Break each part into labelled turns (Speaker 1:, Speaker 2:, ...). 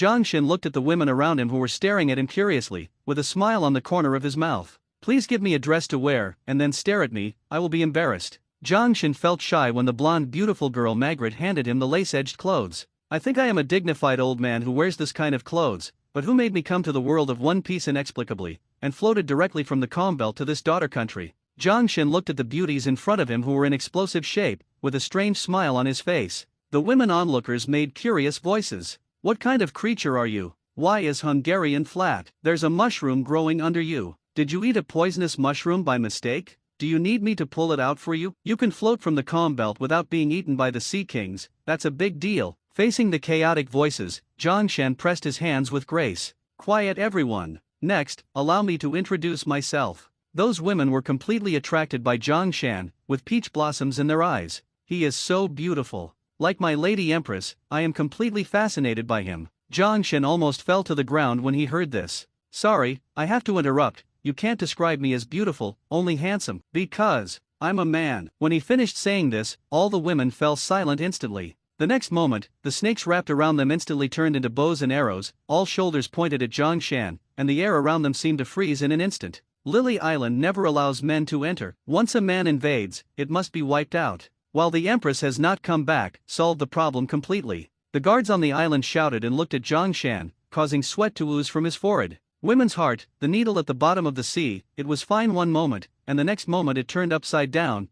Speaker 1: Jiang Shen looked at the women around him who were staring at him curiously, with a smile on the corner of his mouth. Please give me a dress to wear, and then stare at me, I will be embarrassed. Jiang Shen felt shy when the blonde beautiful girl Margaret handed him the lace-edged clothes. I think I am a dignified old man who wears this kind of clothes, but who made me come to the world of One Piece inexplicably, and floated directly from the calm belt to this daughter country. Jiang Shen looked at the beauties in front of him who were in explosive shape, with a strange smile on his face. The women onlookers made curious voices. What kind of creature are you? Why is Hungarian flat? There's a mushroom growing under you. Did you eat a poisonous mushroom by mistake? Do you need me to pull it out for you? You can float from the calm belt without being eaten by the sea kings, that's a big deal. Facing the chaotic voices, Jiang Shen pressed his hands with grace. Quiet everyone. Next, allow me to introduce myself. Those women were completely attracted by Jiang Shen, with peach blossoms in their eyes. He is so beautiful. Like my lady empress, I am completely fascinated by him. Jiang Shen almost fell to the ground when he heard this. Sorry, I have to interrupt, you can't describe me as beautiful, only handsome, because I'm a man. When he finished saying this, all the women fell silent instantly. The next moment, the snakes wrapped around them instantly turned into bows and arrows, all shoulders pointed at Jiang Shen, and the air around them seemed to freeze in an instant. Lily Island never allows men to enter. Once a man invades, it must be wiped out. While the Empress has not come back, solved the problem completely. The guards on the island shouted and looked at Jiang Shen, causing sweat to ooze from his forehead. Women's heart, the needle at the bottom of the sea, it was fine one moment, and the next moment it turned upside down.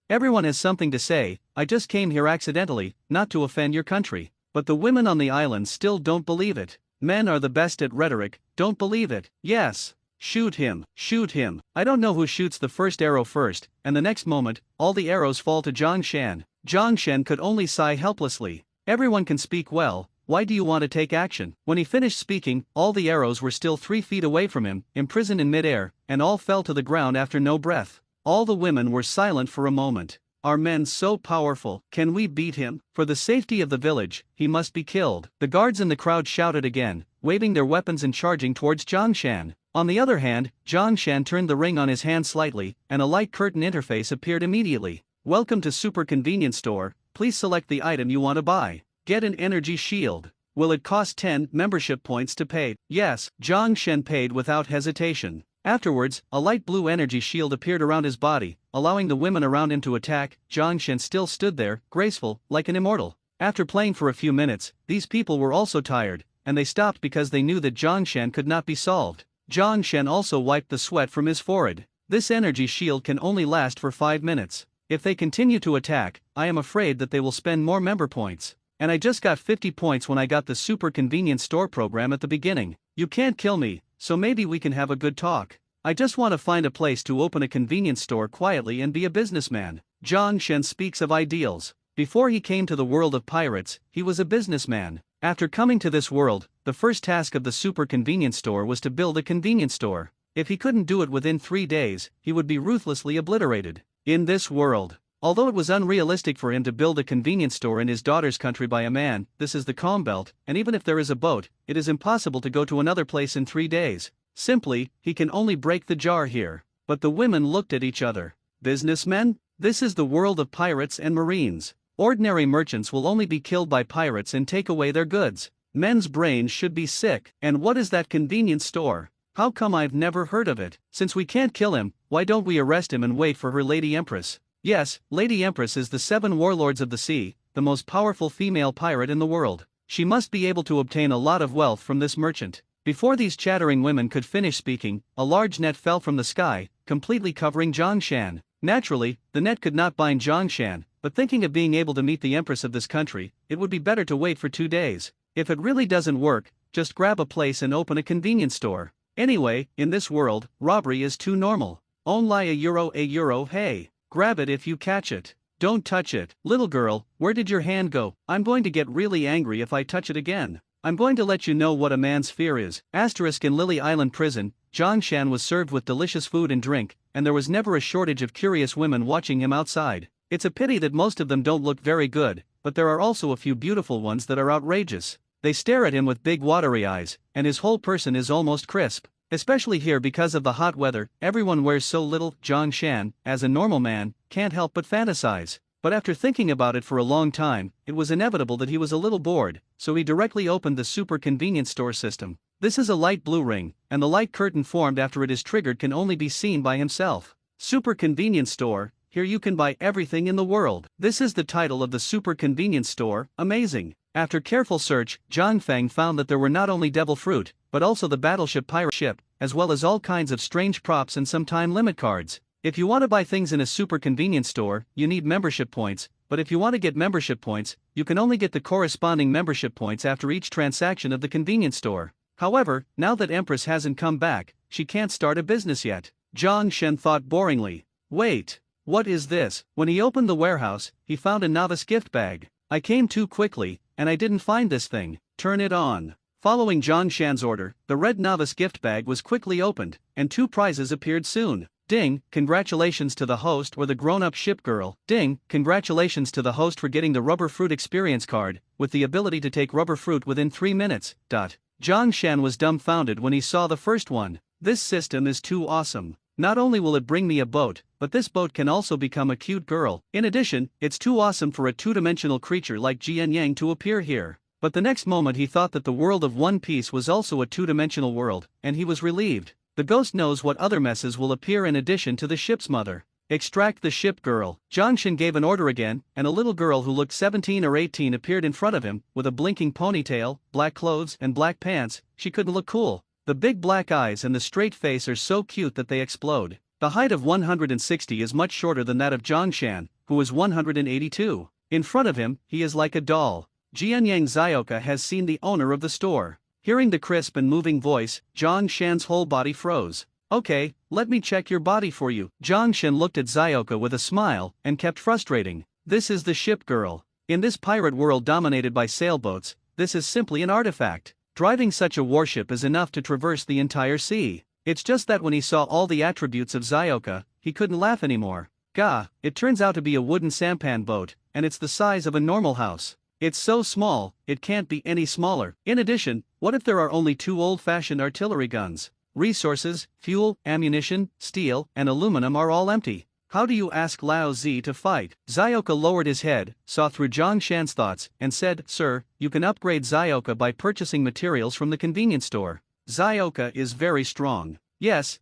Speaker 1: Everyone has something to say, I just came here accidentally, not to offend your country. But the women on the island still don't believe it. Men are the best at rhetoric, don't believe it. Yes. Shoot him, shoot him. I don't know who shoots the first arrow first, and the next moment, all the arrows fall to Jiang Shen. Jiang Shen could only sigh helplessly. Everyone can speak well, why do you want to take action? When he finished speaking, all the arrows were still 3 feet away from him, imprisoned in midair, and all fell to the ground after no breath. All the women were silent for a moment. Are men so powerful? Can we beat him? For the safety of the village, he must be killed. The guards in the crowd shouted again, waving their weapons and charging towards Jiang Shen. On the other hand, Jiang Shen turned the ring on his hand slightly, and a light curtain interface appeared immediately. Welcome to Super Convenience Store, please select the item you want to buy. Get an energy shield. Will it cost 10 membership points to pay? Yes, Jiang Shen paid without hesitation. Afterwards, a light blue energy shield appeared around his body, allowing the women around him to attack. Jiang Shen still stood there, graceful, like an immortal. After playing for a few minutes, these people were also tired, and they stopped because they knew that Jiang Shen could not be solved. Jiang Shen also wiped the sweat from his forehead. This energy shield can only last for 5 minutes. If they continue to attack, I am afraid that they will spend more member points. And I just got 50 points when I got the Super Convenience Store program at the beginning. You can't kill me, so maybe we can have a good talk. I just want to find a place to open a convenience store quietly and be a businessman. Jiang Shen speaks of ideals. Before he came to the world of pirates, he was a businessman. After coming to this world, the first task of the Super Convenience Store was to build a convenience store. If he couldn't do it within 3 days, he would be ruthlessly obliterated. In this world, although it was unrealistic for him to build a convenience store in his daughter's country by a man, this is the calm belt, and even if there is a boat, it is impossible to go to another place in 3 days. Simply, he can only break the jar here. But the women looked at each other. Businessmen? This is the world of pirates and marines. Ordinary merchants will only be killed by pirates and take away their goods. Men's brains should be sick. And what is that convenience store? How come I've never heard of it? Since we can't kill him, why don't we arrest him and wait for her Lady Empress? Yes, Lady Empress is the 7 warlords of the sea, the most powerful female pirate in the world. She must be able to obtain a lot of wealth from this merchant. Before these chattering women could finish speaking, a large net fell from the sky, completely covering Jiang Shen. Naturally, the net could not bind Jiang Shen, but thinking of being able to meet the empress of this country, it would be better to wait for 2 days. If it really doesn't work, just grab a place and open a convenience store. Anyway, in this world, robbery is too normal. Only €1, hey. Grab it if you catch it. Don't touch it. Little girl, where did your hand go? I'm going to get really angry if I touch it again. I'm going to let you know what a man's fear is. In Lily Island prison, Jiang Shen was served with delicious food and drink, and there was never a shortage of curious women watching him outside. It's a pity that most of them don't look very good, but there are also a few beautiful ones that are outrageous. They stare at him with big watery eyes, and his whole person is almost crisp. Especially here because of the hot weather, everyone wears so little. Jiang Shen, as a normal man, can't help but fantasize. but after thinking about it for a long time, it was inevitable that he was a little bored, so he directly opened the super convenience store system. This is a light blue ring, and the light curtain formed after it is triggered can only be seen by himself. Super convenience store, here you can buy everything in the world. This is the title of the super convenience store, amazing. After careful search, Zhang Feng found that there were not only devil fruit, but also the battleship pirate ship, as well as all kinds of strange props and some time limit cards. If you want to buy things in a super convenience store, you need membership points, but if you want to get membership points, you can only get the corresponding membership points after each transaction of the convenience store. However, now that Empress hasn't come back, she can't start a business yet. Zhang Shen thought boringly. Wait, what is this? When he opened the warehouse, he found a novice gift bag. I came too quickly, and I didn't find this thing. Turn it on. Following Zhang Shan's order, the red novice gift bag was quickly opened, and 2 prizes appeared soon. Ding, congratulations to the host or the grown-up ship girl. Ding, congratulations to the host for getting the rubber fruit experience card, with the ability to take rubber fruit within 3 minutes. Zhang Shan was dumbfounded when he saw the first one. This system is too awesome. Not only will it bring me a boat, but this boat can also become a cute girl. In addition, it's too awesome for a two-dimensional creature like Jian Yang to appear here. But the next moment he thought that the world of One Piece was also a two-dimensional world, and he was relieved. The ghost knows what other messes will appear in addition to the ship's mother. Extract the ship girl. Zhangshan gave an order again, and a little girl who looked 17 or 18 appeared in front of him, with a blinking ponytail, black clothes, and black pants. She couldn't look cool. The big black eyes and the straight face are so cute that they explode. The height of 160 is much shorter than that of Zhangshan, who is 182. In front of him, he is like a doll. Jianyang Zioka has seen the owner of the store. Hearing the crisp and moving voice, Zhangshan's whole body froze. Okay, let me check your body for you. Zhangshan looked at Zioka with a smile, and kept frustrating. This is the ship girl. In this pirate world dominated by sailboats, this is simply an artifact. Driving such a warship is enough to traverse the entire sea. It's just that when he saw all the attributes of Zioka, he couldn't laugh anymore. Gah, it turns out to be a wooden sampan boat, and it's the size of a normal house. It's so small, it can't be any smaller. In addition, what if there are only 2 old-fashioned artillery guns? Resources, fuel, ammunition, steel, and aluminum are all empty. How do you ask Lao Zi to fight? Zioka lowered his head, saw through Zhangshan's thoughts, and said, Sir, you can upgrade Zioka by purchasing materials from the convenience store. Zioka is very strong. Yes,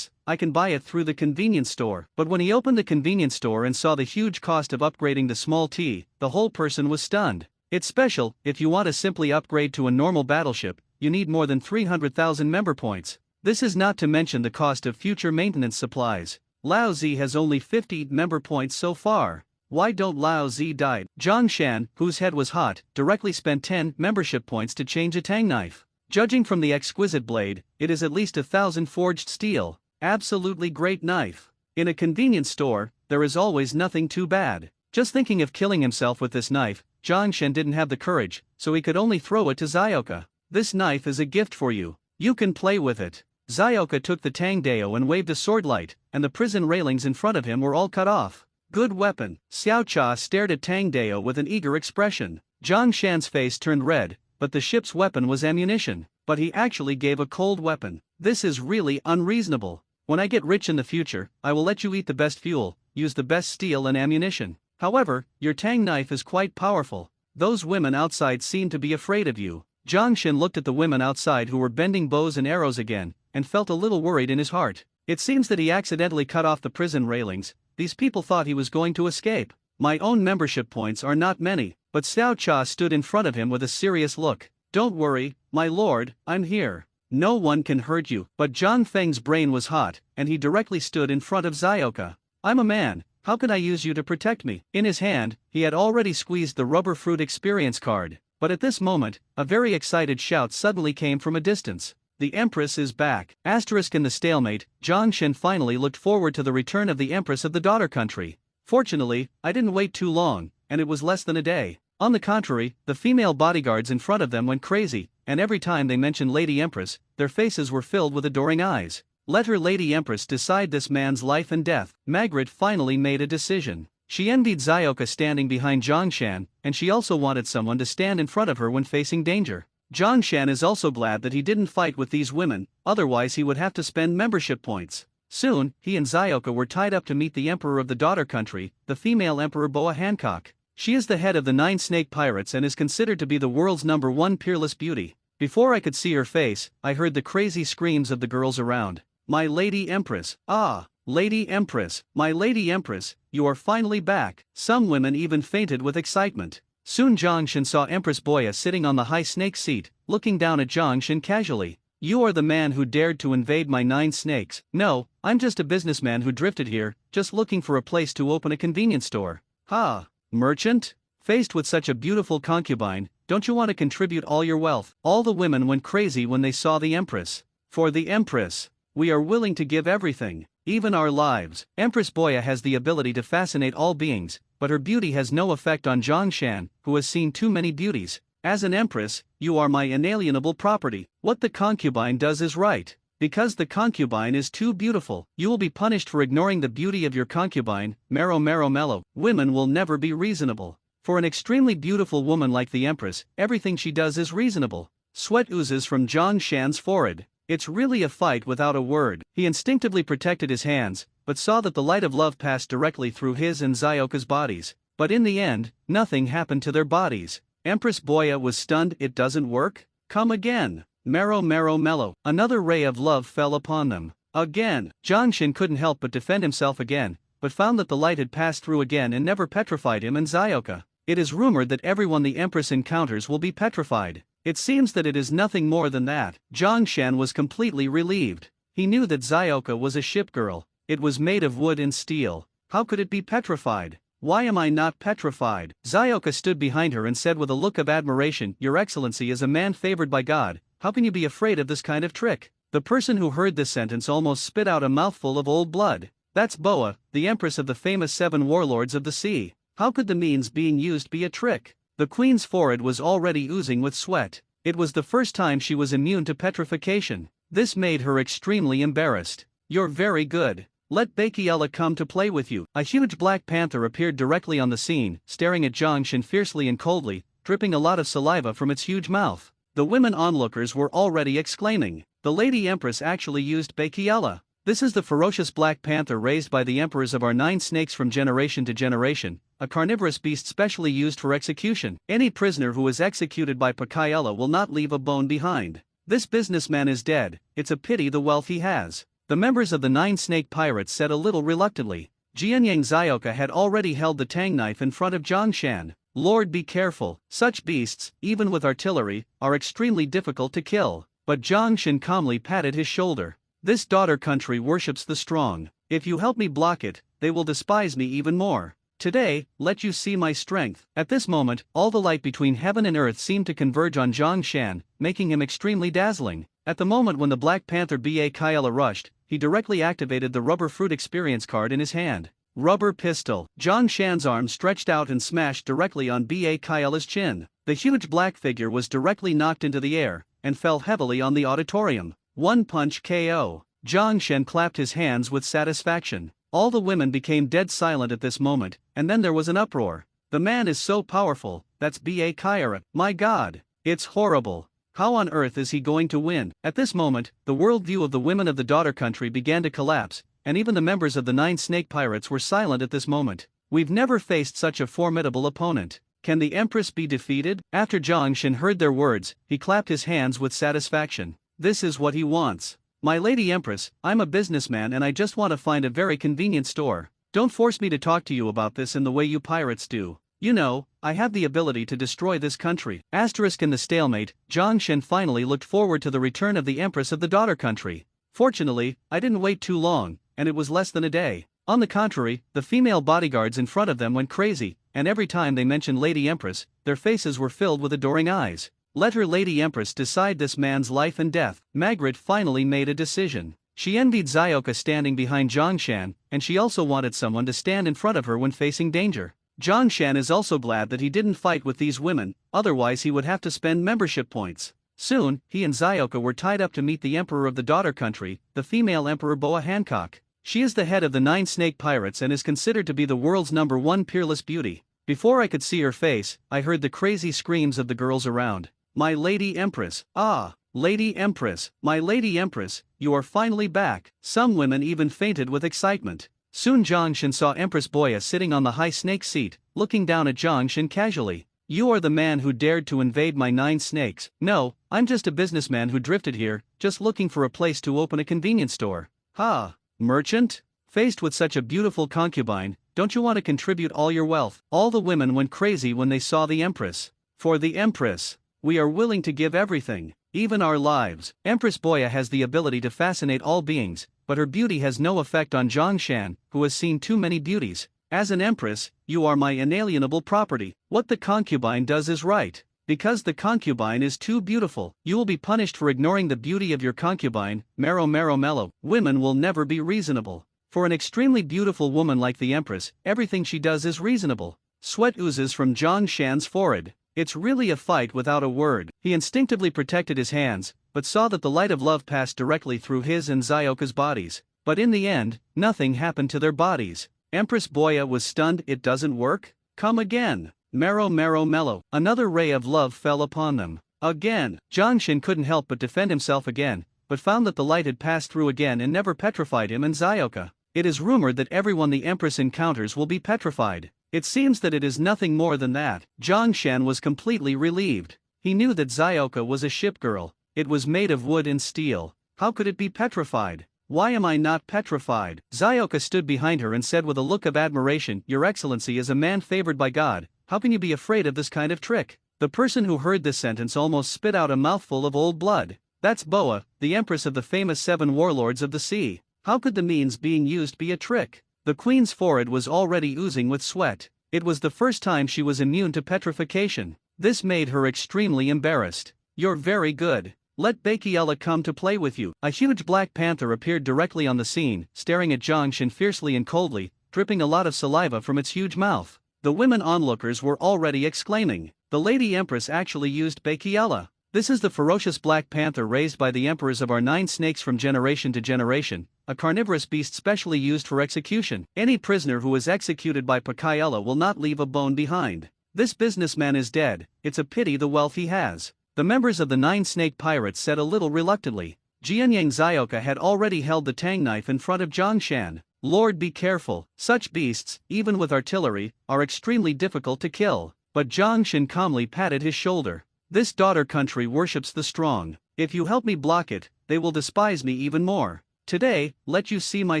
Speaker 1: I can buy it through the convenience store. But when he opened the convenience store and saw the huge cost of upgrading the small T, the whole person was stunned. It's special. If you want to simply upgrade to a normal battleship, you need more than 300,000 member points. This is not to mention the cost of future maintenance supplies. Lao Zi has only 50 member points so far. Why don't Lao Zi die? Zhangshan, whose head was hot, directly spent 10 membership points to change a tang knife. Judging from the exquisite blade, it is at least 1,000 forged steel. Absolutely great knife. In a convenience store, there is always nothing too bad. Just thinking of killing himself with this knife, Zhangshan didn't have the courage, so he could only throw it to Zioka. This knife is a gift for you. You can play with it. Zioka took the Tang Dao and waved a sword light, and the prison railings in front of him were all cut off. Good weapon. Xiao Cha stared at Tang Dao with an eager expression. Zhangshan's face turned red, but the ship's weapon was ammunition. But he actually gave a cold weapon. This is really unreasonable. When I get rich in the future, I will let you eat the best fuel, use the best steel and ammunition. However, your Tang knife is quite powerful. Those women outside seem to be afraid of you. Zhangshan looked at the women outside who were bending bows and arrows again, and felt a little worried in his heart. It seems that he accidentally cut off the prison railings. These people thought he was going to escape. My own membership points are not many, but Xiao Cha stood in front of him with a serious look. Don't worry, my lord, I'm here. No one can hurt you. But Zhang Feng's brain was hot, and he directly stood in front of Zioka. I'm a man, how can I use you to protect me? In his hand, he had already squeezed the rubber fruit experience card. But at this moment, a very excited shout suddenly came from a distance. The Empress is back. Asterisk in the stalemate, Zhangshan finally looked forward to the return of the Empress of the daughter country. Fortunately, I didn't wait too long, and it was less than a day. On the contrary, the female bodyguards in front of them went crazy, and every time they mentioned Lady Empress, their faces were filled with adoring eyes. Let her Lady Empress decide this man's life and death. Margaret finally made a decision. She envied Zioka standing behind Zhangshan, and she also wanted someone to stand in front of her when facing danger. Zhangshan is also glad that he didn't fight with these women, otherwise he would have to spend membership points. Soon, he and Zyoka were tied up to meet the emperor of the daughter country, the female emperor Boa Hancock. She is the head of the 9 snake pirates and is considered to be the world's #1 peerless beauty. Before I could see her face, I heard the crazy screams of the girls around. My Lady Empress, ah, Lady Empress, my Lady Empress, you are finally back. Some women even fainted with excitement. Soon Zhang Shen saw Empress Boya sitting on the high snake seat, looking down at Zhang Shen casually. You are the man who dared to invade my 9 snakes. No, I'm just a businessman who drifted here, just looking for a place to open a convenience store. Ha, merchant? Faced with such a beautiful concubine, don't you want to contribute all your wealth? All the women went crazy when they saw the Empress. For the Empress, we are willing to give everything, even our lives. Empress Boya has the ability to fascinate all beings, but her beauty has no effect on Zhang Shan, who has seen too many beauties. As an empress, you are my inalienable property. What the concubine does is right. Because the concubine is too beautiful, you will be punished for ignoring the beauty of your concubine. Marrow mellow. Women will never be reasonable. For an extremely beautiful woman like the empress, everything she does is reasonable. Sweat oozes from Zhang Shan's forehead. It's really a fight without a word. He instinctively protected his hands, but saw that the light of love passed directly through his and Zyoka's bodies. But in the end, nothing happened to their bodies. Empress Boya was stunned. It doesn't work? Come again. Marrow mellow. Another ray of love fell upon them. Again. Zhang Shen couldn't help but defend himself again, but found that the light had passed through again and never petrified him and Zyoka. It is rumored that everyone the Empress encounters will be petrified. It seems that it is nothing more than that. Zhang Shan was completely relieved. He knew that Zyoka was a ship girl. It was made of wood and steel. How could it be petrified? Why am I not petrified? Zyoka stood behind her and said with a look of admiration, Your Excellency is a man favored by God, how can you be afraid of this kind of trick? The person who heard this sentence almost spit out a mouthful of old blood. That's Boa, the empress of the famous 7 warlords of the sea. How could the means being used be a trick? The queen's forehead was already oozing with sweat. It was the first time she was immune to petrification. This made her extremely embarrassed. You're very good. Let Bakiella come to play with you. A huge black panther appeared directly on the scene, staring at Zhang Shen fiercely and coldly, dripping a lot of saliva from its huge mouth. The women onlookers were already exclaiming. The Lady Empress actually used Bakiella. This is the ferocious black panther raised by the emperors of our 9 snakes from generation to generation, a carnivorous beast specially used for execution. Any prisoner who is executed by Bakiella will not leave a bone behind. This businessman is dead. It's a pity the wealth he has. The members of the 9 snake pirates said a little reluctantly. Jianyang Zyoka had already held the tang knife in front of Zhang Shan. Lord, be careful. Such beasts, even with artillery, are extremely difficult to kill. But Zhang Shan calmly patted his shoulder. This daughter country worships the strong. If you help me block it, they will despise me even more. Today, let you see my strength. At this moment, all the light between heaven and earth seemed to converge on Zhang Shan, making him extremely dazzling. At the moment when the Black Panther Bakiella rushed, he directly activated the rubber fruit experience card in his hand. Rubber pistol. Zhang Shan's arm stretched out and smashed directly on Bakiella's chin. The huge black figure was directly knocked into the air, and fell heavily on the auditorium. One punch KO. Zhang Shen clapped his hands with satisfaction. All the women became dead silent at this moment, and then there was an uproar. The man is so powerful, that's Bakiella. My God. It's horrible. How on earth is he going to win? At this moment, the worldview of the women of the daughter country began to collapse, and even the members of the 9 snake pirates were silent at this moment. We've never faced such a formidable opponent. Can the Empress be defeated? After Zhang Shen heard their words, he clapped his hands with satisfaction. This is what he wants. My Lady Empress, I'm a businessman and I just want to find a very convenient store. Don't force me to talk to you about this in the way you pirates do. You know, I have the ability to destroy this country. Asterisk in the stalemate, Zhang Shen finally looked forward to the return of the Empress of the daughter country. Fortunately, I didn't wait too long, and it was less than a day. On the contrary, the female bodyguards in front of them went crazy, and every time they mentioned Lady Empress, their faces were filled with adoring eyes. Let her Lady Empress decide this man's life and death. Margaret finally made a decision. She envied Zyoka standing behind Zhang Shan, and she also wanted someone to stand in front of her when facing danger. Zhang Shan is also glad that he didn't fight with these women, otherwise he would have to spend membership points. Soon, he and Zyoka were tied up to meet the emperor of the daughter country, the female emperor Boa Hancock. She is the head of the 9 snake pirates and is considered to be the world's #1 peerless beauty. Before I could see her face, I heard the crazy screams of the girls around. My Lady Empress, ah, Lady Empress, my Lady Empress, you are finally back. Some women even fainted with excitement. Soon Zhang Shen saw Empress Boya sitting on the high snake seat, looking down at Zhang Shen casually. You are the man who dared to invade my 9 snakes. No, I'm just a businessman who drifted here, just looking for a place to open a convenience store. Ha! Merchant? Faced with such a beautiful concubine, don't you want to contribute all your wealth? All the women went crazy when they saw the Empress. For the Empress, we are willing to give everything. Even our lives. Empress Boya has the ability to fascinate all beings, but her beauty has no effect on Zhang Shan, who has seen too many beauties. As an empress, you are my inalienable property. What the concubine does is right. Because the concubine is too beautiful, you will be punished for ignoring the beauty of your concubine. Marrow mellow. Women will never be reasonable. For an extremely beautiful woman like the empress, everything she does is reasonable. Sweat oozes from Zhang Shan's forehead. It's really a fight without a word. He instinctively protected his hands, but saw that the light of love passed directly through his and Zioka's bodies. But in the end, nothing happened to their bodies. Empress Boya was stunned. It doesn't work? Come again. Marrow mellow. Another ray of love fell upon them. Again. Zhang Shen couldn't help but defend himself again, but found that the light had passed through again and never petrified him and Zioka. It is rumored that everyone the Empress encounters will be petrified. It seems that it is nothing more than that. Zhang Shan was completely relieved. He knew that Zioka was a ship girl. It was made of wood and steel. How could it be petrified? Why am I not petrified? Zioka stood behind her and said with a look of admiration, Your Excellency is a man favored by God. How can you be afraid of this kind of trick? The person who heard this sentence almost spit out a mouthful of old blood. That's Boa, the Empress of the famous 7 warlords of the sea. How could the means being used be a trick? The queen's forehead was already oozing with sweat. It was the first time she was immune to petrification. This made her extremely embarrassed. You're very good. Let Bakiella come to play with you. A huge black panther appeared directly on the scene, staring at Zhang Shen fiercely and coldly, dripping a lot of saliva from its huge mouth. The women onlookers were already exclaiming. The Lady Empress actually used Bakiella. This is the ferocious black panther raised by the emperors of our 9 snakes from generation to generation, a carnivorous beast specially used for execution. Any prisoner who is executed by Bakiella will not leave a bone behind. This businessman is dead. It's a pity the wealth he has. The members of the 9 snake pirates said a little reluctantly. Jianyang Zioka had already held the tang knife in front of Zhang Shan. Lord, be careful. Such beasts, even with artillery, are extremely difficult to kill. But Zhang Shan calmly patted his shoulder. This daughter country worships the strong. If you help me block it, they will despise me even more. Today, let you see my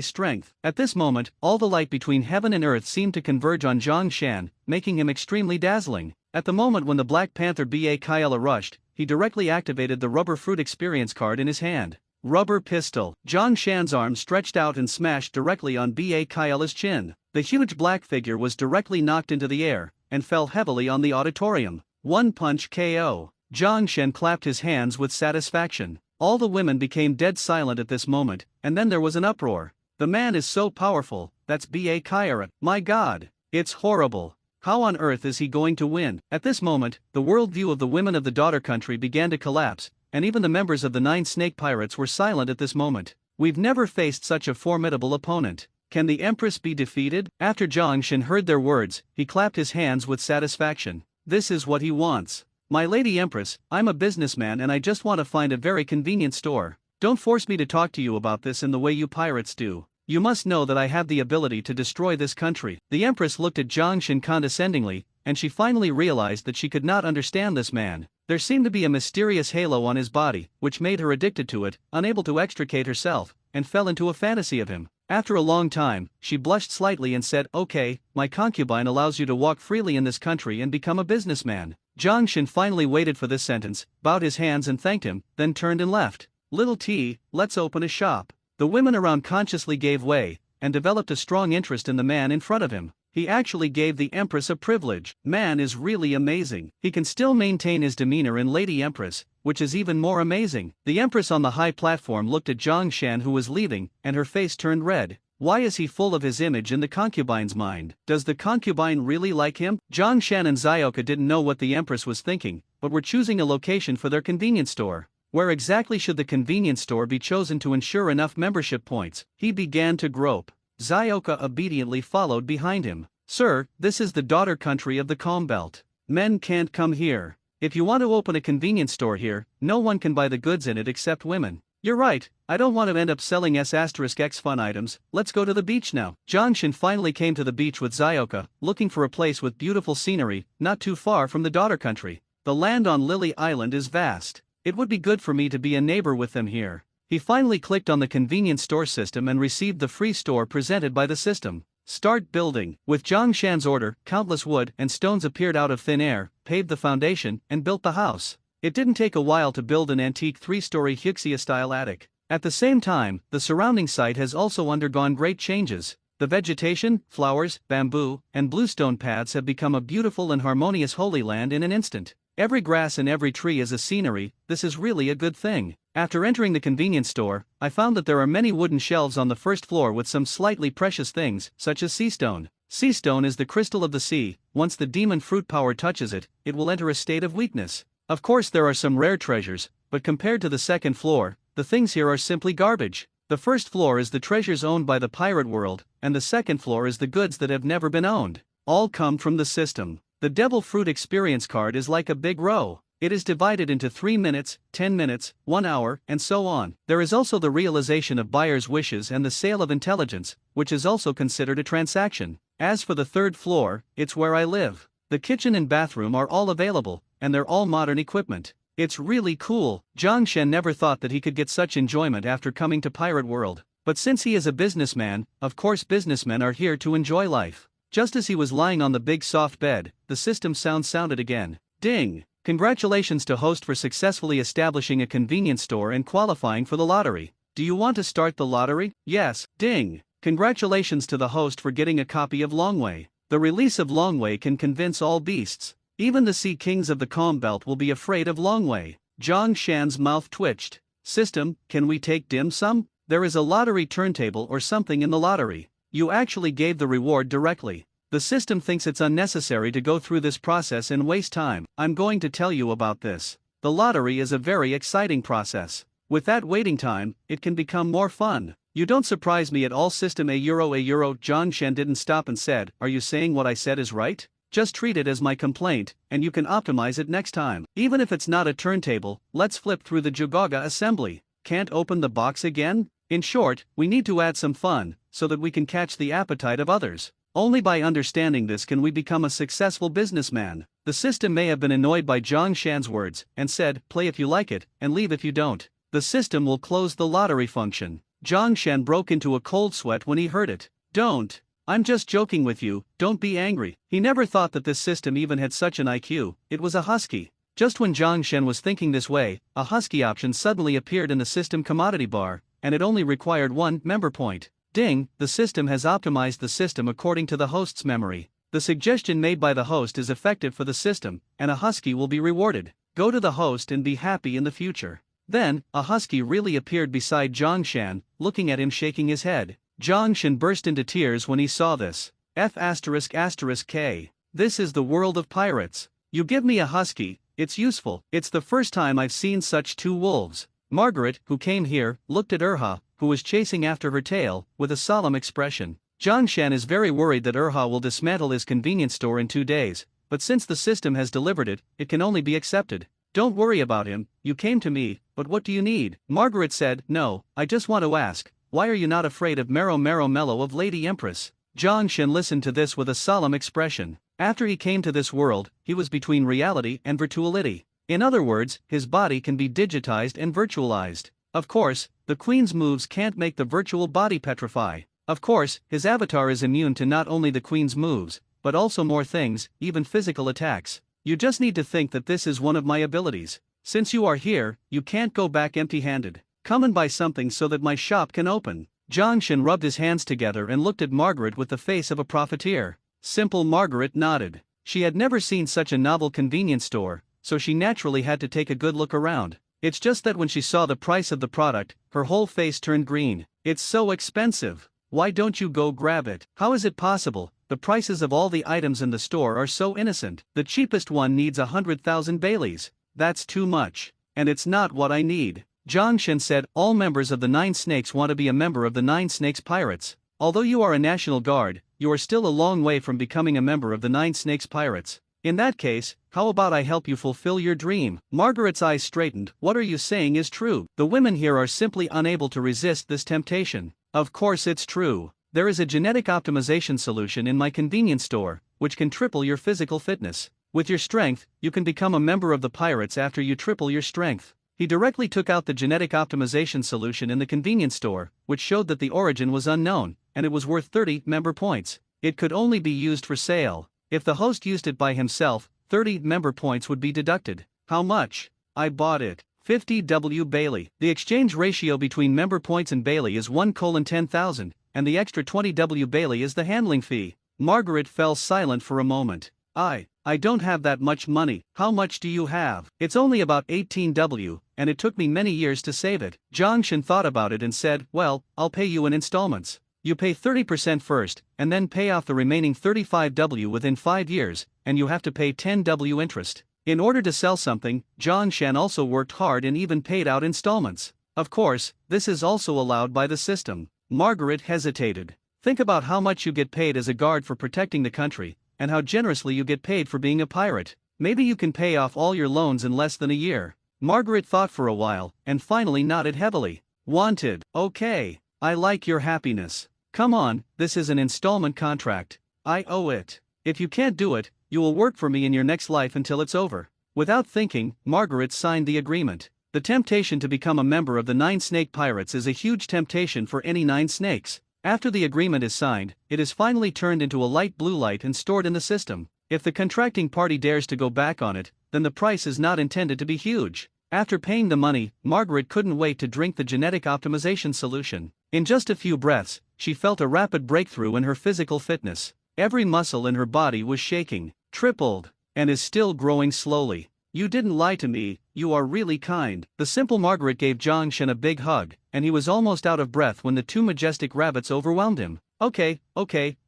Speaker 1: strength. At this moment, all the light between heaven and earth seemed to converge on Zhang Shan, making him extremely dazzling. At the moment when the Black Panther Bakiella rushed, he directly activated the rubber fruit experience card in his hand. Rubber pistol. Zhang Shan's arm stretched out and smashed directly on Bakiella's chin. The huge black figure was directly knocked into the air, and fell heavily on the auditorium. One punch KO. Zhang Shen clapped his hands with satisfaction. All the women became dead silent at this moment, and then there was an uproar. The man is so powerful, that's Bakiella. My God. It's horrible. How on earth is he going to win? At this moment, the worldview of the women of the daughter country began to collapse, and even the members of the 9 snake pirates were silent at this moment. We've never faced such a formidable opponent. Can the Empress be defeated? After Zhang Shen heard their words, he clapped his hands with satisfaction. This is what he wants. My Lady Empress, I'm a businessman and I just want to find a very convenient store. Don't force me to talk to you about this in the way you pirates do. You must know that I have the ability to destroy this country. The Empress looked at Zhang Shen condescendingly, and she finally realized that she could not understand this man. There seemed to be a mysterious halo on his body, which made her addicted to it, unable to extricate herself, and fell into a fantasy of him. After a long time, she blushed slightly and said, Okay, my concubine allows you to walk freely in this country and become a businessman. Zhang Shen finally waited for this sentence, bowed his hands and thanked him, then turned and left. Little T, let's open a shop. The women around consciously gave way, and developed a strong interest in the man in front of him. He actually gave the Empress a privilege. Man is really amazing. He can still maintain his demeanor in Lady Empress, which is even more amazing. The Empress on the high platform looked at Zhang Shan who was leaving, and her face turned red. Why is he full of his image in the concubine's mind? Does the concubine really like him? Zhang Shan and Zioka didn't know what the Empress was thinking, but were choosing a location for their convenience store. Where exactly should the convenience store be chosen to ensure enough membership points? He began to grope. Zioka obediently followed behind him. Sir, this is the daughter country of the Calm Belt. Men can't come here. If you want to open a convenience store here, no one can buy the goods in it except women. You're right, I don't want to end up selling S*X fun items. Let's go to the beach now. Jongshin finally came to the beach with Zyoka, looking for a place with beautiful scenery, not too far from the daughter country. The land on Lily Island is vast. It would be good for me to be a neighbor with them here. He finally clicked on the convenience store system and received the free store presented by the system. Start building. With Jongshan's order, countless wood and stones appeared out of thin air, paved the foundation, and built the house. It didn't take a while to build an antique 3-story Hyuxia-style attic. At the same time, the surrounding site has also undergone great changes. The vegetation, flowers, bamboo, and bluestone paths have become a beautiful and harmonious holy land in an instant. Every grass and every tree is a scenery. This is really a good thing. After entering the convenience store, I found that there are many wooden shelves on the first floor with some slightly precious things, such as sea stone. Sea stone is the crystal of the sea. Once the demon fruit power touches it, it will enter a state of weakness. Of course there are some rare treasures, but compared to the second floor, the things here are simply garbage. The first floor is the treasures owned by the pirate world, and the second floor is the goods that have never been owned. All come from the system. The Devil Fruit Experience card is like a big row. It is divided into 3 minutes, 10 minutes, 1 hour, and so on. There is also the realization of buyer's wishes and the sale of intelligence, which is also considered a transaction. As for the third floor, it's where I live. The kitchen and bathroom are all available, and they're all modern equipment. It's really cool. Jongshan never thought that he could get such enjoyment after coming to Pirate World. But since he is a businessman, of course businessmen are here to enjoy life. Just as he was lying on the big soft bed, the system sound sounded again. Ding! Congratulations to host for successfully establishing a convenience store and qualifying for the lottery. Do you want to start the lottery? Yes. Ding! Congratulations to the host for getting a copy of Longway. The release of Longway can convince all beasts. Even the sea kings of the Calm Belt will be afraid of Longway. Jongshan's mouth twitched. System, can we take dim sum? There is a lottery turntable or something in the lottery. You actually gave the reward directly. The system thinks it's unnecessary to go through this process and waste time. I'm going to tell you about this. The lottery is a very exciting process. With that waiting time, it can become more fun. You don't surprise me at all. System a euro. Jongshan didn't stop and said, are you saying what I said is right? Just treat it as my complaint, and you can optimize it next time. Even if it's not a turntable, let's flip through the Jugaga assembly. Can't open the box again? In short, we need to add some fun, so that we can catch the appetite of others. Only by understanding this can we become a successful businessman. The system may have been annoyed by Jongshan's words, and said, play if you like it, and leave if you don't. The system will close the lottery function. Jongshan broke into a cold sweat when he heard it. Don't. I'm just joking with you, don't be angry. He never thought that this system even had such an IQ. It was a husky. Just when Jongshan was thinking this way, a husky option suddenly appeared in the system commodity bar, and it only required 1 member point. Ding, the system has optimized the system according to the host's memory. The suggestion made by the host is effective for the system, and a husky will be rewarded. Go to the host and be happy in the future. Then, a husky really appeared beside Jongshan, looking at him shaking his head. Jongshan burst into tears when he saw this. F***K. This is the world of pirates. You give me a husky, it's useful. It's the first time I've seen such 2 wolves. Margaret, who came here, looked at Urha, who was chasing after her tail, with a solemn expression. Jongshan is very worried that Urha will dismantle his convenience store in 2 days, but since the system has delivered it, it can only be accepted. Don't worry about him, you came to me, but what do you need? Margaret said, no, I just want to ask. Why are you not afraid of Mero Mello of Lady Empress? Jongshan listened to this with a solemn expression. After he came to this world, he was between reality and virtuality. In other words, his body can be digitized and virtualized. Of course, the Queen's moves can't make the virtual body petrify. Of course, his avatar is immune to not only the Queen's moves, but also more things, even physical attacks. You just need to think that this is one of my abilities. Since you are here, you can't go back empty-handed. Come and buy something so that my shop can open. Jongshan rubbed his hands together and looked at Margaret with the face of a profiteer. Simple Margaret nodded. She had never seen such a novel convenience store, so she naturally had to take a good look around. It's just that when she saw the price of the product, her whole face turned green. It's so expensive. Why don't you go grab it? How is it possible? The prices of all the items in the store are so innocent. The cheapest one needs 100,000 Baileys. That's too much. And it's not what I need. Jongshan said, all members of the 9 Snakes want to be a member of the 9 Snakes Pirates. Although you are a National Guard, you are still a long way from becoming a member of the 9 Snakes Pirates. In that case, how about I help you fulfill your dream? Margaret's eyes straightened. What are you saying is true? The women here are simply unable to resist this temptation. Of course it's true. There is a genetic optimization solution in my convenience store, which can triple your physical fitness. With your strength, you can become a member of the pirates after you triple your strength. He directly took out the genetic optimization solution in the convenience store, which showed that the origin was unknown, and it was worth 30 member points. It could only be used for sale. If the host used it by himself, 30 member points would be deducted. How much? I bought it. 50 W Bailey. The exchange ratio between member points and Bailey is 1:10,000, and the extra 20 W Bailey is the handling fee. Margaret fell silent for a moment. I don't have that much money. How much do you have? It's only about 18 W, and it took me many years to save it. Jongshin thought about it and said, well, I'll pay you in installments. You pay 30% first, and then pay off the remaining 35 W within 5 years, and you have to pay 10 W interest. In order to sell something, Jongshan also worked hard and even paid out installments. Of course, this is also allowed by the system. Margaret hesitated. Think about how much you get paid as a guard for protecting the country, and how generously you get paid for being a pirate. Maybe you can pay off all your loans in less than a year. Margaret thought for a while, and finally nodded heavily. Wanted. Okay. I like your happiness. Come on, this is an installment contract. I owe it. If you can't do it, you will work for me in your next life until it's over. Without thinking, Margaret signed the agreement. The temptation to become a member of the 9 Snake Pirates is a huge temptation for any 9 snakes. After the agreement is signed, it is finally turned into a light blue light and stored in the system. If the contracting party dares to go back on it, then the price is not intended to be huge. After paying the money, Margaret couldn't wait to drink the genetic optimization solution. In just a few breaths, she felt a rapid breakthrough in her physical fitness. Every muscle in her body was shaking, tripled, and is still growing slowly. You didn't lie to me, you are really kind. The simple Margaret gave Jongshin a big hug, and he was almost out of breath when the 2 majestic rabbits overwhelmed him. Okay,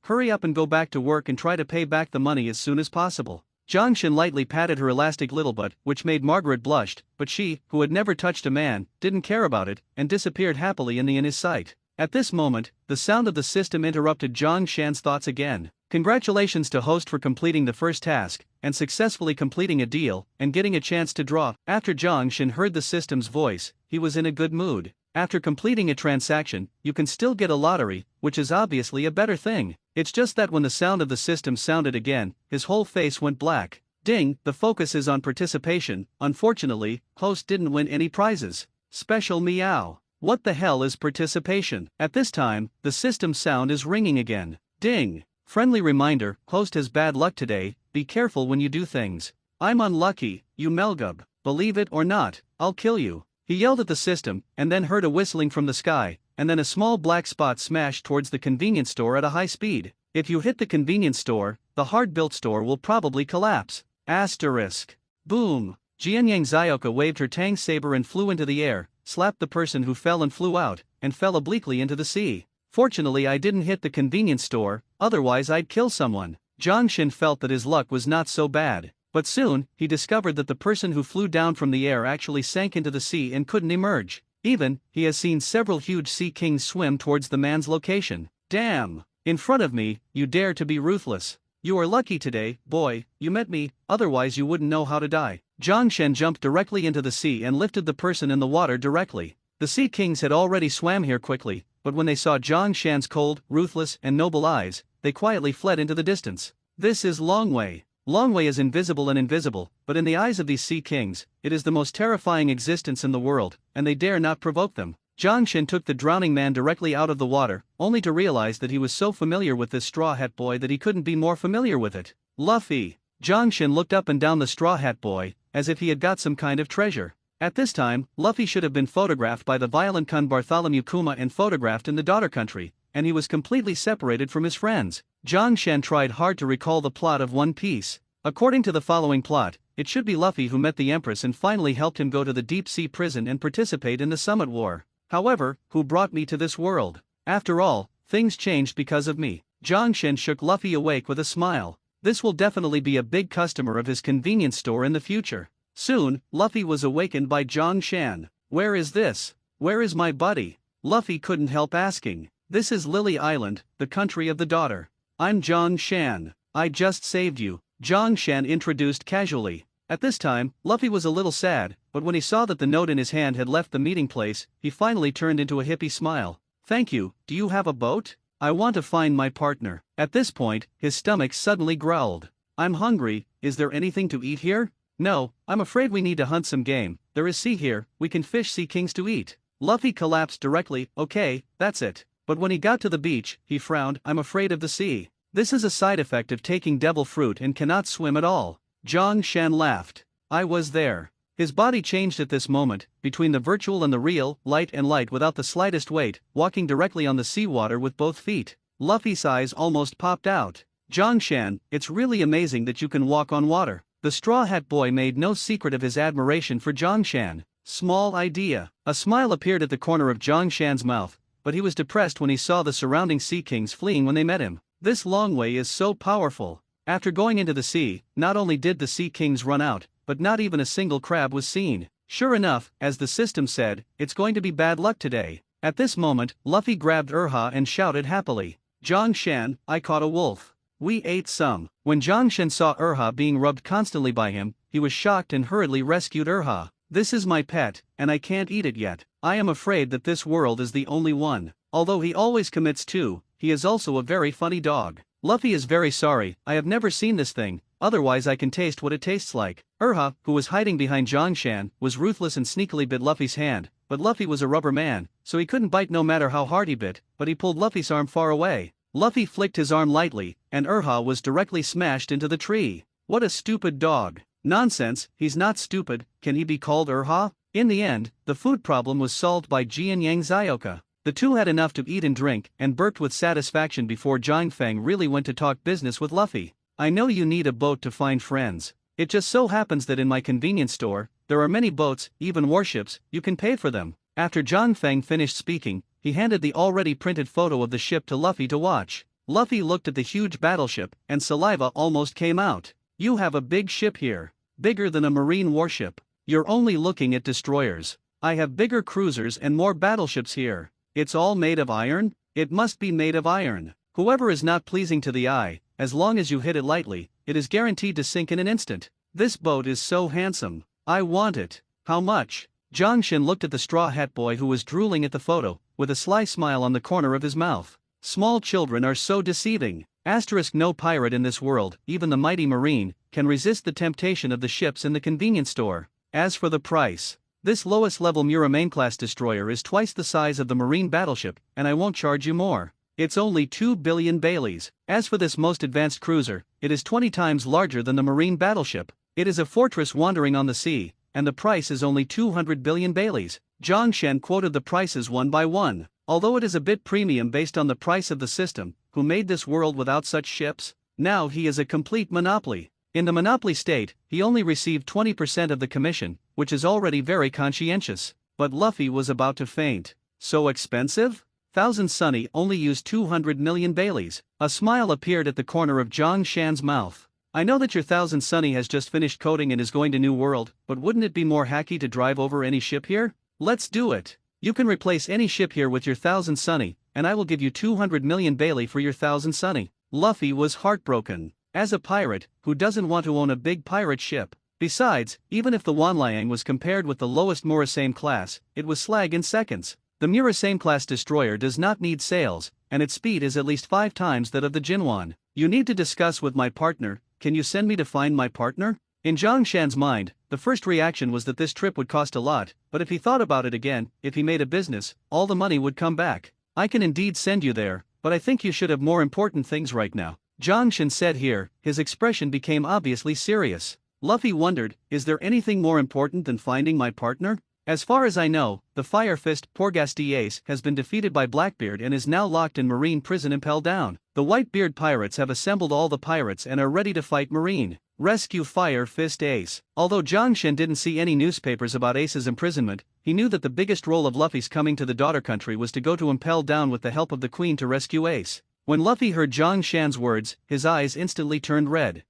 Speaker 1: hurry up and go back to work and try to pay back the money as soon as possible. Jongshin lightly patted her elastic little butt, which made Margaret blush, but she, who had never touched a man, didn't care about it, and disappeared happily in his sight. At this moment, the sound of the system interrupted Jongshan's thoughts again. Congratulations to host for completing the first task, and successfully completing a deal, and getting a chance to draw. After Jongshin heard the system's voice, he was in a good mood. After completing a transaction, you can still get a lottery, which is obviously a better thing. It's just that when the sound of the system sounded again, his whole face went black. Ding, the focus is on participation. Unfortunately, host didn't win any prizes. Special meow. What the hell is participation? At this time, the system sound is ringing again. Ding. Friendly reminder, host has bad luck today, be careful when you do things. I'm unlucky, you Melgub. Believe it or not, I'll kill you. He yelled at the system, and then heard a whistling from the sky, and then a small black spot smashed towards the convenience store at a high speed. If you hit the convenience store, the hard-built store will probably collapse. Asterisk. Boom. Jianyang Zioka waved her tang saber and flew into the air, slapped the person who fell and flew out, and fell obliquely into the sea. Fortunately I didn't hit the convenience store, otherwise I'd kill someone. Jongshin felt that his luck was not so bad. But soon, he discovered that the person who flew down from the air actually sank into the sea and couldn't emerge. He has seen several huge sea kings swim towards the man's location. Damn! In front of me, you dare to be ruthless. You are lucky today, boy, you met me, otherwise you wouldn't know how to die. Jongshin jumped directly into the sea and lifted the person in the water directly. The sea kings had already swam here quickly, but when they saw Jongshan's cold, ruthless, and noble eyes, they quietly fled into the distance. This is Longwei. Longwei is invisible, but in the eyes of these sea kings, it is the most terrifying existence in the world, and they dare not provoke them. Jongshin took the drowning man directly out of the water, only to realize that he was so familiar with this Straw Hat Boy that he couldn't be more familiar with it. Luffy. Jongshin looked up and down the Straw Hat Boy, as if he had got some kind of treasure. At this time, Luffy should have been photographed by the violent Kun Bartholomew Kuma and photographed in the daughter country, and he was completely separated from his friends. Jongshan tried hard to recall the plot of One Piece. According to the following plot, it should be Luffy who met the Empress and finally helped him go to the deep sea prison and participate in the Summit War. However, who brought me to this world? After all, things changed because of me. Jongshan shook Luffy awake with a smile. This will definitely be a big customer of his convenience store in the future. Soon, Luffy was awakened by Jongshan. Where is this? Where is my buddy? Luffy couldn't help asking. This is Lily Island, the country of the daughter. I'm Jongshan. I just saved you. Zhang Shan introduced casually. At this time, Luffy was a little sad, but when he saw that the note in his hand had left the meeting place, he finally turned into a hippie smile. Thank you, do you have a boat? I want to find my partner. At this point, his stomach suddenly growled. I'm hungry, is there anything to eat here? No, I'm afraid we need to hunt some game, there is sea here, we can fish sea kings to eat. Luffy collapsed directly, okay, that's it. But when he got to the beach, he frowned, I'm afraid of the sea. This is a side effect of taking devil fruit and cannot swim at all. Zhang Shan laughed. I was there. His body changed at this moment, between the virtual and the real, light and light without the slightest weight, walking directly on the seawater with both feet. Luffy's eyes almost popped out. Zhang Shan, it's really amazing that you can walk on water. The Straw Hat Boy made no secret of his admiration for Zhang Shan. Small idea. A smile appeared at the corner of Zhang Shan's mouth, but he was depressed when he saw the surrounding sea kings fleeing when they met him. This long way is so powerful. After going into the sea, not only did the sea kings run out, but not even a single crab was seen. Sure enough, as the system said, it's going to be bad luck today. At this moment, Luffy grabbed Urha and shouted happily. Zhang Shan, I caught a wolf. We ate some. When Zhang Shan saw Urha being rubbed constantly by him, he was shocked and hurriedly rescued Urha. This is my pet, and I can't eat it yet. I am afraid that this world is the only one. Although he always commits to, he is also a very funny dog. Luffy is very sorry, I have never seen this thing, otherwise I can taste what it tastes like. Urha, who was hiding behind Zhang Shan, was ruthless and sneakily bit Luffy's hand, but Luffy was a rubber man, so he couldn't bite no matter how hard he bit, but he pulled Luffy's arm far away. Luffy flicked his arm lightly, and Urha was directly smashed into the tree. What a stupid dog. Nonsense, he's not stupid, can he be called Urha? In the end, the food problem was solved by Ji and Yang Zioka. The two had enough to eat and drink, and burped with satisfaction before Jiang Feng really went to talk business with Luffy. I know you need a boat to find friends. It just so happens that in my convenience store, there are many boats, even warships, you can pay for them. After Jiang Feng finished speaking, he handed the already printed photo of the ship to Luffy to watch. Luffy looked at the huge battleship, and saliva almost came out. You have a big ship here. Bigger than a marine warship. You're only looking at destroyers. I have bigger cruisers and more battleships here. It's all made of iron? It must be made of iron. Whoever is not pleasing to the eye, as long as you hit it lightly, it is guaranteed to sink in an instant. This boat is so handsome. I want it. How much? Zhang Shan looked at the Straw Hat Boy who was drooling at the photo, with a sly smile on the corner of his mouth. Small children are so deceiving. No pirate in this world, even the mighty marine, can resist the temptation of the ships in the convenience store. As for the price, this lowest level Muramane class destroyer is twice the size of the marine battleship, and I won't charge you more. It's only 2 billion Baileys. As for this most advanced cruiser, it is 20 times larger than the marine battleship. It is a fortress wandering on the sea, and the price is only 200 billion Baileys. Zhang Shan quoted the prices one by one. Although it is a bit premium based on the price of the system, who made this world without such ships? Now he is a complete monopoly. In the monopoly state, he only received 20% of the commission, which is already very conscientious. But Luffy was about to faint. So expensive? Thousand Sunny only used 200 million Baileys. A smile appeared at the corner of Zhang Shan's mouth. I know that your Thousand Sunny has just finished coding and is going to New World, but wouldn't it be more hacky to drive over any ship here? Let's do it. You can replace any ship here with your Thousand Sunny, and I will give you 200 million Bailey for your Thousand Sunny. Luffy was heartbroken. As a pirate, who doesn't want to own a big pirate ship? Besides, even if the Wanliang was compared with the lowest Murasame class, it was slag in seconds. The Murasame class destroyer does not need sails, and its speed is at least 5 times that of the Jinwan. You need to discuss with my partner. Can you send me to find my partner? In Zhang Shan's mind, the first reaction was that this trip would cost a lot, but if he thought about it again, if he made a business, all the money would come back. I can indeed send you there, but I think you should have more important things right now. Zhang Shan said here, his expression became obviously serious. Luffy wondered, is there anything more important than finding my partner? As far as I know, the Fire Fist Porghasti Ace has been defeated by Blackbeard and is now locked in Marine prison impelled down. The Whitebeard pirates have assembled all the pirates and are ready to fight Marine. Rescue Fire Fist Ace. Although Zhang Shan didn't see any newspapers about Ace's imprisonment, he knew that the biggest role of Luffy's coming to the daughter country was to go to Impel Down with the help of the Queen to rescue Ace. When Luffy heard Zhang Shan's words, his eyes instantly turned red.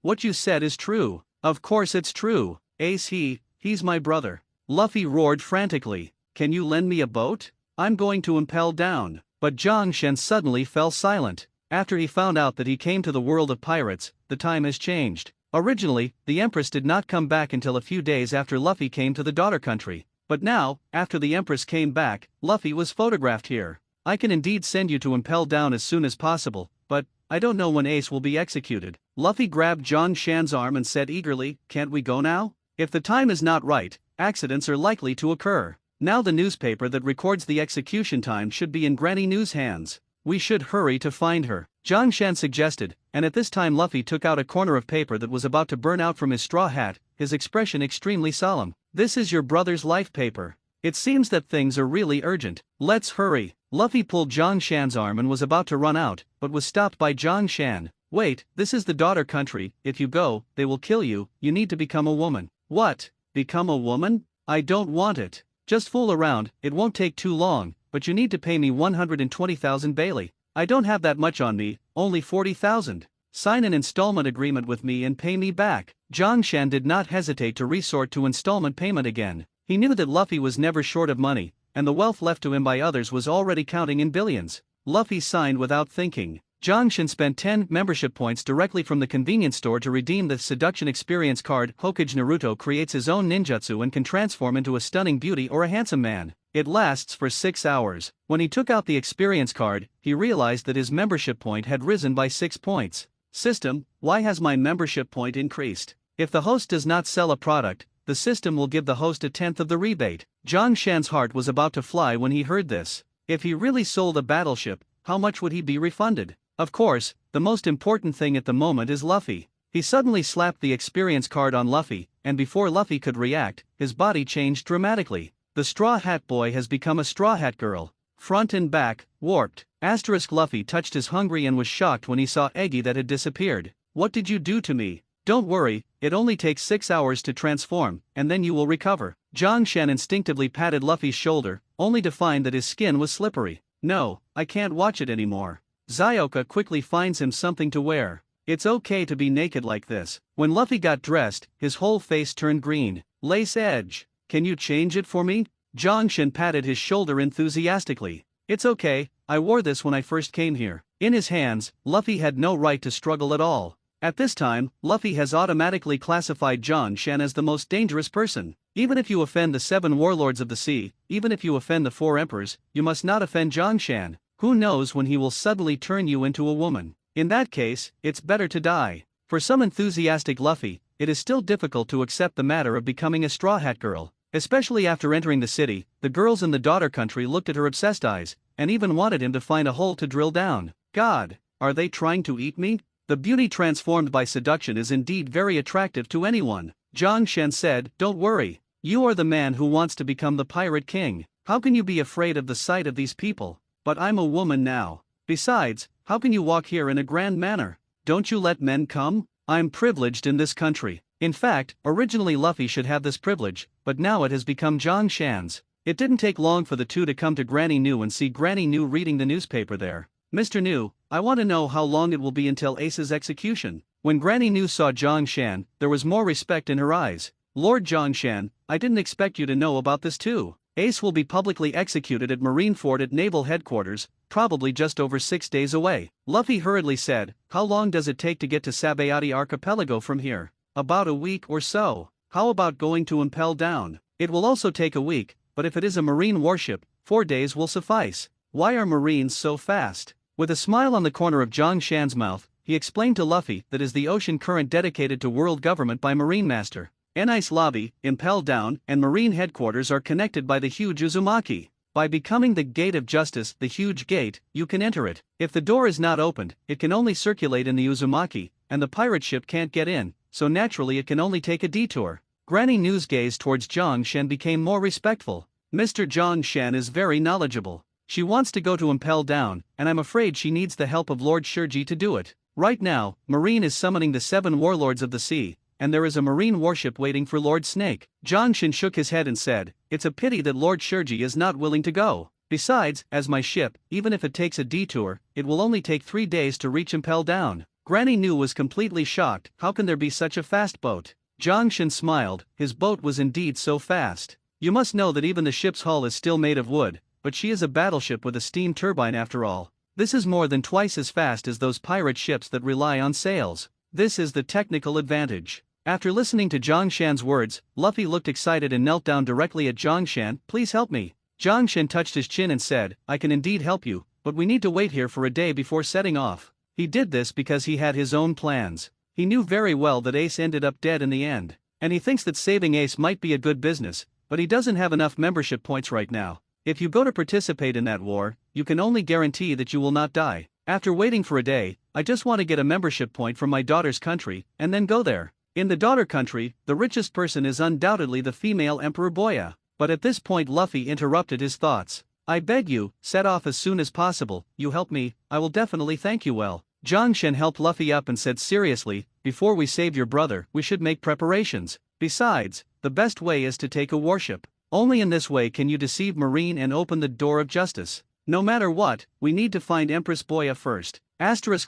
Speaker 1: What you said is true. Of course it's true. Ace he's my brother. Luffy roared frantically. Can you lend me a boat? I'm going to Impel Down. But Zhang Shan suddenly fell silent. After he found out that he came to the world of pirates, the time has changed. Originally, the Empress did not come back until a few days after Luffy came to the daughter country. But now, after the Empress came back, Luffy was photographed here. I can indeed send you to Impel Down as soon as possible, but I don't know when Ace will be executed. Luffy grabbed Zhang Shan's arm and said eagerly, "Can't we go now? If the time is not right, accidents are likely to occur. Now the newspaper that records the execution time should be in Granny New's hands. We should hurry to find her," Zhang Shan suggested, and at this time Luffy took out a corner of paper that was about to burn out from his straw hat, his expression extremely solemn. "This is your brother's life paper. It seems that things are really urgent. Let's hurry." Luffy pulled Zhang Shan's arm and was about to run out, but was stopped by Zhang Shan. "Wait, this is the daughter country. If you go, they will kill you. You need to become a woman." "What? Become a woman? I don't want it. Just fool around, it won't take too long, but you need to pay me 120,000 Bailey. I don't have that much on me, only 40,000. Sign an installment agreement with me and pay me back." Zhang Shan did not hesitate to resort to installment payment again. He knew that Luffy was never short of money, and the wealth left to him by others was already counting in billions. Luffy signed without thinking. Zhang Shan spent 10 membership points directly from the convenience store to redeem the seduction experience card. Hokage Naruto creates his own ninjutsu and can transform into a stunning beauty or a handsome man. It lasts for 6 hours. When he took out the experience card, he realized that his membership point had risen by 6 points. System, why has my membership point increased? If the host does not sell a product, the system will give the host a tenth of the rebate. Zhang Shan's heart was about to fly when he heard this. If he really sold a battleship, how much would he be refunded? Of course, the most important thing at the moment is Luffy. He suddenly slapped the experience card on Luffy, and before Luffy could react, his body changed dramatically. The Straw Hat Boy has become a Straw Hat Girl. Front and back, warped. Luffy touched his hungry and was shocked when he saw Eggy that had disappeared. "What did you do to me?" "Don't worry, it only takes 6 hours to transform, and then you will recover." Zhang Shan instinctively patted Luffy's shoulder, only to find that his skin was slippery. "No, I can't watch it anymore." Zyoka quickly finds him something to wear. It's okay to be naked like this. When Luffy got dressed, his whole face turned green. "Lace edge. Can you change it for me?" Zhang Shan patted his shoulder enthusiastically. "It's okay, I wore this when I first came here." In his hands, Luffy had no right to struggle at all. At this time, Luffy has automatically classified Zhang Shan as the most dangerous person. Even if you offend the 7 warlords of the sea, even if you offend the 4 emperors, you must not offend Zhang Shan. Who knows when he will suddenly turn you into a woman? In that case, it's better to die. For some enthusiastic Luffy, it is still difficult to accept the matter of becoming a Straw Hat Girl. Especially after entering the city, the girls in the daughter country looked at her obsessed eyes, and even wanted him to find a hole to drill down. God, are they trying to eat me? The beauty transformed by seduction is indeed very attractive to anyone. Zhang Shan said, "Don't worry. You are the man who wants to become the Pirate King. How can you be afraid of the sight of these people? But I'm a woman now. Besides, how can you walk here in a grand manner? Don't you let men come? I'm privileged in this country." In fact, originally Luffy should have this privilege, but now it has become Zhang Shan's. It didn't take long for the two to come to Granny New and see Granny New reading the newspaper there. "Mr. New, I want to know how long it will be until Ace's execution." When Granny New saw Zhang Shan, there was more respect in her eyes. "Lord Zhang Shan, I didn't expect you to know about this too. Ace will be publicly executed at Marineford at Naval Headquarters, probably just over 6 days away." Luffy hurriedly said, "How long does it take to get to Sabayati Archipelago from here?" "About a week or so." "How about going to Impel Down?" "It will also take a week, but if it is a marine warship, 4 days will suffice." "Why are marines so fast?" With a smile on the corner of Zhang Shan's mouth, he explained to Luffy that is the ocean current dedicated to world government by Marine Master. Ice Lobby, Impel Down, and Marine Headquarters are connected by the huge Uzumaki. By becoming the Gate of Justice, the huge gate, you can enter it. If the door is not opened, it can only circulate in the Uzumaki, and the pirate ship can't get in, so naturally it can only take a detour. Granny New's gaze towards Zhang Shan became more respectful. "Mr. Zhang Shan is very knowledgeable. She wants to go to Impel Down, and I'm afraid she needs the help of Lord Shirji to do it. Right now, Marine is summoning the 7 warlords of the sea, and there is a marine warship waiting for Lord Snake." Zhang Shan shook his head and said, "It's a pity that Lord Shirji is not willing to go. Besides, as my ship, even if it takes a detour, it will only take 3 days to reach Impel Down." Granny New was completely shocked. How can there be such a fast boat? Zhang Shan smiled, his boat was indeed so fast. "You must know that even the ship's hull is still made of wood, but she is a battleship with a steam turbine after all. This is more than twice as fast as those pirate ships that rely on sails. This is the technical advantage. After listening to Zhongshan's words, Luffy looked excited and knelt down directly at Zhongshan. Please help me. Zhongshan touched his chin and said, I can indeed help you, but we need to wait here for a day before setting off. He did this because he had his own plans. He knew very well that Ace ended up dead in the end, and he thinks that saving Ace might be a good business, but he doesn't have enough membership points right now. If you go to participate in that war, you can only guarantee that you will not die. After waiting for a day, I just want to get a membership point from my daughter's country, and then go there. In the daughter country, the richest person is undoubtedly the female Emperor Boya. But at this point Luffy interrupted his thoughts. I beg you, set off as soon as possible. You help me, I will definitely thank you well. Zhongshan helped Luffy up and said seriously, before we save your brother, we should make preparations. Besides, the best way is to take a warship. Only in this way can you deceive Marine and open the door of justice. No matter what, we need to find Empress Boya first.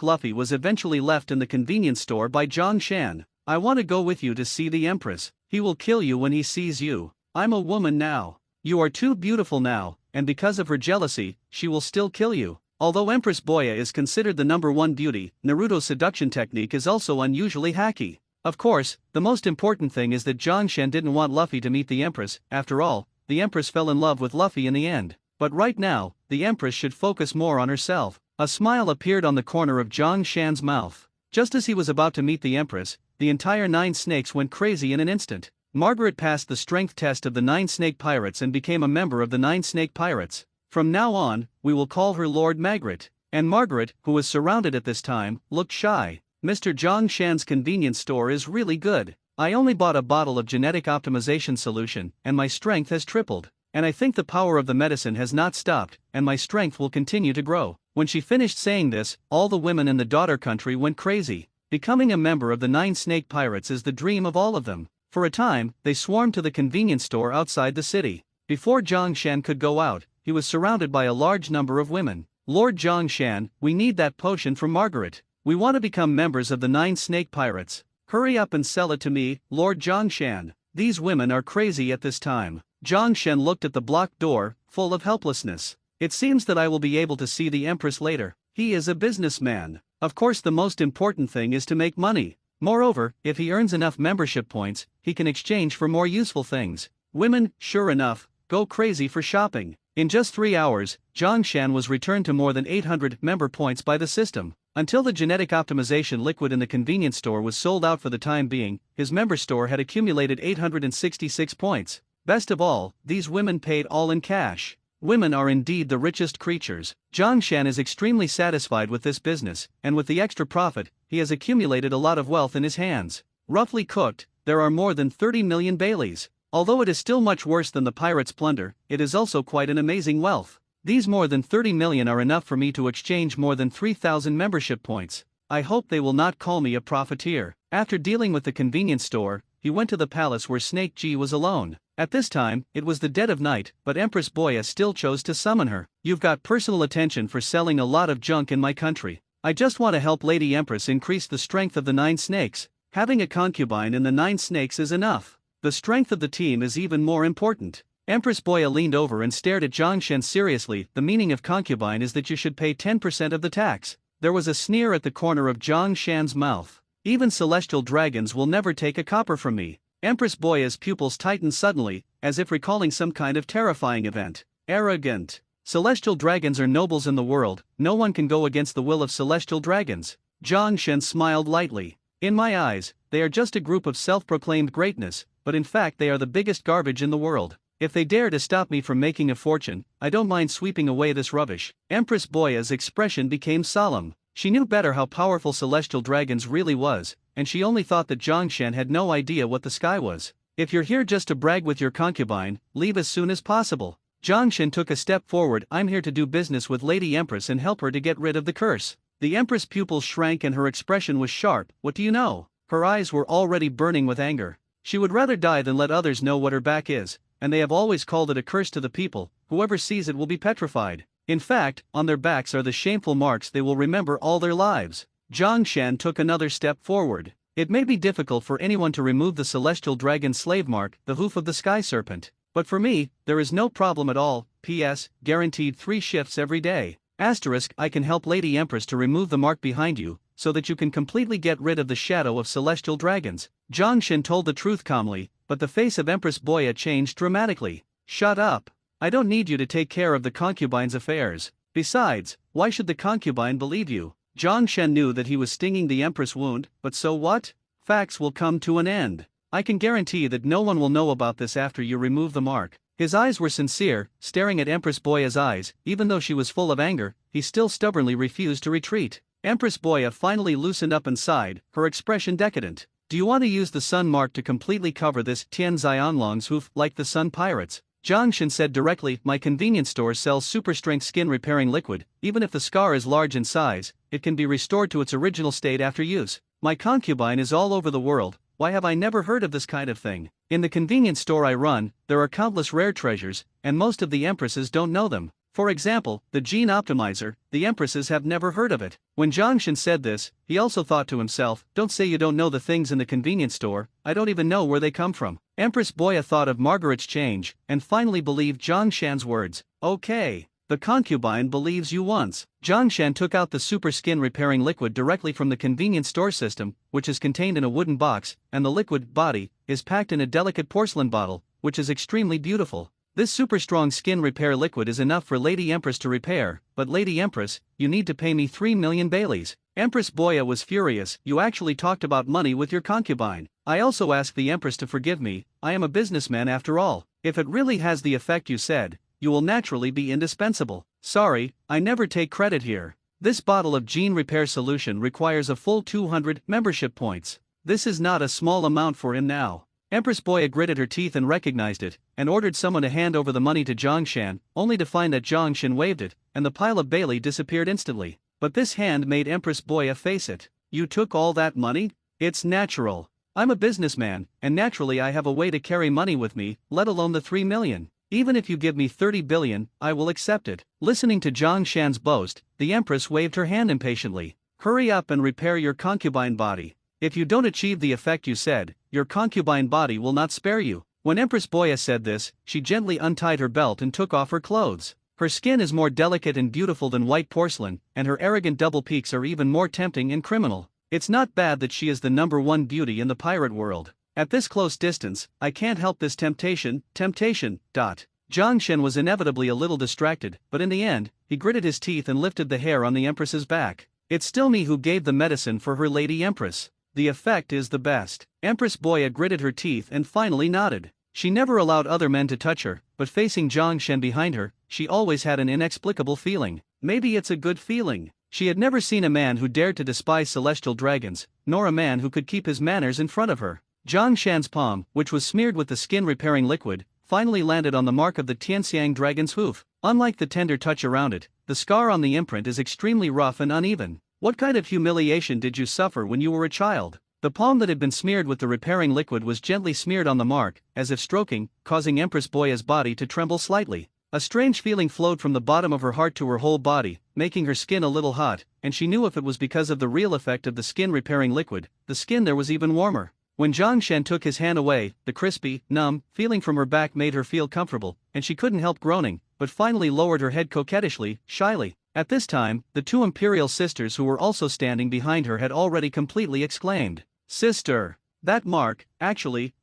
Speaker 1: Luffy was eventually left in the convenience store by Zhongshan. I want to go with you to see the Empress. He will kill you when he sees you. I'm a woman now. You are too beautiful now, and because of her jealousy, she will still kill you. Although Empress Boya is considered the #1 beauty, Naruto's seduction technique is also unusually hacky. Of course, the most important thing is that Zhongshan didn't want Luffy to meet the Empress. After all, the Empress fell in love with Luffy in the end. But right now, the Empress should focus more on herself. A smile appeared on the corner of Zhongshan's mouth. Just as he was about to meet the Empress, the entire 9 snakes went crazy in an instant. Margaret passed the strength test of the 9 snake pirates and became a member of the 9 snake pirates. From now on, we will call her Lord Margaret. And Margaret, who was surrounded at this time, looked shy. Mr. Zhongshan's convenience store is really good. I only bought a bottle of genetic optimization solution, and my strength has tripled. And I think the power of the medicine has not stopped, and my strength will continue to grow. When she finished saying this, all the women in the daughter country went crazy. Becoming a member of the 9 snake pirates is the dream of all of them. For a time, they swarmed to the convenience store outside the city. Before Zhongshan could go out, he was surrounded by a large number of women. Lord Zhongshan, we need that potion from Margaret. We want to become members of the 9 snake pirates. Hurry up and sell it to me, Lord Zhongshan. These women are crazy at this time. Zhongshan looked at the blocked door, full of helplessness. It seems that I will be able to see the Empress later. He is a businessman. Of course, the most important thing is to make money. Moreover, if he earns enough membership points, he can exchange for more useful things. Women, sure enough, go crazy for shopping. In just 3 hours, Zhongshan was returned to more than 800 member points by the system. Until the genetic optimization liquid in the convenience store was sold out for the time being, his member store had accumulated 866 points. Best of all, these women paid all in cash. Women are indeed the richest creatures. Zhongshan is extremely satisfied with this business, and with the extra profit, he has accumulated a lot of wealth in his hands. Roughly cooked, there are more than 30 million Baileys. Although it is still much worse than the pirates' plunder, it is also quite an amazing wealth. These more than 30 million are enough for me to exchange more than 3,000 membership points. I hope they will not call me a profiteer. After dealing with the convenience store, he went to the palace where Snake G was alone. At this time, it was the dead of night, but Empress Boya still chose to summon her. You've got personal attention for selling a lot of junk in my country. I just want to help Lady Empress increase the strength of the 9 snakes. Having a concubine in the 9 snakes is enough. The strength of the team is even more important. Empress Boya leaned over and stared at Zhongshan seriously. The meaning of concubine is that you should pay 10% of the tax. There was a sneer at the corner of Zhongshan's mouth. Even celestial dragons will never take a copper from me. Empress Boya's pupils tightened suddenly, as if recalling some kind of terrifying event. Arrogant. Celestial dragons are nobles in the world, no one can go against the will of celestial dragons. Zhongshan smiled lightly. In my eyes, they are just a group of self-proclaimed greatness, but in fact they are the biggest garbage in the world. If they dare to stop me from making a fortune, I don't mind sweeping away this rubbish. Empress Boya's expression became solemn. She knew better how powerful celestial dragons really was, and she only thought that Zhongshan had no idea what the sky was. If you're here just to brag with your concubine, leave as soon as possible. Zhongshan took a step forward. I'm here to do business with Lady Empress and help her to get rid of the curse. The Empress' pupils shrank and her expression was sharp. What do you know? Her eyes were already burning with anger. She would rather die than let others know what her back is, and they have always called it a curse to the people. Whoever sees it will be petrified. In fact, on their backs are the shameful marks they will remember all their lives. Zhongshan took another step forward. It may be difficult for anyone to remove the celestial dragon slave mark, the hoof of the sky serpent. But for me, there is no problem at all. P.S. Guaranteed 3 shifts every day. Asterisk, I can help Lady Empress to remove the mark behind you, so that you can completely get rid of the shadow of celestial dragons. Zhang Xin told the truth calmly, but the face of Empress Boya changed dramatically. Shut up. I don't need you to take care of the concubine's affairs. Besides, why should the concubine believe you? Zhang Shen knew that he was stinging the Empress wound, but so what? Facts will come to an end. I can guarantee that no one will know about this after you remove the mark. His eyes were sincere, staring at Empress Boya's eyes. Even though she was full of anger, he still stubbornly refused to retreat. Empress Boya finally loosened up and sighed, her expression decadent. Do you want to use the sun mark to completely cover this Tian Xianlong's hoof like the sun pirates? Zhang Xin said directly, my convenience store sells super strength skin repairing liquid. Even if the scar is large in size, it can be restored to its original state after use. My concubine is all over the world. Why have I never heard of this kind of thing? In the convenience store I run, there are countless rare treasures, and most of the empresses don't know them. For example, the gene optimizer, the empresses have never heard of it. When Zhang Xin said this, he also thought to himself, don't say you don't know the things in the convenience store, I don't even know where they come from. Empress Boya thought of Margaret's change, and finally believed Zhang Shan's words. Okay. The concubine believes you once. Zhang Shan took out the super skin repairing liquid directly from the convenience store system, which is contained in a wooden box, and the liquid body is packed in a delicate porcelain bottle, which is extremely beautiful. This super strong skin repair liquid is enough for Lady Empress to repair, but Lady Empress, you need to pay me 3 million Baileys. Empress Boya was furious. You actually talked about money with your concubine. I also asked the Empress to forgive me, I am a businessman after all. If it really has the effect you said, you will naturally be indispensable. Sorry, I never take credit here. This bottle of gene repair solution requires a full 200 membership points. This is not a small amount for him now. Empress Boya gritted her teeth and recognized it, and ordered someone to hand over the money to Zhang Shan, only to find that Zhang Shan waved it, and the pile of Bailey disappeared instantly. But this hand made Empress Boya face it. You took all that money? It's natural. I'm a businessman, and naturally I have a way to carry money with me, let alone the 3 million. Even if you give me 30 billion, I will accept it. Listening to Zhang Shan's boast, the Empress waved her hand impatiently. Hurry up and repair your concubine body. If you don't achieve the effect you said, your concubine body will not spare you. When Empress Boya said this, she gently untied her belt and took off her clothes. Her skin is more delicate and beautiful than white porcelain, and her arrogant double peaks are even more tempting and criminal. It's not bad that she is the #1 beauty in the pirate world. At this close distance, I can't help this temptation. Zhang Shen was inevitably a little distracted, but in the end, he gritted his teeth and lifted the hair on the Empress's back. It's still me who gave the medicine for her Lady Empress. The effect is the best. Empress Boya gritted her teeth and finally nodded. She never allowed other men to touch her, but facing Zhang Shen behind her, she always had an inexplicable feeling. Maybe it's a good feeling. She had never seen a man who dared to despise celestial dragons, nor a man who could keep his manners in front of her. Zhang Shan's palm, which was smeared with the skin-repairing liquid, finally landed on the mark of the Tianxiang dragon's hoof. Unlike the tender touch around it, the scar on the imprint is extremely rough and uneven. What kind of humiliation did you suffer when you were a child? The palm that had been smeared with the repairing liquid was gently smeared on the mark, as if stroking, causing Empress Boya's body to tremble slightly. A strange feeling flowed from the bottom of her heart to her whole body, making her skin a little hot, and she knew if it was because of the real effect of the skin-repairing liquid, the skin there was even warmer. When Zhang Shen took his hand away, the crispy, numb feeling from her back made her feel comfortable, and she couldn't help groaning, but finally lowered her head coquettishly, shyly. At this time, the two imperial sisters who were also standing behind her had already completely exclaimed, "Sister! That mark, actually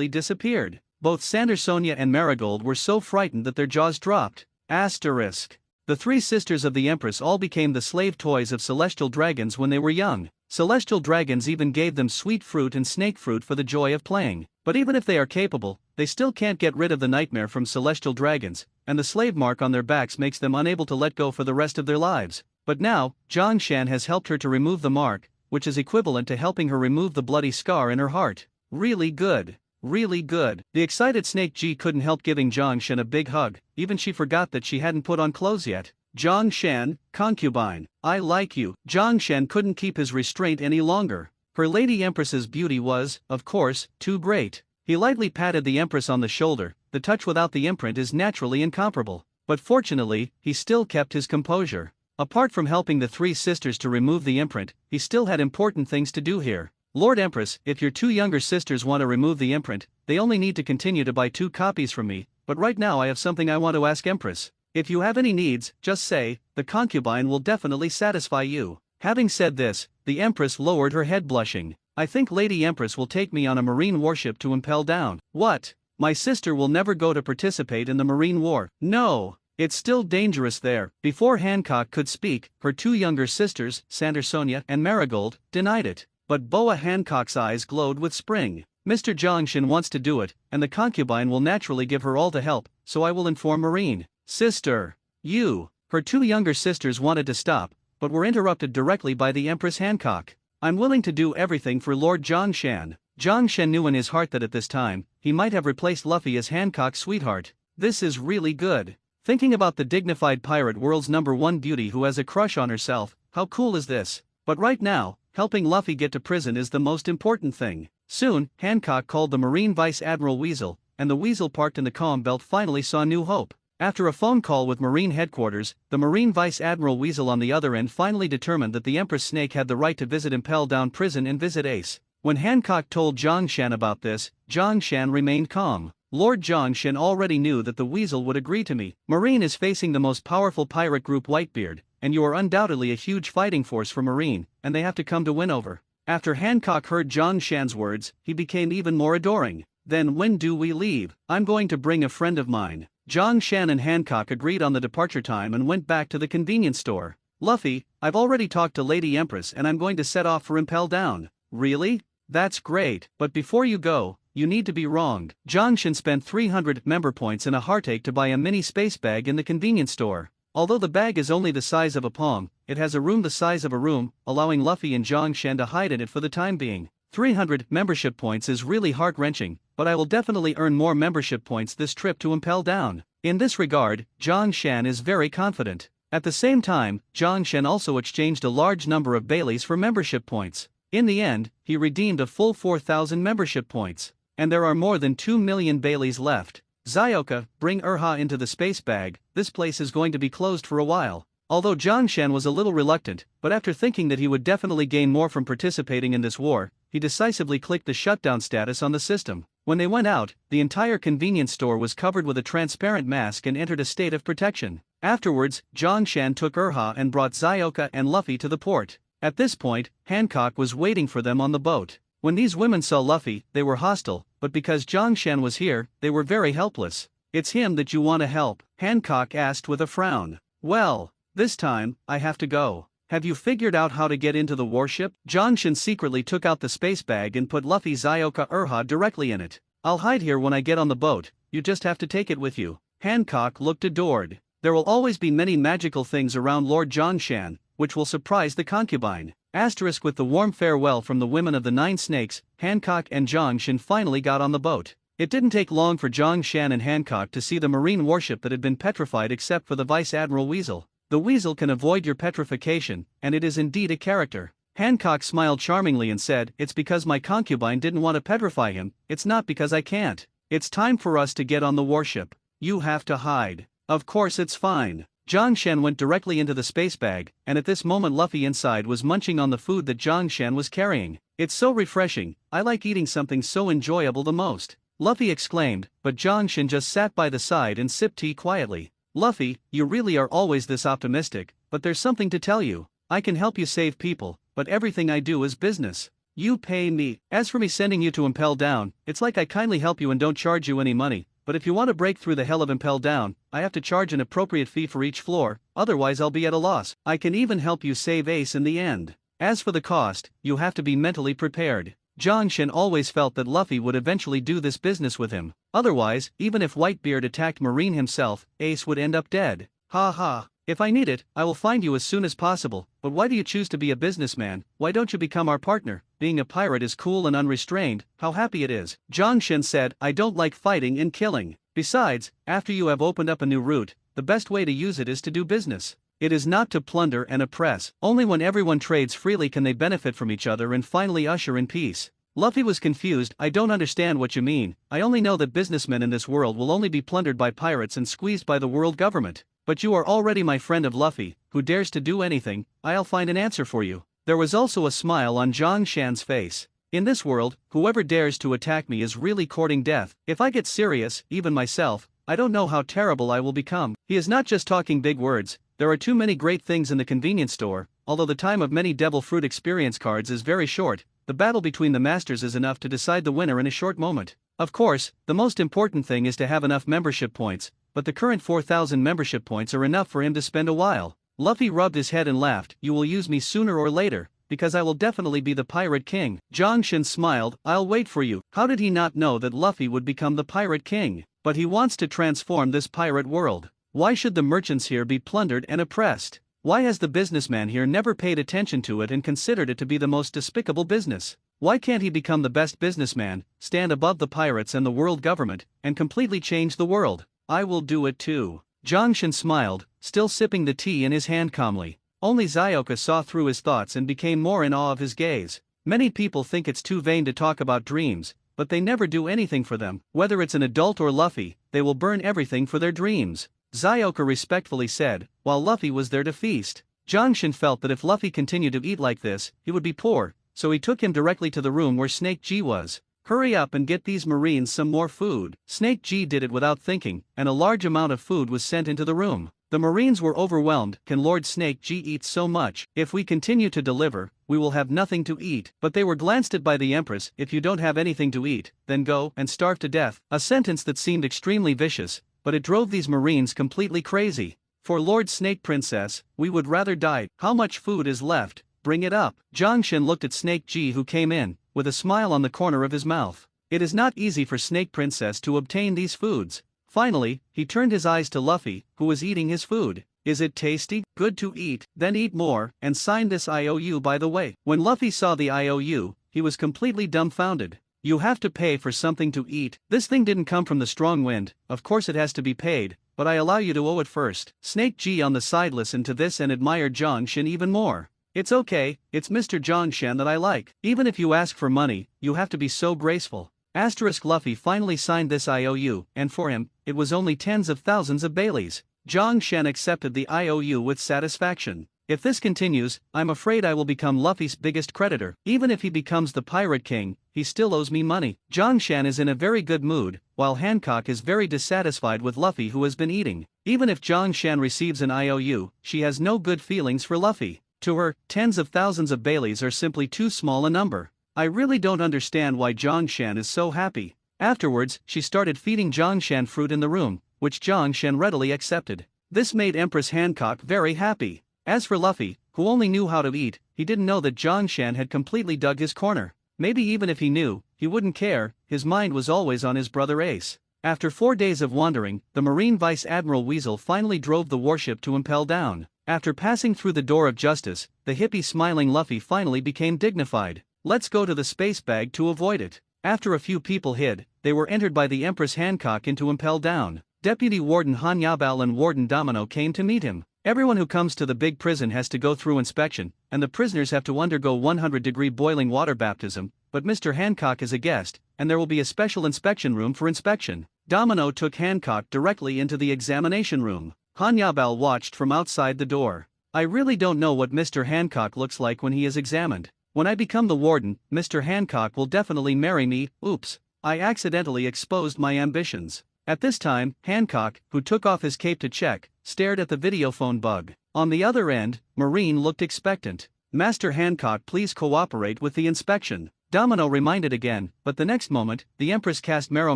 Speaker 1: disappeared." Both Sandersonia and Marigold were so frightened that their jaws dropped. Asterisk. The three sisters of the Empress all became the slave toys of celestial dragons when they were young. Celestial dragons even gave them sweet fruit and snake fruit for the joy of playing. But even if they are capable, they still can't get rid of the nightmare from celestial dragons, and the slave mark on their backs makes them unable to let go for the rest of their lives. But now, Zhang Shan has helped her to remove the mark, which is equivalent to helping her remove the bloody scar in her heart. Really good. Really good. The excited Snake Ji couldn't help giving Zhang Shan a big hug, even she forgot that she hadn't put on clothes yet. Zhang Shan, concubine, I like you. Zhang Shan couldn't keep his restraint any longer. Her Lady Empress's beauty was, of course, too great. He lightly patted the Empress on the shoulder. The touch without the imprint is naturally incomparable. But fortunately, he still kept his composure. Apart from helping the three sisters to remove the imprint, he still had important things to do here. Lord Empress, if your two younger sisters want to remove the imprint, they only need to continue to buy 2 copies from me, but right now I have something I want to ask Empress. If you have any needs, just say, the concubine will definitely satisfy you. Having said this, the Empress lowered her head blushing. I think Lady Empress will take me on a marine warship to impel down. What? My sister will never go to participate in the marine war. No. It's still dangerous there. Before Hancock could speak, her two younger sisters, Sandersonia and Marigold, denied it. But Boa Hancock's eyes glowed with spring. Mr. Jongshin wants to do it, and the concubine will naturally give her all the help, so I will inform Marine. Sister. You. Her two younger sisters wanted to stop, but were interrupted directly by the Empress Hancock. I'm willing to do everything for Lord Jongshan. Jongshan knew in his heart that at this time, he might have replaced Luffy as Hancock's sweetheart. This is really good. Thinking about the dignified pirate world's #1 beauty who has a crush on herself, how cool is this? But right now, helping Luffy get to prison is the most important thing. Soon, Hancock called the Marine Vice Admiral Weasel, and the Weasel parked in the calm belt finally saw new hope. After a phone call with Marine headquarters, the Marine Vice Admiral Weasel on the other end finally determined that the Empress Snake had the right to visit Impel Down Prison and visit Ace. When Hancock told Jongshan about this, Jongshan remained calm. Lord Jongshan already knew that the Weasel would agree to me. Marine is facing the most powerful pirate group Whitebeard, and you are undoubtedly a huge fighting force for Marine, and they have to come to win over. After Hancock heard Jongshan's words, he became even more adoring. Then when do we leave? I'm going to bring a friend of mine. Jongshan and Hancock agreed on the departure time and went back to the convenience store. Luffy, I've already talked to Lady Empress and I'm going to set off for Impel Down. Really? That's great, but before you go, you need to be wronged. Jongshan spent 300 member points and a heartache to buy a mini space bag in the convenience store. Although the bag is only the size of a palm, it has a room the size of a room, allowing Luffy and Jongshan to hide in it for the time being. 300 membership points is really heart-wrenching, but I will definitely earn more membership points this trip to Impel Down. In this regard, Jongshan is very confident. At the same time, Jongshan also exchanged a large number of Baileys for membership points. In the end, he redeemed a full 4,000 membership points. And there are more than 2 million Baileys left. Zyoka, bring Urha into the space bag, this place is going to be closed for a while. Although Jongshan was a little reluctant, but after thinking that he would definitely gain more from participating in this war, he decisively clicked the shutdown status on the system. When they went out, the entire convenience store was covered with a transparent mask and entered a state of protection. Afterwards, Jongshan took Urha and brought Zyoka and Luffy to the port. At this point, Hancock was waiting for them on the boat. When these women saw Luffy, they were hostile, but because Jongshan was here, they were very helpless. It's him that you want to help, Hancock asked with a frown. Well, this time, I have to go. Have you figured out how to get into the warship? Jongshan secretly took out the space bag and put Luffy Zyoka Urha directly in it. I'll hide here when I get on the boat, you just have to take it with you. Hancock looked adored. There will always be many magical things around Lord Jongshan, which will surprise the concubine. Asterisk with the warm farewell from the women of the 9 snakes, Hancock and Jongshan finally got on the boat. It didn't take long for Jongshan and Hancock to see the marine warship that had been petrified except for the Vice Admiral Weasel. The Weasel can avoid your petrification, and it is indeed a character. Hancock smiled charmingly and said, it's because my concubine didn't want to petrify him, it's not because I can't. It's time for us to get on the warship. You have to hide. Of course it's fine. Jongshan went directly into the space bag, and at this moment Luffy inside was munching on the food that Jongshan was carrying. It's so refreshing, I like eating something so enjoyable the most. Luffy exclaimed, but Jongshan just sat by the side and sipped tea quietly. Luffy, you really are always this optimistic, but there's something to tell you. I can help you save people, but everything I do is business. You pay me. As for me sending you to Impel Down, it's like I kindly help you and don't charge you any money. But if you want to break through the hell of Impel Down, I have to charge an appropriate fee for each floor, otherwise I'll be at a loss. I can even help you save Ace in the end. As for the cost, you have to be mentally prepared. Jongshan always felt that Luffy would eventually do this business with him. Otherwise, even if Whitebeard attacked Marine himself, Ace would end up dead. Ha ha. If I need it, I will find you as soon as possible, but why do you choose to be a businessman? Why don't you become our partner? Being a pirate is cool and unrestrained, how happy it is. Jongshan said, I don't like fighting and killing. Besides, after you have opened up a new route, the best way to use it is to do business. It is not to plunder and oppress. Only when everyone trades freely can they benefit from each other and finally usher in peace. Luffy was confused. I don't understand what you mean. I only know that businessmen in this world will only be plundered by pirates and squeezed by the world government. But you are already my friend of Luffy, who dares to do anything, I'll find an answer for you. There was also a smile on Jongshan's face. In this world, whoever dares to attack me is really courting death. If I get serious, even myself, I don't know how terrible I will become. He is not just talking big words, there are too many great things in the convenience store. Although the time of many Devil Fruit experience cards is very short, the battle between the masters is enough to decide the winner in a short moment. Of course, the most important thing is to have enough membership points, but the current 4,000 membership points are enough for him to spend a while. Luffy rubbed his head and laughed. You will use me sooner or later, because I will definitely be the Pirate King. Zhang smiled. I'll wait for you. How did he not know that Luffy would become the Pirate King? But he wants to transform this pirate world. Why should the merchants here be plundered and oppressed? Why has the businessman here never paid attention to it and considered it to be the most despicable business? Why can't he become the best businessman, stand above the pirates and the world government, and completely change the world? I will do it too. Zhang smiled, still sipping the tea in his hand calmly. Only Zioka saw through his thoughts and became more in awe of his gaze. Many people think it's too vain to talk about dreams, but they never do anything for them. Whether it's an adult or Luffy, they will burn everything for their dreams. Zioka respectfully said, while Luffy was there to feast. Zhang felt that if Luffy continued to eat like this, he would be poor, so he took him directly to the room where Snake G was. Hurry up and get these marines some more food. Snake G did it without thinking, and a large amount of food was sent into the room. The marines were overwhelmed. Can Lord Snake G eat so much? If we continue to deliver, we will have nothing to eat. But they were glanced at by the Empress. If you don't have anything to eat, then go and starve to death. A sentence that seemed extremely vicious, but it drove these marines completely crazy. For Lord Snake Princess, we would rather die. How much food is left? Bring it up. Zhang looked at Snake G who came in, with a smile on the corner of his mouth. It is not easy for Snake Princess to obtain these foods. Finally, he turned his eyes to Luffy, who was eating his food. Is it tasty? Good to eat, then eat more, and sign this IOU by the way. When Luffy saw the IOU, he was completely dumbfounded. You have to pay for something to eat. This thing didn't come from the strong wind, of course it has to be paid, but I allow you to owe it first. Snake G on the side listened to this and admired Zhang even more. It's okay, it's Mr. Zhang that I like. Even if you ask for money, you have to be so graceful. Luffy finally signed this IOU, and for him, it was only tens of thousands of Baileys. Zhang accepted the IOU with satisfaction. If this continues, I'm afraid I will become Luffy's biggest creditor. Even if he becomes the Pirate King, he still owes me money. Zhang is in a very good mood, while Hancock is very dissatisfied with Luffy who has been eating. Even if Zhang receives an IOU, she has no good feelings for Luffy. To her, tens of thousands of Baileys are simply too small a number. I really don't understand why Zhang is so happy. Afterwards, she started feeding Zhang fruit in the room, which Zhang readily accepted. This made Empress Hancock very happy. As for Luffy, who only knew how to eat, he didn't know that Zhang had completely dug his corner. Maybe even if he knew, he wouldn't care, his mind was always on his brother Ace. After 4 days of wandering, the Marine Vice Admiral Weasel finally drove the warship to Impel Down. After passing through the door of justice, the hippie smiling Luffy finally became dignified. Let's go to the space bag to avoid it. After a few people hid, they were entered by the Empress Hancock into Impel Down. Deputy Warden Han Yabao and Warden Domino came to meet him. Everyone who comes to the big prison has to go through inspection, and the prisoners have to undergo 100-degree boiling water baptism, but Mr. Hancock is a guest, and there will be a special inspection room for inspection. Domino took Hancock directly into the examination room. Han Yabao watched from outside the door. I really don't know what Mr. Hancock looks like when he is examined. When I become the warden, Mr. Hancock will definitely marry me. Oops, I accidentally exposed my ambitions. At this time, Hancock, who took off his cape to check, stared at the videophone bug. On the other end, Marine looked expectant. Master Hancock, please cooperate with the inspection. Domino reminded again, but the next moment, the Empress cast Mero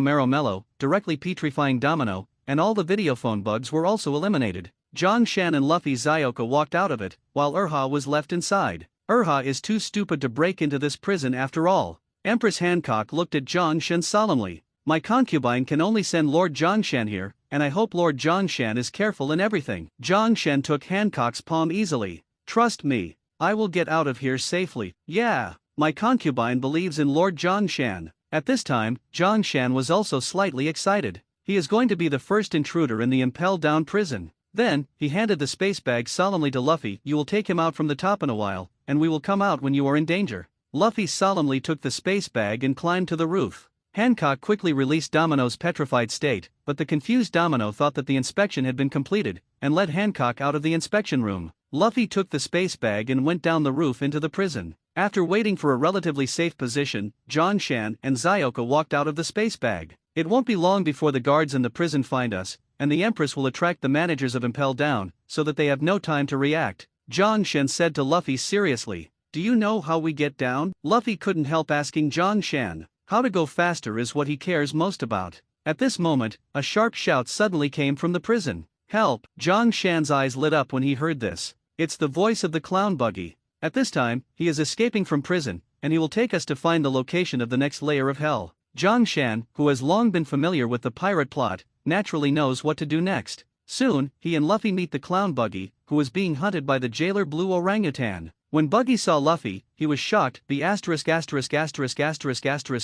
Speaker 1: Mellow, directly petrifying Domino, and all the videophone bugs were also eliminated. Zhang and Luffy Zioka walked out of it, while Urha was left inside. Urha is too stupid to break into this prison after all. Empress Hancock looked at Zhang solemnly. My concubine can only send Lord Zhang here, and I hope Lord Zhang is careful in everything. Zhang took Hancock's palm easily. Trust me, I will get out of here safely. Yeah, my concubine believes in Lord Zhang. At this time, Zhang was also slightly excited. He is going to be the first intruder in the Impel Down prison. Then, he handed the space bag solemnly to Luffy. You will take him out from the top in a while, and we will come out when you are in danger. Luffy solemnly took the space bag and climbed to the roof. Hancock quickly released Domino's petrified state, but the confused Domino thought that the inspection had been completed, and led Hancock out of the inspection room. Luffy took the space bag and went down the roof into the prison. After waiting for a relatively safe position, Zhongshan and Zioka walked out of the space bag. It won't be long before the guards in the prison find us, and the Empress will attract the managers of Impel down, so that they have no time to react. Zhongshan said to Luffy seriously. Do you know how we get down? Luffy couldn't help asking Zhongshan. How to go faster is what he cares most about. At this moment, a sharp shout suddenly came from the prison. Help! Zhongshan's eyes lit up when he heard this. It's the voice of the clown buggy. At this time, he is escaping from prison, and he will take us to find the location of the next layer of hell. Zhongshan, who has long been familiar with the pirate plot, naturally knows what to do next. Soon, he and Luffy meet the clown buggy, who is being hunted by the jailer Blue Orangutan. When Buggy saw Luffy, he was shocked. The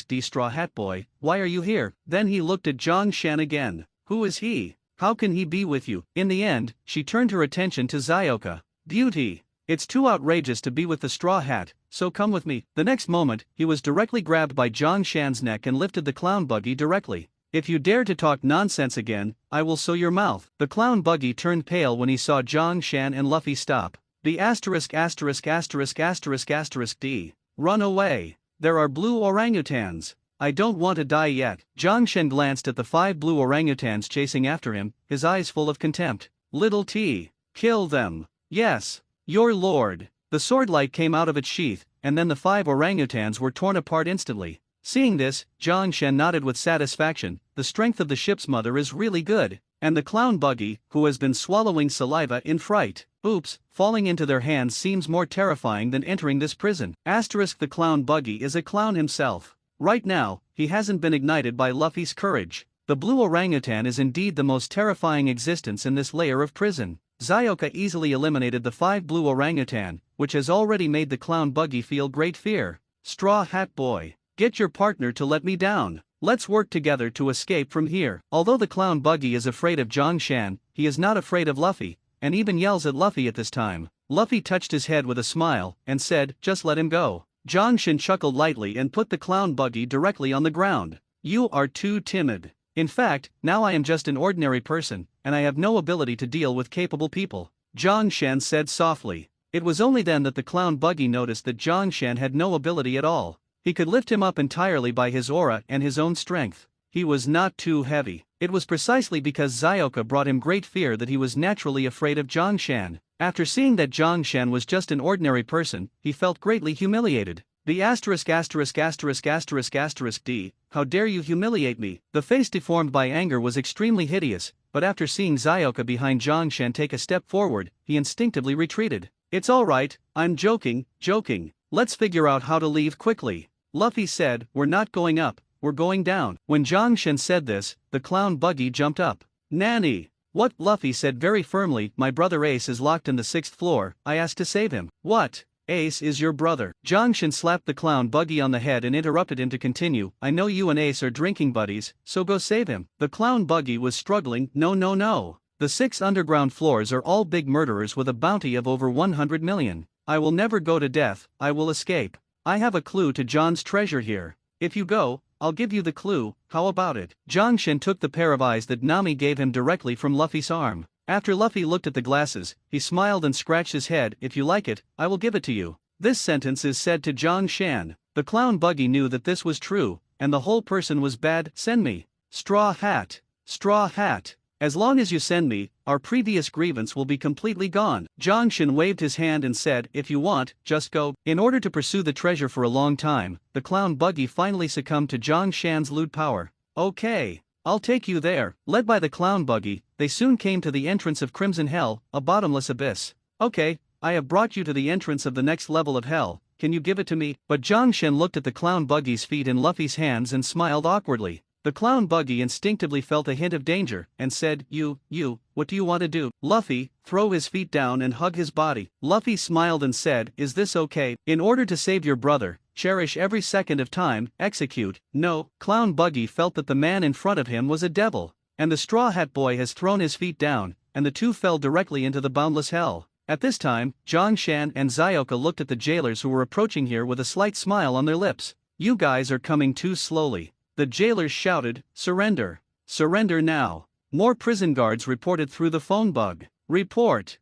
Speaker 1: D Straw Hat Boy, why are you here? Then he looked at Zhongshan again. Who is he? How can he be with you? In the end, she turned her attention to Zioka. Beauty. It's too outrageous to be with the Straw Hat, so come with me. The next moment, he was directly grabbed by Zhongshan's neck and lifted the clown buggy directly. If you dare to talk nonsense again, I will sew your mouth. The clown buggy turned pale when he saw Zhongshan and Luffy stop. The D. Run away. There are blue orangutans. I don't want to die yet. Zhongshan glanced at the 5 blue orangutans chasing after him, his eyes full of contempt. Little T. Kill them. Yes. Your lord. The sword light came out of its sheath, and then the 5 orangutans were torn apart instantly. Seeing this, Zhongshan nodded with satisfaction. The strength of the ship's mother is really good. And the clown buggy, who has been swallowing saliva in fright. Oops, falling into their hands seems more terrifying than entering this prison. The clown buggy is a clown himself. Right now, he hasn't been ignited by Luffy's courage. The blue orangutan is indeed the most terrifying existence in this layer of prison. Zioka easily eliminated the 5 blue orangutan, which has already made the clown buggy feel great fear. Straw Hat Boy, get your partner to let me down. Let's work together to escape from here. Although the clown buggy is afraid of Zhongshan, he is not afraid of Luffy, and even yells at Luffy at this time. Luffy touched his head with a smile, and said, just let him go. Zhongshan chuckled lightly and put the clown buggy directly on the ground. You are too timid. In fact, now I am just an ordinary person, and I have no ability to deal with capable people. Zhongshan said softly. It was only then that the clown buggy noticed that Zhongshan had no ability at all. He could lift him up entirely by his aura and his own strength. He was not too heavy. It was precisely because Zioka brought him great fear that he was naturally afraid of Zhongshan. After seeing that Zhongshan was just an ordinary person, he felt greatly humiliated. The D. How dare you humiliate me? The face deformed by anger was extremely hideous, but after seeing Zioka behind Zhongshan take a step forward, he instinctively retreated. It's alright, I'm joking. Let's figure out how to leave quickly. Luffy said, we're not going up, we're going down. When Zhongshan said this, the clown buggy jumped up. Nanny! What? Luffy said very firmly, my brother Ace is locked in the 6th floor, I asked to save him. What? Ace is your brother. Zhongshan slapped the clown buggy on the head and interrupted him to continue, I know you and Ace are drinking buddies, so go save him. The clown buggy was struggling, no. The 6 underground floors are all big murderers with a bounty of over 100 million. I will never go to death, I will escape. I have a clue to John's treasure here. If you go, I'll give you the clue, how about it? Zhongshan took the pair of eyes that Nami gave him directly from Luffy's arm. After Luffy looked at the glasses, he smiled and scratched his head, if you like it, I will give it to you. This sentence is said to Zhongshan. The clown buggy knew that this was true, and the whole person was bad. Send me. Straw Hat. As long as you send me, our previous grievance will be completely gone. Zhongshan waved his hand and said, if you want, just go. In order to pursue the treasure for a long time, the clown buggy finally succumbed to Zhongshan's lewd power. Okay, I'll take you there. Led by the clown buggy, they soon came to the entrance of Crimson Hell, a bottomless abyss. Okay, I have brought you to the entrance of the next level of hell, can you give it to me? But Zhongshan looked at the clown buggy's feet in Luffy's hands and smiled awkwardly. The clown buggy instinctively felt a hint of danger, and said, you, what do you want to do? Luffy, throw his feet down and hug his body. Luffy smiled and said, is this okay? In order to save your brother, cherish every second of time, execute. No, clown buggy felt that the man in front of him was a devil. And the Straw Hat Boy has thrown his feet down, and the two fell directly into the boundless hell. At this time, Zhongshan and Zioka looked at the jailers who were approaching here with a slight smile on their lips. You guys are coming too slowly. The jailers shouted, surrender. Surrender now. More prison guards reported through the phone bug. Report.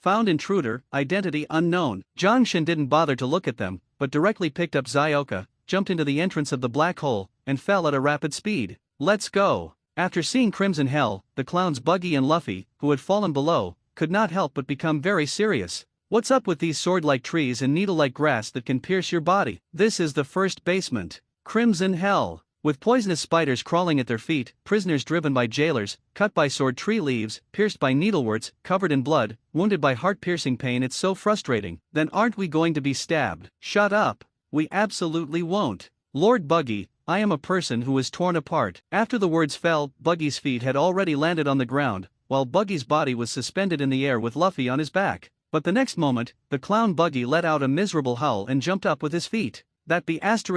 Speaker 1: Found intruder, identity unknown. Jongshin didn't bother to look at them, but directly picked up Zyoka, jumped into the entrance of the black hole, and fell at a rapid speed. Let's go. After seeing Crimson Hell, the clowns Buggy and Luffy, who had fallen below, could not help but become very serious. What's up with these sword-like trees and needle-like grass that can pierce your body? This is the first basement. Crimson Hell. With poisonous spiders crawling at their feet, prisoners driven by jailers, cut by sword tree leaves, pierced by needleworts, covered in blood, wounded by heart-piercing pain. It's so frustrating. Then aren't we going to be stabbed? Shut up. We absolutely won't. Lord Buggy, I am a person who is torn apart. After the words fell, Buggy's feet had already landed on the ground, while Buggy's body was suspended in the air with Luffy on his back. But the next moment, the clown Buggy let out a miserable howl and jumped up with his feet. That be ********D.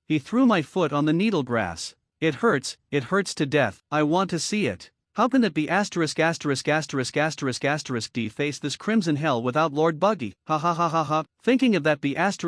Speaker 1: He threw my foot on the needle grass. It hurts to death. I want to see it. How can it be *********D face this Crimson Hell without Lord Buggy? Ha ha ha ha ha. Thinking of that be *********D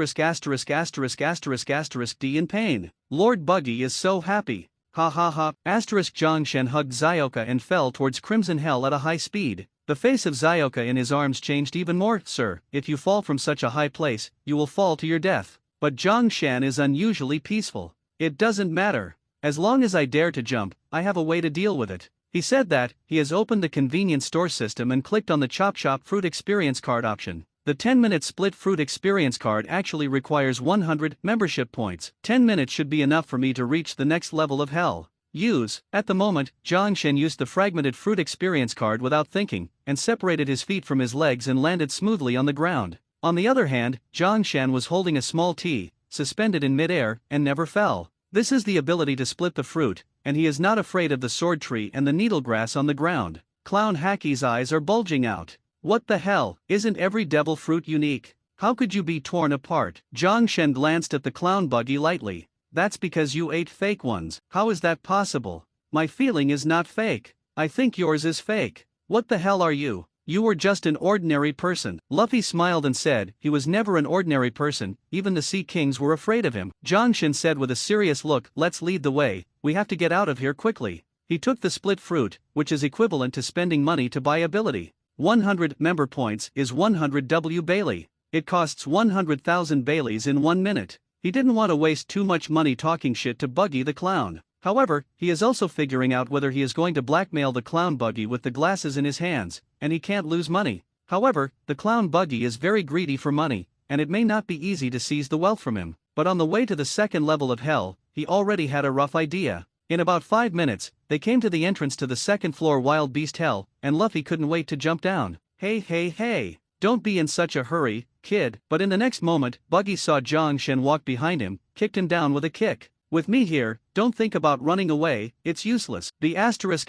Speaker 1: in pain. Lord Buggy is so happy. Ha ha ha. Jongshin hugged Zyoka and fell towards Crimson Hell at a high speed. The face of Zyoka in his arms changed even more. Sir, if you fall from such a high place, you will fall to your death. But Jongshan is unusually peaceful. It doesn't matter. As long as I dare to jump, I have a way to deal with it. He said that. He has opened the convenience store system and clicked on the Chop Shop Fruit Experience Card option. The 10-minute split fruit experience card actually requires 100 membership points. 10 minutes should be enough for me to reach the next level of hell. Use. At the moment, Jongshin used the fragmented fruit experience card without thinking, and separated his feet from his legs and landed smoothly on the ground. On the other hand, Jongshan was holding a small tea, suspended in mid-air, and never fell. This is the ability to split the fruit, and he is not afraid of the sword tree and the needle grass on the ground. Clown Hacky's eyes are bulging out. What the hell? Isn't every devil fruit unique? How could you be torn apart? Jongshin glanced at the clown Buggy lightly. That's because you ate fake ones. How is that possible? My feeling is not fake. I think yours is fake. What the hell are you? You were just an ordinary person. Luffy smiled and said he was never an ordinary person, even the Sea Kings were afraid of him. Jongshin said with a serious look, let's lead the way, we have to get out of here quickly. He took the split fruit, which is equivalent to spending money to buy ability. 100 member points is 100 W Bailey. It costs 100,000 Baileys in 1 minute. He didn't want to waste too much money talking shit to Buggy the Clown. However, he is also figuring out whether he is going to blackmail the clown Buggy with the glasses in his hands, and he can't lose money. However, the clown Buggy is very greedy for money, and it may not be easy to seize the wealth from him. But on the way to the second level of hell, he already had a rough idea. In about 5 minutes, they came to the entrance to the second floor Wild Beast Hell, and Luffy couldn't wait to jump down. Hey, don't be in such a hurry, kid. But in the next moment, Buggy saw Jongshin walk behind him, kicked him down with a kick. With me here, don't think about running away, it's useless. The ****************************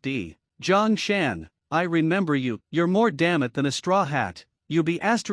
Speaker 1: D. Jongshan, I remember you, you're more damn it than a straw hat. You be *************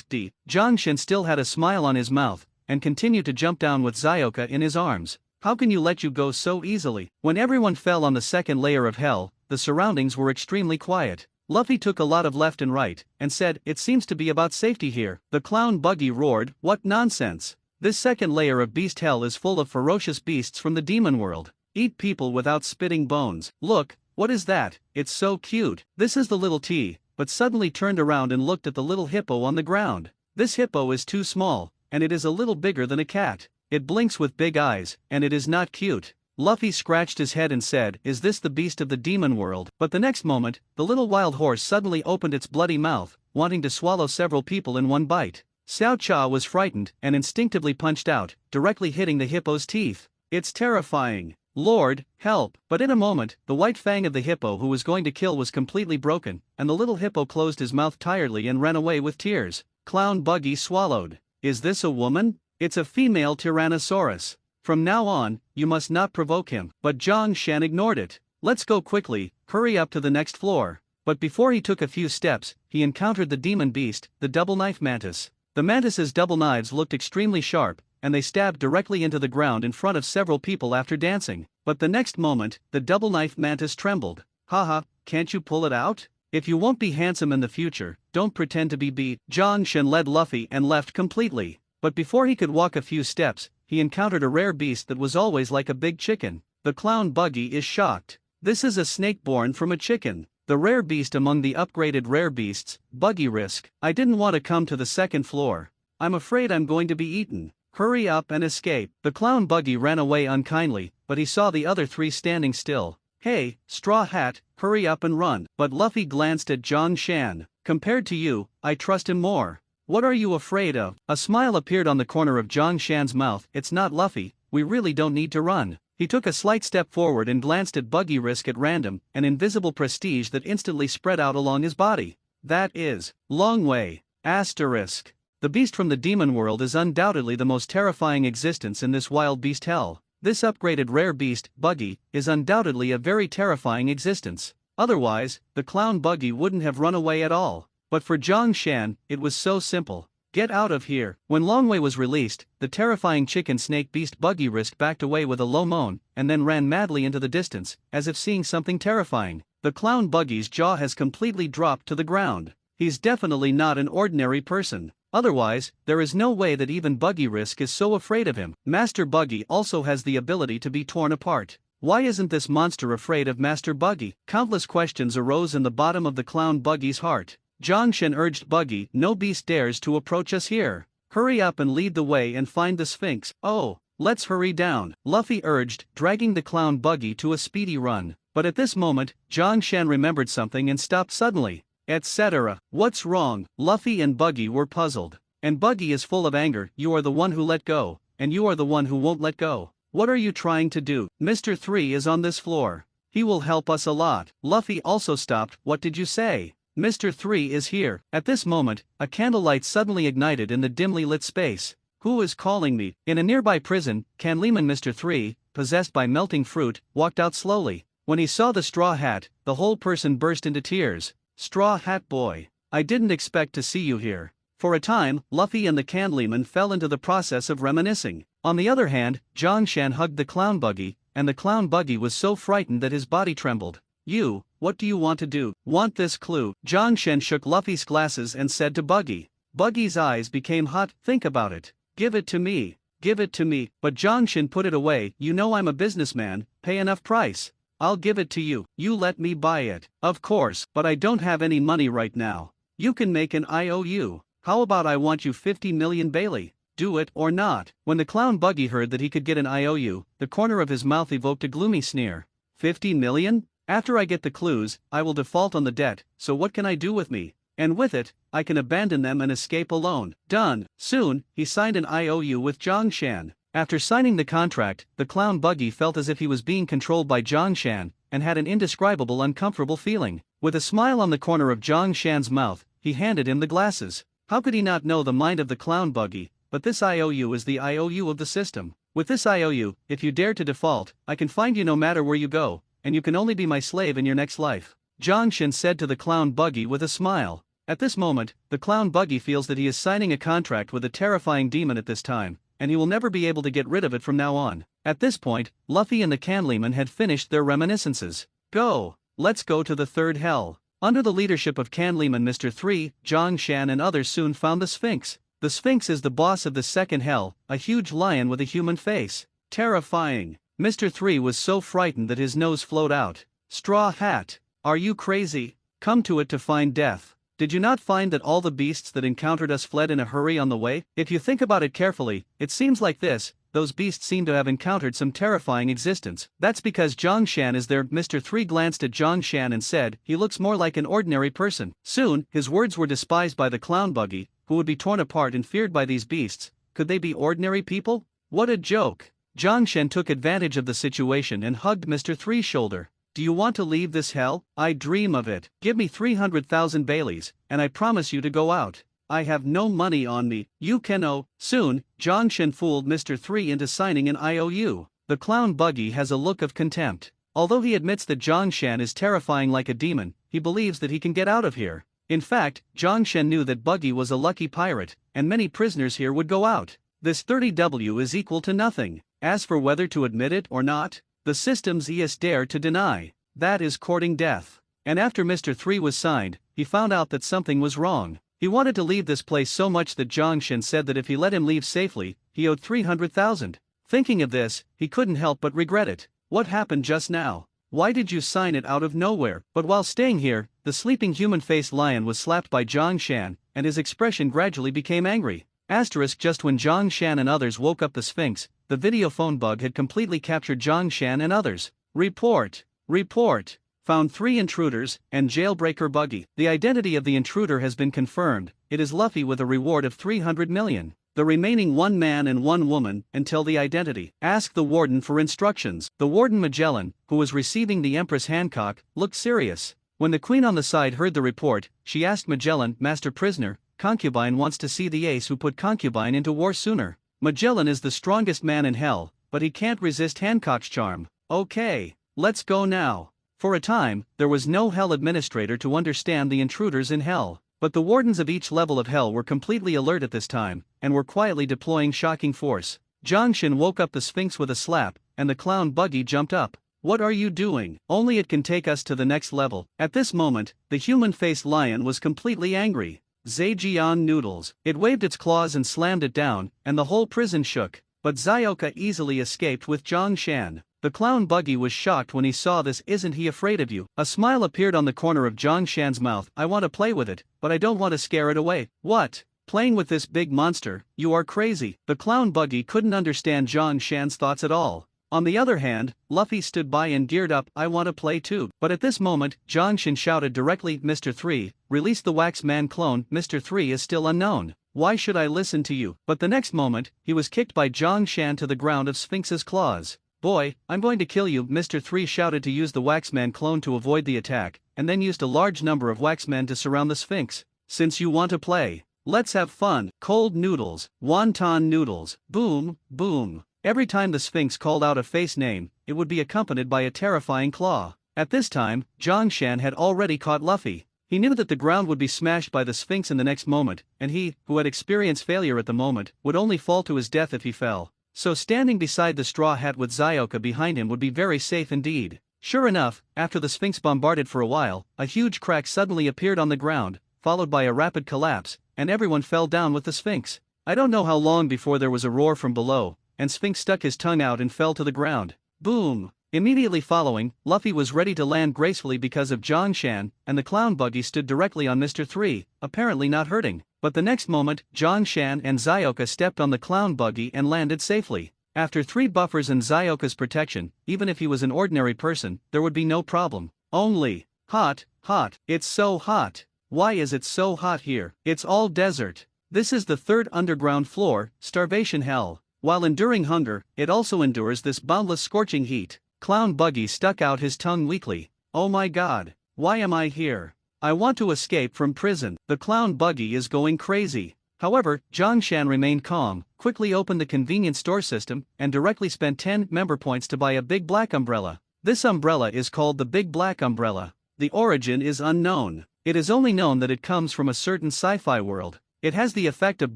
Speaker 1: D. Jongshin still had a smile on his mouth, and continued to jump down with Zyoka in his arms. How can you let you go so easily? When everyone fell on the second layer of hell, the surroundings were extremely quiet. Luffy took a lot of left and right, and said, it seems to be about safety here. The clown Buggy roared, what nonsense. This second layer of beast hell is full of ferocious beasts from the demon world. Eat people without spitting bones. Look, what is that? It's so cute. This is the little T, but suddenly turned around and looked at the little hippo on the ground. This hippo is too small, and it is a little bigger than a cat. It blinks with big eyes, and it is not cute. Luffy scratched his head and said, is this the beast of the demon world? But the next moment, the little wild horse suddenly opened its bloody mouth, wanting to swallow several people in one bite. Xiao Cha was frightened and instinctively punched out, directly hitting the hippo's teeth. It's terrifying. Lord, help. But in a moment, the white fang of the hippo who was going to kill was completely broken, and the little hippo closed his mouth tiredly and ran away with tears. Clown Buggy swallowed. Is this a woman? It's a female Tyrannosaurus. From now on, you must not provoke him. But Jongshan ignored it. Let's go quickly, hurry up to the next floor. But before he took a few steps, he encountered the demon beast, the double knife mantis. The mantis's double knives looked extremely sharp, and they stabbed directly into the ground in front of several people after dancing. But the next moment, the double knife mantis trembled. Haha, can't you pull it out? If you won't be handsome in the future, don't pretend to be beat. Jongshan led Luffy and left completely. But before he could walk a few steps, he encountered a rare beast that was always like a big chicken. The clown buggy is shocked. This is a snake born from a chicken. The rare beast among the upgraded rare beasts, Buggy Risk. I didn't want to come to the second floor. I'm afraid I'm going to be eaten. Hurry up and escape. The clown buggy ran away unkindly, but he saw the other three standing still. Hey, Straw Hat, hurry up and run. But Luffy glanced at Zhang Shan. Compared to you, I trust him more. What are you afraid of? A smile appeared on the corner of Zhang Shan's mouth. It's not Luffy, we really don't need to run. He took a slight step forward and glanced at Buggy Risk at random, an invisible prestige that instantly spread out along his body. That is, Long Way. Asterisk. The beast from the demon world is undoubtedly the most terrifying existence in this wild beast hell. This upgraded rare beast, Buggy, is undoubtedly a very terrifying existence. Otherwise, the clown buggy wouldn't have run away at all. But for Zhang Shan, it was so simple. Get out of here. When Longway was released, the terrifying chicken snake beast Buggy Risk backed away with a low moan, and then ran madly into the distance, as if seeing something terrifying. The clown buggy's jaw has completely dropped to the ground. He's definitely not an ordinary person. Otherwise, there is no way that even Buggy Risk is so afraid of him. Master Buggy also has the ability to be torn apart. Why isn't this monster afraid of Master Buggy? Countless questions arose in the bottom of the clown buggy's heart. Zhang Shen urged Buggy, no beast dares to approach us here. Hurry up and lead the way and find the Sphinx. Oh, let's hurry down, Luffy urged, dragging the clown buggy to a speedy run. But at this moment, Zhang Shen remembered something and stopped suddenly. Etc. What's wrong? Luffy and Buggy were puzzled. And Buggy is full of anger. You are the one who let go, and you are the one who won't let go. What are you trying to do? Mr. 3 is on this floor. He will help us a lot. Luffy also stopped. What did you say? Mr. 3 is here. At this moment, a candlelight suddenly ignited in the dimly lit space. Who is calling me? In a nearby prison, Canleman Mr. 3, possessed by melting fruit, walked out slowly. When he saw the Straw Hat, the whole person burst into tears. Straw Hat boy, I didn't expect to see you here. For a time, Luffy and the Canleman fell into the process of reminiscing. On the other hand, Zhang Shan hugged the clown buggy, and the clown buggy was so frightened that his body trembled. You, what do you want to do? Want this clue? Zhang Shen shook Luffy's glasses and said to Buggy. Buggy's eyes became hot. Think about it. Give it to me. Give it to me. But Zhang Shen put it away. You know I'm a businessman, pay enough price. I'll give it to you. You let me buy it. Of course, but I don't have any money right now. You can make an IOU. How about I want you 50 million Bailey? Do it or not. When the clown buggy heard that he could get an IOU, the corner of his mouth evoked a gloomy sneer. 50 million? After I get the clues, I will default on the debt, so what can I do with me? And with it, I can abandon them and escape alone. Done. Soon, he signed an IOU with Zhang Shan. After signing the contract, the clown buggy felt as if he was being controlled by Zhang Shan, and had an indescribable uncomfortable feeling. With a smile on the corner of Zhang Shan's mouth, he handed him the glasses. How could he not know the mind of the clown buggy? But this IOU is the IOU of the system. With this IOU, if you dare to default, I can find you no matter where you go, and you can only be my slave in your next life. Zhang Shen said to the clown buggy with a smile. At this moment, the clown buggy feels that he is signing a contract with a terrifying demon at this time, and he will never be able to get rid of it from now on. At this point, Luffy and the Canleman had finished their reminiscences. Go! Let's go to the third hell. Under the leadership of Canleman Mr. 3, Zhang Shan and others soon found the Sphinx. The Sphinx is the boss of the second hell, a huge lion with a human face. Terrifying. Mr. 3 was so frightened that his nose flowed out. Straw Hat, are you crazy? Come to it to find death. Did you not find that all the beasts that encountered us fled in a hurry on the way? If you think about it carefully, it seems like this. Those beasts seem to have encountered some terrifying existence. That's because Zhang Shan is there. Mr. 3 glanced at Zhang Shan and said, he looks more like an ordinary person. Soon, his words were despised by the clown buggy, who would be torn apart and feared by these beasts. Could they be ordinary people? What a joke. Zhang Shen took advantage of the situation and hugged Mr. 3's shoulder. Do you want to leave this hell? I dream of it. Give me 300,000 Baileys, and I promise you to go out. I have no money on me. You can owe. Soon, Zhang Shen fooled Mr. 3 into signing an IOU. The clown buggy has a look of contempt. Although he admits that Zhang Shen is terrifying like a demon, he believes that he can get out of here. In fact, Zhang Shen knew that Buggy was a lucky pirate, and many prisoners here would go out. This 30W is equal to nothing. As for whether to admit it or not, the system's ES dare to deny. That is courting death. And after Mr. 3 was signed, he found out that something was wrong. He wanted to leave this place so much that Zhang Shen said that if he let him leave safely, he owed 300,000. Thinking of this, he couldn't help but regret it. What happened just now? Why did you sign it out of nowhere? But while staying here, the sleeping human-faced lion was slapped by Zhang Shan, and his expression gradually became angry. Asterisk just when Zhang Shan and others woke up the Sphinx, the video phone bug had completely captured Zhang Shan and others. Report! Report! Found 3 intruders, and jailbreaker buggy. The identity of the intruder has been confirmed. It is Luffy with a reward of 300 million. The remaining 1 man and 1 woman, until the identity. Ask the warden for instructions. The warden Magellan, who was receiving the Empress Hancock, looked serious. When the queen on the side heard the report, she asked Magellan, Master Prisoner, concubine wants to see the ace who put concubine into war sooner. Magellan is the strongest man in hell, but he can't resist Hancock's charm. Okay, let's go now. For a time, there was no hell administrator to understand the intruders in hell, but the wardens of each level of hell were completely alert at this time, and were quietly deploying shocking force. Jongshin woke up the Sphinx with a slap, and the clown buggy jumped up. What are you doing? Only it can take us to the next level. At this moment, the human-faced lion was completely angry. Zhejian noodles. It waved its claws and slammed it down, and the whole prison shook, but Zioka easily escaped with Zhang Shan. The clown buggy was shocked when he saw this. Isn't he afraid of you? A smile appeared on the corner of Zhang Shan's mouth. I want to play with it, but I don't want to scare it away. What? Playing with this big monster? You are crazy. The clown buggy couldn't understand Zhang Shan's thoughts at all. On the other hand, Luffy stood by and geared up. I want to play too. But at this moment, Zhang Shan shouted directly, Mr. 3, release the Wax Man clone. Mr. 3 is still unknown. Why should I listen to you? But the next moment, he was kicked by Zhang Shan to the ground of Sphinx's claws. Boy, I'm going to kill you. Mr. 3 shouted to use the Waxman clone to avoid the attack, and then used a large number of Waxmen to surround the Sphinx. Since you want to play, let's have fun. Cold noodles, wonton noodles, boom, boom. Every time the Sphinx called out a face name, it would be accompanied by a terrifying claw. At this time, Zhang Shan had already caught Luffy. He knew that the ground would be smashed by the Sphinx in the next moment, and he, who had experienced failure at the moment, would only fall to his death if he fell. So standing beside the straw hat with Zioka behind him would be very safe indeed. Sure enough, after the Sphinx bombarded for a while, a huge crack suddenly appeared on the ground, followed by a rapid collapse, and everyone fell down with the Sphinx. I don't know how long before there was a roar from below, and Sphinx stuck his tongue out and fell to the ground. Boom! Immediately following, Luffy was ready to land gracefully because of Zhang Shan, and the clown buggy stood directly on Mr. 3, apparently not hurting. But the next moment, Zhang Shan and Zioka stepped on the clown buggy and landed safely. After 3 buffers and Zioka's protection, even if he was an ordinary person, there would be no problem. Only, hot, hot, it's so hot. Why is it so hot here? It's all desert. This is the 3rd underground floor, starvation hell. While enduring hunger, it also endures this boundless scorching heat. Clown buggy stuck out his tongue weakly. Oh my god, why am I here? I want to escape from prison. The clown buggy is going crazy. However, Zhang Shan remained calm, quickly opened the convenience store system, and directly spent 10 member points to buy a big black umbrella. This umbrella is called the Big Black Umbrella. The origin is unknown. It is only known that it comes from a certain sci-fi world. It has the effect of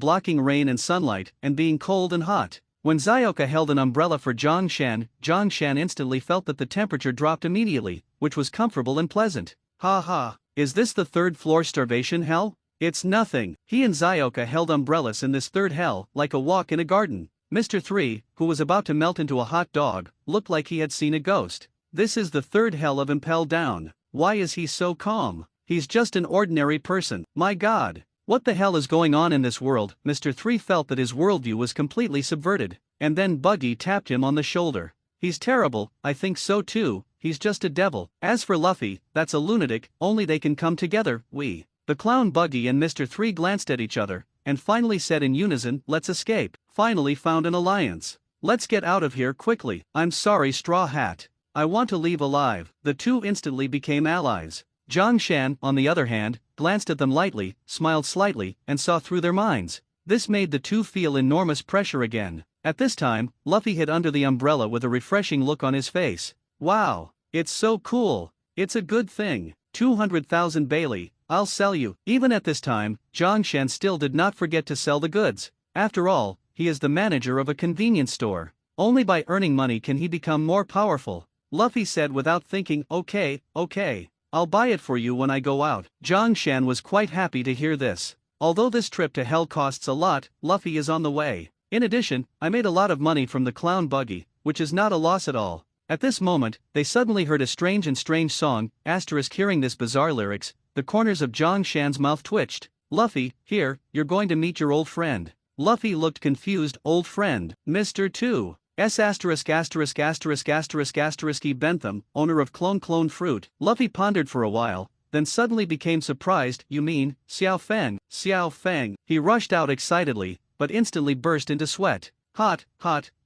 Speaker 1: blocking rain and sunlight, and being cold and hot. When Zioka held an umbrella for Zhang Shan instantly felt that the temperature dropped immediately, which was comfortable and pleasant. Ha ha, is this the 3rd floor starvation hell? It's nothing. He and Zioka held umbrellas in this 3rd hell, like a walk in a garden. Mr. 3, who was about to melt into a hot dog, looked like he had seen a ghost. This is the 3rd hell of Impel Down. Why is he so calm? He's just an ordinary person. My god. What the hell is going on in this world? Mr. 3 felt that his worldview was completely subverted. And then Buggy tapped him on the shoulder. He's terrible, I think so too, he's just a devil. As for Luffy, that's a lunatic, only they can come together, The clown Buggy and Mr. 3 glanced at each other, and finally said in unison, let's escape. Finally found an alliance. Let's get out of here quickly. I'm sorry Straw Hat. I want to leave alive. The two instantly became allies. Zhang Shan, on the other hand, glanced at them lightly, smiled slightly, and saw through their minds. This made the two feel enormous pressure again. At this time, Luffy hid under the umbrella with a refreshing look on his face. Wow, it's so cool. It's a good thing. 200,000 Bailey, I'll sell you. Even at this time, Zhang Shan still did not forget to sell the goods. After all, he is the manager of a convenience store. Only by earning money can he become more powerful. Luffy said without thinking, okay, I'll buy it for you when I go out. Zhang Shan was quite happy to hear this. Although this trip to hell costs a lot, Luffy is on the way. In addition, I made a lot of money from the clown buggy, which is not a loss at all. At this moment, they suddenly heard a strange song. Hearing this bizarre lyrics, the corners of Zhang Shan's mouth twitched. Luffy, here, you're going to meet your old friend. Luffy looked confused. Old friend, Mr. 2. S asterisk asterisk asterisk asterisk asterisk E. Bentham, owner of Clone Fruit. Luffy pondered for a while, then suddenly became surprised. You mean, Xiao Feng? Xiao Feng. He rushed out excitedly, but instantly burst into sweat. Hot,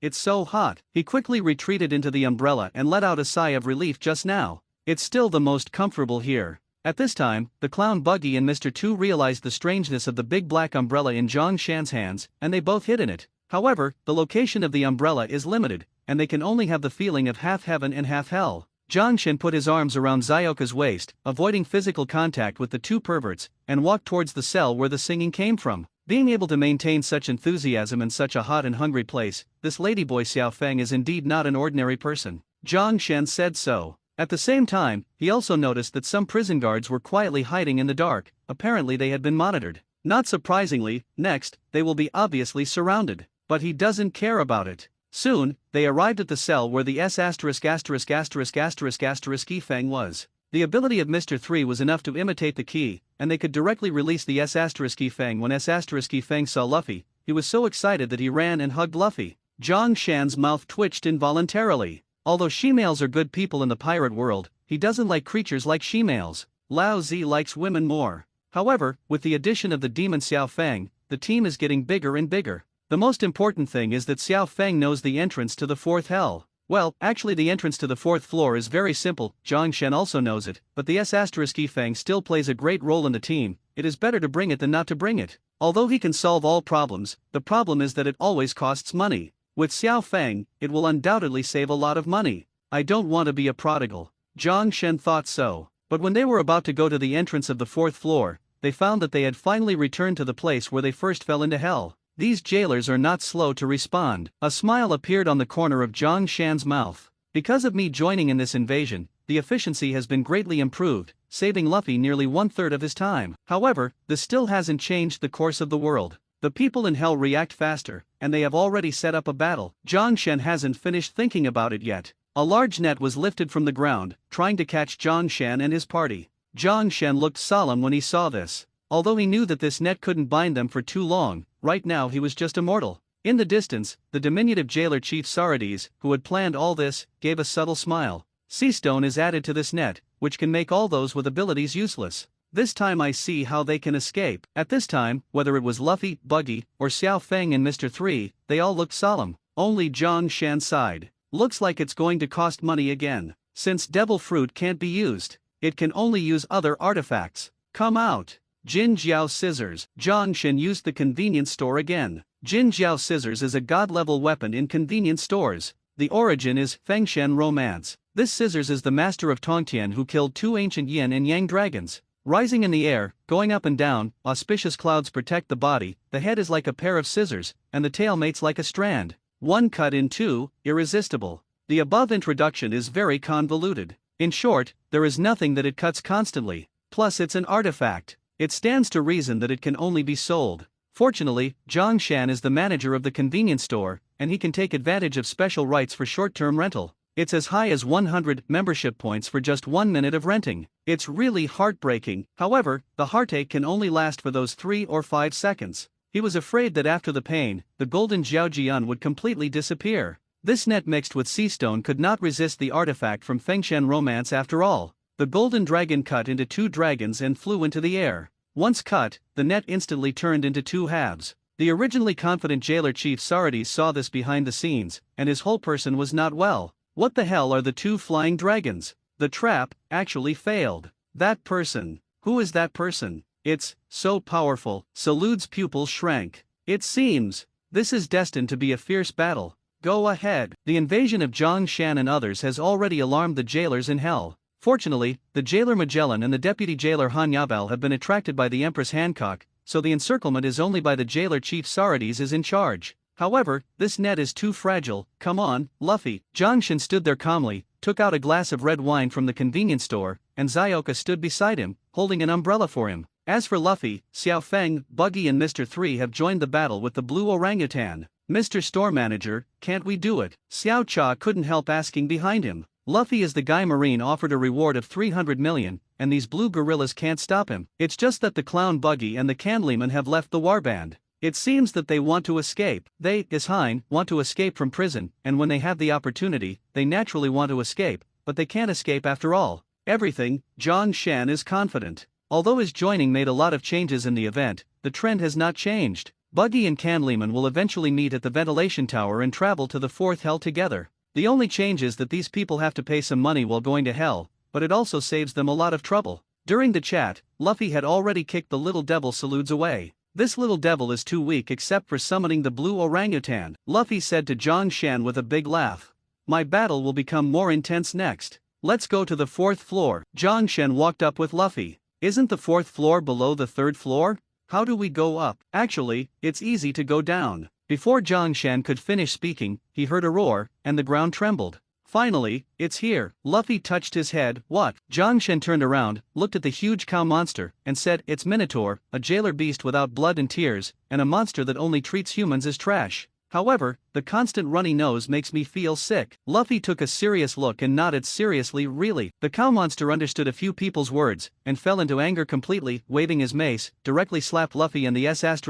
Speaker 1: it's so hot. He quickly retreated into the umbrella and let out a sigh of relief. Just now, it's still the most comfortable here. At this time, the clown Buggy and Mr. 2 realized the strangeness of the big black umbrella in Zhang Shan's hands, and they both hid in it. However, the location of the umbrella is limited, and they can only have the feeling of half heaven and half hell. Zhang Shan put his arms around Zioka's waist, avoiding physical contact with the two perverts, and walked towards the cell where the singing came from. Being able to maintain such enthusiasm in such a hot and hungry place, this ladyboy Xiao Feng is indeed not an ordinary person. Zhang Shan said so. At the same time, he also noticed that some prison guards were quietly hiding in the dark. Apparently they had been monitored. Not surprisingly, next, they will be obviously surrounded. But he doesn't care about it. Soon, they arrived at the cell where the S asterisk asterisk asterisk asterisk asterisk E Feng was. The ability of Mr. 3 was enough to imitate the key, and they could directly release the S asterisk E Feng. When S asterisk E Feng saw Luffy, he was so excited that he ran and hugged Luffy. Zhang Shan's mouth twitched involuntarily. Although she-males are good people in the pirate world, he doesn't like creatures like she-males. Lao Zi likes women more. However, with the addition of the demon Xiao Feng, the team is getting bigger and bigger. The most important thing is that Xiao Feng knows the entrance to the fourth hell. Well, actually the entrance to the fourth floor is very simple. Zhang Shan also knows it, but the S asterisk E Feng still plays a great role in the team. It is better to bring it than not to bring it. Although he can solve all problems, the problem is that it always costs money. With Xiao Feng, it will undoubtedly save a lot of money. I don't want to be a prodigal. Zhang Shan thought so. But when they were about to go to the entrance of the fourth floor, they found that they had finally returned to the place where they first fell into hell. These jailers are not slow to respond. A smile appeared on the corner of Zhang Shan's mouth. Because of me joining in this invasion, the efficiency has been greatly improved, saving Luffy nearly 1/3 of his time. However, this still hasn't changed the course of the world. The people in hell react faster, and they have already set up a battle. Zhang Shan hasn't finished thinking about it yet. A large net was lifted from the ground, trying to catch Zhang Shan and his party. Zhang Shan looked solemn when he saw this. Although he knew that this net couldn't bind them for too long, right now he was just a mortal. In the distance, the diminutive jailer Chief Sarades, who had planned all this, gave a subtle smile. Sea stone is added to this net, which can make all those with abilities useless. This time I see how they can escape. At this time, whether it was Luffy, Buggy, or Xiao Feng and Mr. 3, they all looked solemn. Only Zhang Shan sighed. Looks like it's going to cost money again. Since devil fruit can't be used, it can only use other artifacts. Come out. Jin Jiao Scissors. Zhang Shan used the convenience store again. Jin Jiao Scissors is a god-level weapon in convenience stores. The origin is Fengshen Romance. This scissors is the master of Tongtian who killed 2 ancient yin and yang dragons. Rising in the air, going up and down, auspicious clouds protect the body, the head is like a pair of scissors, and the tail mates like a strand. One cut in two, irresistible. The above introduction is very convoluted. In short, there is nothing that it cuts constantly. Plus it's an artifact. It stands to reason that it can only be sold. Fortunately, Zhang Shan is the manager of the convenience store, and he can take advantage of special rights for short-term rental. It's as high as 100 membership points for just 1 minute of renting. It's really heartbreaking. However, the heartache can only last for those 3 or 5 seconds. He was afraid that after the pain, the golden Jiaojian would completely disappear. This net mixed with sea stone could not resist the artifact from Fengshen Romance after all. The golden dragon cut into 2 dragons and flew into the air. Once cut, the net instantly turned into 2 halves. The originally confident jailer Chief Sarades saw this behind the scenes, and his whole person was not well. What the hell are the 2 flying dragons? The trap actually failed. That person. Who is that person? It's so powerful. Salud's pupils shrank. It seems this is destined to be a fierce battle. Go ahead. The invasion of Zhang Shan and others has already alarmed the jailers in hell. Fortunately, the jailer Magellan and the deputy jailer Han Yabao have been attracted by the Empress Hancock, so the encirclement is only by the jailer Chief Sarades is in charge. However, this net is too fragile. Come on, Luffy. Zhang Shan stood there calmly, took out a glass of red wine from the convenience store, and Zioka stood beside him, holding an umbrella for him. As for Luffy, Xiao Feng, Buggy and Mr. 3 have joined the battle with the blue orangutan. Mr. Store Manager, can't we do it? Xiao Cha couldn't help asking behind him. Luffy as the Guy Marine offered a reward of 300 million, and these blue gorillas can't stop him. It's just that the Clown Buggy and the Candyman have left the warband. It seems that they want to escape. They, as Hein, want to escape from prison, and when they have the opportunity, they naturally want to escape, but they can't escape after all. Everything, Zhang Shan is confident. Although his joining made a lot of changes in the event, the trend has not changed. Buggy and Candyman will eventually meet at the ventilation tower and travel to the fourth hell together. The only change is that these people have to pay some money while going to hell, but it also saves them a lot of trouble. During the chat, Luffy had already kicked the little devil Salutes away. This little devil is too weak except for summoning the blue orangutan, Luffy said to Zhang Shan with a big laugh. My battle will become more intense next. Let's go to the fourth floor. Zhang Shan walked up with Luffy. Isn't the fourth floor below the third floor? How do we go up? Actually, it's easy to go down. Before Zhang Shan could finish speaking, he heard a roar, and the ground trembled. Finally, it's here. Luffy touched his head. What? Zhang Shan turned around, looked at the huge cow monster, and said, it's Minotaur, a jailer beast without blood and tears, and a monster that only treats humans as trash. However, the constant runny nose makes me feel sick. Luffy took a serious look and nodded seriously. Really? The cow monster understood a few people's words, and fell into anger completely, waving his mace, directly slapped Luffy and the S********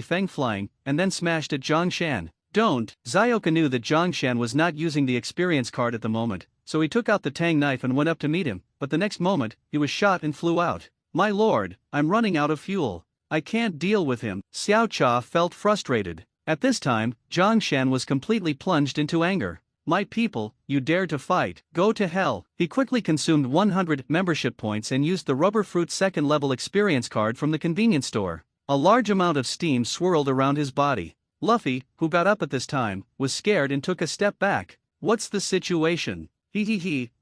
Speaker 1: Feng flying, and then smashed at Zhang Shan. Don't. Zioka knew that Zhang Shan was not using the experience card at the moment, so he took out the tang knife and went up to meet him, but the next moment, he was shot and flew out. My lord, I'm running out of fuel. I can't deal with him. Xiao Cha felt frustrated. At this time, Zhang Shan was completely plunged into anger. My people, you dare to fight, go to hell. He quickly consumed 100 membership points and used the Rubber Fruit second level experience card from the convenience store. A large amount of steam swirled around his body. Luffy, who got up at this time, was scared and took a step back. What's the situation?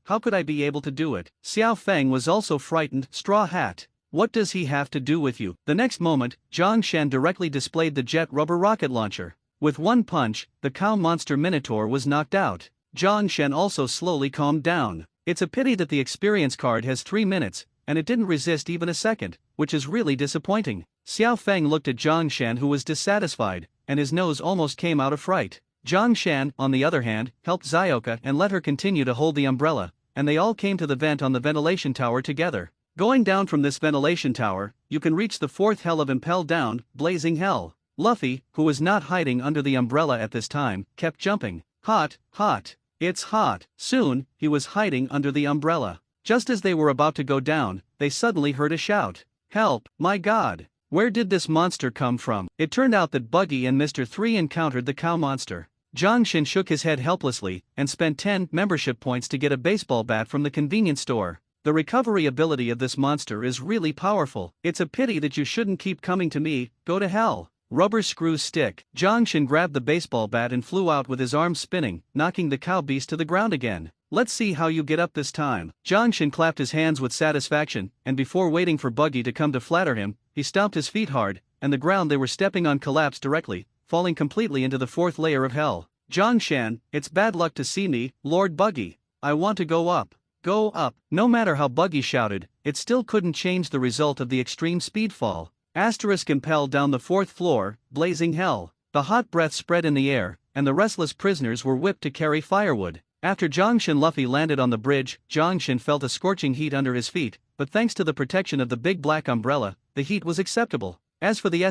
Speaker 1: How could I be able to do it? Xiao Feng was also frightened. Straw Hat. What does he have to do with you? The next moment, Zhang Shan directly displayed the jet rubber rocket launcher. With one punch, the cow monster Minotaur was knocked out. Zhang Shan also slowly calmed down. It's a pity that the experience card has 3 minutes, and it didn't resist even a second, which is really disappointing. Xiao Feng looked at Zhang Shan, who was dissatisfied, and his nose almost came out of fright. Zhang Shan, on the other hand, helped Zioka and let her continue to hold the umbrella, and they all came to the vent on the ventilation tower together. Going down from this ventilation tower, you can reach the fourth hell of Impel Down, Blazing Hell. Luffy, who was not hiding under the umbrella at this time, kept jumping. Hot, hot, it's hot. Soon, he was hiding under the umbrella. Just as they were about to go down, they suddenly heard a shout. Help, my god! Where did this monster come from? It turned out that Buggy and Mr. 3 encountered the cow monster. Zhang Shan shook his head helplessly, and spent 10 membership points to get a baseball bat from the convenience store. The recovery ability of this monster is really powerful. It's a pity that you shouldn't keep coming to me. Go to hell. Rubber screw stick. Zhang Shan grabbed the baseball bat and flew out with his arms spinning, knocking the cow beast to the ground again. Let's see how you get up this time. Zhang Shan clapped his hands with satisfaction, and before waiting for Buggy to come to flatter him, he stomped his feet hard, and the ground they were stepping on collapsed directly, falling completely into the fourth layer of hell. Zhang Shan, it's bad luck to see me, Lord Buggy. I want to go up. Go up. No matter how Buggy shouted, it still couldn't change the result of the extreme speed fall. Impelled down the fourth floor, Blazing Hell. The hot breath spread in the air, and the restless prisoners were whipped to carry firewood. After Zhang Shan Luffy landed on the bridge, Zhang Shan felt a scorching heat under his feet, but thanks to the protection of the big black umbrella, the heat was acceptable. As for the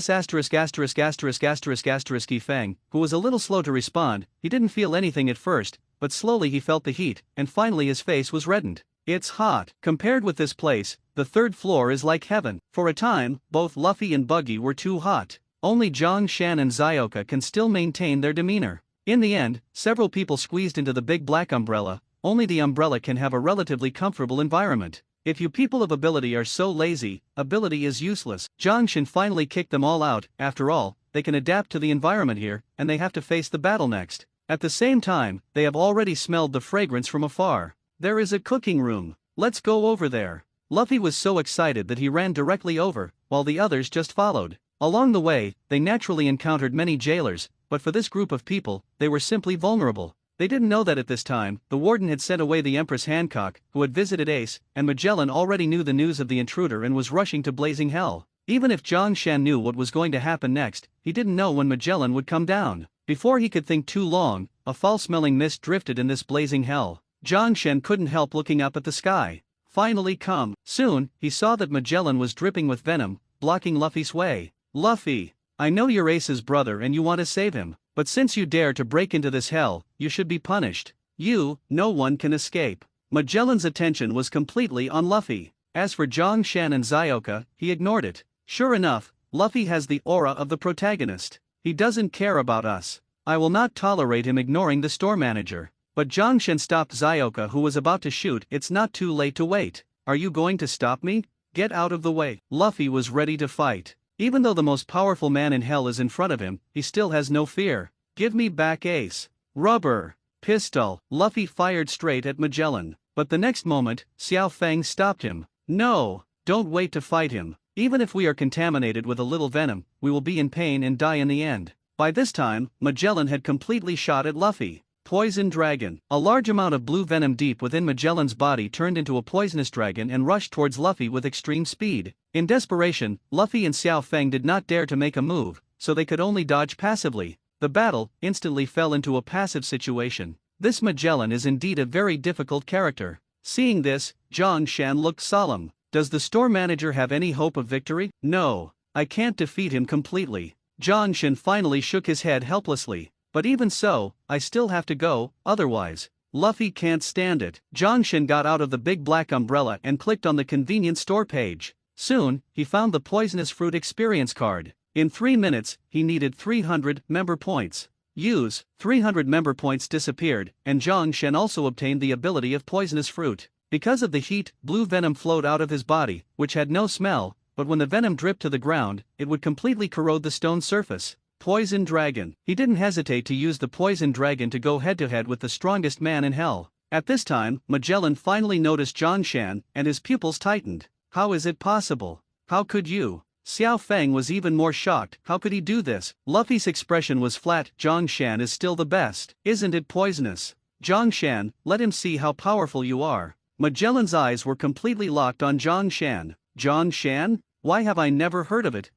Speaker 1: Feng, who was a little slow to respond, he didn't feel anything at first, but slowly he felt the heat, and finally his face was reddened. It's hot. Compared with this place, the third floor is like heaven. For a time, both Luffy and Buggy were too hot. Only Zhang Shan and Zioka can still maintain their demeanor. In the end, several people squeezed into the big black umbrella. Only the umbrella can have a relatively comfortable environment. If you people of ability are so lazy, ability is useless. Zhang Shan finally kicked them all out. After all, they can adapt to the environment here, and they have to face the battle next. At the same time, they have already smelled the fragrance from afar. There is a cooking room. Let's go over there. Luffy was so excited that he ran directly over, while the others just followed. Along the way, they naturally encountered many jailers, but for this group of people, they were simply vulnerable. They didn't know that at this time, the warden had sent away the Empress Hancock, who had visited Ace, and Magellan already knew the news of the intruder and was rushing to Blazing Hell. Even if Zhang Shan knew what was going to happen next, he didn't know when Magellan would come down. Before he could think too long, a foul-smelling mist drifted in this blazing hell. Zhang Shan couldn't help looking up at the sky. Finally come. Soon, he saw that Magellan was dripping with venom, blocking Luffy's way. Luffy, I know you're Ace's brother and you want to save him, but since you dare to break into this hell, you should be punished. No one can escape. Magellan's attention was completely on Luffy. As for Zhang Shan and Zioka, he ignored it. Sure enough, Luffy has the aura of the protagonist. He doesn't care about us. I will not tolerate him ignoring the store manager. But Zhang Shan stopped Zioka, who was about to shoot. It's not too late to wait. Are you going to stop me? Get out of the way. Luffy was ready to fight. Even though the most powerful man in hell is in front of him, he still has no fear. Give me back Ace. Rubber. Pistol. Luffy fired straight at Magellan. But the next moment, Xiao Feng stopped him. No, don't wait to fight him. Even if we are contaminated with a little venom, we will be in pain and die in the end. By this time, Magellan had completely shot at Luffy. Poison Dragon. A large amount of blue venom deep within Magellan's body turned into a poisonous dragon and rushed towards Luffy with extreme speed. In desperation, Luffy and Xiao Feng did not dare to make a move, so they could only dodge passively. The battle instantly fell into a passive situation. This Magellan is indeed a very difficult character. Seeing this, Zhang Shan looked solemn. Does the store manager have any hope of victory? No, I can't defeat him completely. Zhang Shan finally shook his head helplessly. But even so, I still have to go, otherwise, Luffy can't stand it. Zhang Shan got out of the big black umbrella and clicked on the convenience store page. Soon, he found the poisonous fruit experience card. In 3 minutes, he needed 300 member points. 300 member points disappeared, and Zhang Shan also obtained the ability of poisonous fruit. Because of the heat, blue venom flowed out of his body, which had no smell, but when the venom dripped to the ground, it would completely corrode the stone surface. Poison Dragon. He didn't hesitate to use the Poison Dragon to go head-to-head with the strongest man in hell. At this time, Magellan finally noticed Zhang Shan, and his pupils tightened. How is it possible? How could you? Xiao Feng was even more shocked. How could he do this? Luffy's expression was flat. Zhang Shan is still the best. Isn't it poisonous? Zhang Shan, let him see how powerful you are. Magellan's eyes were completely locked on Zhang Shan. Zhang Shan? Why have I never heard of it?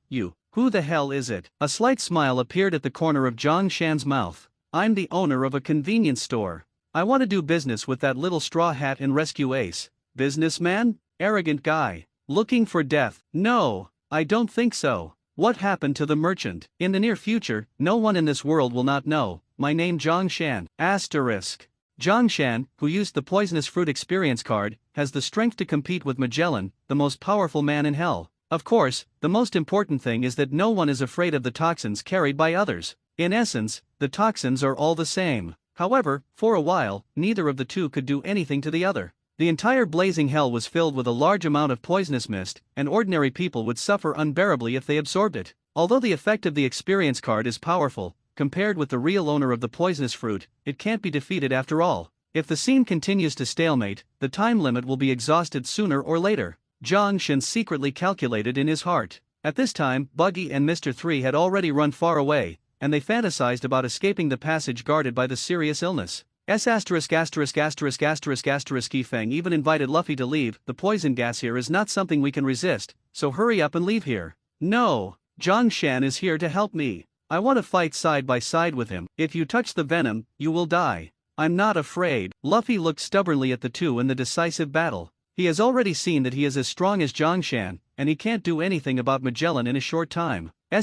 Speaker 1: Who the hell is it? A slight smile appeared at the corner of Zhang Shan's mouth. I'm the owner of a convenience store. I want to do business with that little straw hat and rescue Ace. Businessman? Arrogant guy. Looking for death? No, I don't think so. What happened to the merchant? In the near future, no one in this world will not know. My name Zhang Shan. Asterisk. Zhang Shan, who used the poisonous fruit experience card, has the strength to compete with Magellan, the most powerful man in hell. Of course, the most important thing is that no one is afraid of the toxins carried by others. In essence, the toxins are all the same. However, for a while, neither of the two could do anything to the other. The entire blazing hell was filled with a large amount of poisonous mist, and ordinary people would suffer unbearably if they absorbed it. Although the effect of the experience card is powerful, compared with the real owner of the poisonous fruit, it can't be defeated after all. If the scene continues to stalemate, the time limit will be exhausted sooner or later. Zhang Shan secretly calculated in his heart. At this time, Buggy and Mr. 3 had already run far away, and they fantasized about escaping the passage guarded by the serious illness. Key Feng even invited Luffy to leave. The poison gas here is not something we can resist, so hurry up and leave here. No, Zhang Shan is here to help me. I want to fight side by side with him. If you touch the venom, you will die. I'm not afraid. Luffy looked stubbornly at the two in the decisive battle. He has already seen that he is as strong as Zhang Shan, and he can't do anything about Magellan in a short time. Key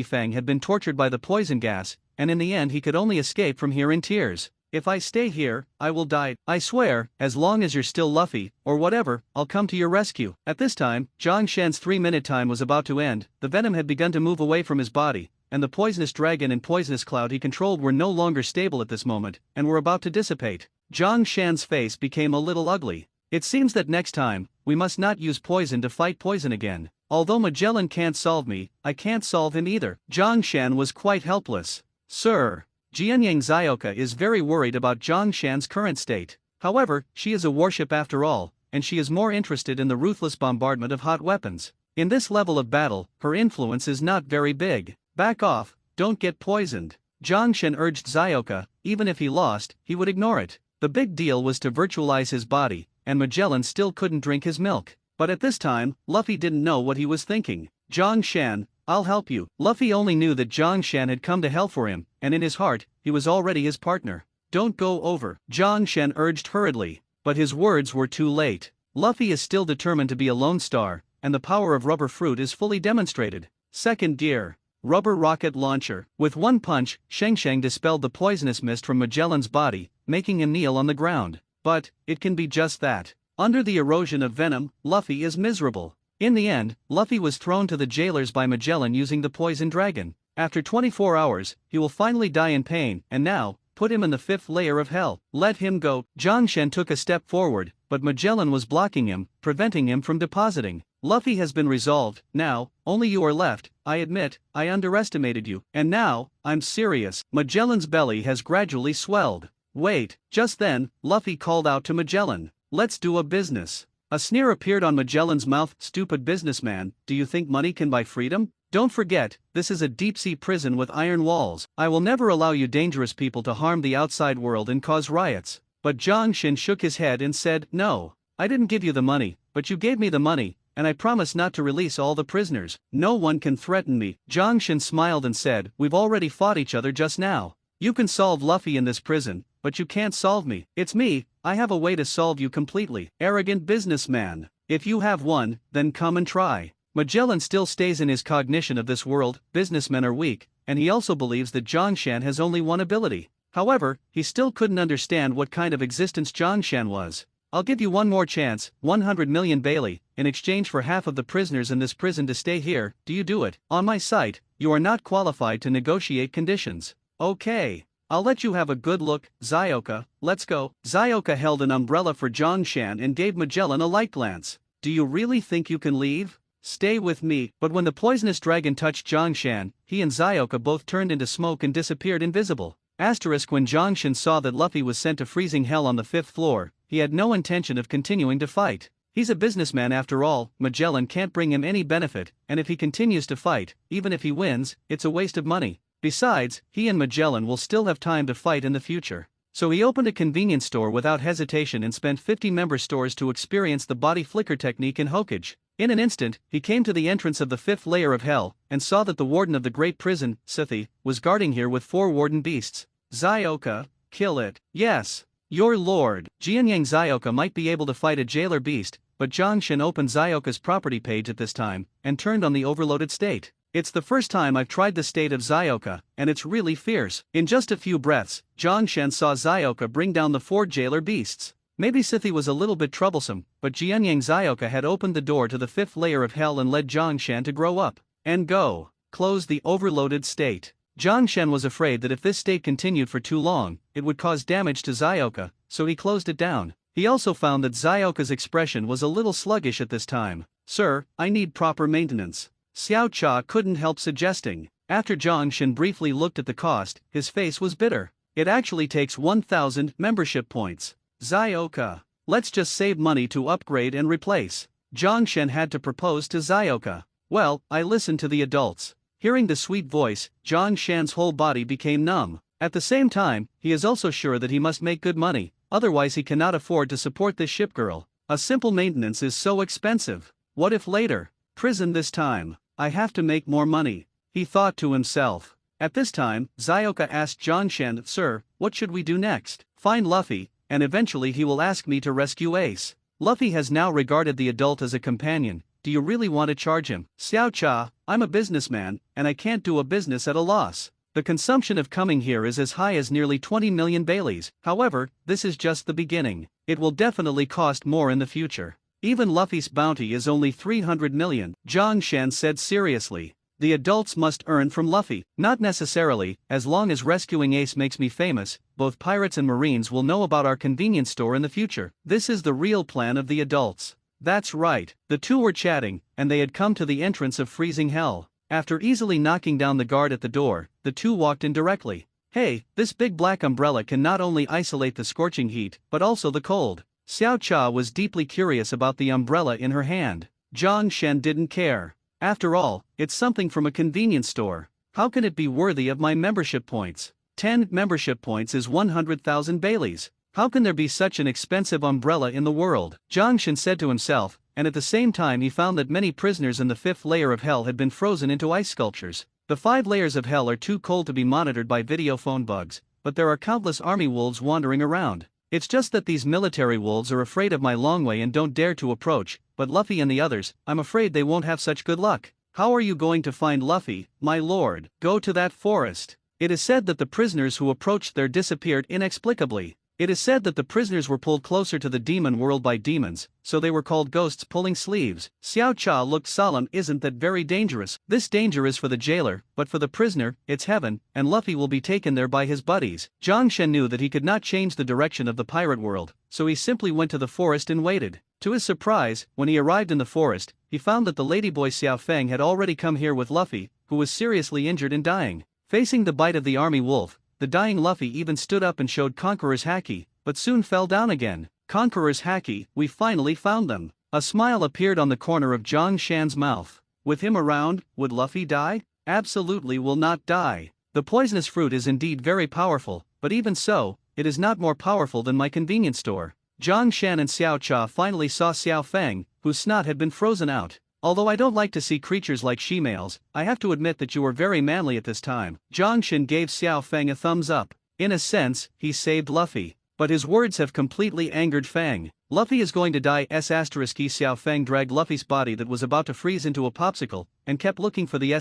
Speaker 1: Feng had been tortured by the poison gas, and in the end he could only escape from here in tears. If I stay here, I will die. I swear, as long as you're still Luffy, or whatever, I'll come to your rescue. At this time, Zhang Shan's 3-minute time was about to end. The venom had begun to move away from his body, and the poisonous dragon and poisonous cloud he controlled were no longer stable at this moment, and were about to dissipate. Zhang Shan's face became a little ugly. It seems that next time, we must not use poison to fight poison again. Although Magellan can't solve me, I can't solve him either. Zhang Shan was quite helpless. Sir, Jianyang Zioka is very worried about Zhang Shan's current state. However, she is a warship after all, and she is more interested in the ruthless bombardment of hot weapons. In this level of battle, her influence is not very big. Back off, don't get poisoned. Zhang Shan urged Zioka. Even if he lost, he would ignore it. The big deal was to virtualize his body, and Magellan still couldn't drink his milk. But at this time, Luffy didn't know what he was thinking. Zhang Shan, I'll help you. Luffy only knew that Zhang Shan had come to hell for him, and in his heart, he was already his partner. Don't go over, Zhang Shan urged hurriedly, but his words were too late. Luffy is still determined to be a lone star, and the power of rubber fruit is fully demonstrated. Second gear. Rubber rocket launcher. With one punch, Shang Shang dispelled the poisonous mist from Magellan's body, making him kneel on the ground. But, it can be just that. Under the erosion of venom, Luffy is miserable. In the end, Luffy was thrown to the jailers by Magellan using the poison dragon. After 24 hours, he will finally die in pain, and now, put him in the 5th layer of hell. Let him go. Zhang Shen took a step forward, but Magellan was blocking him, preventing him from depositing. Luffy has been resolved. Now, only you are left. I admit, I underestimated you. And now, I'm serious. Magellan's belly has gradually swelled. Wait. Just then, Luffy called out to Magellan. Let's do a business. A sneer appeared on Magellan's mouth. Stupid businessman, do you think money can buy freedom? Don't forget, this is a deep-sea prison with iron walls. I will never allow you dangerous people to harm the outside world and cause riots. But Zhang Shen shook his head and said, no, I didn't give you the money, but you gave me the money, and I promise not to release all the prisoners. No one can threaten me. Zhang Shen smiled and said, we've already fought each other just now. You can solve Luffy in this prison, but you can't solve me. It's me, I have a way to solve you completely. Arrogant businessman. If you have one, then come and try. Magellan still stays in his cognition of this world. Businessmen are weak, and he also believes that Zhang Shan has only one ability. However, he still couldn't understand what kind of existence Zhang Shan was. I'll give you one more chance, 100 million Bailey, in exchange for half of the prisoners in this prison to stay here. Do you do it? On my site, you are not qualified to negotiate conditions. Okay. I'll let you have a good look, Zyoka, let's go. Zyoka held an umbrella for Zhang Shan and gave Magellan a light glance. Do you really think you can leave? Stay with me. But when the poisonous dragon touched Zhang Shan, he and Zyoka both turned into smoke and disappeared invisible. Asterisk. When Zhang Shan saw that Luffy was sent to freezing hell on the 5th floor, he had no intention of continuing to fight. He's a businessman after all. Magellan can't bring him any benefit, and if he continues to fight, even if he wins, it's a waste of money. Besides, he and Magellan will still have time to fight in the future. So he opened a convenience store without hesitation and spent 50 member stores to experience the body flicker technique in Hokage. In an instant, he came to the entrance of the 5th layer of hell, and saw that the warden of the great prison, Sithy, was guarding here with 4 warden beasts. Zyoka, kill it. Yes. Your lord. Jianyang Zyoka might be able to fight a jailer beast, but Zhang Shen opened Zyoka's property page at this time, and turned on the overloaded state. It's the first time I've tried the state of Zyoka, and it's really fierce. In just a few breaths, Zhang Shen saw Zyoka bring down the 4 jailer beasts. Maybe Sithy was a little bit troublesome, but Jianyang Zyoka had opened the door to the 5th layer of hell and led Zhang Shen to grow up. And go. Close the overloaded state. Zhang Shen was afraid that if this state continued for too long, it would cause damage to Zyoka, so he closed it down. He also found that Zyoka's expression was a little sluggish at this time. Sir, I need proper maintenance. Xiao Cha couldn't help suggesting. After Zhang Shen briefly looked at the cost, his face was bitter. It actually takes 1,000 membership points. Zyoka. Let's just save money to upgrade and replace. Zhang Shen had to propose to Zyoka. Well, I listened to the adults. Hearing the sweet voice, Zhang Shan's whole body became numb. At the same time, he is also sure that he must make good money, otherwise he cannot afford to support this ship girl. A simple maintenance is so expensive. What if later? Prison this time. I have to make more money, he thought to himself. At this time, Zyoka asked Zhang Shen, Sir, what should we do next? Find Luffy, and eventually he will ask me to rescue Ace. Luffy has now regarded the adult as a companion. Do you really want to charge him? Xiao Cha, I'm a businessman, and I can't do a business at a loss. The consumption of coming here is as high as nearly 20 million Baileys. However, this is just the beginning. It will definitely cost more in the future. Even Luffy's bounty is only 300 million, Zhang Shen said seriously. The adults must earn from Luffy. Not necessarily, as long as rescuing Ace makes me famous, both pirates and marines will know about our convenience store in the future. This is the real plan of the adults. That's right, the two were chatting, and they had come to the entrance of freezing hell. After easily knocking down the guard at the door, the two walked in directly. Hey, this big black umbrella can not only isolate the scorching heat, but also the cold. Xiao Cha was deeply curious about the umbrella in her hand. Zhang Shen didn't care. After all, it's something from a convenience store. How can it be worthy of my membership points? 10 membership points is 100,000 Baileys. How can there be such an expensive umbrella in the world? Zhang Shen said to himself, and at the same time he found that many prisoners in the 5th layer of hell had been frozen into ice sculptures. The 5 layers of hell are too cold to be monitored by video phone bugs, but there are countless army wolves wandering around. It's just that these military wolves are afraid of my long way and don't dare to approach, but Luffy and the others, I'm afraid they won't have such good luck. How are you going to find Luffy, my lord? Go to that forest. It is said that the prisoners who approached there disappeared inexplicably. It is said that the prisoners were pulled closer to the demon world by demons, so they were called ghosts pulling sleeves. Xiao Cha looked solemn. Isn't that very dangerous? This danger is for the jailer, but for the prisoner, it's heaven, and Luffy will be taken there by his buddies. Zhang Shen knew that he could not change the direction of the pirate world, so he simply went to the forest and waited. To his surprise, when he arrived in the forest, he found that the ladyboy Xiao Feng had already come here with Luffy, who was seriously injured and dying. Facing the bite of the army wolf, the dying Luffy even stood up and showed Conqueror's Haki, but soon fell down again. Conqueror's Haki, we finally found them. A smile appeared on the corner of Zhang Shan's mouth. With him around, would Luffy die? Absolutely will not die. The poisonous fruit is indeed very powerful, but even so, it is not more powerful than my convenience store. Zhang Shan and Xiao Cha finally saw Xiao Feng, whose snot had been frozen out. Although I don't like to see creatures like she-males, I have to admit that you were very manly at this time. Zhang Shan gave Xiao Feng a thumbs up. In a sense, he saved Luffy. But his words have completely angered Fang. Luffy is going to die. Xiao Feng dragged Luffy's body that was about to freeze into a popsicle, and kept looking for the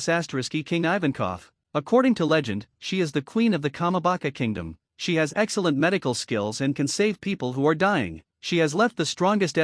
Speaker 1: King Ivankov. According to legend, she is the queen of the Kamabaka kingdom. She has excellent medical skills and can save people who are dying. She has left the strongest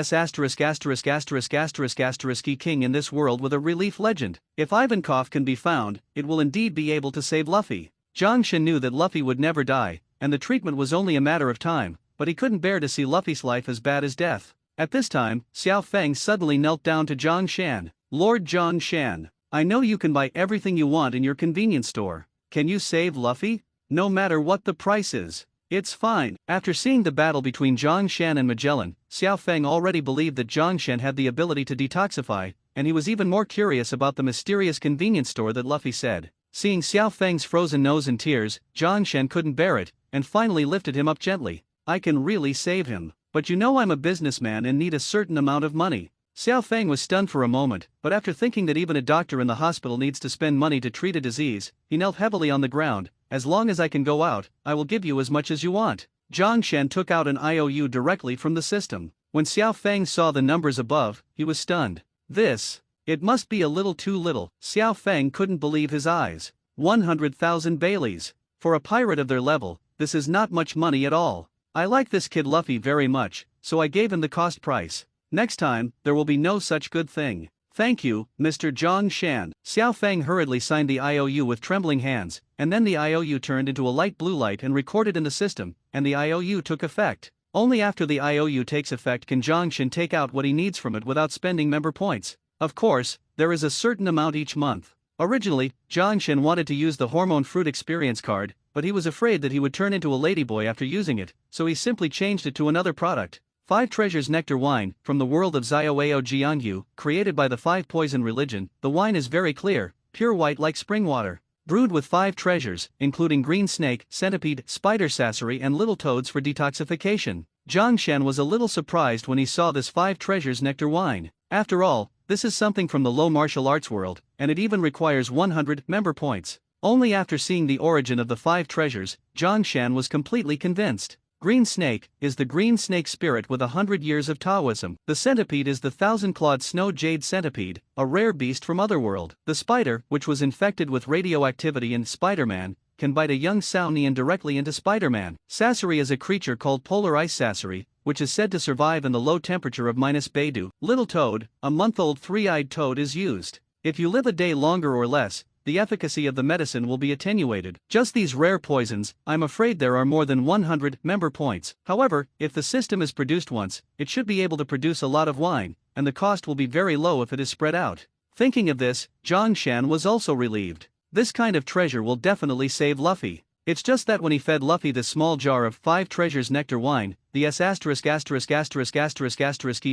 Speaker 1: king in this world with a relief legend. If Ivankov can be found, it will indeed be able to save Luffy. Zhang Shen knew that Luffy would never die, and the treatment was only a matter of time, but he couldn't bear to see Luffy's life as bad as death. At this time, Xiao Feng suddenly knelt down to Zhang Shan. Lord Zhang Shan, I know you can buy everything you want in your convenience store. Can you save Luffy? No matter what the price is. It's fine. After seeing the battle between Zhang Shan and Magellan, Xiao Feng already believed that Zhang Shan had the ability to detoxify, and he was even more curious about the mysterious convenience store that Luffy said. Seeing Xiao Feng's frozen nose in tears, Zhang Shan couldn't bear it, and finally lifted him up gently. I can really save him. But you know I'm a businessman and need a certain amount of money. Xiao Feng was stunned for a moment, but after thinking that even a doctor in the hospital needs to spend money to treat a disease, he knelt heavily on the ground. As long as I can go out, I will give you as much as you want. Zhang Shan took out an IOU directly from the system. When Xiao Feng saw the numbers above, he was stunned. It must be a little too little. Xiao Feng couldn't believe his eyes. 100,000 Baileys. For a pirate of their level, this is not much money at all. I like this kid Luffy very much, so I gave him the cost price. Next time, there will be no such good thing. Thank you, Mr. Zhang Shan. Xiao Feng hurriedly signed the IOU with trembling hands, and then the IOU turned into a light blue light and recorded in the system, and the IOU took effect. Only after the IOU takes effect can Zhang Shan take out what he needs from it without spending member points. Of course, there is a certain amount each month. Originally, Zhang Shan wanted to use the Hormone Fruit Experience card, but he was afraid that he would turn into a ladyboy after using it, so he simply changed it to another product. 5 Treasures Nectar Wine, from the world of Xiaoao Jiangyu, created by the 5 Poison Religion. The wine is very clear, pure white like spring water. Brewed with 5 treasures, including green snake, centipede, spider sassery and little toads for detoxification. Zhang Shan was a little surprised when he saw this 5 Treasures Nectar Wine. After all, this is something from the low martial arts world, and it even requires 100 member points. Only after seeing the origin of the 5 treasures, Zhang Shan was completely convinced. Green snake is the green snake spirit with 100 years of Taoism. The centipede is the 1,000-clawed snow jade centipede, a rare beast from Otherworld. The spider, which was infected with radioactivity in Spider-Man, can bite a young Saonian directly into Spider-Man. Sassery is a creature called polar ice sassery, which is said to survive in the low temperature of -Beidou. Little toad, a month-old 3-eyed toad is used. If you live a day longer or less, the efficacy of the medicine will be attenuated. Just these rare poisons, I'm afraid there are more than 100 member points. However, if the system is produced once, it should be able to produce a lot of wine, and the cost will be very low if it is spread out. Thinking of this, Zhang Shan was also relieved. This kind of treasure will definitely save Luffy. It's just that when he fed Luffy this small jar of 5 Treasures Nectar Wine, the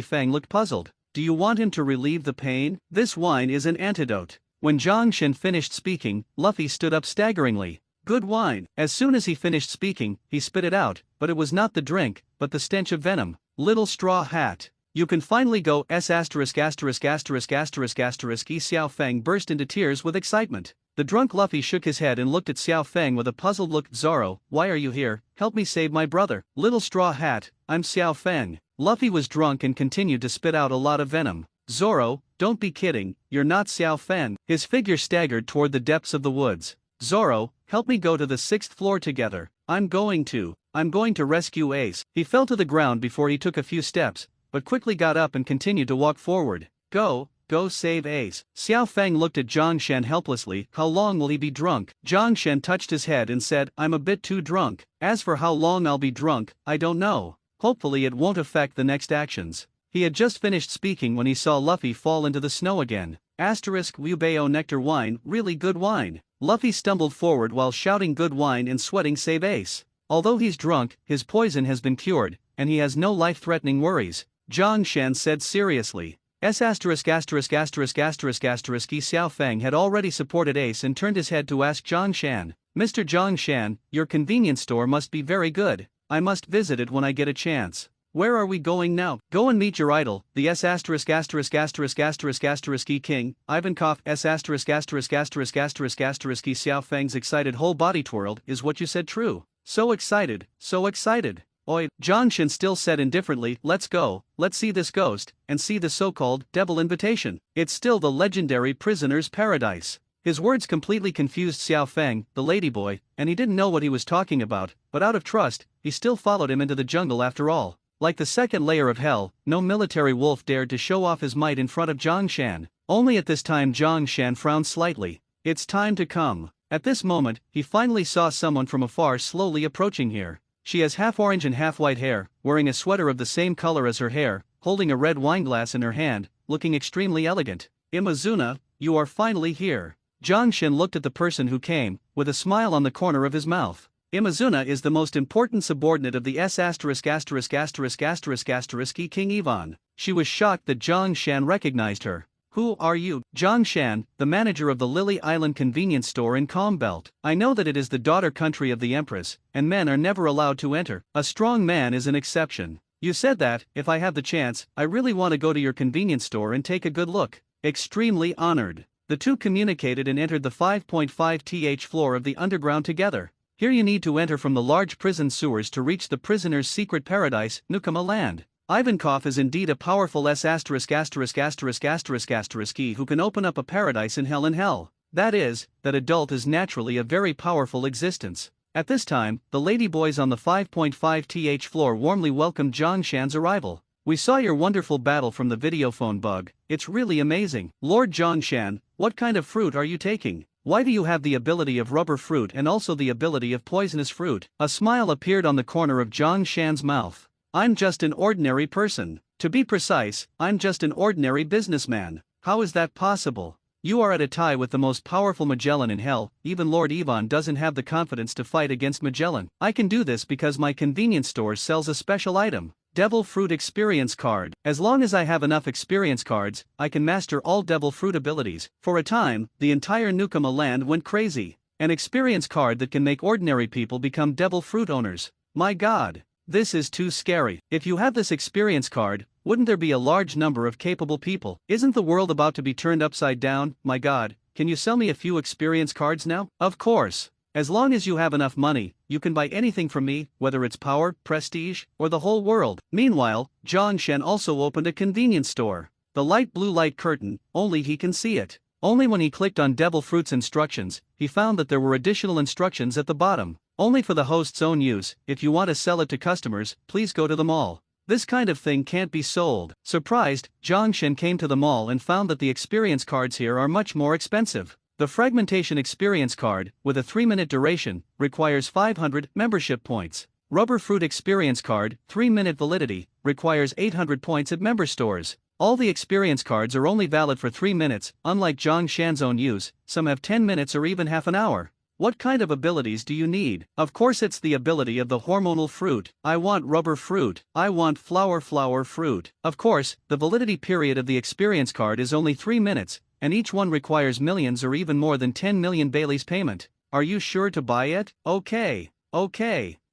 Speaker 1: Feng looked puzzled. Do you want him to relieve the pain? This wine is an antidote. When Zhang Shan finished speaking, Luffy stood up staggeringly. Good wine. As soon as he finished speaking, he spit it out, but it was not the drink, but the stench of venom. Little straw hat. You can finally go S asterisk asterisk asterisk asterisk asterisk E. Xiao Feng burst into tears with excitement. The drunk Luffy shook his head and looked at Xiao Feng with a puzzled look. Zoro, why are you here? Help me save my brother. Little straw hat, I'm Xiao Feng. Luffy was drunk and continued to spit out a lot of venom. Zoro, don't be kidding, you're not Xiao Feng. His figure staggered toward the depths of the woods. Zoro, help me go to the 6th floor together. I'm going to rescue Ace. He fell to the ground before he took a few steps, but quickly got up and continued to walk forward. Go save Ace. Xiao Feng looked at Zhang Shen helplessly. How long will he be drunk? Zhang Shen touched his head and said, I'm a bit too drunk. As for how long I'll be drunk, I don't know. Hopefully it won't affect the next actions. He had just finished speaking when he saw Luffy fall into the snow again. Asterisk Wubeo nectar wine, really good wine. Luffy stumbled forward while shouting good wine and sweating save Ace. Although he's drunk, his poison has been cured, and he has no life-threatening worries. Zhang Shen said seriously. S asterisk asterisk asterisk asterisk asterisk E. Xiao Feng had already supported Ace and turned his head to ask Zhang Shan, Mr. Zhang Shan, your convenience store must be very good. I must visit it when I get a chance. Where are we going now? Go and meet your idol, the S asterisk asterisk asterisk asterisk asterisk E. King, Ivankov. S asterisk asterisk asterisk asterisk asterisk E. Xiao Feng's excited whole body twirled. Is what you said true? So excited, so excited. Oi, Zhang Shen still said indifferently, let's go, let's see this ghost, and see the so-called devil invitation. It's still the legendary prisoner's paradise. His words completely confused Xiao Feng, the ladyboy, and he didn't know what he was talking about, but out of trust, he still followed him into the jungle after all. Like the second layer of hell, no military wolf dared to show off his might in front of Zhang Shan. Only at this time Zhang Shan frowned slightly. It's time to come. At this moment, he finally saw someone from afar slowly approaching here. She has half orange and half white hair, wearing a sweater of the same color as her hair, holding a red wineglass in her hand, looking extremely elegant. Imazuna, you are finally here. Zhang Shen looked at the person who came, with a smile on the corner of his mouth. Imazuna is the most important subordinate of the S asterisk asterisk asterisk asterisk asterisk E. King Ivan. She was shocked that Zhang Shan recognized her. Who are you? Zhang Shan, the manager of the Lily Island convenience store in Calm Belt. I know that it is the daughter country of the Empress, and men are never allowed to enter. A strong man is an exception. You said that, if I have the chance, I really want to go to your convenience store and take a good look. Extremely honored. The two communicated and entered the 5.5th floor of the underground together. Here you need to enter from the large prison sewers to reach the prisoner's secret paradise, Nukama Land. Ivankov is indeed a powerful S asterisk asterisk asterisk asterisk asterisk E who can open up a paradise in hell. That is, that adult is naturally a very powerful existence. At this time, the ladyboys on the 5.5th floor warmly welcomed Zhang Shan's arrival. We saw your wonderful battle from the videophone bug, it's really amazing. Lord Zhang Shan, what kind of fruit are you taking? Why do you have the ability of rubber fruit and also the ability of poisonous fruit? A smile appeared on the corner of Zhang Shan's mouth. I'm just an ordinary person. To be precise, I'm just an ordinary businessman. How is that possible? You are at a tie with the most powerful Magellan in hell. Even Lord Ivan doesn't have the confidence to fight against Magellan. I can do this because my convenience store sells a special item. Devil Fruit Experience Card. As long as I have enough experience cards, I can master all Devil Fruit abilities. For a time, the entire Nukama land went crazy. An experience card that can make ordinary people become Devil Fruit owners. My god. This is too scary. If you have this experience card, wouldn't there be a large number of capable people? Isn't the world about to be turned upside down? My god, can you sell me a few experience cards now? Of course. As long as you have enough money, you can buy anything from me, whether it's power, prestige, or the whole world. Meanwhile, Zhang Shen also opened a convenience store. The light blue light curtain, only he can see it. Only when he clicked on Devil Fruit's instructions, he found that there were additional instructions at the bottom. Only for the host's own use. If you want to sell it to customers, please go to the mall. This kind of thing can't be sold. Surprised, Zhang Shen came to the mall and found that the experience cards here are much more expensive. The Fragmentation Experience Card, with a 3-minute duration, requires 500 membership points. Rubber Fruit Experience Card, 3-minute validity, requires 800 points at member stores. All the experience cards are only valid for 3 minutes, unlike Zhang Shan's own use, some have 10 minutes or even half an hour. What kind of abilities do you need? Of course it's the ability of the hormonal fruit. I want rubber fruit. I want flower fruit. Of course, the validity period of the experience card is only 3 minutes, and each one requires millions or even more than 10 million Bailey's payment. are you sure to buy it? Okay.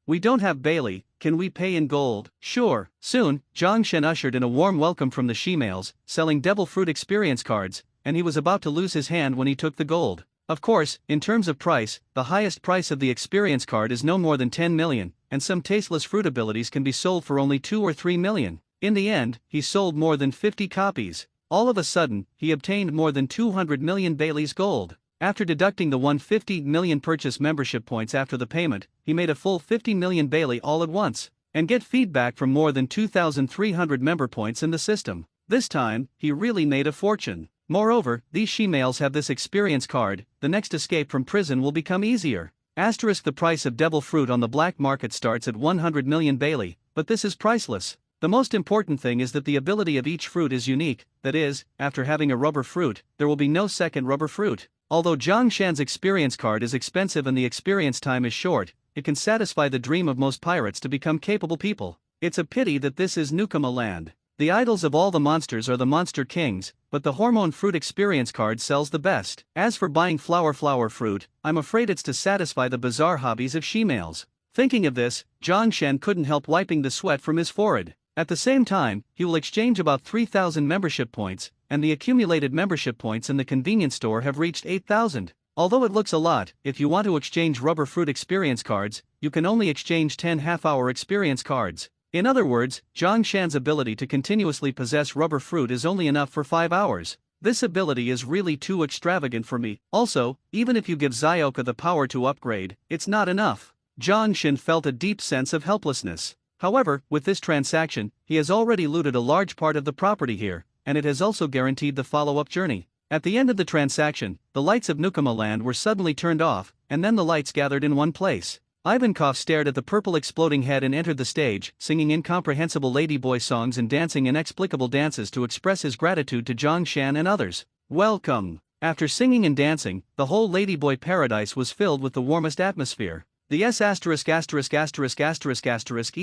Speaker 1: We don't have Bailey, can we pay in gold? Sure. Soon, Zhang Shen ushered in a warm welcome from the she-males, selling devil fruit experience cards, and he was about to lose his hand when he took the gold. Of course, in terms of price, the highest price of the experience card is no more than 10 million, and some tasteless fruit abilities can be sold for only 2 or 3 million. In the end, he sold more than 50 copies. All of a sudden, he obtained more than 200 million Bailey's gold. After deducting the 150 million purchase membership points after the payment, he made a full 50 million Bailey all at once, and get feedback from more than 2,300 member points in the system. This time, he really made a fortune. Moreover, these she-males have this experience card, the next escape from prison will become easier. The price of devil fruit on the black market starts at 100 million Bailey, but this is priceless. The most important thing is that the ability of each fruit is unique, that is, after having a rubber fruit, there will be no second rubber fruit. Although Zhang Shan's experience card is expensive and the experience time is short, it can satisfy the dream of most pirates to become capable people. It's a pity that this is Nukama land. The idols of all the monsters are the monster kings, but the hormone fruit experience card sells the best. As for buying flower fruit, I'm afraid it's to satisfy the bizarre hobbies of she-males. Thinking of this, Zhang Shan couldn't help wiping the sweat from his forehead. At the same time, he will exchange about 3,000 membership points, and the accumulated membership points in the convenience store have reached 8,000. Although it looks a lot, if you want to exchange rubber fruit experience cards, you can only exchange 10 half-hour experience cards. In other words, Zhang Shan's ability to continuously possess rubber fruit is only enough for 5 hours. This ability is really too extravagant for me. Also, even if you give Zioka the power to upgrade, it's not enough. Zhang Shan felt a deep sense of helplessness. However, with this transaction, he has already looted a large part of the property here, and it has also guaranteed the follow-up journey. At the end of the transaction, the lights of Nukama land were suddenly turned off, and then the lights gathered in one place. Ivankov stared at the purple exploding head and entered the stage, singing incomprehensible ladyboy songs and dancing inexplicable dances to express his gratitude to Zhang Shan and others. Welcome! After singing and dancing, the whole ladyboy paradise was filled with the warmest atmosphere. The E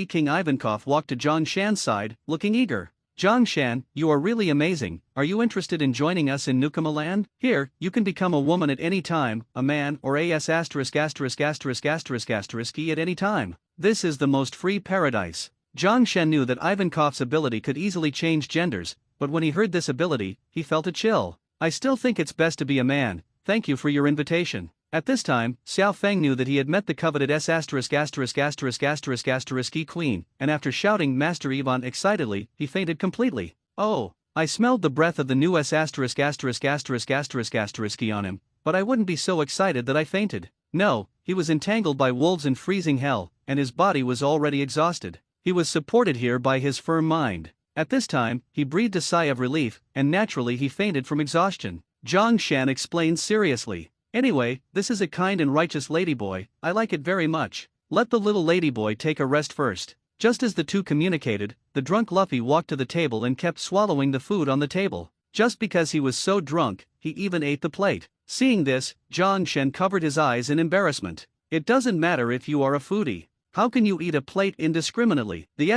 Speaker 1: King Ivankov walked to Zhang Shan's side, looking eager. Zhang Shan, you are really amazing, are you interested in joining us in Nukama land? Here, you can become a woman at any time, a man or E at any time. This is the most free paradise. Zhang Shan knew that Ivankov's ability could easily change genders, but when he heard this ability, he felt a chill. I still think it's best to be a man, thank you for your invitation. At this time, Xiao Feng knew that he had met the coveted queen, and after shouting Master Ivan excitedly, he fainted completely. Oh, I smelled the breath of the new on him, but I wouldn't be so excited that I fainted. No, he was entangled by wolves in freezing hell, and his body was already exhausted. He was supported here by his firm mind. At this time, he breathed a sigh of relief, and naturally he fainted from exhaustion. Zhang Shan explained seriously. Anyway, this is a kind and righteous ladyboy, I like it very much. Let the little ladyboy take a rest first. Just as the two communicated, the drunk Luffy walked to the table and kept swallowing the food on the table. Just because he was so drunk, he even ate the plate. Seeing this, Zhang Shen covered his eyes in embarrassment. It doesn't matter if you are a foodie. How can you eat a plate indiscriminately? The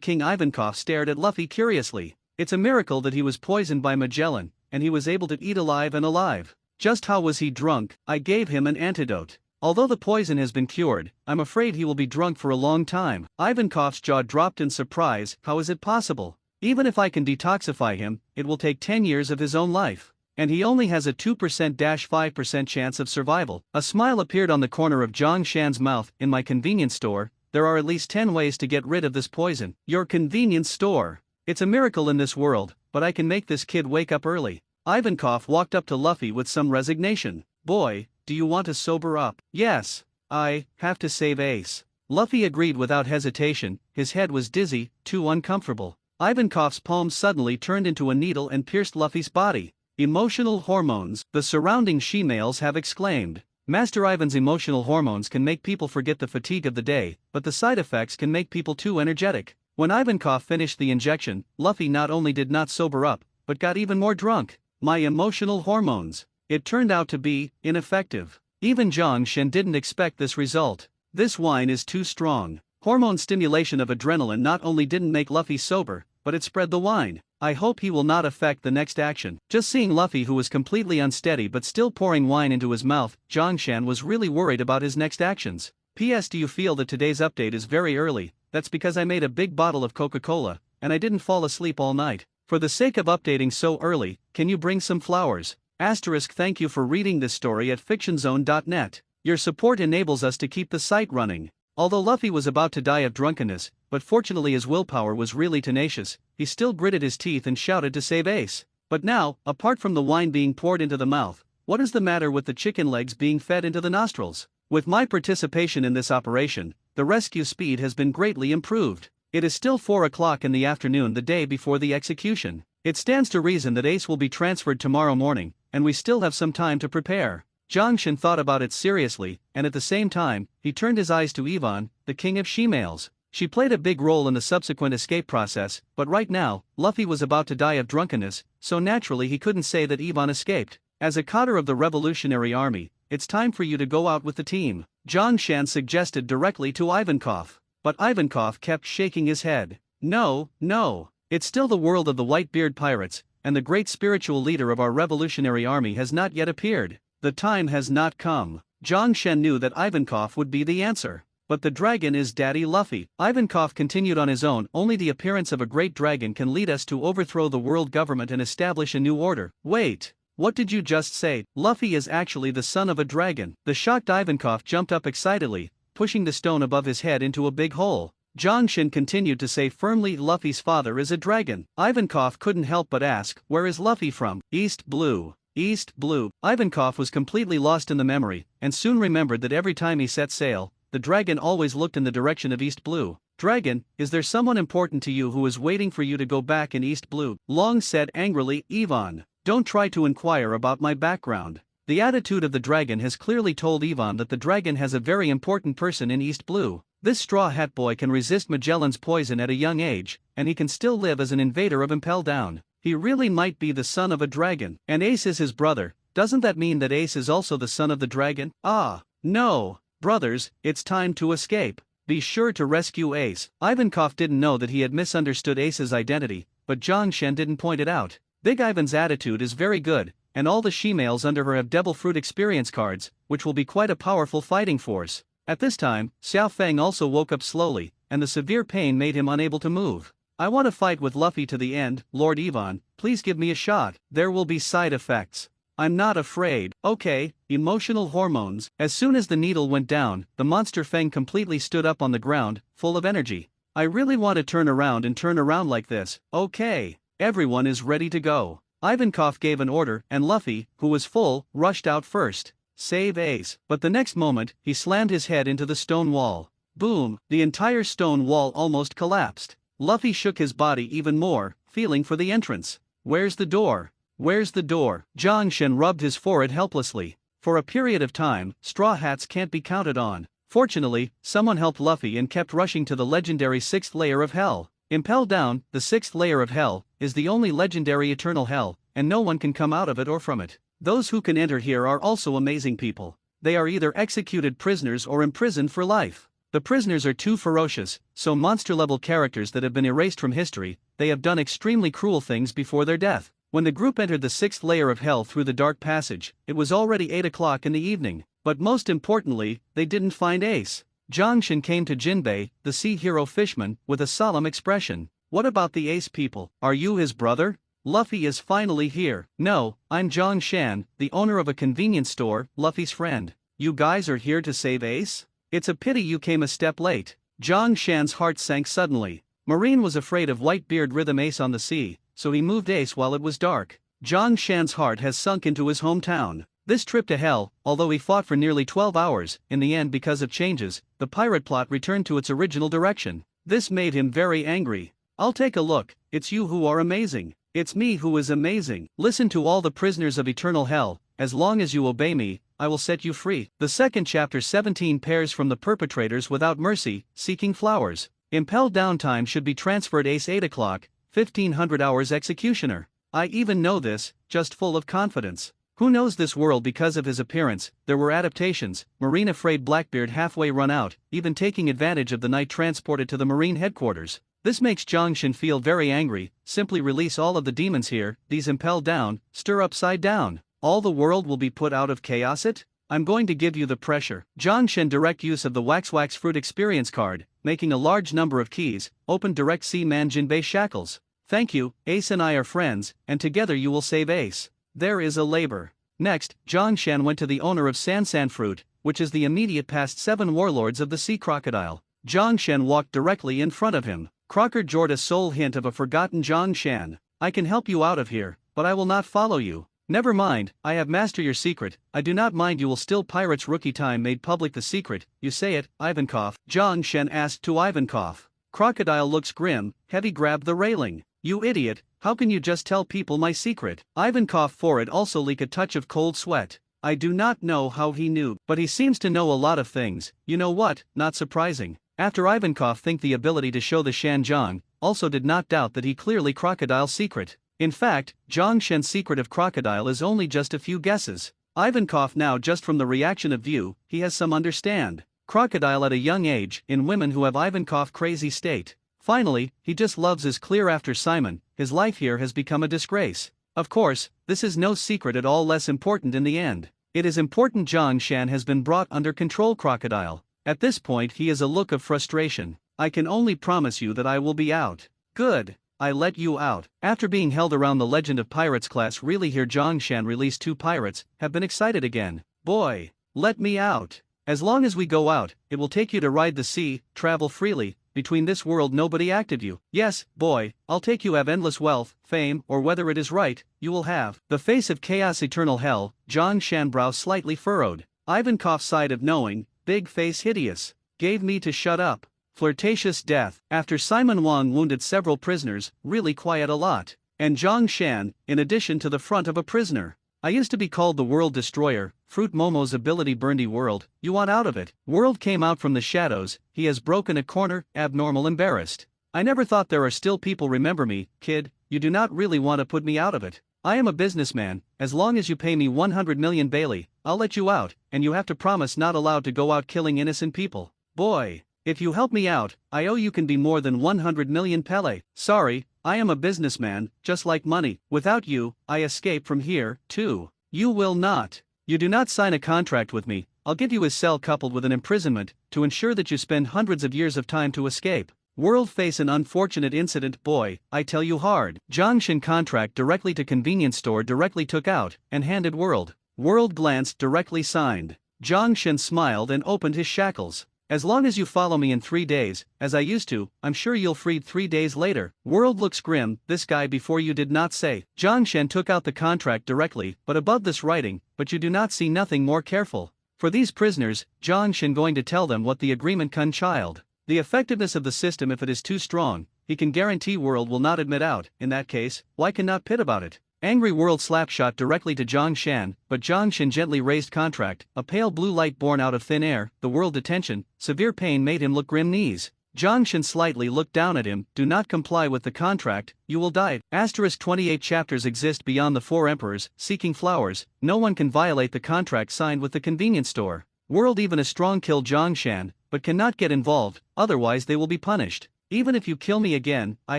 Speaker 1: King Ivankov stared at Luffy curiously. It's a miracle that he was poisoned by Magellan, and he was able to eat alive and alive. Just how was he drunk? I gave him an antidote. Although the poison has been cured, I'm afraid he will be drunk for a long time. Ivankov's jaw dropped in surprise. How is it possible? Even if I can detoxify him, it will take 10 years of his own life. And he only has a 2%-5% chance of survival. A smile appeared on the corner of Zhang Shan's mouth. In my convenience store, there are at least 10 ways to get rid of this poison. Your convenience store. It's a miracle in this world, but I can make this kid wake up early. Ivankov walked up to Luffy with some resignation. Boy, do you want to sober up? Yes. I have to save Ace. Luffy agreed without hesitation. His head was dizzy, too uncomfortable. Ivankov's palm suddenly turned into a needle and pierced Luffy's body. Emotional hormones, the surrounding she-males have exclaimed. Master Ivan's emotional hormones can make people forget the fatigue of the day, but the side effects can make people too energetic. When Ivankov finished the injection, Luffy not only did not sober up, but got even more drunk. My emotional hormones. It turned out to be ineffective. Even Zhang Shen didn't expect this result. This wine is too strong. Hormone stimulation of adrenaline not only didn't make Luffy sober, but it spread the wine. I hope he will not affect the next action. Just seeing Luffy, who was completely unsteady but still pouring wine into his mouth, Zhongshan was really worried about his next actions. P.S. Do you feel that today's update is very early? That's because I made a big bottle of Coca-Cola, and I didn't fall asleep all night. For the sake of updating so early, can you bring some flowers? Asterisk. Thank you for reading this story at fictionzone.net. Your support enables us to keep the site running. Although Luffy was about to die of drunkenness, but fortunately his willpower was really tenacious, he still gritted his teeth and shouted to save Ace. But now, apart from the wine being poured into the mouth, what is the matter with the chicken legs being fed into the nostrils? With my participation in this operation, the rescue speed has been greatly improved. It is still 4 o'clock in the afternoon the day before the execution. It stands to reason that Ace will be transferred tomorrow morning, and we still have some time to prepare. Zhongshan thought about it seriously, and at the same time, he turned his eyes to Yvonne, the king of she-males. She played a big role in the subsequent escape process, but right now, Luffy was about to die of drunkenness, so naturally he couldn't say that Yvonne escaped. As a cadre of the Revolutionary Army, it's time for you to go out with the team, Zhongshan suggested directly to Ivankov. But Ivankov kept shaking his head. No, no, it's still the world of the Whitebeard pirates, and the great spiritual leader of our Revolutionary Army has not yet appeared. The time has not come. Zhongshan knew that Ivankov would be the answer. But the dragon is Daddy Luffy. Ivankov continued on his own. Only the appearance of a great dragon can lead us to overthrow the world government and establish a new order. Wait, what did you just say? Luffy is actually the son of a dragon. The shocked Ivankov jumped up excitedly, pushing the stone above his head into a big hole. Zhongshan continued to say firmly, Luffy's father is a dragon. Ivankov couldn't help but ask, where is Luffy from? East Blue. East Blue. Ivankov was completely lost in the memory, and soon remembered that every time he set sail, the dragon always looked in the direction of East Blue. Dragon, is there someone important to you who is waiting for you to go back in East Blue? Long said angrily, Yvonne, don't try to inquire about my background. The attitude of the dragon has clearly told Yvonne that the dragon has a very important person in East Blue. This Straw Hat Boy can resist Magellan's poison at a young age, and he can still live as an invader of Impel Down. He really might be the son of a dragon. And Ace is his brother. Doesn't that mean that Ace is also the son of the dragon? Ah, no. Brothers, it's time to escape. Be sure to rescue Ace. Ivankov didn't know that he had misunderstood Ace's identity, but Zhongshan didn't point it out. Big Ivan's attitude is very good, and all the she-males under her have Devil Fruit experience cards, which will be quite a powerful fighting force. At this time, Xiao Feng also woke up slowly, and the severe pain made him unable to move. I want to fight with Luffy to the end, Lord Yvonne, please give me a shot. There will be side effects. I'm not afraid. Okay, emotional hormones. As soon as the needle went down, the monster Feng completely stood up on the ground, full of energy. I really want to turn around like this. Okay, everyone is ready to go. Ivankov gave an order, and Luffy, who was full, rushed out first. Save Ace. But the next moment, he slammed his head into the stone wall. Boom, the entire stone wall almost collapsed. Luffy shook his body even more, feeling for the entrance. Where's the door? Where's the door? Zhongshan rubbed his forehead helplessly. For a period of time, Straw Hats can't be counted on. Fortunately, someone helped Luffy and kept rushing to the legendary 6th layer of Hell. Impel Down, the 6th layer of Hell, is the only legendary eternal hell, and no one can come out of it or from it. Those who can enter here are also amazing people. They are either executed prisoners or imprisoned for life. The prisoners are too ferocious, so monster-level characters that have been erased from history. They have done extremely cruel things before their death. When the group entered the 6th layer of Hell through the dark passage, it was already 8 o'clock in the evening. But most importantly, they didn't find Ace. Zhongshan came to Jinbei, the sea hero fishman, with a solemn expression. What about the Ace people? Are you his brother? Luffy is finally here. No, I'm Zhongshan, the owner of a convenience store, Luffy's friend. You guys are here to save Ace? It's a pity you came a step late. Zhongshan's heart sank suddenly. Marine was afraid of Whitebeard Rhythm Ace on the sea, so he moved Ace while it was dark. Zhongshan's heart has sunk into his hometown. This trip to Hell, although he fought for nearly 12 hours, in the end because of changes, the pirate plot returned to its original direction. This made him very angry. I'll take a look. It's you who are amazing. It's me who is amazing. Listen to all the prisoners of eternal hell. As long as you obey me, I will set you free. The second chapter 17 pairs from the perpetrators without mercy, seeking flowers. Impel downtime should be transferred Ace 8 o'clock, 1500 hours executioner. I even know this, just full of confidence. Who knows this world because of his appearance? There were adaptations, Marine afraid Blackbeard halfway run out, even taking advantage of the night transported to the Marine headquarters. This makes Zhang feel very angry. Simply release all of the demons here, these impel down, stir upside down. All the world will be put out of chaos it? I'm going to give you the pressure. Zhang direct use of the wax fruit experience card, making a large number of keys, open direct see man Jinbei shackles. Thank you, Ace and I are friends, and together you will save Ace. There is a labor. Next, Zhang went to the owner of San Fruit, which is the immediate past 7 warlords of the sea crocodile. Zhang walked directly in front of him. Crocker jored a sole hint of a forgotten Zhang. I can help you out of here, but I will not follow you. Never mind, I have mastered your secret. I do not mind you will still pirates rookie time made public the secret, you say it, Ivankov. Zhang asked to Ivankov. Crocodile looks grim, heavy grabbed the railing. You idiot, how can you just tell people my secret? Ivankov forehead also leak a touch of cold sweat. I do not know how he knew, but he seems to know a lot of things. You know what, not surprising. After Ivankov think the ability to show the Zhang also did not doubt that he clearly Crocodile's secret. In fact, Zhang secret of Crocodile is only just a few guesses. Ivankov now just from the reaction of view, he has some understand. Crocodile at a young age, in women who have Ivankov crazy state. Finally, he just loves his clear after Simon, his life here has become a disgrace. Of course, this is no secret at all less important in the end. It is important Zhang has been brought under control Crocodile. At this point he has a look of frustration. I can only promise you that I will be out. Good. I let you out. After being held around the Legend of Pirates class really here Zhang released 2 pirates, have been excited again. Boy, let me out. As long as we go out, it will take you to ride the sea, travel freely, between this world nobody acted you. Yes, boy, I'll take you have endless wealth, fame, or whether it is right, you will have. The face of chaos eternal hell, Zhang brow slightly furrowed. Ivankov sighed of knowing, big face hideous. Gave me to shut up. Flirtatious death. After Simon Wang wounded several prisoners, really quiet a lot. And Zhang in addition to the front of a prisoner. I used to be called the World Destroyer, Fruit Momo's ability burned world, you want out of it. World came out from the shadows, he has broken a corner, abnormal embarrassed. I never thought there are still people remember me, kid, you do not really want to put me out of it. I am a businessman, as long as you pay me 100 million Bailey, I'll let you out, and you have to promise not allowed to go out killing innocent people. Boy. If you help me out, I owe you can be more than 100 million Pele. Sorry, I am a businessman, just like money. Without you, I escape from here, too. You will not. You do not sign a contract with me, I'll give you a cell coupled with an imprisonment, to ensure that you spend hundreds of years of time to escape. World face an unfortunate incident, boy, I tell you hard. Zhang contract directly to convenience store directly took out, and handed World. World glanced directly signed. Zhang smiled and opened his shackles. As long as you follow me in 3 days, as I used to, I'm sure you'll freed 3 days later. World looks grim, this guy before you did not say. Zhang took out the contract directly, but above this writing, but you do not see nothing more careful. For these prisoners, Zhang going to tell them what the agreement can child. The effectiveness of the system if it is too strong, he can guarantee World will not admit out, in that case, why cannot pit about it? Angry World slapshot directly to Zhang but Zhang gently raised contract, a pale blue light born out of thin air, the World detention, severe pain made him look grim knees. Zhang slightly looked down at him, do not comply with the contract, you will die. Asterisk 28 chapters exist beyond the 4 emperors, seeking flowers, no one can violate the contract signed with the convenience store. World even a strong kill Zhang but cannot get involved, otherwise they will be punished. Even if you kill me again, I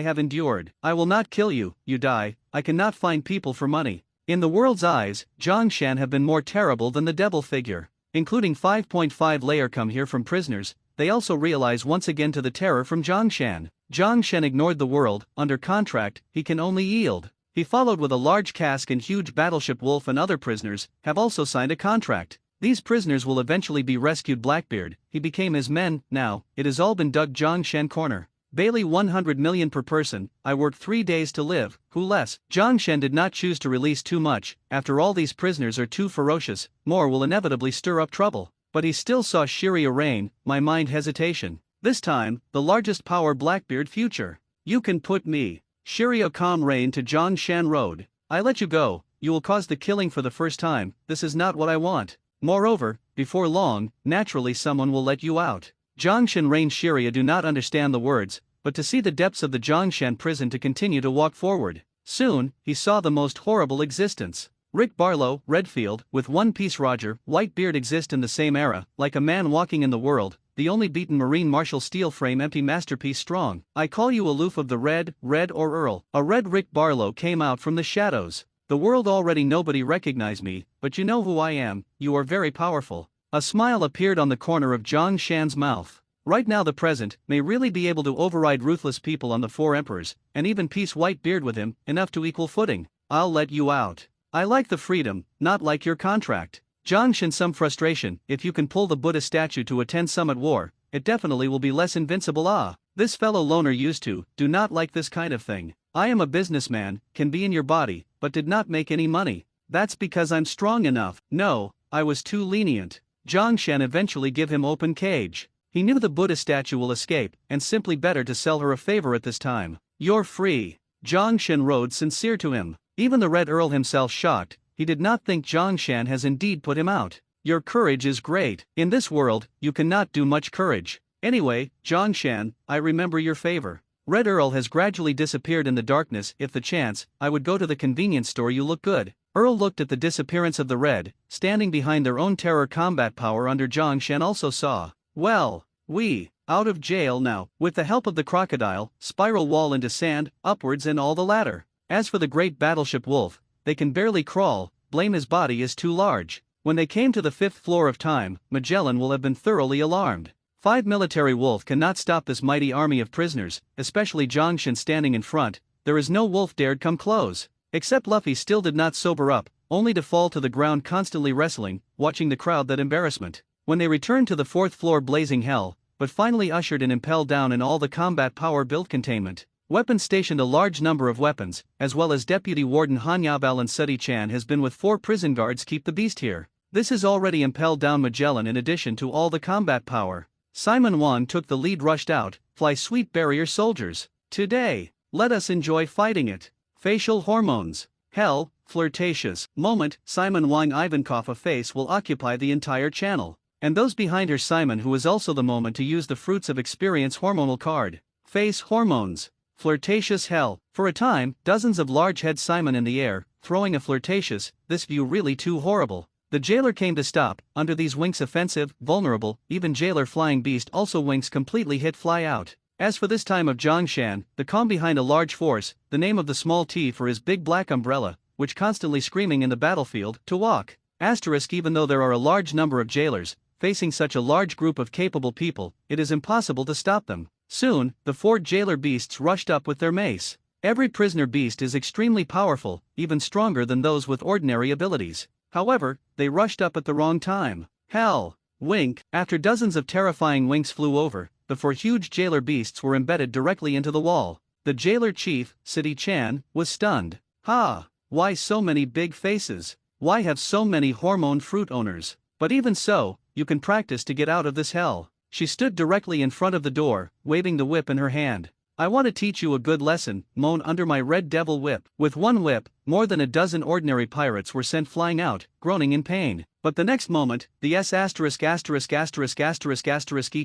Speaker 1: have endured. I will not kill you, you die, I cannot find people for money. In the world's eyes, Zhang have been more terrible than the devil figure. Including 5.5 layer come here from prisoners, they also realize once again to the terror from Zhang. Zhang ignored the world, under contract, he can only yield. He followed with a large cask and huge battleship Wolf and other prisoners, have also signed a contract. These prisoners will eventually be rescued Blackbeard, he became his men, now, it has all been dug Zhang corner. Bailey 100 million per person, I work 3 days to live, who less? Zhang did not choose to release too much, after all these prisoners are too ferocious, more will inevitably stir up trouble. But he still saw Shiria reign, my mind hesitation. This time, the largest power Blackbeard future. You can put me. Shiria calm reign to Zhang road. I let you go, you will cause the killing for the first time, this is not what I want. Moreover, before long, naturally someone will let you out. Zhang reign Shiria do not understand the words, but to see the depths of the Zhang prison to continue to walk forward. Soon, he saw the most horrible existence. Rick Barlow, Redfield, with One Piece Roger, Whitebeard exist in the same era, like a man walking in the world, the only beaten Marine Marshal steel frame empty masterpiece strong. I call you aloof of the red or Earl. A red Rick Barlow came out from the shadows. The world already nobody recognize me, but you know who I am, you are very powerful. A smile appeared on the corner of Zhang Shan's mouth. Right now the present may really be able to override ruthless people on the four emperors, and even piece Whitebeard with him, enough to equal footing. I'll let you out. I like the freedom, not like your contract. Zhang Shan some frustration, if you can pull the Buddha statue to attend summit war, it definitely will be less invincible. This fellow loner used to, do not like this kind of thing. I am a businessman, can be in your body, but did not make any money. That's because I'm strong enough. No, I was too lenient. Zhang Shan eventually give him open cage. He knew the Buddha statue will escape, and simply better to sell her a favor at this time. You're free. Zhang Shan rode sincere to him. Even the Red Earl himself shocked, he did not think Zhang Shan has indeed put him out. Your courage is great. In this world, you cannot do much courage. Anyway, Zhang Shan, I remember your favor. Red Earl has gradually disappeared in the darkness. If the chance, I would go to the convenience store. You look good. Earl looked at the disappearance of the Red, standing behind their own terror combat power under Zhang Shan also saw. Well, we, out of jail now, with the help of the crocodile, spiral wall into sand, upwards and all the ladder. As for the great battleship Wolf, they can barely crawl, blame his body is too large. When they came to the 5th floor of time, Magellan will have been thoroughly alarmed. 5 military Wolf cannot stop this mighty army of prisoners, especially Zhang Shan standing in front. There is no Wolf dared come close. Except Luffy still did not sober up, only to fall to the ground constantly wrestling, watching the crowd that embarrassment. When they returned to the 4th floor blazing hell, but finally ushered and impelled down in all the combat power built containment. Weapons stationed a large number of weapons, as well as Deputy Warden Han Yabao and Sudi Chan has been with 4 prison guards keep the beast here. This has already impelled down Magellan in addition to all the combat power. Simon Wong took the lead rushed out, fly sweet barrier soldiers. Today, let us enjoy fighting it. Facial hormones. Hell, flirtatious. Moment, Simon Wong Ivankov a face will occupy the entire channel. And those behind her Simon who is also the moment to use the fruits of experience hormonal card. Face hormones. Flirtatious hell. For a time, dozens of large head Simon in the air, throwing a flirtatious, this view really too horrible. The jailer came to stop, under these winks offensive, vulnerable, even jailer flying beast also winks completely hit fly out. As for this time of Zhang Shan, the calm behind a large force, the name of the small T for his big black umbrella, which constantly screaming in the battlefield, to walk. Asterisk even though there are a large number of jailers, facing such a large group of capable people, it is impossible to stop them. Soon, the 4 jailer beasts rushed up with their mace. Every prisoner beast is extremely powerful, even stronger than those with ordinary abilities. However, they rushed up at the wrong time. Hell! Wink! After dozens of terrifying winks flew over, the 4 huge jailer beasts were embedded directly into the wall. The jailer chief, Sudi Chan, was stunned. Ha! Why so many big faces? Why have so many hormone fruit owners? But even so, you can practice to get out of this hell. She stood directly in front of the door, waving the whip in her hand. I want to teach you a good lesson, moan under my red devil whip. With one whip, more than a dozen ordinary pirates were sent flying out, groaning in pain. But the next moment, the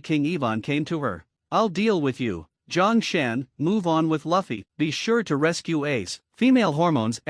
Speaker 1: King Ivan came to her. I'll deal with you. Zhang Shan, move on with Luffy, be sure to rescue Ace. Female hormones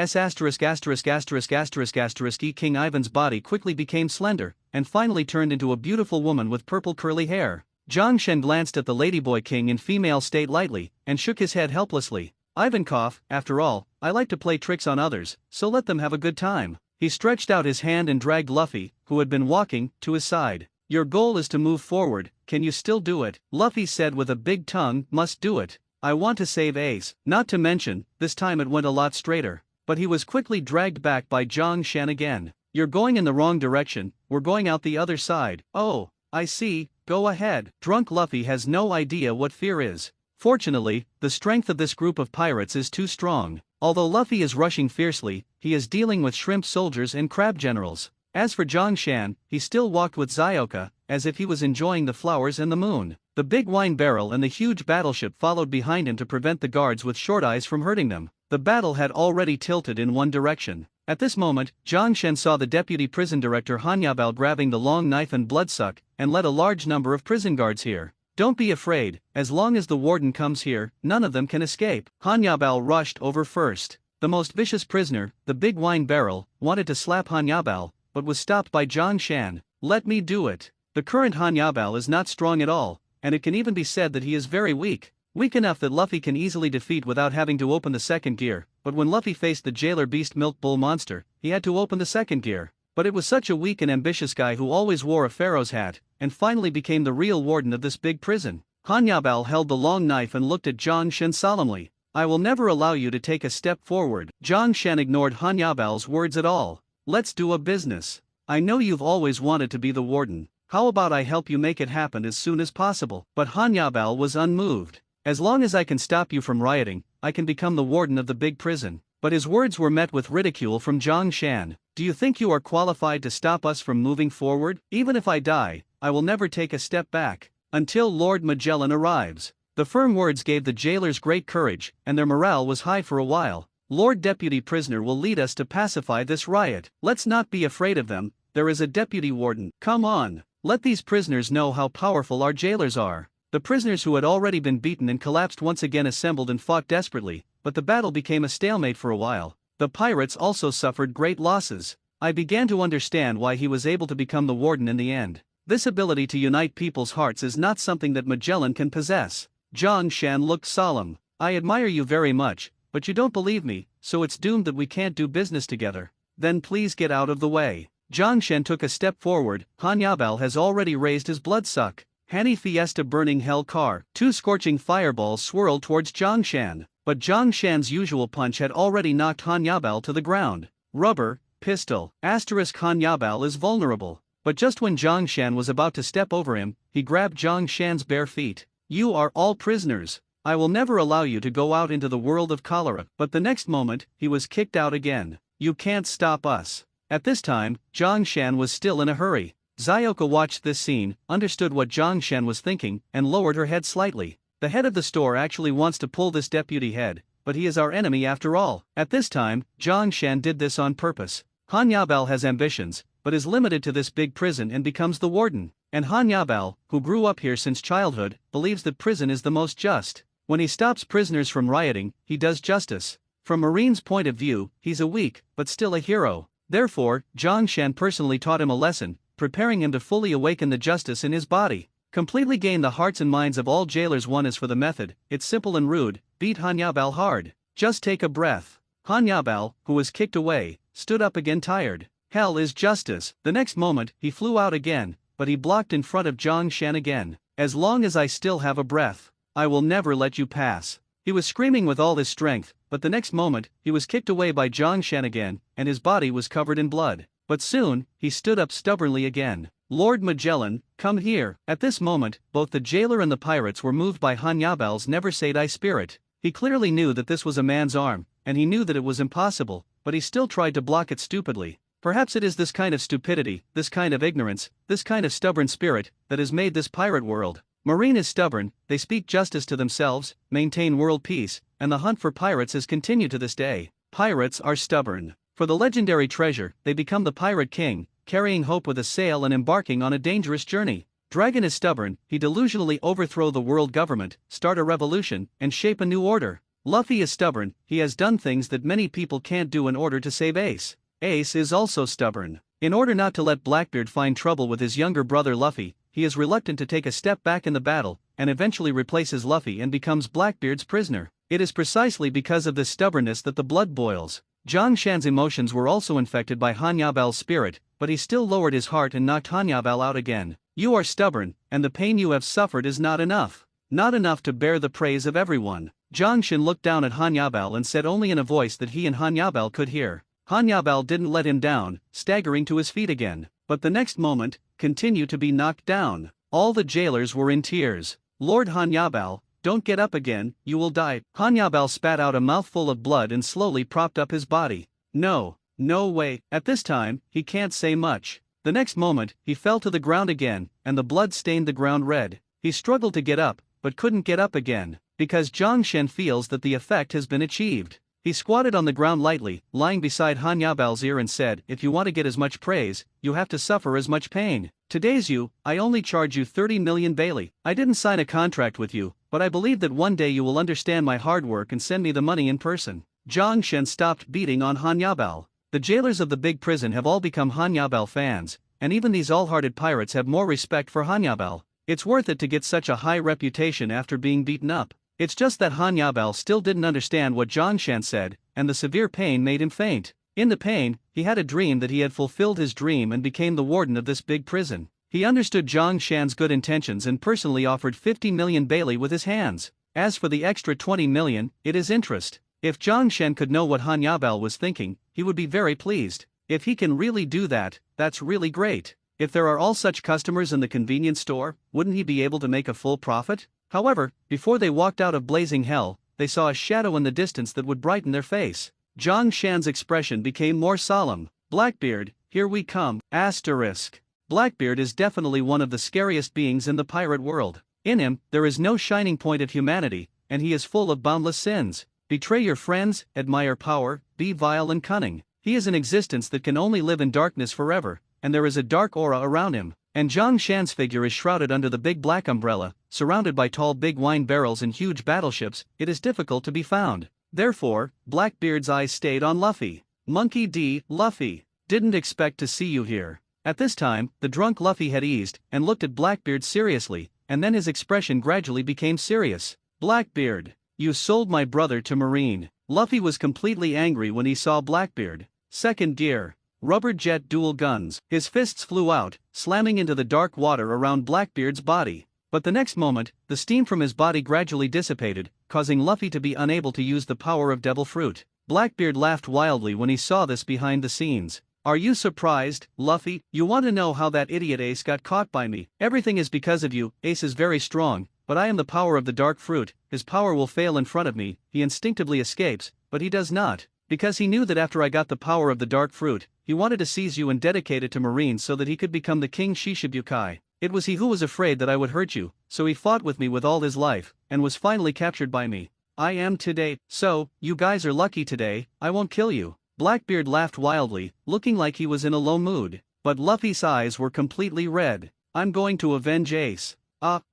Speaker 1: King Ivan's body quickly became slender, and finally turned into a beautiful woman with purple curly hair. Zhang Shan glanced at the ladyboy king in female state lightly, and shook his head helplessly. Ivankov, after all, I like to play tricks on others, so let them have a good time. He stretched out his hand and dragged Luffy, who had been walking, to his side. Your goal is to move forward, can you still do it? Luffy said with a big tongue, must do it. I want to save Ace. Not to mention, this time it went a lot straighter. But he was quickly dragged back by Zhang Shan again. You're going in the wrong direction, we're going out the other side. Oh, I see, go ahead. Drunk Luffy has no idea what fear is. Fortunately, the strength of this group of pirates is too strong. Although Luffy is rushing fiercely, he is dealing with shrimp soldiers and crab generals. As for Zhang Shan, he still walked with Zioka, as if he was enjoying the flowers and the moon. The big wine barrel and the huge battleship followed behind him to prevent the guards with short eyes from hurting them. The battle had already tilted in one direction. At this moment, Zhang Shan saw the deputy prison director Han Yabao grabbing the long knife and bloodsuck, and led a large number of prison guards here. Don't be afraid, as long as the warden comes here, none of them can escape. Han Yabao rushed over first. The most vicious prisoner, the big wine barrel, wanted to slap Han Yabao, but was stopped by Zhang Shan. Let me do it. The current Han Yabao is not strong at all, and it can even be said that he is very weak. Weak enough that Luffy can easily defeat without having to open the second gear, but when Luffy faced the jailer beast milk bull monster, he had to open the second gear. But it was such a weak and ambitious guy who always wore a pharaoh's hat, and finally became the real warden of this big prison. Han Yabao held the long knife and looked at Zhang Shen solemnly. I will never allow you to take a step forward. Zhang Shen ignored Han Yabao's words at all. Let's do a business. I know you've always wanted to be the warden. How about I help you make it happen as soon as possible? But Han Yabao was unmoved. As long as I can stop you from rioting, I can become the warden of the big prison. But his words were met with ridicule from Zhang Shan. Do you think you are qualified to stop us from moving forward? Even if I die, I will never take a step back, until Lord Magellan arrives. The firm words gave the jailers great courage, and their morale was high for a while. Lord Deputy Prisoner will lead us to pacify this riot. Let's not be afraid of them, there is a deputy warden. Come on, let these prisoners know how powerful our jailers are. The prisoners who had already been beaten and collapsed once again assembled and fought desperately, but the battle became a stalemate for a while. The pirates also suffered great losses. I began to understand why he was able to become the warden in the end. This ability to unite people's hearts is not something that Magellan can possess. Zhang Shan looked solemn. I admire you very much, but you don't believe me, so it's doomed that we can't do business together. Then please get out of the way. Zhang Shan took a step forward. Han Yabao has already raised his bloodsuck. Hanny Fiesta burning hell car. Two scorching fireballs swirled towards Zhang Shan, but Zhang Shan's usual punch had already knocked Han Yabao to the ground. Rubber, pistol, asterisk Han Yabao is vulnerable. But just when Zhang Shan was about to step over him, he grabbed Zhang Shan's bare feet. You are all prisoners. I will never allow you to go out into the world of cholera. But the next moment, he was kicked out again. You can't stop us. At this time, Zhang Shan was still in a hurry. Zioka watched this scene, understood what Zhang Shan was thinking, and lowered her head slightly. The head of the store actually wants to pull this deputy head, but he is our enemy after all. At this time, Zhang Shan did this on purpose. Han Yabao has ambitions, but is limited to this big prison and becomes the warden. And Han Yabao, who grew up here since childhood, believes that prison is the most just. When he stops prisoners from rioting, he does justice. From Marine's point of view, he's a weak, but still a hero. Therefore, Zhang Shan personally taught him a lesson, preparing him to fully awaken the justice in his body. Completely gain the hearts and minds of all jailers. One is for the method, it's simple and rude, beat Han Yabao hard. Just take a breath. Han Yabao, who was kicked away, stood up again tired. Hell is justice. The next moment, he flew out again, but he blocked in front of Zhang Shan again. As long as I still have a breath, I will never let you pass. He was screaming with all his strength, but the next moment, he was kicked away by Zhang Shan again, and his body was covered in blood. But soon, he stood up stubbornly again. Lord Magellan, come here. At this moment, both the jailer and the pirates were moved by Han Yabao's never-say-die spirit. He clearly knew that this was a man's arm, and he knew that it was impossible, but he still tried to block it stupidly. Perhaps it is this kind of stupidity, this kind of ignorance, this kind of stubborn spirit, that has made this pirate world. Marine is stubborn, they speak justice to themselves, maintain world peace, and the hunt for pirates has continued to this day. Pirates are stubborn. For the legendary treasure, they become the pirate king, carrying hope with a sail and embarking on a dangerous journey. Dragon is stubborn, he delusionally overthrow the world government, start a revolution, and shape a new order. Luffy is stubborn, he has done things that many people can't do in order to save Ace. Ace is also stubborn. In order not to let Blackbeard find trouble with his younger brother Luffy, he is reluctant to take a step back in the battle, and eventually replaces Luffy and becomes Blackbeard's prisoner. It is precisely because of this stubbornness that the blood boils. Zhang Shan's emotions were also infected by Han Yabao's spirit, but he still lowered his heart and knocked Han Yabao out again. You are stubborn, and the pain you have suffered is not enough. Not enough to bear the praise of everyone. Zhang Shan looked down at Han Yabao and said only in a voice that he and Han Yabao could hear. Han Yabao didn't let him down, staggering to his feet again, but the next moment, continued to be knocked down. All the jailers were in tears. Lord Han Yabao, don't get up again, you will die. Han Yabao spat out a mouthful of blood and slowly propped up his body. No way. At this time, he can't say much. The next moment, he fell to the ground again, and the blood stained the ground red. He struggled to get up, but couldn't get up again, because Zhang Shan feels that the effect has been achieved. He squatted on the ground lightly, lying beside Han Yabao's ear and said, if you want to get as much praise, you have to suffer as much pain. Today's you, I only charge you 30 million Bailey. I didn't sign a contract with you, but I believe that one day you will understand my hard work and send me the money in person. Zhang Shan stopped beating on Han Yabao. The jailers of the big prison have all become Han Yabao fans, and even these all-hearted pirates have more respect for Hanyabal. It's worth it to get such a high reputation after being beaten up. It's just that Hanyabal still didn't understand what Zhongshan said, and the severe pain made him faint. In the pain, he had a dream that he had fulfilled his dream and became the warden of this big prison. He understood Zhongshan's good intentions and personally offered 50 million Bailey with his hands. As for the extra 20 million, it is interest. If Zhongshan could know what Hanyabal was thinking, he would be very pleased. If he can really do that, that's really great. If there are all such customers in the convenience store, wouldn't he be able to make a full profit? However, before they walked out of blazing hell, they saw a shadow in the distance that would brighten their face. Zhongshan's expression became more solemn. Blackbeard, here we come, asterisk. Blackbeard is definitely one of the scariest beings in the pirate world. In him, there is no shining point of humanity, and he is full of boundless sins. Betray your friends, admire power, be vile and cunning. He is an existence that can only live in darkness forever, and there is a dark aura around him. And Zhongshan's figure is shrouded under the big black umbrella, surrounded by tall big wine barrels and huge battleships. It is difficult to be found. Therefore, Blackbeard's eyes stayed on Luffy. Monkey D. Luffy, didn't expect to see you here. At this time, the drunk Luffy had eased, and looked at Blackbeard seriously, and then his expression gradually became serious. Blackbeard, you sold my brother to Marine. Luffy was completely angry when he saw Blackbeard. Second gear. Rubber jet dual guns. His fists flew out, slamming into the dark water around Blackbeard's body. But the next moment, the steam from his body gradually dissipated, causing Luffy to be unable to use the power of Devil Fruit. Blackbeard laughed wildly when he saw this behind the scenes. Are you surprised, Luffy? You want to know how that idiot Ace got caught by me? Everything is because of you. Ace is very strong, but I am the power of the dark fruit. His power will fail in front of me. He instinctively escapes, but he does not. Because he knew that after I got the power of the dark fruit, he wanted to seize you and dedicate it to Marine so that he could become the King Shishibukai. It was he who was afraid that I would hurt you, so he fought with me with all his life, and was finally captured by me. I am today, so, you guys are lucky today, I won't kill you. Blackbeard laughed wildly, looking like he was in a low mood, but Luffy's eyes were completely red. I'm going to avenge Ace.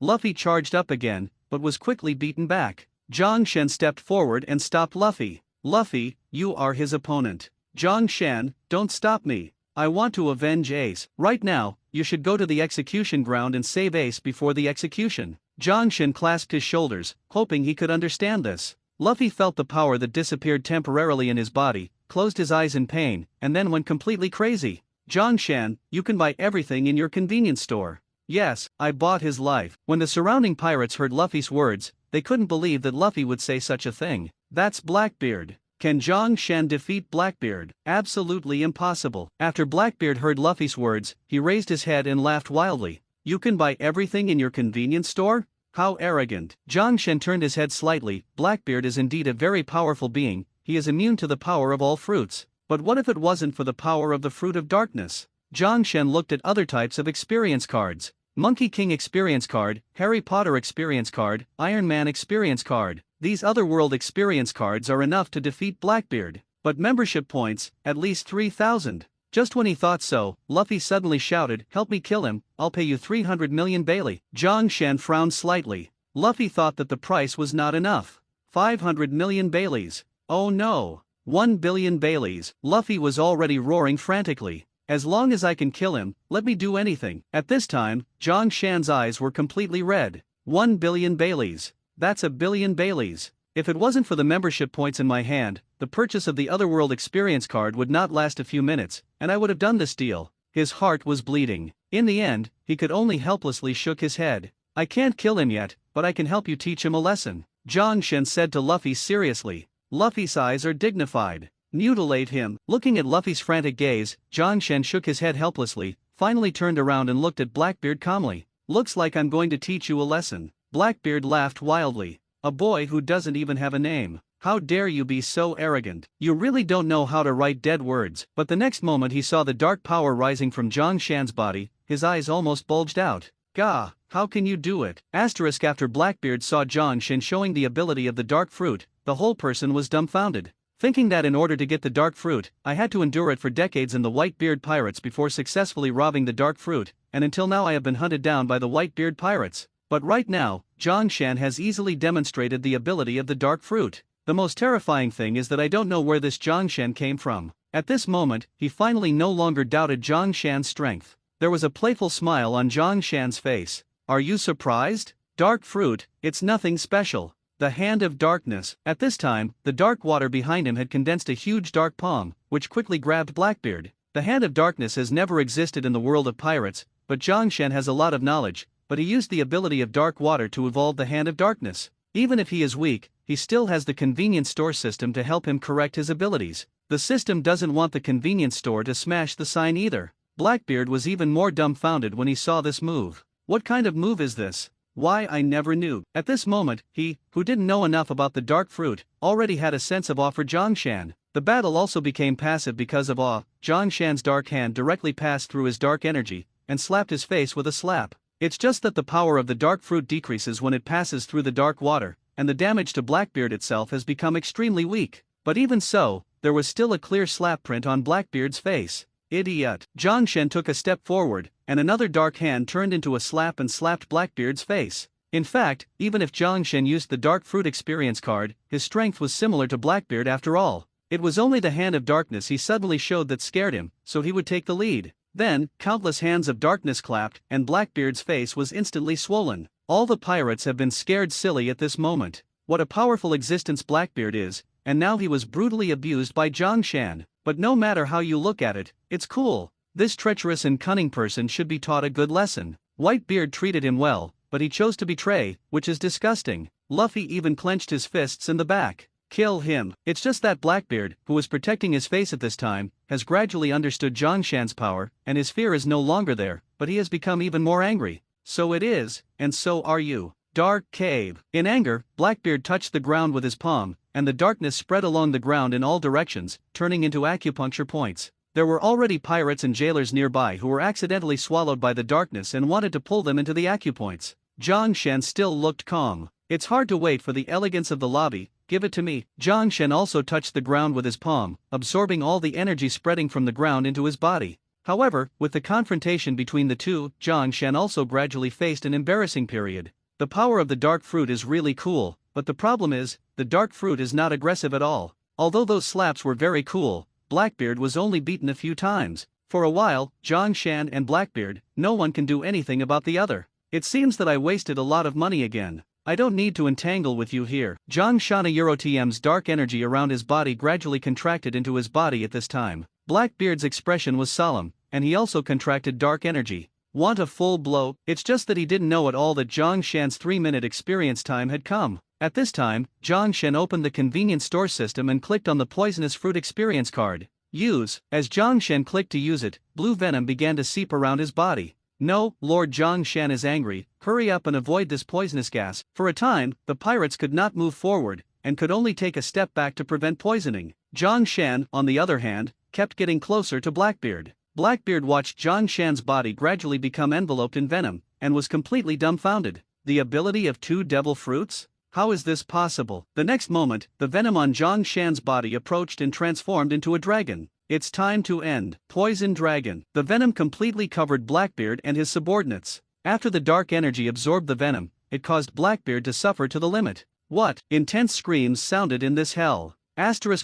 Speaker 1: Luffy charged up again, but was quickly beaten back. Zhongshan stepped forward and stopped Luffy. Luffy, you are his opponent. Zhongshan, don't stop me. I want to avenge Ace. Right now, you should go to the execution ground and save Ace before the execution. Zhongshan clasped his shoulders, hoping he could understand this. Luffy felt the power that disappeared temporarily in his body, closed his eyes in pain, and then went completely crazy. Zhongshan, you can buy everything in your convenience store. Yes, I bought his life. When the surrounding pirates heard Luffy's words, they couldn't believe that Luffy would say such a thing. That's Blackbeard. Can Zhongshan defeat Blackbeard? Absolutely impossible. After Blackbeard heard Luffy's words, he raised his head and laughed wildly. You can buy everything in your convenience store? How arrogant. Zhongshan turned his head slightly. Blackbeard is indeed a very powerful being. He is immune to the power of all fruits. But what if it wasn't for the power of the fruit of darkness? Zhongshan looked at other types of experience cards. Monkey King experience card, Harry Potter experience card, Iron Man experience card. These otherworld experience cards are enough to defeat Blackbeard. But membership points, at least 3,000. Just when he thought so, Luffy suddenly shouted, help me kill him, I'll pay you 300 million Bailey. Zhongshan frowned slightly. Luffy thought that the price was not enough. 500 million Baileys. Oh no. 1 billion Baileys. Luffy was already roaring frantically. As long as I can kill him, let me do anything. At this time, Zhongshan's eyes were completely red. 1 billion Baileys. That's a billion Baileys. If it wasn't for the membership points in my hand, the purchase of the Otherworld experience card would not last a few minutes, and I would have done this deal. His heart was bleeding. In the end, he could only helplessly shook his head. I can't kill him yet, but I can help you teach him a lesson. Zhongshan said to Luffy seriously. Luffy's eyes are dignified. Mutilate him. Looking at Luffy's frantic gaze, Zhongshan shook his head helplessly, finally turned around and looked at Blackbeard calmly. Looks like I'm going to teach you a lesson. Blackbeard laughed wildly. A boy who doesn't even have a name. How dare you be so arrogant? You really don't know how to write dead words. But the next moment he saw the dark power rising from Zhongshan's body, his eyes almost bulged out. Gah, how can you do it? Asterisk after Blackbeard saw Zhongshan showing the ability of the dark fruit, the whole person was dumbfounded. Thinking that in order to get the dark fruit, I had to endure it for decades in the Whitebeard pirates before successfully robbing the dark fruit, and until now I have been hunted down by the Whitebeard pirates. But right now, Zhongshan has easily demonstrated the ability of the dark fruit. The most terrifying thing is that I don't know where this Zhongshan came from. At this moment, he finally no longer doubted Zhongshan's strength. There was a playful smile on Zhang Shan's face. Are you surprised? Dark fruit, it's nothing special. The Hand of Darkness. At this time, the dark water behind him had condensed a huge dark palm, which quickly grabbed Blackbeard. The Hand of Darkness has never existed in the world of pirates, but Zhang Shan has a lot of knowledge, but he used the ability of dark water to evolve the Hand of Darkness. Even if he is weak, he still has the convenience store system to help him correct his abilities. The system doesn't want the convenience store to smash the sign either. Blackbeard was even more dumbfounded when he saw this move. What kind of move is this? Why, I never knew. At this moment, he, who didn't know enough about the dark fruit, already had a sense of awe for Zhang Shan. The battle also became passive because of awe. Zhang Shan's dark hand directly passed through his dark energy, and slapped his face with a slap. It's just that the power of the dark fruit decreases when it passes through the dark water, and the damage to Blackbeard itself has become extremely weak. But even so, there was still a clear slap print on Blackbeard's face. Idiot. Zhang Shan took a step forward, and another dark hand turned into a slap and slapped Blackbeard's face. In fact, even if Zhang Shan used the dark fruit experience card, his strength was similar to Blackbeard after all. It was only the Hand of Darkness he suddenly showed that scared him, so he would take the lead. Then, countless hands of darkness clapped, and Blackbeard's face was instantly swollen. All the pirates have been scared silly at this moment. What a powerful existence Blackbeard is, and now he was brutally abused by Zhang Shan. But no matter how you look at it, it's cool. This treacherous and cunning person should be taught a good lesson. Whitebeard treated him well, but he chose to betray, which is disgusting. Luffy even clenched his fists in the back. Kill him. It's just that Blackbeard, who was protecting his face at this time, has gradually understood Zhang Shan's power, and his fear is no longer there, but he has become even more angry. So it is, and so are you. Dark Cave. In anger, Blackbeard touched the ground with his palm, and the darkness spread along the ground in all directions, turning into acupuncture points. There were already pirates and jailers nearby who were accidentally swallowed by the darkness and wanted to pull them into the acupoints. Zhang Shan still looked calm. It's hard to wait for the elegance of the lobby, give it to me. Zhang Shan also touched the ground with his palm, absorbing all the energy spreading from the ground into his body. However, with the confrontation between the two, Zhang Shan also gradually faced an embarrassing period. The power of the dark fruit is really cool, but the problem is, the dark fruit is not aggressive at all. Although those slaps were very cool, Blackbeard was only beaten a few times. For a while, Zhang Shan and Blackbeard, no one can do anything about the other. It seems that I wasted a lot of money again. I don't need to entangle with you here. Zhang Shan TM's dark energy around his body gradually contracted into his body at this time. Blackbeard's expression was solemn, and he also contracted dark energy. Want a full blow? It's just that he didn't know at all that Zhang Shan's 3-minute experience time had come. At this time, Zhang Shan opened the convenience store system and clicked on the poisonous fruit experience card. Use. As Zhang Shan clicked to use it, blue venom began to seep around his body. No, Lord Zhang Shan is angry, hurry up and avoid this poisonous gas. For a time, the pirates could not move forward, and could only take a step back to prevent poisoning. Zhang Shan, on the other hand, kept getting closer to Blackbeard. Blackbeard watched Zhang Shan's body gradually become enveloped in venom, and was completely dumbfounded. The ability of 2 devil fruits? How is this possible? The next moment, the venom on Zhang Shan's body approached and transformed into a dragon. It's time to end. Poison Dragon. The venom completely covered Blackbeard and his subordinates. After the dark energy absorbed the venom, it caused Blackbeard to suffer to the limit. What? Intense screams sounded in this hell.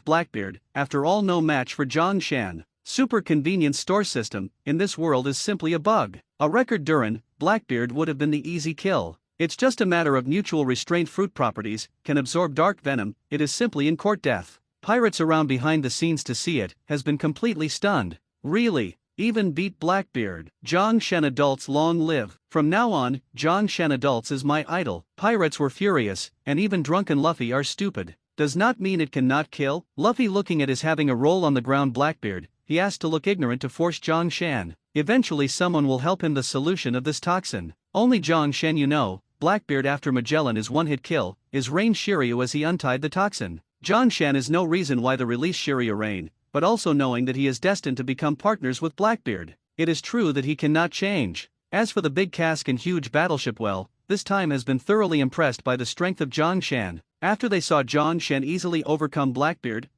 Speaker 1: Blackbeard, after all, no match for Zhang Shan. Super convenience store system, in this world is simply a bug. A record Durin, Blackbeard would have been the easy kill. It's just a matter of mutual restraint. Fruit properties can absorb dark venom, it is simply in court death. Pirates around behind the scenes to see it, has been completely stunned. Really? Even beat Blackbeard? Zhang Shan adults long live. From now on, Zhang Shan adults is my idol. Pirates were furious, and even drunken Luffy are stupid. Does not mean it cannot kill. Luffy looking at his having a roll on the ground Blackbeard, he asked to look ignorant to force Zhang Shan. Eventually someone will help him the solution of this toxin. Only Zhang Shan you know, Blackbeard after Magellan is one-hit kill, is Rain Shiryu as he untied the toxin. Zhang Shan is no reason why the release Shiryu Rain, but also knowing that he is destined to become partners with Blackbeard. It is true that he cannot change. As for the big cask and huge battleship, well, this time has been thoroughly impressed by the strength of Zhang Shan. After they saw Zhang Shan easily overcome Blackbeard,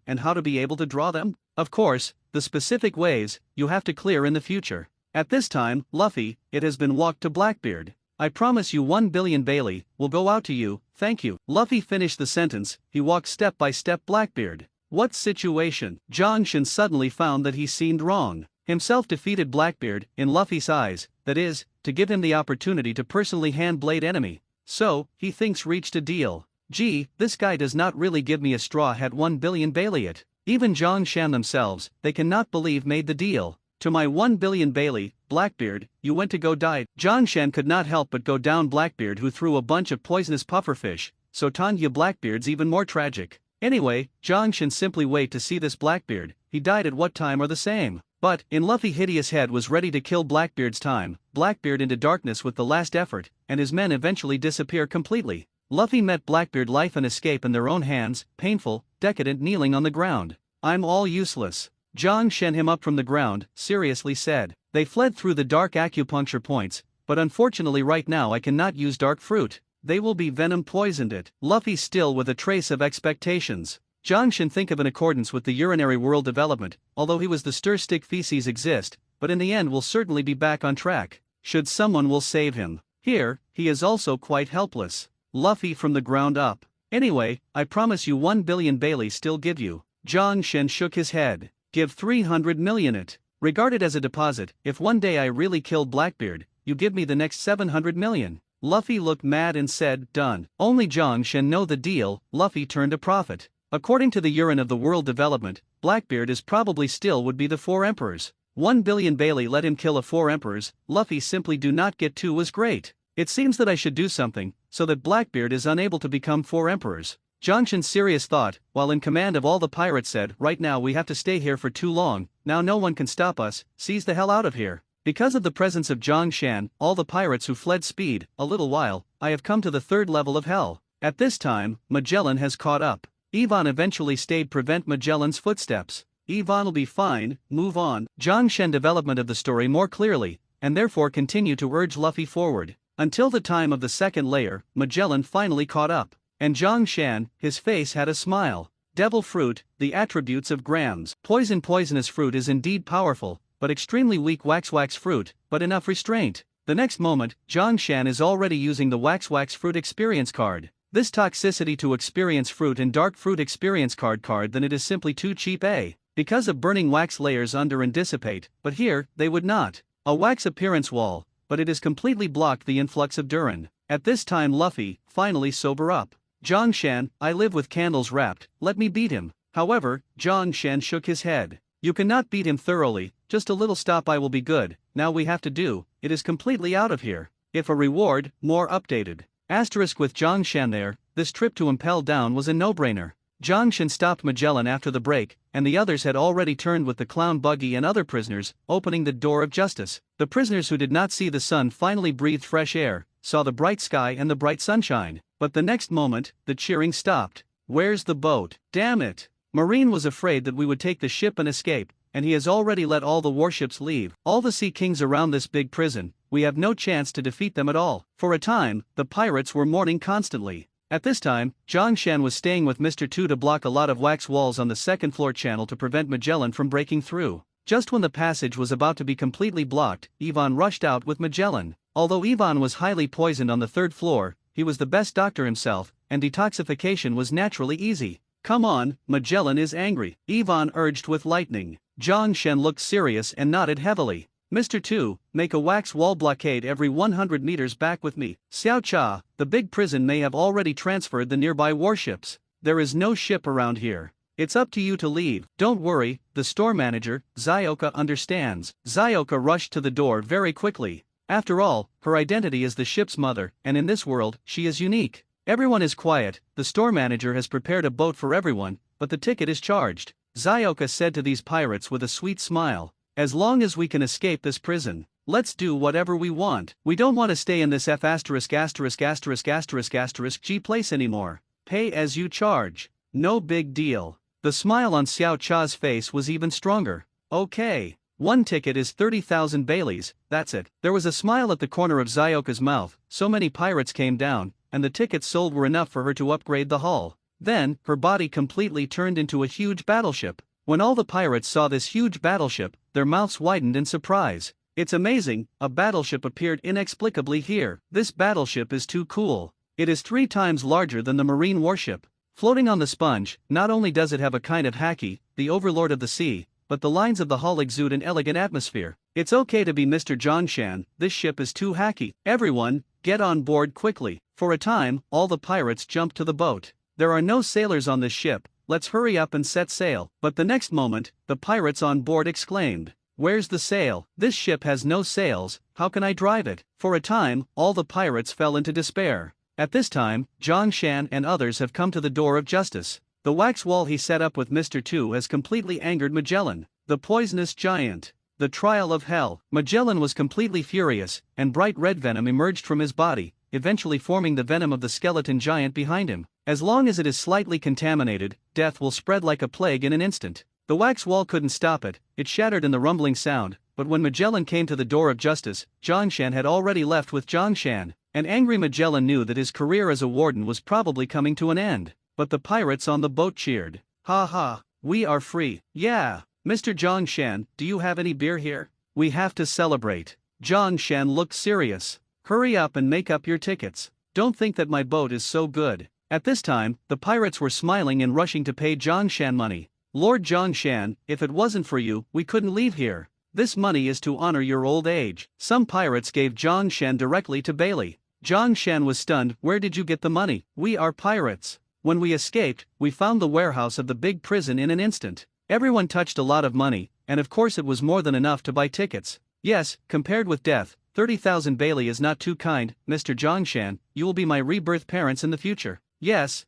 Speaker 1: and how to be able to draw them? Of course, the specific ways, you have to clear in the future. At this time, Luffy, it has been walked to Blackbeard. I promise you 1 billion Bailey, will go out to you, thank you. Luffy finished the sentence, he walked step by step Blackbeard. What situation? Zhang Shan suddenly found that he seemed wrong. himself defeated Blackbeard, in Luffy's eyes, that is, to give him the opportunity to personally hand blade enemy. So, he thinks reached a deal. Gee, this guy does not really give me a straw hat 1 billion Bailey it. Even Zhang Shan themselves, they cannot believe made the deal. To my 1 billion Bailey, Blackbeard, you went to go die. Zhang Shan could not help but go down Blackbeard, who threw a bunch of poisonous pufferfish, so Tanya Blackbeard's even more tragic. Anyway, Zhang Shan simply wait to see this Blackbeard, he died at what time or the same. But, in Luffy hideous head was ready to kill Blackbeard's time, Blackbeard into darkness with the last effort, and his men eventually disappear completely. Luffy met Blackbeard life and escape in their own hands, painful, decadent, kneeling on the ground. I'm all useless. Zhang Shen him up from the ground, seriously said. They fled through the dark acupuncture points, but unfortunately right now I cannot use dark fruit. They will be venom poisoned it. Luffy still with a trace of expectations. Zhang Shen think of in accordance with the urinary world development, although he was the stir stick feces exist, but in the end will certainly be back on track. Should someone will save him. Here, he is also quite helpless. Luffy from the ground up. Anyway, I promise you 1 billion Bailey still give you. Zhang Shen shook his head. Give 300 million it. Regard it as a deposit, if one day I really killed Blackbeard, you give me the next 700 million. Luffy looked mad and said, done. Only Zhang Shen know the deal. Luffy turned a profit. According to the urine of the world development, Blackbeard is probably still would be the 4 emperors. 1 billion Bailey let him kill a 4 emperors, Luffy simply do not get to was great. It seems that I should do something, so that Blackbeard is unable to become 4 emperors. Zhang Shen's serious thought, while in command of all the pirates said, right now we have to stay here for too long, now no one can stop us, seize the hell out of here. Because of the presence of Zhang Shan, all the pirates who fled speed, a little while, I have come to the 3rd level of hell. At this time, Magellan has caught up. Ivan eventually stayed prevent Magellan's footsteps. Ivan will be fine, move on. Zhang Shen development of the story more clearly, and therefore continue to urge Luffy forward. Until the time of the 2nd layer, Magellan finally caught up. And Zhang Shan, his face had a smile. Devil fruit, the attributes of grams. Poisonous fruit is indeed powerful, but extremely weak wax fruit, but enough restraint. The next moment, Zhang Shan is already using the wax fruit experience card. This toxicity to experience fruit and dark fruit experience card then it is simply too cheap because of burning wax layers under and dissipate, but here, they would not. A wax appearance wall, but it has completely blocked the influx of Durin. At this time Luffy, finally sober up. Zhang Shan, I live with candles wrapped, let me beat him. However, Zhang Shan shook his head. You cannot beat him thoroughly, just a little stop I will be good, now we have to do, it is completely out of here. If a reward, more updated. Asterisk with Zhang Shan there, this trip to Impel Down was a no-brainer. Zhang Shan stopped Magellan after the break, and the others had already turned with the clown buggy and other prisoners, opening the door of justice. The prisoners who did not see the sun finally breathed fresh air, saw the bright sky and the bright sunshine, but the next moment, the cheering stopped. Where's the boat? Damn it! Marine was afraid that we would take the ship and escape, and he has already let all the warships leave. All the sea kings around this big prison, we have no chance to defeat them at all. For a time, the pirates were mourning constantly. At this time, Zhang Shan was staying with Mr. 2 to block a lot of wax walls on the 2nd floor channel to prevent Magellan from breaking through. Just when the passage was about to be completely blocked, Ivan rushed out with Magellan. Although Ivan was highly poisoned on the 3rd floor, he was the best doctor himself, and detoxification was naturally easy. Come on, Magellan is angry, Ivan urged with lightning. Zhang Shen looked serious and nodded heavily. Mr. 2, make a wax wall blockade every 100 meters back with me. Xiao Cha, the big prison may have already transferred the nearby warships. There is no ship around here. It's up to you to leave. Don't worry, the store manager, Zyoka, understands. Zyoka rushed to the door very quickly. After all, her identity is the ship's mother, and in this world, she is unique. Everyone is quiet, the store manager has prepared a boat for everyone, but the ticket is charged. Zyoka said to these pirates with a sweet smile. As long as we can escape this prison, let's do whatever we want. We don't want to stay in this G place anymore. Pay as you charge. No big deal. The smile on Xiao Cha's face was even stronger. Okay. One ticket is 30,000 Baileys, that's it. There was a smile at the corner of Zyoka's mouth, so many pirates came down, and the tickets sold were enough for her to upgrade the hull. Then, her body completely turned into a huge battleship. When all the pirates saw this huge battleship, their mouths widened in surprise. It's amazing, a battleship appeared inexplicably here. This battleship is too cool. It is 3 times larger than the marine warship. Floating on the sponge, not only does it have a kind of haki, the overlord of the sea, but the lines of the hull exude an elegant atmosphere. It's okay to be Mr. Jongshan, this ship is too hacky. Everyone, get on board quickly. For a time, all the pirates jumped to the boat. There are no sailors on this ship, let's hurry up and set sail. But the next moment, the pirates on board exclaimed, "Where's the sail? This ship has no sails, how can I drive it?" For a time, all the pirates fell into despair. At this time, Jongshan and others have come to the door of justice. The wax wall he set up with Mr. Two has completely angered Magellan, the poisonous giant. The trial of hell. Magellan was completely furious, and bright red venom emerged from his body, eventually forming the venom of the skeleton giant behind him. As long as it is slightly contaminated, death will spread like a plague in an instant. The wax wall couldn't stop it, it shattered in the rumbling sound, but when Magellan came to the door of justice, Jongshan had already left with Jongshan. An angry Magellan knew that his career as a warden was probably coming to an end. But the pirates on the boat cheered. "Ha ha, we are free." "Yeah, Mr. Jongshan, do you have any beer here? We have to celebrate." Jongshan looked serious. "Hurry up and make up your tickets. Don't think that my boat is so good." At this time, the pirates were smiling and rushing to pay Jongshan money. "Lord Jongshan, if it wasn't for you, we couldn't leave here. This money is to honor your old age." Some pirates gave Jongshan directly to Bailey. Jongshan was stunned. "Where did you get the money?" "We are pirates. When we escaped, we found the warehouse of the big prison in an instant." Everyone touched a lot of money, and of course it was more than enough to buy tickets. "Yes, compared with death, 30,000 Bailey is not too kind, Mr. Jongshan, you will be my rebirth parents in the future." Yes.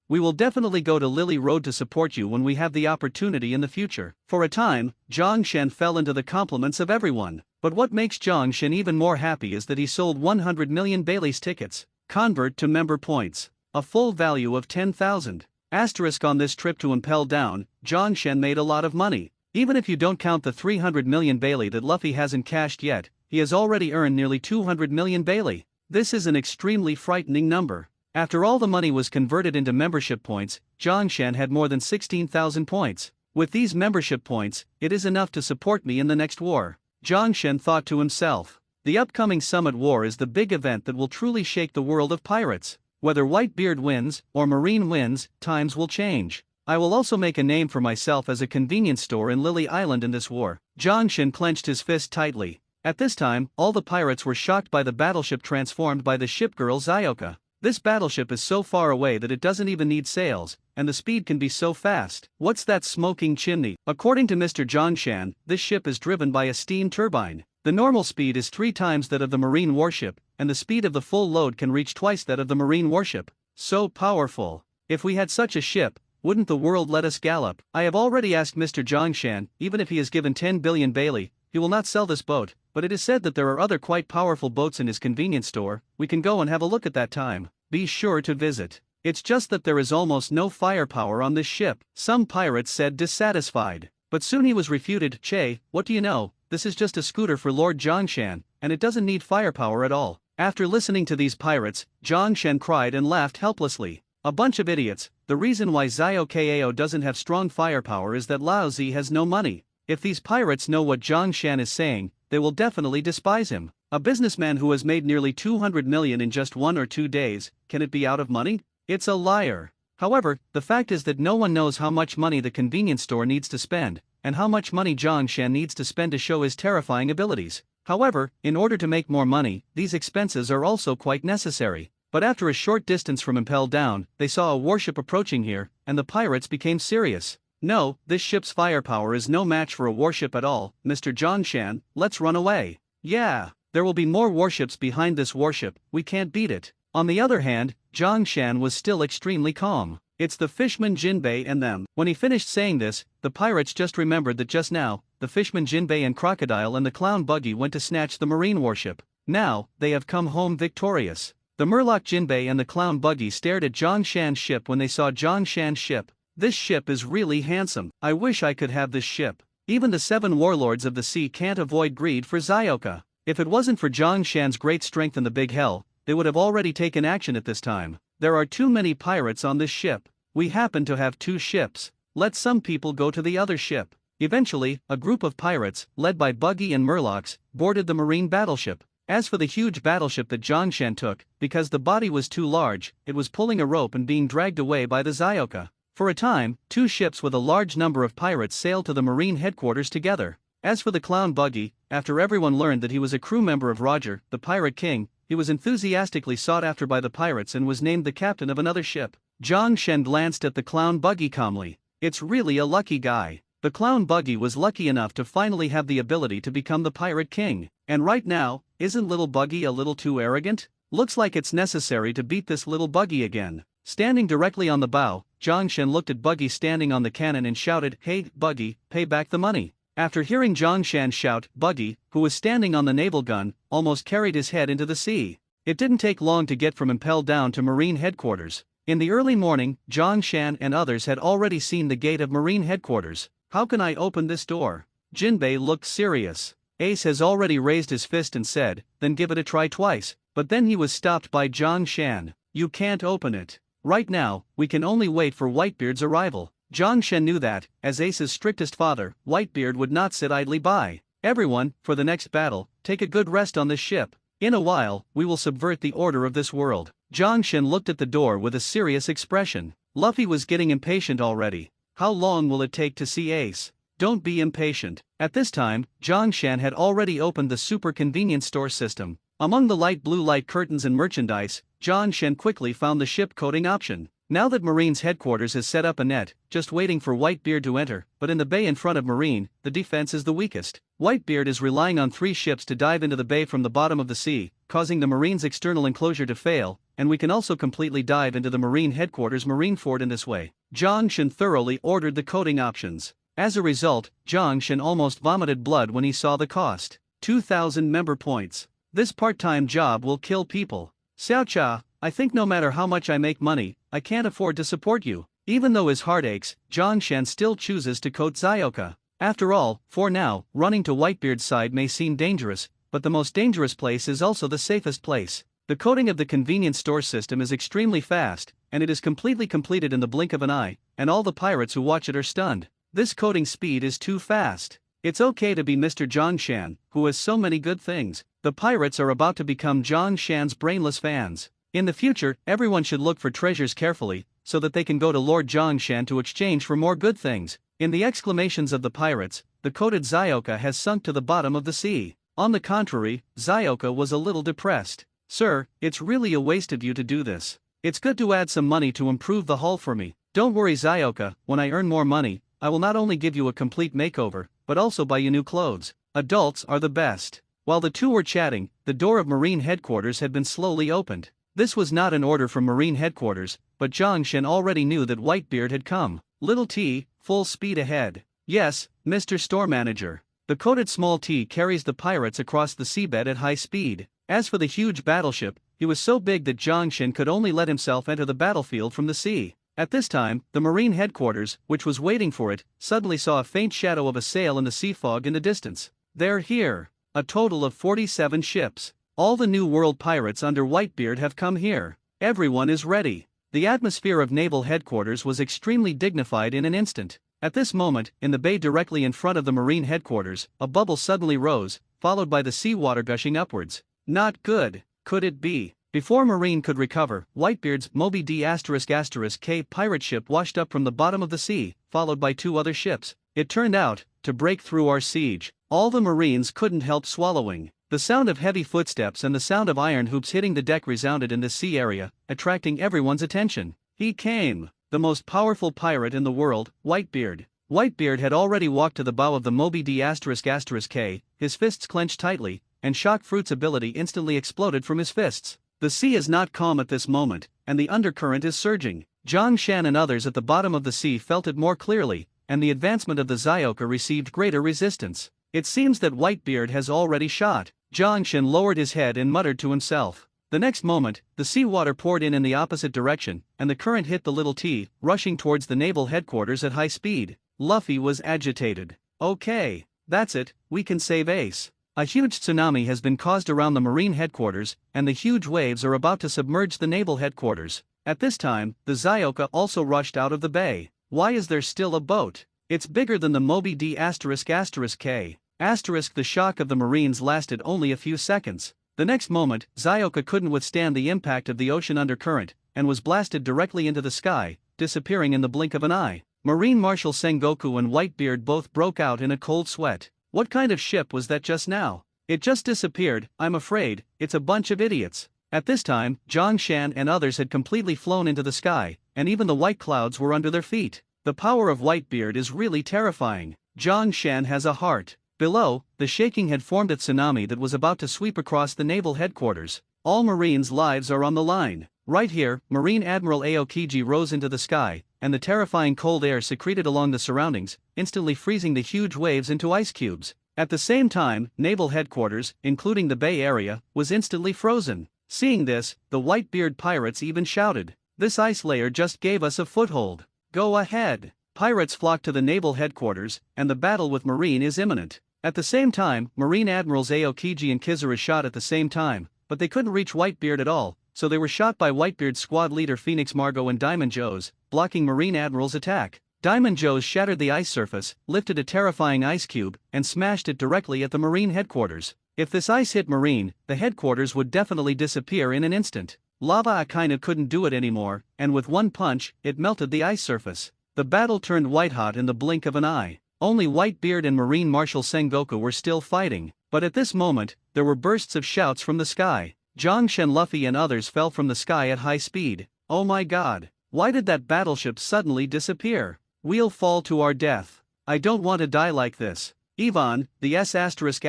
Speaker 1: We will definitely go to Lily Road to support you when we have the opportunity in the future." For a time, Jongshan fell into the compliments of everyone. But what makes Jongshan even more happy is that he sold 100 million Bailey's tickets. Convert to member points. A full value of 10,000. Asterisk on this trip to Impel Down, Jongshan made a lot of money. Even if you don't count the 300 million Bailey that Luffy hasn't cashed yet, he has already earned nearly 200 million Bailey. This is an extremely frightening number. After all the money was converted into membership points, Jongshan had more than 16,000 points. With these membership points, it is enough to support me in the next war. Jongshan thought to himself. The upcoming Summit War is the big event that will truly shake the world of pirates. Whether Whitebeard wins, or Marine wins, times will change. I will also make a name for myself as a convenience store in Lily Island in this war. Jongshan clenched his fist tightly. At this time, all the pirates were shocked by the battleship transformed by the ship girl Zyoka. This battleship is so far away that it doesn't even need sails, and the speed can be so fast. What's that smoking chimney? According to Mr. Jongshan, this ship is driven by a steam turbine. The normal speed is 3 times that of the marine warship, and the speed of the full load can reach twice that of the marine warship. So powerful. If we had such a ship, wouldn't the world let us gallop? I have already asked Mr. Jongshan, even if he is given 10 billion Bailey, he will not sell this boat, but it is said that there are other quite powerful boats in his convenience store. We can go and have a look at that time. Be sure to visit. It's just that there is almost no firepower on this ship, some pirates said dissatisfied. But soon he was refuted. "Che, what do you know? This is just a scooter for Lord Jongshan, and it doesn't need firepower at all." After listening to these pirates, Jongshan cried and laughed helplessly. A bunch of idiots. The reason why Zyokao doesn't have strong firepower is that Laozi has no money. If these pirates know what Jongshan is saying, they will definitely despise him. A businessman who has made nearly 200 million in just 1 or 2 days, can it be out of money? It's a liar. However, the fact is that no one knows how much money the convenience store needs to spend, and how much money Jongshan needs to spend to show his terrifying abilities. However, in order to make more money, these expenses are also quite necessary. But after a short distance from Impel Down, they saw a warship approaching here, and the pirates became serious. "No, this ship's firepower is no match for a warship at all, Mr. Jongshan, let's run away." "Yeah, there will be more warships behind this warship, we can't beat it." On the other hand, Jongshan was still extremely calm. "It's the Fishman Jinbei and them." When he finished saying this, the pirates just remembered that just now, the Fishman Jinbei and Crocodile and the Clown Buggy went to snatch the marine warship. Now, they have come home victorious. The Murloc Jinbei and the Clown Buggy stared at Jongshan's ship when they saw Jongshan's ship. "This ship is really handsome. I wish I could have this ship." Even the 7 warlords of the sea can't avoid greed for Zyoka. If it wasn't for Jongshan's great strength in the big hell, they would have already taken action at this time. "There are too many pirates on this ship. We happen to have 2 ships. Let some people go to the other ship." Eventually, a group of pirates, led by Buggy and Murlocs, boarded the marine battleship. As for the huge battleship that Jongshan took, because the body was too large, it was pulling a rope and being dragged away by the Zyoka. For a time, two ships with a large number of pirates sailed to the Marine headquarters together. As for the clown Buggy, after everyone learned that he was a crew member of Roger, the Pirate King, he was enthusiastically sought after by the pirates and was named the captain of another ship. Zhang Shen glanced at the clown Buggy calmly. It's really a lucky guy. The clown Buggy was lucky enough to finally have the ability to become the Pirate King. And right now, isn't little Buggy a little too arrogant? Looks like it's necessary to beat this little Buggy again. Standing directly on the bow, Zhang Shen looked at Buggy standing on the cannon and shouted, "Hey, Buggy, pay back the money." After hearing Zhang Shen shout, Buggy, who was standing on the naval gun, almost carried his head into the sea. It didn't take long to get from impelled down to Marine headquarters. In the early morning, Zhang Shen and others had already seen the gate of Marine headquarters. "How can I open this door?" Jinbei looked serious. Ace has already raised his fist and said, "Then give it a try twice," but then he was stopped by Zhang Shen. "You can't open it. Right now, we can only wait for Whitebeard's arrival." Zhang Shen knew that, as Ace's strictest father, Whitebeard would not sit idly by. "Everyone, for the next battle, take a good rest on this ship. In a while, we will subvert the order of this world." Zhang Shen looked at the door with a serious expression. Luffy was getting impatient already. How long will it take to see Ace? Don't be impatient. At this time, Zhang Shen had already opened the super convenience store system. Among the light blue light curtains and merchandise, Zhang Shen quickly found the ship coding option. Now that Marine's headquarters has set up a net, just waiting for Whitebeard to enter, but in the bay in front of Marine, the defense is the weakest. Whitebeard is relying on 3 ships to dive into the bay from the bottom of the sea, causing the Marine's external enclosure to fail, and we can also completely dive into the Marine headquarters Marineford in this way. Zhang Shen thoroughly ordered the coding options. As a result, Zhang Shen almost vomited blood when he saw the cost. 2,000 member points. This part-time job will kill people. Xiaocha, I think no matter how much I make money, I can't afford to support you. Even though his heart aches, Zhang Shen still chooses to coat Zioka. After all, for now, running to Whitebeard's side may seem dangerous, but the most dangerous place is also the safest place. The coding of the convenience store system is extremely fast, and it is completely completed in the blink of an eye, and all the pirates who watch it are stunned. This coding speed is too fast. It's okay to be Mr. Zhang Shen, who has so many good things. The pirates are about to become Zhang Shen's brainless fans. In the future, everyone should look for treasures carefully, so that they can go to Lord Zhang Shen to exchange for more good things. In the exclamations of the pirates, the coated Zioka has sunk to the bottom of the sea. On the contrary, Zioka was a little depressed. "Sir, it's really a waste of you to do this. It's good to add some money to improve the hull for me. Don't worry Zioka, when I earn more money, I will not only give you a complete makeover, but also buy you new clothes. Adults are the best." While the two were chatting, the door of Marine headquarters had been slowly opened. This was not an order from Marine headquarters, but Zhang Shen already knew that Whitebeard had come. Little T, full speed ahead. "Yes, Mr. Store Manager." The coated small T carries the pirates across the seabed at high speed. As for the huge battleship, he was so big that Zhang Shen could only let himself enter the battlefield from the sea. At this time, the Marine headquarters, which was waiting for it, suddenly saw a faint shadow of a sail in the sea fog in the distance. "They're here. A total of 47 ships. All the New World pirates under Whitebeard have come here. Everyone is ready." The atmosphere of naval headquarters was extremely dignified in an instant. At this moment, in the bay directly in front of the Marine headquarters, a bubble suddenly rose, followed by the seawater gushing upwards. Not good, could it be? Before Marine could recover, Whitebeard's Moby D***K pirate ship washed up from the bottom of the sea, followed by 2 other ships. It turned out to break through our siege. All the Marines couldn't help swallowing. The sound of heavy footsteps and the sound of iron hoops hitting the deck resounded in this sea area, attracting everyone's attention. He came, the most powerful pirate in the world, Whitebeard. Whitebeard had already walked to the bow of the Moby D***K, his fists clenched tightly, and Shock Fruit's ability instantly exploded from his fists. The sea is not calm at this moment, and the undercurrent is surging. Zhang Shan and others at the bottom of the sea felt it more clearly, and the advancement of the Zioka received greater resistance. It seems that Whitebeard has already shot. Zhang Shan lowered his head and muttered to himself. The next moment, the seawater poured in the opposite direction, and the current hit the little T, rushing towards the naval headquarters at high speed. Luffy was agitated. "Okay, that's it, we can save Ace." A huge tsunami has been caused around the Marine headquarters, and the huge waves are about to submerge the naval headquarters. At this time, the Zioka also rushed out of the bay. Why is there still a boat? It's bigger than the Moby D***K. The shock of the Marines lasted only a few seconds. The next moment, Zioka couldn't withstand the impact of the ocean undercurrent, and was blasted directly into the sky, disappearing in the blink of an eye. Marine Marshal Sengoku and Whitebeard both broke out in a cold sweat. What kind of ship was that just now? It just disappeared. I'm afraid it's a bunch of idiots. At this time, Zhongshan and others had completely flown into the sky, and even the white clouds were under their feet. The power of Whitebeard is really terrifying. Zhongshan has a heart. Below, the shaking had formed a tsunami that was about to sweep across the naval headquarters. All Marines' lives are on the line. Right here, Marine Admiral Aokiji rose into the sky, and the terrifying cold air secreted along the surroundings, instantly freezing the huge waves into ice cubes. At the same time, naval headquarters, including the Bay Area, was instantly frozen. Seeing this, the Whitebeard pirates even shouted, "This ice layer just gave us a foothold. Go ahead." Pirates flocked to the naval headquarters, and the battle with Marine is imminent. At the same time, Marine Admirals Aokiji and Kizura shot at the same time, but they couldn't reach Whitebeard at all, so they were shot by Whitebeard's squad leader Phoenix Margot and Diamond Joe's, blocking Marine Admiral's attack. Diamond Joe's shattered the ice surface, lifted a terrifying ice cube, and smashed it directly at the Marine headquarters. If this ice hit Marine, the headquarters would definitely disappear in an instant. Lava Akaina couldn't do it anymore, and with one punch, it melted the ice surface. The battle turned white-hot in the blink of an eye. Only Whitebeard and Marine Marshal Sengoku were still fighting, but at this moment, there were bursts of shouts from the sky. Zhongshan, Luffy and others fell from the sky at high speed. Oh my god, why did that battleship suddenly disappear? We'll fall to our death. I don't want to die like this. Ivan, the S**********E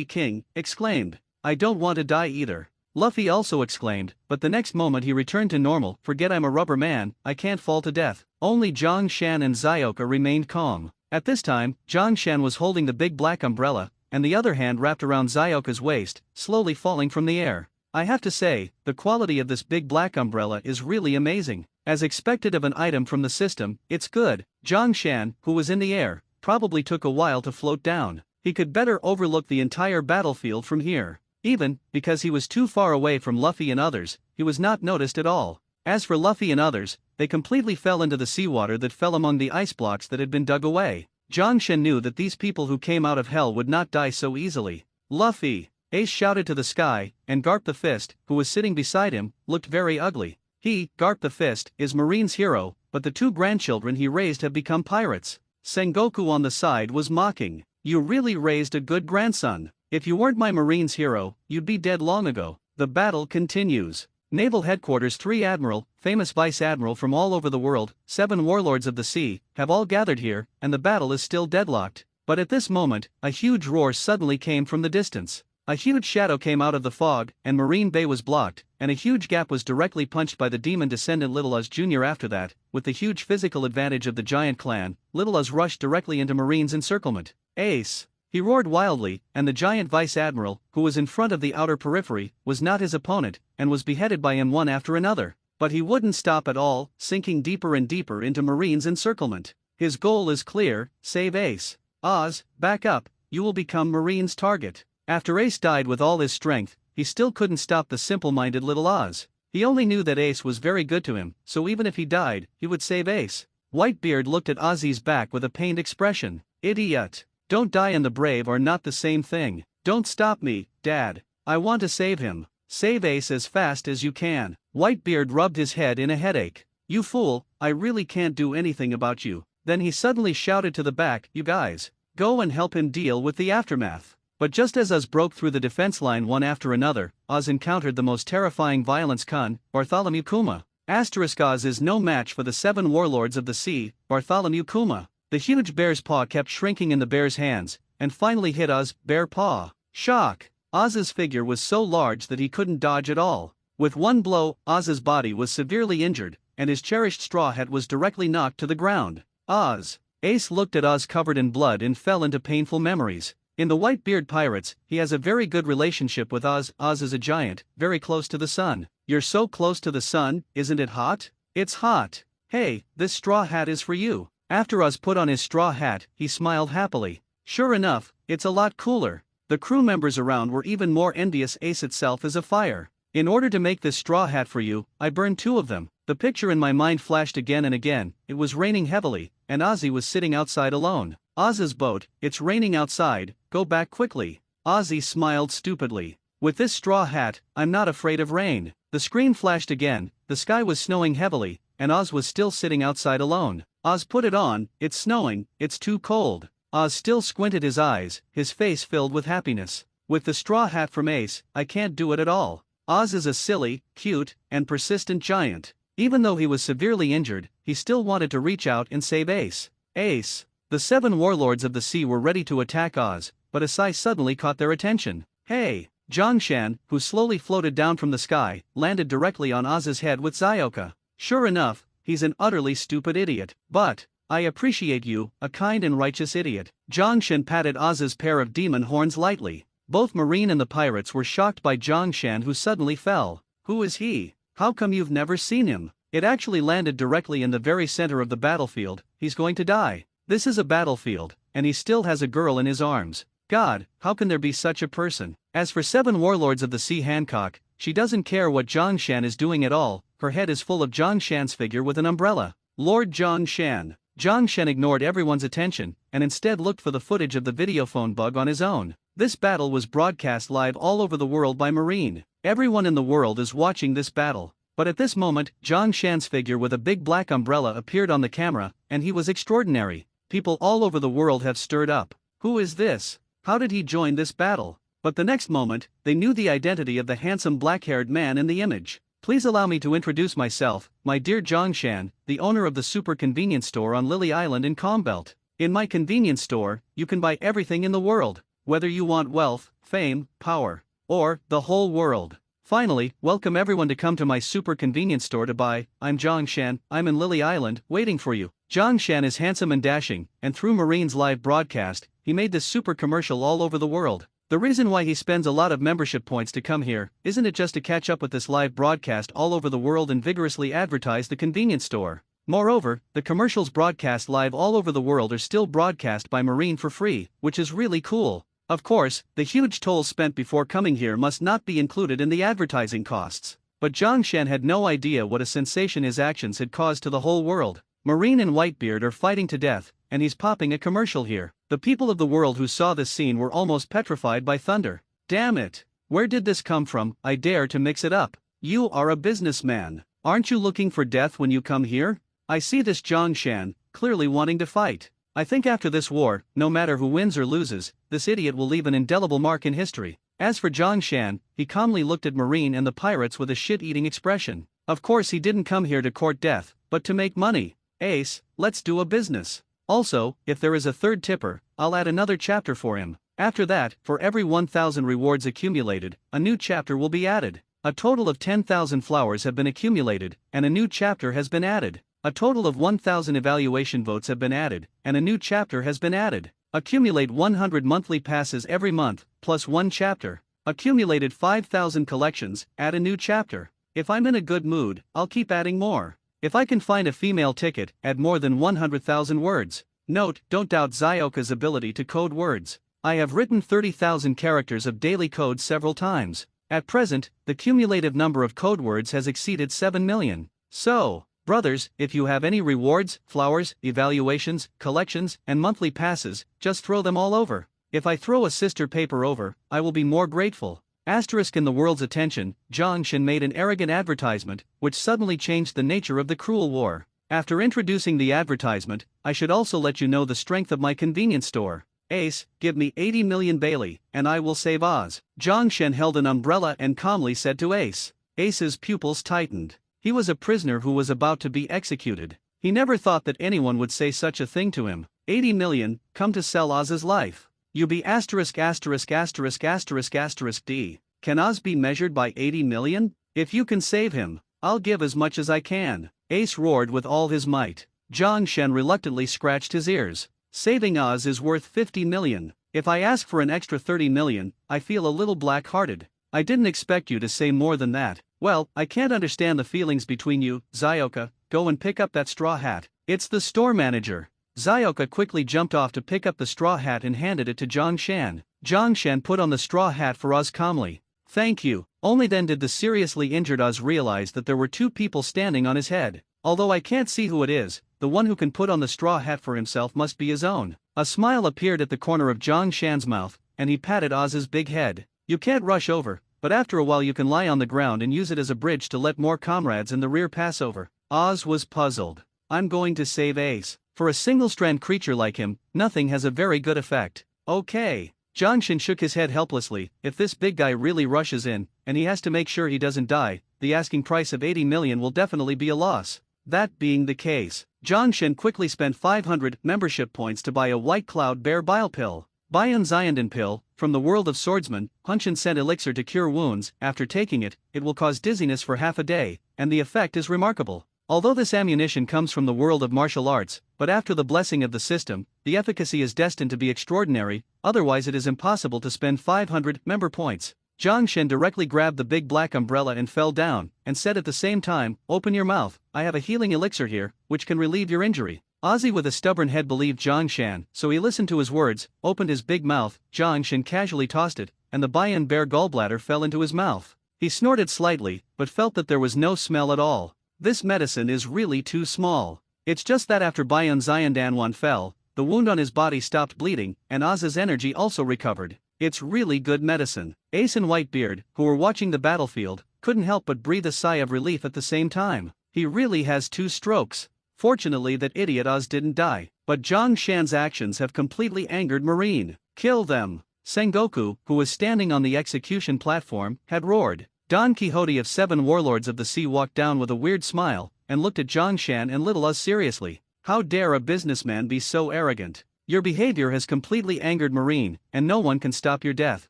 Speaker 1: king, exclaimed. I don't want to die either. Luffy also exclaimed, but the next moment he returned to normal. Forget I'm a rubber man, I can't fall to death. Only Zhongshan and Zyoka remained calm. At this time, Zhongshan was holding the big black umbrella, and the other hand wrapped around Zyoka's waist, slowly falling from the air. I have to say, the quality of this big black umbrella is really amazing. As expected of an item from the system, it's good. Zhongshan, who was in the air, probably took a while to float down. He could better overlook the entire battlefield from here. Even, because he was too far away from Luffy and others, he was not noticed at all. As for Luffy and others, they completely fell into the seawater that fell among the ice blocks that had been dug away. Zhongshan knew that these people who came out of hell would not die so easily. Luffy! Ace shouted to the sky, and Garp the Fist, who was sitting beside him, looked very ugly. He, Garp the Fist, is Marine's hero, but the two grandchildren he raised have become pirates. Sengoku on the side was mocking. You really raised a good grandson. If you weren't my Marine's hero, you'd be dead long ago. The battle continues. Naval Headquarters 3 Admiral, famous Vice Admiral from all over the world, 7 warlords of the sea, have all gathered here, and the battle is still deadlocked. But at this moment, a huge roar suddenly came from the distance. A huge shadow came out of the fog, and Marine Bay was blocked, and a huge gap was directly punched by the demon descendant Little Uz Jr. After that, with the huge physical advantage of the giant clan, Little Uz rushed directly into Marine's encirclement. Ace! He roared wildly, and the giant Vice Admiral, who was in front of the outer periphery, was not his opponent, and was beheaded by him one after another. But he wouldn't stop at all, sinking deeper and deeper into Marine's encirclement. His goal is clear: save Ace. Oz, back up, you will become Marine's target. After Ace died with all his strength, he still couldn't stop the simple-minded little Oz. He only knew that Ace was very good to him, so even if he died, he would save Ace. Whitebeard looked at Ozzy's back with a pained expression. Idiot! Don't die and the brave are not the same thing. Don't stop me, Dad. I want to save him. Save Ace as fast as you can. Whitebeard rubbed his head in a headache. You fool, I really can't do anything about you. Then he suddenly shouted to the back, you guys, go and help him deal with the aftermath. But just as Oz broke through the defense line one after another, Oz encountered the most terrifying violence Bartholomew Kuma. Oz is no match for the 7 warlords of the sea, Bartholomew Kuma. The huge bear's paw kept shrinking in the bear's hands, and finally hit Oz, bear paw. Shock! Oz's figure was so large that he couldn't dodge at all. With one blow, Oz's body was severely injured, and his cherished straw hat was directly knocked to the ground. Oz! Ace looked at Oz covered in blood and fell into painful memories. In the Whitebeard Pirates, he has a very good relationship with Oz. Oz is a giant, very close to the sun. You're so close to the sun, isn't it hot? It's hot. Hey, this straw hat is for you. After Oz put on his straw hat, he smiled happily. Sure enough, it's a lot cooler. The crew members around were even more envious. Ace itself is a fire. In order to make this straw hat for you, I burned 2 of them. The picture in my mind flashed again and again. It was raining heavily, and Ozzy was sitting outside alone. Oz's boat, it's raining outside, go back quickly. Ozzy smiled stupidly. With this straw hat, I'm not afraid of rain. The screen flashed again, the sky was snowing heavily, and Oz was still sitting outside alone. Oz put it on, it's snowing, it's too cold. Oz still squinted his eyes, his face filled with happiness. With the straw hat from Ace, I can't do it at all. Oz is a silly, cute, and persistent giant. Even though he was severely injured, he still wanted to reach out and save Ace. Ace! The 7 warlords of the sea were ready to attack Oz, but a sigh suddenly caught their attention. Hey! Jongshan, who slowly floated down from the sky, landed directly on Oz's head with Zyoka. Sure enough, he's an utterly stupid idiot. But I appreciate you, a kind and righteous idiot. Jongshan patted Oz's pair of demon horns lightly. Both Marine and the pirates were shocked by Jongshan, who suddenly fell. Who is he? How come you've never seen him? It actually landed directly in the very center of the battlefield. He's going to die. This is a battlefield, and he still has a girl in his arms. God, how can there be such a person? As for 7 warlords of the sea, Hancock, she doesn't care what Jongshan is doing at all. Her head is full of Jongshan's figure with an umbrella. Lord Jongshan. Jongshan ignored everyone's attention, and instead looked for the footage of the videophone bug on his own. This battle was broadcast live all over the world by Marine. Everyone in the world is watching this battle. But at this moment, Jongshan's figure with a big black umbrella appeared on the camera, and he was extraordinary. People all over the world have stirred up. Who is this? How did he join this battle? But the next moment, they knew the identity of the handsome black-haired man in the image. Please allow me to introduce myself, my dear Jongshan, the owner of the super convenience store on Lily Island in Calmbelt. In my convenience store, you can buy everything in the world, whether you want wealth, fame, power, or the whole world. Finally, welcome everyone to come to my super convenience store to buy. I'm Jongshan, I'm in Lily Island, waiting for you. Jongshan is handsome and dashing, and through Marine's live broadcast, he made this super commercial all over the world. The reason why he spends a lot of membership points to come here, isn't it just to catch up with this live broadcast all over the world and vigorously advertise the convenience store? Moreover, the commercials broadcast live all over the world are still broadcast by Marine for free, which is really cool. Of course, the huge tolls spent before coming here must not be included in the advertising costs. But Jongshan had no idea what a sensation his actions had caused to the whole world. Marine and Whitebeard are fighting to death, and he's popping a commercial here. The people of the world who saw this scene were almost petrified by thunder. Damn it! Where did this come from? I dare to mix it up. You are a businessman. Aren't you looking for death when you come here? I see this Jongshan, clearly wanting to fight. I think after this war, no matter who wins or loses, this idiot will leave an indelible mark in history. As for Jongshan, he calmly looked at Marine and the pirates with a shit-eating expression. Of course he didn't come here to court death, but to make money. Ace, let's do a business. Also, if there is a third tipper, I'll add another chapter for him. After that, for every 1,000 rewards accumulated, a new chapter will be added. A total of 10,000 flowers have been accumulated, and a new chapter has been added. A total of 1,000 evaluation votes have been added, and a new chapter has been added. Accumulate 100 monthly passes every month, plus 1 chapter. Accumulated 5,000 collections, add a new chapter. If I'm in a good mood, I'll keep adding more. If I can find a female ticket, add more than 100,000 words. Note, don't doubt Zyoka's ability to code words. I have written 30,000 characters of daily code several times. At present, the cumulative number of code words has exceeded 7 million. So, brothers, if you have any rewards, flowers, evaluations, collections, and monthly passes, just throw them all over. If I throw a sister paper over, I will be more grateful. Asterisk in the world's attention, Jongshan made an arrogant advertisement, which suddenly changed the nature of the cruel war. After introducing the advertisement, I should also let you know the strength of my convenience store. Ace, give me 80 million Bailey, and I will save Oz. Jongshan held an umbrella and calmly said to Ace. Ace's pupils tightened. He was a prisoner who was about to be executed. He never thought that anyone would say such a thing to him. 80 million, come to sell Oz's life. You be asterisk asterisk asterisk asterisk asterisk D. Can Oz be measured by 80 million? If you can save him, I'll give as much as I can. Ace roared with all his might. Jongshan reluctantly scratched his ears. Saving Oz is worth 50 million. If I ask for an extra 30 million, I feel a little black-hearted. I didn't expect you to say more than that. Well, I can't understand the feelings between you, Zyoka. Go and pick up that straw hat. It's the store manager. Zyoka quickly jumped off to pick up the straw hat and handed it to Jongshan. Jongshan put on the straw hat for Oz calmly. Thank you. Only then did the seriously injured Oz realize that there were 2 people standing on his head. Although I can't see who it is, the one who can put on the straw hat for himself must be his own. A smile appeared at the corner of Jongshan's mouth, and he patted Oz's big head. You can't rush over, but after a while you can lie on the ground and use it as a bridge to let more comrades in the rear pass over. Oz was puzzled. I'm going to save Ace. For a single-strand creature like him, nothing has a very good effect. Okay. Jongshin shook his head helplessly. If this big guy really rushes in, and he has to make sure he doesn't die, the asking price of 80 million will definitely be a loss. That being the case, Jongshin quickly spent 500 membership points to buy a White Cloud Bear Bile Pill. Bayan Zyandin Pill, from the world of swordsman, Hunshin sent elixir to cure wounds. After taking it, it will cause dizziness for half a day, and the effect is remarkable. Although this ammunition comes from the world of martial arts, but after the blessing of the system, the efficacy is destined to be extraordinary, otherwise it is impossible to spend 500 member points. Jongshin directly grabbed the big black umbrella and fell down, and said at the same time, "Open your mouth, I have a healing elixir here, which can relieve your injury." Ozzy with a stubborn head believed Jongshan, so he listened to his words, opened his big mouth. Jongshan casually tossed it, and the Bayan bear gallbladder fell into his mouth. He snorted slightly, but felt that there was no smell at all. This medicine is really too small. It's just that after Bayan Zyandin fell, the wound on his body stopped bleeding, and Oz's energy also recovered. It's really good medicine. Ace and Whitebeard, who were watching the battlefield, couldn't help but breathe a sigh of relief at the same time. He really has 2 strokes. Fortunately that idiot Oz didn't die, but Jongshan's actions have completely angered Marine. Kill them! Sengoku, who was standing on the execution platform, had roared. Don Quixote of 7 Warlords of the Sea walked down with a weird smile, and looked at Jongshan and Little Oz seriously. How dare a businessman be so arrogant? Your behavior has completely angered Marine, and no one can stop your death.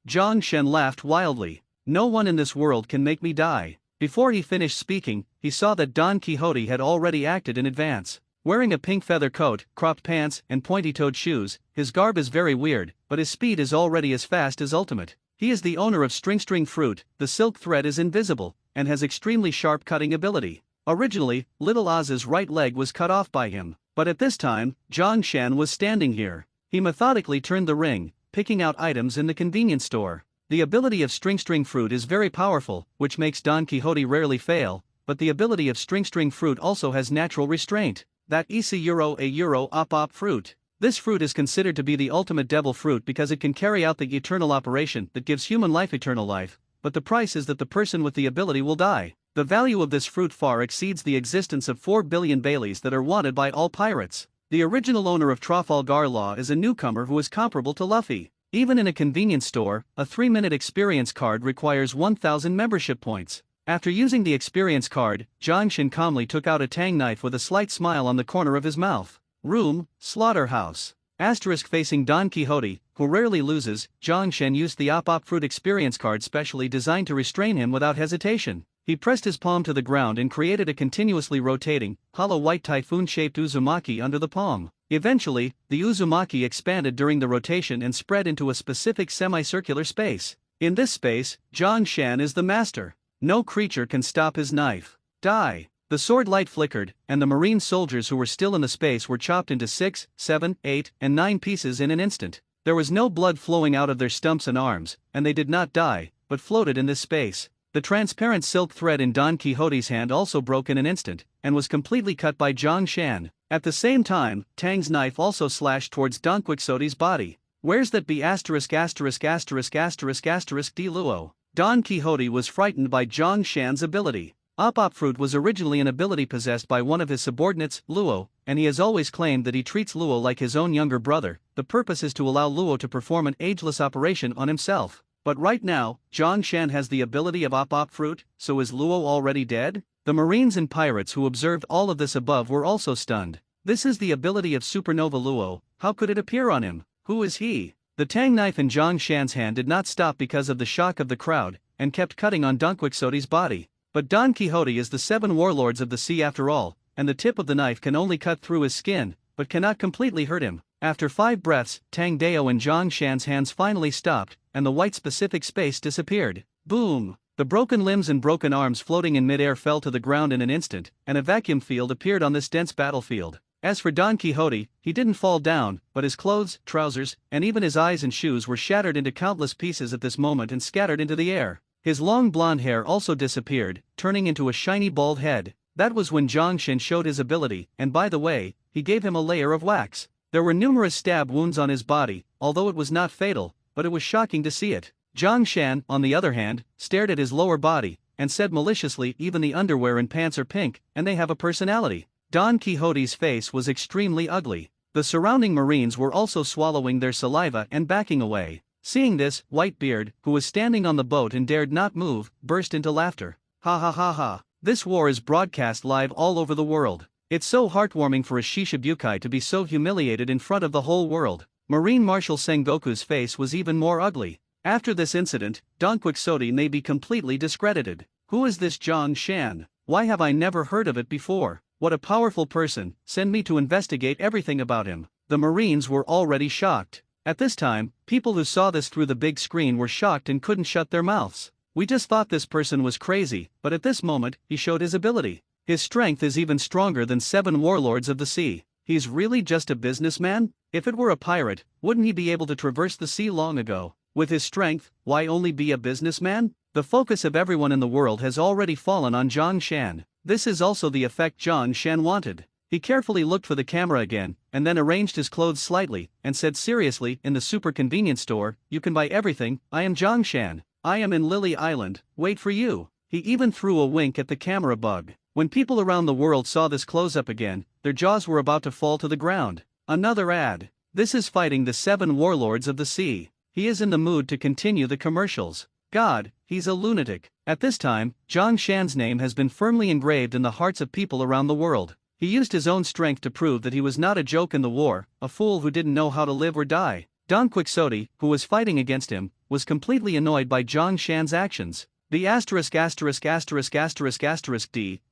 Speaker 1: Jongshan laughed wildly. No one in this world can make me die. Before he finished speaking, he saw that Don Quixote had already acted in advance. Wearing a pink feather coat, cropped pants, and pointy-toed shoes, his garb is very weird, but his speed is already as fast as Ultimate. He is the owner of String Fruit. The silk thread is invisible, and has extremely sharp cutting ability. Originally, Little Oz's right leg was cut off by him, but at this time, Jongshan was standing here. He methodically turned the ring, picking out items in the convenience store. The ability of String Fruit is very powerful, which makes Don Quixote rarely fail, but the ability of String Fruit also has natural restraint. That is a euro op fruit. This fruit is considered to be the ultimate devil fruit because it can carry out the eternal operation that gives human life eternal life, but the price is that the person with the ability will die. The value of this fruit far exceeds the existence of 4 billion Baileys that are wanted by all pirates. The original owner of Trafalgar Law is a newcomer who is comparable to Luffy. Even in a convenience store, a 3-minute experience card requires 1,000 membership points. After using the experience card, Jongshin calmly took out a tang knife with a slight smile on the corner of his mouth. Room, Slaughterhouse. Asterisk facing Don Quixote, who rarely loses, Jongshan used the op fruit experience card specially designed to restrain him without hesitation. He pressed his palm to the ground and created a continuously rotating, hollow white typhoon-shaped uzumaki under the palm. Eventually, the uzumaki expanded during the rotation and spread into a specific semicircular space. In this space, Jongshan is the master. No creature can stop his knife. Die! The sword light flickered, and the marine soldiers who were still in the space were chopped into 6, 7, 8, and 9 pieces in an instant. There was no blood flowing out of their stumps and arms, and they did not die, but floated in this space. The transparent silk thread in Don Quixote's hand also broke in an instant, and was completely cut by Jongshan. At the same time, Tang's knife also slashed towards Don Quixote's body. Where's that be asterisk asterisk asterisk asterisk asterisk D Luo? Don Quixote was frightened by Jongshan's ability. Op Fruit was originally an ability possessed by one of his subordinates, Luo, and he has always claimed that he treats Luo like his own younger brother. The purpose is to allow Luo to perform an ageless operation on himself. But right now, Jongshan has the ability of Op Fruit, so is Luo already dead? The Marines and pirates who observed all of this above were also stunned. This is the ability of Supernova Luo. How could it appear on him? Who is he? The tang knife in Jongshan's hand did not stop because of the shock of the crowd, and kept cutting on Don Quixote's body. But Don Quixote is the 7 warlords of the sea after all, and the tip of the knife can only cut through his skin, but cannot completely hurt him. After 5 breaths, Tang Dao and Jongshan's hands finally stopped, and the white specific space disappeared. Boom! The broken limbs and broken arms floating in midair fell to the ground in an instant, and a vacuum field appeared on this dense battlefield. As for Don Quixote, he didn't fall down, but his clothes, trousers, and even his eyes and shoes were shattered into countless pieces at this moment and scattered into the air. His long blonde hair also disappeared, turning into a shiny bald head. That was when Jongshan showed his ability, and by the way, he gave him a layer of wax. There were numerous stab wounds on his body, although it was not fatal, but it was shocking to see it. Zhang Shan, on the other hand, stared at his lower body, and said maliciously, even the underwear and pants are pink, and they have a personality. Don Quixote's face was extremely ugly. The surrounding Marines were also swallowing their saliva and backing away. Seeing this, Whitebeard, who was standing on the boat and dared not move, burst into laughter. Ha ha ha ha. This war is broadcast live all over the world. It's so heartwarming for a Shishibukai to be so humiliated in front of the whole world. Marine Marshal Sengoku's face was even more ugly. After this incident, Don Quixote may be completely discredited. Who is this Zhang Shan? Why have I never heard of it before? What a powerful person, send me to investigate everything about him. The Marines were already shocked. At this time, people who saw this through the big screen were shocked and couldn't shut their mouths. We just thought this person was crazy, but at this moment, he showed his ability. His strength is even stronger than 7 warlords of the sea. He's really just a businessman? If it were a pirate, wouldn't he be able to traverse the sea long ago? With his strength, why only be a businessman? The focus of everyone in the world has already fallen on Zhang Shan. This is also the effect Zhang Shan wanted. He carefully looked for the camera again, and then arranged his clothes slightly, and said seriously, in the super convenience store, you can buy everything, I am Zhang Shan. I am in Lily Island, wait for you. He even threw a wink at the camera bug. When people around the world saw this close-up again, their jaws were about to fall to the ground. Another ad. This is fighting the 7 warlords of the sea. He is in the mood to continue the commercials. God, he's a lunatic. At this time, Zhang Shan's name has been firmly engraved in the hearts of people around the world. He used his own strength to prove that he was not a joke in the war, a fool who didn't know how to live or die. Don Quixote, who was fighting against him, was completely annoyed by Zhang Shan's actions. The ********D,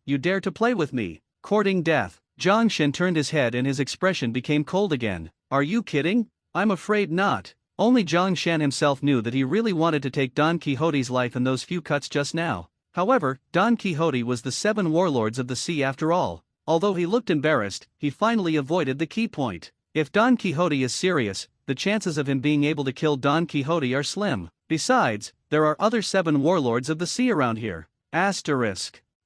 Speaker 1: you dare to play with me, courting death. Zhang Shan turned his head and his expression became cold again. Are you kidding? I'm afraid not. Only Zhang Shan himself knew that he really wanted to take Don Quixote's life in those few cuts just now. However, Don Quixote was the 7 warlords of the sea after all. Although he looked embarrassed, he finally avoided the key point. If Don Quixote is serious, the chances of him being able to kill Don Quixote are slim. Besides, there are other 7 warlords of the sea around here.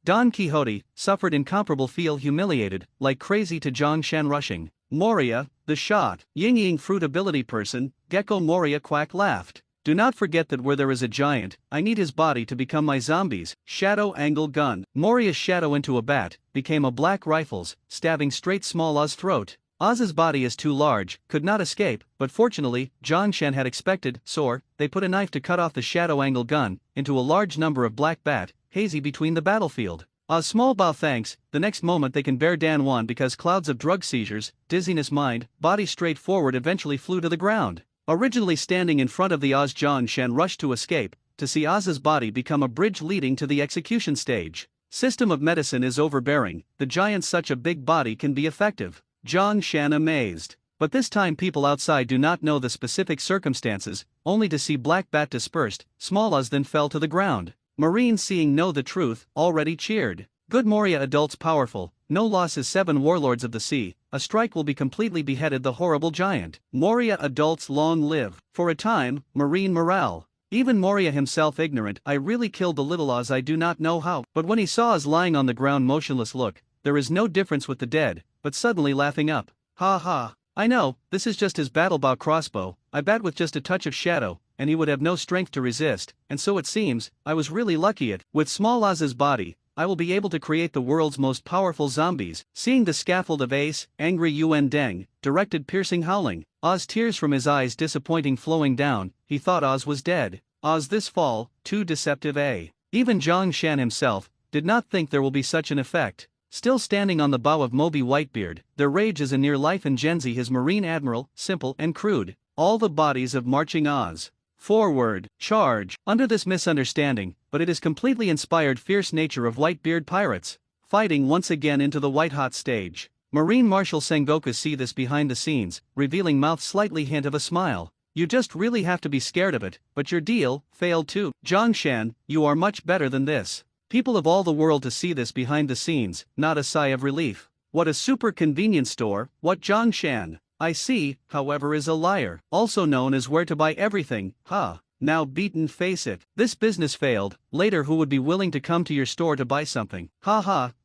Speaker 1: Don Quixote suffered incomparable feel humiliated, like crazy to Zhang Shan rushing. Moria, the shot, Ying fruit ability person, Gecko Moria quack laughed. Do not forget that where there is a giant, I need his body to become my zombies. Shadow angle gun. Moria's shadow into a bat, became a black rifles, stabbing straight Small Oz's throat. Oz's body is too large, could not escape, but fortunately, Zhang Shan had expected, so they put a knife to cut off the shadow angle gun, into a large number of black bat, hazy between the battlefield. Oz small bow thanks, the next moment they can bear Dan Wan because clouds of drug seizures, dizziness mind, body straight forward eventually flew to the ground. Originally standing in front of the Oz, Zhang Shan rushed to escape, to see Oz's body become a bridge leading to the execution stage. System of medicine is overbearing, the giant's such a big body can be effective. Zhang Shan amazed. But this time people outside do not know the specific circumstances, only to see black bat dispersed, Small Oz then fell to the ground. Marines seeing know the truth, already cheered. Good Moria adults powerful, no loss is 7 warlords of the sea, a strike will be completely beheaded the horrible giant. Moria adults long live. For a time, Marine morale. Even Moria himself ignorant, I really killed the little Oz I do not know how. But when he saw Oz lying on the ground motionless look, there is no difference with the dead, but suddenly laughing up. Ha ha, I know, this is just his battlebow crossbow, I bat with just a touch of shadow, and he would have no strength to resist, and so it seems, I was really lucky with Small Oz's body, I will be able to create the world's most powerful zombies. Seeing the scaffold of Ace, angry Yuan Deng, directed piercing howling, Oz tears from his eyes disappointing flowing down, he thought Oz was dead. Oz this fall, too deceptive Even Zhang Shan himself, did not think there will be such an effect. Still standing on the bow of Moby Whitebeard, their rage is a near life and Genzi his marine admiral, simple and crude. All the bodies of marching Oz. Forward, charge, under this misunderstanding, but it is completely inspired fierce nature of Whitebeard pirates. Fighting once again into the white-hot stage. Marine Marshal Sengoku see this behind the scenes, revealing mouth slightly hint of a smile. You just really have to be scared of it, but your deal failed too. Zhang Shan, you are much better than this. People of all the world to see this behind the scenes, not a sigh of relief. What a super convenience store, what Zhang Shan. I see, however, is a liar, also known as where to buy everything, now beaten face it. This business failed, later who would be willing to come to your store to buy something?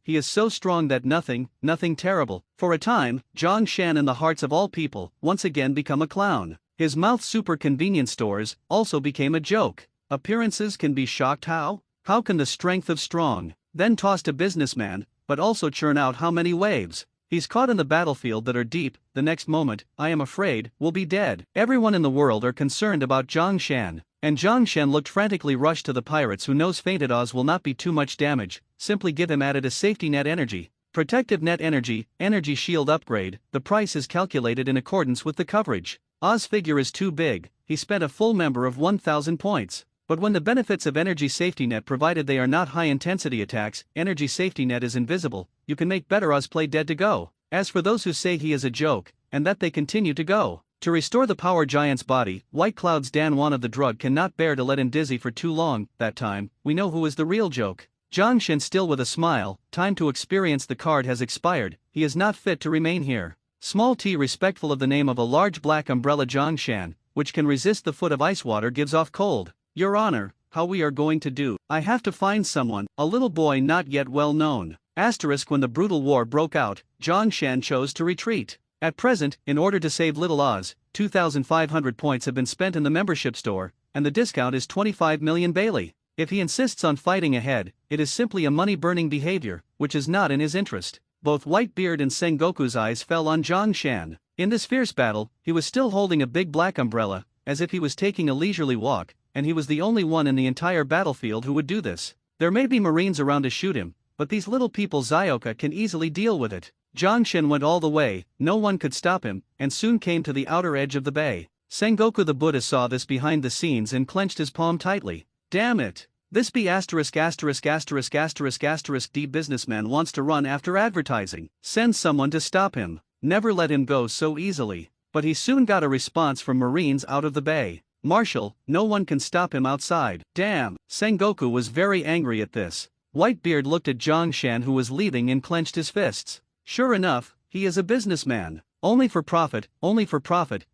Speaker 1: He is so strong that nothing terrible. For a time, Zhang Shan in the hearts of all people, once again become a clown. His mouth super convenience stores also became a joke. Appearances can be shocked how? How can the strength of strong, then tossed a businessman, but also churn out how many waves? He's caught in the battlefield that are deep, the next moment, I am afraid, will be dead. Everyone in the world are concerned about Zhang Shan, and Zhang Shan looked frantically rushed to the pirates who knows fainted Oz will not be too much damage, simply give him added a safety net energy. Protective net energy, energy shield upgrade, the price is calculated in accordance with the coverage. Oz figure is too big, he spent a full member of 1000 points. But when the benefits of energy safety net provided they are not high intensity attacks, energy safety net is invisible, you can make better Oz play dead to go. As for those who say he is a joke, and that they continue to go. To restore the power giant's body, White Cloud's Dan Wan of the drug cannot bear to let him dizzy for too long. That time, we know who is the real joke. Zhang Shen still with a smile, time to experience the card has expired, he is not fit to remain here. Small t respectful of the name of a large black umbrella Zhang Shan, which can resist the foot of ice water gives off cold. Your Honor, how we are going to do? I have to find someone, a little boy not yet well known. When the brutal war broke out, Zhang Shan chose to retreat. At present, in order to save Little Oz, 2,500 points have been spent in the membership store, and the discount is 25 million Bailey. If he insists on fighting ahead, it is simply a money-burning behavior, which is not in his interest. Both Whitebeard and Sengoku's eyes fell on Zhang Shan. In this fierce battle, he was still holding a big black umbrella, as if he was taking a leisurely walk, and he was the only one in the entire battlefield who would do this. There may be Marines around to shoot him, but these little people Zyoka can easily deal with it. Zhang Shen went all the way, no one could stop him, and soon came to the outer edge of the bay. Sengoku the Buddha saw this behind the scenes and clenched his palm tightly. Damn it! This B*********** D businessman wants to run after advertising. Send someone to stop him. Never let him go so easily. But he soon got a response from Marines out of the bay. Marshal, no one can stop him outside. Damn! Sengoku was very angry at this. Whitebeard looked at Zhang Shan who was leaving and clenched his fists. Sure enough, he is a businessman. Only for profit,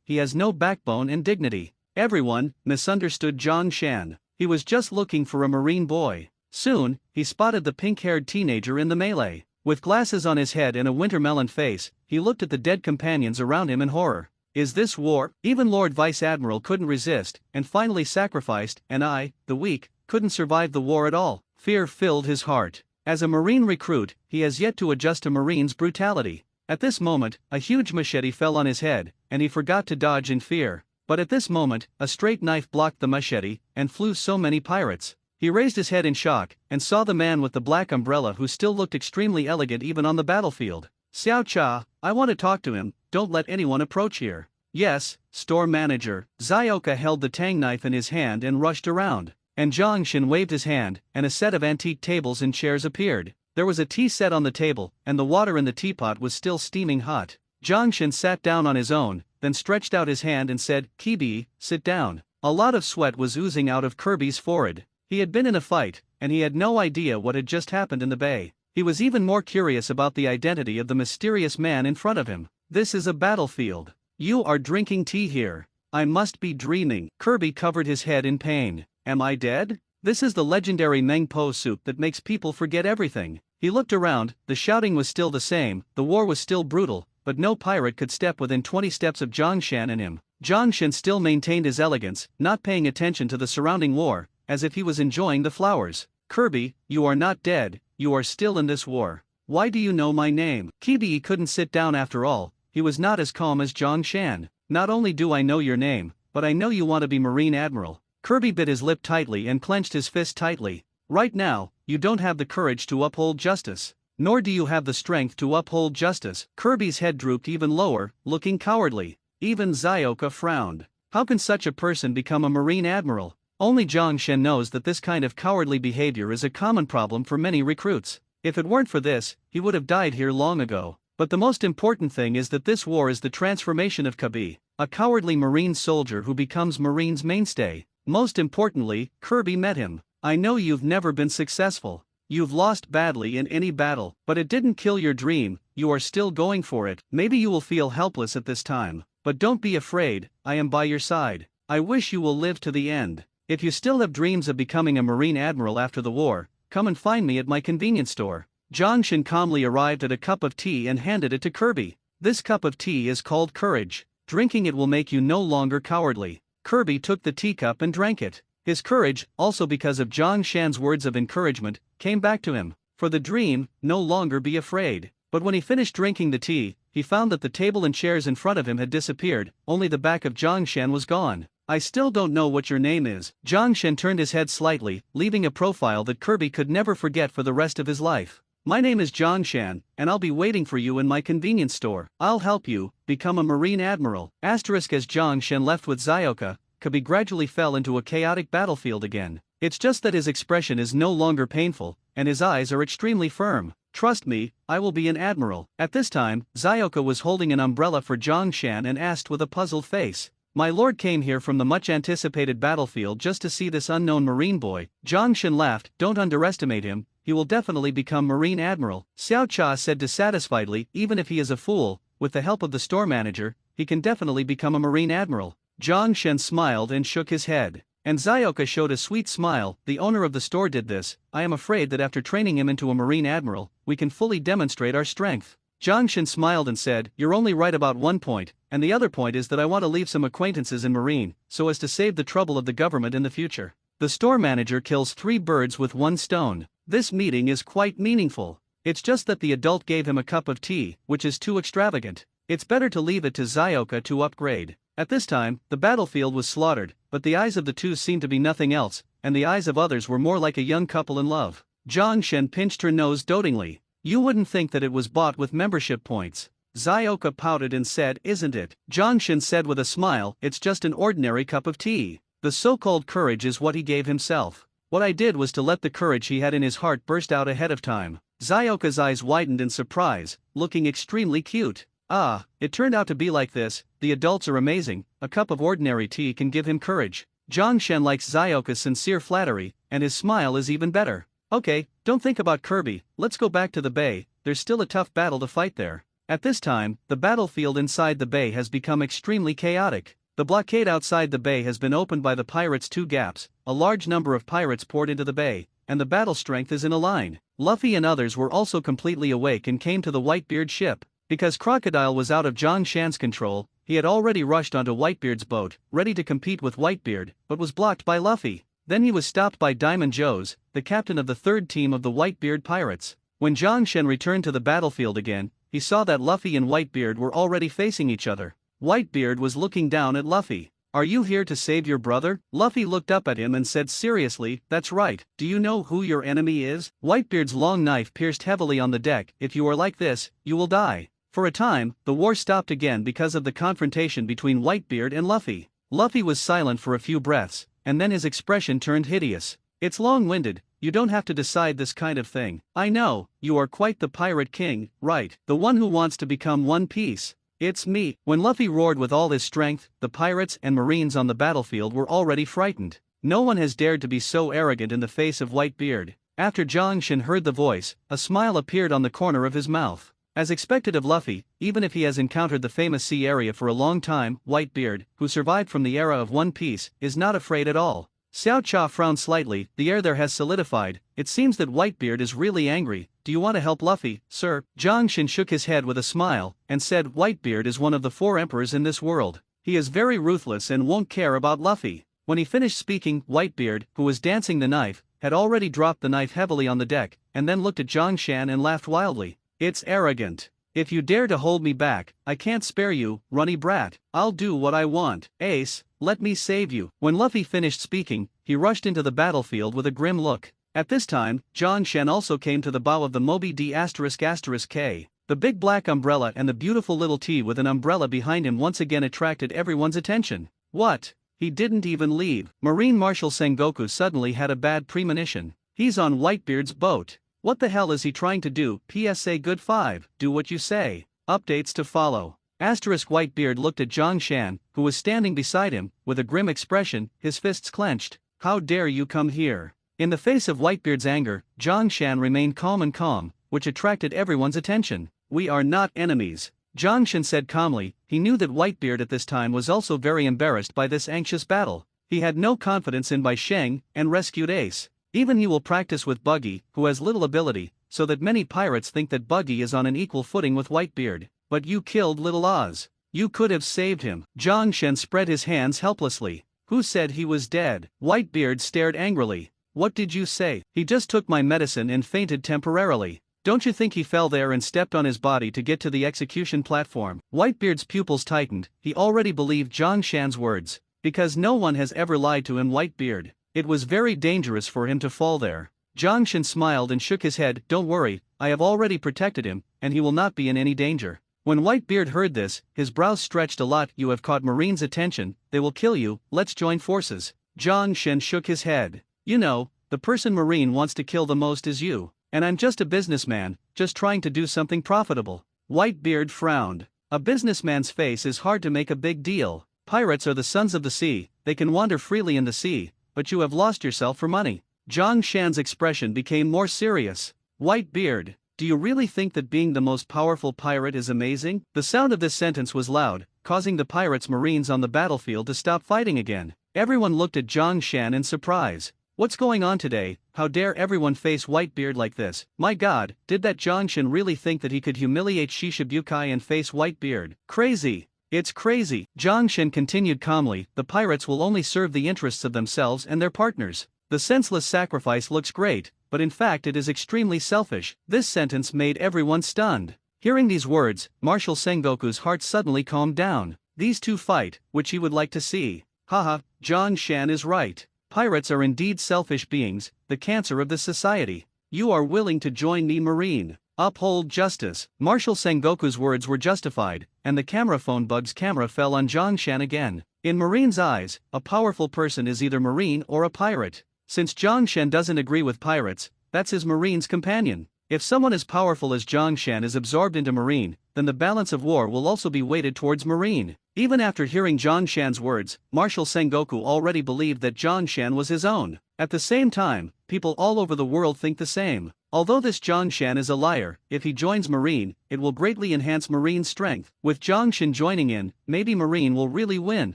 Speaker 1: he has no backbone and dignity. Everyone misunderstood Zhang Shan. He was just looking for a marine boy. Soon, he spotted the pink-haired teenager in the melee. With glasses on his head and a wintermelon face, he looked at the dead companions around him in horror. Is this war? Even Lord Vice Admiral couldn't resist, and finally sacrificed, and I, the weak, couldn't survive the war at all. Fear filled his heart. As a Marine recruit, he has yet to adjust to Marine's brutality. At this moment, a huge machete fell on his head, and he forgot to dodge in fear. But at this moment, a straight knife blocked the machete, and flew so many pirates. He raised his head in shock, and saw the man with the black umbrella who still looked extremely elegant even on the battlefield. Xiao Cha, I want to talk to him, don't let anyone approach here. Yes, store manager. Zyoka held the tang knife in his hand and rushed around. And Zhang Shan waved his hand, and a set of antique tables and chairs appeared. There was a tea set on the table, and the water in the teapot was still steaming hot. Zhang Shan sat down on his own, then stretched out his hand and said, Kibi, sit down. A lot of sweat was oozing out of Kirby's forehead. He had been in a fight, and he had no idea what had just happened in the bay. He was even more curious about the identity of the mysterious man in front of him. This is a battlefield. You are drinking tea here. I must be dreaming. Kirby covered his head in pain. Am I dead? This is the legendary Meng Po soup that makes people forget everything. He looked around, the shouting was still the same, the war was still brutal, but no pirate could step within 20 steps of Zhang Shan and him. Zhang Shan still maintained his elegance, not paying attention to the surrounding war, as if he was enjoying the flowers. Kirby, you are not dead, you are still in this war. Why do you know my name? Kibi couldn't sit down after all, he was not as calm as Zhang Shan. Not only do I know your name, but I know you want to be Marine Admiral. Kirby bit his lip tightly and clenched his fist tightly. Right now, you don't have the courage to uphold justice. Nor do you have the strength to uphold justice. Kirby's head drooped even lower, looking cowardly. Even Zyoka frowned. How can such a person become a Marine Admiral? Only Zhang Shen knows that this kind of cowardly behavior is a common problem for many recruits. If it weren't for this, he would have died here long ago. But the most important thing is that this war is the transformation of Kabi, a cowardly Marine soldier who becomes Marine's mainstay. Most importantly, Kirby met him. I know you've never been successful. You've lost badly in any battle, but it didn't kill your dream, you are still going for it. Maybe you will feel helpless at this time, but don't be afraid, I am by your side. I wish you will live to the end. If you still have dreams of becoming a Marine Admiral after the war, come and find me at my convenience store. Zhang Shan calmly arrived at a cup of tea and handed it to Kirby. This cup of tea is called courage. Drinking it will make you no longer cowardly. Kirby took the teacup and drank it. His courage, also because of Zhang Shan's words of encouragement, came back to him. For the dream, no longer be afraid. But when he finished drinking the tea, he found that the table and chairs in front of him had disappeared, only the back of Zhang Shan was gone. I still don't know what your name is. Zhang Shan turned his head slightly, leaving a profile that Kirby could never forget for the rest of his life. My name is Zhang Shan, and I'll be waiting for you in my convenience store. I'll help you become a Marine Admiral. Asterisk as Zhang Shan left with Zioka, Kirby gradually fell into a chaotic battlefield again. It's just that his expression is no longer painful, and his eyes are extremely firm. Trust me, I will be an admiral. At this time, Zioka was holding an umbrella for Zhang Shan and asked with a puzzled face. My lord came here from the much-anticipated battlefield just to see this unknown marine boy. Zhang Shan laughed. Don't underestimate him, he will definitely become Marine Admiral. Xiao Cha said dissatisfiedly, even if he is a fool, with the help of the store manager, he can definitely become a Marine Admiral. Zhang Shan smiled and shook his head. And Zioka showed a sweet smile. The owner of the store did this. I am afraid that after training him into a Marine Admiral, we can fully demonstrate our strength. Zhang Shan smiled and said, you're only right about one point, and the other point is that I want to leave some acquaintances in Marine, so as to save the trouble of the government in the future. The store manager kills 3 birds with 1 stone. This meeting is quite meaningful. It's just that the adult gave him a cup of tea, which is too extravagant. It's better to leave it to Zioka to upgrade. At this time, the battlefield was slaughtered, but the eyes of the two seemed to be nothing else, and the eyes of others were more like a young couple in love. Zhang Shan pinched her nose dotingly. You wouldn't think that it was bought with membership points. Zioka pouted and said, isn't it? Zhang Shan said with a smile, it's just an ordinary cup of tea. The so-called courage is what he gave himself. What I did was to let the courage he had in his heart burst out ahead of time. Zioka's eyes widened in surprise, looking extremely cute. Ah, it turned out to be like this. The adults are amazing. A cup of ordinary tea can give him courage. Zhang Shan likes Zioka's sincere flattery, and his smile is even better. Okay, don't think about Kirby, let's go back to the bay, there's still a tough battle to fight there. At this time, the battlefield inside the bay has become extremely chaotic. The blockade outside the bay has been opened by the pirates' 2 gaps, a large number of pirates poured into the bay, and the battle strength is in a line. Luffy and others were also completely awake and came to the Whitebeard ship. Because Crocodile was out of Zhang Shan's control, he had already rushed onto Whitebeard's boat, ready to compete with Whitebeard, but was blocked by Luffy. Then he was stopped by Diamond Joes, the captain of the 3rd team of the Whitebeard pirates. When Zhang Shan returned to the battlefield again, he saw that Luffy and Whitebeard were already facing each other. Whitebeard was looking down at Luffy. Are you here to save your brother? Luffy looked up at him and said seriously, that's right. Do you know who your enemy is? Whitebeard's long knife pierced heavily on the deck. If you are like this, you will die. For a time, the war stopped again because of the confrontation between Whitebeard and Luffy. Luffy was silent for a few breaths, and then his expression turned hideous. It's long-winded, you don't have to decide this kind of thing. I know, you are quite the pirate king, right? The one who wants to become One Piece. It's me. When Luffy roared with all his strength, the pirates and marines on the battlefield were already frightened. No one has dared to be so arrogant in the face of Whitebeard. After Zhang Shan heard the voice, a smile appeared on the corner of his mouth. As expected of Luffy, even if he has encountered the famous sea area for a long time, Whitebeard, who survived from the era of One Piece, is not afraid at all. Xiao Cha frowned slightly. The air there has solidified. It seems that Whitebeard is really angry. Do you want to help Luffy, sir? Zhang Shan shook his head with a smile, and said Whitebeard is one of the 4 emperors in this world. He is very ruthless and won't care about Luffy. When he finished speaking, Whitebeard, who was dancing the knife, had already dropped the knife heavily on the deck, and then looked at Zhang Shan and laughed wildly. It's arrogant. If you dare to hold me back, I can't spare you, runny brat. I'll do what I want. Ace, let me save you. When Luffy finished speaking, he rushed into the battlefield with a grim look. At this time, Zhang Shan also came to the bow of the Moby D***K. The big black umbrella and the beautiful little T with an umbrella behind him once again attracted everyone's attention. What? He didn't even leave. Marine Marshal Sengoku suddenly had a bad premonition. He's on Whitebeard's boat. What the hell is he trying to do? PSA Good 5, do what you say. Updates to follow. Whitebeard looked at Zhang Shan, who was standing beside him, with a grim expression, his fists clenched. How dare you come here? In the face of Whitebeard's anger, Zhang Shan remained calm, which attracted everyone's attention. We are not enemies. Zhang Shan said calmly. He knew that Whitebeard at this time was also very embarrassed by this anxious battle. He had no confidence in Bai Sheng, and rescued Ace. Even he will practice with Buggy, who has little ability, so that many pirates think that Buggy is on an equal footing with Whitebeard. But you killed Little Oz. You could have saved him. Zhang Shen spread his hands helplessly. Who said he was dead? Whitebeard stared angrily. What did you say? He just took my medicine and fainted temporarily. Don't you think he fell there and stepped on his body to get to the execution platform? Whitebeard's pupils tightened. He already believed Zhang Shan's words. Because no one has ever lied to him, Whitebeard. It was very dangerous for him to fall there. Zhang Shan smiled and shook his head. Don't worry, I have already protected him, and he will not be in any danger. When Whitebeard heard this, his brows stretched a lot. You have caught Marine's attention, they will kill you, let's join forces. Zhang Shan shook his head. You know, the person Marine wants to kill the most is you. And I'm just a businessman, just trying to do something profitable. Whitebeard frowned. A businessman's face is hard to make a big deal. Pirates are the sons of the sea, they can wander freely in the sea, but you have lost yourself for money. Zhang Shan's expression became more serious. Whitebeard, do you really think that being the most powerful pirate is amazing? The sound of this sentence was loud, causing the pirates' marines on the battlefield to stop fighting again. Everyone looked at Zhang Shan in surprise. What's going on today? How dare everyone face Whitebeard like this? My god, did that Zhang Shan really think that he could humiliate Shishibukai and face Whitebeard? Crazy! It's crazy. Zhang Shan continued calmly, the pirates will only serve the interests of themselves and their partners. The senseless sacrifice looks great, but in fact it is extremely selfish. This sentence made everyone stunned. Hearing these words, Marshal Sengoku's heart suddenly calmed down. These two fight, which he would like to see. Haha, Zhang Shan is right. Pirates are indeed selfish beings, the cancer of the society. You are willing to join me, Marine. Uphold justice. Marshal Sengoku's words were justified, and the camera phone bug's camera fell on Zhang Shan again. In Marine's eyes, a powerful person is either Marine or a pirate. Since Zhang Shan doesn't agree with pirates, that's his Marine's companion. If someone as powerful as Zhang Shan is absorbed into Marine, then the balance of war will also be weighted towards Marine. Even after hearing Zhang Shan's words, Marshal Sengoku already believed that Zhang Shan was his own. At the same time, people all over the world think the same. Although this Zhang Shan is a liar, if he joins Marine, it will greatly enhance Marine's strength. With Zhang Shan joining in, maybe Marine will really win.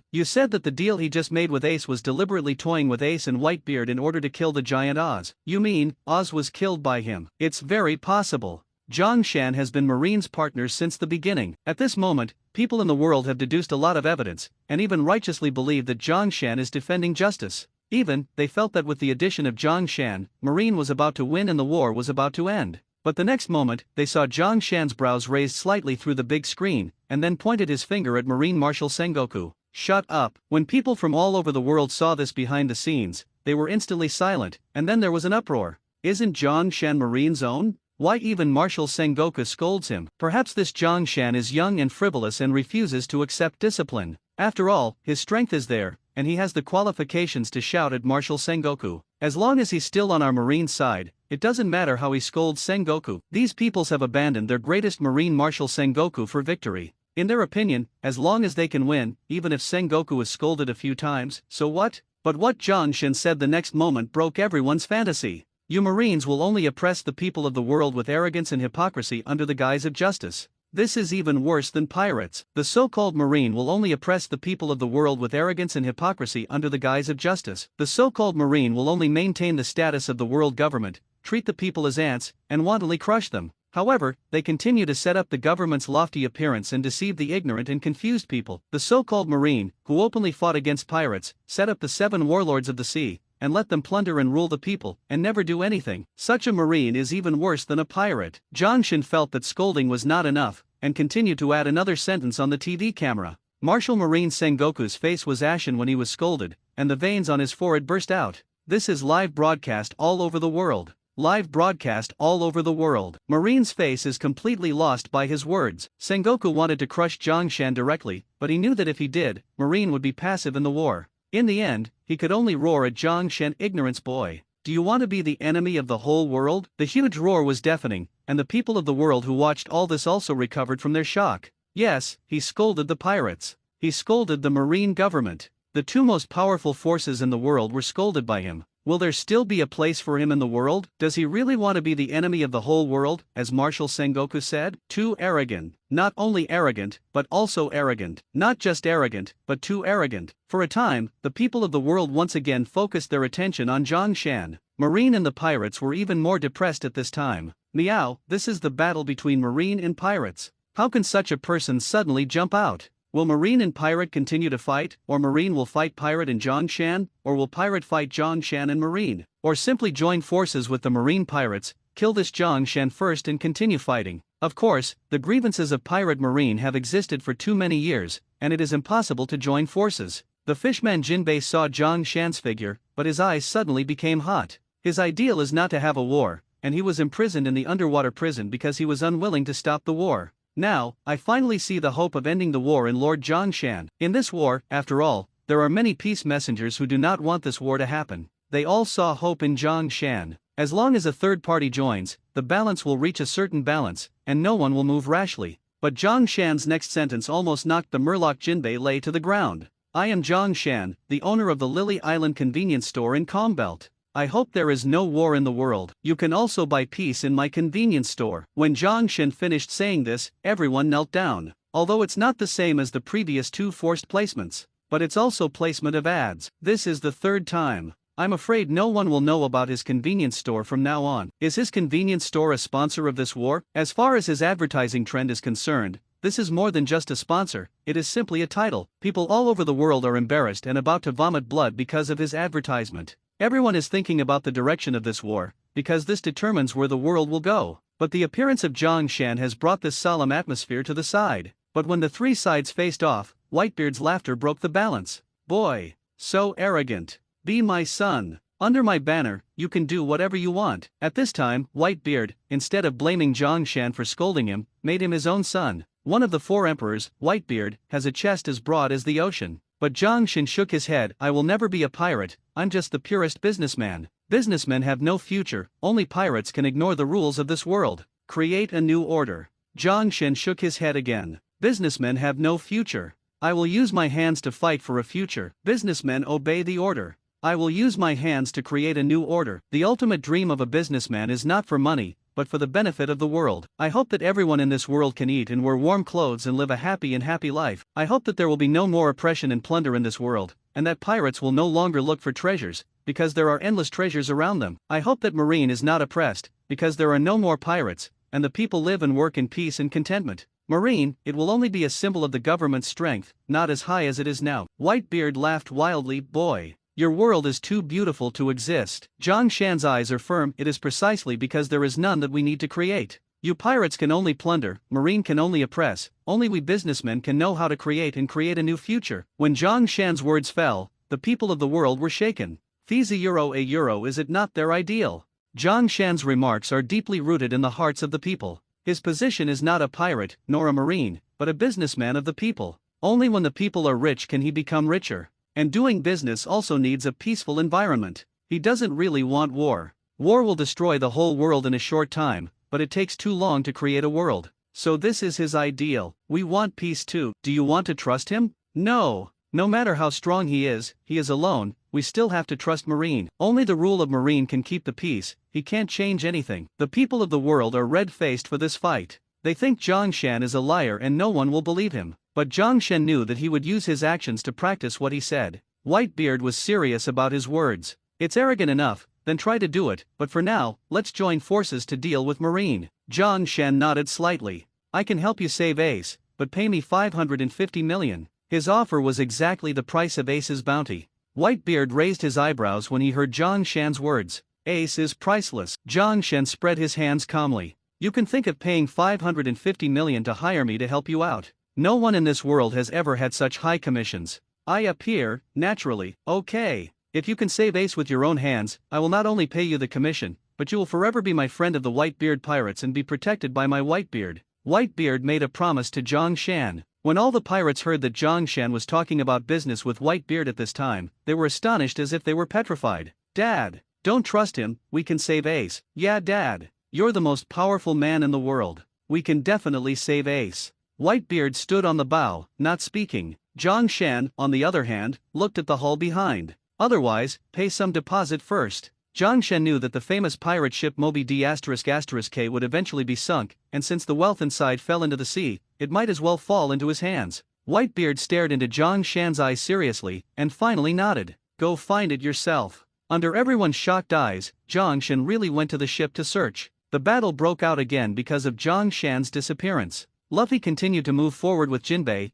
Speaker 1: You said that the deal he just made with Ace was deliberately toying with Ace and Whitebeard in order to kill the giant Oz. You mean, Oz was killed by him? It's very possible. Zhang Shan has been Marine's partner since the beginning. At this moment, people in the world have deduced a lot of evidence, and even righteously believe that Zhang Shan is defending justice. Even, they felt that with the addition of Zhang Shan, Marine was about to win and the war was about to end. But the next moment, they saw Zhang Shan's brows raised slightly through the big screen, and then pointed his finger at Marine Marshal Sengoku. Shut up. When people from all over the world saw this behind the scenes, they were instantly silent, and then there was an uproar. Isn't Zhang Shan Marine's own? Why even Marshal Sengoku scolds him? Perhaps this Zhang Shan is young and frivolous and refuses to accept discipline. After all, his strength is there, and he has the qualifications to shout at Marshal Sengoku. As long as he's still on our Marine side, it doesn't matter how he scolds Sengoku. These peoples have abandoned their greatest Marine Marshal Sengoku for victory. In their opinion, as long as they can win, even if Sengoku is scolded a few times, so what? But what Zhang Shan said the next moment broke everyone's fantasy. You Marines will only oppress the people of the world with arrogance and hypocrisy under the guise of justice. This is even worse than pirates. The so-called Marine will only oppress the people of the world with arrogance and hypocrisy under the guise of justice. The so-called Marine will only maintain the status of the world government, treat the people as ants, and wantonly crush them. However, they continue to set up the government's lofty appearance and deceive the ignorant and confused people. The so-called Marine, who openly fought against pirates, set up the 7 warlords of the sea, and let them plunder and rule the people, and never do anything. Such a Marine is even worse than a pirate. Zhang Shan felt that scolding was not enough, and continued to add another sentence on the TV camera. Marshal Marine Sengoku's face was ashen when he was scolded, and the veins on his forehead burst out. This is live broadcast all over the world. Live broadcast all over the world. Marine's face is completely lost by his words. Sengoku wanted to crush Zhang Shan directly, but he knew that if he did, Marine would be passive in the war. In the end, he could only roar at Zhang Shan, ignorance boy. Do you want to be the enemy of the whole world? The huge roar was deafening, and the people of the world who watched all this also recovered from their shock. Yes, he scolded the pirates. He scolded the Marine government. The 2 most powerful forces in the world were scolded by him. Will there still be a place for him in the world? Does he really want to be the enemy of the whole world, as Marshal Sengoku said? Too arrogant. Not only arrogant, but also arrogant. Not just arrogant, but too arrogant. For a time, the people of the world once again focused their attention on Zhang Shan. Marine and the pirates were even more depressed at this time. Meow, this is the battle between Marine and pirates. How can such a person suddenly jump out? Will Marine and Pirate continue to fight, or Marine will fight Pirate and Zhongshan, or will Pirate fight Zhongshan and Marine, or simply join forces with the Marine pirates, kill this Zhongshan first and continue fighting? Of course, the grievances of Pirate Marine have existed for too many years, and it is impossible to join forces. The fishman Jinbei saw Zhongshan's figure, but his eyes suddenly became hot. His ideal is not to have a war, and he was imprisoned in the underwater prison because he was unwilling to stop the war. Now, I finally see the hope of ending the war in Lord Zhongshan. In this war, after all, there are many peace messengers who do not want this war to happen. They all saw hope in Zhongshan. As long as a third party joins, the balance will reach a certain balance, and no one will move rashly. But Zhongshan's next sentence almost knocked the Murloc Jinbei Lei to the ground. I am Zhongshan, the owner of the Lily Island convenience store in Calmbelt. I hope there is no war in the world. You can also buy peace in my convenience store. When Zhongshan finished saying this, everyone knelt down. Although it's not the same as the previous two forced placements, but it's also placement of ads. This is the third time. I'm afraid no one will know about his convenience store from now on. Is his convenience store a sponsor of this war? As far as his advertising trend is concerned, this is more than just a sponsor, it is simply a title. People all over the world are embarrassed and about to vomit blood because of his advertisement. Everyone is thinking about the direction of this war, because this determines where the world will go. But the appearance of Zhongshan has brought this solemn atmosphere to the side. But when the three sides faced off, Whitebeard's laughter broke the balance. Boy, so arrogant. Be my son. Under my banner, you can do whatever you want. At this time, Whitebeard, instead of blaming Zhongshan for scolding him, made him his own son. One of the four emperors, Whitebeard, has a chest as broad as the ocean. But Zhongshan shook his head. I will never be a pirate, I'm just the purest businessman. Businessmen have no future, only pirates can ignore the rules of this world. Create a new order. Zhongshan shook his head again. Businessmen have no future. I will use my hands to fight for a future. Businessmen obey the order. I will use my hands to create a new order. The ultimate dream of a businessman is not for money, but for the benefit of the world. I hope that everyone in this world can eat and wear warm clothes and live a happy life. I hope that there will be no more oppression and plunder in this world, and that pirates will no longer look for treasures, because there are endless treasures around them. I hope that Marine is not oppressed, because there are no more pirates, and the people live and work in peace and contentment. Marine, it will only be a symbol of the government's strength, not as high as it is now. Whitebeard laughed wildly. Boy, your world is too beautiful to exist. Zhongshan's eyes are firm. It is precisely because there is none that we need to create. You pirates can only plunder, Marine can only oppress, only we businessmen can know how to create a new future. When Zhongshan's words fell, the people of the world were shaken. Fees a euro, is it not their ideal? Zhongshan's remarks are deeply rooted in the hearts of the people. His position is not a pirate, nor a Marine, but a businessman of the people. Only when the people are rich can he become richer. And doing business also needs a peaceful environment. He doesn't really want war. War will destroy the whole world in a short time, but it takes too long to create a world. So this is his ideal. We want peace too. Do you want to trust him? No. No matter how strong he is alone, we still have to trust Marine. Only the rule of Marine can keep the peace, he can't change anything. The people of the world are red-faced for this fight. They think Zhongshan is a liar and no one will believe him. But Zhongshan knew that he would use his actions to practice what he said. Whitebeard was serious about his words. It's arrogant enough, then try to do it, but for now, let's join forces to deal with Marine. Zhongshan nodded slightly. I can help you save Ace, but pay me 550 million. His offer was exactly the price of Ace's bounty. Whitebeard raised his eyebrows when he heard Zhongshan's words. Ace is priceless. Zhongshan spread his hands calmly. You can think of paying 550 million to hire me to help you out. No one in this world has ever had such high commissions. I appear, naturally, okay. If you can save Ace with your own hands, I will not only pay you the commission, but you will forever be my friend of the Whitebeard pirates and be protected by my Whitebeard. Whitebeard made a promise to Zhongshan. When all the pirates heard that Zhongshan was talking about business with Whitebeard at this time, they were astonished as if they were petrified. Dad, don't trust him, we can save Ace. Yeah, Dad, you're the most powerful man in the world. We can definitely save Ace. Whitebeard stood on the bow, not speaking. Zhongshan, on the other hand, looked at the hull behind. Otherwise, pay some deposit first. Zhongshan knew that the famous pirate ship Moby D***K would eventually be sunk, and since the wealth inside fell into the sea, it might as well fall into his hands. Whitebeard stared into Zhongshan's eyes seriously, and finally nodded. Go find it yourself. Under everyone's shocked eyes, Zhongshan really went to the ship to search. The battle broke out again because of Zhongshan's disappearance. Luffy continued to move forward with Jinbei,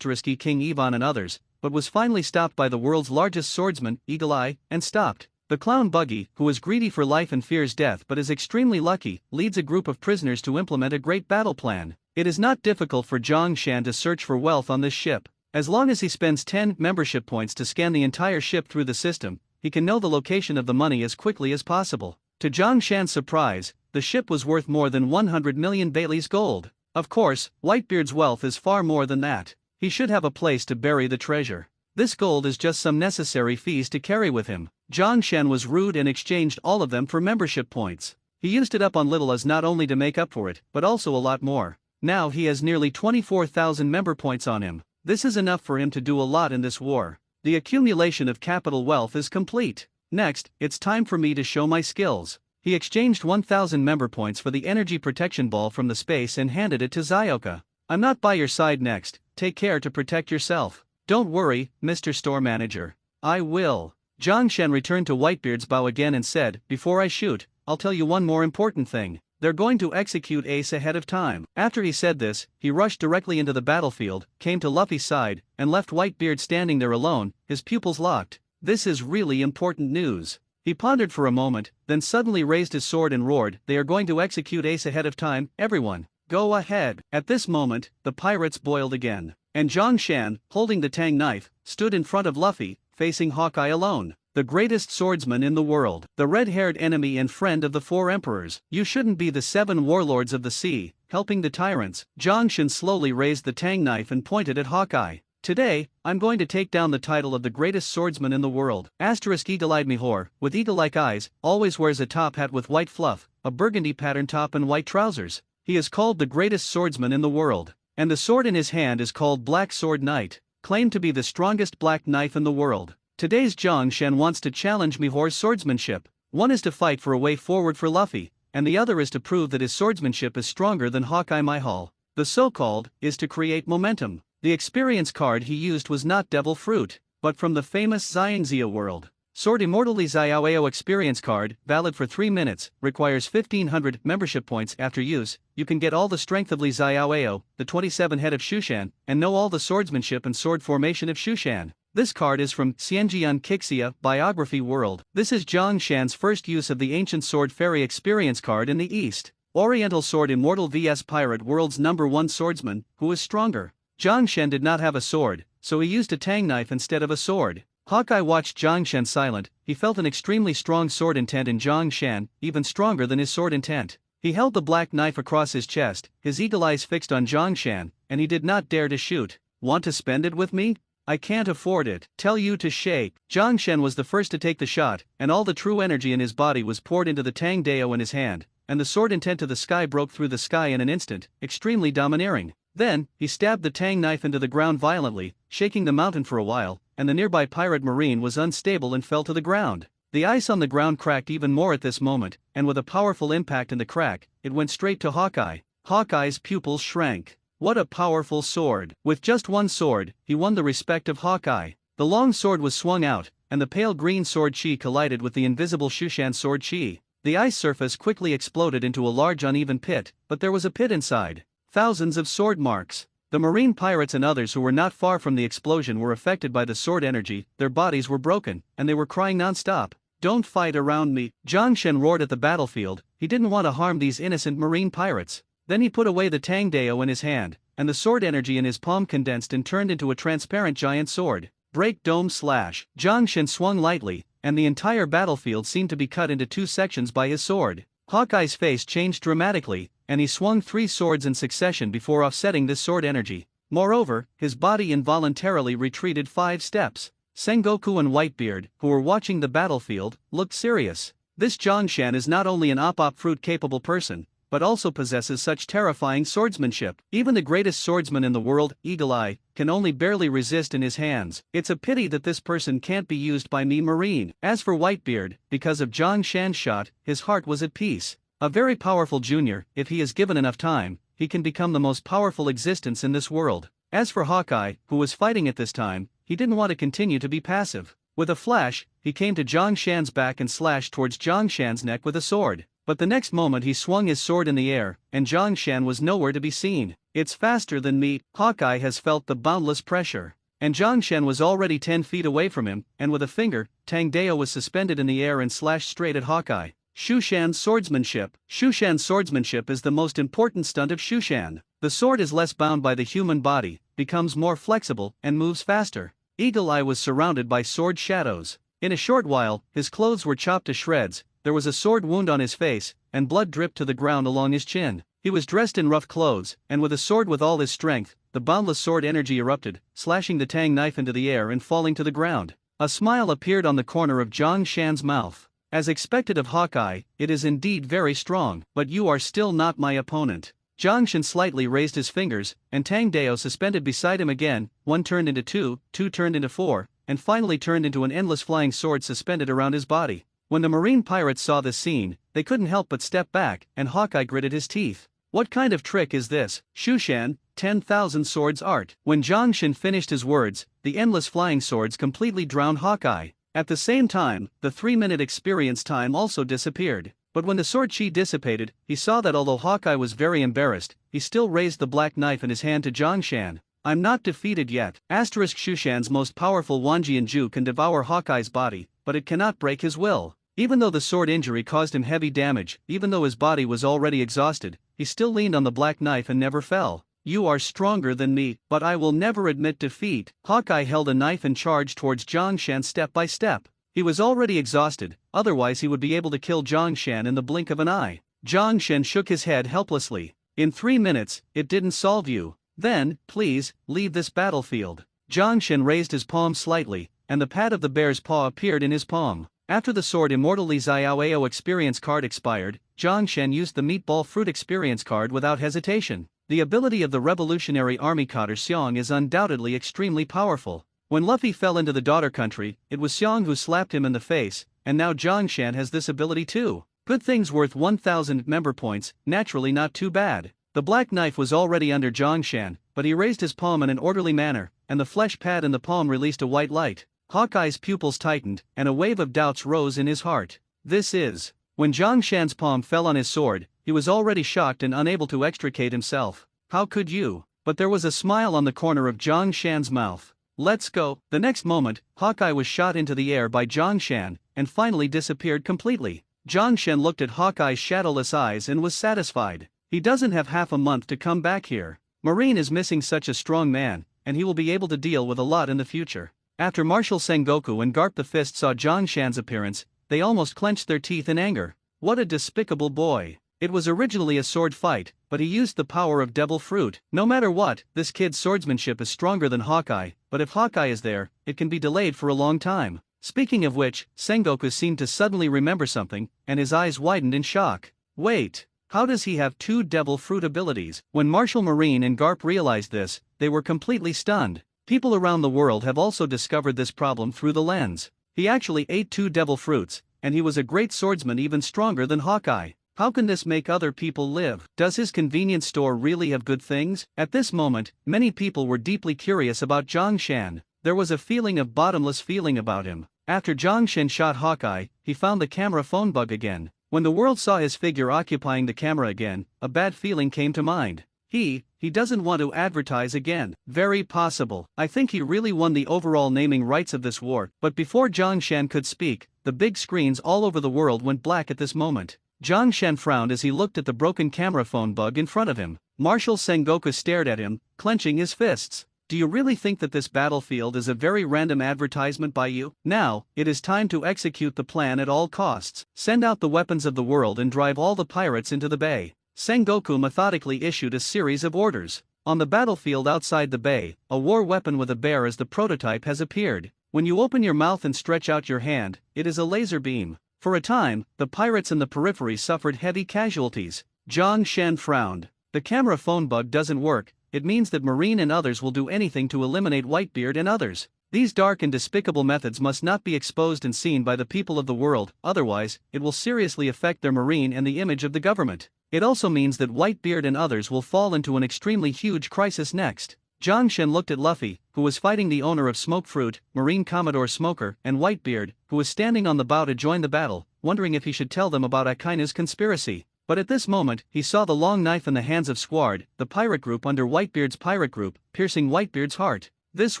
Speaker 1: King Ivan and others, but was finally stopped by the world's largest swordsman, Eagle Eye, and stopped. The clown Buggy, who is greedy for life and fears death but is extremely lucky, leads a group of prisoners to implement a great battle plan. It is not difficult for Zhang Shan to search for wealth on this ship. As long as he spends 10 membership points to scan the entire ship through the system, he can know the location of the money as quickly as possible. To Zhang Shan's surprise, the ship was worth more than 100 million Bailey's gold. Of course, Whitebeard's wealth is far more than that. He should have a place to bury the treasure. This gold is just some necessary fees to carry with him. Zhang Shan was rude and exchanged all of them for membership points. He used it up on Little as not only to make up for it, but also a lot more. Now he has nearly 24,000 member points on him. This is enough for him to do a lot in this war. The accumulation of capital wealth is complete. Next, it's time for me to show my skills. He exchanged 1,000 member points for the energy protection ball from the space and handed it to Zyoka. I'm not by your side next, take care to protect yourself. Don't worry, Mr. Store Manager. I will. Zhang Shan returned to Whitebeard's bow again and said, before I shoot, I'll tell you one more important thing. They're going to execute Ace ahead of time. After he said this, he rushed directly into the battlefield, came to Luffy's side, and left Whitebeard standing there alone, his pupils locked. This is really important news. He pondered for a moment, then suddenly raised his sword and roared, they are going to execute Ace ahead of time, everyone, go ahead. At this moment, the pirates boiled again, and Zhang Shan, holding the tang knife, stood in front of Luffy, facing Hawkeye alone. The greatest swordsman in the world, the red-haired enemy and friend of the 4 emperors. You shouldn't be the 7 warlords of the sea, helping the tyrants. Zhang Shan slowly raised the tang knife and pointed at Hawkeye. Today, I'm going to take down the title of the greatest swordsman in the world. Eagle-eyed Mihor, with eagle-like eyes, always wears a top hat with white fluff, a burgundy pattern top and white trousers. He is called the greatest swordsman in the world. And the sword in his hand is called Black Sword Knight, claimed to be the strongest black knife in the world. Today's Zhang Shan wants to challenge Mihor's swordsmanship. One is to fight for a way forward for Luffy, and the other is to prove that his swordsmanship is stronger than Hawkeye Mihal. The so-called is to create momentum. The experience card he used was not Devil Fruit, but from the famous Xiangxia world. Sword Immortally Xiaoao experience card, valid for 3 minutes, requires 1500 membership points after use. You can get all the strength of Li Xiaoao, the 27 head of Shushan, and know all the swordsmanship and sword formation of Shushan. This card is from Xianjian Kixia Biography World. This is Zhang Shan's first use of the Ancient Sword Fairy experience card in the East. Oriental Sword Immortal vs Pirate World's #1 swordsman, who is stronger. Zhang Shan did not have a sword, so he used a tang knife instead of a sword. Hawkeye watched Zhang Shan silent. He felt an extremely strong sword intent in Zhang Shan, even stronger than his sword intent. He held the black knife across his chest, his eagle eyes fixed on Zhang Shan, and he did not dare to shoot. Want to spend it with me? I can't afford it. Tell you to shake. Zhang Shan was the first to take the shot, and all the true energy in his body was poured into the Tang Dao in his hand, and the sword intent to the sky broke through the sky in an instant, extremely domineering. Then, he stabbed the tang knife into the ground violently, shaking the mountain for a while, and the nearby pirate marine was unstable and fell to the ground. The ice on the ground cracked even more at this moment, and with a powerful impact in the crack, it went straight to Hawkeye. Hawkeye's pupils shrank. What a powerful sword! With just one sword, he won the respect of Hawkeye. The long sword was swung out, and the pale green sword chi collided with the invisible Shushan sword chi. The ice surface quickly exploded into a large uneven pit, but there was a pit inside. Thousands of sword marks. The marine pirates and others who were not far from the explosion were affected by the sword energy, their bodies were broken, and they were crying non-stop. Don't fight around me. Zhang Shen roared at the battlefield. He didn't want to harm these innocent marine pirates. Then he put away the Tang Dao in his hand, and the sword energy in his palm condensed and turned into a transparent giant sword. Break dome slash. Zhang Shen swung lightly, and the entire battlefield seemed to be cut into 2 sections by his sword. Hawkeye's face changed dramatically, and he swung 3 swords in succession before offsetting this sword energy. Moreover, his body involuntarily retreated 5 steps. Sengoku and Whitebeard, who were watching the battlefield, looked serious. This Zhang Shan is not only an op fruit capable person, but also possesses such terrifying swordsmanship. Even the greatest swordsman in the world, Eagle Eye, can only barely resist in his hands. It's a pity that this person can't be used by me marine. As for Whitebeard, because of Zhang Shan's shot, his heart was at peace. A very powerful junior, if he is given enough time, he can become the most powerful existence in this world. As for Hawkeye, who was fighting at this time, he didn't want to continue to be passive. With a flash, he came to Zhang Shan's back and slashed towards Zhang Shan's neck with a sword. but the next moment he swung his sword in the air, and Zhang Shan was nowhere to be seen. It's faster than me. Hawkeye has felt the boundless pressure. And Zhang Shan was already 10 feet away from him, and with a finger, Tang Dao was suspended in the air and slashed straight at Hawkeye. Shushan's swordsmanship. Shushan's swordsmanship is the most important stunt of Shushan. The sword is less bound by the human body, becomes more flexible, and moves faster. Eagle Eye was surrounded by sword shadows. In a short while, his clothes were chopped to shreds, there was a sword wound on his face, and blood dripped to the ground along his chin. He was dressed in rough clothes, and with a sword with all his strength, the boundless sword energy erupted, slashing the Tang knife into the air and falling to the ground. A smile appeared on the corner of Zhang Shan's mouth. As expected of Hawkeye, it is indeed very strong, but you are still not my opponent. Zhang Shan slightly raised his fingers, and Tang Dao suspended beside him again, one turned into two turned into four, and finally turned into an endless flying sword suspended around his body. When the marine pirates saw this scene, they couldn't help but step back, and Hawkeye gritted his teeth. What kind of trick is this? Shushan, 10,000 swords art. When Zhang Shan finished his words, the endless flying swords completely drowned Hawkeye. At the same time, the 3-minute experience time also disappeared. But when the sword chi dissipated, he saw that although Hawkeye was very embarrassed, he still raised the black knife in his hand to Zhang Shan. I'm not defeated yet. Shushan's most powerful Wanjian Ju can devour Hawkeye's body, but it cannot break his will. Even though the sword injury caused him heavy damage, even though his body was already exhausted, he still leaned on the black knife and never fell. You are stronger than me, but I will never admit defeat. Hawkeye held a knife and charged towards Zhang Shan step by step. He was already exhausted, otherwise he would be able to kill Zhang Shan in the blink of an eye. Zhang Shan shook his head helplessly. In 3 minutes, it didn't solve you. Then, please, leave this battlefield. Zhang Shan raised his palm slightly, and the pad of the bear's paw appeared in his palm. After the sword Immortally Xiaoao experience card expired, Zhang Shan used the meatball fruit experience card without hesitation. The ability of the Revolutionary Army Cotter Xiong is undoubtedly extremely powerful. When Luffy fell into the daughter country, it was Xiong who slapped him in the face, and now Zhang Shan has this ability too. Good things worth 1,000 member points, naturally not too bad. The black knife was already under Zhang Shan, but he raised his palm in an orderly manner, and the flesh pad in the palm released a white light. Hawkeye's pupils tightened, and a wave of doubts rose in his heart. This is. When Zhang Shan's palm fell on his sword, he was already shocked and unable to extricate himself. How could you? But there was a smile on the corner of Zhang Shan's mouth. Let's go. The next moment, Hawkeye was shot into the air by Zhang Shan, and finally disappeared completely. Zhang Shan looked at Hawkeye's shadowless eyes and was satisfied. He doesn't have half a month to come back here. Marine is missing such a strong man, and he will be able to deal with a lot in the future. After Marshal Sengoku and Garp the Fist saw Zhang Shan's appearance, they almost clenched their teeth in anger. What a despicable boy. It was originally a sword fight, but he used the power of Devil Fruit. No matter what, this kid's swordsmanship is stronger than Hawkeye, but if Hawkeye is there, it can be delayed for a long time. Speaking of which, Sengoku seemed to suddenly remember something, and his eyes widened in shock. Wait, how does he have 2 Devil Fruit abilities? When Marshal Marine and Garp realized this, they were completely stunned. People around the world have also discovered this problem through the lens. He actually ate 2 devil fruits, and he was a great swordsman even stronger than Hawkeye. How can this make other people live? Does his convenience store really have good things? At this moment, many people were deeply curious about Zhang Shan. There was a feeling of bottomless feeling about him. After Zhang Shan shot Hawkeye, he found the camera phone bug again. When the world saw his figure occupying the camera again, a bad feeling came to mind. He doesn't want to advertise again. Very possible. I think he really won the overall naming rights of this war. But before Zhang Shan could speak, the big screens all over the world went black at this moment. Zhang Shan frowned as he looked at the broken camera phone bug in front of him. Marshal Sengoku stared at him, clenching his fists. Do you really think that this battlefield is a very random advertisement by you? Now, it is time to execute the plan at all costs. Send out the weapons of the world and drive all the pirates into the bay. Sengoku methodically issued a series of orders. On the battlefield outside the bay, a war weapon with a bear as the prototype has appeared. When you open your mouth and stretch out your hand, it is a laser beam. For a time, the pirates in the periphery suffered heavy casualties. Zhang Shan frowned. The camera phone bug doesn't work. It means that Marine and others will do anything to eliminate Whitebeard and others. These dark and despicable methods must not be exposed and seen by the people of the world, otherwise, it will seriously affect their marine and the image of the government. It also means that Whitebeard and others will fall into an extremely huge crisis next. Zhang Shen looked at Luffy, who was fighting the owner of Smoke Fruit, Marine Commodore Smoker, and Whitebeard, who was standing on the bow to join the battle, wondering if he should tell them about Akainu's conspiracy. But at this moment, he saw the long knife in the hands of Squard, the pirate group under Whitebeard's pirate group, piercing Whitebeard's heart. This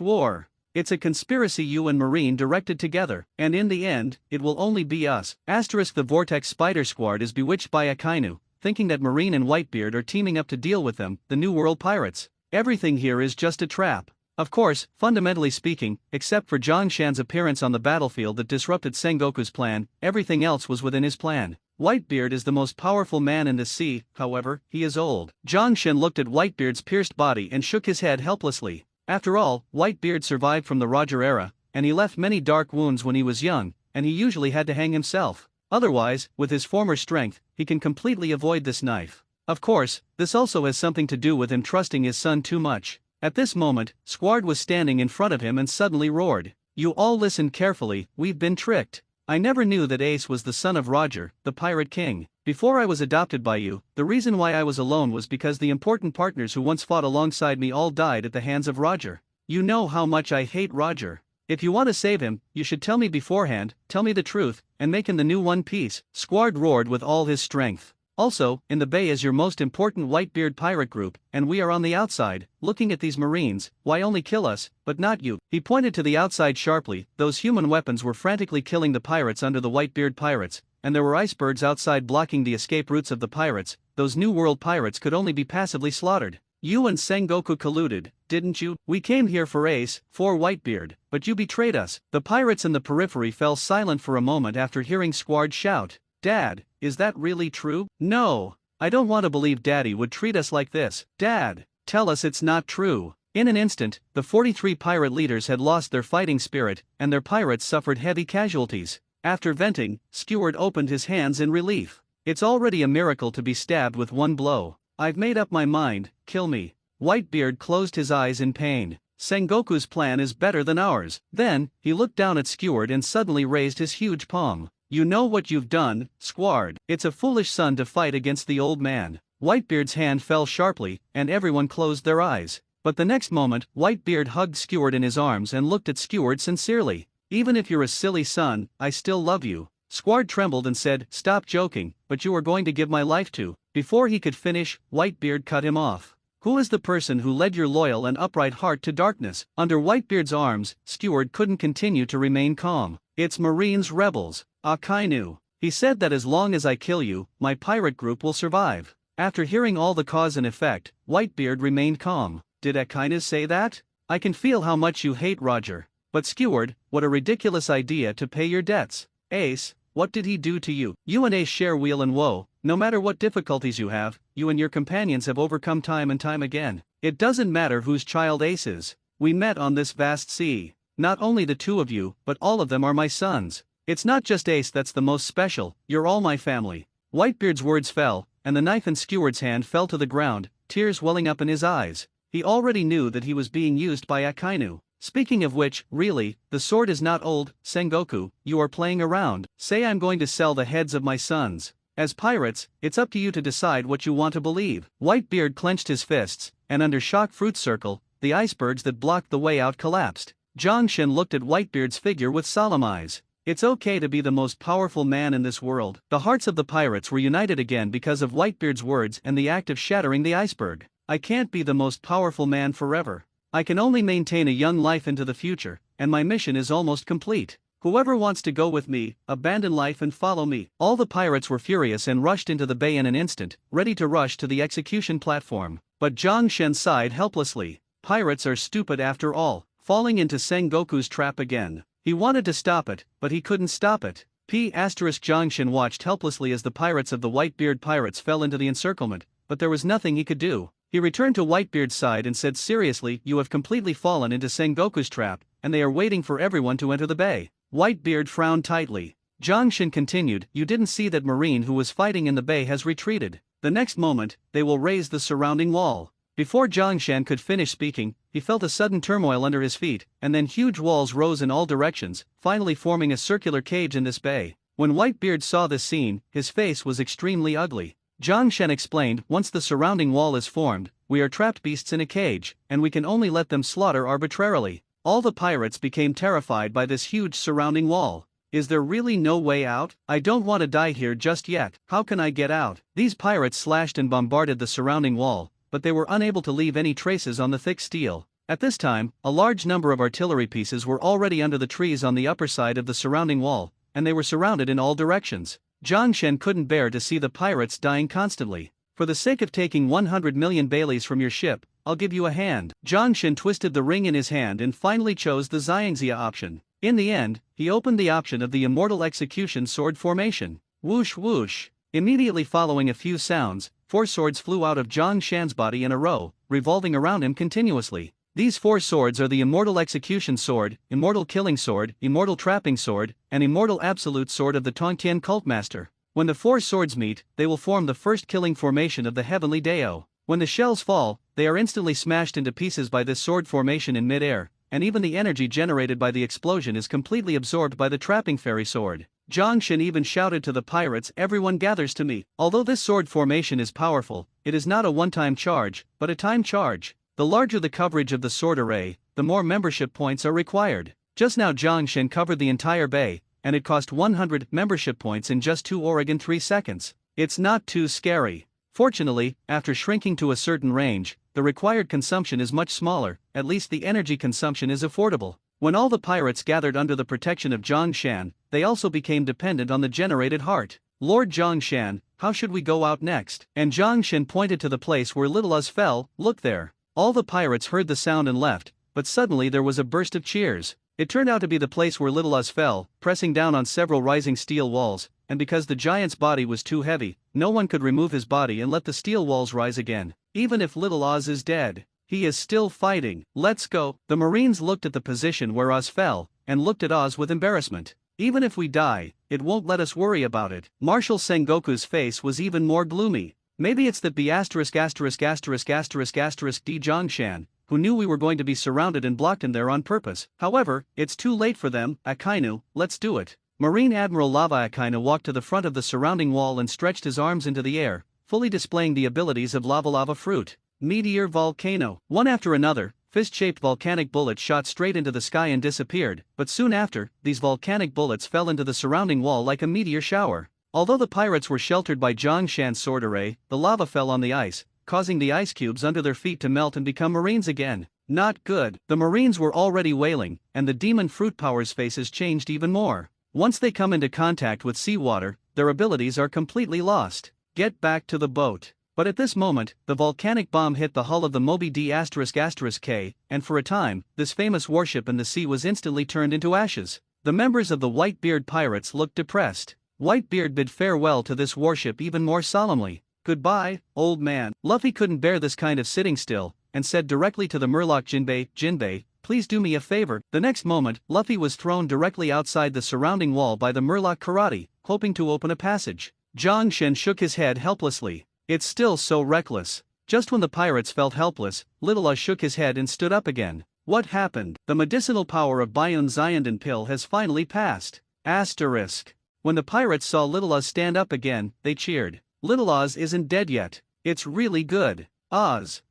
Speaker 1: war. It's a conspiracy you and Marine directed together, and in the end, it will only be us. The Vortex Spider Squad is bewitched by Akainu, thinking that Marine and Whitebeard are teaming up to deal with them, the New World Pirates. Everything here is just a trap. Of course, fundamentally speaking, except for Zhang Shan's appearance on the battlefield that disrupted Sengoku's plan, everything else was within his plan. Whitebeard is the most powerful man in the sea, however, he is old. Zhang Shan looked at Whitebeard's pierced body and shook his head helplessly. After all, Whitebeard survived from the Roger era, and he left many dark wounds when he was young, and he usually had to hang himself. Otherwise, with his former strength, he can completely avoid this knife. Of course, this also has something to do with him trusting his son too much. At this moment, Squard was standing in front of him and suddenly roared. You all listened carefully, we've been tricked. I never knew that Ace was the son of Roger, the Pirate King. Before I was adopted by you, the reason why I was alone was because the important partners who once fought alongside me all died at the hands of Roger. You know how much I hate Roger. If you want to save him, you should tell me beforehand, tell me the truth, and make him the new One Piece. Squard roared with all his strength. Also, in the bay is your most important Whitebeard pirate group, and we are on the outside, looking at these Marines. Why only kill us, but not you? He pointed to the outside sharply. Those human weapons were frantically killing the pirates under the Whitebeard pirates, and there were icebergs outside blocking the escape routes of the pirates. Those New World pirates could only be passively slaughtered. You and Sengoku colluded, didn't you? We came here for Ace, for Whitebeard, but you betrayed us. The pirates in the periphery fell silent for a moment after hearing Squard shout. Dad, is that really true? No. I don't want to believe Daddy would treat us like this. Dad, tell us it's not true. In an instant, the 43 pirate leaders had lost their fighting spirit, and their pirates suffered heavy casualties. After venting, Squard opened his hands in relief. It's already a miracle to be stabbed with one blow. I've made up my mind, kill me. Whitebeard closed his eyes in pain. Sengoku's plan is better than ours. Then, he looked down at Squard and suddenly raised his huge palm. You know what you've done, Squard. It's a foolish son to fight against the old man. Whitebeard's hand fell sharply, and everyone closed their eyes. But the next moment, Whitebeard hugged Squard in his arms and looked at Squard sincerely. Even if you're a silly son, I still love you. Squard trembled and said, stop joking, but you are going to give my life to. Before he could finish, Whitebeard cut him off. Who is the person who led your loyal and upright heart to darkness? Under Whitebeard's arms, Squard couldn't continue to remain calm. It's Marines rebels. Akainu. He said that as long as I kill you, my pirate group will survive. After hearing all the cause and effect, Whitebeard remained calm. Did Akainu say that? I can feel how much you hate Roger. But Squard, what a ridiculous idea to pay your debts. Ace, what did he do to you? You and Ace share weal and woe. No matter what difficulties you have, you and your companions have overcome time and time again. It doesn't matter whose child Ace is. We met on this vast sea. Not only the two of you, but all of them are my sons. It's not just Ace that's the most special, you're all my family. Whitebeard's words fell, and the knife in Squard's hand fell to the ground, tears welling up in his eyes. He already knew that he was being used by Akainu. Speaking of which, really, the sword is not old, Sengoku, you are playing around. Say I'm going to sell the heads of my sons. As pirates, it's up to you to decide what you want to believe. Whitebeard clenched his fists, and under Shock Fruit Circle, the icebergs that blocked the way out collapsed. Zhang Shen looked at Whitebeard's figure with solemn eyes. It's okay to be the most powerful man in this world. The hearts of the pirates were united again because of Whitebeard's words and the act of shattering the iceberg. I can't be the most powerful man forever. I can only maintain a young life into the future, and my mission is almost complete. Whoever wants to go with me, abandon life and follow me. All the pirates were furious and rushed into the bay in an instant, ready to rush to the execution platform. But Zhang Shen sighed helplessly. Pirates are stupid after all, falling into Sengoku's trap again. He wanted to stop it, but he couldn't stop it. Zhang Shen watched helplessly as the pirates of the Whitebeard pirates fell into the encirclement, but there was nothing he could do. He returned to Whitebeard's side and said seriously, you have completely fallen into Sengoku's trap, and they are waiting for everyone to enter the bay. Whitebeard frowned tightly. Zhang Shen continued, you didn't see that Marine who was fighting in the bay has retreated. The next moment, they will raise the surrounding wall. Before Zhang Shen could finish speaking, he felt a sudden turmoil under his feet, and then huge walls rose in all directions, finally forming a circular cage in this bay. When Whitebeard saw this scene, his face was extremely ugly. Zhang Shen explained, once the surrounding wall is formed, we are trapped beasts in a cage, and we can only let them slaughter arbitrarily. All the pirates became terrified by this huge surrounding wall. Is there really no way out? I don't want to die here just yet. How can I get out? These pirates slashed and bombarded the surrounding wall, but they were unable to leave any traces on the thick steel. At this time, a large number of artillery pieces were already under the trees on the upper side of the surrounding wall, and they were surrounded in all directions. Zhang Shen couldn't bear to see the pirates dying constantly. For the sake of taking 100 million Baileys from your ship, I'll give you a hand. Zhang Shen twisted the ring in his hand and finally chose the Xiangxia option. In the end, he opened the option of the Immortal Execution Sword Formation. Whoosh whoosh. Immediately following a few sounds, 4 swords flew out of Zhang Shan's body in a row, revolving around him continuously. These 4 swords are the Immortal Execution Sword, Immortal Killing Sword, Immortal Trapping Sword, and Immortal Absolute Sword of the Tongtian Cultmaster. When the 4 swords meet, they will form the first killing formation of the Heavenly Dao. When the shells fall, they are instantly smashed into pieces by this sword formation in mid-air, and even the energy generated by the explosion is completely absorbed by the Trapping Fairy Sword. Zhang Shen even shouted to the pirates, "Everyone gathers to me." Although this sword formation is powerful, it is not a one-time charge, but a time charge. The larger the coverage of the sword array, the more membership points are required. Just now Zhang Shen covered the entire bay, and it cost 100 membership points in just 3 seconds. It's not too scary. Fortunately, after shrinking to a certain range, the required consumption is much smaller, at least the energy consumption is affordable. When all the pirates gathered under the protection of Zhang Shan, they also became dependent on the generated heart. Lord Zhang Shan, how should we go out next? And Zhang Shen pointed to the place where Little Uz fell. Look there. All the pirates heard the sound and left, but suddenly there was a burst of cheers. It turned out to be the place where Little Uz fell, pressing down on several rising steel walls, and because the giant's body was too heavy, no one could remove his body and let the steel walls rise again. Even if Little Uz is dead, he is still fighting. Let's go. The Marines looked at the position where Uz fell, and looked at Uz with embarrassment. Even if we die, it won't let us worry about it. Marshal Sengoku's face was even more gloomy. Maybe it's that B***************** D Zhongshan, who knew we were going to be surrounded and blocked in there on purpose. However, it's too late for them. Akainu, let's do it. Marine Admiral Lava Akainu walked to the front of the surrounding wall and stretched his arms into the air, fully displaying the abilities of Lava Fruit. Meteor Volcano. One after another, fist-shaped volcanic bullets shot straight into the sky and disappeared, but soon after, these volcanic bullets fell into the surrounding wall like a meteor shower. Although the pirates were sheltered by Zhang Shan's sword array, the lava fell on the ice, causing the ice cubes under their feet to melt and become marines again. Not good. The marines were already wailing, and the demon fruit powers' faces changed even more. Once they come into contact with seawater, their abilities are completely lost. Get back to the boat. But at this moment, the volcanic bomb hit the hull of the Moby D****K, and for a time, this famous warship in the sea was instantly turned into ashes. The members of the Whitebeard pirates looked depressed. Whitebeard bid farewell to this warship even more solemnly. Goodbye, old man. Luffy couldn't bear this kind of sitting still, and said directly to the Murloc Jinbei, please do me a favor. The next moment, Luffy was thrown directly outside the surrounding wall by the Murloc Karate, hoping to open a passage. Zhang Shen shook his head helplessly. It's still so reckless. Just when the pirates felt helpless, Little Uz shook his head and stood up again. What happened? The medicinal power of Bayun Xiandan pill has finally passed. Asterisk. When the pirates saw Little Uz stand up again, they cheered. Little Uz isn't dead yet. It's really good. Oz.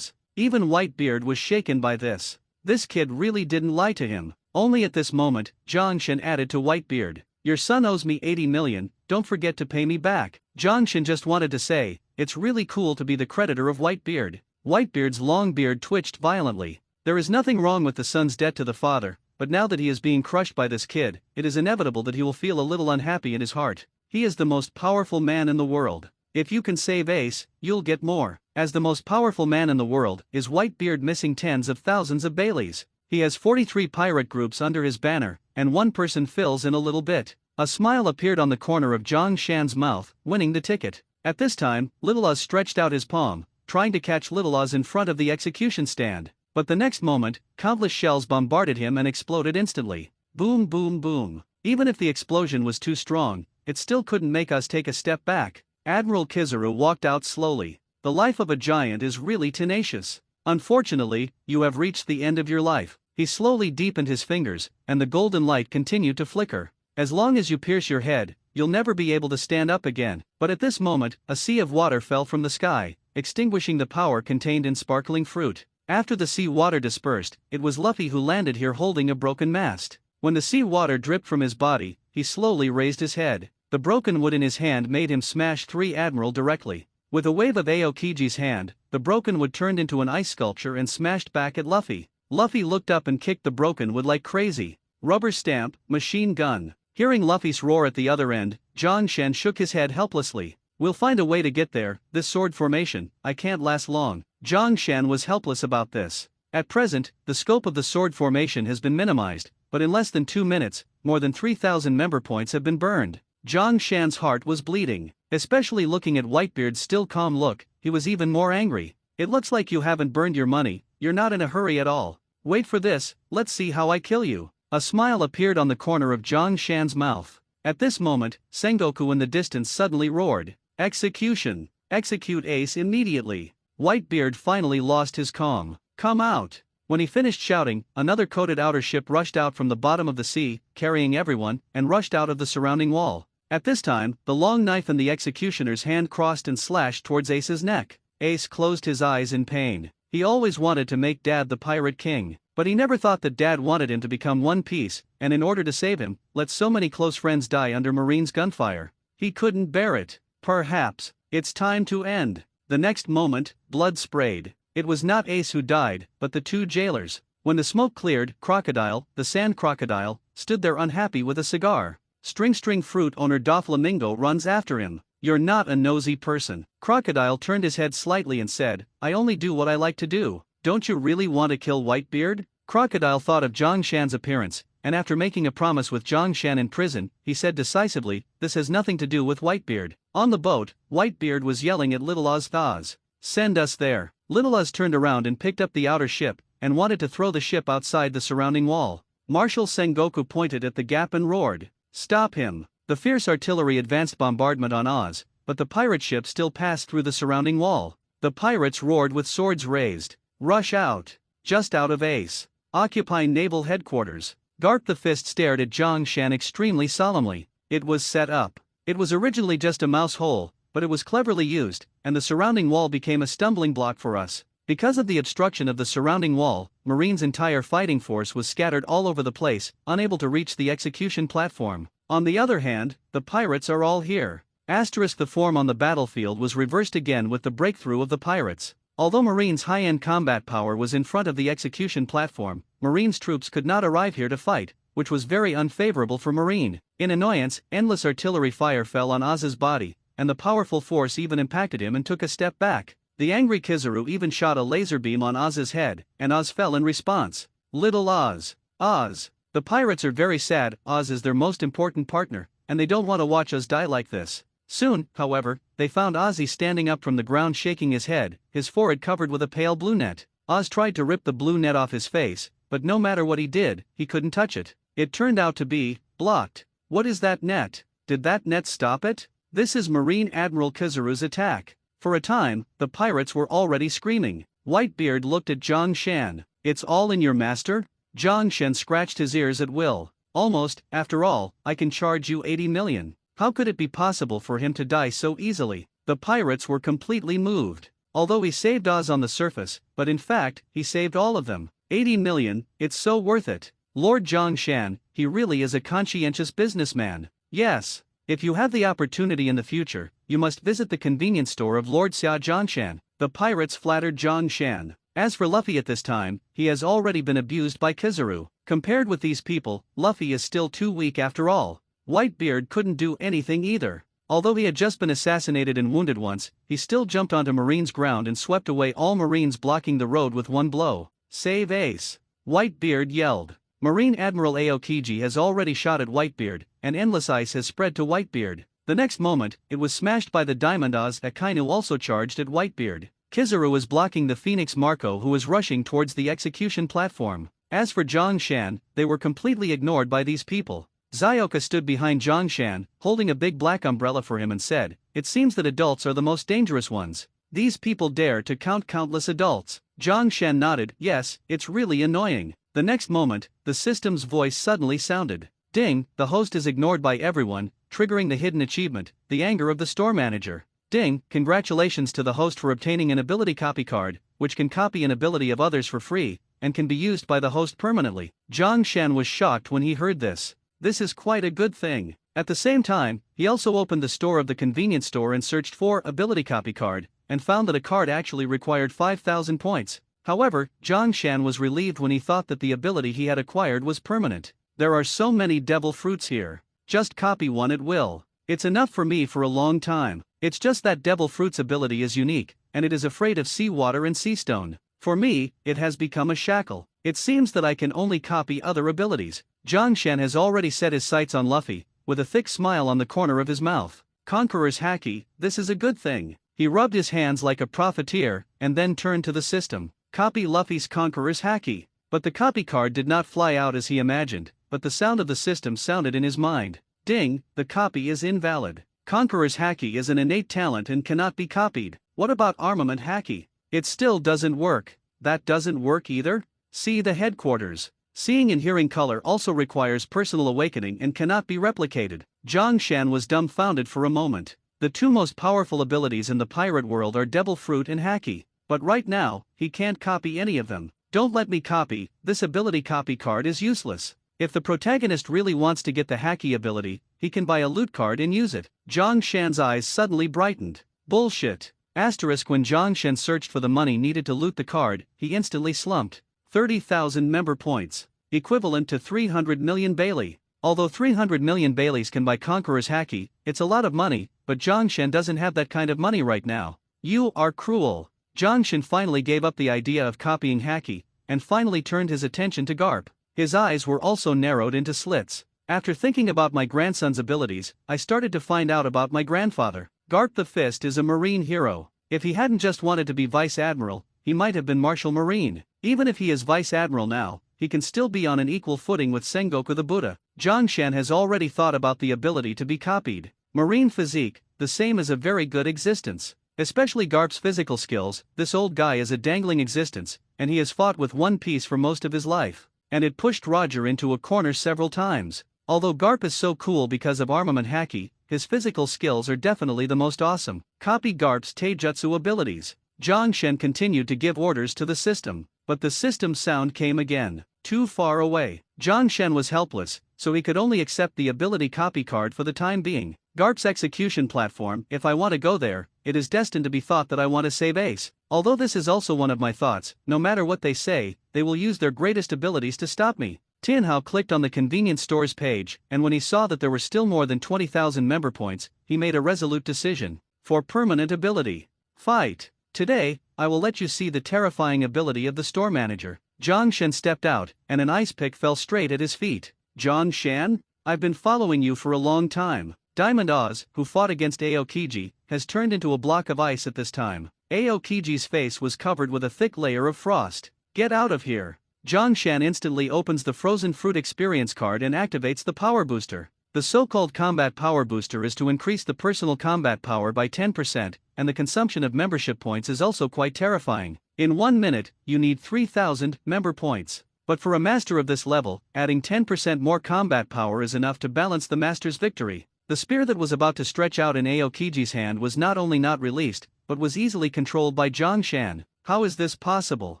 Speaker 1: Even Whitebeard was shaken by this. This kid really didn't lie to him. Only at this moment, Zhang Shen added to Whitebeard. Your son owes me 80 million, don't forget to pay me back. Zhang Shen just wanted to say, it's really cool to be the creditor of Whitebeard. Whitebeard's long beard twitched violently. There is nothing wrong with the son's debt to the father, but now that he is being crushed by this kid, it is inevitable that he will feel a little unhappy in his heart. He is the most powerful man in the world. If you can save Ace, you'll get more. As the most powerful man in the world, is Whitebeard missing tens of thousands of Baileys. He has 43 pirate groups under his banner, and one person fills in a little bit. A smile appeared on the corner of Zhang Shan's mouth, winning the ticket. At this time, Little Uz stretched out his palm, trying to catch Little Uz in front of the execution stand. But the next moment, countless shells bombarded him and exploded instantly. Boom boom boom. Even if the explosion was too strong, it still couldn't make us take a step back. Admiral Kizaru walked out slowly. The life of a giant is really tenacious. Unfortunately, you have reached the end of your life. He slowly deepened his fingers, and the golden light continued to flicker. As long as you pierce your head, you'll never be able to stand up again. But at this moment, a sea of water fell from the sky, extinguishing the power contained in sparkling fruit. After the sea water dispersed, it was Luffy who landed here holding a broken mast. When the sea water dripped from his body, he slowly raised his head. The broken wood in his hand made him smash 3 Admiral directly. With a wave of Aokiji's hand, the broken wood turned into an ice sculpture and smashed back at Luffy. Luffy looked up and kicked the broken wood like crazy. Rubber stamp, machine gun. Hearing Luffy's roar at the other end, Zhang Shen shook his head helplessly. We'll find a way to get there, this sword formation, I can't last long. Zhang Shen was helpless about this. At present, the scope of the sword formation has been minimized, but in less than 2 minutes, more than 3,000 member points have been burned. Zhang Shen's heart was bleeding. Especially looking at Whitebeard's still calm look, he was even more angry. It looks like you haven't burned your money, you're not in a hurry at all. Wait for this, let's see how I kill you. A smile appeared on the corner of Zhang Shen's mouth. At this moment, Sengoku in the distance suddenly roared. Execution! Execute Ace immediately! Whitebeard finally lost his calm. Come out! When he finished shouting, another coated outer ship rushed out from the bottom of the sea, carrying everyone, and rushed out of the surrounding wall. At this time, the long knife in the executioner's hand crossed and slashed towards Ace's neck. Ace closed his eyes in pain. He always wanted to make Dad the Pirate King, but he never thought that Dad wanted him to become One Piece, and in order to save him, let so many close friends die under Marine's gunfire. He couldn't bear it. Perhaps, it's time to end. The next moment, blood sprayed. It was not Ace who died, but the 2 jailers. When the smoke cleared, Crocodile, the sand crocodile, stood there unhappy with a cigar. String Fruit owner Doflamingo runs after him. You're not a nosy person. Crocodile turned his head slightly and said, I only do what I like to do. Don't you really want to kill Whitebeard? Crocodile thought of Zhang Shan's appearance, and after making a promise with Zhang Shan in prison, he said decisively, this has nothing to do with Whitebeard. On the boat, Whitebeard was yelling at Little Oz. Send us there. Little Oz turned around and picked up the outer ship, and wanted to throw the ship outside the surrounding wall. Marshal Sengoku pointed at the gap and roared. Stop him! The fierce artillery advanced bombardment on Oz, but the pirate ship still passed through the surrounding wall. The pirates roared with swords raised. Rush out! Just out of Ace. Occupying naval headquarters. Garp the Fist stared at Zhang Shan extremely solemnly. It was set up. It was originally just a mouse hole, but it was cleverly used, and the surrounding wall became a stumbling block for us. Because of the obstruction of the surrounding wall, Marine's entire fighting force was scattered all over the place, unable to reach the execution platform. On the other hand, the pirates are all here. The form on the battlefield was reversed again with the breakthrough of the pirates. Although Marine's high-end combat power was in front of the execution platform, Marine's troops could not arrive here to fight, which was very unfavorable for Marine. In annoyance, endless artillery fire fell on Oz's body, and the powerful force even impacted him and took a step back. The angry Kizaru even shot a laser beam on Oz's head, and Oz fell in response. Little Oz. Oz. The pirates are very sad. Oz is their most important partner, and they don't want to watch us die like this. Soon, however, they found Ozzy standing up from the ground shaking his head, his forehead covered with a pale blue net. Oz tried to rip the blue net off his face, but no matter what he did, he couldn't touch it. It turned out to be blocked. What is that net? Did that net stop it? This is Marine Admiral Kizaru's attack. For a time, the pirates were already screaming. Whitebeard looked at Zhang Shan. It's all in your master? Zhang Shan scratched his ears at will. Almost, after all, I can charge you 80 million. How could it be possible for him to die so easily? The pirates were completely moved. Although he saved Oz on the surface, but in fact, he saved all of them. 80 million, it's so worth it. Lord Zhang Shan, he really is a conscientious businessman. Yes. If you have the opportunity in the future, you must visit the convenience store of Lord Xia Zhangshan. The pirates flattered Zhang Shan. As for Luffy at this time, he has already been abused by Kizaru. Compared with these people, Luffy is still too weak after all. Whitebeard couldn't do anything either. Although he had just been assassinated and wounded once, he still jumped onto Marine's ground and swept away all Marines blocking the road with one blow. Save Ace! Whitebeard yelled. Marine Admiral Aokiji has already shot at Whitebeard, and endless ice has spread to Whitebeard. The next moment, it was smashed by the Diamond Oz. Akainu also charged at Whitebeard. Kizaru was blocking the Phoenix Marco who was rushing towards the execution platform. As for Zhang Shan, they were completely ignored by these people. Zioka stood behind Zhang Shan, holding a big black umbrella for him and said, "It seems that adults are the most dangerous ones. These people dare to count countless adults." Zhang Shan nodded, "Yes, it's really annoying." The next moment, the system's voice suddenly sounded. Ding, the host is ignored by everyone. triggering the hidden achievement, the anger of the store manager. Ding, congratulations to the host for obtaining an ability copy card, which can copy an ability of others for free, and can be used by the host permanently. Zhang Shan was shocked when he heard this. This is quite a good thing. At the same time, he also opened the store of the convenience store and searched for ability copy card, and found that a card actually required 5,000 points. However, Zhang Shan was relieved when he thought that the ability he had acquired was permanent. There are so many devil fruits here. Just copy one at will. It's enough for me for a long time. It's just that devil fruit's ability is unique, and it is afraid of seawater and sea stone. For me, it has become a shackle. It seems that I can only copy other abilities. Zhang Shan has already set his sights on Luffy, with a thick smile on the corner of his mouth. Conqueror's Haki, this is a good thing. He rubbed his hands like a profiteer, and then turned to the system. Copy Luffy's Conqueror's Haki. But the copy card did not fly out as he imagined, but the sound of the system sounded in his mind. Ding, the copy is invalid. Conqueror's Haki is an innate talent and cannot be copied. What about Armament Haki? It still doesn't work. That doesn't work either? See the headquarters. Seeing and hearing color also requires personal awakening and cannot be replicated. Zhang Shan was dumbfounded for a moment. The two most powerful abilities in the pirate world are Devil Fruit and Haki. But right now, he can't copy any of them. Don't let me copy, this ability copy card is useless. If the protagonist really wants to get the Haki ability, he can buy a loot card and use it. Zhang Shan's eyes suddenly brightened. Bullshit. Asterisk when Zhang Shan searched for the money needed to loot the card, he instantly slumped. 30,000 member points. Equivalent to 300 million Bailey. Although 300 million Baileys can buy Conqueror's Haki, it's a lot of money, but Zhang Shan doesn't have that kind of money right now. You are cruel. Zhang Shan finally gave up the idea of copying Haki, and finally turned his attention to Garp. His eyes were also narrowed into slits. After thinking about my grandson's abilities, I started to find out about my grandfather. Garp the Fist is a Marine hero. If he hadn't just wanted to be Vice Admiral, he might have been Marshal Marine. Even if he is Vice Admiral now, he can still be on an equal footing with Sengoku the Buddha. Zhang Shan has already thought about the ability to be copied. Marine physique, the same as a very good existence. Especially Garp's physical skills, this old guy is a dangling existence, and he has fought with One Piece for most of his life. And it pushed Roger into a corner several times. Although Garp is so cool because of Armament Haki, his physical skills are definitely the most awesome. Copy Garp's Taijutsu abilities. Zhang Shan continued to give orders to the system, but the system sound came again. Too far away. Zhang Shan was helpless, so he could only accept the ability copy card for the time being. Garp's execution platform, if I want to go there, it is destined to be thought that I want to save Ace. Although this is also one of my thoughts, no matter what they say, they will use their greatest abilities to stop me. Tin Hao clicked on the convenience store's page, and when he saw that there were still more than 20,000 member points, he made a resolute decision. For permanent ability. Fight. Today, I will let you see the terrifying ability of the store manager. Zhang Shan stepped out, and an ice pick fell straight at his feet. Zhang Shan? I've been following you for a long time. Diamond Oz, who fought against Aokiji, has turned into a block of ice at this time. Aokiji's face was covered with a thick layer of frost. Get out of here. Zhang Shan instantly opens the frozen fruit experience card and activates the power booster. The so-called combat power booster is to increase the personal combat power by 10%, and the consumption of membership points is also quite terrifying. In 1 minute, you need 3,000 member points. But for a master of this level, adding 10% more combat power is enough to balance the master's victory. The spear that was about to stretch out in Aokiji's hand was not only not released, but was easily controlled by Zhang Shan. How is this possible?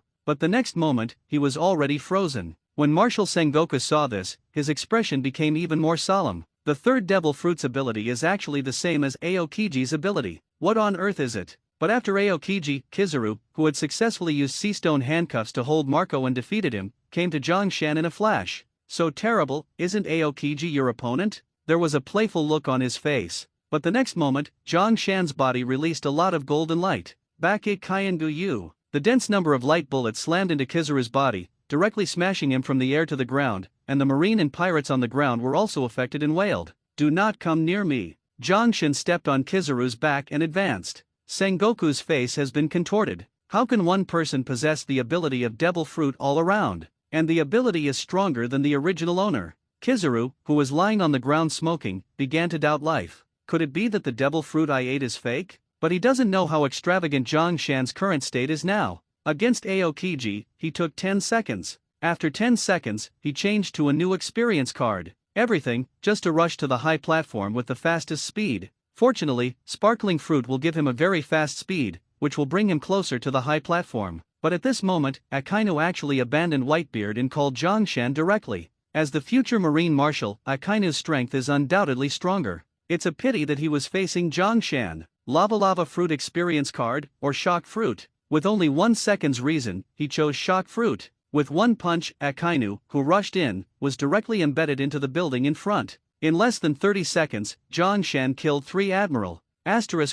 Speaker 1: But the next moment, he was already frozen. When Marshal Sengoku saw this, his expression became even more solemn. The third Devil Fruit's ability is actually the same as Aokiji's ability. What on earth is it? But after Aokiji, Kizaru, who had successfully used Seastone handcuffs to hold Marco and defeated him, came to Zhang Shan in a flash. So terrible, isn't Aokiji your opponent? There was a playful look on his face. But the next moment, Zhang Shan's body released a lot of golden light. Bake Kaiengu Yu. The dense number of light bullets slammed into Kizaru's body, directly smashing him from the air to the ground, and the marine and pirates on the ground were also affected and wailed. Do not come near me. Zhang Shan stepped on Kizaru's back and advanced. Sengoku's face has been contorted. How can one person possess the ability of Devil Fruit all around? And the ability is stronger than the original owner. Kizaru, who was lying on the ground smoking, began to doubt life. Could it be that the Devil Fruit I ate is fake? But he doesn't know how extravagant Zhang Shan's current state is now. Against Aokiji, he took 10 seconds. After 10 seconds, he changed to a new experience card. everything, just to rush to the high platform with the fastest speed. Fortunately, sparkling fruit will give him a very fast speed, which will bring him closer to the high platform. But at this moment, Akainu actually abandoned Whitebeard and called Zhongshan directly. As the future Marine Marshal, Akainu's strength is undoubtedly stronger. It's a pity that he was facing Zhongshan. Lava Fruit Experience Card, or Shock Fruit. With only 1 second's reason, he chose Shock Fruit. With one punch, Akainu, who rushed in, was directly embedded into the building in front. In less than 30 seconds, Zhongshan killed 3 Admiral.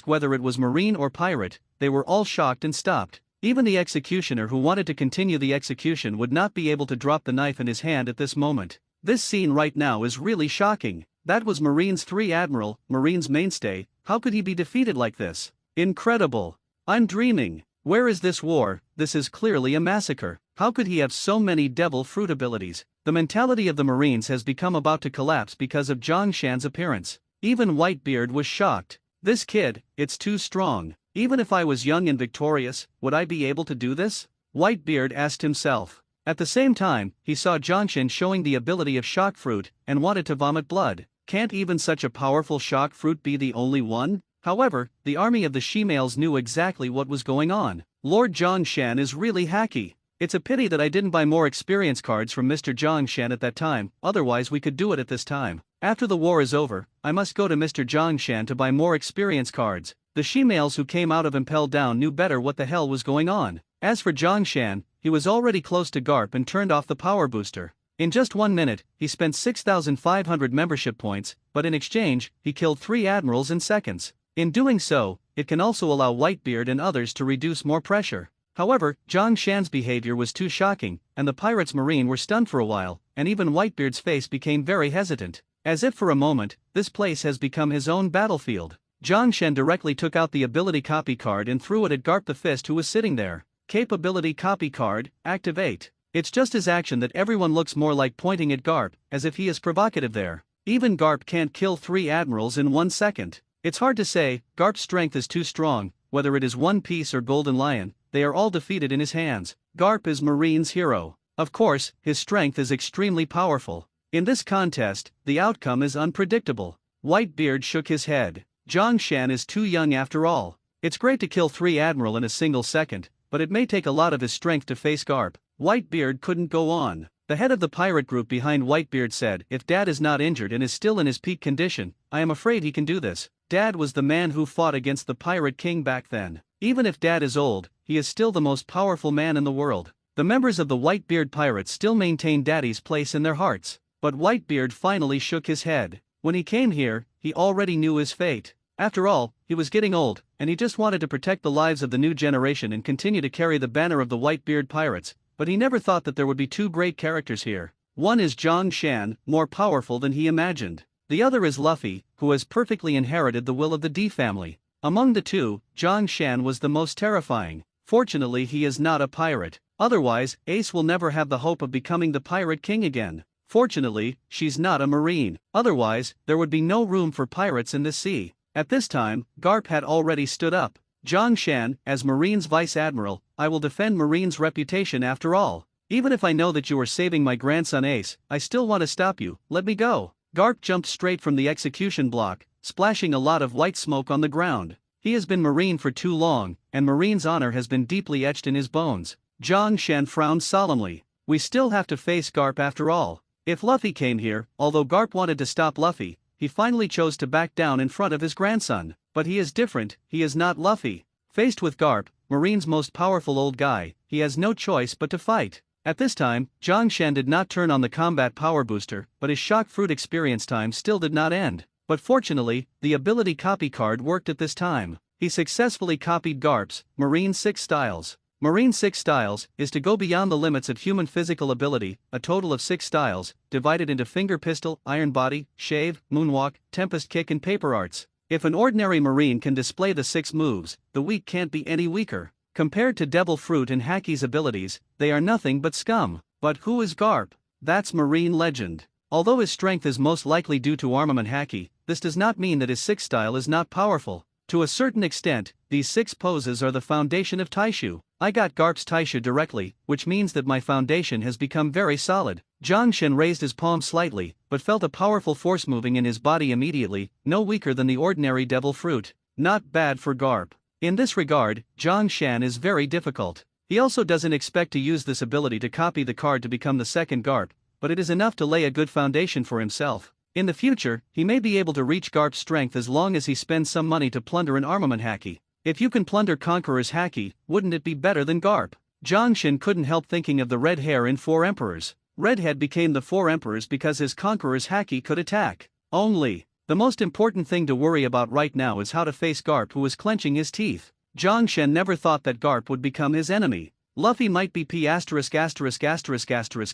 Speaker 1: Whether it was Marine or Pirate, they were all shocked and stopped. Even the executioner who wanted to continue the execution would not be able to drop the knife in his hand at this moment. This scene right now is really shocking. That was Marine's 3 Admiral, Marine's mainstay. How could he be defeated like this? Incredible. I'm dreaming. Where is this war? This is clearly a massacre. How could he have so many devil fruit abilities? The mentality of the Marines has become about to collapse because of Zhongshan's appearance. Even Whitebeard was shocked. This kid, it's too strong. Even if I was young and victorious, would I be able to do this? Whitebeard asked himself. At the same time, he saw Zhongshan showing the ability of shock fruit, and wanted to vomit blood. Can't even such a powerful shock fruit be the only one? However, the army of the Shemales knew exactly what was going on. Lord Zhongshan is really hacky. It's a pity that I didn't buy more experience cards from Mr. Zhongshan at that time, otherwise we could do it at this time. After the war is over, I must go to Mr. Zhongshan to buy more experience cards. The Shemales who came out of Impel Down knew better what the hell was going on. As for Zhongshan, he was already close to Garp and turned off the power booster. In just 1 minute, he spent 6,500 membership points, but in exchange, he killed 3 admirals in seconds. In doing so, it can also allow Whitebeard and others to reduce more pressure. However, Zhongshan's behavior was too shocking, and the pirates' marine were stunned for a while, and even Whitebeard's face became very hesitant. As if for a moment, this place has become his own battlefield. Zhongshan directly took out the ability copy card and threw it at Garp the Fist, who was sitting there. Capability copy card, activate. It's just his action that everyone looks more like pointing at Garp, as if he is provocative there. Even Garp can't kill 3 admirals in 1 second. It's hard to say, Garp's strength is too strong, whether it is One Piece or Golden Lion, they are all defeated in his hands. Garp is Marine's hero. Of course, his strength is extremely powerful. In this contest, the outcome is unpredictable. Whitebeard shook his head. Zhongshan is too young after all. It's great to kill 3 admiral in a single second, but it may take a lot of his strength to face Garp. Whitebeard couldn't go on. The head of the pirate group behind Whitebeard said, if Dad is not injured and is still in his peak condition, I am afraid he can do this. Dad was the man who fought against the Pirate King back then. Even if Dad is old, he is still the most powerful man in the world. The members of the Whitebeard pirates still maintain Daddy's place in their hearts. But Whitebeard finally shook his head. When he came here, he already knew his fate. After all, he was getting old, and he just wanted to protect the lives of the new generation and continue to carry the banner of the Whitebeard pirates, but he never thought that there would be 2 great characters here. One is Zhongshan, more powerful than he imagined. The other is Luffy, who has perfectly inherited the will of the D family. Among the 2, Zhongshan was the most terrifying. Fortunately, he is not a pirate. Otherwise, Ace will never have the hope of becoming the Pirate King again. Fortunately, she's not a marine. Otherwise, there would be no room for pirates in this sea. At this time, Garp had already stood up. Zhongshan, as Marine's Vice Admiral, I will defend Marine's reputation after all. Even if I know that you are saving my grandson Ace, I still want to stop you. Let me go. Garp jumped straight from the execution block, splashing a lot of white smoke on the ground. He has been Marine for too long, and Marine's honor has been deeply etched in his bones. Zhongshan frowned solemnly. We still have to face Garp after all. If Luffy came here, although Garp wanted to stop Luffy, he finally chose to back down in front of his grandson. But he is different, he is not Luffy. Faced with Garp, Marine's most powerful old guy, he has no choice but to fight. At this time, Zhongshan did not turn on the combat power booster, but his shock fruit experience time still did not end. But fortunately, the ability copy card worked at this time. He successfully copied Garp's Marine 6 styles. Marine 6 styles is to go beyond the limits of human physical ability, a total of 6 styles, divided into finger pistol, iron body, shave, moonwalk, tempest kick and paper arts. If an ordinary Marine can display the 6 moves, the weak can't be any weaker. Compared to Devil Fruit and Hacky's abilities, they are nothing but scum. But who is Garp? That's Marine legend. Although his strength is most likely due to armament Hacky, this does not mean that his 6 style is not powerful. To a certain extent, these 6 poses are the foundation of Taishu. I got Garp's Taishu directly, which means that my foundation has become very solid. Zhang Shen raised his palm slightly, but felt a powerful force moving in his body immediately, no weaker than the ordinary devil fruit. Not bad for Garp. In this regard, Zhang Shen is very difficult. He also doesn't expect to use this ability to copy the card to become the second Garp, but it is enough to lay a good foundation for himself. In the future, he may be able to reach Garp's strength as long as he spends some money to plunder an armament haki. If you can plunder Conqueror's haki, wouldn't it be better than Garp? Zhang Shen couldn't help thinking of the red hair in 4 Emperors. Redhead became the 4 Emperors because his Conqueror's haki could attack. Only, the most important thing to worry about right now is how to face Garp, who is clenching his teeth. Zhang Shen never thought that Garp would become his enemy. Luffy might be P************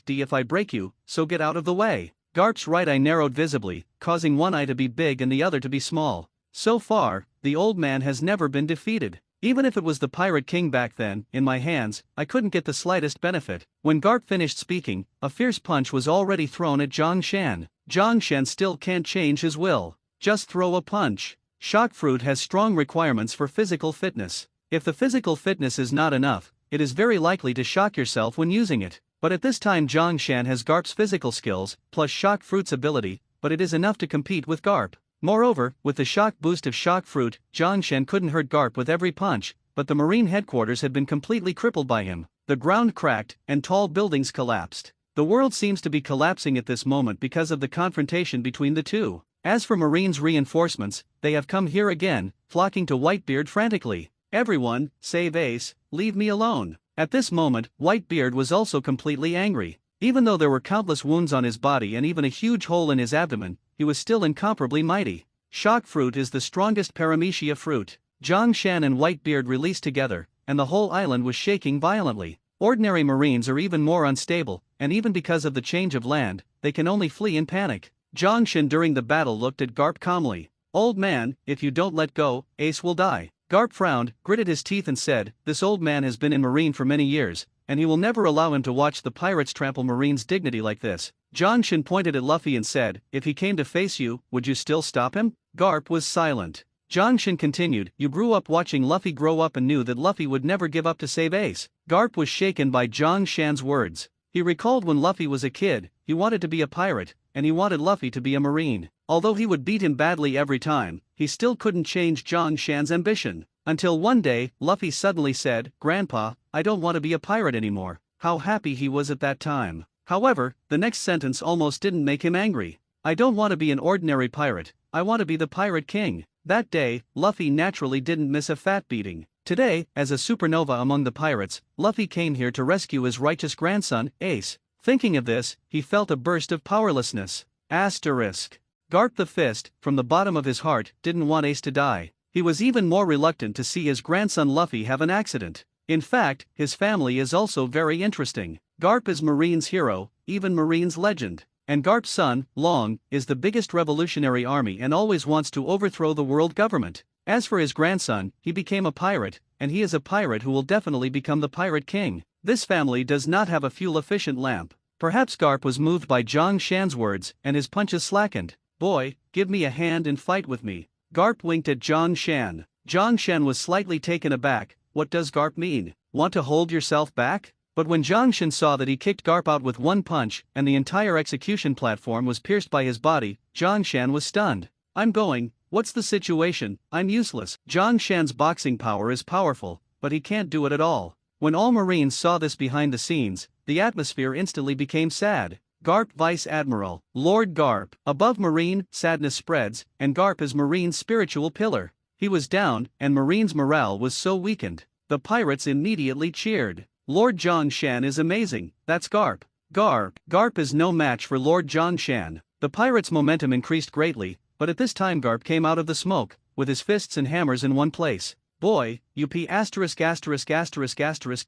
Speaker 1: D if I break you, so get out of the way. Garp's right eye narrowed visibly, causing one eye to be big and the other to be small. So far, the old man has never been defeated. Even if it was the Pirate King back then, in my hands, I couldn't get the slightest benefit. When Garp finished speaking, a fierce punch was already thrown at Zhang Shen. Zhang Shen still can't change his will. Just throw a punch. Shock fruit has strong requirements for physical fitness. If the physical fitness is not enough, it is very likely to shock yourself when using it. But at this time Zhang Shen has Garp's physical skills, plus Shock Fruit's ability, but it is enough to compete with Garp. Moreover, with the shock boost of Shock Fruit, Zhang Shen couldn't hurt Garp with every punch, but the Marine headquarters had been completely crippled by him. The ground cracked, and tall buildings collapsed. The world seems to be collapsing at this moment because of the confrontation between the two. As for Marine's reinforcements, they have come here again, flocking to Whitebeard frantically. Everyone, save Ace, leave me alone. At this moment, Whitebeard was also completely angry. Even though there were countless wounds on his body and even a huge hole in his abdomen, he was still incomparably mighty. Shock Fruit is the strongest paramecia fruit. Zhang Shen and Whitebeard released together, and the whole island was shaking violently. Ordinary Marines are even more unstable, and even because of the change of land, they can only flee in panic. Zhang Shen during the battle looked at Garp calmly. "Old man, if you don't let go, Ace will die." Garp frowned, gritted his teeth and said, "This old man has been in Marine for many years, and he will never allow him to watch the pirates trample Marine's dignity like this." Zhang Shen pointed at Luffy and said, "If he came to face you, would you still stop him?" Garp was silent. Zhang Shen continued, "You grew up watching Luffy grow up and knew that Luffy would never give up to save Ace." Garp was shaken by Zhang Shen's words. He recalled when Luffy was a kid, he wanted to be a pirate, and he wanted Luffy to be a Marine. Although he would beat him badly every time, he still couldn't change Zhang Shen's ambition. Until one day, Luffy suddenly said, "Grandpa, I don't want to be a pirate anymore." How happy he was at that time. However, the next sentence almost didn't make him angry. "I don't want to be an ordinary pirate, I want to be the Pirate King." That day, Luffy naturally didn't miss a fat beating. Today, as a supernova among the pirates, Luffy came here to rescue his righteous grandson, Ace. Thinking of this, he felt a burst of powerlessness. Asterisk. Garp the Fist, from the bottom of his heart, didn't want Ace to die. He was even more reluctant to see his grandson Luffy have an accident. In fact, his family is also very interesting. Garp is Marine's hero, even Marine's legend. And Garp's son, Long, is the biggest revolutionary army and always wants to overthrow the world government. As for his grandson, he became a pirate, and he is a pirate who will definitely become the Pirate King. This family does not have a fuel-efficient lamp. Perhaps Garp was moved by Zhang Shen's words, and his punches slackened. "Boy, give me a hand and fight with me." Garp winked at Zhang Shen. Zhang Shen was slightly taken aback. What does Garp mean? Want to hold yourself back? But when Zhang Shen saw that he kicked Garp out with one punch, and the entire execution platform was pierced by his body, Zhang Shen was stunned. "I'm going. What's the situation? I'm useless." Zhang Shen's boxing power is powerful, but he can't do it at all. When all Marines saw this behind the scenes, the atmosphere instantly became sad. Garp Vice Admiral, Lord Garp. Above Marine, sadness spreads, and Garp is Marine's spiritual pillar. He was down, and Marine's morale was so weakened. The pirates immediately cheered. "Lord Zhang Shen is amazing, that's Garp." Garp is no match for Lord Zhang Shen. The pirates' momentum increased greatly, but at this time Garp came out of the smoke, with his fists and hammers in one place. "Boy, you p***********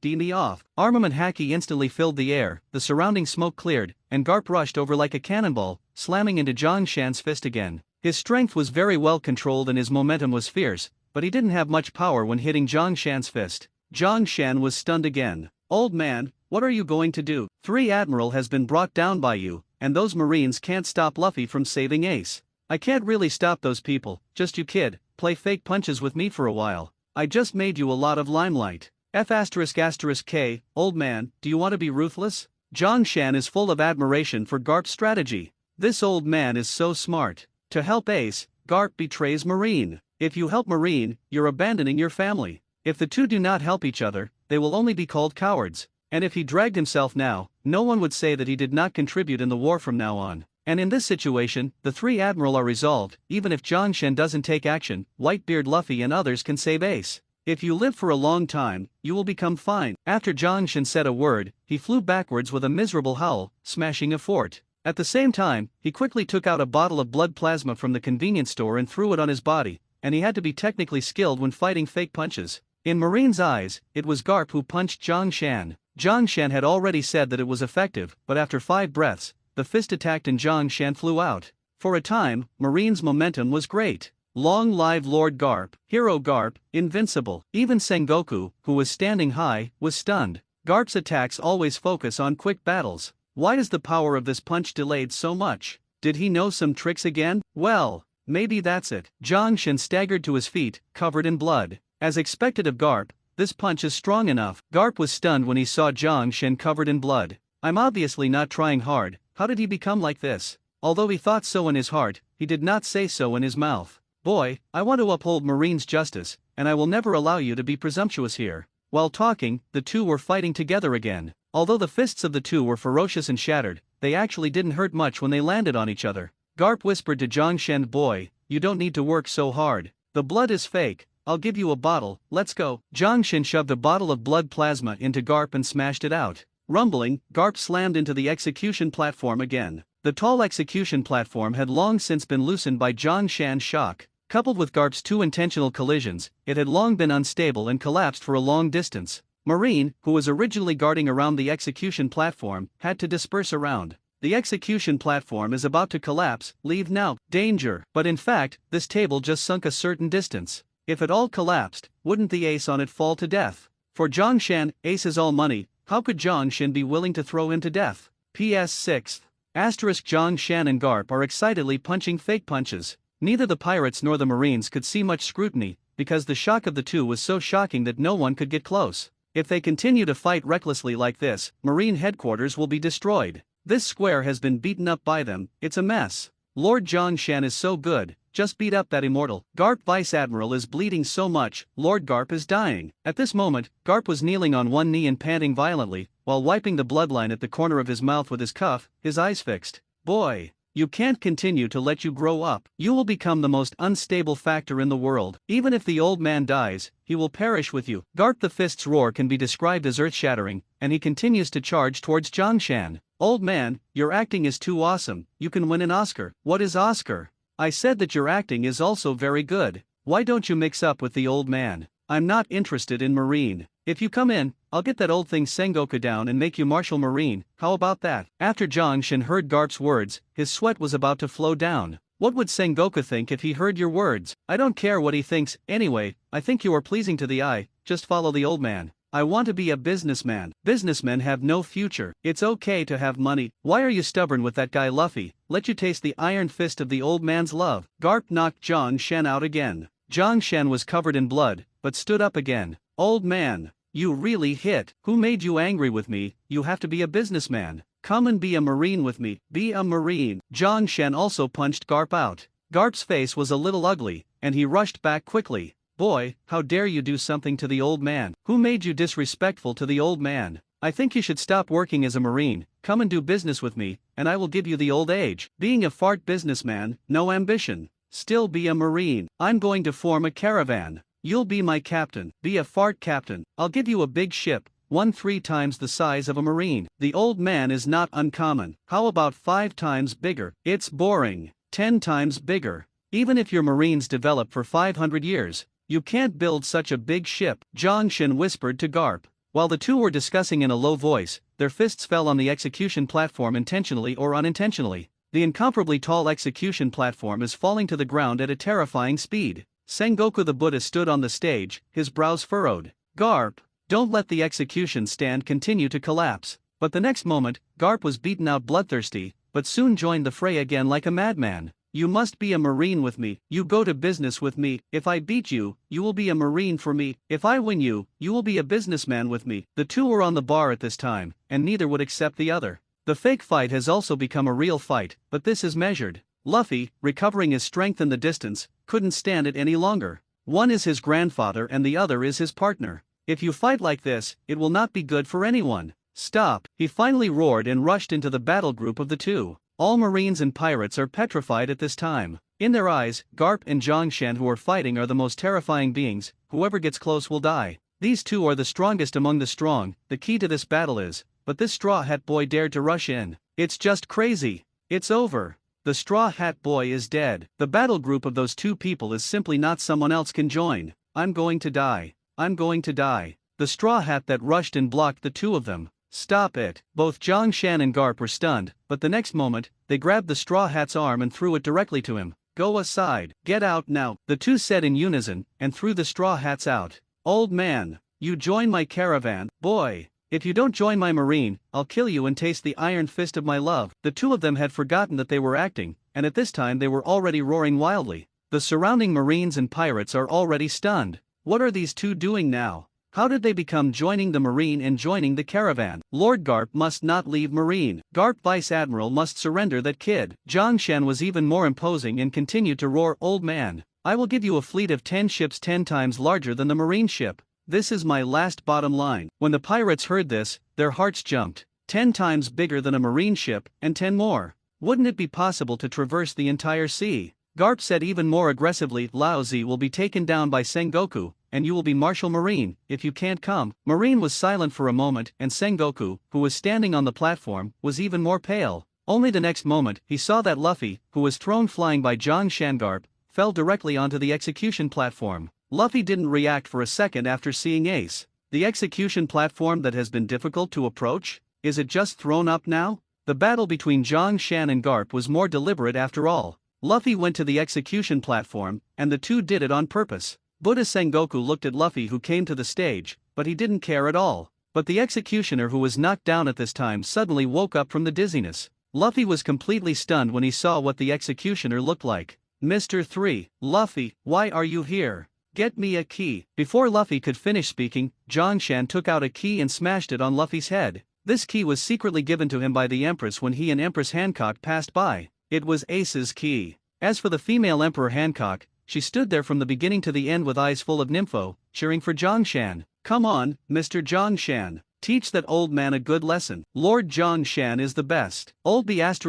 Speaker 1: D me off." Armament haki instantly filled the air, the surrounding smoke cleared, and Garp rushed over like a cannonball, slamming into Zhang Shen's fist again. His strength was very well controlled and his momentum was fierce, but he didn't have much power when hitting Zhang Shen's fist. Zhang Shen was stunned again. "Old man, what are you going to do? 3 Admiral has been brought down by you, and those Marines can't stop Luffy from saving Ace." "I can't really stop those people, just you kid, play fake punches with me for a while. I just made you a lot of limelight. F***K, old man, do you want to be ruthless? Zhang Shan is full of admiration for Garp's strategy. This old man is so smart. To help Ace, Garp betrays Marine. If you help Marine, you're abandoning your family. If the two do not help each other, they will only be called cowards. And if he dragged himself now, no one would say that he did not contribute in the war from now on. And in this situation, the three admiral are resolved. Even if Zhang Shan doesn't take action, Whitebeard Luffy and others can save Ace. If you live for a long time, you will become fine. After Zhang Shan said a word, he flew backwards with a miserable howl, smashing a fort. At the same time, he quickly took out a bottle of blood plasma from the convenience store and threw it on his body, and he had to be technically skilled when fighting fake punches. In Marine's eyes, it was Garp who punched Zhang Shan. Zhang Shan had already said that it was effective, but after 5 breaths, the fist attacked and Zhang Shan flew out. For a time, Marine's momentum was great. Long live Lord Garp, Hero Garp, invincible. Even Sengoku, who was standing high, was stunned. Garp's attacks always focus on quick battles. Why is the power of this punch delayed so much? Did he know some tricks again? Well, maybe that's it. Zhang Shan staggered to his feet, covered in blood. As expected of Garp, this punch is strong enough. Garp was stunned when he saw Zhang Shan covered in blood. I'm obviously not trying hard. How did he become like this? Although he thought so in his heart, he did not say so in his mouth. Boy, I want to uphold Marine's justice, and I will never allow you to be presumptuous here. While talking, the two were fighting together again. Although the fists of the two were ferocious and shattered, they actually didn't hurt much when they landed on each other. Garp whispered to Zhang Shan, boy, you don't need to work so hard. The blood is fake. I'll give you a bottle, let's go. Zhang Shan shoved a bottle of blood plasma into Garp and smashed it out. Rumbling, Garp slammed into the execution platform again. The tall execution platform had long since been loosened by Zhang Shan's shock. Coupled with Garp's 2 intentional collisions, it had long been unstable and collapsed for a long distance. Marine, who was originally guarding around the execution platform, had to disperse around. The execution platform is about to collapse, leave now, danger. But in fact, this table just sunk a certain distance. If it all collapsed, wouldn't the ace on it fall to death? For Zhang Shan, ace is all money. How could Zhang Shan be willing to throw him to death? PS 6. Zhang Shan and Garp are excitedly punching fake punches. Neither the pirates nor the Marines could see much scrutiny, because the shock of the two was so shocking that no one could get close. If they continue to fight recklessly like this, Marine headquarters will be destroyed. This square has been beaten up by them, it's a mess. Lord Zhang Shan is so good, just beat up that immortal. Garp Vice Admiral is bleeding so much, Lord Garp is dying. At this moment, Garp was kneeling on one knee and panting violently, while wiping the bloodline at the corner of his mouth with his cuff, his eyes fixed. Boy, you can't continue to let you grow up. You will become the most unstable factor in the world. Even if the old man dies, he will perish with you. Garp the Fist's roar can be described as earth-shattering, and he continues to charge towards Zhang Shan. Old man, your acting is too awesome, you can win an Oscar. What is Oscar? I said that your acting is also very good. Why don't you mix up with the old man? I'm not interested in Marine. If you come in, I'll get that old thing Sengoku down and make you Marshal Marine, how about that? After Zhang Shan heard Garp's words, his sweat was about to flow down. What would Sengoku think if he heard your words? I don't care what he thinks, anyway, I think you are pleasing to the eye, just follow the old man. I want to be a businessman. Businessmen have no future. It's okay to have money. Why are you stubborn with that guy Luffy? Let you taste the iron fist of the old man's love. Garp knocked Zhang Shan out again. Zhang Shan was covered in blood, but stood up again. Old man, you really hit. Who made you angry with me? You have to be a businessman. Come and be a Marine with me. Be a Marine. Zhang Shan also punched Garp out. Garp's face was a little ugly, and he rushed back quickly. Boy, how dare you do something to the old man? Who made you disrespectful to the old man? I think you should stop working as a Marine, come and do business with me, and I will give you the old age. Being a fart businessman, no ambition. Still be a Marine. I'm going to form a caravan. You'll be my captain. Be a fart captain. I'll give you a big ship, 3 times the size of a Marine. The old man is not uncommon. How about 5 times bigger? It's boring. 10 times bigger. Even if your Marines develop for 500 years, you can't build such a big ship, Zhang Shan whispered to Garp. While the two were discussing in a low voice, their fists fell on the execution platform intentionally or unintentionally. The incomparably tall execution platform is falling to the ground at a terrifying speed. Sengoku the Buddha stood on the stage, his brows furrowed. Garp, don't let the execution stand continue to collapse. But the next moment, Garp was beaten out bloodthirsty, but soon joined the fray again like a madman. You must be a Marine with me. You go to business with me. If I beat you, you will be a Marine for me. If I win you, you will be a businessman with me. The two were on the bar at this time, and neither would accept the other. The fake fight has also become a real fight, but this is measured. Luffy, recovering his strength in the distance, couldn't stand it any longer. One is his grandfather and the other is his partner. If you fight like this, it will not be good for anyone. Stop! He finally roared and rushed into the battle group of the two. All Marines and pirates are petrified at this time. In their eyes, Garp and Zhongshan who are fighting are the most terrifying beings. Whoever gets close will die. These two are the strongest among the strong. The key to this battle is, but this Straw Hat Boy dared to rush in. It's just crazy. It's over. The Straw Hat Boy is dead. The battle group of those two people is simply not someone else can join. I'm going to die. I'm going to die. The Straw Hat that rushed and blocked the two of them. Stop it. Both Zhongshan and Garp were stunned, but the next moment, they grabbed the Straw Hat's arm and threw it directly to him. Go aside. Get out now. The two said in unison, and threw the Straw Hats out. Old man, you join my caravan. Boy, if you don't join my Marine, I'll kill you and taste the iron fist of my love. The two of them had forgotten that they were acting, and at this time they were already roaring wildly. The surrounding Marines and pirates are already stunned. What are these two doing now? How did they become joining the Marine and joining the caravan? Lord Garp must not leave Marine. Garp Vice Admiral must surrender that kid. Zhongshan was even more imposing and continued to roar, old man, I will give you a fleet of 10 ships 10 times larger than the Marine ship. This is my last bottom line. When the pirates heard this, their hearts jumped. 10 times bigger than a Marine ship, and 10 more. Wouldn't it be possible to traverse the entire sea? Garp said even more aggressively, Lao Zi will be taken down by Sengoku, and you will be Marshal Marine, if you can't come. Marine was silent for a moment, and Sengoku, who was standing on the platform, was even more pale. Only the next moment, he saw that Luffy, who was thrown flying by Zhongshan. Garp, fell directly onto the execution platform. Luffy didn't react for a second after seeing Ace. The execution platform that has been difficult to approach? Is it just thrown up now? The battle between Zhongshan and Garp was more deliberate after all. Luffy went to the execution platform, and the two did it on purpose. Buddha Sengoku looked at Luffy who came to the stage, but he didn't care at all. But the executioner who was knocked down at this time suddenly woke up from the dizziness. Luffy was completely stunned when he saw what the executioner looked like. Mr. 3, Luffy, why are you here? Get me a key. Before Luffy could finish speaking, Zhongshan took out a key and smashed it on Luffy's head. This key was secretly given to him by the Empress when he and Empress Hancock passed by. It was Ace's key. As for the female Emperor Hancock, she stood there from the beginning to the end with eyes full of nympho, cheering for Zhongshan. Come on, Mr. Zhongshan. Teach that old man a good lesson. Lord Zhongshan is the best. Old B ***********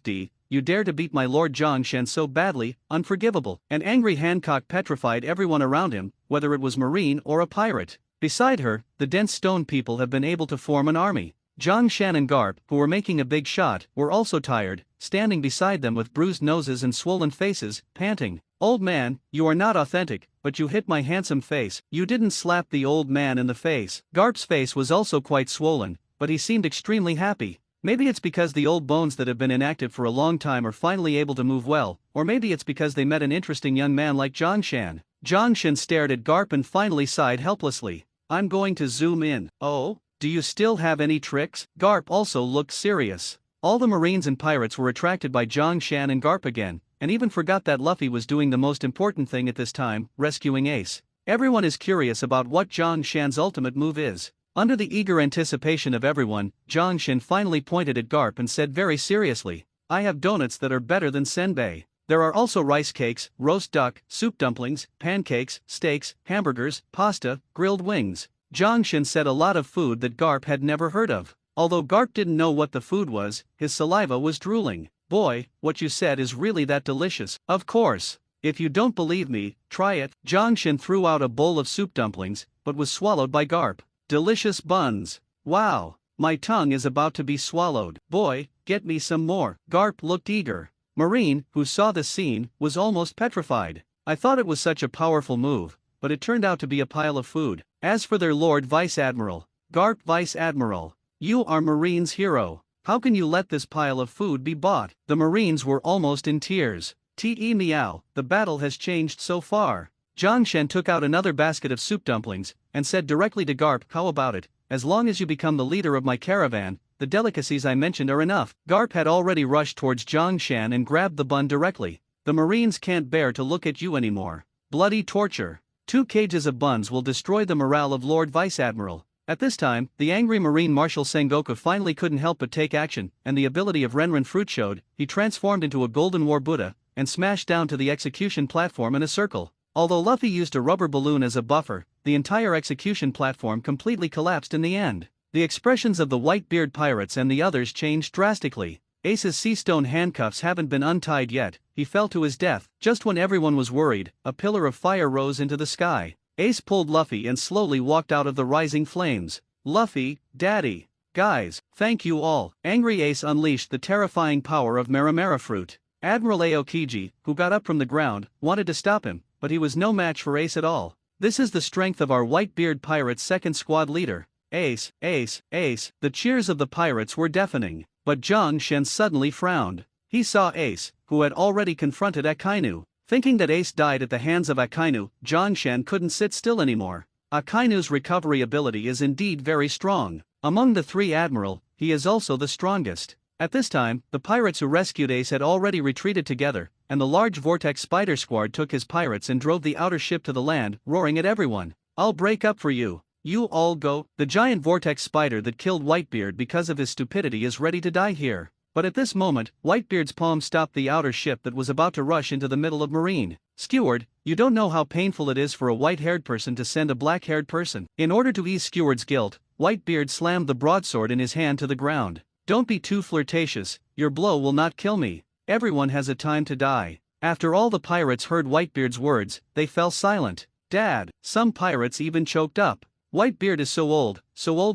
Speaker 1: D, you dare to beat my Lord Zhongshan so badly, unforgivable. An angry Hancock petrified everyone around him, whether it was Marine or a pirate. Beside her, the dense stone people have been able to form an army. Zhongshan and Garp, who were making a big shot, were also tired, standing beside them with bruised noses and swollen faces, panting. Old man, you are not authentic, but you hit my handsome face. You didn't slap the old man in the face. Garp's face was also quite swollen, but he seemed extremely happy. Maybe it's because the old bones that have been inactive for a long time are finally able to move well, or maybe it's because they met an interesting young man like Zhongshan. Zhongshan stared at Garp and finally sighed helplessly. I'm going to zoom in. Oh? Do you still have any tricks? Garp also looked serious. All the Marines and pirates were attracted by Zhongshan and Garp again, and even forgot that Luffy was doing the most important thing at this time, rescuing Ace. Everyone is curious about what Zhongshan's ultimate move is. Under the eager anticipation of everyone, Zhongshan finally pointed at Garp and said very seriously, I have donuts that are better than senbei. There are also rice cakes, roast duck, soup dumplings, pancakes, steaks, hamburgers, pasta, grilled wings. Zhongshan said a lot of food that Garp had never heard of. Although Garp didn't know what the food was, his saliva was drooling. Boy, what you said is really that delicious. Of course. If you don't believe me, try it. Zhongshan threw out a bowl of soup dumplings, but was swallowed by Garp. Delicious buns. Wow. My tongue is about to be swallowed. Boy, get me some more. Garp looked eager. Marine, who saw the scene, was almost petrified. I thought it was such a powerful move, but it turned out to be a pile of food. As for their Lord Vice Admiral, Garp Vice Admiral, you are Marine's hero. How can you let this pile of food be bought? The Marines were almost in tears. Te meow, the battle has changed so far. Zhongshan took out another basket of soup dumplings, and said directly to Garp, how about it? As long as you become the leader of my caravan, the delicacies I mentioned are enough. Garp had already rushed towards Zhang Shan and grabbed the bun directly. The Marines can't bear to look at you anymore. Bloody torture. 2 cages of buns will destroy the morale of Lord Vice Admiral. At this time, the angry Marine Marshal Sengoku finally couldn't help but take action, and the ability of Renren Fruit showed. He transformed into a Golden War Buddha, and smashed down to the execution platform in a circle. Although Luffy used a rubber balloon as a buffer, the entire execution platform completely collapsed in the end. The expressions of the Whitebeard pirates and the others changed drastically. Ace's sea stone handcuffs haven't been untied yet. He fell to his death. Just when everyone was worried, a pillar of fire rose into the sky. Ace pulled Luffy and slowly walked out of the rising flames. Luffy, Daddy. Guys, thank you all. Angry Ace unleashed the terrifying power of Maramara Fruit. Admiral Aokiji, who got up from the ground, wanted to stop him, but he was no match for Ace at all. This is the strength of our Whitebeard Pirates' second squad leader. Ace, Ace, Ace. The cheers of the pirates were deafening. But Zhang Shen suddenly frowned. He saw Ace, who had already confronted Akainu. Thinking that Ace died at the hands of Akainu, Zhang Shen couldn't sit still anymore. Akainu's recovery ability is indeed very strong. Among the 3 Admiral, he is also the strongest. At this time, the pirates who rescued Ace had already retreated together, and the large Vortex Spider Squad took his pirates and drove the outer ship to the land, roaring at everyone. I'll break up for you. You all go. The giant Vortex Spider that killed Whitebeard because of his stupidity is ready to die here. But at this moment, Whitebeard's palm stopped the outer ship that was about to rush into the middle of Marine. Skeward, you don't know how painful it is for a white-haired person to send a black-haired person. In order to ease Skeward's guilt, Whitebeard slammed the broadsword in his hand to the ground. Don't be too flirtatious, your blow will not kill me. Everyone has a time to die. After all the pirates heard Whitebeard's words, they fell silent. Dad, some pirates even choked up. Whitebeard is so old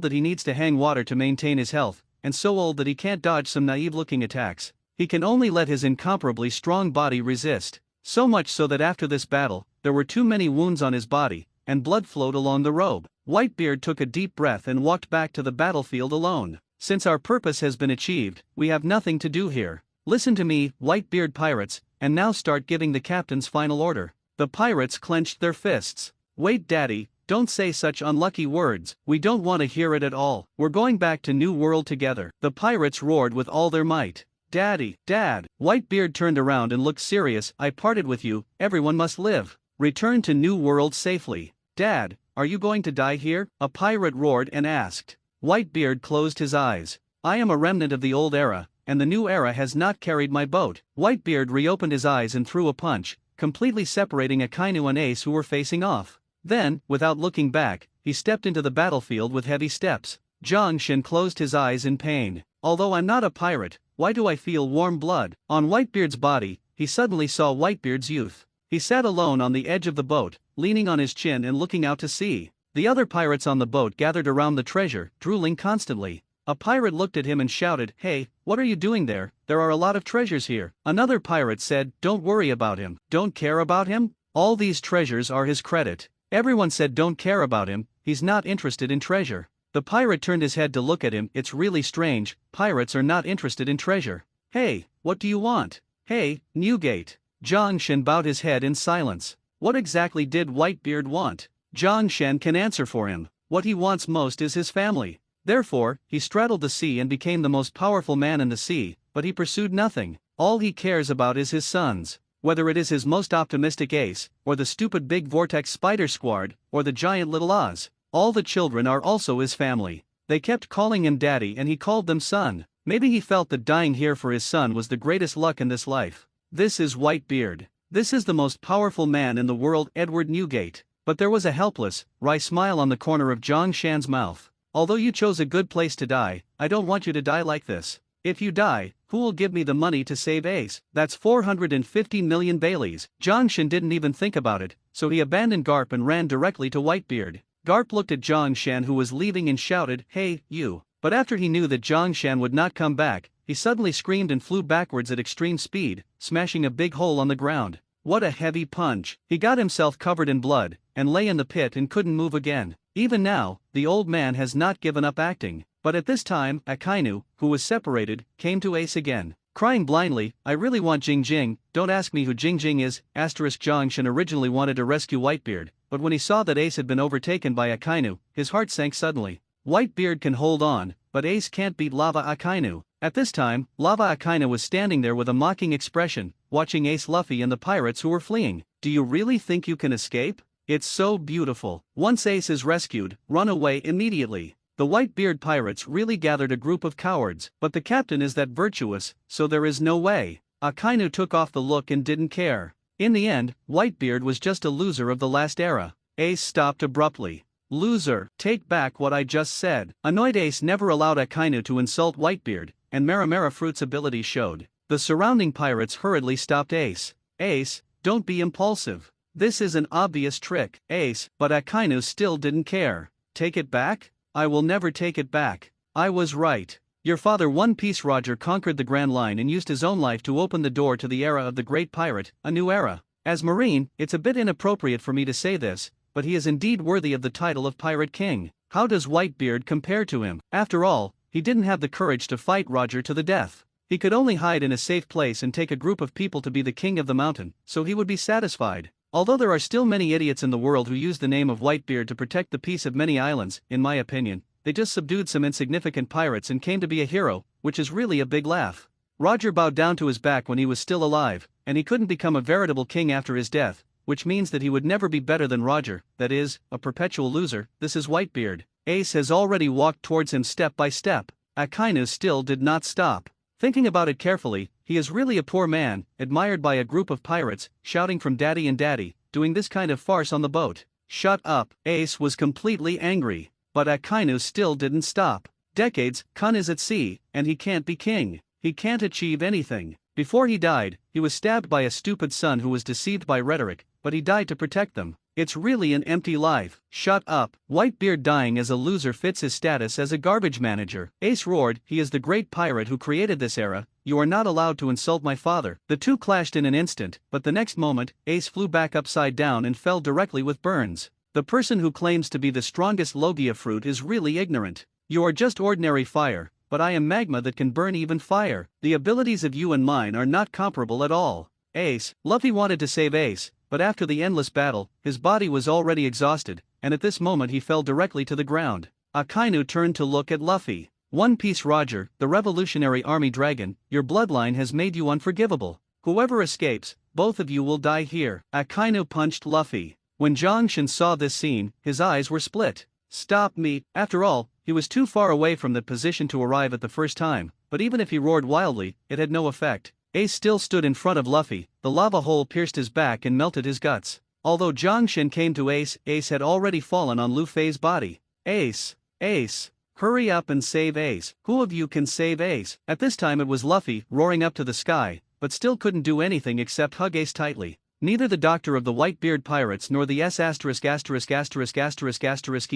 Speaker 1: that he needs to hang water to maintain his health, and so old that he can't dodge some naive-looking attacks. He can only let his incomparably strong body resist. So much so that after this battle, there were too many wounds on his body, and blood flowed along the robe. Whitebeard took a deep breath and walked back to the battlefield alone. Since our purpose has been achieved, we have nothing to do here. Listen to me, Whitebeard pirates, and now start giving the captain's final order. The pirates clenched their fists. Wait, Daddy. Don't say such unlucky words, we don't want to hear it at all. We're going back to New World together. The pirates roared with all their might. Daddy, Dad. Whitebeard turned around and looked serious. I parted with you, everyone must live. Return to New World safely. Dad, are you going to die here? A pirate roared and asked. Whitebeard closed his eyes. I am a remnant of the old era, and the new era has not carried my boat. Whitebeard reopened his eyes and threw a punch, completely separating Akainu and Ace who were facing off. Then, without looking back, he stepped into the battlefield with heavy steps. Zhang Shen closed his eyes in pain. Although I'm not a pirate, why do I feel warm blood? On Whitebeard's body, he suddenly saw Whitebeard's youth. He sat alone on the edge of the boat, leaning on his chin and looking out to sea. The other pirates on the boat gathered around the treasure, drooling constantly. A pirate looked at him and shouted, "Hey, what are you doing there? There are a lot of treasures here." Another pirate said, "Don't worry about him." Don't care about him? All these treasures are his credit. Everyone said don't care about him, he's not interested in treasure. The pirate turned his head to look at him. It's really strange, pirates are not interested in treasure. Hey, what do you want? Hey, Newgate. Zhang Shen bowed his head in silence. What exactly did Whitebeard want? Zhang Shen can answer for him. What he wants most is his family. Therefore, he straddled the sea and became the most powerful man in the sea, but he pursued nothing. All he cares about is his sons. Whether it is his most optimistic Ace, or the stupid big Vortex Spider Squad, or the giant little Oz, all the children are also his family. They kept calling him Daddy and he called them son. Maybe he felt that dying here for his son was the greatest luck in this life. This is Whitebeard. This is the most powerful man in the world, Edward Newgate. But there was a helpless, wry smile on the corner of Zhang Shan's mouth. Although you chose a good place to die, I don't want you to die like this. If you die, who will give me the money to save Ace? That's 450 million Baileys. Zhang Shan didn't even think about it, so he abandoned Garp and ran directly to Whitebeard. Garp looked at Zhang Shan who was leaving and shouted, "Hey, you." But after he knew that Zhang Shan would not come back, he suddenly screamed and flew backwards at extreme speed, smashing a big hole on the ground. What a heavy punch. He got himself covered in blood, and lay in the pit and couldn't move again. Even now, the old man has not given up acting. But at this time, Akainu, who was separated, came to Ace again. Crying blindly, "I really want Jing Jing, don't ask me who Jing Jing is." Zhang Shan originally wanted to rescue Whitebeard, but when he saw that Ace had been overtaken by Akainu, his heart sank suddenly. Whitebeard can hold on, but Ace can't beat Lava Akainu. At this time, Lava Akainu was standing there with a mocking expression, watching Ace, Luffy and the pirates who were fleeing. Do you really think you can escape? It's so beautiful. Once Ace is rescued, run away immediately. The Whitebeard pirates really gathered a group of cowards, but the captain is that virtuous, so there is no way. Akainu took off the look and didn't care. In the end, Whitebeard was just a loser of the last era. Ace stopped abruptly. Loser, take back what I just said. Annoyed, Ace never allowed Akainu to insult Whitebeard, and Maramara Fruit's ability showed. The surrounding pirates hurriedly stopped Ace. Ace, don't be impulsive. This is an obvious trick, Ace, but Akainu still didn't care. Take it back? I will never take it back. I was right. Your father One Piece Roger conquered the Grand Line and used his own life to open the door to the era of the Great Pirate, a new era. As Marine, it's a bit inappropriate for me to say this, but he is indeed worthy of the title of Pirate King. How does Whitebeard compare to him? After all, he didn't have the courage to fight Roger to the death. He could only hide in a safe place and take a group of people to be the king of the mountain, so he would be satisfied. Although there are still many idiots in the world who use the name of Whitebeard to protect the peace of many islands, in my opinion, they just subdued some insignificant pirates and came to be a hero, which is really a big laugh. Roger bowed down to his back when he was still alive, and he couldn't become a veritable king after his death, which means that he would never be better than Roger, that is, a perpetual loser. This is Whitebeard. Ace has already walked towards him step by step. Akainu still did not stop. Thinking about it carefully, he is really a poor man, admired by a group of pirates, shouting from daddy and daddy, doing this kind of farce on the boat. Shut up. Ace was completely angry. But Akainu still didn't stop. Decades, Kun is at sea, and he can't be king. He can't achieve anything. Before he died, he was stabbed by a stupid son who was deceived by rhetoric, but he died to protect them. It's really an empty life. Shut up. Whitebeard dying as a loser fits his status as a garbage manager. Ace roared, he is the great pirate who created this era. You are not allowed to insult my father. The two clashed in an instant, but the next moment, Ace flew back upside down and fell directly with burns. The person who claims to be the strongest Logia fruit is really ignorant. You are just ordinary fire, but I am magma that can burn even fire. The abilities of you and mine are not comparable at all. Ace, Luffy wanted to save Ace, but after the endless battle, his body was already exhausted, and at this moment he fell directly to the ground. Akainu turned to look at Luffy. One Piece Roger, the Revolutionary Army Dragon, your bloodline has made you unforgivable. Whoever escapes, both of you will die here. Akainu punched Luffy. When Zhang saw this scene, his eyes were split. Stop me. After all, he was too far away from the position to arrive at the first time, but even if he roared wildly, it had no effect. Ace still stood in front of Luffy, the lava hole pierced his back and melted his guts. Although Zhang came to Ace, Ace had already fallen on Luffy's body. Ace! Ace! Hurry up and save Ace. Who of you can save Ace? At this time it was Luffy, roaring up to the sky, but still couldn't do anything except hug Ace tightly. Neither the doctor of the Whitebeard pirates nor the S*********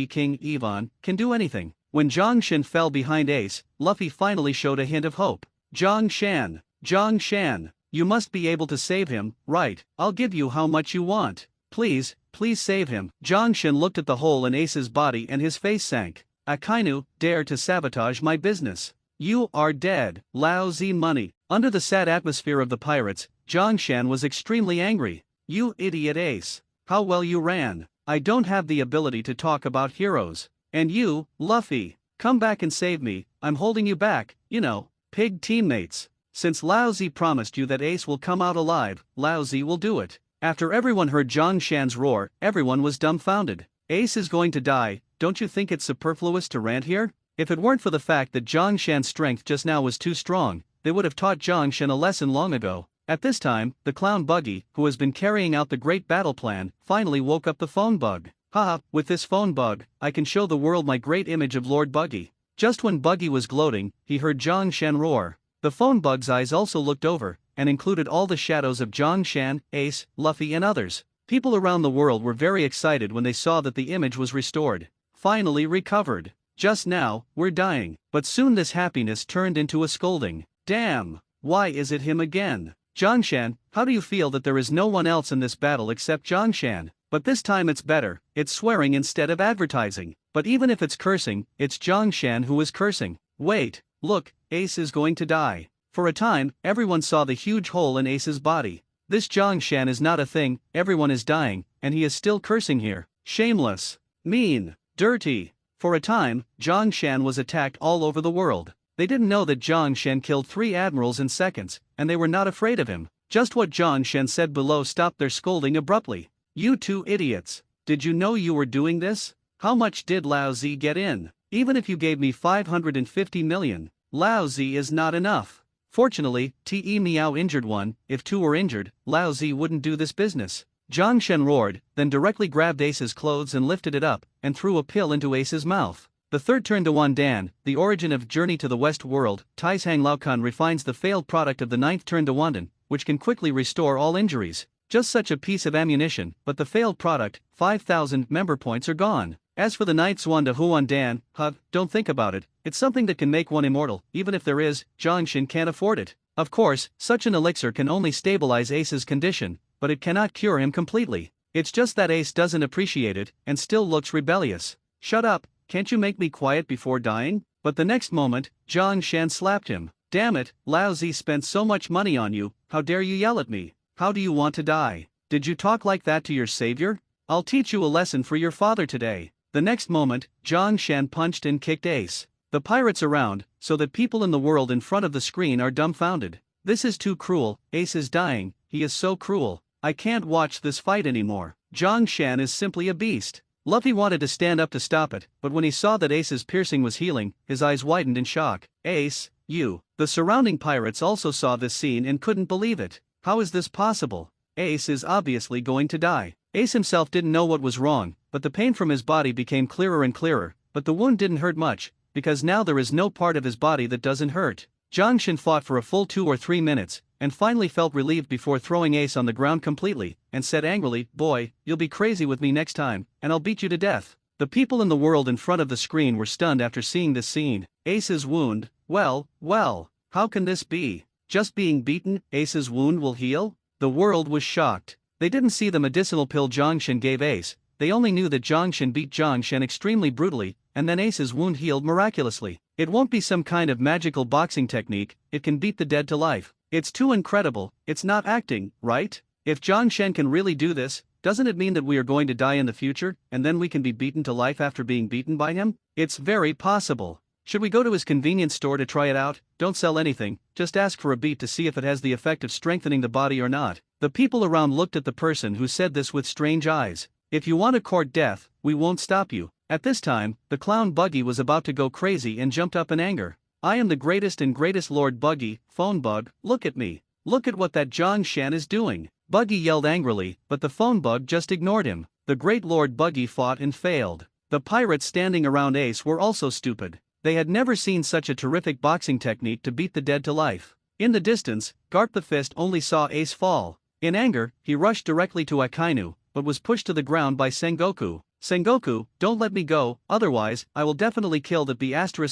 Speaker 1: King Yvonne can do anything. When Zhang fell behind Ace, Luffy finally showed a hint of hope. Zhang Shan, you must be able to save him, right? I'll give you how much you want. Please save him. Zhang looked at the hole in Ace's body and his face sank. Akainu, dare to sabotage my business. You are dead. Lousy money. Under the sad atmosphere of the pirates, Zhang was extremely angry. You idiot Ace. How well you ran. I don't have the ability to talk about heroes. And you, Luffy, come back and save me. I'm holding you back, you know, pig teammates. Since Lao Zi promised you that Ace will come out alive, Lao Zi will do it. After everyone heard Zhang roar, everyone was dumbfounded. Ace is going to die, don't you think it's superfluous to rant here? If it weren't for the fact that Zhang strength just now was too strong, they would have taught Zhang a lesson long ago. At this time, the clown Buggy, who has been carrying out the great battle plan, finally woke up the phone bug. Haha, with this phone bug, I can show the world my great image of Lord Buggy. Just when Buggy was gloating, he heard Zhang roar. The phone bug's eyes also looked over, and included all the shadows of Zhang, Ace, Luffy and others. People around the world were very excited when they saw that the image was restored. Finally recovered. Just now, we're dying. But soon this happiness turned into a scolding. Damn, why is it him again? Zhang, how do you feel that there is no one else in this battle except Zhang? But this time it's better, it's swearing instead of advertising. But even if it's cursing, it's Zhang who is cursing. Wait, look, Ace is going to die. For a time, everyone saw the huge hole in Ace's body. This Zhang is not a thing, everyone is dying, and he is still cursing here. Shameless. Mean. Dirty. For a time, Zhang Shan was attacked all over the world. They didn't know that Zhang Shan killed 3 admirals in seconds, and they were not afraid of him. Just what Zhang Shan said below stopped their scolding abruptly. "You two idiots. Did you know you were doing this? How much did Lao Zi get in? Even if you gave me 550 million, Lao Zi is not enough." Fortunately, Te Miao injured one. If 2 were injured, Lao Zi wouldn't do this business. Zhang Shen roared, then directly grabbed Ace's clothes and lifted it up, and threw a pill into Ace's mouth. The third turned to Wandan, the origin of Journey to the West World. Taishang Laokan refines the failed product of the 9th turn to Wandan, which can quickly restore all injuries. Just such a piece of ammunition, but the failed product, 5,000 member points are gone. As for the 9th Swan to Huandan, don't think about it, it's something that can make one immortal, even if there is, Zhangshin can't afford it. Of course, such an elixir can only stabilize Ace's condition, but it cannot cure him completely. It's just that Ace doesn't appreciate it, and still looks rebellious. "Shut up, can't you make me quiet before dying?" But the next moment, Zhang Shan slapped him. "Damn it, Lao Zi spent so much money on you, how dare you yell at me? How do you want to die? Did you talk like that to your savior? I'll teach you a lesson for your father today." The next moment, Zhang Shan punched and kicked Ace. The pirates around, so that people in the world in front of the screen are dumbfounded. "This is too cruel, Ace is dying, he is so cruel. I can't watch this fight anymore. Zhang Shan is simply a beast." Luffy wanted to stand up to stop it, but when he saw that Ace's piercing was healing, his eyes widened in shock. "Ace, you." The surrounding pirates also saw this scene and couldn't believe it. How is this possible? Ace is obviously going to die. Ace himself didn't know what was wrong, but the pain from his body became clearer and clearer, but the wound didn't hurt much, because now there is no part of his body that doesn't hurt. Zhang Shin fought for a full 2 or 3 minutes, and finally felt relieved before throwing Ace on the ground completely, and said angrily, "Boy, you'll be crazy with me next time, and I'll beat you to death." The people in the world in front of the screen were stunned after seeing this scene. Ace's wound, well, how can this be? Just being beaten, Ace's wound will heal? The world was shocked. They didn't see the medicinal pill Zhongshan gave Ace, they only knew that Zhongshan beat Zhongshan extremely brutally, and then Ace's wound healed miraculously. It won't be some kind of magical boxing technique, it can beat the dead to life. It's too incredible, it's not acting, right? If Zhongshan can really do this, doesn't it mean that we are going to die in the future, and then we can be beaten to life after being beaten by him? It's very possible. Should we go to his convenience store to try it out? Don't sell anything, just ask for a beat to see if it has the effect of strengthening the body or not. The people around looked at the person who said this with strange eyes. "If you want to court death, we won't stop you." At this time, the clown Buggy was about to go crazy and jumped up in anger. "I am the greatest and greatest Lord Buggy, phone bug, look at me. Look at what that Zhongshan is doing." Buggy yelled angrily, but the phone bug just ignored him. The great Lord Buggy fought and failed. The pirates standing around Ace were also stupid. They had never seen such a terrific boxing technique to beat the dead to life. In the distance, Garp the Fist only saw Ace fall. In anger, he rushed directly to Akainu, but was pushed to the ground by Sengoku. "Sengoku, don't let me go, otherwise, I will definitely kill that B*************** D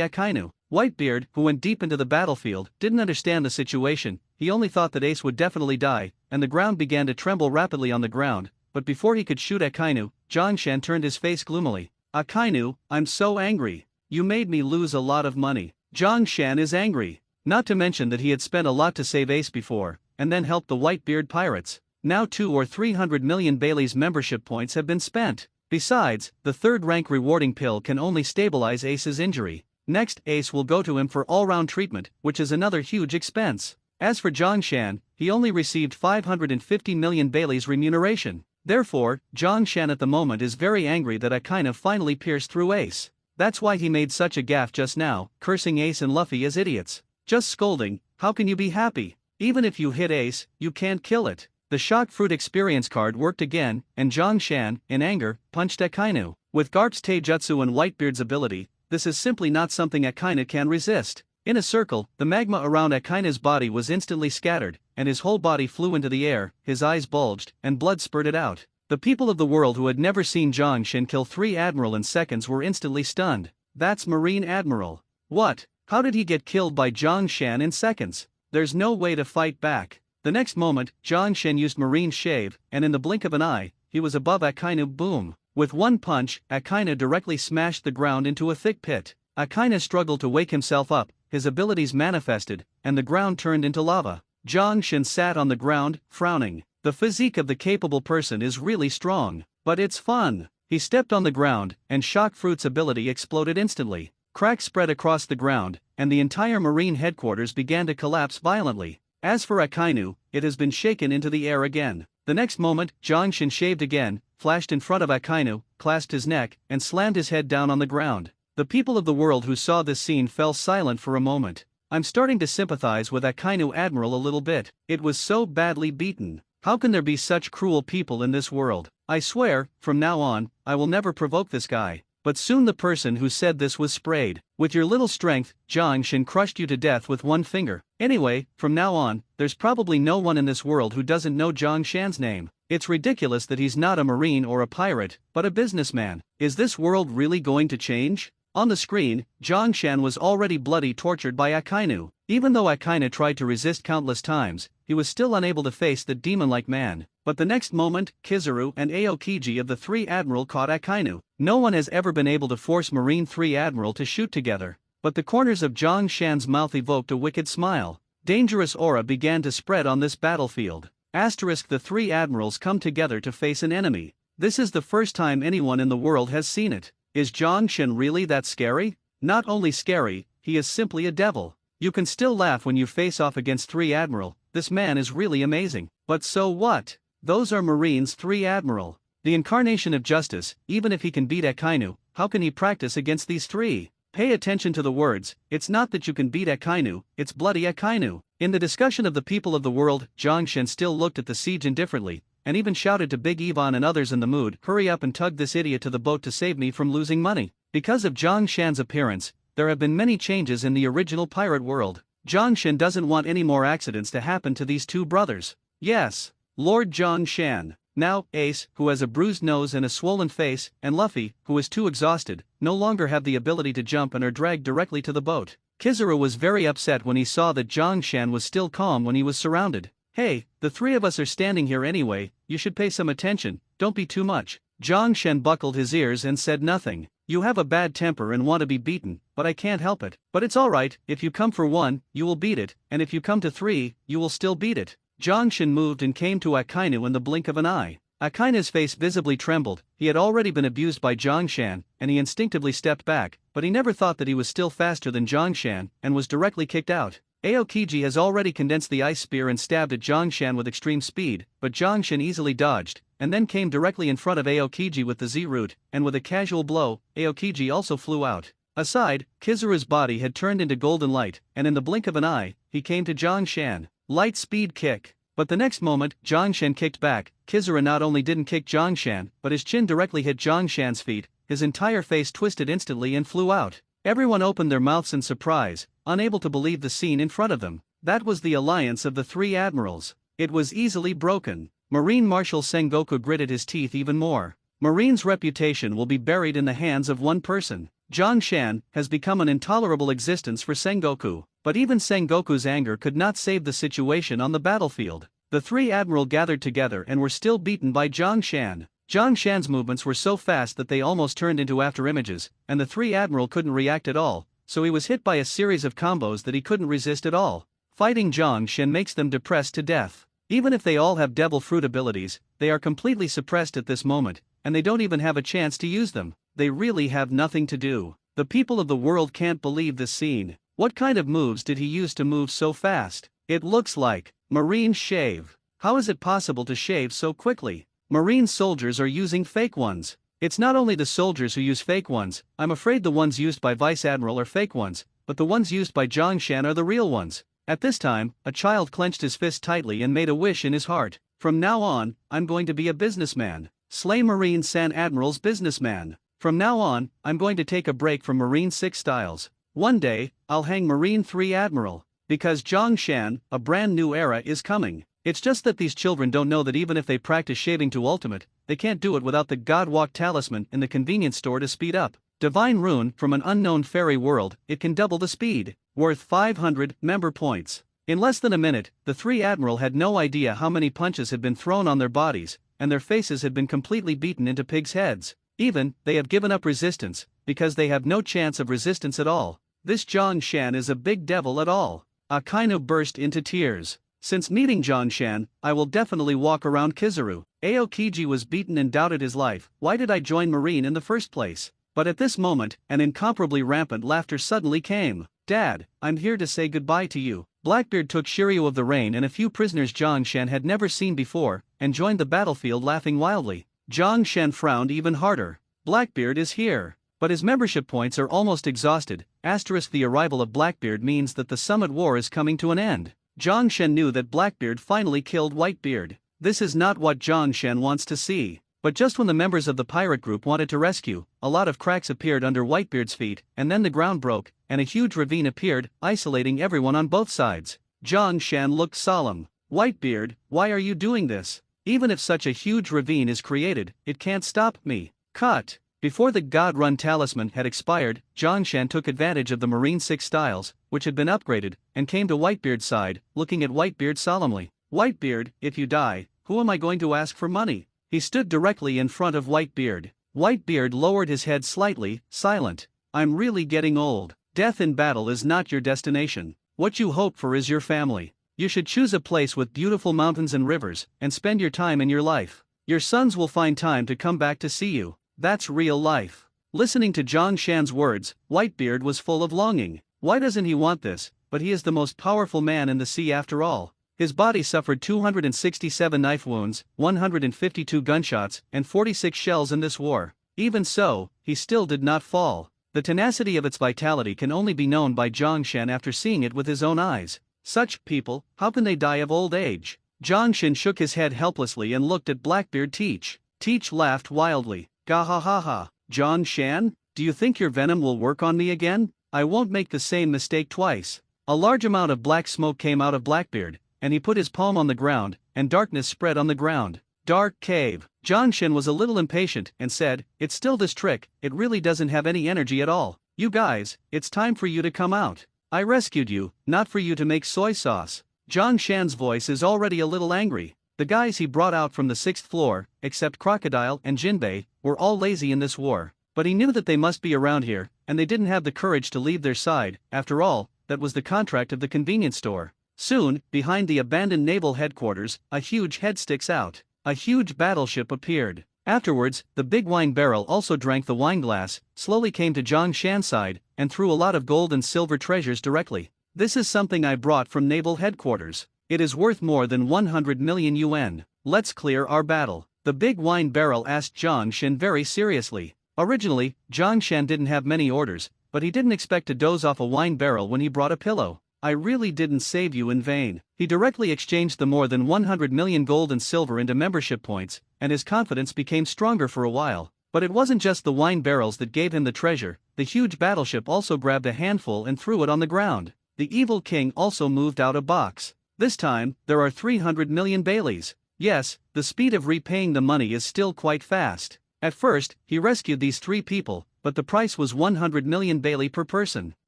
Speaker 1: Akainu." Whitebeard, who went deep into the battlefield, didn't understand the situation, he only thought that Ace would definitely die, and the ground began to tremble rapidly on the ground, but before he could shoot Akainu, Zhongshan turned his face gloomily. "Akainu, I'm so angry. You made me lose a lot of money." Zhongshan is angry. Not to mention that he had spent a lot to save Ace before, and then helped the Whitebeard pirates. Now 200 or 300 million Bailey's membership points have been spent. Besides, the 3rd rank rewarding pill can only stabilize Ace's injury. Next, Ace will go to him for all-round treatment, which is another huge expense. As for Zhongshan, he only received 550 million Bailey's remuneration. Therefore, Zhongshan at the moment is very angry that Akainu finally pierced through Ace. That's why he made such a gaffe just now, cursing Ace and Luffy as idiots. Just scolding, how can you be happy? Even if you hit Ace, you can't kill it. The shock fruit experience card worked again, and Zhongshan, in anger, punched Akainu. With Garp's Taijutsu and Whitebeard's ability, this is simply not something Akainu can resist. In a circle, the magma around Akainu's body was instantly scattered, and his whole body flew into the air, his eyes bulged, and blood spurted out. The people of the world who had never seen Zhongshan kill 3 admiral in seconds were instantly stunned. That's Marine Admiral. What? How did he get killed by Zhongshan in seconds? There's no way to fight back. The next moment, Zhongshan used Marine Shave, and in the blink of an eye, he was above Akainu. Boom. With one punch, Akainu directly smashed the ground into a thick pit. Akainu struggled to wake himself up, his abilities manifested, and the ground turned into lava. Zhongshan sat on the ground, frowning. The physique of the capable person is really strong, but it's fun. He stepped on the ground, and Shock Fruit's ability exploded instantly. Cracks spread across the ground, and the entire Marine headquarters began to collapse violently. As for Akainu, it has been shaken into the air again. The next moment, Jongshin shaved again, flashed in front of Akainu, clasped his neck, and slammed his head down on the ground. The people of the world who saw this scene fell silent for a moment. I'm starting to sympathize with Akainu Admiral a little bit. It was so badly beaten. How can there be such cruel people in this world? I swear, from now on, I will never provoke this guy. But soon the person who said this was sprayed. With your little strength, Jongshin crushed you to death with one finger. Anyway, from now on, there's probably no one in this world who doesn't know Jongshan's name. It's ridiculous that he's not a marine or a pirate, but a businessman. Is this world really going to change? On the screen, Jongshan was already bloody tortured by Akainu. Even though Akainu tried to resist countless times, he was still unable to face the demon-like man. But the next moment, Kizaru and Aokiji of the 3 Admiral caught Akainu. No one has ever been able to force Marine 3 Admiral to shoot together. But the corners of Jongshan's mouth evoked a wicked smile. Dangerous aura began to spread on this battlefield. Asterisk the 3 Admirals come together to face an enemy. This is the first time anyone in the world has seen it. Is Jongshin really that scary? Not only scary, he is simply a devil. You can still laugh when you face off against 3 Admiral. This man is really amazing. But so what? Those are Marines 3 Admiral. The incarnation of justice. Even if he can beat Akainu, how can he practice against these 3? Pay attention to the words. It's not that you can beat Akainu, it's bloody Akainu. In the discussion of the people of the world, Jongshin still looked at the siege indifferently, and even shouted to Big Ivan and others in the mood, "Hurry up and tug this idiot to the boat to save me from losing money." Because of Jongshan's appearance, there have been many changes in the original pirate world. Jongshin doesn't want any more accidents to happen to these 2 brothers. Yes, Lord Jongshan. Now, Ace, who has a bruised nose and a swollen face, and Luffy, who is too exhausted, no longer have the ability to jump and are dragged directly to the boat. Kizaru was very upset when he saw that Jongshan was still calm when he was surrounded. "Hey, the 3 of us are standing here anyway, you should pay some attention, don't be too much." Jongshan buckled his ears and said nothing. "You have a bad temper and want to be beaten, but I can't help it. But it's alright, if you come for 1, you will beat it, and if you come to 3, you will still beat it." Jongshin moved and came to Akainu in the blink of an eye. Akainu's face visibly trembled. He had already been abused by Jongshan, and he instinctively stepped back, but he never thought that he was still faster than Jongshan, and was directly kicked out. Aokiji has already condensed the ice spear and stabbed at Jongshan with extreme speed, but Jongshan easily dodged, and then came directly in front of Aokiji with the Z-root, and with a casual blow, Aokiji also flew out. Aside, Kizaru's body had turned into golden light, and in the blink of an eye, he came to Jongshan. Light speed kick. But the next moment, Jongshan kicked back. Kizaru not only didn't kick Jongshan, but his chin directly hit Jongshan's feet, his entire face twisted instantly and flew out. Everyone opened their mouths in surprise, unable to believe the scene in front of them. That was the alliance of the 3 admirals. It was easily broken. Marine Marshal Sengoku gritted his teeth even more. Marine's reputation will be buried in the hands of one person. Jongshan has become an intolerable existence for Sengoku, but even Sengoku's anger could not save the situation on the battlefield. The 3 admiral gathered together and were still beaten by Jongshan. Jongshan's movements were so fast that they almost turned into afterimages, and the 3 admiral couldn't react at all, so he was hit by a series of combos that he couldn't resist at all. Fighting Jongshan makes them depressed to death. Even if they all have devil fruit abilities, they are completely suppressed at this moment, and they don't even have a chance to use them. They really have nothing to do. The people of the world can't believe this scene. What kind of moves did he use to move so fast? It looks like Marine shave. How is it possible to shave so quickly? Marine soldiers are using fake ones. It's not only the soldiers who use fake ones, I'm afraid the ones used by Vice Admiral are fake ones, but the ones used by Jongshan are the real ones. At this time, a child clenched his fist tightly and made a wish in his heart. From now on, I'm going to be a businessman. Slay Marine San Admiral's businessman. From now on, I'm going to take a break from Marine 6 styles. One day, I'll hang Marine 3 Admiral. Because Jongshan, a brand new era is coming. It's just that these children don't know that even if they practice shaving to ultimate, they can't do it without the Godwalk talisman in the convenience store to speed up. Divine Rune from an unknown fairy world, it can double the speed. Worth 500 member points. In less than a minute, the 3 admiral had no idea how many punches had been thrown on their bodies, and their faces had been completely beaten into pigs' heads. Even, they have given up resistance, because they have no chance of resistance at all. This Jongshan is a big devil at all. Akainu burst into tears. Since meeting Shan, I will definitely walk around Kizaru. Aokiji was beaten and doubted his life. Why did I join Marine in the first place? But at this moment, an incomparably rampant laughter suddenly came. Dad, I'm here to say goodbye to you. Blackbeard took Shiryu of the Rain and a few prisoners Shan had never seen before, and joined the battlefield laughing wildly. Shan frowned even harder. Blackbeard is here. But his membership points are almost exhausted. The arrival of Blackbeard means that the Summit War is coming to an end. Shan knew that Blackbeard finally killed Whitebeard. This is not what Shan wants to see. But just when the members of the pirate group wanted to rescue, a lot of cracks appeared under Whitebeard's feet, and then the ground broke, and a huge ravine appeared, isolating everyone on both sides. Shan looked solemn. Whitebeard, why are you doing this? Even if such a huge ravine is created, it can't stop me. Cut. Before the God Run talisman had expired, Shan took advantage of the Marine 6 styles, which had been upgraded, and came to Whitebeard's side, looking at Whitebeard solemnly. Whitebeard, if you die, who am I going to ask for money? He stood directly in front of Whitebeard. Whitebeard lowered his head slightly, silent. I'm really getting old. Death in battle is not your destination. What you hope for is your family. You should choose a place with beautiful mountains and rivers, and spend your time in your life. Your sons will find time to come back to see you. That's real life. Listening to Shan's words, Whitebeard was full of longing. Why doesn't he want this? But he is the most powerful man in the sea after all. His body suffered 267 knife wounds, 152 gunshots, and 46 shells in this war. Even so, he still did not fall. The tenacity of its vitality can only be known by Shan after seeing it with his own eyes. Such people, how can they die of old age? Shan shook his head helplessly and looked at Blackbeard Teach. Teach laughed wildly. Gahahaha. Shan, do you think your venom will work on me again? I won't make the same mistake twice. A large amount of black smoke came out of Blackbeard, and he put his palm on the ground, and darkness spread on the ground. Dark cave. Shan was a little impatient and said, it's still this trick, it really doesn't have any energy at all. You guys, it's time for you to come out. I rescued you, not for you to make soy sauce. Shan's voice is already a little angry. The guys he brought out from the 6th floor, except Crocodile and Jinbei, were all lazy in this war. But he knew that they must be around here, and they didn't have the courage to leave their side. After all, that was the contract of the convenience store. Soon, behind the abandoned naval headquarters, a huge head sticks out. A huge battleship appeared. Afterwards, the big wine barrel also drank the wine glass, slowly came to Shan's side, and threw a lot of gold and silver treasures directly. This is something I brought from naval headquarters. It is worth more than 100 million yuan. Let's clear our battle. The big wine barrel asked Shan very seriously. Originally, Shan didn't have many orders, but he didn't expect to doze off a wine barrel when he brought a pillow. I really didn't save you in vain. He directly exchanged the more than 100 million gold and silver into membership points, and his confidence became stronger for a while. But it wasn't just the wine barrels that gave him the treasure. The huge battleship also grabbed a handful and threw it on the ground. The evil king also moved out a box. This time, there are 300 million Baileys. Yes, the speed of repaying the money is still quite fast. At first, he rescued these 3 people, but the price was 100 million Bailey per person.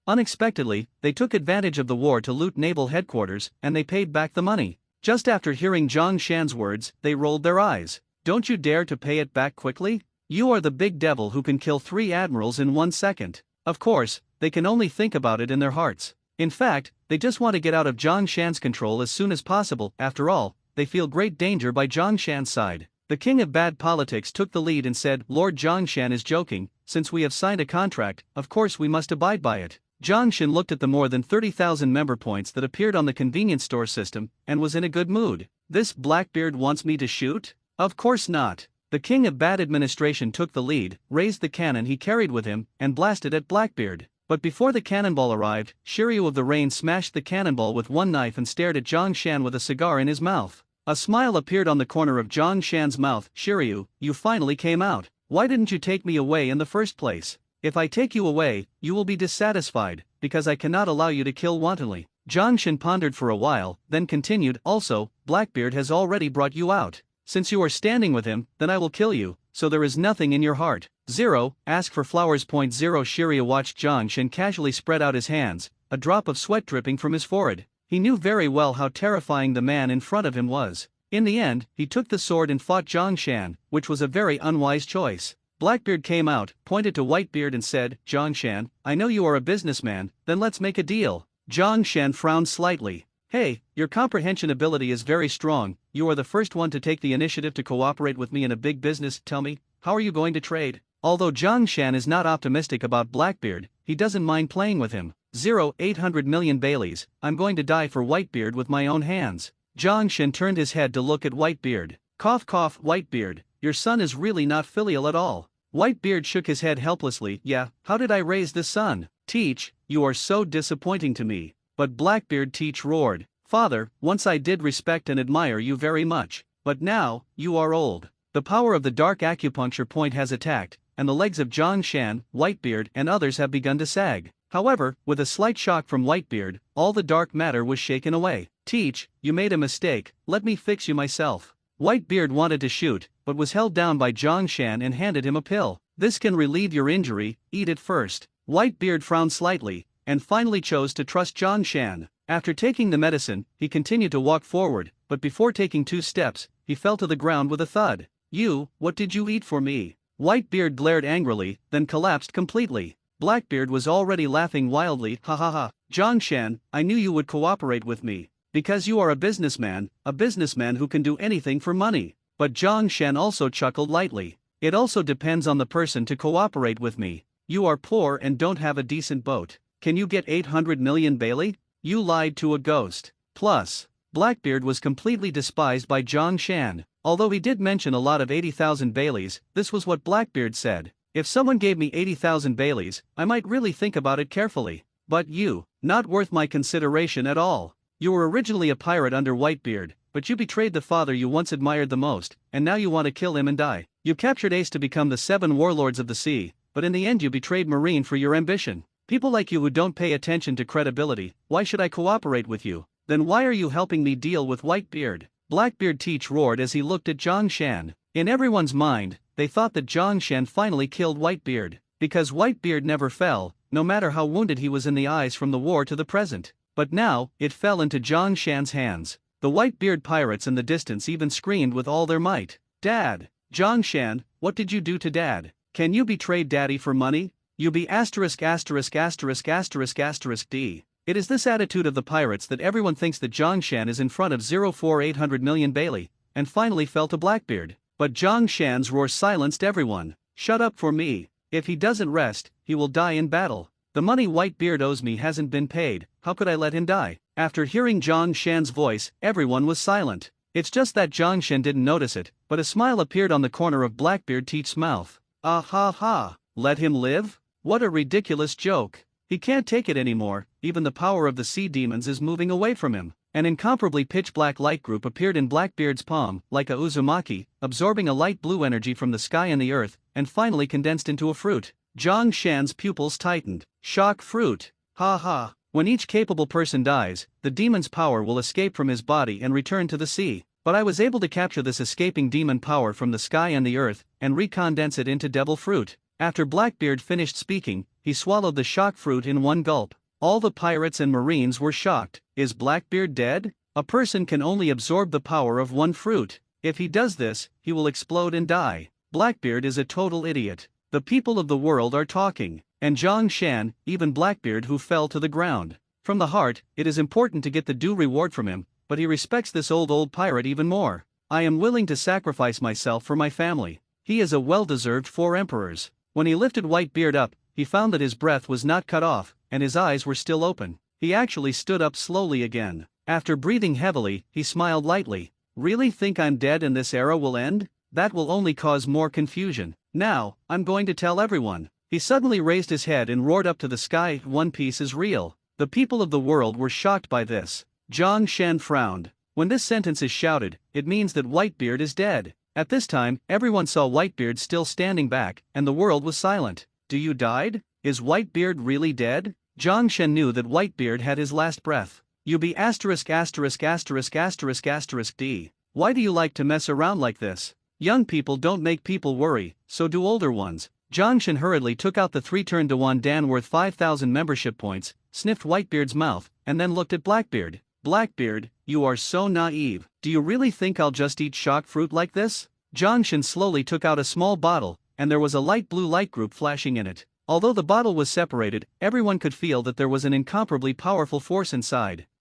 Speaker 1: Unexpectedly, they took advantage of the war to loot naval headquarters, and they paid back the money. Just after hearing Shan's words, they rolled their eyes. Don't you dare to pay it back quickly? You are the big devil who can kill 3 admirals in 1 second. Of course, they can only think about it in their hearts. In fact, they just want to get out of Shan's control as soon as possible. After all, they feel great danger by Shan's side. The king of bad politics took the lead and said, Lord Shan is joking, since we have signed a contract, of course we must abide by it. Shan looked at the more than 30,000 member points that appeared on the convenience store system, and was in a good mood. This Blackbeard wants me to shoot? Of course not. The king of bad administration took the lead, raised the cannon he carried with him, and blasted at Blackbeard. But before the cannonball arrived, Shiryu of the Rain smashed the cannonball with one knife and stared at Shan with a cigar in his mouth. A smile appeared on the corner of Shan's mouth. Shiryu, you finally came out. Why didn't you take me away in the first place? If I take you away, you will be dissatisfied, because I cannot allow you to kill wantonly. Shan pondered for a while, then continued, also, Blackbeard has already brought you out. Since you are standing with him, then I will kill you, so there is nothing in your heart. 0, ask for flowers. 0. Shiryu watched Shan casually spread out his hands, a drop of sweat dripping from his forehead. He knew very well how terrifying the man in front of him was. In the end, he took the sword and fought Shan, which was a very unwise choice. Blackbeard came out, pointed to Whitebeard and said, Shan, I know you are a businessman, then let's make a deal. Shan frowned slightly. Hey, your comprehension ability is very strong. You are the first one to take the initiative to cooperate with me in a big business. Tell me, how are you going to trade? Although Zhang Shan is not optimistic about Blackbeard, he doesn't mind playing with him. 800 million Baileys, I'm going to die for Whitebeard with my own hands. Zhang Shan turned his head to look at Whitebeard. Cough cough, Whitebeard, your son is really not filial at all. Whitebeard shook his head helplessly. Yeah, how did I raise this son? Teach, you are so disappointing to me. But Blackbeard Teach roared. Father, once I did respect and admire you very much, but now, you are old. The power of the dark acupuncture point has attacked, and the legs of Zhang Shan, Whitebeard and others have begun to sag. However, with a slight shock from Whitebeard, all the dark matter was shaken away. Teach, you made a mistake, let me fix you myself. Whitebeard wanted to shoot, but was held down by Zhang Shan and handed him a pill. This can relieve your injury, eat it first. Whitebeard frowned slightly, and finally chose to trust Zhang Shan. After taking the medicine, he continued to walk forward, but before taking 2 steps, he fell to the ground with a thud. You, what did you eat for me? Whitebeard glared angrily, then collapsed completely. Blackbeard was already laughing wildly. Ha ha ha. Zhang Shan, I knew you would cooperate with me. Because you are a businessman who can do anything for money. But Zhang Shan also chuckled lightly. It also depends on the person to cooperate with me. You are poor and don't have a decent boat. Can you get 800 million Bailey? You lied to a ghost. Plus, Blackbeard was completely despised by Zhang Shan. Although he did mention a lot of 80,000 Baileys, this was what Blackbeard said. If someone gave me 80,000 Baileys, I might really think about it carefully. But you, not worth my consideration at all. You were originally a pirate under Whitebeard, but you betrayed the father you once admired the most, and now you want to kill him and die. You captured Ace to become the 7 warlords of the sea, but in the end you betrayed Marine for your ambition. People like you who don't pay attention to credibility, why should I cooperate with you? Then why are you helping me deal with Whitebeard? Blackbeard Teach roared as he looked at Zhang Shan. In everyone's mind, they thought that Zhang Shan finally killed Whitebeard, because Whitebeard never fell, no matter how wounded he was in the eyes from the war to the present. But now, it fell into Zhang Shan's hands. The Whitebeard pirates in the distance even screamed with all their might. Dad! Zhang Shan, what did you do to Dad? Can you betray Daddy for money? You be asterisk asterisk asterisk asterisk asterisk D. It is this attitude of the pirates that everyone thinks that Zhang Shan is in front of 800 million Bailey, and finally fell to Blackbeard. But Zhang Shan's roar silenced everyone. Shut up for me. If he doesn't rest, he will die in battle. The money Whitebeard owes me hasn't been paid, how could I let him die? After hearing Zhang Shan's voice, everyone was silent. It's just that Zhang Shan didn't notice it, but a smile appeared on the corner of Blackbeard Teach's mouth. Ah ha ha, let him live? What a ridiculous joke. He can't take it anymore, even the power of the sea demons is moving away from him. An incomparably pitch-black light group appeared in Blackbeard's palm, like a Uzumaki, absorbing a light blue energy from the sky and the earth, and finally condensed into a fruit. Zhang Shan's pupils tightened. Shock fruit. Ha ha. When each capable person dies, the demon's power will escape from his body and return to the sea. But I was able to capture this escaping demon power from the sky and the earth, and recondense it into devil fruit. After Blackbeard finished speaking, he swallowed the shock fruit in one gulp. All the pirates and marines were shocked. Is Blackbeard dead? A person can only absorb the power of one fruit. If he does this, he will explode and die. Blackbeard is a total idiot. The people of the world are talking, and Zhang Shan, even Blackbeard who fell to the ground. From the heart, it is important to get the due reward from him, but he respects this old pirate even more. I am willing to sacrifice myself for my family. He is a well-deserved 4 emperors. When he lifted Whitebeard up, he found that his breath was not cut off, and his eyes were still open. He actually stood up slowly again. After breathing heavily, he smiled lightly. Really think I'm dead and this era will end? That will only cause more confusion. Now, I'm going to tell everyone. He suddenly raised his head and roared up to the sky. One Piece is real. The people of the world were shocked by this. Zhang Shan frowned. When this sentence is shouted, it means that Whitebeard is dead. At this time, everyone saw Whitebeard still standing back, and the world was silent. Do you died? Is Whitebeard really dead? Zhang Shan knew that Whitebeard had his last breath. You be asterisk asterisk asterisk asterisk asterisk D. Why do you like to mess around like this? Young people don't make people worry, so do older ones. Zhang Shan hurriedly took out the 3-turn Dewan Dan worth 5,000 membership points, sniffed Whitebeard's mouth, and then looked at Blackbeard. Blackbeard, you are so naive. Do you really think I'll just eat shock fruit like this? Zhang Shan slowly took out a small bottle, and there was a light blue light group flashing in it. Although the bottle was separated, everyone could feel that there was an incomparably powerful force inside.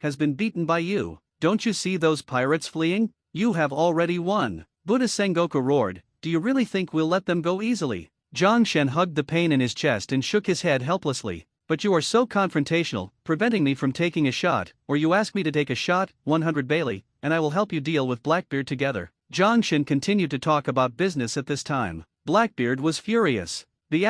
Speaker 1: has been beaten by you. Don't you see those pirates fleeing? You have already won. Buddha Sengoku roared, do you really think we'll let them go easily? Zhang Shen hugged the pain in his chest and shook his head helplessly. But you are so confrontational, preventing me from taking a shot, or you ask me to take a shot, 100 Bailey, and I will help you deal with Blackbeard together. Zhang Shen continued to talk about business at this time. Blackbeard was furious. The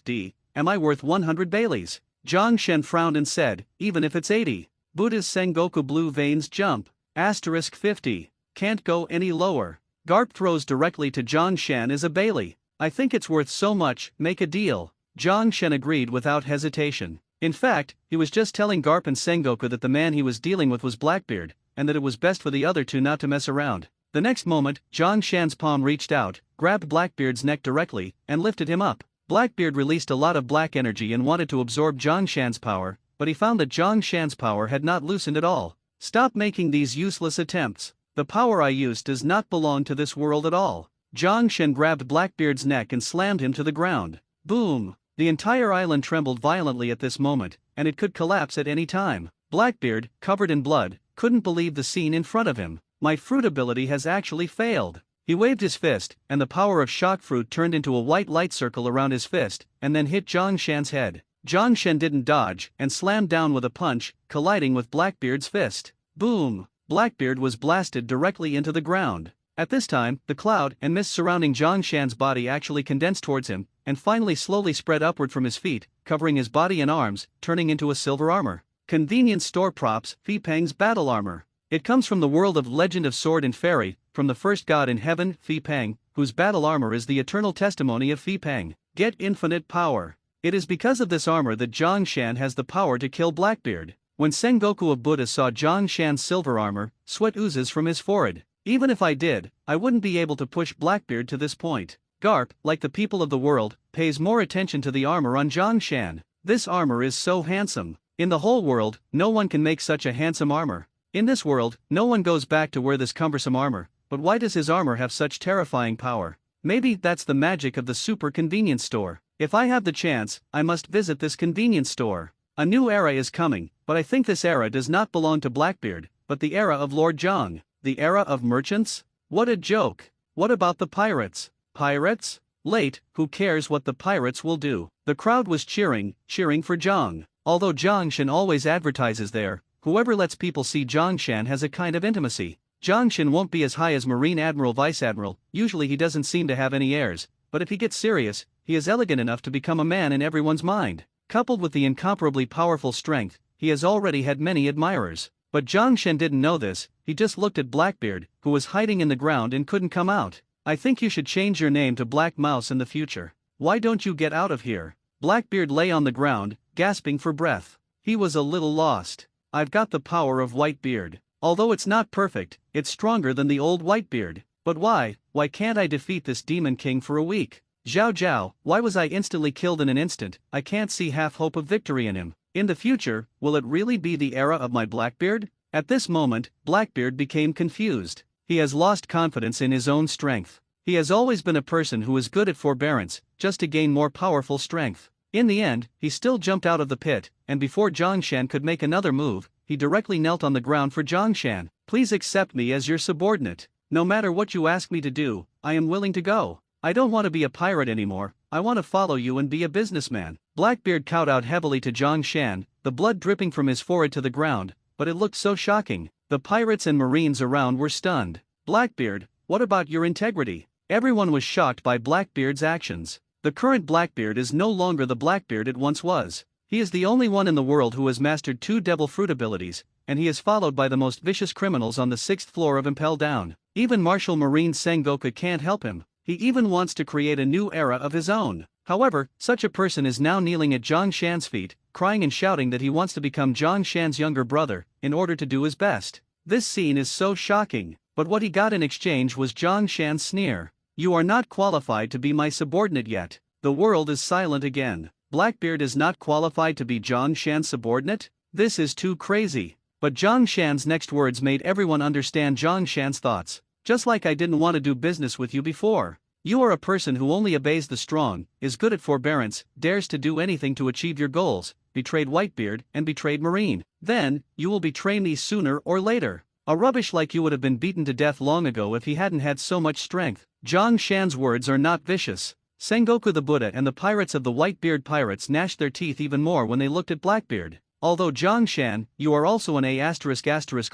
Speaker 1: D, am I worth 100 Baileys? Zhang Shen frowned and said, even if it's 80. Buddha's Sengoku blue veins jump. 50. Can't go any lower. Garp throws directly to Zhang Shen as a Bailey. I think it's worth so much, make a deal. Zhang Shen agreed without hesitation. In fact, he was just telling Garp and Sengoku that the man he was dealing with was Blackbeard, and that it was best for the other two not to mess around. The next moment, Zhang Shen's palm reached out, grabbed Blackbeard's neck directly, and lifted him up. Blackbeard released a lot of black energy and wanted to absorb Zhang Shen's power, but he found that Zhang Shen's power had not loosened at all. Stop making these useless attempts. The power I used does not belong to this world at all. Zhang Shen grabbed Blackbeard's neck and slammed him to the ground. Boom! The entire island trembled violently at this moment, and it could collapse at any time. Blackbeard, covered in blood, couldn't believe the scene in front of him. My fruit ability has actually failed. He waved his fist, and the power of shock fruit turned into a white light circle around his fist, and then hit Zhang Shen's head. Zhang Shen didn't dodge, and slammed down with a punch, colliding with Blackbeard's fist. Boom! Blackbeard was blasted directly into the ground. At this time, the cloud and mist surrounding Zhang Shan's body actually condensed towards him, and finally slowly spread upward from his feet, covering his body and arms, turning into a silver armor. Convenience store props, Fi Peng's battle armor. It comes from the world of Legend of Sword and Fairy, from the first god in heaven, Fi Peng, whose battle armor is the eternal testimony of Fi Peng. Get infinite power. It is because of this armor that Zhang Shan has the power to kill Blackbeard. When Sengoku of Buddha saw Zhang Shan's silver armor, sweat oozes from his forehead. Even if I did, I wouldn't be able to push Blackbeard to this point. Garp, like the people of the world, pays more attention to the armor on Zhang Shan. This armor is so handsome. In the whole world, no one can make such a handsome armor. In this world, no one goes back to wear this cumbersome armor, but why does his armor have such terrifying power? Maybe that's the magic of the super convenience store. If I have the chance, I must visit this convenience store. A new era is coming, but I think this era does not belong to Blackbeard, but the era of Lord Zhang. The era of merchants? What a joke. What about the pirates? Pirates? Late, who cares what the pirates will do? The crowd was cheering for Zhang. Although Zhang Shan always advertises there, whoever lets people see Zhang Shan has a kind of intimacy. Zhang Shan won't be as high as Marine Admiral Vice Admiral, usually he doesn't seem to have any airs, but if he gets serious, he is elegant enough to become a man in everyone's mind. Coupled with the incomparably powerful strength, he has already had many admirers. But Zhang Shan didn't know this, he just looked at Blackbeard, who was hiding in the ground and couldn't come out. I think you should change your name to Black Mouse in the future. Why don't you get out of here? Blackbeard lay on the ground, gasping for breath. He was a little lost. I've got the power of Whitebeard. Although it's not perfect, it's stronger than the old Whitebeard. But why can't I defeat this Demon King for a week? Zhao Zhao, why was I instantly killed in an instant? I can't see half hope of victory in him. In the future, will it really be the era of my Blackbeard? At this moment, Blackbeard became confused. He has lost confidence in his own strength. He has always been a person who is good at forbearance, just to gain more powerful strength. In the end, he still jumped out of the pit, and before Zhang Shan could make another move, he directly knelt on the ground for Zhang Shan. Please accept me as your subordinate. No matter what you ask me to do, I am willing to go. I don't want to be a pirate anymore, I want to follow you and be a businessman. Blackbeard kowed out heavily to Zhang Shan, the blood dripping from his forehead to the ground, but it looked so shocking. The pirates and marines around were stunned. Blackbeard, what about your integrity? Everyone was shocked by Blackbeard's actions. The current Blackbeard is no longer the Blackbeard it once was. He is the only one in the world who has mastered 2 devil fruit abilities, and he is followed by the most vicious criminals on the 6th floor of Impel Down. Even Martial Marine Sengoku can't help him. He even wants to create a new era of his own. However, such a person is now kneeling at Zhang Shan's feet, crying and shouting that he wants to become Zhang Shan's younger brother, in order to do his best. This scene is so shocking, but what he got in exchange was Zhang Shan's sneer. You are not qualified to be my subordinate yet. The world is silent again. Blackbeard is not qualified to be Zhang Shan's subordinate? This is too crazy. But Zhang Shan's next words made everyone understand Zhang Shan's thoughts. Just like I didn't want to do business with you before. You are a person who only obeys the strong, is good at forbearance, dares to do anything to achieve your goals, betrayed Whitebeard and betrayed Marine. Then, you will betray me sooner or later. A rubbish like you would have been beaten to death long ago if he hadn't had so much strength. Zhang Shan's words are not vicious. Sengoku the Buddha and the pirates of the Whitebeard pirates gnashed their teeth even more when they looked at Blackbeard. Although Zhang Shan, you are also an A***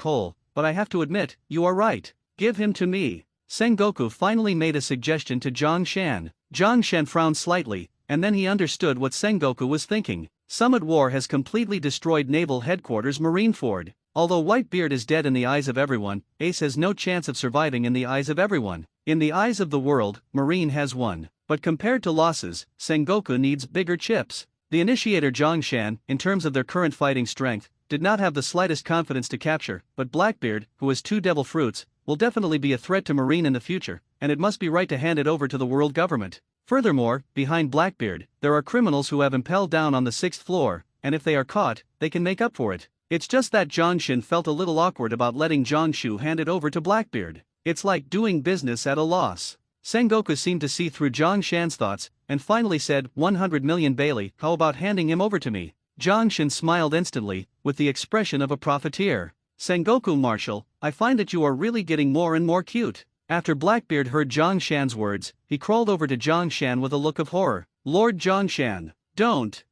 Speaker 1: hole, but I have to admit, you are right. Give him to me. Sengoku finally made a suggestion to Zhang Shan. Zhang Shan frowned slightly, and then he understood what Sengoku was thinking. Summit War has completely destroyed Naval Headquarters Marineford. Although Whitebeard is dead in the eyes of everyone, Ace has no chance of surviving in the eyes of everyone. In the eyes of the world, Marine has won. But compared to losses, Sengoku needs bigger chips. The initiator Zhang Shan, in terms of their current fighting strength, did not have the slightest confidence to capture, but Blackbeard, who has 2 devil fruits, will definitely be a threat to Marine in the future, and it must be right to hand it over to the world government. Furthermore, behind Blackbeard, there are criminals who have impelled down on the 6th floor, and if they are caught, they can make up for it. It's just that Zhang Shan felt a little awkward about letting Zhang Shu hand it over to Blackbeard. It's like doing business at a loss. Sengoku seemed to see through Zhang Shan's thoughts, and finally said, 100 million Bailey, how about handing him over to me? Zhang Shan smiled instantly, with the expression of a profiteer. Sengoku Marshal, I find that you are really getting more and more cute. After Blackbeard heard Zhang Shan's words, he crawled over to Zhang Shan with a look of horror. Lord Zhang Shan, don't.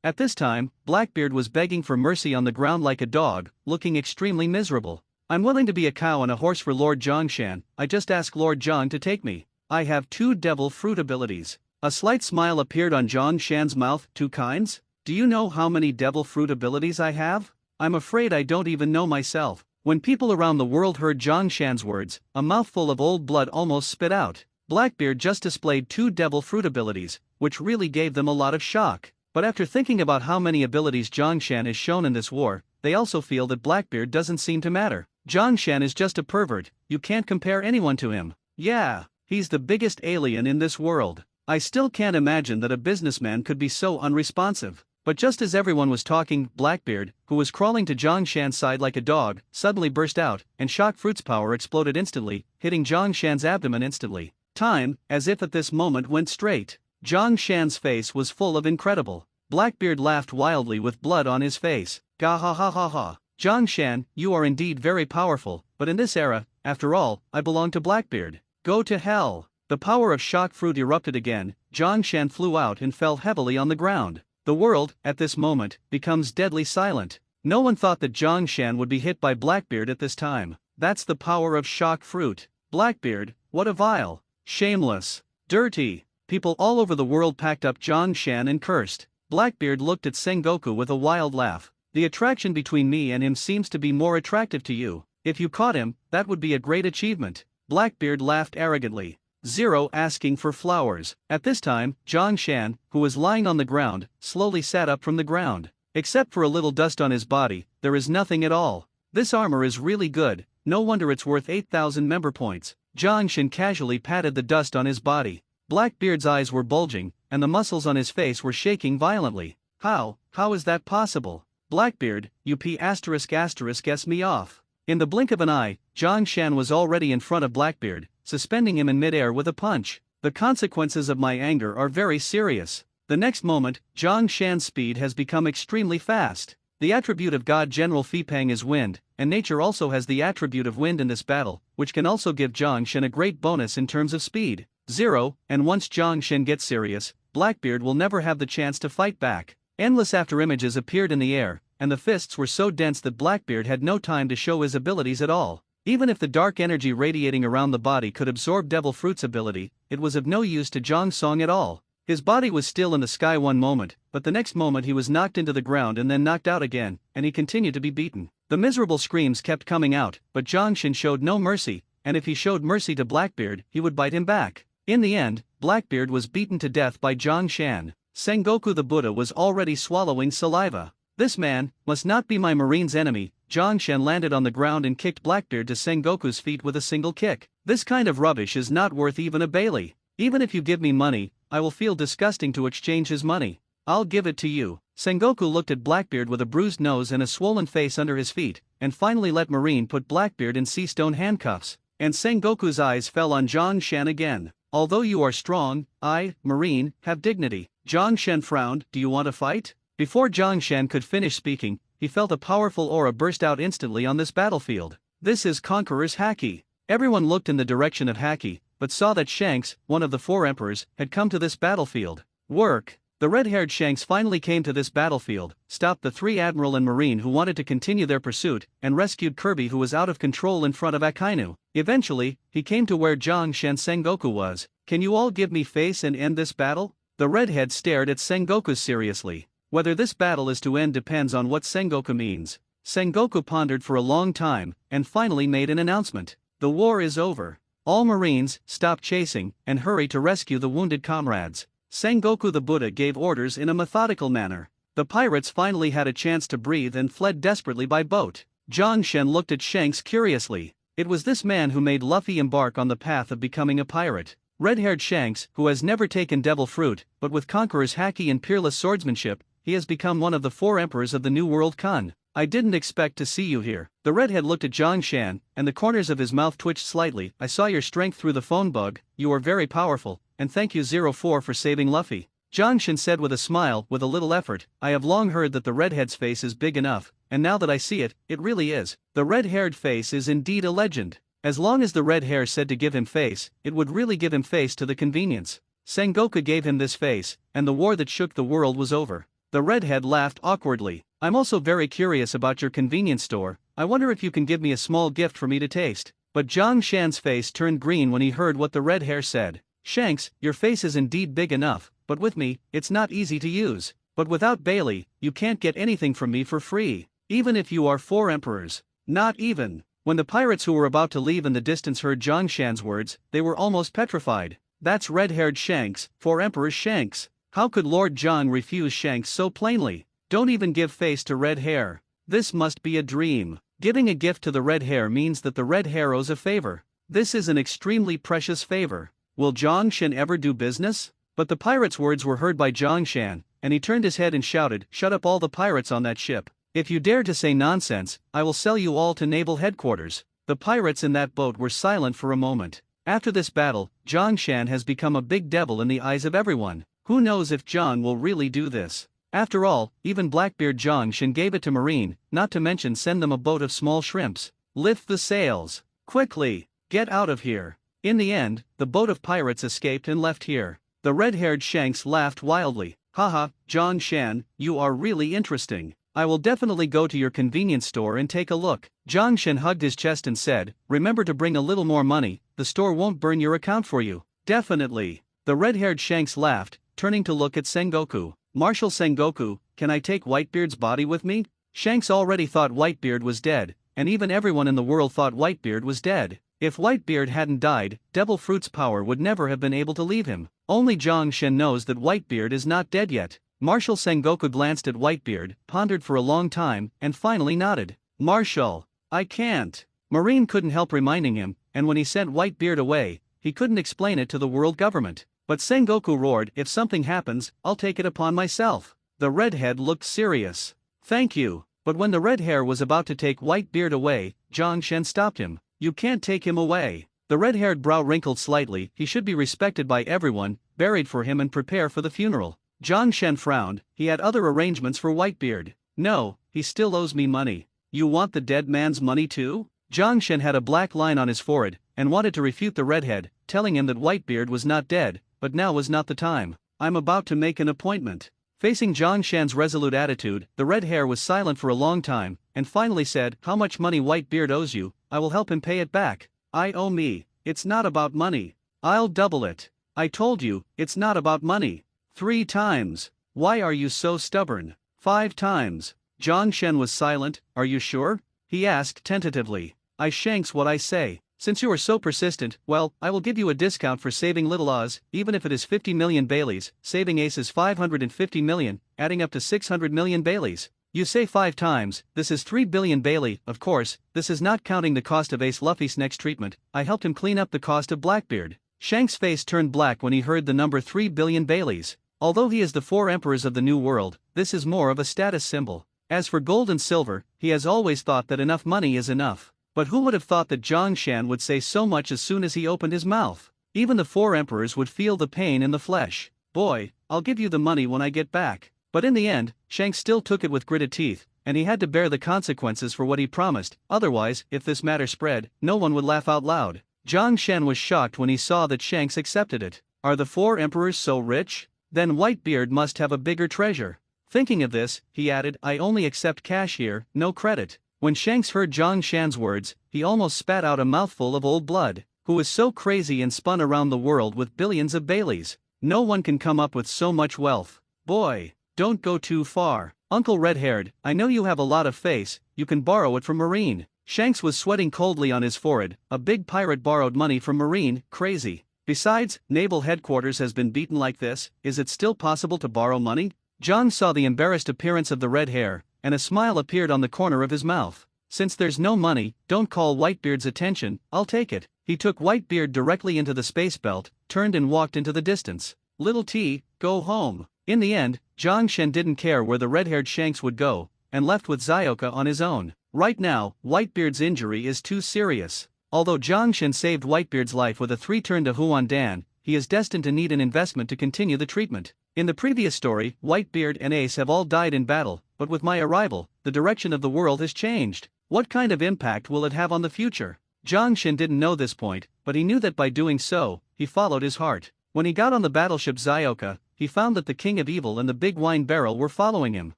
Speaker 1: At this time, Blackbeard was begging for mercy on the ground like a dog, looking extremely miserable. I'm willing to be a cow and a horse for Lord Jongshan. I just ask Lord Jong to take me. I have 2 devil fruit abilities. A slight smile appeared on Jongshan's mouth. 2 kinds? Do you know how many devil fruit abilities I have? I'm afraid I don't even know myself. When people around the world heard Jongshan's words, a mouthful of old blood almost spit out. Blackbeard just displayed 2 devil fruit abilities, which really gave them a lot of shock. But after thinking about how many abilities Jongshan has shown in this war, they also feel that Blackbeard doesn't seem to matter. Jongshan is just a pervert, you can't compare anyone to him. Yeah, he's the biggest alien in this world. I still can't imagine that a businessman could be so unresponsive. But just as everyone was talking, Blackbeard, who was crawling to Jongshan's side like a dog, suddenly burst out, and Shock Fruit's power exploded instantly, hitting Jongshan's abdomen instantly. Time, as if at this moment, went straight. Jongshan's face was full of incredible. Blackbeard laughed wildly with blood on his face. Gah ha ha ha ha. Jongshan, you are indeed very powerful, but in this era, after all, I belong to Blackbeard. Go to hell. The power of Shock Fruit erupted again. Jongshan flew out and fell heavily on the ground. The world, at this moment, becomes deadly silent. No one thought that Jongshan would be hit by Blackbeard at this time. That's the power of Shock Fruit. Blackbeard, what a vile, shameless, dirty. People all over the world packed up Jongshan and cursed. Blackbeard looked at Sengoku with a wild laugh. The attraction between me and him seems to be more attractive to you. If you caught him, that would be a great achievement. Blackbeard laughed arrogantly. Zero asking for flowers. At this time, Jongshan, who was lying on the ground, slowly sat up from the ground. Except for a little dust on his body, there is nothing at all. This armor is really good, no wonder it's worth 8,000 member points. Jongshan casually patted the dust on his body. Blackbeard's eyes were bulging, and the muscles on his face were shaking violently. How is that possible? Blackbeard, you *****s me off. In the blink of an eye, Jongshan was already in front of Blackbeard, suspending him in midair with a punch. The consequences of my anger are very serious. The next moment, Jongshan's speed has become extremely fast. The attribute of God General Fipang is wind, and nature also has the attribute of wind in this battle, which can also give Jongshan a great bonus in terms of speed. 0, and once Jongshan gets serious, Blackbeard will never have the chance to fight back. Endless afterimages appeared in the air, and the fists were so dense that Blackbeard had no time to show his abilities at all. Even if the dark energy radiating around the body could absorb Devil Fruit's ability, it was of no use to Jongsong at all. His body was still in the sky one moment, but the next moment he was knocked into the ground and then knocked out again, and he continued to be beaten. The miserable screams kept coming out, but Jongshan showed no mercy, and if he showed mercy to Blackbeard, he would bite him back. In the end, Blackbeard was beaten to death by Jongshan. Sengoku the Buddha was already swallowing saliva. This man must not be my marine's enemy. Jongshan landed on the ground and kicked Blackbeard to Sengoku's feet with a single kick. This kind of rubbish is not worth even a Bailey. Even if you give me money, I will feel disgusting to exchange his money. I'll give it to you. Sengoku looked at Blackbeard with a bruised nose and a swollen face under his feet, and finally let Marine put Blackbeard in sea stone handcuffs. And Sengoku's eyes fell on Jongshan again. Although you are strong, I, Marine, have dignity. Jongshan frowned. Do you want to fight? Before Jongshan could finish speaking, he felt a powerful aura burst out instantly on this battlefield. This is Conqueror's Haki. Everyone looked in the direction of Haki, but saw that Shanks, one of the 4 emperors, had come to this battlefield. Work. The red-haired Shanks finally came to this battlefield, stopped the 3 admiral and marine who wanted to continue their pursuit, and rescued Kirby who was out of control in front of Akainu. Eventually, he came to where Jongshan Sengoku was. Can you all give me face and end this battle? The redhead stared at Sengoku seriously. Whether this battle is to end depends on what Sengoku means. Sengoku pondered for a long time, and finally made an announcement. The war is over. All marines, stop chasing, and hurry to rescue the wounded comrades. Sengoku the Buddha gave orders in a methodical manner. The pirates finally had a chance to breathe and fled desperately by boat. Jongshan looked at Shanks curiously. It was this man who made Luffy embark on the path of becoming a pirate. Red-haired Shanks, who has never taken devil fruit, but with Conqueror's Haki and peerless swordsmanship, he has become one of the 4 emperors of the New World Kun. I didn't expect to see you here. The redhead looked at Jongshan, and the corners of his mouth twitched slightly. I saw your strength through the phone bug. You are very powerful, and thank you 04 for saving Luffy. Jongshan said with a smile, with a little effort. I have long heard that the redhead's face is big enough, and now that I see it, it really is. The red-haired face is indeed a legend. As long as the red hair said to give him face, it would really give him face to the convenience. Sengoku gave him this face, and the war that shook the world was over. The redhead laughed awkwardly. I'm also very curious about your convenience store. I wonder if you can give me a small gift for me to taste. But Zhang Shan's face turned green when he heard what the red hare said. Shanks, your face is indeed big enough, but with me, it's not easy to use. But without Bailey, you can't get anything from me for free, even if you are 4 emperors. Not even. When the pirates who were about to leave in the distance heard Zhang Shan's words, they were almost petrified. That's red-haired Shanks, 4 emperors Shanks. How could Lord Zhang refuse Shanks so plainly? Don't even give face to red hair. This must be a dream. Giving a gift to the red hare means that the red hare owes a favor. This is an extremely precious favor. Will Zhang Shan ever do business? But the pirate's words were heard by Zhang Shan, and he turned his head and shouted, "Shut up all the pirates on that ship. If you dare to say nonsense, I will sell you all to naval headquarters." The pirates in that boat were silent for a moment. After this battle, Zhang Shan has become a big devil in the eyes of everyone. Who knows if Zhang will really do this? After all, even Blackbeard Zhang Shan gave it to Marine, not to mention send them a boat of small shrimps. Lift the sails. Quickly. Get out of here. In the end, the boat of pirates escaped and left here. The red-haired Shanks laughed wildly. Haha, Zhang Shan, you are really interesting. I will definitely go to your convenience store and take a look. Zhang Shan hugged his chest and said, remember to bring a little more money, the store won't burn your account for you. Definitely. The red-haired Shanks laughed, turning to look at Sengoku. Marshal Sengoku, can I take Whitebeard's body with me? Shanks already thought Whitebeard was dead, and even everyone in the world thought Whitebeard was dead. If Whitebeard hadn't died, Devil Fruit's power would never have been able to leave him. Only Zhang Shan knows that Whitebeard is not dead yet. Marshal Sengoku glanced at Whitebeard, pondered for a long time, and finally nodded. Marshal, I can't. Marine couldn't help reminding him, and when he sent Whitebeard away, he couldn't explain it to the world government. But Sengoku roared, if something happens, I'll take it upon myself. The redhead looked serious. Thank you. But when the red hare was about to take Whitebeard away, Zhang Shan stopped him. You can't take him away. The red-haired brow wrinkled slightly. He should be respected by everyone, buried for him and prepare for the funeral. Zhang Shan frowned. He had other arrangements for Whitebeard. No, he still owes me money. You want the dead man's money too? Zhang Shan had a black line on his forehead, and wanted to refute the redhead, telling him that Whitebeard was not dead, but now was not the time. I'm about to make an appointment. Facing Zhang Shan's resolute attitude, the red hare was silent for a long time, and finally said, how much money Whitebeard owes you, I will help him pay it back. I owe me. It's not about money. I'll double it. I told you, it's not about money. 3 times. Why are you so stubborn? 5 times. Zhang Shan was silent. Are you sure? He asked tentatively. I shanks what I say. Since you are so persistent, well, I will give you a discount for saving Little Oz, even if it is 50 million Baileys, saving Ace is 550 million, adding up to 600 million Baileys. You say 5 times, this is 3 billion Bailey, of course, this is not counting the cost of Ace Luffy's next treatment, I helped him clean up the cost of Blackbeard. Shanks' face turned black when he heard the number 3 billion Baileys. Although he is the 4 emperors of the New World, this is more of a status symbol. As for gold and silver, he has always thought that enough money is enough. But who would have thought that Zhang Shan would say so much as soon as he opened his mouth? Even the 4 emperors would feel the pain in the flesh. Boy, I'll give you the money when I get back. But in the end, Shanks still took it with gritted teeth, and he had to bear the consequences for what he promised. Otherwise, if this matter spread, no one would laugh out loud. Zhang Shan was shocked when he saw that Shanks accepted it. Are the 4 emperors so rich? Then Whitebeard must have a bigger treasure. Thinking of this, he added, I only accept cash here, no credit. When Shanks heard Zhang Shan's words, he almost spat out a mouthful of old blood. Who is so crazy and spun around the world with billions of Baileys? No one can come up with so much wealth. Boy, don't go too far. Uncle Red-Haired, I know you have a lot of face, you can borrow it from Marine. Shanks was sweating coldly on his forehead. A big pirate borrowed money from Marine, crazy. Besides, naval headquarters has been beaten like this, is it still possible to borrow money? Zhang saw the embarrassed appearance of the red hair, and a smile appeared on the corner of his mouth. Since there's no money, don't call Whitebeard's attention, I'll take it. He took Whitebeard directly into the space belt, turned and walked into the distance. Little T, go home. In the end, Zhang Shan didn't care where the red-haired Shanks would go, and left with Zioka on his own. Right now, Whitebeard's injury is too serious. Although Zhang Shan saved Whitebeard's life with a 3-turn to Huan Dan, he is destined to need an investment to continue the treatment. In the previous story, Whitebeard and Ace have all died in battle, but with my arrival, the direction of the world has changed. What kind of impact will it have on the future? Zhang Shan didn't know this point, but he knew that by doing so, he followed his heart. When he got on the battleship Zioka, he found that the King of Evil and the Big Wine Barrel were following him.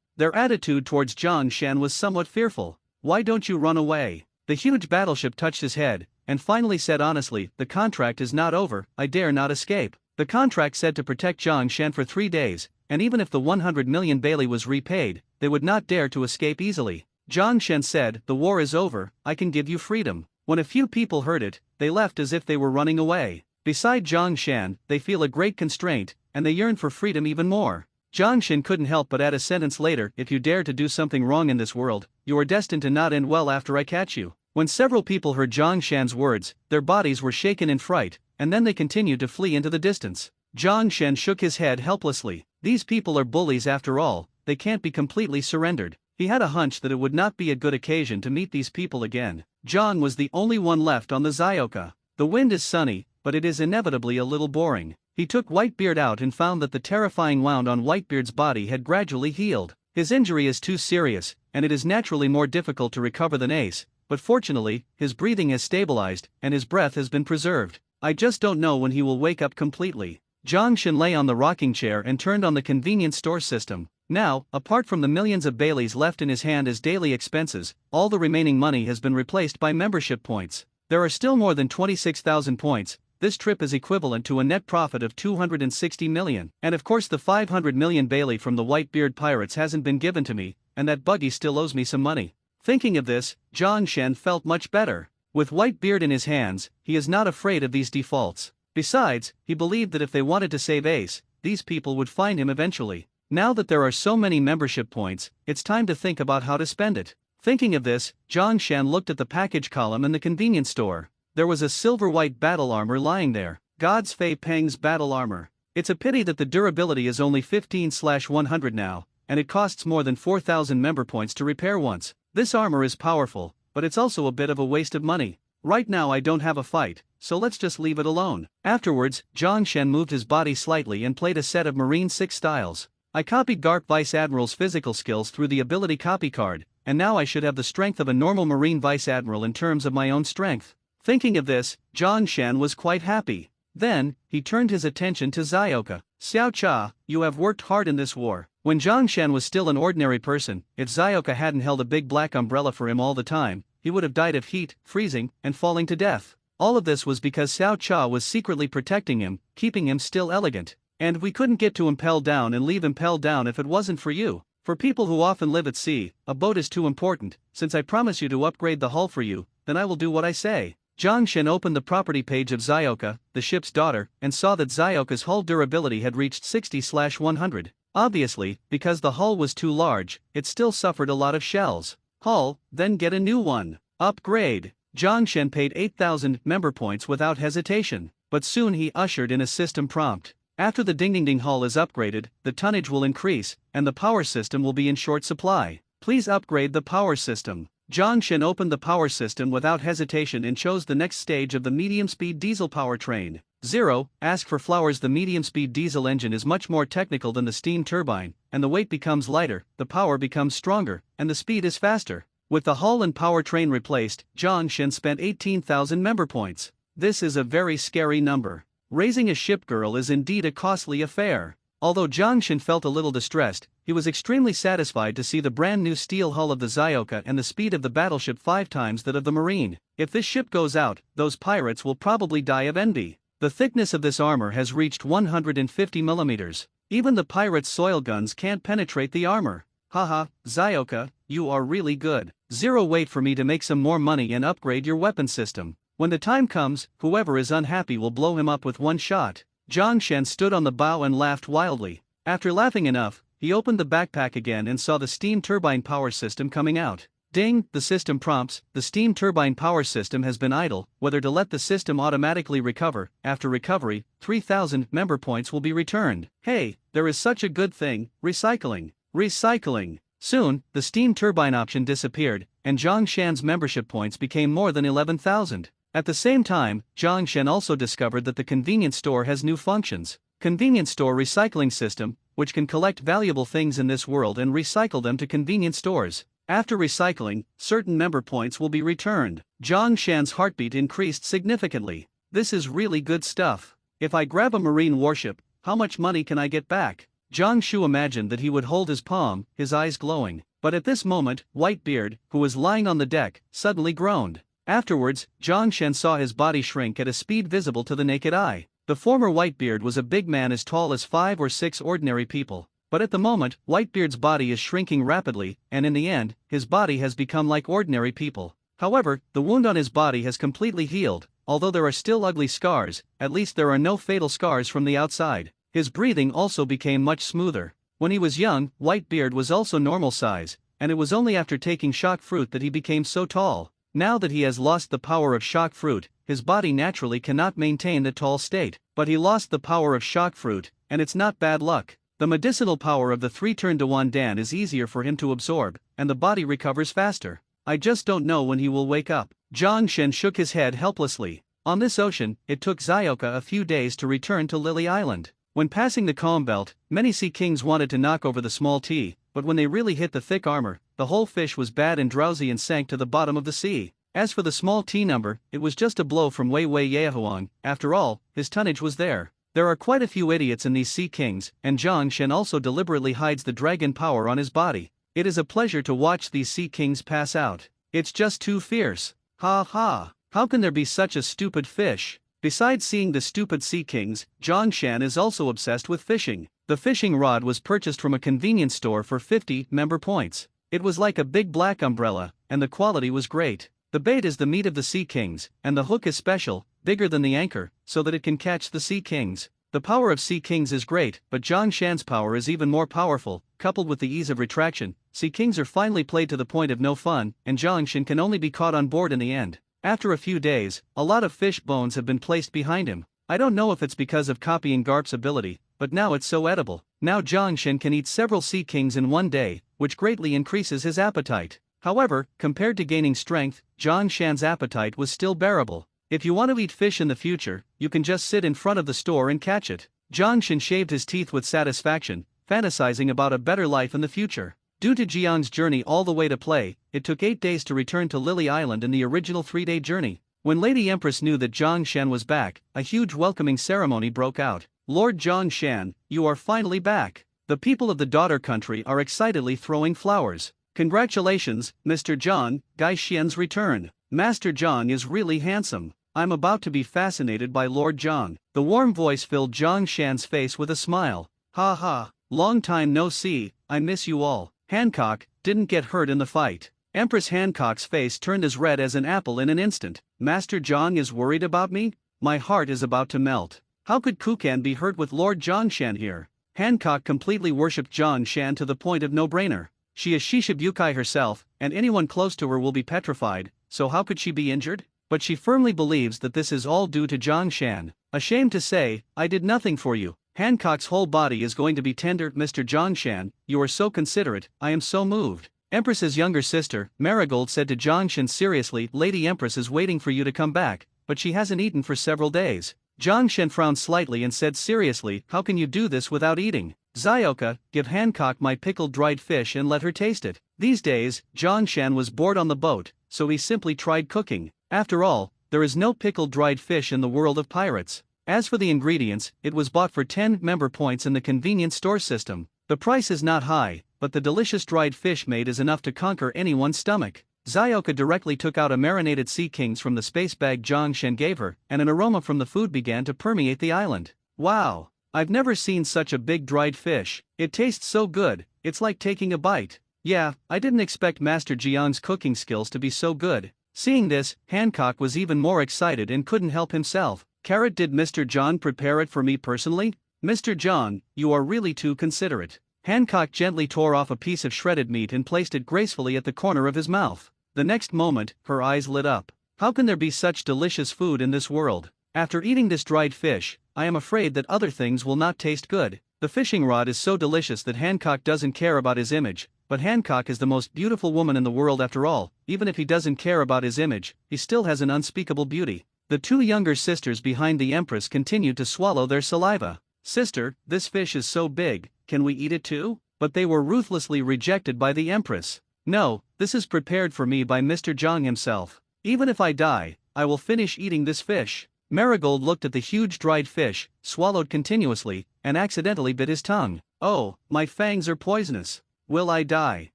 Speaker 1: Their attitude towards Zhang Shan was somewhat fearful. Why don't you run away? The huge battleship touched his head, and finally said honestly, the contract is not over, I dare not escape. The contract said to protect Zhang Shan for 3 days, and even if the 100 million Bailey was repaid, they would not dare to escape easily. Zhang Shan said, the war is over, I can give you freedom. When a few people heard it, they left as if they were running away. Beside Zhang Shan, they feel a great constraint, and they yearn for freedom even more. Zhang Shan couldn't help but add a sentence later, if you dare to do something wrong in this world, you are destined to not end well after I catch you. When several people heard Zhang Shan's words, their bodies were shaken in fright, and then they continued to flee into the distance. Zhang Shan shook his head helplessly. These people are bullies after all, they can't be completely surrendered. He had a hunch that it would not be a good occasion to meet these people again. Zhang was the only one left on the Zyoka. The wind is sunny, but it is inevitably a little boring. He took Whitebeard out and found that the terrifying wound on Whitebeard's body had gradually healed. His injury is too serious, and it is naturally more difficult to recover than Ace, but fortunately, his breathing has stabilized, and his breath has been preserved. I just don't know when he will wake up completely. Zhang Shan lay on the rocking chair and turned on the convenience store system. Now, apart from the millions of Baileys left in his hand as daily expenses, all the remaining money has been replaced by membership points. There are still more than 26,000 points. This trip is equivalent to a net profit of 260 million. And of course the 500 million Bailey from the Whitebeard pirates hasn't been given to me, and that buggy still owes me some money. Thinking of this, Zhang Shan felt much better. With Whitebeard in his hands, he is not afraid of these defaults. Besides, he believed that if they wanted to save Ace, these people would find him eventually. Now that there are so many membership points, it's time to think about how to spend it. Thinking of this, Zhang Shan looked at the package column in the convenience store. There was a silver-white battle armor lying there. God's Fei Peng's battle armor. It's a pity that the durability is only 15/100 now, and it costs more than 4,000 member points to repair once. This armor is powerful, but it's also a bit of a waste of money. Right now I don't have a fight, so let's just leave it alone. Afterwards, Zhang Shan moved his body slightly and played a set of Marine 6 styles. I copied Garp Vice Admiral's physical skills through the ability copy card, and now I should have the strength of a normal Marine Vice Admiral in terms of my own strength. Thinking of this, Zhang Shan was quite happy. Then, he turned his attention to Zyoka. Xiao Cha, you have worked hard in this war. When Zhang Shan was still an ordinary person, if Zyoka hadn't held a big black umbrella for him all the time, he would have died of heat, freezing, and falling to death. All of this was because Xiao Cha was secretly protecting him, keeping him still elegant. And we couldn't get to Impel Down and leave Impel Down if it wasn't for you. For people who often live at sea, a boat is too important. Since I promise you to upgrade the hull for you, then I will do what I say. Zhang Shan opened the property page of Zyoka, the ship's daughter, and saw that Zyoka's hull durability had reached 60/100. Obviously, because the hull was too large, it still suffered a lot of shells. Hull, then get a new one. Upgrade. Zhang Shan paid 8,000 member points without hesitation, but soon he ushered in a system prompt. After the ding hull is upgraded, the tonnage will increase, and the power system will be in short supply. Please upgrade the power system. Zhang Shan opened the power system without hesitation and chose the next stage of the medium-speed diesel powertrain. 0. Ask for flowers. The medium-speed diesel engine is much more technical than the steam turbine, and the weight becomes lighter, the power becomes stronger, and the speed is faster. With the hull and powertrain replaced, Zhang Shan spent 18,000 member points. This is a very scary number. Raising a ship girl is indeed a costly affair. Although Zhang Shan felt a little distressed, he was extremely satisfied to see the brand new steel hull of the Zyoka and the speed of the battleship 5 times that of the Marine. If this ship goes out, those pirates will probably die of envy. The thickness of this armor has reached 150 millimeters. Even the pirates' soil guns can't penetrate the armor. Haha, Zyoka, you are really good. 0. Wait for me to make some more money and upgrade your weapon system. When the time comes, whoever is unhappy will blow him up with one shot. Zhang Shan stood on the bow and laughed wildly. After laughing enough, he opened the backpack again and saw the steam turbine power system coming out. Ding, the system prompts, the steam turbine power system has been idle, whether to let the system automatically recover. After recovery, 3,000 member points will be returned. Hey, there is such a good thing, recycling. Recycling. Soon, the steam turbine option disappeared, and Zhang Shan's membership points became more than 11,000. At the same time, Zhang Shan also discovered that the convenience store has new functions. Convenience store recycling system, which can collect valuable things in this world and recycle them to convenience stores. After recycling, certain member points will be returned. Zhang Shan's heartbeat increased significantly. This is really good stuff. If I grab a marine warship, how much money can I get back? Zhang Shu imagined that he would hold his palm, his eyes glowing. But at this moment, Whitebeard, who was lying on the deck, suddenly groaned. Afterwards, Zhang Shen saw his body shrink at a speed visible to the naked eye. The former Whitebeard was a big man as tall as 5 or 6 ordinary people. But at the moment, Whitebeard's body is shrinking rapidly, and in the end, his body has become like ordinary people. However, the wound on his body has completely healed, although there are still ugly scars. At least there are no fatal scars from the outside. His breathing also became much smoother. When he was young, Whitebeard was also normal size, and it was only after taking shock fruit that he became so tall. Now that he has lost the power of shock fruit, his body naturally cannot maintain the tall state. But he lost the power of shock fruit, and it's not bad luck. The medicinal power of the 3-turn-to-1 Dan is easier for him to absorb, and the body recovers faster. I just don't know when he will wake up. Zhang Shen shook his head helplessly. On this ocean, it took Zioka a few days to return to Lily Island. When passing the calm belt, many sea kings wanted to knock over the small T, but when they really hit the thick armor, the whole fish was bad and drowsy and sank to the bottom of the sea. As for the small T number, it was just a blow from Wei Wei Yahuang. After all, his tonnage was there. There are quite a few idiots in these sea kings, and Zhang Shen also deliberately hides the dragon power on his body. It is a pleasure to watch these sea kings pass out. It's just too fierce. Ha ha, how can there be such a stupid fish? Besides seeing the stupid sea kings, Zhang Shen is also obsessed with fishing. The fishing rod was purchased from a convenience store for 50 member points. It was like a big black umbrella, and the quality was great. The bait is the meat of the sea kings, and the hook is special, bigger than the anchor, so that it can catch the sea kings. The power of sea kings is great, but Zhang Shen's power is even more powerful, coupled with the ease of retraction. Sea kings are finally played to the point of no fun, and Zhang Shen can only be caught on board in the end. After a few days, a lot of fish bones have been placed behind him. I don't know if it's because of copying Garp's ability, but now it's so edible. Now Zhang Shen can eat several sea kings in one day, which greatly increases his appetite. However, compared to gaining strength, Zhang Shen's appetite was still bearable. If you want to eat fish in the future, you can just sit in front of the store and catch it. Zhang Shen shaved his teeth with satisfaction, fantasizing about a better life in the future. Due to Jiang's journey all the way to play, it took 8 days to return to Lily Island in the original 3-day journey. When Lady Empress knew that Zhang Shen was back, a huge welcoming ceremony broke out. Lord Zhang Shen, you are finally back. The people of the daughter country are excitedly throwing flowers. Congratulations, Mr. Zhang, Gai Xian's return. Master Zhang is really handsome. I'm about to be fascinated by Lord Zhang. The warm voice filled Zhang Shen's face with a smile. Ha ha, long time no see, I miss you all. Hancock didn't get hurt in the fight. Empress Hancock's face turned as red as an apple in an instant. Master Zhang is worried about me? My heart is about to melt. How could Kukan be hurt with Lord Zhang Shen here? Hancock completely worshipped Zhang Shen to the point of no-brainer. She is Shishibukai herself, and anyone close to her will be petrified, so how could she be injured? But she firmly believes that this is all due to Zhang Shen. Ashamed to say, I did nothing for you. Hancock's whole body is going to be tender. Mr. Zhang Shen, you are so considerate, I am so moved. Empress's younger sister, Marigold, said to Zhang Shen seriously, Lady Empress is waiting for you to come back, but she hasn't eaten for several days. Zhang Shen frowned slightly and said seriously, how can you do this without eating? Zioka, give Hancock my pickled dried fish and let her taste it. These days, Zhang Shen was bored on the boat, so he simply tried cooking. After all, there is no pickled dried fish in the world of pirates. As for the ingredients, it was bought for 10 member points in the convenience store system. The price is not high, but the delicious dried fish made is enough to conquer anyone's stomach. Zioka directly took out a marinated sea kings from the space bag Zhang Shen gave her, and an aroma from the food began to permeate the island. Wow! I've never seen such a big dried fish. It tastes so good, it's like taking a bite. Yeah, I didn't expect Master Jiang's cooking skills to be so good. Seeing this, Hancock was even more excited and couldn't help himself. Carrot, did Mr. Zhang prepare it for me personally? Mr. Zhang, you are really too considerate. Hancock gently tore off a piece of shredded meat and placed it gracefully at the corner of his mouth. The next moment, her eyes lit up. How can there be such delicious food in this world? After eating this dried fish, I am afraid that other things will not taste good. The fishing rod is so delicious that Hancock doesn't care about his image, but Hancock is the most beautiful woman in the world after all. Even if he doesn't care about his image, he still has an unspeakable beauty. The 2 younger sisters behind the Empress continued to swallow their saliva. Sister, this fish is so big, can we eat it too? But they were ruthlessly rejected by the Empress. No, this is prepared for me by Mr. Zhang himself. Even if I die, I will finish eating this fish. Marigold looked at the huge dried fish, swallowed continuously, and accidentally bit his tongue. Oh, my fangs are poisonous. Will I die?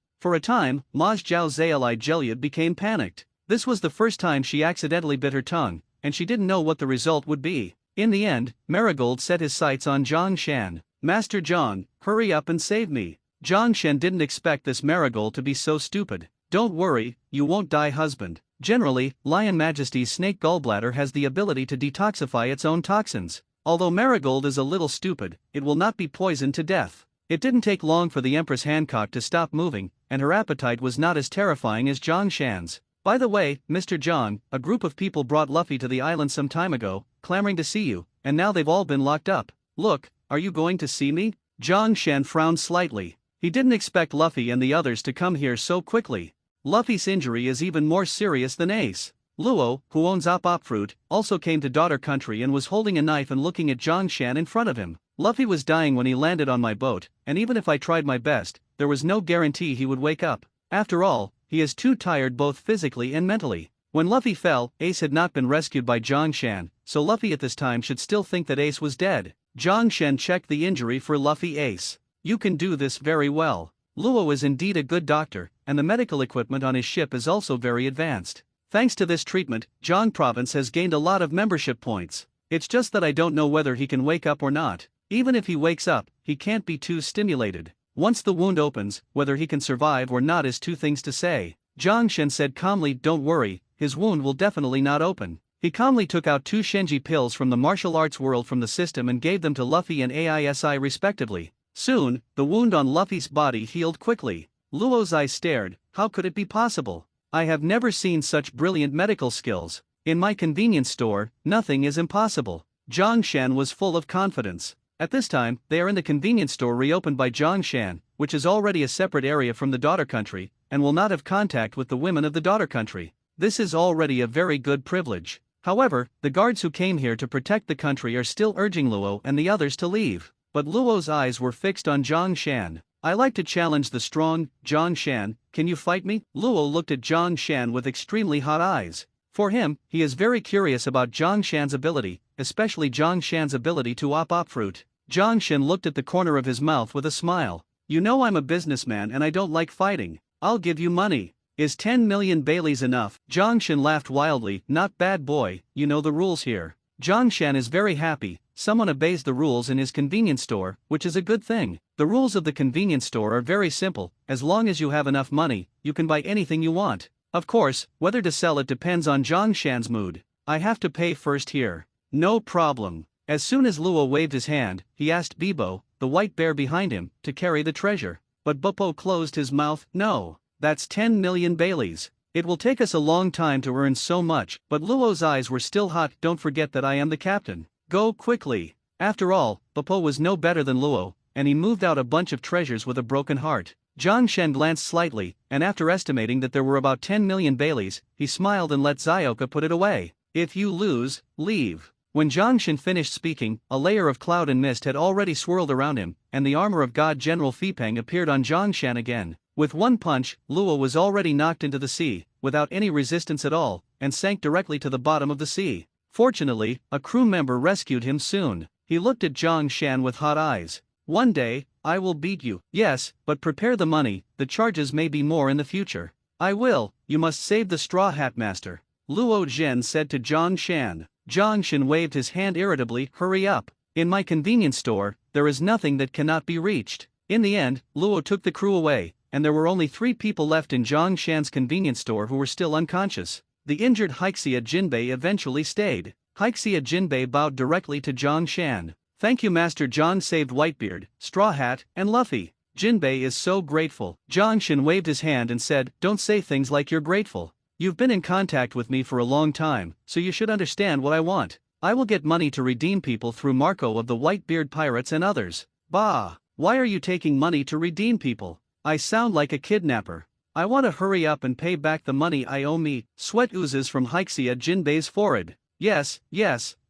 Speaker 1: For a time, Maj Zhao Zayali Jelyud became panicked. This was the first time she accidentally bit her tongue, and she didn't know what the result would be. In the end, Marigold set his sights on Zhang Shan. Master Zhang, hurry up and save me. Zhang Shan didn't expect this Marigold to be so stupid. Don't worry, you won't die, husband. Generally, Lion Majesty's snake gallbladder has the ability to detoxify its own toxins. Although Marigold is a little stupid, it will not be poisoned to death. It didn't take long for the Empress Hancock to stop moving, and her appetite was not as terrifying as Zhang Shan's. By the way, Mr. Zhang, a group of people brought Luffy to the island some time ago, clamoring to see you, and now they've all been locked up. Look, are you going to see me? Zhang Shan frowned slightly. He didn't expect Luffy and the others to come here so quickly. Luffy's injury is even more serious than Ace. Luo, who owns Op Fruit, also came to Daughter Country and was holding a knife and looking at Zhang Shan in front of him. Luffy was dying when he landed on my boat, and even if I tried my best, there was no guarantee he would wake up. After all, he is too tired both physically and mentally. When Luffy fell, Ace had not been rescued by Zhang Shan, so Luffy at this time should still think that Ace was dead. Zhang Shan checked the injury for Luffy. Ace, you can do this very well. Luo is indeed a good doctor, and the medical equipment on his ship is also very advanced. Thanks to this treatment, Zhang Province has gained a lot of membership points. It's just that I don't know whether he can wake up or not. Even if he wakes up, he can't be too stimulated. Once the wound opens, whether he can survive or not is two things to say. Zhang Shen said calmly, don't worry, his wound will definitely not open. He calmly took out 2 Shenji pills from the martial arts world from the system and gave them to Luffy and Aisi respectively. Soon, the wound on Luffy's body healed quickly. Luo's eyes stared. How could it be possible? I have never seen such brilliant medical skills. In my convenience store, nothing is impossible. Zhang Shan was full of confidence. At this time, they are in the convenience store reopened by Zhang Shan, which is already a separate area from the daughter country, and will not have contact with the women of the daughter country. This is already a very good privilege. However, the guards who came here to protect the country are still urging Luo and the others to leave. But Luo's eyes were fixed on Zhang Shan. I like to challenge the strong. Zhang Shan, can you fight me? Luo looked at Zhang Shan with extremely hot eyes. For him, he is very curious about Zhang Shan's ability, especially Zhang Shan's ability to op fruit. Zhang Shan looked at the corner of his mouth with a smile. You know I'm a businessman and I don't like fighting. I'll give you money. Is 10 million Baileys enough? Zhang Shan laughed wildly. Not bad, boy, you know the rules here. Zhang Shan is very happy. Someone obeys the rules in his convenience store, which is a good thing. The rules of the convenience store are very simple. As long as you have enough money, you can buy anything you want. Of course, whether to sell it depends on Zhang Shan's mood. I have to pay first here. No problem. As soon as Luo waved his hand, he asked Bibo, the white bear behind him, to carry the treasure. But Boppo closed his mouth. No, that's 10 million Baileys. It will take us a long time to earn so much, but Luo's eyes were still hot. Don't forget that I am the captain. Go quickly. After all, Boppo was no better than Luo, and he moved out a bunch of treasures with a broken heart. Zhang Shen glanced slightly, and after estimating that there were about 10 million Baileys, he smiled and let Zioka put it away. If you lose, leave. When Zhang Shen finished speaking, a layer of cloud and mist had already swirled around him, and the armor of God General Fipeng appeared on Zhang Shen again. With one punch, Luo was already knocked into the sea, without any resistance at all, and sank directly to the bottom of the sea. Fortunately, a crew member rescued him soon. He looked at Zhang Shan with hot eyes. One day, I will beat you. Yes, but prepare the money, the charges may be more in the future. I will, you must save the Straw Hat Master. Luo Zhen said to Zhang Shan. Zhang Shan waved his hand irritably. Hurry up. In my convenience store, there is nothing that cannot be reached. In the end, Luo took the crew away, and there were only 3 people left in Zhang Shan's convenience store who were still unconscious. The injured Haixia Jinbei eventually stayed. Haixia Jinbei bowed directly to Zhang Shan. Thank you, Master Zhang saved Whitebeard, Straw Hat, and Luffy. Jinbei is so grateful. Zhang Shan waved his hand and said, don't say things like you're grateful. You've been in contact with me for a long time, so you should understand what I want. I will get money to redeem people through Marco of the Whitebeard Pirates and others. Bah! Why are you taking money to redeem people? I sound like a kidnapper. I want to hurry up and pay back the money I owe me. Sweat oozes from Haixia Jinbei's forehead. Yes,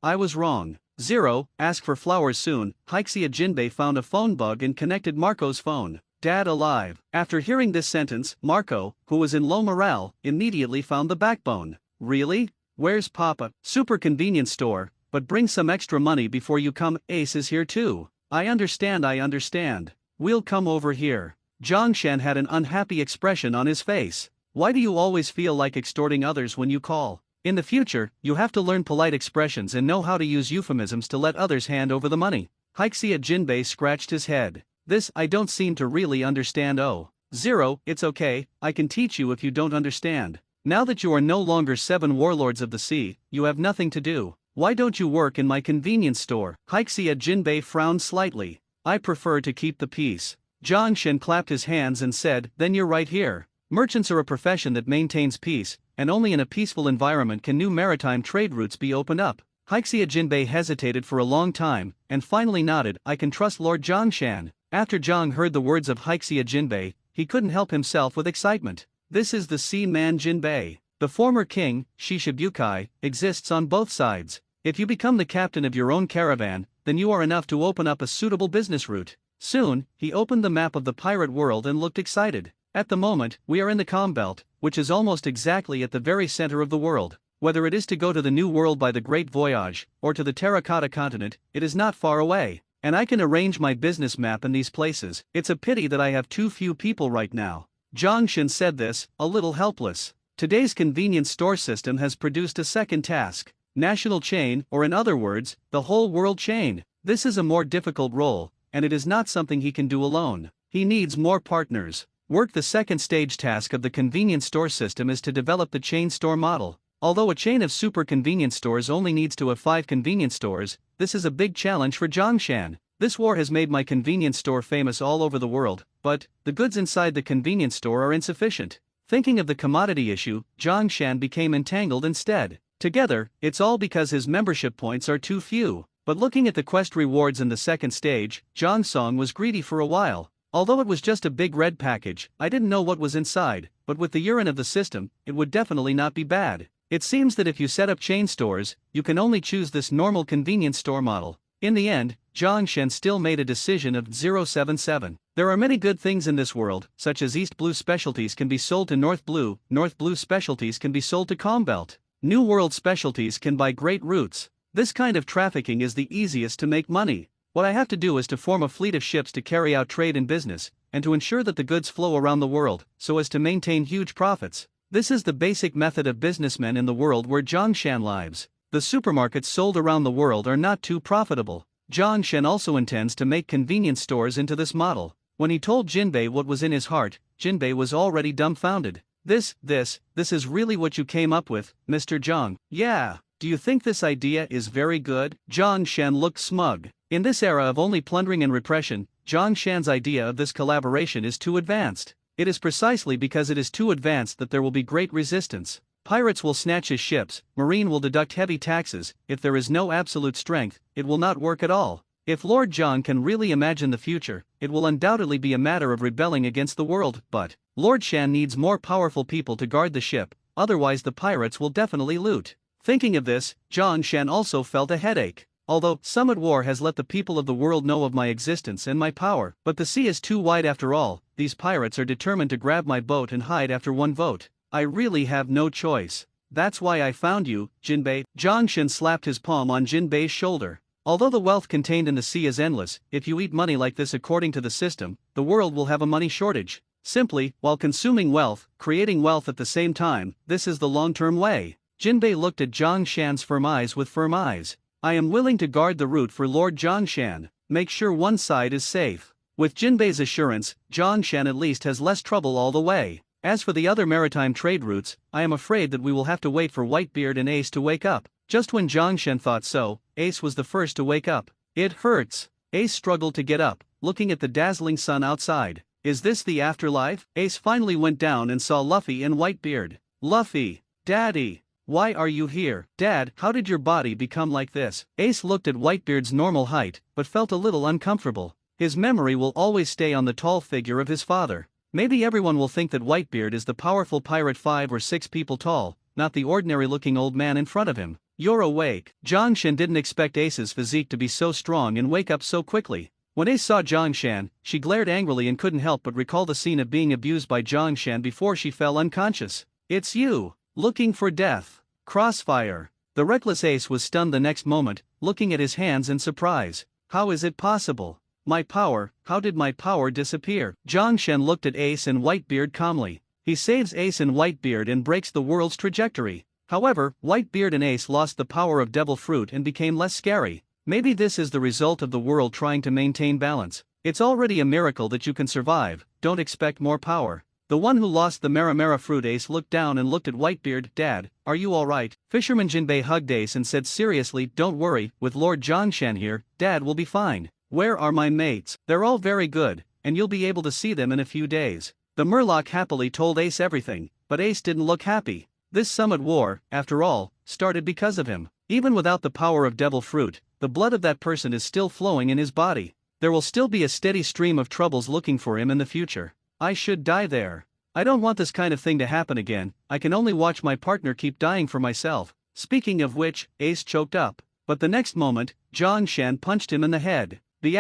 Speaker 1: I was wrong. 0, ask for flowers soon. Haixia Jinbei found a phone bug and connected Marco's phone. Dad alive. After hearing this sentence, Marco, who was in low morale, immediately found the backbone. Really? Where's Papa? Super convenience store, but bring some extra money before you come. Ace is here too. I understand. We'll come over here. Zhongshan had an unhappy expression on his face. Why do you always feel like extorting others when you call? In the future, you have to learn polite expressions and know how to use euphemisms to let others hand over the money. Haixia Jinbei scratched his head. This, I don't seem to really understand. Oh. Zero, it's okay, I can teach you if you don't understand. Now that you are no longer 7 warlords of the sea, you have nothing to do. Why don't you work in my convenience store? Haixia Jinbei frowned slightly. I prefer to keep the peace. Zhongshan clapped his hands and said, then you're right here. Merchants are a profession that maintains peace, and only in a peaceful environment can new maritime trade routes be opened up. Haixia Jinbei hesitated for a long time, and finally nodded, I can trust Lord Zhongshan. After Zhang heard the words of Haixia Jinbei, he couldn't help himself with excitement. This is the Sea Man Jinbei. The former king, Shishibukai, exists on both sides. If you become the captain of your own caravan, then you are enough to open up a suitable business route. Soon, he opened the map of the pirate world and looked excited. At the moment, we are in the Calm Belt, which is almost exactly at the very center of the world. Whether it is to go to the New World by the Great Voyage, or to the Terracotta Continent, it is not far away. And I can arrange my business map in these places. It's a pity that I have too few people right now. Zhongshan said this, a little helpless. Today's convenience store system has produced a second task. National chain, or in other words, the whole world chain. This is a more difficult role, and it is not something he can do alone. He needs more partners. Work. The second stage task of the convenience store system is to develop the chain store model. Although a chain of super convenience stores only needs to have 5 convenience stores, this is a big challenge for Zhongshan. This war has made my convenience store famous all over the world, but the goods inside the convenience store are insufficient. Thinking of the commodity issue, Zhongshan became entangled instead. Together, it's all because his membership points are too few. But looking at the quest rewards in the second stage, Zhongshan was greedy for a while. Although it was just a big red package, I didn't know what was inside, but with the urine of the system, it would definitely not be bad. It seems that if you set up chain stores, you can only choose this normal convenience store model. In the end, Zhongshan still made a decision of 077. There are many good things in this world, such as East Blue specialties can be sold to North Blue specialties can be sold to Calm Belt. New World specialties can buy great routes. This kind of trafficking is the easiest to make money. What I have to do is to form a fleet of ships to carry out trade and business, and to ensure that the goods flow around the world, so as to maintain huge profits. This is the basic method of businessmen in the world where Zhongshan lives. The supermarkets sold around the world are not too profitable. Zhongshan also intends to make convenience stores into this model. When he told Jinbei what was in his heart, Jinbei was already dumbfounded. This is really what you came up with, Mr. Zhang? Yeah. Do you think this idea is very good? Zhongshan looked smug. In this era of only plundering and repression, Zhongshan's idea of this collaboration is too advanced. It is precisely because it is too advanced that there will be great resistance. Pirates will snatch his ships, Marine will deduct heavy taxes. If there is no absolute strength, it will not work at all. If Lord Zhang can really imagine the future, it will undoubtedly be a matter of rebelling against the world, but Lord Shan needs more powerful people to guard the ship, otherwise the pirates will definitely loot. Thinking of this, Zhongshan also felt a headache. Although Summit War has let the people of the world know of my existence and my power, but the sea is too wide after all. These pirates are determined to grab my boat and hide after one vote. I really have no choice. That's why I found you, Jinbei. Zhongshan slapped his palm on Jinbei's shoulder. Although the wealth contained in the sea is endless, if you eat money like this according to the system, the world will have a money shortage. Simply, while consuming wealth, creating wealth at the same time, this is the long-term way. Jinbei looked at Zhongshan's firm eyes with firm eyes. I am willing to guard the route for Lord Zhongshan. Make sure one side is safe. With Jinbei's assurance, Zhongshan at least has less trouble all the way. As for the other maritime trade routes, I am afraid that we will have to wait for Whitebeard and Ace to wake up. Just when Zhongshan thought so, Ace was the first to wake up. It hurts. Ace struggled to get up, looking at the dazzling sun outside. Is this the afterlife? Ace finally went down and saw Luffy and Whitebeard. Luffy, Daddy. Why are you here? Dad, how did your body become like this? Ace looked at Whitebeard's normal height, but felt a little uncomfortable. His memory will always stay on the tall figure of his father. Maybe everyone will think that Whitebeard is the powerful pirate 5 or 6 people tall, not the ordinary-looking old man in front of him. You're awake. Zhongshan didn't expect Ace's physique to be so strong and wake up so quickly. When Ace saw Zhongshan, she glared angrily and couldn't help but recall the scene of being abused by Zhongshan before she fell unconscious. It's you. Looking for death. Crossfire. The reckless Ace was stunned the next moment, looking at his hands in surprise. How is it possible? My power, how did my power disappear? Zhang Shen looked at Ace and Whitebeard calmly. He saves Ace and Whitebeard and breaks the world's trajectory. However, Whitebeard and Ace lost the power of Devil Fruit and became less scary. Maybe this is the result of the world trying to maintain balance. It's already a miracle that you can survive, don't expect more power. The one who lost the Maramara fruit. Ace looked down and looked at Whitebeard. Dad, are you alright? Fisherman Jinbei hugged Ace and said seriously, don't worry, with Lord Zhongshan here, Dad will be fine. Where are my mates? They're all very good, and you'll be able to see them in a few days. The Murloc happily told Ace everything, but Ace didn't look happy. This summit war, after all, started because of him. Even without the power of Devil Fruit, the blood of that person is still flowing in his body. There will still be a steady stream of troubles looking for him in the future. I should die there. I don't want this kind of thing to happen again. I can only watch my partner keep dying for myself. Speaking of which, Ace choked up. But the next moment, Zhongshan punched him in the head. The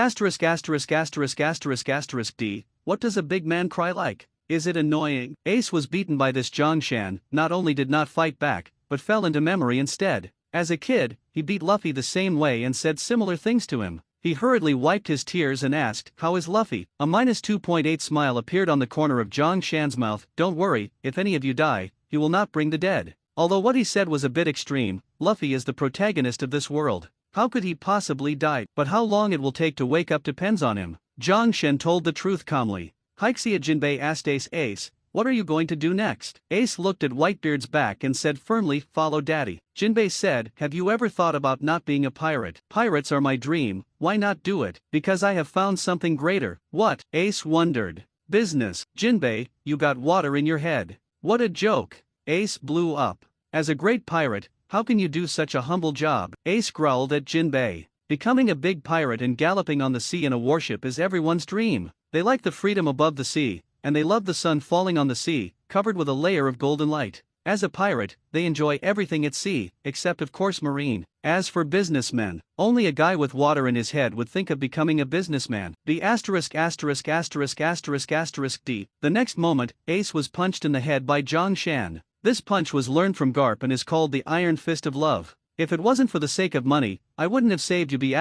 Speaker 1: ********D, what does a big man cry like? Is it annoying? Ace was beaten by this Zhongshan, not only did not fight back, but fell into memory instead. As a kid, he beat Luffy the same way and said similar things to him. He hurriedly wiped his tears and asked, how is Luffy? A -2.8 smile appeared on the corner of Zhongshan's mouth. Don't worry, if any of you die, he will not bring the dead. Although what he said was a bit extreme, Luffy is the protagonist of this world. How could he possibly die? But how long it will take to wake up depends on him. Zhongshan told the truth calmly. Hiksia Jinbei asked Ace, what are you going to do next? Ace looked at Whitebeard's back and said firmly, follow daddy. Jinbei said, have you ever thought about not being a pirate? Pirates are my dream, why not do it? Because I have found something greater. What? Ace wondered. Business. Jinbei, you got water in your head. What a joke. Ace blew up. As a great pirate, how can you do such a humble job? Ace growled at Jinbei. Becoming a big pirate and galloping on the sea in a warship is everyone's dream. They like the freedom above the sea, and they love the sun falling on the sea, covered with a layer of golden light. As a pirate, they enjoy everything at sea, except of course marine. As for businessmen, only a guy with water in his head would think of becoming a businessman. The ***************************** D. The next moment, Ace was punched in the head by Zhongshan. This punch was learned from Garp and is called the Iron Fist of Love. If it wasn't for the sake of money, I wouldn't have saved you. D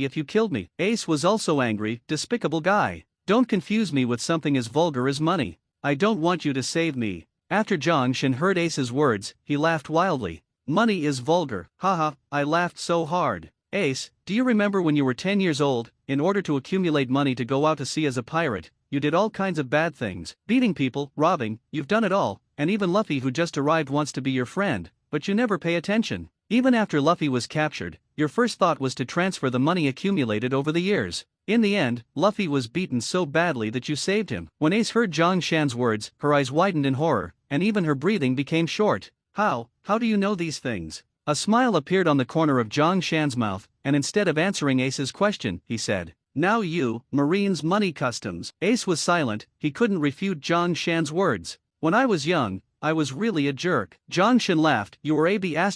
Speaker 1: if you killed me. Ace was also angry. Despicable guy. Don't confuse me with something as vulgar as money. I don't want you to save me. After Zhongshan heard Ace's words, he laughed wildly. Money is vulgar. Haha, I laughed so hard. Ace, do you remember when you were 10 years old, in order to accumulate money to go out to sea as a pirate, you did all kinds of bad things, beating people, robbing, you've done it all, and even Luffy who just arrived wants to be your friend, but you never pay attention. Even after Luffy was captured, your first thought was to transfer the money accumulated over the years. In the end, Luffy was beaten so badly that you saved him. When Ace heard Zhongshan's words, her eyes widened in horror, and even her breathing became short. How do you know these things? A smile appeared on the corner of Zhongshan's mouth, and instead of answering Ace's question, he said, now you, Marine's money customs. Ace was silent, he couldn't refute Zhongshan's words. When I was young, I was really a jerk. Zhongshan laughed. You were a B*******************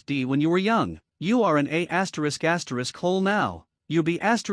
Speaker 1: D when you were young. You are an A****** hole now. You be ******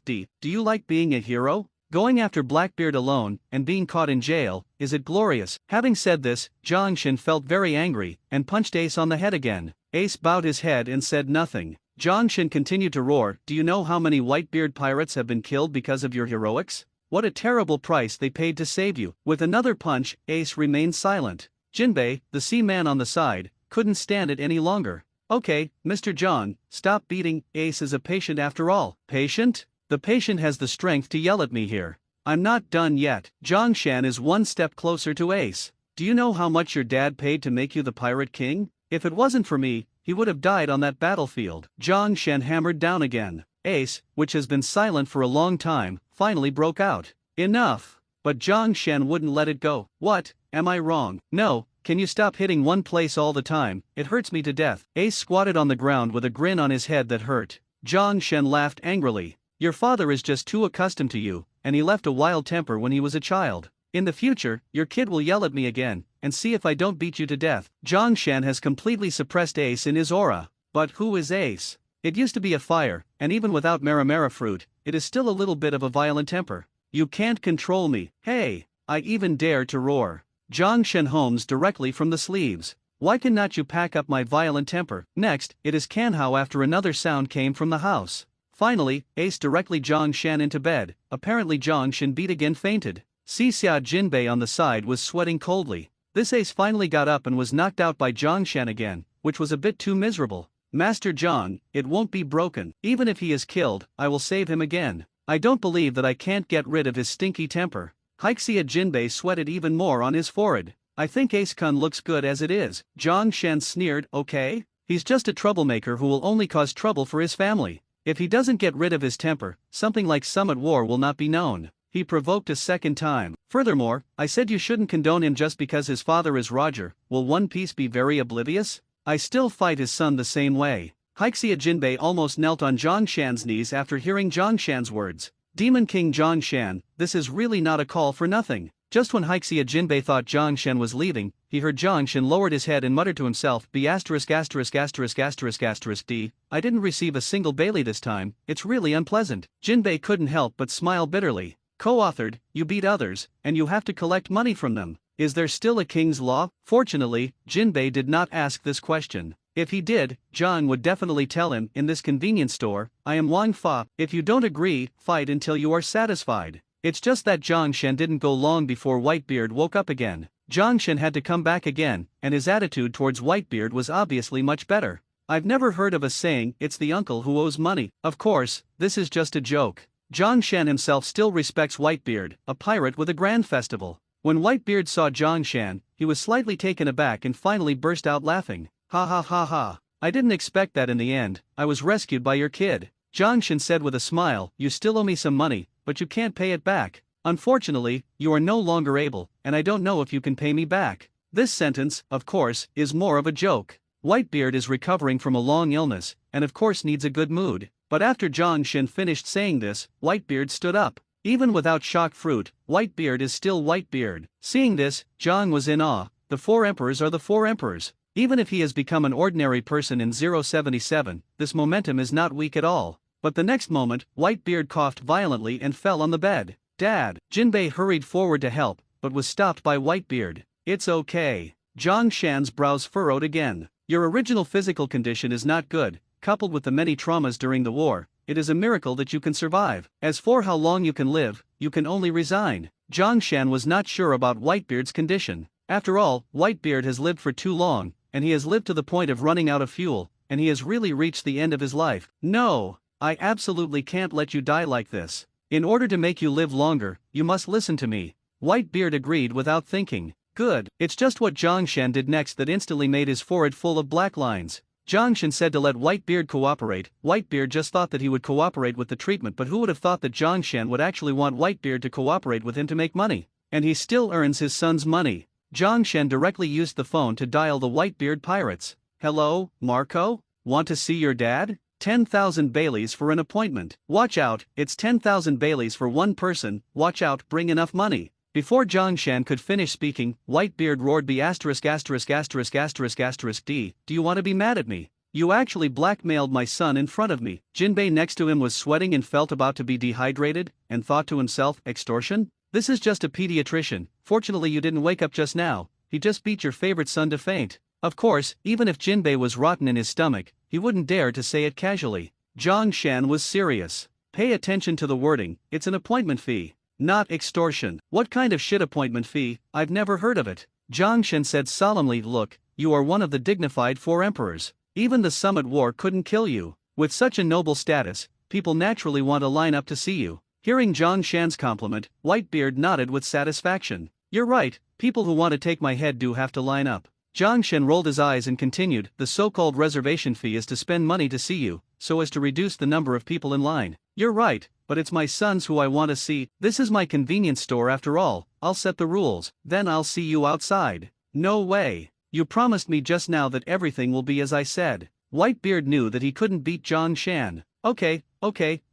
Speaker 1: D. Do you like being a hero? Going after Blackbeard alone, and being caught in jail, is it glorious? Having said this, Zhongshan felt very angry, and punched Ace on the head again. Ace bowed his head and said nothing. Zhongshan continued to roar. Do you know how many Whitebeard pirates have been killed because of your heroics? What a terrible price they paid to save you. With another punch, Ace remained silent. Jinbei, the seaman on the side, couldn't stand it any longer. Okay, Mr. John, stop beating. Ace is a patient after all. Patient? The patient has the strength to yell at me here. I'm not done yet. Zhongshan is one step closer to Ace. Do you know how much your dad paid to make you the Pirate King? If it wasn't for me, he would have died on that battlefield. Zhongshan hammered down again. Ace, which has been silent for a long time, finally broke out. Enough! But Zhongshan wouldn't let it go. What, am I wrong? No, can you stop hitting one place all the time? It hurts me to death. Ace squatted on the ground with a grin on his head that hurt. Zhongshan laughed angrily. Your father is just too accustomed to you, and he left a wild temper when he was a child. In the future, your kid will yell at me again, and see if I don't beat you to death. Zhongshan has completely suppressed Ace in his aura. But who is Ace? It used to be a fire, and even without Maramara fruit, it is still a little bit of a violent temper. You can't control me. Hey, I even dare to roar. Zhongshan homes directly from the sleeves. Why cannot you pack up my violent temper? Next, it is Kanhao after another sound came from the house. Finally, Ace directly Zhang Shan into bed. Apparently Zhang Shan beat again fainted. Xia Jinbei on the side was sweating coldly. This Ace finally got up and was knocked out by Zhang Shan again, which was a bit too miserable. Master Zhang, it won't be broken. Even if he is killed, I will save him again. I don't believe that I can't get rid of his stinky temper. Xia Jinbei sweated even more on his forehead. I think Ace-kun looks good as it is. Zhang Shan sneered, okay? He's just a troublemaker who will only cause trouble for his family. If he doesn't get rid of his temper, something like summit war will not be known. He provoked a second time. Furthermore, I said you shouldn't condone him just because his father is Roger. Will One Piece be very oblivious? I still fight his son the same way. Xia Jinbei almost knelt on Zhang Shan's knees after hearing Zhang Shan's words. Demon King Zhang Shan, this is really not a call for nothing. Just when Xia Jinbei thought Zhang Shan was leaving, he heard Zhang Shan lowered his head and muttered to himself, B******************************* D. I didn't receive a single Bailey this time, it's really unpleasant. Jinbei couldn't help but smile bitterly. Co-authored, you beat others, and you have to collect money from them. Is there still a king's law? Fortunately, Jinbei did not ask this question. If he did, Zhang would definitely tell him, in this convenience store, I am Wang Fa, if you don't agree, fight until you are satisfied. It's just that Zhang Shan didn't go long before Whitebeard woke up again. Zhang Shan had to come back again, and his attitude towards Whitebeard was obviously much better. I've never heard of a saying, it's the uncle who owes money. Of course, this is just a joke. Zhang Shan himself still respects Whitebeard, a pirate with a grand festival. When Whitebeard saw Zhang Shan, he was slightly taken aback and finally burst out laughing. Ha ha ha ha. I didn't expect that in the end. I was rescued by your kid. Zhang Shan said with a smile, you still owe me some money, but you can't pay it back. Unfortunately, you are no longer able, and I don't know if you can pay me back. This sentence, of course, is more of a joke. Whitebeard is recovering from a long illness, and of course needs a good mood. But after Zhang Shan finished saying this, Whitebeard stood up. Even without shock fruit, Whitebeard is still Whitebeard. Seeing this, Zhang was in awe. The four emperors are the four emperors. Even if he has become an ordinary person in 077, this momentum is not weak at all. But the next moment, Whitebeard coughed violently and fell on the bed. Dad! Jinbei hurried forward to help, but was stopped by Whitebeard. It's okay. Zhang Shan's brows furrowed again. Your original physical condition is not good, coupled with the many traumas during the war, it is a miracle that you can survive. As for how long you can live, you can only resign. Zhang Shan was not sure about Whitebeard's condition. After all, Whitebeard has lived for too long, and he has lived to the point of running out of fuel, and he has really reached the end of his life. No! I absolutely can't let you die like this. In order to make you live longer, you must listen to me. Whitebeard agreed without thinking. Good. It's just what Zhang Shan did next that instantly made his forehead full of black lines. Zhang Shan said to let Whitebeard cooperate. Whitebeard just thought that he would cooperate with the treatment, but who would have thought that Zhang Shan would actually want Whitebeard to cooperate with him to make money? And he still earns his son's money. Zhang Shan directly used the phone to dial the Whitebeard pirates. Hello, Marco? Want to see your dad? 10,000 Baileys for an appointment. Watch out, it's 10,000 Baileys for one person. Watch out, bring enough money. Before Zhang Shan could finish speaking, Whitebeard roared B******************************************** D. Do you want to be mad at me? You actually blackmailed my son in front of me. Jinbei next to him was sweating and felt about to be dehydrated, and thought to himself, extortion? This is just a pediatrician. Fortunately you didn't wake up just now. He just beat your favorite son to faint. Of course, even if Jinbei was rotten in his stomach, he wouldn't dare to say it casually. Zhang Shan was serious. Pay attention to the wording, it's an appointment fee, not extortion. What kind of shit appointment fee? I've never heard of it. Zhang Shan said solemnly, look, you are one of the dignified four emperors. Even the Summit War couldn't kill you. With such a noble status, people naturally want to line up to see you. Hearing Zhang Shan's compliment, Whitebeard nodded with satisfaction. You're right, people who want to take my head do have to line up. Zhang Shan rolled his eyes and continued, the so-called reservation fee is to spend money to see you, so as to reduce the number of people in line. You're right, but it's my sons who I want to see. This is my convenience store after all. I'll set the rules, then I'll see you outside. No way. You promised me just now that everything will be as I said. Whitebeard knew that he couldn't beat Zhang Shan. Okay,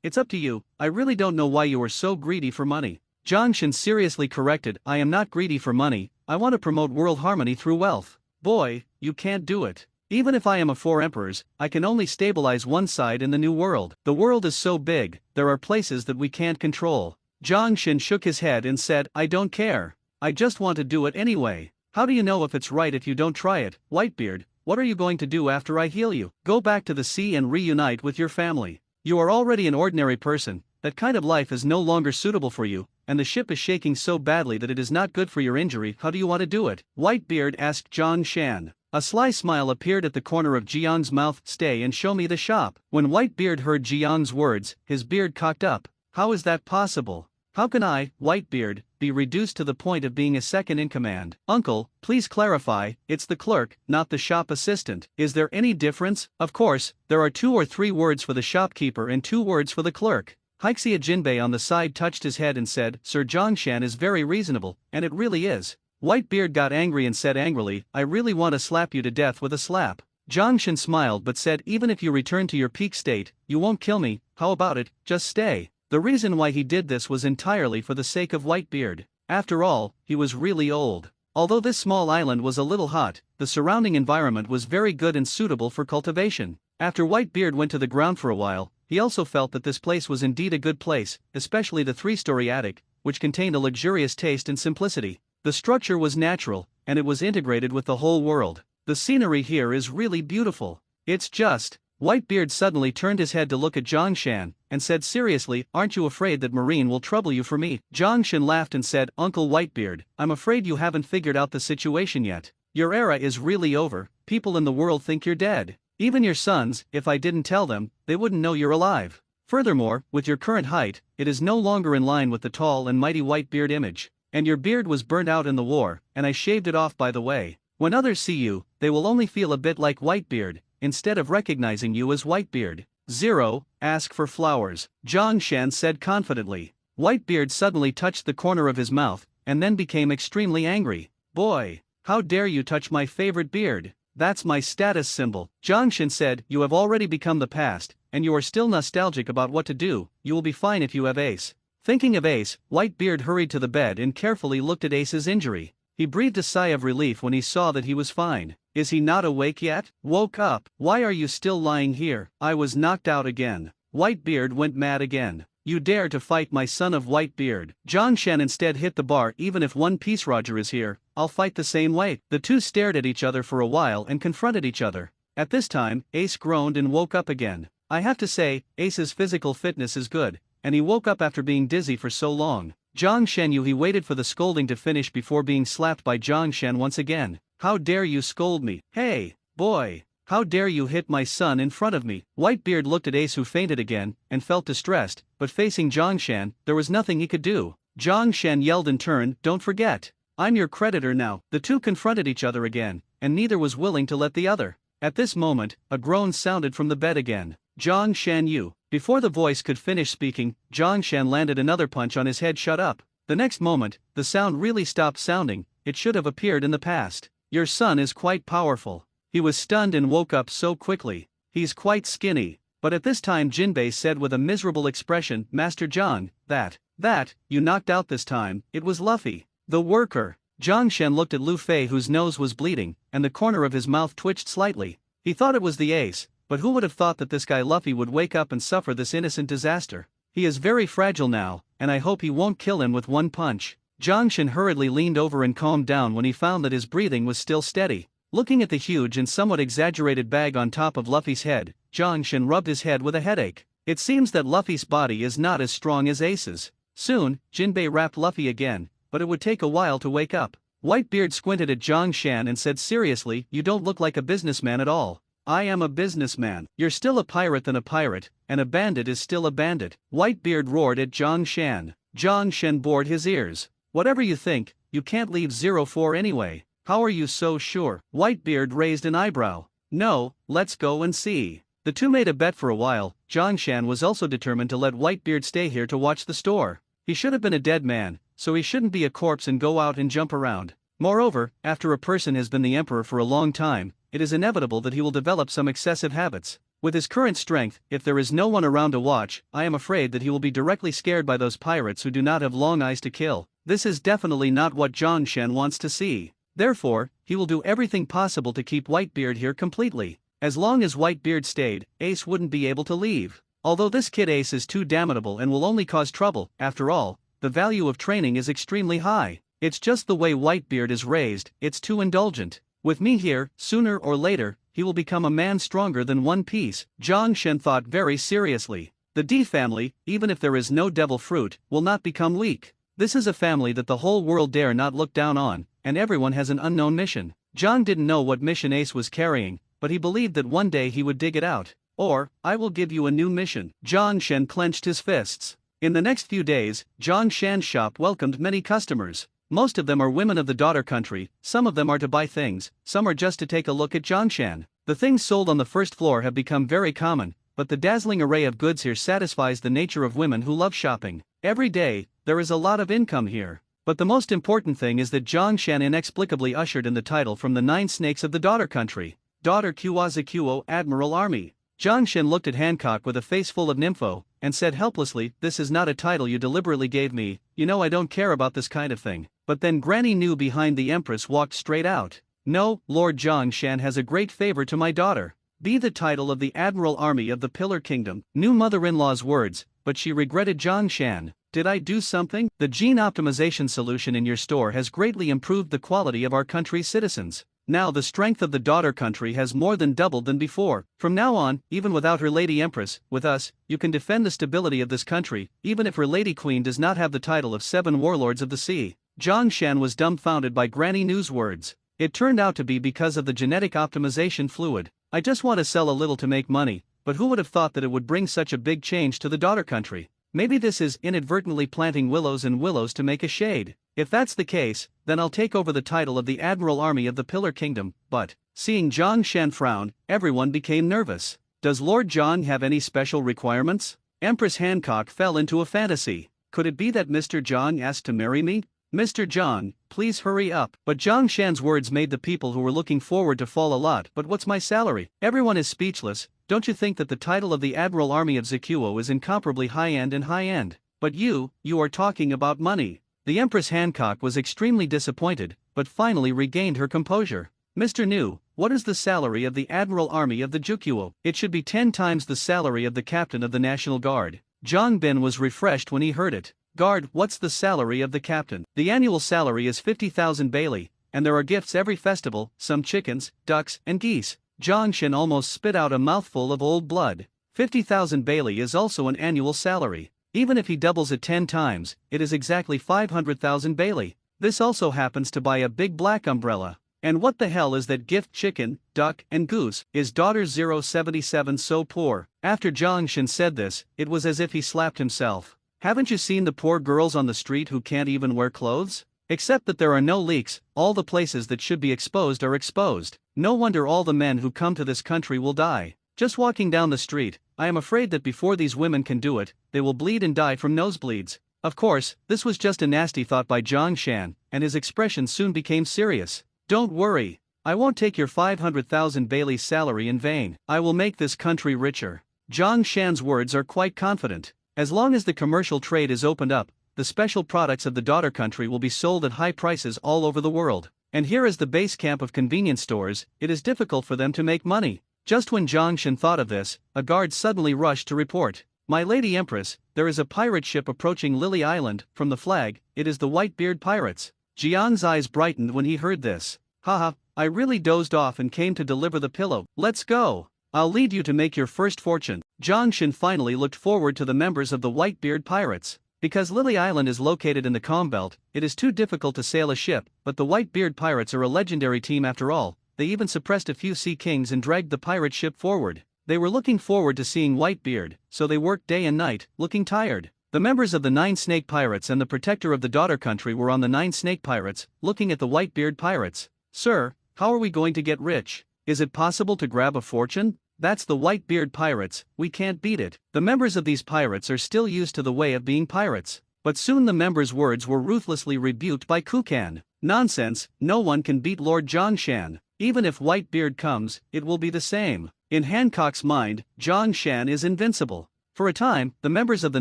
Speaker 1: it's up to you. I really don't know why you are so greedy for money. Zhang Shan seriously corrected, I am not greedy for money, I want to promote world harmony through wealth. Boy, you can't do it. Even if I am a four emperors, I can only stabilize one side in the new world. The world is so big, there are places that we can't control. Zhang Shan shook his head and said, I don't care. I just want to do it anyway. How do you know if it's right if you don't try it? Whitebeard, what are you going to do after I heal you? Go back to the sea and reunite with your family. You are already an ordinary person, that kind of life is no longer suitable for you, and the ship is shaking so badly that it is not good for your injury. How do you want to do it? Whitebeard asked Zhang Shan. A sly smile appeared at the corner of Jiang's mouth. Stay and show me the shop. When Whitebeard heard Jiang's words, his beard cocked up. How is that possible? How can I, Whitebeard, be reduced to the point of being a second in command? Uncle, please clarify, it's the clerk, not the shop assistant. Is there any difference? Of course, there are 2 or 3 words for the shopkeeper and 2 words for the clerk. Haixia Jinbei on the side touched his head and said, Sir Zhongshan is very reasonable, and it really is. Whitebeard got angry and said angrily, I really want to slap you to death with a slap. Zhongshan smiled but said, even if you return to your peak state, you won't kill me. How about it, just stay. The reason why he did this was entirely for the sake of Whitebeard. After all, he was really old. Although this small island was a little hot, the surrounding environment was very good and suitable for cultivation. After Whitebeard went to the ground for a while, he also felt that this place was indeed a good place, especially the 3-story attic, which contained a luxurious taste and simplicity. The structure was natural, and it was integrated with the whole world. The scenery here is really beautiful. It's just... Whitebeard suddenly turned his head to look at Zhongshan, and said seriously, aren't you afraid that Marine will trouble you for me? Zhongshan laughed and said, Uncle Whitebeard, I'm afraid you haven't figured out the situation yet. Your era is really over, people in the world think you're dead. Even your sons, if I didn't tell them, they wouldn't know you're alive. Furthermore, with your current height, it is no longer in line with the tall and mighty Whitebeard image. And your beard was burnt out in the war, and I shaved it off by the way. When others see you, they will only feel a bit like Whitebeard, instead of recognizing you as Whitebeard. 0. Ask for flowers, Zhongshan said confidently. Whitebeard suddenly touched the corner of his mouth, and then became extremely angry. Boy, how dare you touch my favorite beard? That's my status symbol. Zhongshan said, you have already become the past, and you are still nostalgic about what to do. You will be fine if you have Ace. Thinking of Ace, Whitebeard hurried to the bed and carefully looked at Ace's injury. He breathed a sigh of relief when he saw that he was fine. Is he not awake yet? Woke up. Why are you still lying here? I was knocked out again. Whitebeard went mad again. You dare to fight my son of Whitebeard. Zhongshan instead hit the bar. Even if One Piece Roger is here, I'll fight the same way. The two stared at each other for a while and confronted each other. At this time, Ace groaned and woke up again. I have to say, Ace's physical fitness is good, and he woke up after being dizzy for so long. Zhongshan he waited for the scolding to finish before being slapped by Zhongshan once again. How dare you scold me? Hey, boy, how dare you hit my son in front of me? Whitebeard looked at Ace who fainted again, and felt distressed, but facing Zhongshan, there was nothing he could do. Zhongshan yelled in turn, don't forget, I'm your creditor now. The two confronted each other again, and neither was willing to let the other. At this moment, a groan sounded from the bed again. Zhongshan you. Before the voice could finish speaking, Zhongshan landed another punch on his head. Shut up. The next moment, the sound really stopped sounding. It should have appeared in the past. Your son is quite powerful. He was stunned and woke up so quickly. He's quite skinny. But at this time Jinbei said with a miserable expression, Master Zhang, that, you knocked out this time, it was Luffy. The worker. Zhongshan looked at Lu Fei whose nose was bleeding, and the corner of his mouth twitched slightly. He thought it was the ace, but who would have thought that this guy Luffy would wake up and suffer this innocent disaster? He is very fragile now, and I hope he won't kill him with one punch. Zhongshan hurriedly leaned over and calmed down when he found that his breathing was still steady. Looking at the huge and somewhat exaggerated bag on top of Luffy's head, Zhongshan rubbed his head with a headache. It seems that Luffy's body is not as strong as Ace's. Soon, Jinbei wrapped Luffy again, but it would take a while to wake up. Whitebeard squinted at Zhongshan and said seriously, you don't look like a businessman at all. I am a businessman. You're still a pirate than a pirate, and a bandit is still a bandit. Whitebeard roared at Zhongshan. Zhongshan bored his ears. Whatever you think, you can't leave 04 anyway. How are you so sure? Whitebeard raised an eyebrow. No, let's go and see. The two made a bet for a while. Zhongshan was also determined to let Whitebeard stay here to watch the store. He should have been a dead man, so he shouldn't be a corpse and go out and jump around. Moreover, after a person has been the emperor for a long time, it is inevitable that he will develop some excessive habits. With his current strength, if there is no one around to watch, I am afraid that he will be directly scared by those pirates who do not have long eyes to kill. This is definitely not what Zhongshan wants to see. Therefore, he will do everything possible to keep Whitebeard here completely. As long as Whitebeard stayed, Ace wouldn't be able to leave. Although this kid Ace is too damnable and will only cause trouble, after all, the value of training is extremely high. It's just the way Whitebeard is raised, it's too indulgent. With me here, sooner or later, he will become a man stronger than One Piece. Zhang Shen thought very seriously. The D family, even if there is no devil fruit, will not become weak. This is a family that the whole world dare not look down on, and everyone has an unknown mission. Zhang didn't know what mission Ace was carrying, but he believed that one day he would dig it out. Or, I will give you a new mission. Zhang Shen clenched his fists. In the next few days, Zhang Shan's shop welcomed many customers. Most of them are women of the daughter country, some of them are to buy things, some are just to take a look at Zhang Shan. The things sold on the first floor have become very common, but the dazzling array of goods here satisfies the nature of women who love shopping. Every day, there is a lot of income here. But the most important thing is that Zhang Shan inexplicably ushered in the title from the 9 snakes of the daughter country. Daughter Kuwazakuo Admiral Army. Zhang Shan looked at Hancock with a face full of nympho, and said helplessly, "This is not a title you deliberately gave me, you know I don't care about this kind of thing." But then Granny New behind the Empress walked straight out. "No, Lord Zhang Shan has a great favor to my daughter. Be the title of the Admiral Army of the Pillar Kingdom." New mother-in-law's words, but she regretted Zhang Shan. "Did I do something? The gene optimization solution in your store has greatly improved the quality of our country's citizens. Now the strength of the daughter country has more than doubled than before. From now on, even without her Lady Empress, with us, you can defend the stability of this country, even if her Lady Queen does not have the title of 7 Warlords of the Sea." Zhang Shan was dumbfounded by Granny New's words. It turned out to be because of the genetic optimization fluid. "I just want to sell a little to make money, but who would have thought that it would bring such a big change to the daughter country? Maybe this is inadvertently planting willows and willows to make a shade. If that's the case, then I'll take over the title of the Admiral Army of the Pillar Kingdom." But, seeing Zhang Shan frown, everyone became nervous. Does Lord Zhang have any special requirements? Empress Hancock fell into a fantasy. Could it be that Mr. Zhang asked to marry me? "Mr. Zhang, please hurry up." But Zhang Shan's words made the people who were looking forward to fall a lot. "But what's my salary?" Everyone is speechless. Don't you think that the title of the Admiral Army of Zakuo is incomparably high-end and high-end? But you are talking about money. The Empress Hancock was extremely disappointed, but finally regained her composure. "Mr. New, what is the salary of the Admiral Army of the Jukuo?" "It should be 10 times the salary of the Captain of the National Guard." Zhang Bin was refreshed when he heard it. "Guard, what's the salary of the captain?" "The annual salary is 50,000 Bailey, and there are gifts every festival, some chickens, ducks, and geese." Zhang Shen almost spit out a mouthful of old blood. 50,000 Bailey is also an annual salary. Even if he doubles it 10 times, it is exactly 500,000 Bailey. This also happens to buy a big black umbrella. And what the hell is that gift? Chicken, duck, and goose? Is daughter 077 so poor? After Zhang Shen said this, it was as if he slapped himself. Haven't you seen the poor girls on the street who can't even wear clothes? Except that there are no leaks, all the places that should be exposed are exposed. No wonder all the men who come to this country will die. Just walking down the street, I am afraid that before these women can do it, they will bleed and die from nosebleeds. Of course, this was just a nasty thought by Zhang Shan, and his expression soon became serious. "Don't worry. I won't take your 500,000 Bailey's salary in vain. I will make this country richer." Zhang Shan's words are quite confident. As long as the commercial trade is opened up, the special products of the daughter country will be sold at high prices all over the world. And here is the base camp of convenience stores, it is difficult for them to make money. Just when Zhang Shan thought of this, a guard suddenly rushed to report. "My Lady Empress, there is a pirate ship approaching Lily Island. From the flag, it is the Whitebeard Pirates." Jiang's eyes brightened when he heard this. "Haha, I really dozed off and came to deliver the pillow. Let's go. I'll lead you to make your first fortune." Zhang Shan finally looked forward to the members of the Whitebeard Pirates. Because Lily Island is located in the calm belt, it is too difficult to sail a ship, but the Whitebeard Pirates are a legendary team after all. They even suppressed a few sea kings and dragged the pirate ship forward. They were looking forward to seeing Whitebeard, so they worked day and night, looking tired. The members of the 9 Snake Pirates and the protector of the daughter country were on the 9 Snake Pirates, looking at the Whitebeard Pirates. "Sir, how are we going to get rich? Is it possible to grab a fortune?" "That's the Whitebeard Pirates, we can't beat it." The members of these pirates are still used to the way of being pirates. But soon the members' words were ruthlessly rebuked by Kukan. "Nonsense, no one can beat Lord Zhang Shan. Even if Whitebeard comes, it will be the same." In Hancock's mind, Zhang Shan is invincible. For a time, the members of the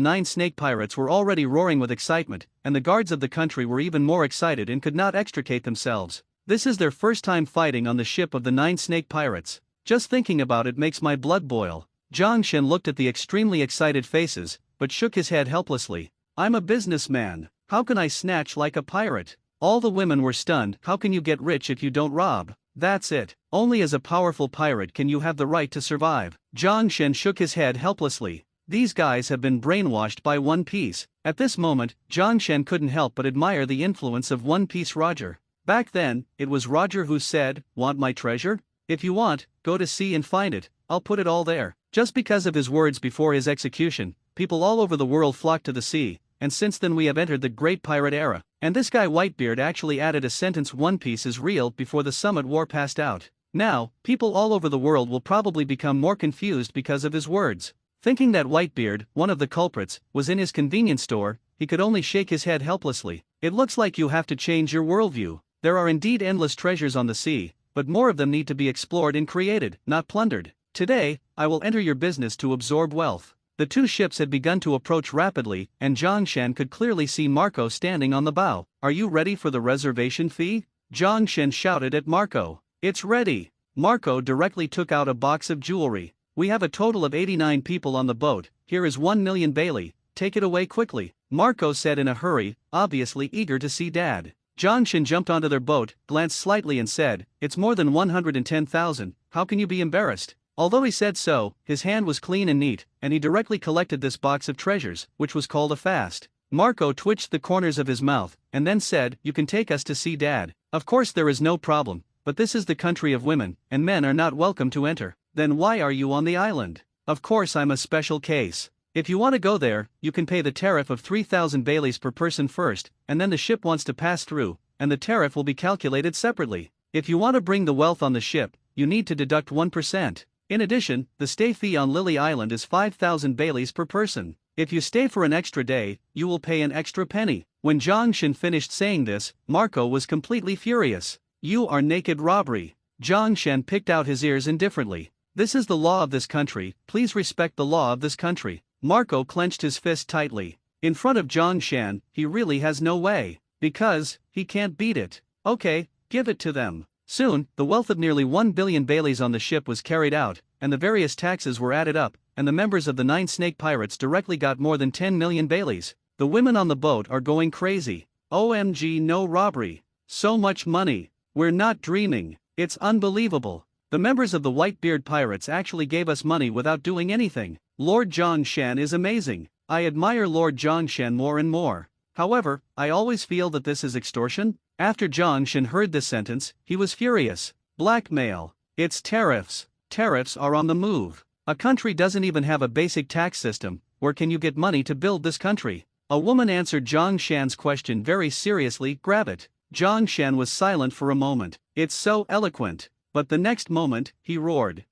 Speaker 1: 9 Snake Pirates were already roaring with excitement, and the guards of the country were even more excited and could not extricate themselves. This is their first time fighting on the ship of the 9 Snake Pirates. Just thinking about it makes my blood boil. Zhang Shen looked at the extremely excited faces, but shook his head helplessly. "I'm a businessman. How can I snatch like a pirate? All the women were stunned. How can you get rich if you don't rob? That's it. Only as a powerful pirate can you have the right to survive. Zhang Shen shook his head helplessly. These guys have been brainwashed by One Piece. At this moment, Zhang Shen couldn't help but admire the influence of One Piece Roger. Back then, it was Roger who said, "Want my treasure? If you want, go to sea and find it, I'll put it all there." Just because of his words before his execution, people all over the world flocked to the sea, and since then we have entered the Great Pirate Era. And this guy Whitebeard actually added a sentence, "One Piece is real," before the Summit War passed out. Now, people all over the world will probably become more confused because of his words. Thinking that Whitebeard, one of the culprits, was in his convenience store, he could only shake his head helplessly. It looks like you have to change your worldview. There are indeed endless treasures on the sea, but more of them need to be explored and created, not plundered. Today, I will enter your business to absorb wealth. The two ships had begun to approach rapidly, and Zhang Shen could clearly see Marco standing on the bow. "Are you ready for the reservation fee?" Zhang Shen shouted at Marco. "It's ready." Marco directly took out a box of jewelry. "We have a total of 89 people on the boat, here is 1 million Bailey, take it away quickly," Marco said in a hurry, obviously eager to see Dad. Zhang Shen jumped onto their boat, glanced slightly and said, "It's more than 110,000, how can you be embarrassed?" Although he said so, his hand was clean and neat, and he directly collected this box of treasures, which was called a fast. Marco twitched the corners of his mouth, and then said, "You can take us to see Dad. Of course there is no problem, but this is the country of women, and men are not welcome to enter." "Then why are you on the island?" "Of course I'm a special case. If you want to go there, you can pay the tariff of 3,000 Baileys per person first, and then the ship wants to pass through, and the tariff will be calculated separately. If you want to bring the wealth on the ship, you need to deduct 1%. In addition, the stay fee on Lily Island is 5,000 Baileys per person. If you stay for an extra day, you will pay an extra penny." When Zhang Shen finished saying this, Marco was completely furious. "You are naked robbery." Zhang Shen picked out his ears indifferently. "This is the law of this country, please respect the law of this country." Marco clenched his fist tightly. In front of Zhang Shen, he really has no way. Because, he can't beat it. "Okay, give it to them." Soon, the wealth of nearly 1 billion Baileys on the ship was carried out, and the various taxes were added up, and the members of the 9 Snake Pirates directly got more than 10 million Baileys. The women on the boat are going crazy. "OMG, no robbery. So much money. We're not dreaming. It's unbelievable. The members of the Whitebeard Pirates actually gave us money without doing anything. Lord Zhang Shen is amazing. I admire Lord Zhang Shen more and more. However, I always feel that this is extortion." After Zhang Shen heard this sentence, he was furious. "Blackmail. It's tariffs. Tariffs are on the move. A country doesn't even have a basic tax system. Where can you get money to build this country?" A woman answered Zhang Shen's question very seriously. "Grab it." Zhang Shen was silent for a moment. "It's so eloquent." But the next moment, he roared.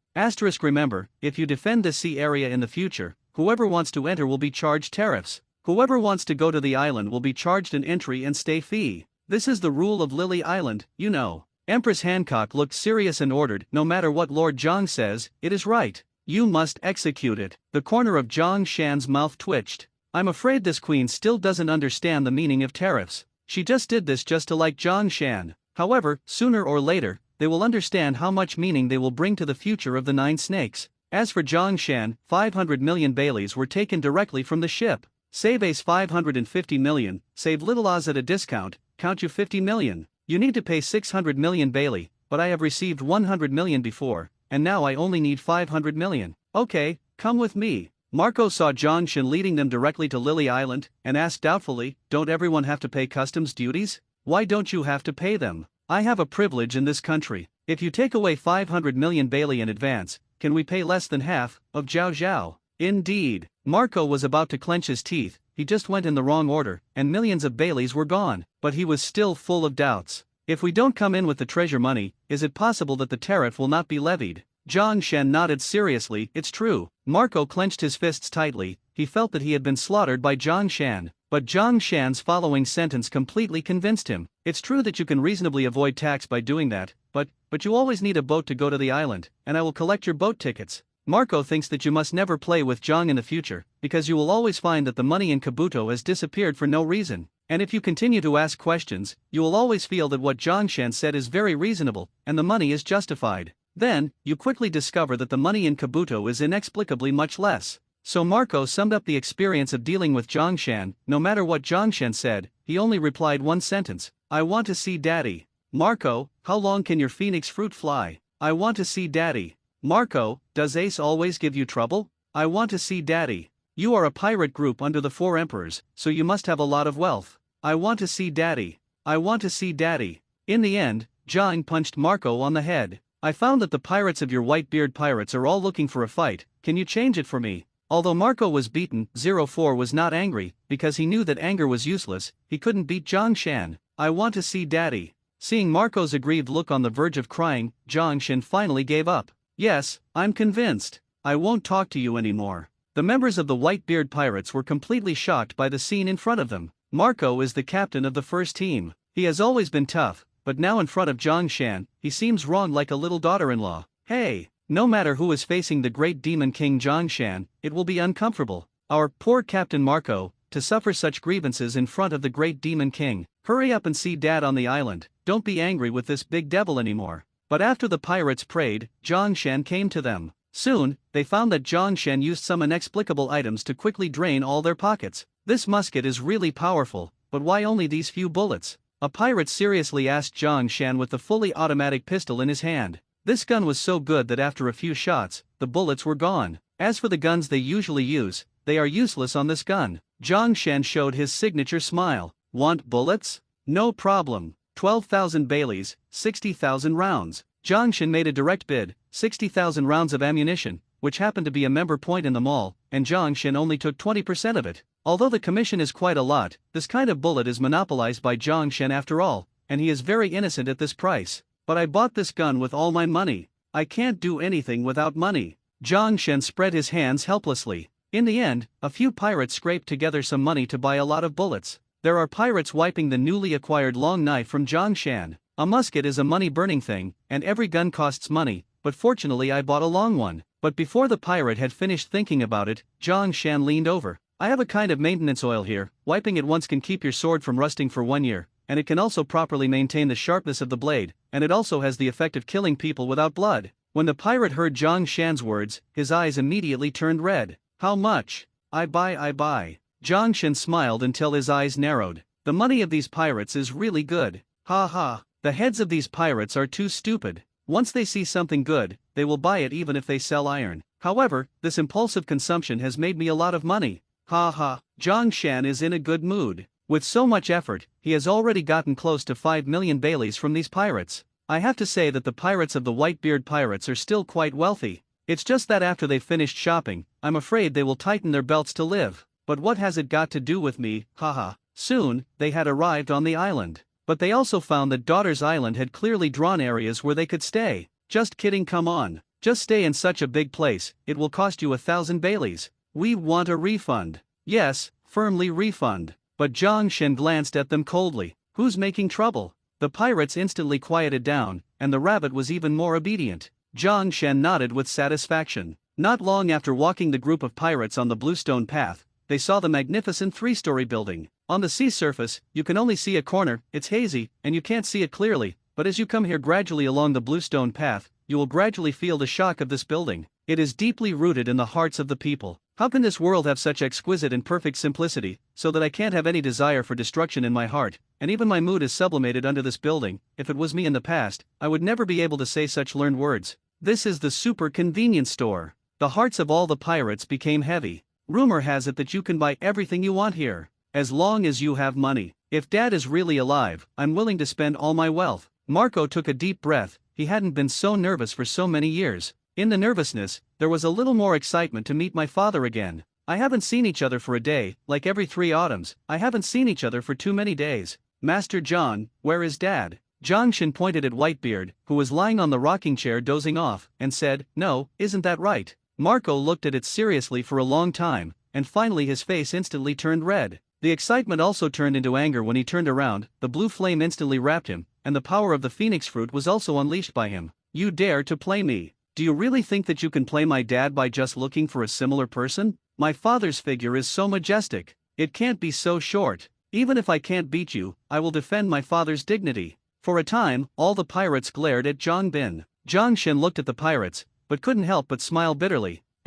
Speaker 1: Remember, if you defend this sea area in the future, whoever wants to enter will be charged tariffs. Whoever wants to go to the island will be charged an entry and stay fee. This is the rule of Lily Island, you know. Empress Hancock looked serious and ordered, "No matter what Lord Zhang says, it is right. You must execute it." The corner of Zhang Shan's mouth twitched. "I'm afraid this queen still doesn't understand the meaning of tariffs. She just did this just to like Zhang Shan. However, sooner or later, they will understand how much meaning they will bring to the future of the 9 snakes." As for Zhang Shan, 500 million Baileys were taken directly from the ship. "Save Ace 550 million, save Little Oz at a discount, count you 50 million. You need to pay 600 million Bailey, but I have received 100 million before, and now I only need 500 million. Okay, come with me." Marco saw Zhang Shen leading them directly to Lily Island, and asked doubtfully, "Don't everyone have to pay customs duties? Why don't you have to pay them? I have a privilege in this country. If you take away 500 million Bailey in advance, can we pay less than half of Zhao Zhao?" Indeed, Marco was about to clench his teeth. He just went in the wrong order, and millions of Baileys were gone, but he was still full of doubts. "If we don't come in with the treasure money, is it possible that the tariff will not be levied?" Zhang Shen nodded seriously. "It's true." Marco clenched his fists tightly. He felt that he had been slaughtered by Zhang Shan, but Zhang Shan's following sentence completely convinced him. "It's true that you can reasonably avoid tax by doing that, but you always need a boat to go to the island, and I will collect your boat tickets." Marco thinks that you must never play with Zhang in the future, because you will always find that the money in Kabuto has disappeared for no reason. And if you continue to ask questions, you will always feel that what Zhang Shan said is very reasonable, and the money is justified. Then, you quickly discover that the money in Kabuto is inexplicably much less. So Marco summed up the experience of dealing with Zhongshan. No matter what Zhongshan said, he only replied one sentence: I want to see Daddy. Marco, how long can your phoenix fruit fly? I want to see Daddy. Marco, does Ace always give you trouble? I want to see Daddy. You are a pirate group under the 4 emperors, so you must have a lot of wealth. I want to see Daddy. I want to see Daddy. In the end, Zhang punched Marco on the head. I found that the pirates of your Whitebeard pirates are all looking for a fight. Can you change it for me? Although Marco was beaten, 04 was not angry, because he knew that anger was useless. He couldn't beat Zhongshan. I want to see Daddy. Seeing Marco's aggrieved look on the verge of crying, Zhongshan finally gave up. Yes, I'm convinced. I won't talk to you anymore. The members of the Whitebeard pirates were completely shocked by the scene in front of them. Marco is the captain of the first team. He has always been tough, but now in front of Zhongshan, he seems wrong like a little daughter-in-law. Hey! No matter who is facing the great demon king Zhongshan, it will be uncomfortable. Our poor Captain Marco, to suffer such grievances in front of the great demon king. Hurry up and see Dad on the island. Don't be angry with this big devil anymore. But after the pirates prayed, Zhongshan came to them. Soon, they found that Zhongshan used some inexplicable items to quickly drain all their pockets. This musket is really powerful, but why only these few bullets? A pirate seriously asked Zhongshan with the fully automatic pistol in his hand. This gun was so good that after a few shots, the bullets were gone. As for the guns they usually use, they are useless on this gun. Zhongshan showed his signature smile. Want bullets? No problem. 12,000 Baileys, 60,000 rounds. Zhongshan made a direct bid, 60,000 rounds of ammunition, which happened to be a member point in the mall, and Zhongshan only took 20% of it. Although the commission is quite a lot, this kind of bullet is monopolized by Zhongshan after all, and he is very innocent at this price. But I bought this gun with all my money. I can't do anything without money. Zhongshan spread his hands helplessly. In the end, a few pirates scraped together some money to buy a lot of bullets. There are pirates wiping the newly acquired long knife from Zhongshan. A musket is a money-burning thing, and every gun costs money, but fortunately I bought a long one. But before the pirate had finished thinking about it, Zhongshan leaned over. I have a kind of maintenance oil here. Wiping it once can keep your sword from rusting for 1 year, and it can also properly maintain the sharpness of the blade, and it also has the effect of killing people without blood. When the pirate heard Zhongshan's words, his eyes immediately turned red. How much? I buy. Zhongshan smiled until his eyes narrowed. The money of these pirates is really good. Ha ha. The heads of these pirates are too stupid. Once they see something good, they will buy it even if they sell iron. However, this impulsive consumption has made me a lot of money. Ha ha. Zhongshan is in a good mood. With so much effort, he has already gotten close to 5 million Baileys from these pirates. I have to say that the pirates of the Whitebeard pirates are still quite wealthy. It's just that after they've finished shopping, I'm afraid they will tighten their belts to live. But what has it got to do with me? Haha. Soon, they had arrived on the island. But they also found that Daughter's Island had clearly drawn areas where they could stay. Just kidding, come on. Just stay in such a big place, it will cost you 1,000 Baileys. We want a refund. Yes, firmly refund. But Zhongshan glanced at them coldly. Who's making trouble? The pirates instantly quieted down, and the rabbit was even more obedient. Zhongshan nodded with satisfaction. Not long after walking the group of pirates on the bluestone path, they saw the magnificent 3-story building. On the sea surface, you can only see a corner, it's hazy, and you can't see it clearly, but as you come here gradually along the bluestone path, you will gradually feel the shock of this building. It is deeply rooted in the hearts of the people. How can this world have such exquisite and perfect simplicity, so that I can't have any desire for destruction in my heart, and even my mood is sublimated under this building? If it was me in the past, I would never be able to say such learned words. This is the super convenience store. The hearts of all the pirates became heavy. Rumor has it that you can buy everything you want here, as long as you have money. If Dad is really alive, I'm willing to spend all my wealth. Marco took a deep breath. He hadn't been so nervous for so many years. In the nervousness, there was a little more excitement to meet my father again. I haven't seen each other for a day, like every 3 autumns. I haven't seen each other for too many days. Master John, where is Dad? Zhongshan pointed at Whitebeard, who was lying on the rocking chair dozing off, and said, No, isn't that right? Marco looked at it seriously for a long time, and finally his face instantly turned red. The excitement also turned into anger when he turned around. The blue flame instantly wrapped him, and the power of the phoenix fruit was also unleashed by him. You dare to play me? Do you really think that you can play my dad by just looking for a similar person? My father's figure is so majestic. It can't be so short. Even if I can't beat you, I will defend my father's dignity. For a time, all the pirates glared at Zhongbin. Zhongshan looked at the pirates, but couldn't help but smile bitterly.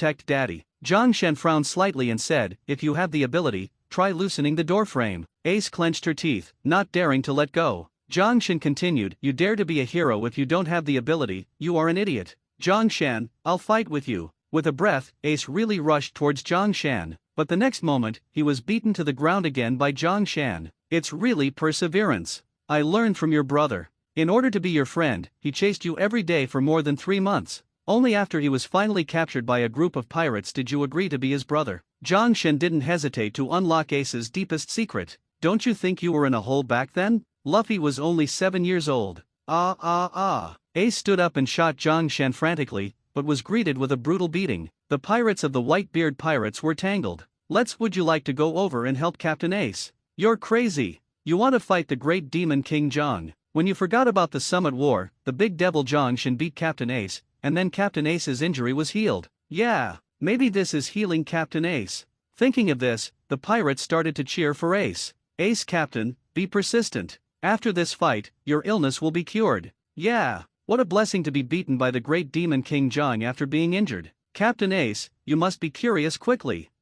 Speaker 1: protect Daddy. Zhang Shen frowned slightly and said, if you have the ability, try loosening the doorframe. Ace clenched her teeth, not daring to let go. Zhang Shen continued, you dare to be a hero if you don't have the ability, you are an idiot. Zhang Shen, I'll fight with you. With a breath, Ace really rushed towards Zhang Shen, but the next moment, he was beaten to the ground again by Zhang Shen. It's really perseverance. I learned from your brother. In order to be your friend, he chased you every day for more than 3 months. Only after he was finally captured by a group of pirates did you agree to be his brother. Zhang Shen didn't hesitate to unlock Ace's deepest secret. Don't you think you were in a hole back then? Luffy was only 7 years old. Ace stood up and shot Zhang Shen frantically, but was greeted with a brutal beating. The pirates of the Whitebeard Pirates were tangled. Would you like to go over and help Captain Ace? You're crazy. You want to fight the great demon King Zhang. When you forgot about the Summit War, the big devil Zhang Shen beat Captain Ace, and then Captain Ace's injury was healed. Yeah, maybe this is healing Captain Ace. Thinking of this, the pirates started to cheer for Ace. Ace Captain, be persistent. After this fight, your illness will be cured. Yeah, what a blessing to be beaten by the great demon King Zhang after being injured. Captain Ace, you must be curious quickly.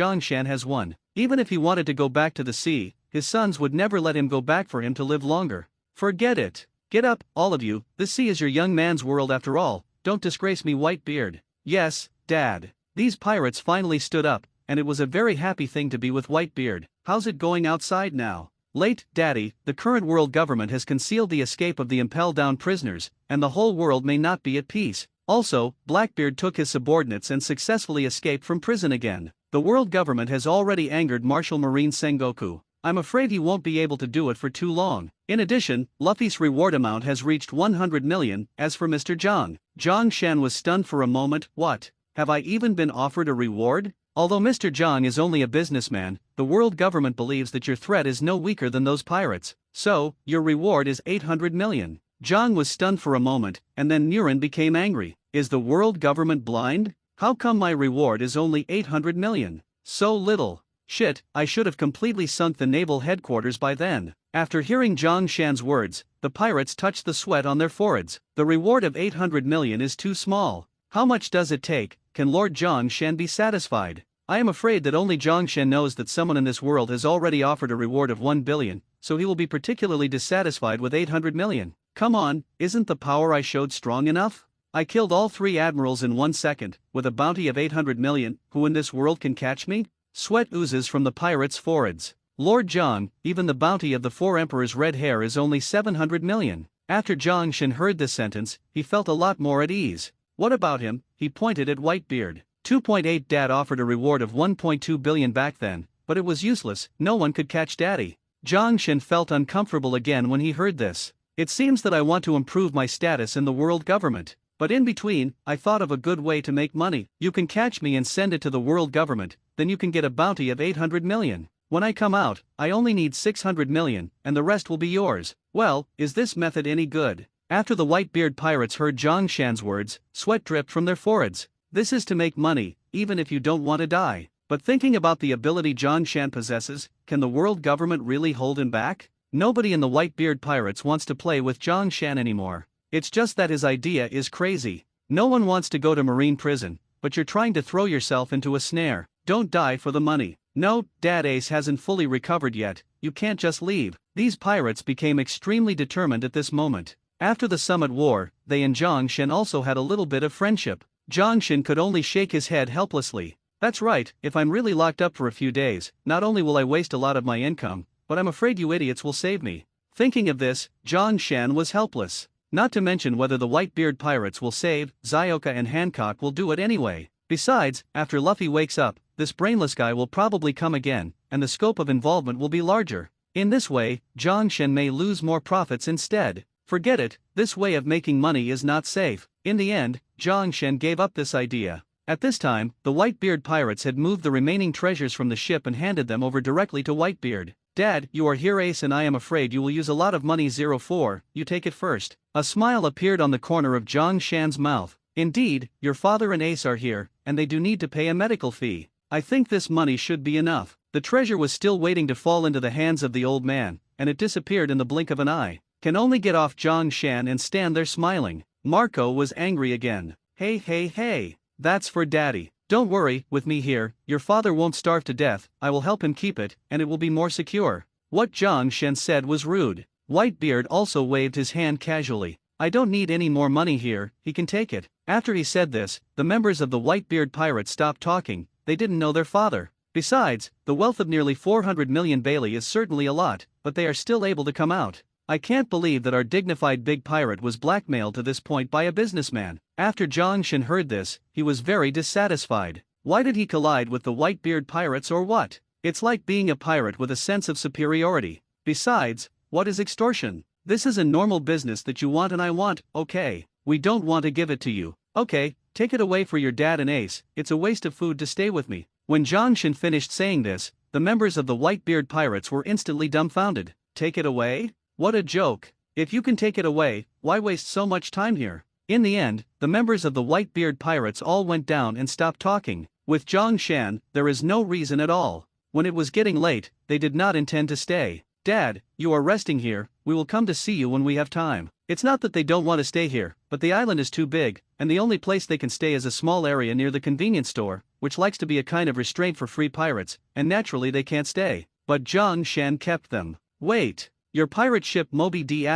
Speaker 1: Zhongshan has won. Even if he wanted to go back to the sea, his sons would never let him go back for him to live longer. Forget it. Get up, all of you, the sea is your young man's world after all, don't disgrace me, Whitebeard. Yes, Dad. These pirates finally stood up, and it was a very happy thing to be with Whitebeard. How's it going outside now? Late, Daddy, the current world government has concealed the escape of the impel-down prisoners, and the whole world may not be at peace. Also, Blackbeard took his subordinates and successfully escaped from prison again. The world government has already angered Marshal Marine Sengoku. I'm afraid he won't be able to do it for too long. In addition, Luffy's reward amount has reached 100 million. As for Mr. Zhang Shan was stunned for a moment. What? Have I even been offered a reward? Although Mr. Zhang is only a businessman, the world government believes that your threat is no weaker than those pirates. So, your reward is 800 million. Zhang was stunned for a moment, and then Niran became angry. Is the world government blind? How come my reward is only 800 million? So little. Shit, I should have completely sunk the naval headquarters by then. After hearing Zhang Shan's words, the pirates touched the sweat on their foreheads. The reward of 800 million is too small. How much does it take? Can Lord Zhang Shan be satisfied? I am afraid that only Zhang Shan knows that someone in this world has already offered a reward of 1 billion, so he will be particularly dissatisfied with 800 million. Come on, isn't the power I showed strong enough? I killed all 3 admirals in 1 second, with a bounty of 800 million, who in this world can catch me? Sweat oozes from the pirates' foreheads. Lord Zhang, even the bounty of the 4 emperors' red hair is only 700 million. After Zhang Shen heard this sentence, he felt a lot more at ease. What about him? He pointed at Whitebeard. 2.8 Dad offered a reward of 1.2 billion back then, but it was useless, no one could catch Daddy. Zhang Shen felt uncomfortable again when he heard this. It seems that I want to improve my status in the world government. But in between, I thought of a good way to make money. You can catch me and send it to the world government, then you can get a bounty of 800 million. When I come out, I only need 600 million, and the rest will be yours. Well, is this method any good? After the Whitebeard pirates heard Zhang Shan's words, sweat dripped from their foreheads. This is to make money, even if you don't want to die. But thinking about the ability Zhang Shan possesses, can the world government really hold him back? Nobody in the Whitebeard pirates wants to play with Zhang Shan anymore. It's just that his idea is crazy. No one wants to go to marine prison, but you're trying to throw yourself into a snare. Don't die for the money. No, Dad Ace hasn't fully recovered yet, you can't just leave. These pirates became extremely determined at this moment. After the Summit War, they and Zhang Shen also had a little bit of friendship. Zhang Shen could only shake his head helplessly. That's right, if I'm really locked up for a few days, not only will I waste a lot of my income, but I'm afraid you idiots will save me. Thinking of this, Zhang Shen was helpless. Not to mention whether the Whitebeard pirates will save, Zioka and Hancock will do it anyway. Besides, after Luffy wakes up, this brainless guy will probably come again, and the scope of involvement will be larger. In this way, Zhang Shen may lose more profits instead. Forget it, this way of making money is not safe. In the end, Zhang Shen gave up this idea. At this time, the Whitebeard pirates had moved the remaining treasures from the ship and handed them over directly to Whitebeard. Dad, you are here Ace and I am afraid you will use a lot of money 04, you take it first. A smile appeared on the corner of Zhang Shan's mouth. Indeed, your father and Ace are here, and they do need to pay a medical fee. I think this money should be enough. The treasure was still waiting to fall into the hands of the old man, and it disappeared in the blink of an eye. Can only get off Zhang Shan and stand there smiling. Marco was angry again. Hey, that's for Daddy. Don't worry, with me here, your father won't starve to death, I will help him keep it, and it will be more secure. What Zhang Shen said was rude. Whitebeard also waved his hand casually. I don't need any more money here, he can take it. After he said this, the members of the Whitebeard pirates stopped talking, they didn't know their father. Besides, the wealth of nearly 400 million Bailey is certainly a lot, but they are still able to come out. I can't believe that our dignified big pirate was blackmailed to this point by a businessman. After Zhang Shen heard this, he was very dissatisfied. Why did he collide with the Whitebeard pirates or what? It's like being a pirate with a sense of superiority. Besides, what is extortion? This is a normal business that you want and I want, okay. We don't want to give it to you. Okay, take it away for your dad and Ace, it's a waste of food to stay with me. When Zhang Shen finished saying this, the members of the Whitebeard pirates were instantly dumbfounded. Take it away? What a joke. If you can take it away, why waste so much time here? In the end, the members of the Whitebeard pirates all went down and stopped talking. With Zhang Shan, there is no reason at all. When it was getting late, they did not intend to stay. Dad, you are resting here, we will come to see you when we have time. It's not that they don't want to stay here, but the island is too big, and the only place they can stay is a small area near the convenience store, which likes to be a kind of restraint for free pirates, and naturally they can't stay. But Zhang Shan kept them. Wait. Your pirate ship Moby D*****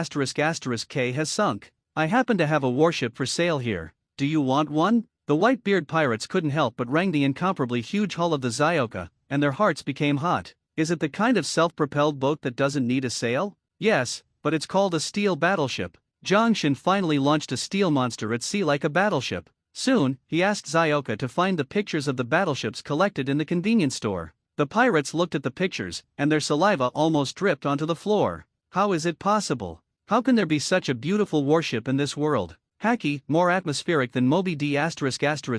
Speaker 1: K has sunk. I happen to have a warship for sale here. Do you want one? The Whitebeard pirates couldn't help but rang the incomparably huge hull of the Zioka, and their hearts became hot. Is it the kind of self-propelled boat that doesn't need a sail? Yes, but it's called a steel battleship. Zhang Shen finally launched a steel monster at sea like a battleship. Soon, he asked Zioka to find the pictures of the battleships collected in the convenience store. The pirates looked at the pictures, and their saliva almost dripped onto the floor. How is it possible? How can there be such a beautiful warship in this world? Hacky, more atmospheric than Moby D*****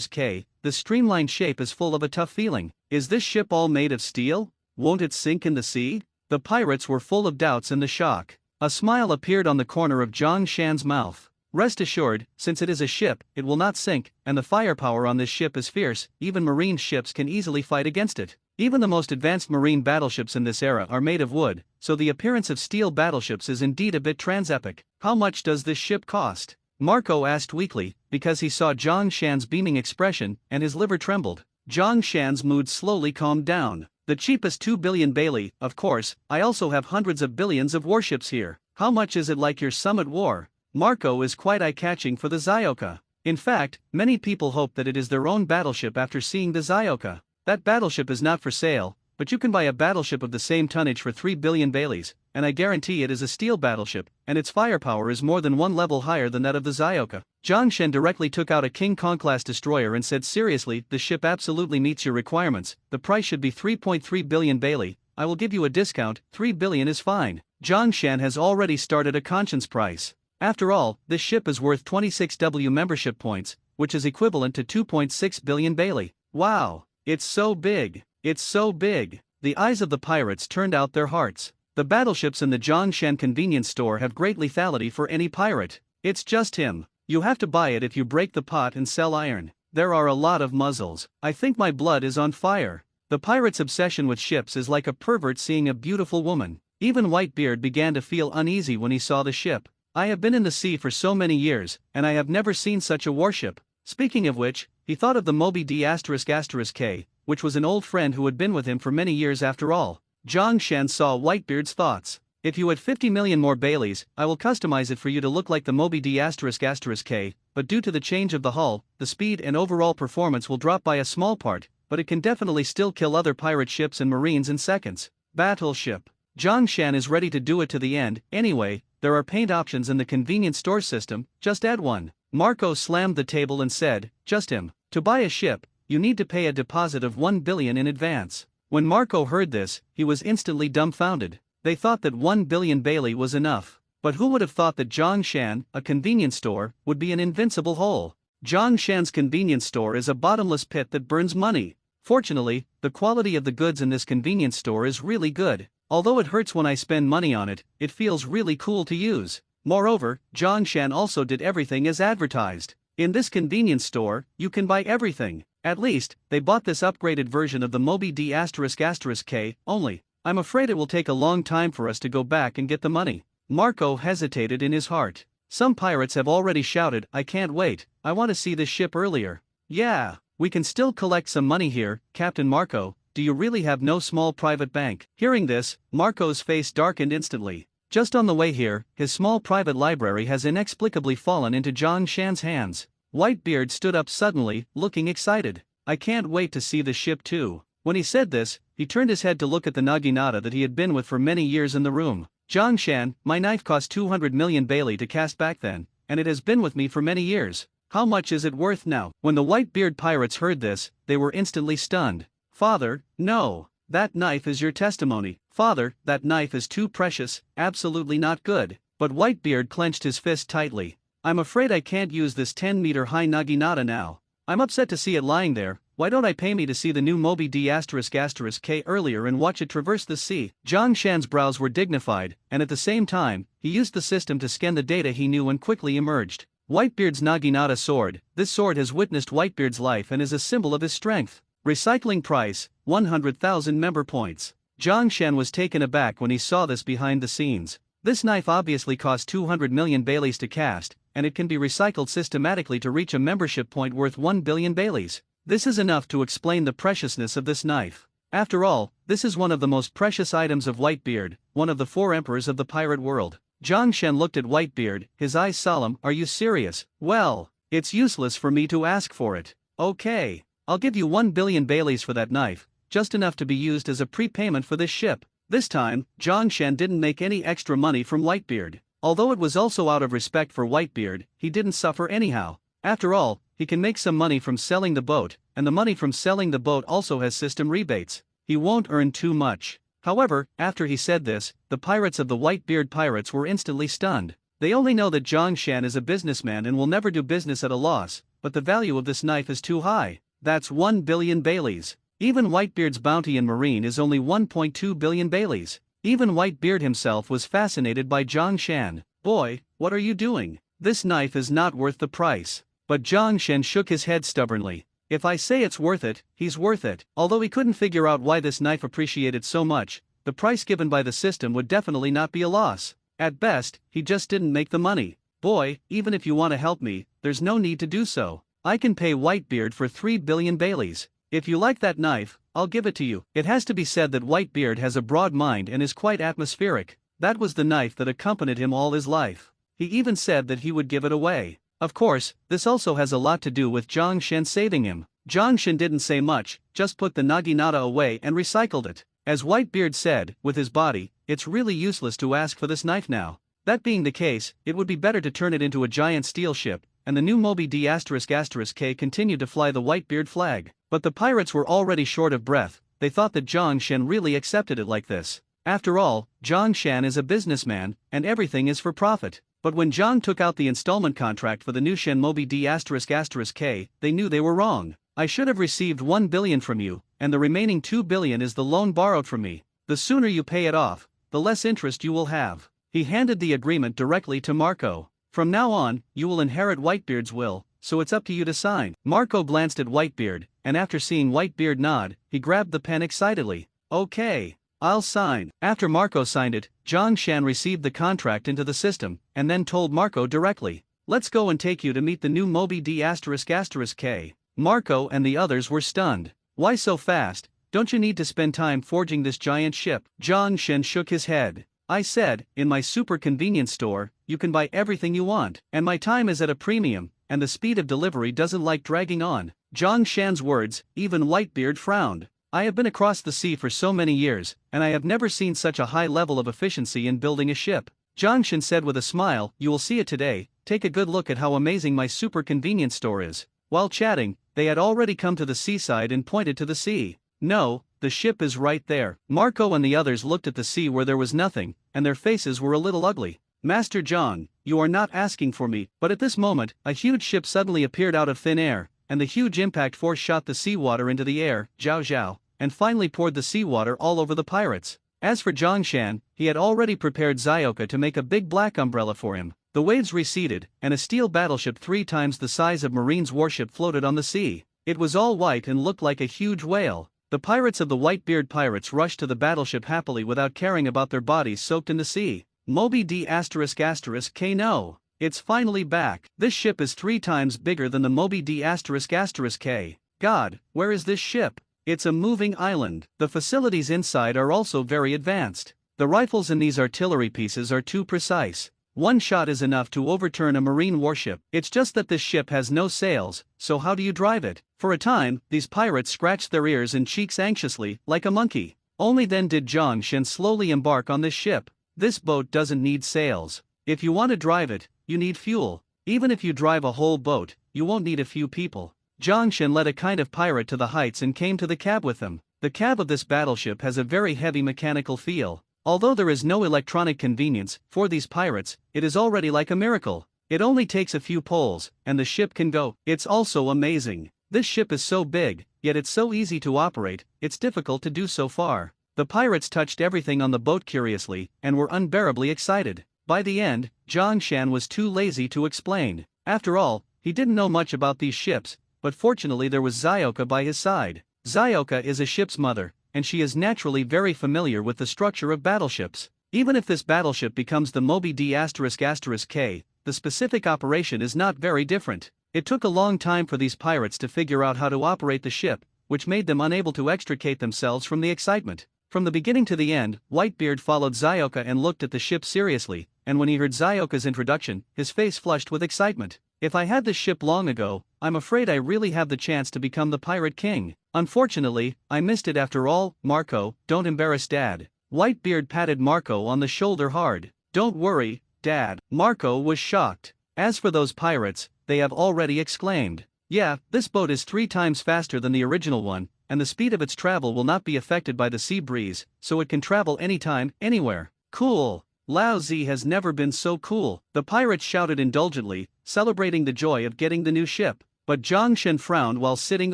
Speaker 1: K, the streamlined shape is full of a tough feeling. Is this ship all made of steel? Won't it sink in the sea? The pirates were full of doubts in the shock. A smile appeared on the corner of Zhang Shan's mouth. Rest assured, since it is a ship, it will not sink, and the firepower on this ship is fierce, even marine ships can easily fight against it. Even the most advanced marine battleships in this era are made of wood, so the appearance of steel battleships is indeed a bit transepic. How much does this ship cost? Marco asked weakly, because he saw Zhang Shan's beaming expression, and his liver trembled. Zhang Shan's mood slowly calmed down. The cheapest 2 billion Bailey, of course, I also have hundreds of billions of warships here. How much is it like your Summit War? Marco is quite eye-catching for the Zioka. In fact, many people hope that it is their own battleship after seeing the Zioka. That battleship is not for sale, but you can buy a battleship of the same tonnage for 3 billion Baileys, and I guarantee it is a steel battleship, and its firepower is more than one level higher than that of the Zioka. Zhang Shen directly took out a King Kong-class destroyer and said, seriously, the ship absolutely meets your requirements, the price should be 3.3 billion Bailey, I will give you a discount, 3 billion is fine. Zhang Shen has already started a conscience price. After all, this ship is worth 26W membership points, which is equivalent to 2.6 billion Bailey. Wow, it's so big, it's so big. The eyes of the pirates turned out their hearts. The battleships in the Zhongshan convenience store have great lethality for any pirate. It's just him. You have to buy it if you break the pot and sell iron. There are a lot of muzzles. I think my blood is on fire. The pirate's obsession with ships is like a pervert seeing a beautiful woman. Even Whitebeard began to feel uneasy when he saw the ship. I have been in the sea for so many years, and I have never seen such a warship. Speaking of which, he thought of the Moby D***K, which was an old friend who had been with him for many years after all. Zhang Shen saw Whitebeard's thoughts. If you had 50 million more Baileys, I will customize it for you to look like the Moby D***K, but due to the change of the hull, the speed and overall performance will drop by a small part, but it can definitely still kill other pirate ships and marines in seconds. Battleship. Zhang Shen is ready to do it to the end. Anyway, there are paint options in the convenience store system, just add one. Marco slammed the table and said, just him. To buy a ship, you need to pay a deposit of 1 billion in advance. When Marco heard this, he was instantly dumbfounded. They thought that 1 billion Bailey was enough. But who would have thought that Zhongshan, a convenience store, would be an invincible hole? Zhongshan's convenience store is a bottomless pit that burns money. Fortunately, the quality of the goods in this convenience store is really good. Although it hurts when I spend money on it, it feels really cool to use. Moreover, Zhongshan also did everything as advertised. In this convenience store, you can buy everything. At least, they bought this upgraded version of the Moby D***K only. I'm afraid it will take a long time for us to go back and get the money. Marco hesitated in his heart. Some pirates have already shouted, I can't wait, I want to see this ship earlier. Yeah, we can still collect some money here, Captain Marco. Do you really have no small private bank? Hearing this, Marco's face darkened instantly. Just on the way here, his small private library has inexplicably fallen into Zhang Shan's hands. Whitebeard stood up suddenly, looking excited. I can't wait to see the ship too. When he said this, he turned his head to look at the Naginata that he had been with for many years in the room. Zhang Shan, my knife cost 200 million Bailey to cast back then, and it has been with me for many years. How much is it worth now? When the Whitebeard pirates heard this, they were instantly stunned. Father, no. That knife is your testimony. Father, that knife is too precious, absolutely not good. But Whitebeard clenched his fist tightly. I'm afraid I can't use this 10-meter-high Naginata now. I'm upset to see it lying there. Why don't I pay me to see the new Moby D***K earlier and watch it traverse the sea? Zhang Shan's brows were dignified, and at the same time, he used the system to scan the data he knew and quickly emerged. Whitebeard's Naginata sword. This sword has witnessed Whitebeard's life and is a symbol of his strength. Recycling price, 100,000 member points. Zhang Shan was taken aback when he saw this behind the scenes. This knife obviously cost 200 million Baileys to cast, and it can be recycled systematically to reach a membership point worth 1 billion Baileys. This is enough to explain the preciousness of this knife. After all, this is one of the most precious items of Whitebeard, one of the 4 emperors of the pirate world. Zhang Shan looked at Whitebeard, his eyes solemn. Are you serious? Well, it's useless for me to ask for it. Okay, I'll give you 1 billion Baileys for that knife, just enough to be used as a prepayment for this ship. This time, Zhang Shan didn't make any extra money from Whitebeard. Although it was also out of respect for Whitebeard, he didn't suffer anyhow. After all, he can make some money from selling the boat, and the money from selling the boat also has system rebates. He won't earn too much. However, after he said this, the pirates of the Whitebeard pirates were instantly stunned. They only know that Zhang Shan is a businessman and will never do business at a loss, but the value of this knife is too high. That's 1 billion Baileys. Even Whitebeard's bounty in marine is only 1.2 billion Baileys. Even Whitebeard himself was fascinated by Zhang Shan. Boy, what are you doing? This knife is not worth the price. But Zhang Shan shook his head stubbornly. If I say it's worth it, he's worth it. Although he couldn't figure out why this knife appreciated so much, the price given by the system would definitely not be a loss. At best, he just didn't make the money. Boy, even if you want to help me, there's no need to do so. I can pay Whitebeard for 3 billion Baileys. If you like that knife, I'll give it to you. It has to be said that Whitebeard has a broad mind and is quite atmospheric. That was the knife that accompanied him all his life. He even said that he would give it away. Of course, this also has a lot to do with Zhang Shan saving him. Zhang Shan didn't say much, just put the Naginata away and recycled it. As Whitebeard said, with his body, it's really useless to ask for this knife now. That being the case, it would be better to turn it into a giant steel ship, and the new Moby D***K continued to fly the Whitebeard flag. But the pirates were already short of breath. They thought that Zhang Shen really accepted it like this. After all, Zhang Shen is a businessman, and everything is for profit. But when Zhang took out the installment contract for the new Shen Moby D***K, they knew they were wrong. I should have received 1 billion from you, and the remaining 2 billion is the loan borrowed from me. The sooner you pay it off, the less interest you will have. He handed the agreement directly to Marco. From now on, you will inherit Whitebeard's will, so it's up to you to sign. Marco glanced at Whitebeard, and after seeing Whitebeard nod, he grabbed the pen excitedly. Okay, I'll sign. After Marco signed it, Zhang Shan received the contract into the system, and then told Marco directly, let's go and take you to meet the new Moby D***K. Marco and the others were stunned. Why so fast? Don't you need to spend time forging this giant ship? Zhang Shen shook his head. I said, in my super convenience store, you can buy everything you want, and my time is at a premium, and the speed of delivery doesn't like dragging on. Zhang Shan's words, even Whitebeard frowned. I have been across the sea for so many years, and I have never seen such a high level of efficiency in building a ship. Zhang Shan said with a smile, you will see it today. Take a good look at how amazing my super convenience store is. While chatting, they had already come to the seaside and pointed to the sea. No, the ship is right there. Marco and the others looked at the sea where there was nothing, and their faces were a little ugly. Master Zhang, you are not asking for me, but at this moment, a huge ship suddenly appeared out of thin air, and the huge impact force shot the seawater into the air, Zhao Zhao, and finally poured the seawater all over the pirates. As for Zhang Shan, he had already prepared Zioka to make a big black umbrella for him. The waves receded, and a steel battleship 3 times the size of Marine's warship floated on the sea. It was all white and looked like a huge whale. The pirates of the Whitebeard pirates rushed to the battleship happily without caring about their bodies soaked in the sea. Moby D***K no. It's finally back. This ship is 3 times bigger than the Moby D***K. God, where is this ship? It's a moving island. The facilities inside are also very advanced. The rifles in these artillery pieces are too precise. One shot is enough to overturn a marine warship. It's just that this ship has no sails, so how do you drive it? For a time, these pirates scratched their ears and cheeks anxiously, like a monkey. Only then did Zhang Shen slowly embark on this ship. This boat doesn't need sails. If you want to drive it, you need fuel. Even if you drive a whole boat, you won't need a few people. Zhang Shen led a kind of pirate to the heights and came to the cab with them. The cab of this battleship has a very heavy mechanical feel. Although there is no electronic convenience, for these pirates, it is already like a miracle. It only takes a few pulls, and the ship can go. It's also amazing. This ship is so big, yet it's so easy to operate, it's difficult to do so far. The pirates touched everything on the boat curiously, and were unbearably excited. By the end, Zhang Shan was too lazy to explain. After all, he didn't know much about these ships, but fortunately there was Zioka by his side. Zioka is a ship's mother, and she is naturally very familiar with the structure of battleships. Even if this battleship becomes the Moby D***K, the specific operation is not very different. It took a long time for these pirates to figure out how to operate the ship, which made them unable to extricate themselves from the excitement. From the beginning to the end, Whitebeard followed Zioka and looked at the ship seriously, and when he heard Zioka's introduction, his face flushed with excitement. If I had this ship long ago, I'm afraid I really have the chance to become the Pirate King. Unfortunately, I missed it after all. Marco, don't embarrass Dad. Whitebeard patted Marco on the shoulder hard. Don't worry, Dad. Marco was shocked. As for those pirates, they have already exclaimed. Yeah, this boat is 3 times faster than the original one, and the speed of its travel will not be affected by the sea breeze, so it can travel anytime, anywhere. Cool. Lao Zi has never been so cool. The pirates shouted indulgently, celebrating the joy of getting the new ship. But Zhang Shen frowned while sitting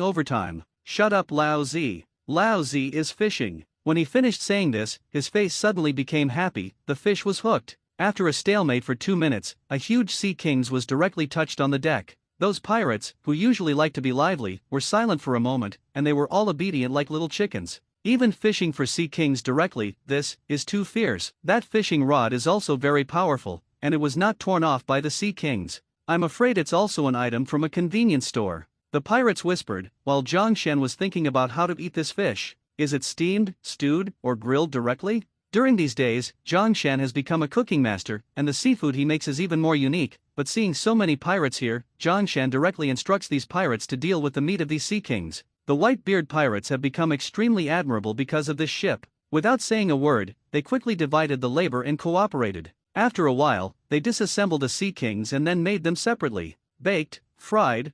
Speaker 1: overtime. Shut up, Lao Zi. Lao Zi is fishing. When he finished saying this, his face suddenly became happy. The fish was hooked. After a stalemate for 2 minutes, a huge sea kings was directly touched on the deck. Those pirates, who usually like to be lively, were silent for a moment, and they were all obedient like little chickens. Even fishing for sea kings directly, this is too fierce. That fishing rod is also very powerful, and it was not torn off by the sea kings. I'm afraid it's also an item from a convenience store. The pirates whispered, while Zhang Shen was thinking about how to eat this fish. Is it steamed, stewed, or grilled directly? During these days, Zhang Shen has become a cooking master, and the seafood he makes is even more unique, but seeing so many pirates here, Zhang Shen directly instructs these pirates to deal with the meat of these sea kings. The Whitebeard pirates have become extremely admirable because of this ship. Without saying a word, they quickly divided the labor and cooperated. After a while, they disassembled the Sea Kings and then made them separately. Baked, fried.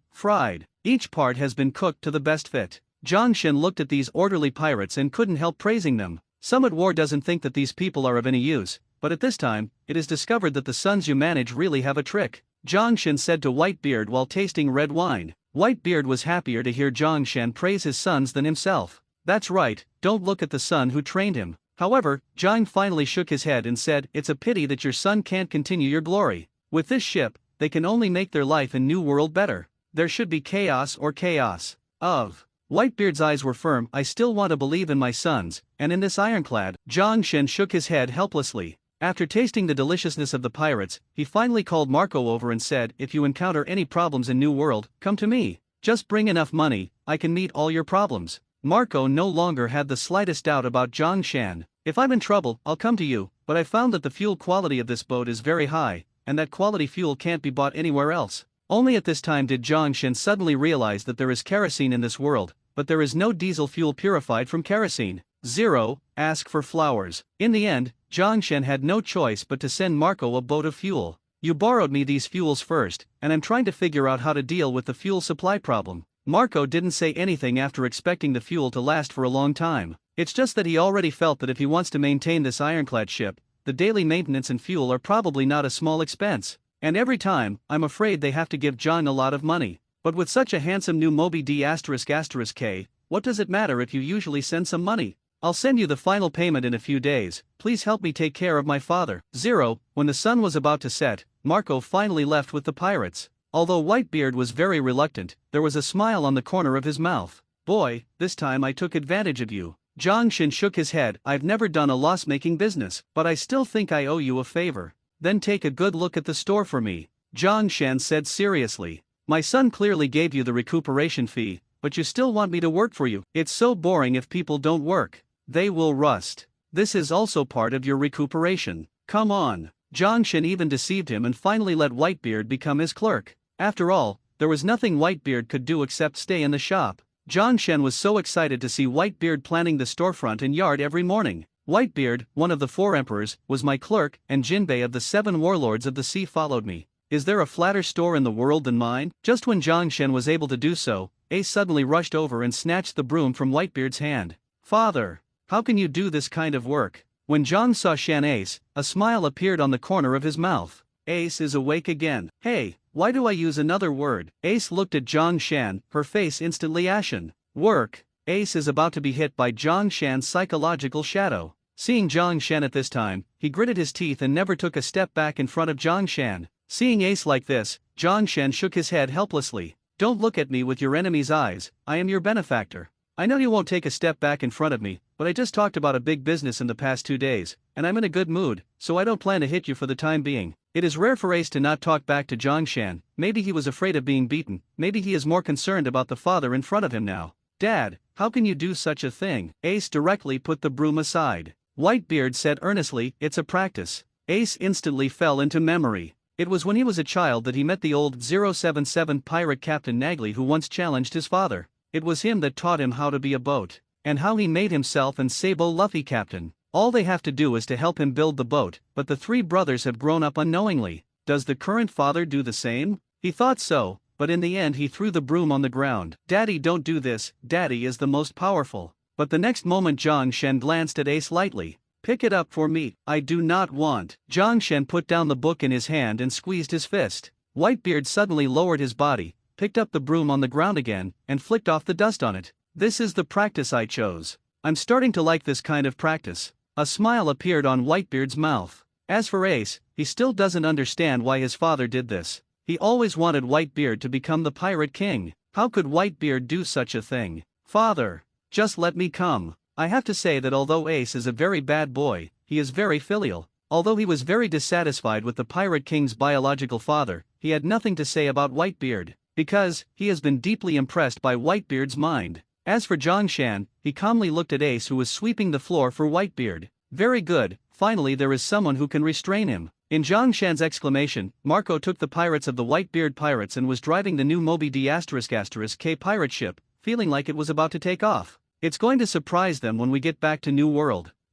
Speaker 1: Each part has been cooked to the best fit. Zhang Xin looked at these orderly pirates and couldn't help praising them. Some at war doesn't think that these people are of any use, but at this time, it is discovered that the sons you manage really have a trick. Zhang Xin said to Whitebeard while tasting red wine. Whitebeard was happier to hear Zhang Xin praise his sons than himself. That's right, don't look at the son who trained him. However, Zhang finally shook his head and said, it's a pity that your son can't continue your glory. With this ship, they can only make their life in New World better. There should be chaos or chaos. Whitebeard's eyes were firm. I still want to believe in my sons, and in this ironclad. Zhang Xin shook his head helplessly. After tasting the deliciousness of the pirates, he finally called Marco over and said, if you encounter any problems in New World, come to me. Just bring enough money, I can meet all your problems. Marco no longer had the slightest doubt about Zhang Xin. If I'm in trouble, I'll come to you, but I found that the fuel quality of this boat is very high, and that quality fuel can't be bought anywhere else. Only at this time did Zhang Xin suddenly realize that there is kerosene in this world, but there is no diesel fuel purified from kerosene. 0. Ask for flowers. In the end, Zhang Xin had no choice but to send Marco a boat of fuel. You borrowed me these fuels first, and I'm trying to figure out how to deal with the fuel supply problem. Marco didn't say anything after expecting the fuel to last for a long time. It's just that he already felt that if he wants to maintain this ironclad ship, the daily maintenance and fuel are probably not a small expense. And every time, I'm afraid they have to give John a lot of money. But with such a handsome new Moby D***K, what does it matter if you usually send some money? I'll send you the final payment in a few days. Please help me take care of my father. 0. When the sun was about to set, Marco finally left with the pirates. Although Whitebeard was very reluctant, there was a smile on the corner of his mouth. Boy, this time I took advantage of you. Zhang Xin shook his head. I've never done a loss-making business, but I still think I owe you a favor. Then take a good look at the store for me. Zhang Xin said seriously. My son clearly gave you the recuperation fee, but you still want me to work for you. It's so boring if people don't work. They will rust. This is also part of your recuperation. Come on. Zhang Xin even deceived him and finally let Whitebeard become his clerk. After all, there was nothing Whitebeard could do except stay in the shop. Zhang Xin was so excited to see Whitebeard planning the storefront and yard every morning. Whitebeard, one of the 4 emperors, was my clerk, and Jinbei of the 7 warlords of the sea followed me. Is there a flatter store in the world than mine? Just when Zhang Xin was able to do so, Ace suddenly rushed over and snatched the broom from Whitebeard's hand. Father, how can you do this kind of work? When Zhang saw Shan Ace, a smile appeared on the corner of his mouth. Ace is awake again. Hey, why do I use another word? Ace looked at Zhang Shan, her face instantly ashen. Work. Ace is about to be hit by Zhang Shan's psychological shadow. Seeing Zhang Shan at this time, he gritted his teeth and never took a step back in front of Zhang Shan. Seeing Ace like this, Zhang Shan shook his head helplessly. Don't look at me with your enemy's eyes, I am your benefactor. I know you won't take a step back in front of me, but I just talked about a big business in the past 2 days, and I'm in a good mood, so I don't plan to hit you for the time being. It is rare for Ace to not talk back to Zhang Shan. Maybe he was afraid of being beaten, maybe he is more concerned about the father in front of him now. Dad, how can you do such a thing? Ace directly put the broom aside. Whitebeard said earnestly, it's a practice. Ace instantly fell into memory. It was when he was a child that he met the old 077 pirate Captain Nagley who once challenged his father. It was him that taught him how to be a boat, and how he made himself and Sabo Luffy captain. All they have to do is to help him build the boat, but the 3 brothers have grown up unknowingly. Does the current father do the same? He thought so, but in the end he threw the broom on the ground. Daddy, don't do this, Daddy is the most powerful. But the next moment Zhang Shen glanced at Ace lightly. Pick it up for me, I do not want. Zhang Shen put down the book in his hand and squeezed his fist. Whitebeard suddenly lowered his body, picked up the broom on the ground again, and flicked off the dust on it. This is the practice I chose. I'm starting to like this kind of practice. A smile appeared on Whitebeard's mouth. As for Ace, he still doesn't understand why his father did this. He always wanted Whitebeard to become the pirate king. How could Whitebeard do such a thing? Father, just let me come. I have to say that although Ace is a very bad boy, he is very filial. Although he was very dissatisfied with the pirate king's biological father, he had nothing to say about Whitebeard, because he has been deeply impressed by Whitebeard's mind. As for Zhang Shan, he calmly looked at Ace who was sweeping the floor for Whitebeard. Very good, finally there is someone who can restrain him. In Zhang Shan's exclamation, Marco took the pirates of the Whitebeard pirates and was driving the new Moby D***K pirate ship, feeling like it was about to take off. It's going to surprise them when we get back to New World.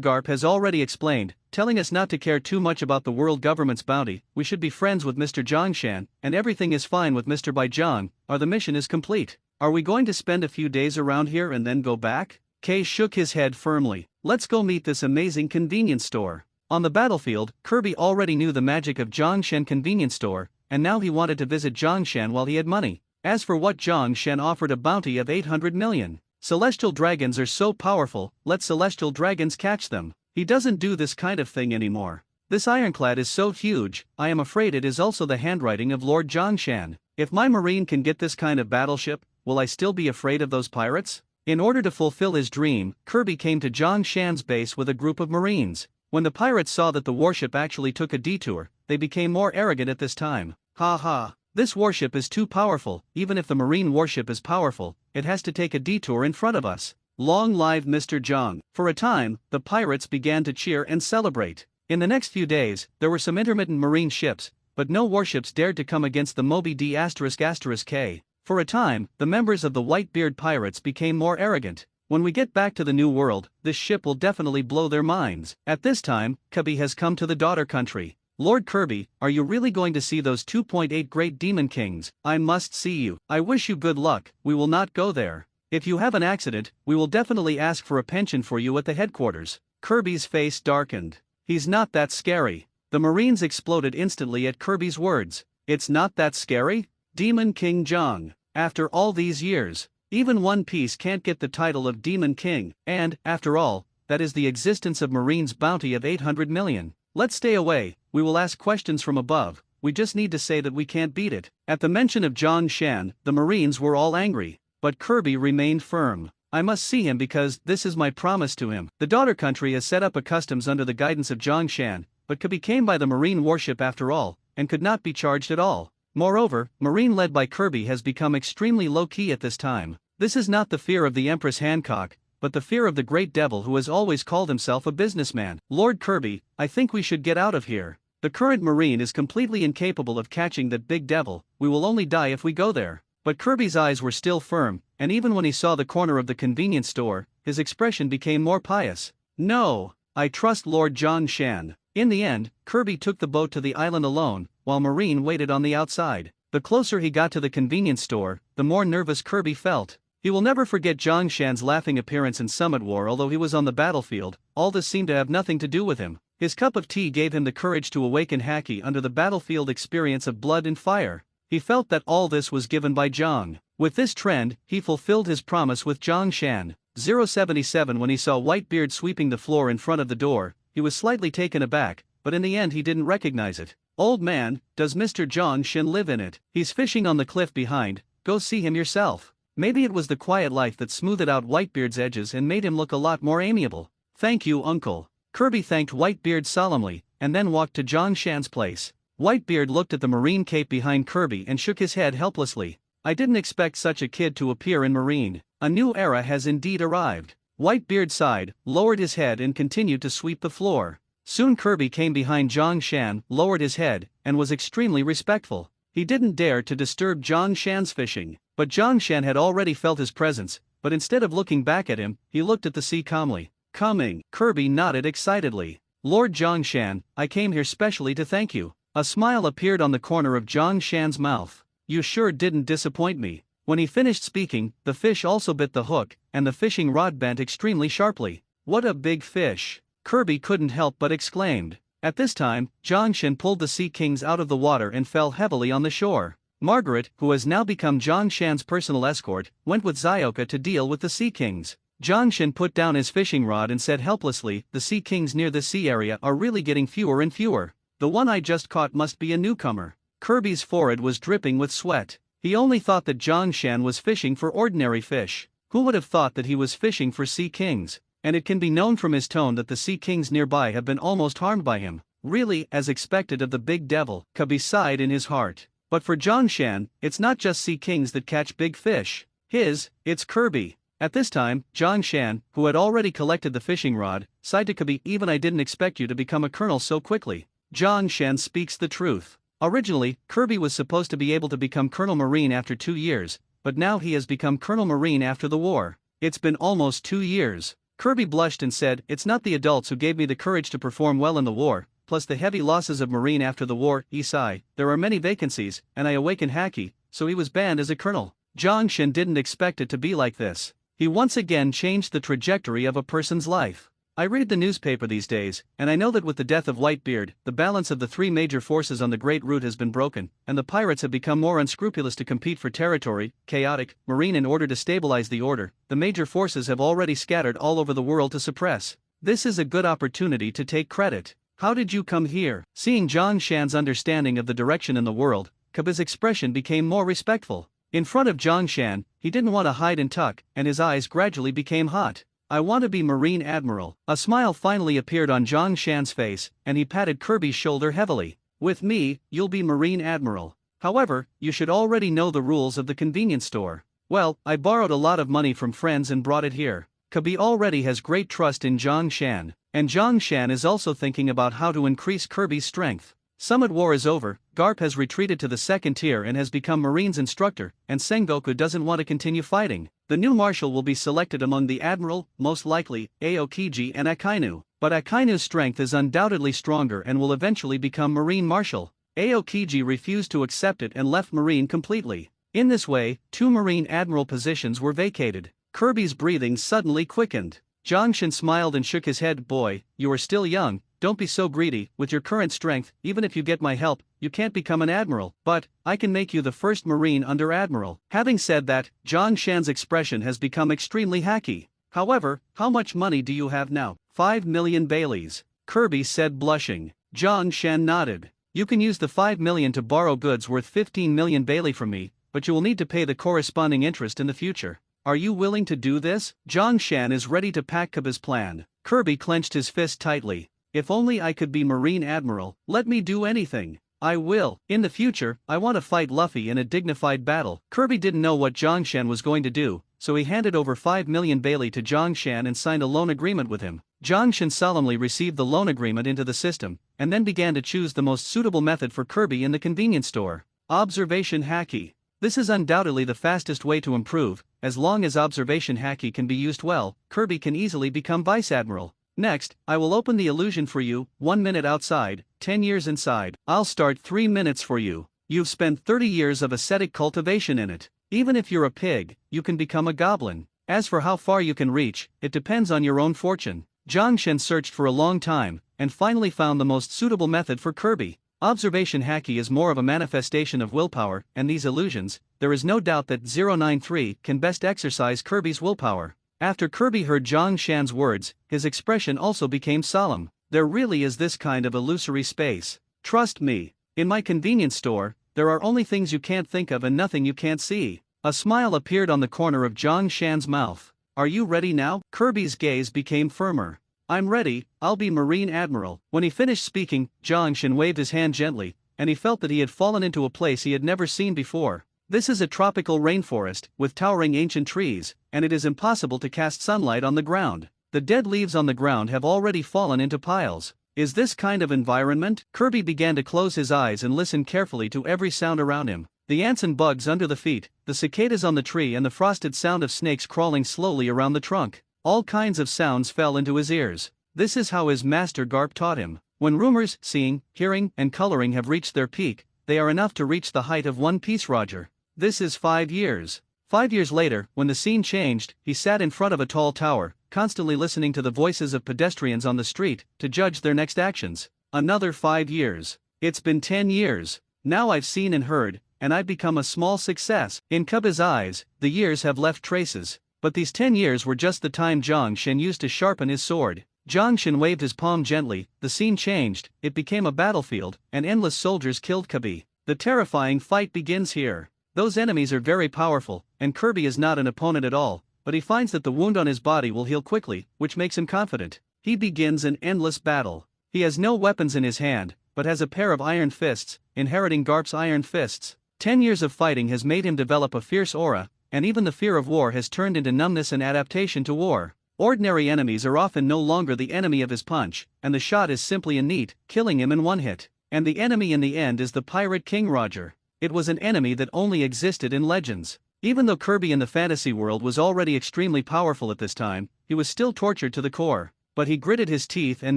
Speaker 1: Garp has already explained, telling us not to care too much about the world government's bounty. We should be friends with Mr. Zhongshan, and everything is fine with Mr. Baizhang, or the mission is complete. Are we going to spend a few days around here and then go back? Kay shook his head firmly. Let's go meet this amazing convenience store. On the battlefield, Kirby already knew the magic of Zhongshan convenience store, and now he wanted to visit Zhongshan while he had money. As for what Zhongshan offered, a bounty of 800 million. Celestial dragons are so powerful, let celestial dragons catch them. He doesn't do this kind of thing anymore. This ironclad is so huge, I am afraid it is also the handwriting of Lord Zhongshan. If my marine can get this kind of battleship, will I still be afraid of those pirates? In order to fulfill his dream, Kirby came to Zhongshan's base with a group of marines. When the pirates saw that the warship actually took a detour, they became more arrogant at this time. Ha ha. This warship is too powerful. Even if the marine warship is powerful, it has to take a detour in front of us. Long live Mr. Zhong. For a time, the pirates began to cheer and celebrate. In the next few days, there were some intermittent marine ships, but no warships dared to come against the Moby D***K. For a time, the members of the Whitebeard pirates became more arrogant. When we get back to the New World, this ship will definitely blow their minds. At this time, Kirby has come to the daughter country. Lord Kirby, are you really going to see those 2.8 great demon kings? I must see you. I wish you good luck. We will not go there. If you have an accident, we will definitely ask for a pension for you at the headquarters. Kirby's face darkened. He's not that scary. The Marines exploded instantly at Kirby's words. It's not that scary? Demon King Zhong. After all these years, even One Piece can't get the title of Demon King, and, after all, that is the existence of Marines' bounty of 800 million. Let's stay away, we will ask questions from above, we just need to say that we can't beat it. At the mention of Zhongshan, the Marines were all angry, but Kirby remained firm. I must see him because this is my promise to him. The daughter country has set up a customs under the guidance of Zhongshan, but Kirby came by the marine warship after all, and could not be charged at all. Moreover, Marine led by Kirby has become extremely low-key at this time. This is not the fear of the Empress Hancock, but the fear of the great devil who has always called himself a businessman. Lord Kirby, I think we should get out of here. The current Marine is completely incapable of catching that big devil, we will only die if we go there. But Kirby's eyes were still firm, and even when he saw the corner of the convenience store, his expression became more pious. No, I trust Lord Zhongshan. In the end, Kirby took the boat to the island alone, while Marine waited on the outside. The closer he got to the convenience store, the more nervous Kirby felt. He will never forget Zhongshan's laughing appearance in Summit War. Although he was on the battlefield, all this seemed to have nothing to do with him. His cup of tea gave him the courage to awaken Haki under the battlefield experience of blood and fire. He felt that all this was given by Zhong. With this trend, he fulfilled his promise with Zhongshan. 077 When he saw Whitebeard sweeping the floor in front of the door, he was slightly taken aback, but in the end he didn't recognize it. Old man, does Mr. Zhongshan live in it? He's fishing on the cliff behind, go see him yourself. Maybe it was the quiet life that smoothed out Whitebeard's edges and made him look a lot more amiable. Thank you, uncle. Kirby thanked Whitebeard solemnly, and then walked to Zhongshan's place. Whitebeard looked at the marine cape behind Kirby and shook his head helplessly. I didn't expect such a kid to appear in marine. A new era has indeed arrived. Whitebeard sighed, lowered his head and continued to sweep the floor. Soon Kirby came behind Zhongshan, lowered his head, and was extremely respectful. He didn't dare to disturb Zhang Shan's fishing, but Zhang Shan had already felt his presence, but instead of looking back at him, he looked at the sea calmly. Coming, Kirby nodded excitedly. Lord Zhang Shan, I came here specially to thank you. A smile appeared on the corner of Zhang Shan's mouth. You sure didn't disappoint me. When he finished speaking, the fish also bit the hook, and the fishing rod bent extremely sharply. What a big fish! Kirby couldn't help but exclaimed. At this time, Zhang Shan pulled the sea kings out of the water and fell heavily on the shore. Margaret, who has now become Zhang Shan's personal escort, went with Zioka to deal with the sea kings. Zhang Shan put down his fishing rod and said helplessly, the sea kings near this sea area are really getting fewer and fewer. The one I just caught must be a newcomer. Kirby's forehead was dripping with sweat. He only thought that Zhang Shan was fishing for ordinary fish. Who would have thought that he was fishing for sea kings? And it can be known from his tone that the sea kings nearby have been almost harmed by him. Really, as expected of the big devil, Kirby sighed in his heart. But for Zhang Shan, it's not just sea kings that catch big fish. It's Kirby. At this time, Zhang Shan, who had already collected the fishing rod, sighed to Kirby, even I didn't expect you to become a colonel so quickly. Zhang Shan speaks the truth. Originally, Kirby was supposed to be able to become Colonel Marine after 2 years, but now he has become Colonel Marine after the war. It's been almost 2 years. Kirby blushed and said, it's not the adults who gave me the courage to perform well in the war, plus the heavy losses of Marine after the war, Isai. There are many vacancies, and I awakened Haki, so he was banned as a colonel. Zhang Shan didn't expect it to be like this. He once again changed the trajectory of a person's life. I read the newspaper these days, and I know that with the death of Whitebeard, the balance of the 3 major forces on the Great Route has been broken, and the pirates have become more unscrupulous to compete for territory, chaotic, marine. In order to stabilize the order, the major forces have already scattered all over the world to suppress. This is a good opportunity to take credit. How did you come here? Seeing Zhang Shan's understanding of the direction in the world, Kirby's expression became more respectful. In front of Zhang Shan, he didn't want to hide and tuck, and his eyes gradually became hot. I want to be Marine Admiral. A smile finally appeared on Zhang Shan's face, and he patted Kirby's shoulder heavily. With me, you'll be Marine Admiral. However, you should already know the rules of the convenience store. Well, I borrowed a lot of money from friends and brought it here. Kirby already has great trust in Zhang Shan, and Zhang Shan is also thinking about how to increase Kirby's strength. Summit War is over, Garp has retreated to the 2nd tier and has become Marine's instructor, and Sengoku doesn't want to continue fighting. The new marshal will be selected among the Admiral, most likely, Aokiji and Akainu. But Akainu's strength is undoubtedly stronger and will eventually become Marine Marshal. Aokiji refused to accept it and left Marine completely. In this way, 2 Marine Admiral positions were vacated. Kirby's breathing suddenly quickened. Zhang Shan smiled and shook his head. Boy, you are still young. Don't be so greedy. With your current strength, even if you get my help, you can't become an admiral, but I can make you the first Marine under Admiral. Having said that, Zhang Shan's expression has become extremely hacky. However, how much money do you have now? 5 million Baileys. Kirby said, blushing. Zhang Shan nodded. You can use the 5 million to borrow goods worth 15 million Bailey from me, but you will need to pay the corresponding interest in the future. Are you willing to do this? Zhang Shan is ready to pack Kirby's plan. Kirby clenched his fist tightly. If only I could be Marine Admiral, let me do anything. I will. In the future, I want to fight Luffy in a dignified battle. Kirby didn't know what Zhang Shan was going to do, so he handed over 5 million Bailey to Zhang Shan and signed a loan agreement with him. Zhang Shan solemnly received the loan agreement into the system, and then began to choose the most suitable method for Kirby in the convenience store. Observation Haki. This is undoubtedly the fastest way to improve. As long as Observation Haki can be used well, Kirby can easily become Vice Admiral. Next, I will open the illusion for you. 1 minute outside, 10 years inside. I'll start 3 minutes for you. You've spent 30 years of ascetic cultivation in it. Even if you're a pig, you can become a goblin. As for how far you can reach, it depends on your own fortune. Zhang Shan searched for a long time, and finally found the most suitable method for Kirby. Observation Haki is more of a manifestation of willpower, and these illusions, there is no doubt that 093 can best exercise Kirby's willpower. After Kirby heard Zhang Shan's words, his expression also became solemn. There really is this kind of illusory space. Trust me. In my convenience store, there are only things you can't think of and nothing you can't see. A smile appeared on the corner of Zhang Shan's mouth. Are you ready now? Kirby's gaze became firmer. I'm ready, I'll be Marine Admiral. When he finished speaking, Zhang Shan waved his hand gently, and he felt that he had fallen into a place he had never seen before. This is a tropical rainforest, with towering ancient trees, and it is impossible to cast sunlight on the ground. The dead leaves on the ground have already fallen into piles. Is this kind of environment? Kirby began to close his eyes and listen carefully to every sound around him. The ants and bugs under the feet, the cicadas on the tree, and the frosted sound of snakes crawling slowly around the trunk. All kinds of sounds fell into his ears. This is how his master Garp taught him. When rumors, seeing, hearing, and coloring have reached their peak, they are enough to reach the height of One Piece Roger. This is 5 years. 5 years later, when the scene changed, he sat in front of a tall tower, constantly listening to the voices of pedestrians on the street, to judge their next actions. Another 5 years. It's been 10 years. Now I've seen and heard, and I've become a small success. In Cubby's eyes, the years have left traces. But these 10 years were just the time Zhang Shen used to sharpen his sword. Zhang Shen waved his palm gently, the scene changed, it became a battlefield, and endless soldiers killed Cubby. The terrifying fight begins here. Those enemies are very powerful, and Kirby is not an opponent at all, but he finds that the wound on his body will heal quickly, which makes him confident. He begins an endless battle. He has no weapons in his hand, but has a pair of iron fists, inheriting Garp's iron fists. 10 years of fighting has made him develop a fierce aura, and even the fear of war has turned into numbness and adaptation to war. Ordinary enemies are often no longer the enemy of his punch, and the shot is simply a neat, killing him in one hit. And the enemy in the end is the Pirate King Roger. It was an enemy that only existed in legends. Even though Kirby in the fantasy world was already extremely powerful at this time, he was still tortured to the core. But he gritted his teeth and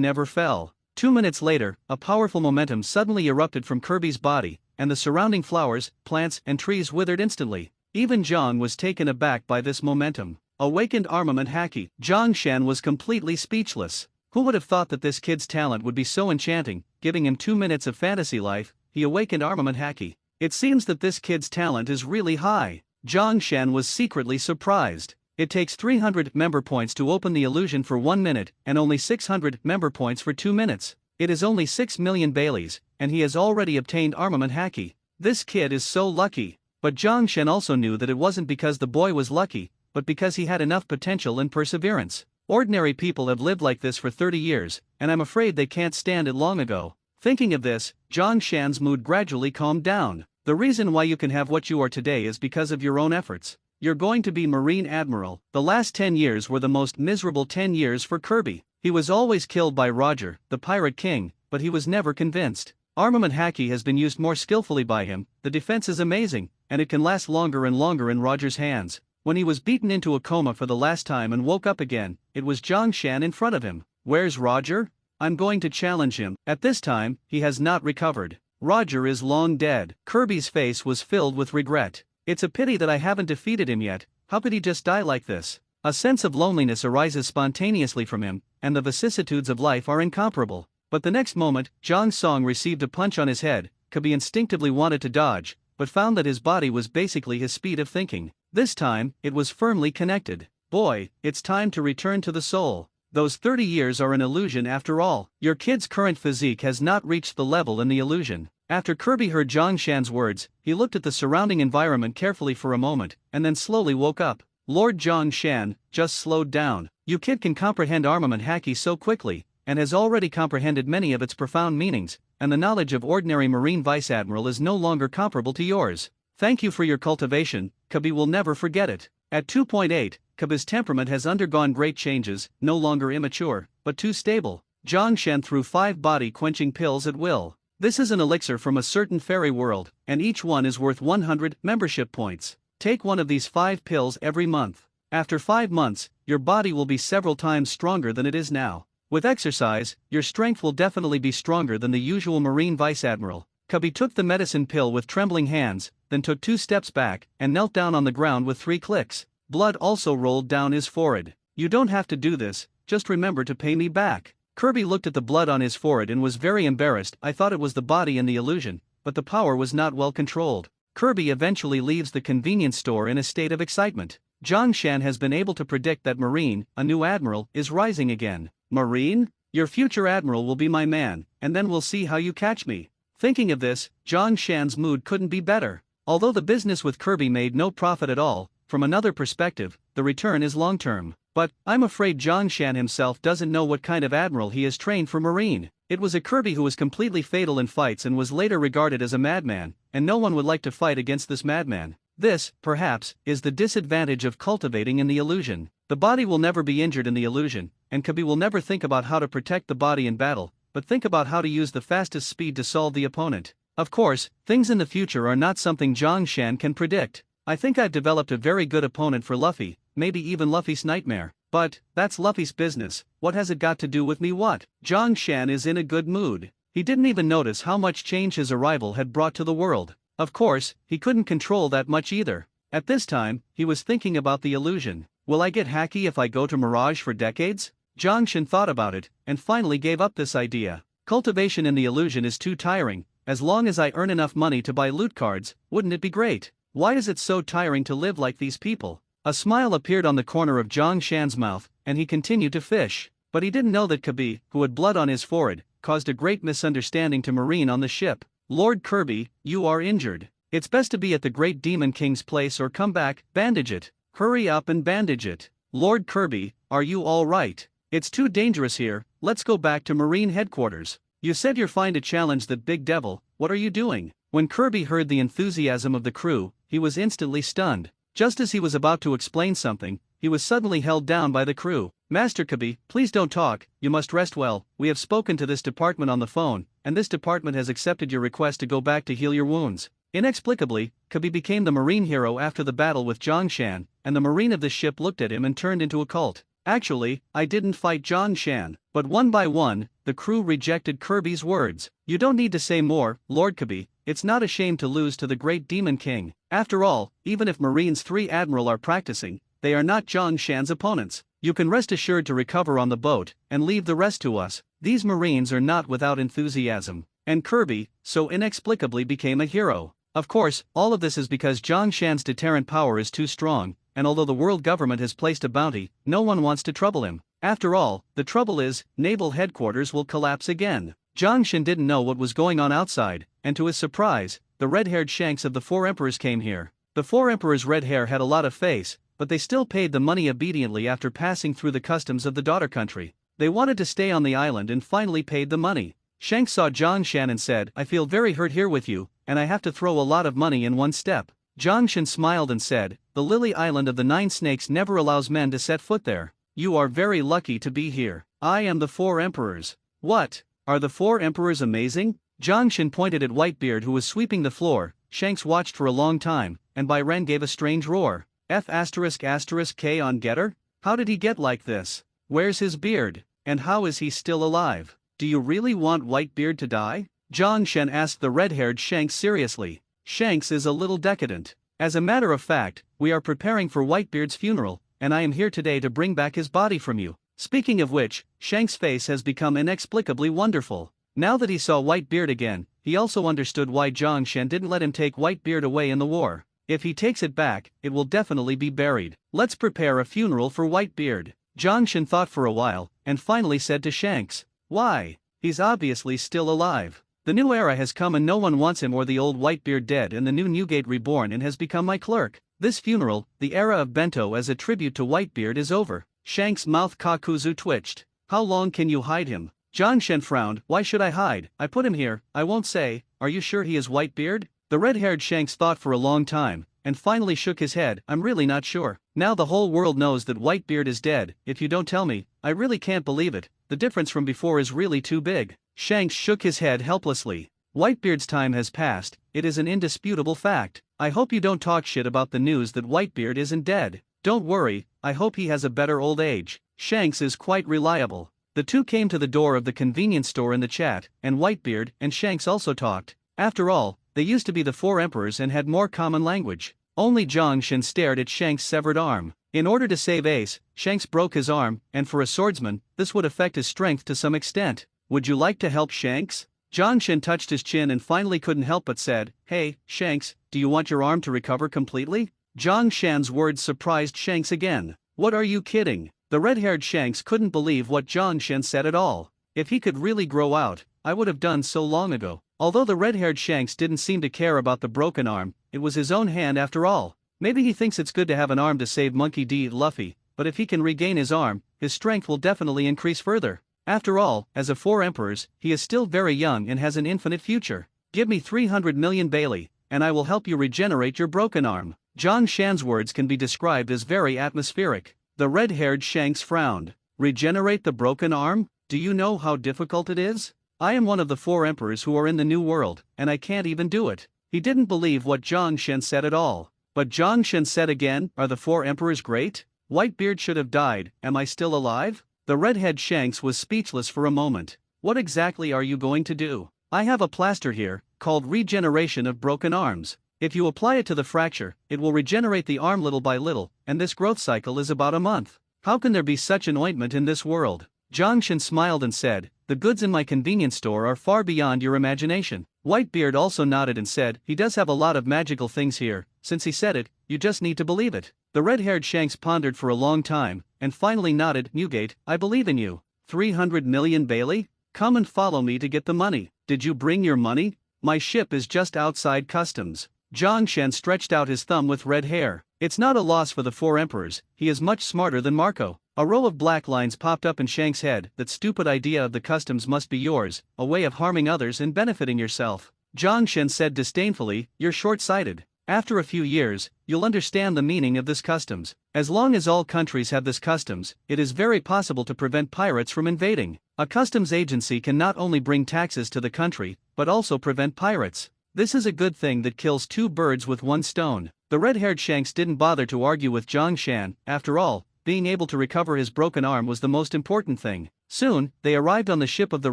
Speaker 1: never fell. 2 minutes later, a powerful momentum suddenly erupted from Kirby's body, and the surrounding flowers, plants, and trees withered instantly. Even Zhang was taken aback by this momentum. Awakened armament haki. Zhang Shen was completely speechless. Who would have thought that this kid's talent would be so enchanting? Giving him 2 minutes of fantasy life, he awakened armament haki. It seems that this kid's talent is really high. Zhang Shen was secretly surprised. It takes 300 member points to open the illusion for 1 minute, and only 600 member points for 2 minutes. It is only 6 million Baileys, and he has already obtained armament haki. This kid is so lucky. But Zhang Shen also knew that it wasn't because the boy was lucky, but because he had enough potential and perseverance. Ordinary people have lived like this for 30 years, and I'm afraid they can't stand it long ago. Thinking of this, Zhang Shen's mood gradually calmed down. The reason why you can have what you are today is because of your own efforts. You're going to be Marine Admiral. The last 10 years were the most miserable 10 years for Kirby. He was always killed by Roger, the Pirate King, but he was never convinced. Armament haki has been used more skillfully by him, the defense is amazing, and it can last longer and longer in Roger's hands. When he was beaten into a coma for the last time and woke up again, it was Zhang Shen in front of him. Where's Roger? I'm going to challenge him. At this time, he has not recovered. Roger is long dead. Kirby's face was filled with regret. It's a pity that I haven't defeated him yet. How could he just die like this? A sense of loneliness arises spontaneously from him, and the vicissitudes of life are incomparable. But the next moment, Zhang Song received a punch on his head. Kirby instinctively wanted to dodge, but found that his body was basically his speed of thinking. This time, it was firmly connected. Boy, it's time to return to the soul. Those 30 years are an illusion after all. Your kid's current physique has not reached the level in the illusion. After Kirby heard Zhang Shen's words, he looked at the surrounding environment carefully for a moment, and then slowly woke up. Lord Zhang Shen just slowed down. You kid can comprehend armament haki so quickly, and has already comprehended many of its profound meanings, and the knowledge of ordinary Marine Vice Admiral is no longer comparable to yours. Thank you for your cultivation, Kirby will never forget it. At 2.8, Kirby's temperament has undergone great changes, no longer immature, but too stable. Zhang Shen threw 5 body-quenching pills at will. This is an elixir from a certain fairy world, and each one is worth 100 membership points. Take one of these 5 pills every month. After 5 months, your body will be several times stronger than it is now. With exercise, your strength will definitely be stronger than the usual Marine Vice Admiral. Kirby took the medicine pill with trembling hands, then took 2 steps back, and knelt down on the ground with 3 clicks. Blood also rolled down his forehead. You don't have to do this, just remember to pay me back. Kirby looked at the blood on his forehead and was very embarrassed. I thought it was the body in the illusion, but the power was not well controlled. Kirby eventually leaves the convenience store in a state of excitement. Zhang Shen has been able to predict that Marine, a new admiral, is rising again. Marine? Your future admiral will be my man, and then we'll see how you catch me. Thinking of this, Zhang Shen's mood couldn't be better. Although the business with Kirby made no profit at all, from another perspective, the return is long-term. But, I'm afraid Zhang Shen himself doesn't know what kind of admiral he has trained for Marine. It was a Kirby who was completely fatal in fights and was later regarded as a madman, and no one would like to fight against this madman. This, perhaps, is the disadvantage of cultivating in the illusion. The body will never be injured in the illusion, and Kirby will never think about how to protect the body in battle, but think about how to use the fastest speed to solve the opponent. Of course, things in the future are not something Zhang Shan can predict. I think I've developed a very good opponent for Luffy, maybe even Luffy's nightmare. But, that's Luffy's business, what has it got to do with me? What? Zhang Shan is in a good mood. He didn't even notice how much change his arrival had brought to the world. Of course, he couldn't control that much either. At this time, he was thinking about the illusion. Will I get hacky if I go to Mirage for decades? Zhang Shan thought about it, and finally gave up this idea. Cultivation in the illusion is too tiring. As long as I earn enough money to buy loot cards, wouldn't it be great? Why is it so tiring to live like these people? A smile appeared on the corner of Zhang Shan's mouth, and he continued to fish. But he didn't know that Kirby, who had blood on his forehead, caused a great misunderstanding to Marine on the ship. Lord Kirby, you are injured. It's best to be at the Great Demon King's place or come back, bandage it. Hurry up and bandage it. Lord Kirby, are you all right? It's too dangerous here, let's go back to Marine headquarters. You said you're fine to challenge that big devil, what are you doing? When Kirby heard the enthusiasm of the crew, he was instantly stunned. Just as he was about to explain something, he was suddenly held down by the crew. Master Kirby, please don't talk, you must rest well. We have spoken to this department on the phone, and this department has accepted your request to go back to heal your wounds. Inexplicably, Kirby became the Marine hero after the battle with Zhang Shan, and the Marine of the ship looked at him and turned into a cult. Actually, I didn't fight Zhang Shan. But one by one, the crew rejected Kirby's words. You don't need to say more, Lord Kirby, it's not a shame to lose to the Great Demon King. After all, even if Marine's 3 Admiral are practicing, they are not Zhang Shan's opponents. You can rest assured to recover on the boat, and leave the rest to us. These Marines are not without enthusiasm. And Kirby, so inexplicably became a hero. Of course, all of this is because Zhang Shan's deterrent power is too strong, and although the world government has placed a bounty, no one wants to trouble him. After all, the trouble is, naval headquarters will collapse again. Zhang Shan didn't know what was going on outside, and to his surprise, the red-haired Shanks of the 4 Emperors came here. The 4 Emperors' red hair had a lot of face, but they still paid the money obediently after passing through the customs of the daughter country. They wanted to stay on the island and finally paid the money. Shanks saw Zhang Shan and said, I feel very hurt here with you, and I have to throw a lot of money in one step. Zhang Shan smiled and said, the Lily Island of the 9 Snakes never allows men to set foot there. You are very lucky to be here. I am the 4 Emperors. What? Are the 4 Emperors amazing? Zhang Shan pointed at Whitebeard who was sweeping the floor. Shanks watched for a long time, and Bai Ren gave a strange roar. F***K on Getter? How did he get like this? Where's his beard? And how is he still alive? Do you really want Whitebeard to die? Zhang Shan asked the red-haired Shanks seriously. Shanks is a little decadent. As a matter of fact, we are preparing for Whitebeard's funeral, and I am here today to bring back his body from you. Speaking of which, Shanks' face has become inexplicably wonderful. Now that he saw Whitebeard again, he also understood why Zhang Shan didn't let him take Whitebeard away in the war. If he takes it back, it will definitely be buried. Let's prepare a funeral for Whitebeard. Zhang Shan thought for a while, and finally said to Shanks, why? He's obviously still alive. The new era has come and no one wants him or the old Whitebeard dead and the new Newgate reborn and has become my clerk. This funeral, the era of Bento as a tribute to Whitebeard is over. Shanks' mouth Kakuzu twitched. How long can you hide him? Zhang Shan frowned. Why should I hide? I put him here, I won't say. Are you sure he is Whitebeard? The red-haired Shanks thought for a long time, and finally shook his head. I'm really not sure. Now the whole world knows that Whitebeard is dead. If you don't tell me, I really can't believe it. The difference from before is really too big. Shanks shook his head helplessly. Whitebeard's time has passed, it is an indisputable fact. I hope you don't talk shit about the news that Whitebeard isn't dead. Don't worry, I hope he has a better old age. Shanks is quite reliable. The two came to the door of the convenience store in the chat, and Whitebeard and Shanks also talked. After all, they used to be the 4 Emperors and had more common language. Only Zhang Shan stared at Shanks' severed arm. In order to save Ace, Shanks broke his arm, and for a swordsman, this would affect his strength to some extent. Would you like to help Shanks? Zhang Shan touched his chin and finally couldn't help but said, Hey, Shanks, do you want your arm to recover completely? Zhang Shan's words surprised Shanks again. What are you kidding? The red-haired Shanks couldn't believe what Zhang Shan said at all. If he could really grow out, I would have done so long ago. Although the red-haired Shanks didn't seem to care about the broken arm, it was his own hand after all. Maybe he thinks it's good to have an arm to save Monkey D. Luffy, but if he can regain his arm, his strength will definitely increase further. After all, as a 4 Emperors, he is still very young and has an infinite future. Give me 300 million Bailey, and I will help you regenerate your broken arm. Zhang Shan's words can be described as very atmospheric. The red-haired Shanks frowned. Regenerate the broken arm? Do you know how difficult it is? I am one of the 4 emperors who are in the new world, and I can't even do it. He didn't believe what Zhang Shen said at all. But Zhang Shen said again, are the 4 emperors great? Whitebeard should have died, am I still alive? The redhead Shanks was speechless for a moment. What exactly are you going to do? I have a plaster here, called regeneration of broken arms. If you apply it to the fracture, it will regenerate the arm little by little, and this growth cycle is about a month. How can there be such an ointment in this world? Zhang Shen smiled and said, the goods in my convenience store are far beyond your imagination. Whitebeard also nodded and said, he does have a lot of magical things here. Since he said it, you just need to believe it. The red-haired Shanks pondered for a long time, and finally nodded, Newgate, I believe in you. 300 million Bailey? Come and follow me to get the money. Did you bring your money? My ship is just outside customs. Zhang Shen stretched out his thumb with red hair. It's not a loss for the 4 emperors, he is much smarter than Marco. A row of black lines popped up in Shank's head. That stupid idea of the customs must be yours, a way of harming others and benefiting yourself. Zhang Shen said disdainfully, you're short-sighted. After a few years, you'll understand the meaning of this customs. As long as all countries have this customs, it is very possible to prevent pirates from invading. A customs agency can not only bring taxes to the country, but also prevent pirates. This is a good thing that kills 2 birds with 1 stone. The red-haired Shanks didn't bother to argue with Zhang Shen. After all, being able to recover his broken arm was the most important thing. Soon, they arrived on the ship of the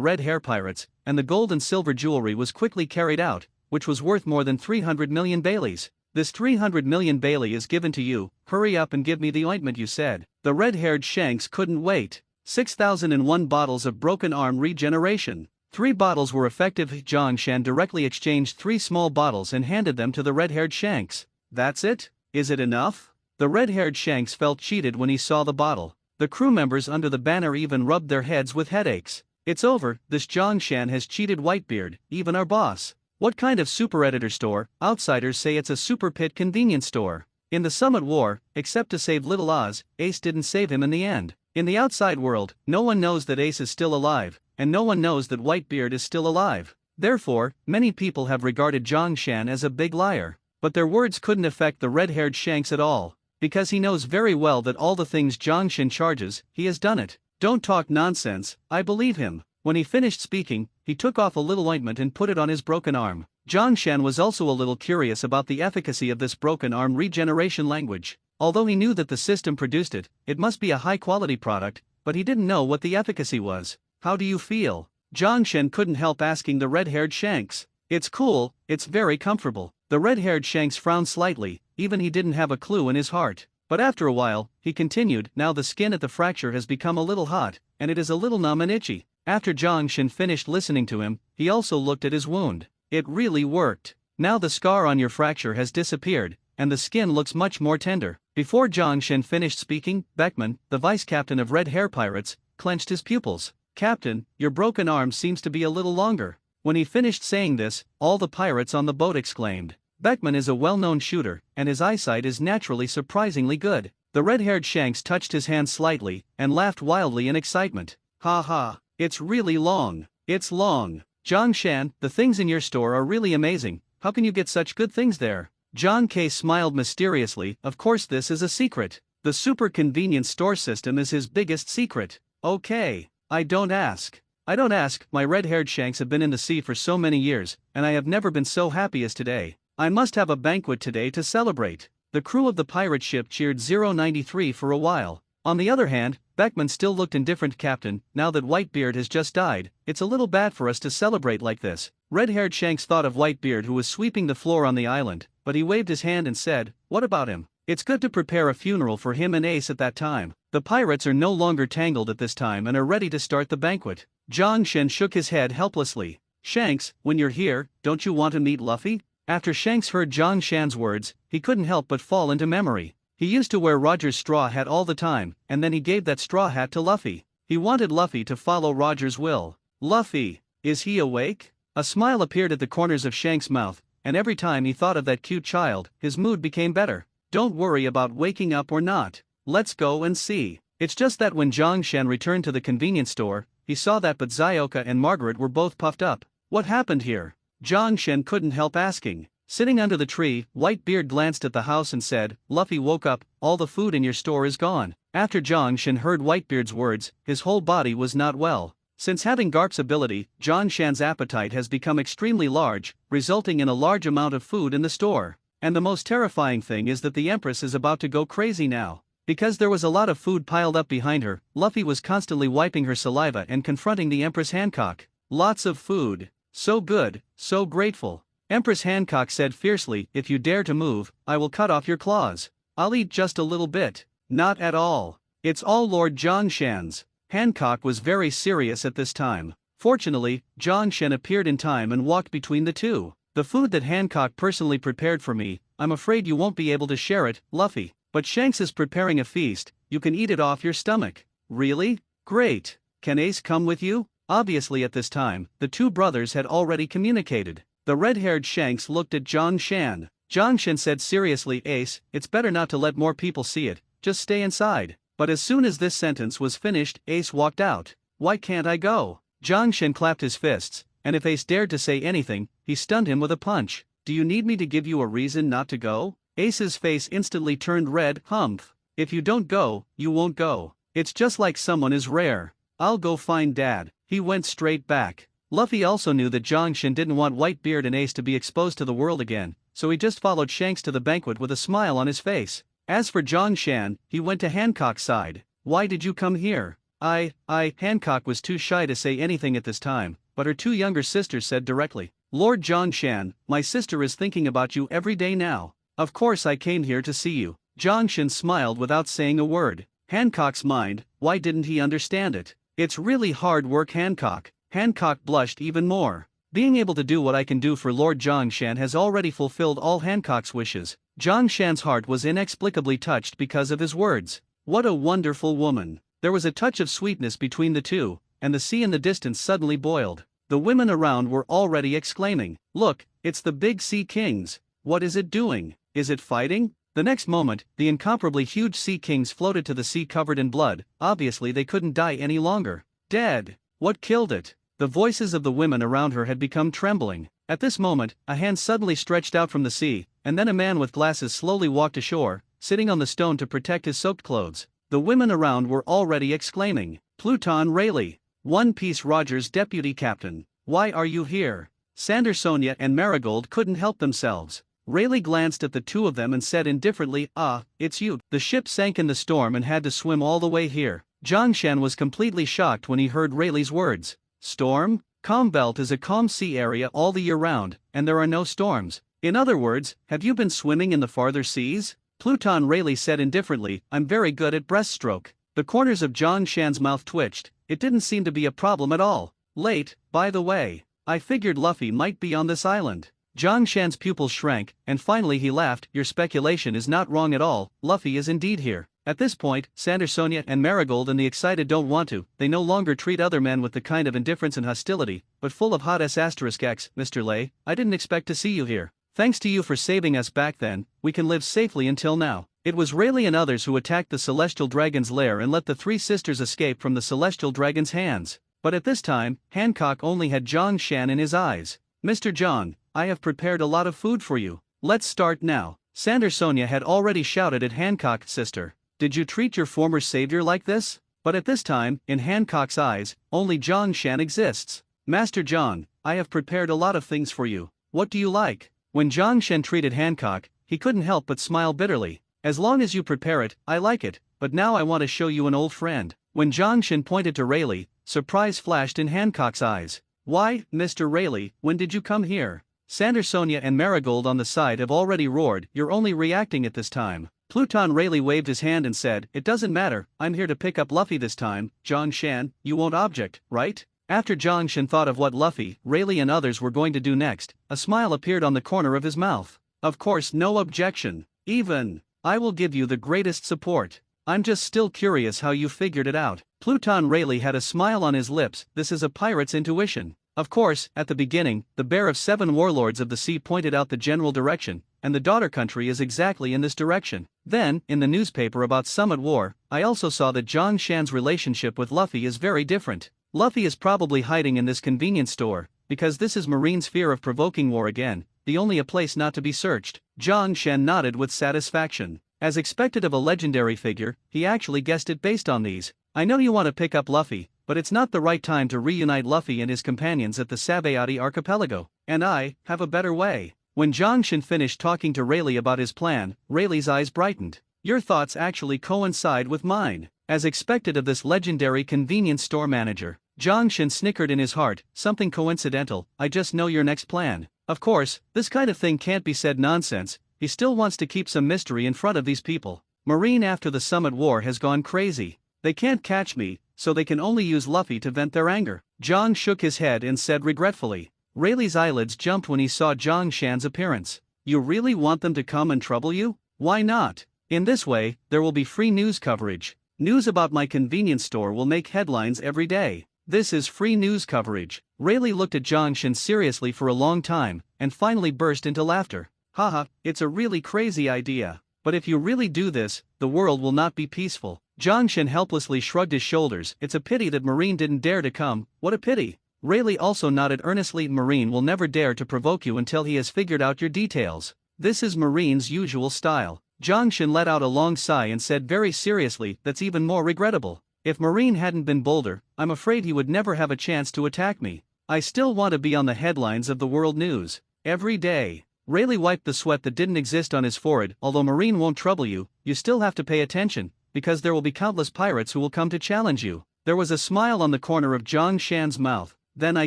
Speaker 1: Red Hair Pirates, and the gold and silver jewelry was quickly carried out, which was worth more than 300 million Baileys. This 300 million Bailey is given to you, hurry up and give me the ointment you said. The red-haired Shanks couldn't wait. 6,001 bottles of broken arm regeneration. 3 bottles were effective. Zhang Shen directly exchanged 3 small bottles and handed them to the red-haired Shanks. That's it? Is it enough? The red-haired Shanks felt cheated when he saw the bottle. The crew members under the banner even rubbed their heads with headaches. It's over, this Zhang Shen has cheated Whitebeard, even our boss. What kind of super editor store? Outsiders say it's a super pit convenience store. In the Summit War, except to save Little Oz, Ace didn't save him in the end. In the outside world, no one knows that Ace is still alive, and no one knows that Whitebeard is still alive. Therefore, many people have regarded Zhang Shen as a big liar. But their words couldn't affect the red-haired Shanks at all. Because he knows very well that all the things Zhang Shen charges, he has done it. Don't talk nonsense, I believe him. When he finished speaking, he took off a little ointment and put it on his broken arm. Zhang Shen was also a little curious about the efficacy of this broken arm regeneration language. Although he knew that the system produced it, it must be a high-quality product, but he didn't know what the efficacy was. How do you feel? Zhang Shen couldn't help asking the red-haired Shanks. It's cool, it's very comfortable. The red-haired Shanks frowned slightly, even he didn't have a clue in his heart. But after a while, he continued, now the skin at the fracture has become a little hot, and it is a little numb and itchy. After Zhang Shen finished listening to him, he also looked at his wound. It really worked. Now the scar on your fracture has disappeared, and the skin looks much more tender. Before Zhang Shen finished speaking, Beckman, the vice-captain of Red Hair Pirates, clenched his pupils. Captain, your broken arm seems to be a little longer. When he finished saying this, all the pirates on the boat exclaimed. Beckman is a well-known shooter, and his eyesight is naturally surprisingly good. The red-haired Shanks touched his hand slightly, and laughed wildly in excitement. Ha ha, it's really long. It's long. Zhang Shen, the things in your store are really amazing. How can you get such good things there? Zhang Ke smiled mysteriously, of course this is a secret. The super convenience store system is his biggest secret. Okay, I don't ask. My red-haired Shanks have been in the sea for so many years, and I have never been so happy as today. I must have a banquet today to celebrate. The crew of the pirate ship cheered 093 for a while. On the other hand, Beckman still looked indifferent. Captain, now that Whitebeard has just died, it's a little bad for us to celebrate like this. Red-haired Shanks thought of Whitebeard who was sweeping the floor on the island, but he waved his hand and said, what about him? It's good to prepare a funeral for him and Ace at that time. The pirates are no longer tangled at this time and are ready to start the banquet. Zhang Shen shook his head helplessly. Shanks, when you're here, don't you want to meet Luffy? After Shanks heard Zhang Shen's words, he couldn't help but fall into memory. He used to wear Roger's straw hat all the time, and then he gave that straw hat to Luffy. He wanted Luffy to follow Roger's will. Luffy, is he awake? A smile appeared at the corners of Shanks' mouth, and every time he thought of that cute child, his mood became better. Don't worry about waking up or not. Let's go and see. It's just that when Zhang Shen returned to the convenience store, he saw that but Zioka and Margaret were both puffed up. What happened here? Zhang Shen couldn't help asking. Sitting under the tree, Whitebeard glanced at the house and said, Luffy woke up, all the food in your store is gone. After Zhang Shen heard Whitebeard's words, his whole body was not well. Since having Garp's ability, John Shan's appetite has become extremely large, resulting in a large amount of food in the store. And the most terrifying thing is that the Empress is about to go crazy now. Because there was a lot of food piled up behind her, Luffy was constantly wiping her saliva and confronting the Empress Hancock. Lots of food. So good, so grateful. Empress Hancock said fiercely, if you dare to move, I will cut off your claws. I'll eat just a little bit. Not at all. It's all Lord John Shan's. Hancock was very serious at this time. Fortunately, John Shan appeared in time and walked between the two. The food that Hancock personally prepared for me, I'm afraid you won't be able to share it, Luffy. But Shanks is preparing a feast, you can eat it off your stomach. Really? Great. Can Ace come with you? Obviously at this time, the two brothers had already communicated. The red-haired Shanks looked at John Shan. John Shan said seriously, Ace, it's better not to let more people see it, just stay inside. But as soon as this sentence was finished, Ace walked out. Why can't I go? John Shan clapped his fists, and if Ace dared to say anything, he stunned him with a punch. Do you need me to give you a reason not to go? Ace's face instantly turned red. Humph. If you don't go, you won't go. It's just like someone is rare. I'll go find Dad. He went straight back. Luffy also knew that John Shan didn't want Whitebeard and Ace to be exposed to the world again, so he just followed Shanks to the banquet with a smile on his face. As for John Shan, he went to Hancock's side. Why did you come here? Hancock was too shy to say anything at this time, but her two younger sisters said directly, Lord John Shan, my sister is thinking about you every day now. Of course I came here to see you. John Shan smiled without saying a word. Hancock's mind, why didn't he understand it? It's really hard work, Hancock. Hancock blushed even more. Being able to do what I can do for Lord John Shan has already fulfilled all Hancock's wishes. John Shan's heart was inexplicably touched because of his words. What a wonderful woman. There was a touch of sweetness between the two, and the sea in the distance suddenly boiled. The women around were already exclaiming, look, it's the big sea kings. What is it doing? Is it fighting? The next moment, the incomparably huge sea kings floated to the sea covered in blood. Obviously they couldn't die any longer. Dead. What killed it? The voices of the women around her had become trembling. At this moment, a hand suddenly stretched out from the sea, and then a man with glasses slowly walked ashore, sitting on the stone to protect his soaked clothes. The women around were already exclaiming, Pluton Rayleigh, One Piece Roger's deputy captain. Why are you here? Sandersonia and Marigold couldn't help themselves. Rayleigh glanced at the two of them and said indifferently, it's you. The ship sank in the storm and had to swim all the way here. John Shan was completely shocked when he heard Rayleigh's words. Storm? Calm Belt is a calm sea area all the year round, and there are no storms. In other words, have you been swimming in the farther seas? Pluton Rayleigh said indifferently, I'm very good at breaststroke. The corners of John Shan's mouth twitched. It didn't seem to be a problem at all. Late, by the way. I figured Luffy might be on this island. John Shan's pupils shrank, and finally he laughed. Your speculation is not wrong at all, Luffy is indeed here. At this point, Sandersonia and Marigold and the excited don't want to, they no longer treat other men with the kind of indifference and hostility, but full of hot s***x, Mr. Lay, I didn't expect to see you here. Thanks to you for saving us back then, we can live safely until now. It was Rayleigh and others who attacked the Celestial Dragon's lair and let the three sisters escape from the Celestial Dragon's hands. But at this time, Hancock only had John Shan in his eyes. Mr. John, I have prepared a lot of food for you. Let's start now. Sandersonia had already shouted at Hancock's sister. Did you treat your former savior like this? But at this time, in Hancock's eyes, only John Shan exists. Master John, I have prepared a lot of things for you. What do you like? When John Shan treated Hancock, he couldn't help but smile bitterly. As long as you prepare it, I like it, but now I want to show you an old friend. When John Shan pointed to Rayleigh, surprise flashed in Hancock's eyes. Why, Mr. Rayleigh, when did you come here? Sandersonia and Marigold on the side have already roared, you're only reacting at this time. Pluton Rayleigh waved his hand and said, it doesn't matter, I'm here to pick up Luffy this time. John Shan, you won't object, right? After John Shan thought of what Luffy, Rayleigh and others were going to do next, a smile appeared on the corner of his mouth. Of course, no objection. Even, I will give you the greatest support. I'm just still curious how you figured it out. Pluton Rayleigh had a smile on his lips. This is a pirate's intuition. Of course, at the beginning, the Bear of Seven Warlords of the Sea pointed out the general direction, and the daughter country is exactly in this direction. Then, in the newspaper about Summit War, I also saw that John Shan's relationship with Luffy is very different. Luffy is probably hiding in this convenience store, because this is Marine's fear of provoking war again, the only a place not to be searched. John Shan nodded with satisfaction. As expected of a legendary figure, he actually guessed it based on these. I know you want to pick up Luffy, but it's not the right time to reunite Luffy and his companions at the Sabayati archipelago, and I have a better way. When Jongshin finished talking to Rayleigh about his plan, Rayleigh's eyes brightened. Your thoughts actually coincide with mine. As expected of this legendary convenience store manager, Jongshin snickered in his heart, something coincidental, I just know your next plan. Of course, this kind of thing can't be said nonsense, he still wants to keep some mystery in front of these people. Marine after the Summit War has gone crazy. They can't catch me, so they can only use Luffy to vent their anger. Jong shook his head and said regretfully. Rayleigh's eyelids jumped when he saw Jongshan's appearance. You really want them to come and trouble you? Why not? In this way, there will be free news coverage. News about my convenience store will make headlines every day. This is free news coverage. Rayleigh looked at Jongshin seriously for a long time, and finally burst into laughter. Haha, it's a really crazy idea. But if you really do this, the world will not be peaceful. Jongshin helplessly shrugged his shoulders. It's a pity that Marine didn't dare to come, what a pity. Rayleigh also nodded earnestly. Marine will never dare to provoke you until he has figured out your details. This is Marine's usual style. Jongshin let out a long sigh and said very seriously, that's even more regrettable. If Marine hadn't been bolder, I'm afraid he would never have a chance to attack me. I still want to be on the headlines of the world news. Every day. Rayleigh wiped the sweat that didn't exist on his forehead. Although Marine won't trouble you, you still have to pay attention, because there will be countless pirates who will come to challenge you. There was a smile on the corner of Jongshan's mouth. Then I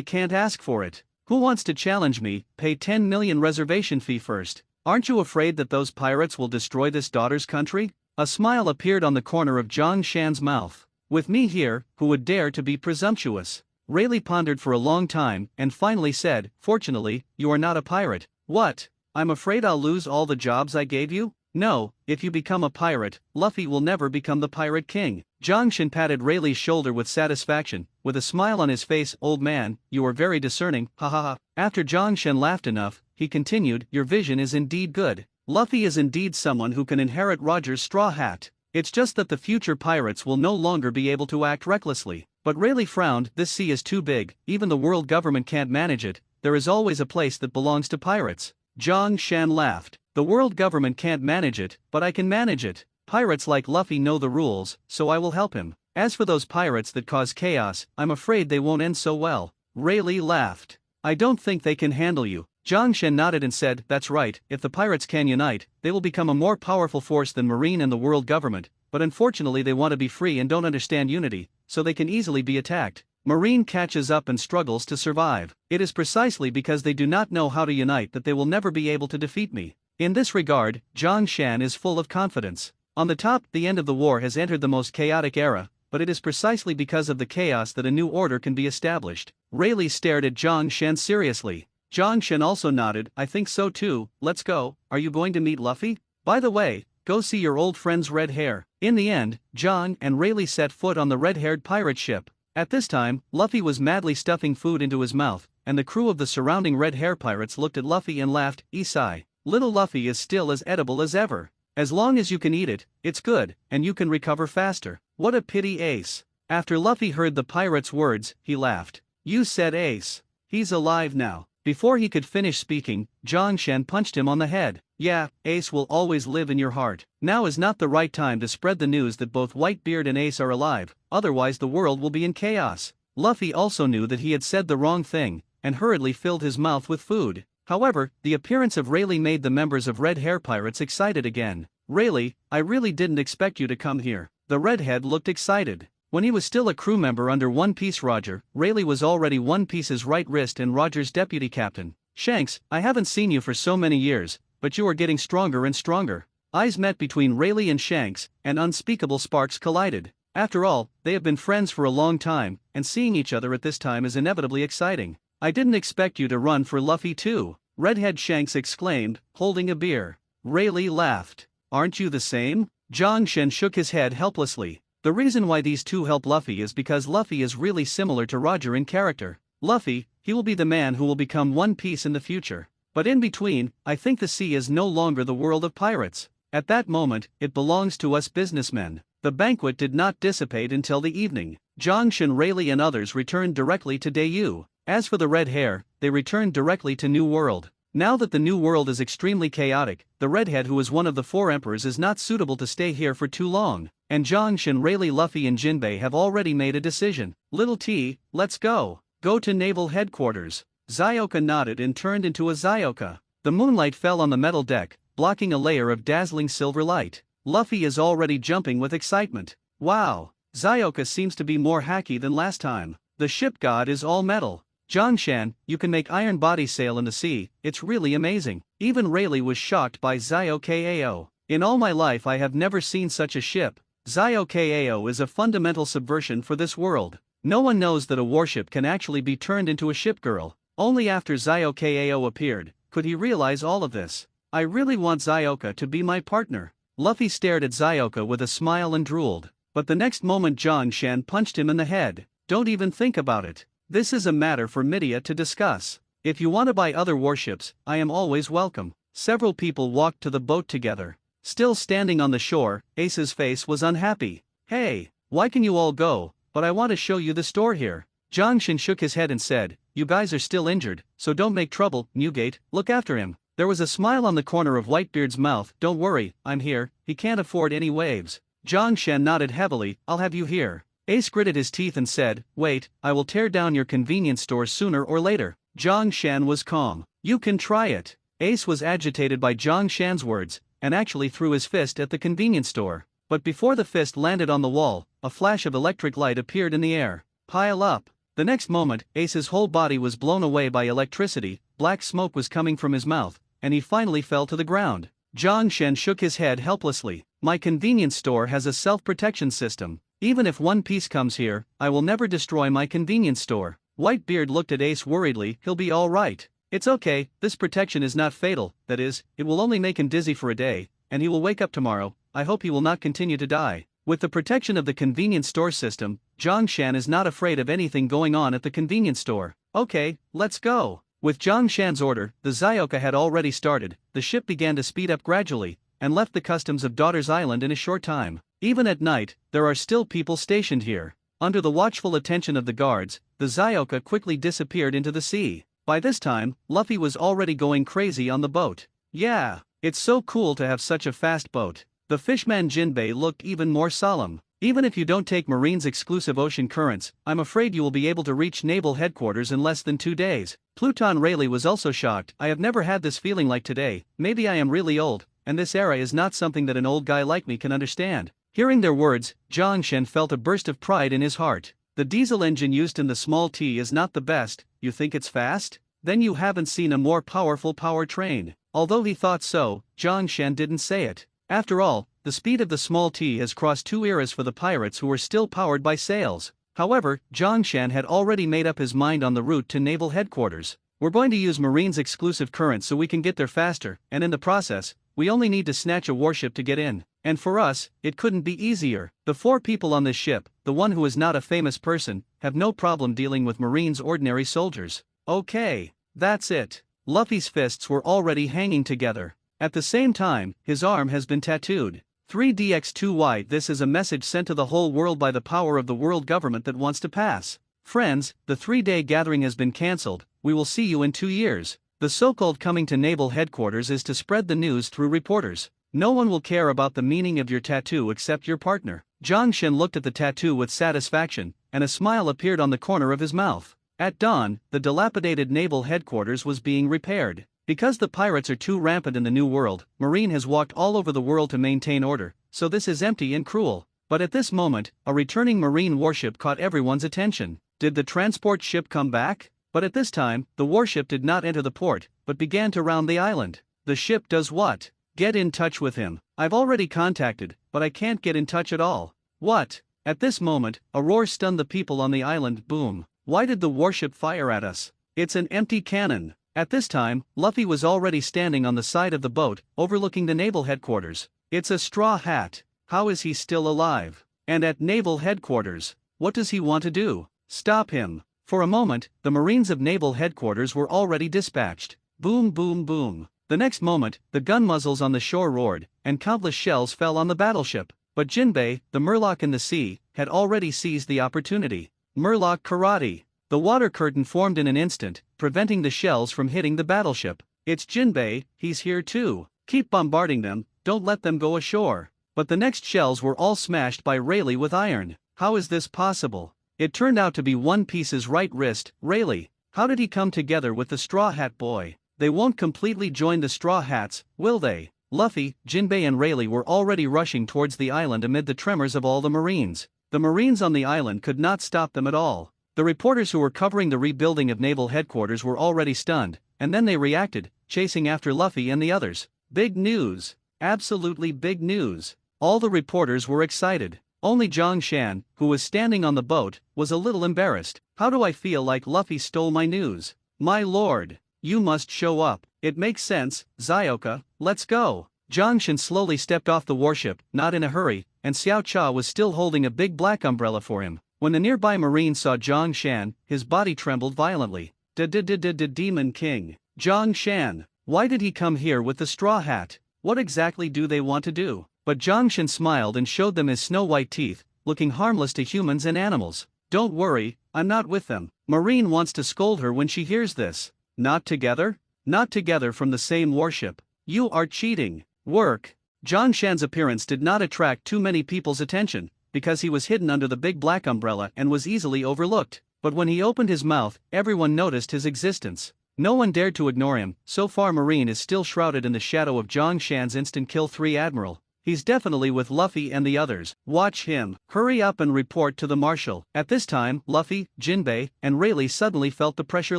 Speaker 1: can't ask for it. Who wants to challenge me? Pay 10 million reservation fee first. Aren't you afraid that those pirates will destroy this daughter's country? A smile appeared on the corner of Jongshan's mouth. With me here, who would dare to be presumptuous? Rayleigh pondered for a long time, and finally said, fortunately, you are not a pirate. What? I'm afraid I'll lose all the jobs I gave you? No, if you become a pirate, Luffy will never become the Pirate King. Jongshin patted Rayleigh's shoulder with satisfaction, with a smile on his face. Old man, you are very discerning, ha ha ha. After Jongshin laughed enough, he continued, your vision is indeed good. Luffy is indeed someone who can inherit Roger's straw hat. It's just that the future pirates will no longer be able to act recklessly. But Rayleigh frowned, this sea is too big, even the world government can't manage it, there is always a place that belongs to pirates. Jongshan laughed. The world government can't manage it, but I can manage it. Pirates like Luffy know the rules, so I will help him. As for those pirates that cause chaos, I'm afraid they won't end so well. Rayleigh laughed. I don't think they can handle you. Jongshan nodded and said, that's right, if the pirates can unite, they will become a more powerful force than Marine and the world government, but unfortunately they want to be free and don't understand unity, so they can easily be attacked. Marine catches up and struggles to survive. It is precisely because they do not know how to unite that they will never be able to defeat me. In this regard, Jongshan is full of confidence. On the top, the end of the war has entered the most chaotic era, but it is precisely because of the chaos that a new order can be established. Rayleigh stared at Jongshan seriously. Jongshan also nodded, I think so too, let's go. Are you going to meet Luffy? By the way, go see your old friend's red hair. In the end, Jong and Rayleigh set foot on the red-haired pirate ship. At this time, Luffy was madly stuffing food into his mouth, and the crew of the surrounding red hair pirates looked at Luffy and laughed, Isai. Little Luffy is still as edible as ever. As long as you can eat it, it's good, and you can recover faster. What a pity, Ace. After Luffy heard the pirate's words, he laughed. You said Ace. He's alive now. Before he could finish speaking, Jongshan punched him on the head. Yeah, Ace will always live in your heart. Now is not the right time to spread the news that both Whitebeard and Ace are alive, otherwise the world will be in chaos. Luffy also knew that he had said the wrong thing, and hurriedly filled his mouth with food. However, the appearance of Rayleigh made the members of Red Hair Pirates excited again. Rayleigh, I really didn't expect you to come here. The redhead looked excited. When he was still a crew member under One Piece Roger, Rayleigh was already One Piece's right wrist and Roger's deputy captain. Shanks, I haven't seen you for so many years, but you are getting stronger and stronger. Eyes met between Rayleigh and Shanks, and unspeakable sparks collided. After all, they have been friends for a long time, and seeing each other at this time is inevitably exciting. I didn't expect you to run for Luffy too, Redhead Shanks exclaimed, holding a beer. Rayleigh laughed. Aren't you the same? Jongshan shook his head helplessly. The reason why these two help Luffy is because Luffy is really similar to Roger in character. Luffy, he will be the man who will become One Piece in the future. But in between, I think the sea is no longer the world of pirates. At that moment, it belongs to us businessmen. The banquet did not dissipate until the evening. Jongshan, Rayleigh and others returned directly to Dayu. As for the red hair, they returned directly to New World. Now that the new world is extremely chaotic, the redhead who is one of the 4 emperors is not suitable to stay here for too long, and Zhang Rayleigh, Luffy and Jinbei have already made a decision. Little T, let's go. Go to naval headquarters. Zyoka nodded and turned into a Zyoka. The moonlight fell on the metal deck, blocking a layer of dazzling silver light. Luffy is already jumping with excitement. Wow, Zyoka seems to be more hacky than last time. The ship god is all metal. Zhongshan, you can make iron body sail in the sea, it's really amazing. Even Rayleigh was shocked by Zyokao. In all my life I have never seen such a ship. Zyokao is a fundamental subversion for this world. No one knows that a warship can actually be turned into a ship girl. Only after Zyokao appeared could he realize all of this. I really want Zyoka to be my partner. Luffy stared at Zyoka with a smile and drooled. But the next moment Zhongshan punched him in the head. Don't even think about it. This is a matter for Midia to discuss. If you want to buy other warships, I am always welcome. Several people walked to the boat together. Still standing on the shore, Ace's face was unhappy. Hey, why can you all go, but I want to show you the store here. Zhongshan shook his head and said, you guys are still injured, so don't make trouble. Newgate, look after him. There was a smile on the corner of Whitebeard's mouth. Don't worry, I'm here, he can't afford any waves. Zhongshan nodded heavily, I'll have you here. Ace gritted his teeth and said, wait, I will tear down your convenience store sooner or later. Zhongshan was calm. You can try it. Ace was agitated by Zhongshan's words, and actually threw his fist at the convenience store. But before the fist landed on the wall, a flash of electric light appeared in the air. Pile up. The next moment, Ace's whole body was blown away by electricity, black smoke was coming from his mouth, and he finally fell to the ground. Zhongshan shook his head helplessly. My convenience store has a self-protection system. Even if one piece comes here, I will never destroy my convenience store. Whitebeard looked at Ace worriedly. He'll be all right. It's okay, this protection is not fatal, that is, it will only make him dizzy for a day, and he will wake up tomorrow. I hope he will not continue to die. With the protection of the convenience store system, Zhongshan is not afraid of anything going on at the convenience store. Okay, let's go. With Zhongshan's order, the Zyoka had already started. The ship began to speed up gradually, and left the customs of Daughter's Island in a short time. Even at night, there are still people stationed here. Under the watchful attention of the guards, the Zyoka quickly disappeared into the sea. By this time, Luffy was already going crazy on the boat. Yeah, it's so cool to have such a fast boat. The fishman Jinbei looked even more solemn. Even if you don't take Marine's exclusive ocean currents, I'm afraid you will be able to reach naval headquarters in less than 2 days. Pluton Rayleigh was also shocked. I have never had this feeling like today. Maybe I am really old, and this era is not something that an old guy like me can understand. Hearing their words, Zhongshan felt a burst of pride in his heart. The diesel engine used in the small T is not the best. You think it's fast? Then you haven't seen a more powerful power train. Although he thought so, Zhongshan didn't say it. After all, the speed of the small T has crossed 2 eras for the pirates who were still powered by sails. However, Zhongshan had already made up his mind on the route to naval headquarters. We're going to use Marine's exclusive currents so we can get there faster, and in the process, we only need to snatch a warship to get in. And for us, it couldn't be easier. The 4 people on this ship, the one who is not a famous person, have no problem dealing with Marine's ordinary soldiers. Okay, that's it. Luffy's fists were already hanging together. At the same time, his arm has been tattooed. 3DX2Y. This is a message sent to the whole world by the power of the world government that wants to pass. Friends, the 3-day gathering has been cancelled. We will see you in 2 years. The so-called coming to naval headquarters is to spread the news through reporters. No one will care about the meaning of your tattoo except your partner. Zhongshan looked at the tattoo with satisfaction, and a smile appeared on the corner of his mouth. At dawn, the dilapidated naval headquarters was being repaired. Because the pirates are too rampant in the New World, Marine has walked all over the world to maintain order, so this is empty and cruel. But at this moment, a returning Marine warship caught everyone's attention. Did the transport ship come back? But at this time, the warship did not enter the port, but began to round the island. The ship does what? Get in touch with him. I've already contacted, but I can't get in touch at all. What? At this moment, a roar stunned the people on the island. Boom. Why did the warship fire at us? It's an empty cannon. At this time, Luffy was already standing on the side of the boat, overlooking the naval headquarters. It's a straw hat. How is he still alive? And at naval headquarters, what does he want to do? Stop him. For a moment, the Marines of naval headquarters were already dispatched. Boom, boom, boom. The next moment, the gun muzzles on the shore roared, and countless shells fell on the battleship. But Jinbei, the Murloc in the sea, had already seized the opportunity. Murloc karate. The water curtain formed in an instant, preventing the shells from hitting the battleship. It's Jinbei, he's here too. Keep bombarding them, don't let them go ashore. But the next shells were all smashed by Rayleigh with iron. How is this possible? It turned out to be One Piece's right wrist, Rayleigh. How did he come together with the Straw Hat Boy? They won't completely join the Straw Hats, will they? Luffy, Jinbei and Rayleigh were already rushing towards the island amid the tremors of all the Marines. The Marines on the island could not stop them at all. The reporters who were covering the rebuilding of naval headquarters were already stunned, and then they reacted, chasing after Luffy and the others. Big news. Absolutely big news. All the reporters were excited. Only Zhang Shan, who was standing on the boat, was a little embarrassed. How do I feel like Luffy stole my news? My lord, you must show up. It makes sense, Zyoka, let's go. Zhang Shan slowly stepped off the warship, not in a hurry, and Xiao Cha was still holding a big black umbrella for him. When the nearby Marine saw Zhang Shan, his body trembled violently. Demon King. Zhang Shan. Why did he come here with the straw hat? What exactly do they want to do? But Zhang Shan smiled and showed them his snow-white teeth, looking harmless to humans and animals. Don't worry, I'm not with them. Marine wants to scold her when she hears this. Not together? Not together from the same warship. You are cheating. Work. Zhang Shan's appearance did not attract too many people's attention, because he was hidden under the big black umbrella and was easily overlooked. But when he opened his mouth, everyone noticed his existence. No one dared to ignore him. So far Marine is still shrouded in the shadow of Zhang Shan's instant kill 3 admiral. He's definitely with Luffy and the others. Watch him. Hurry up and report to the marshal. At this time, Luffy, Jinbei, and Rayleigh suddenly felt the pressure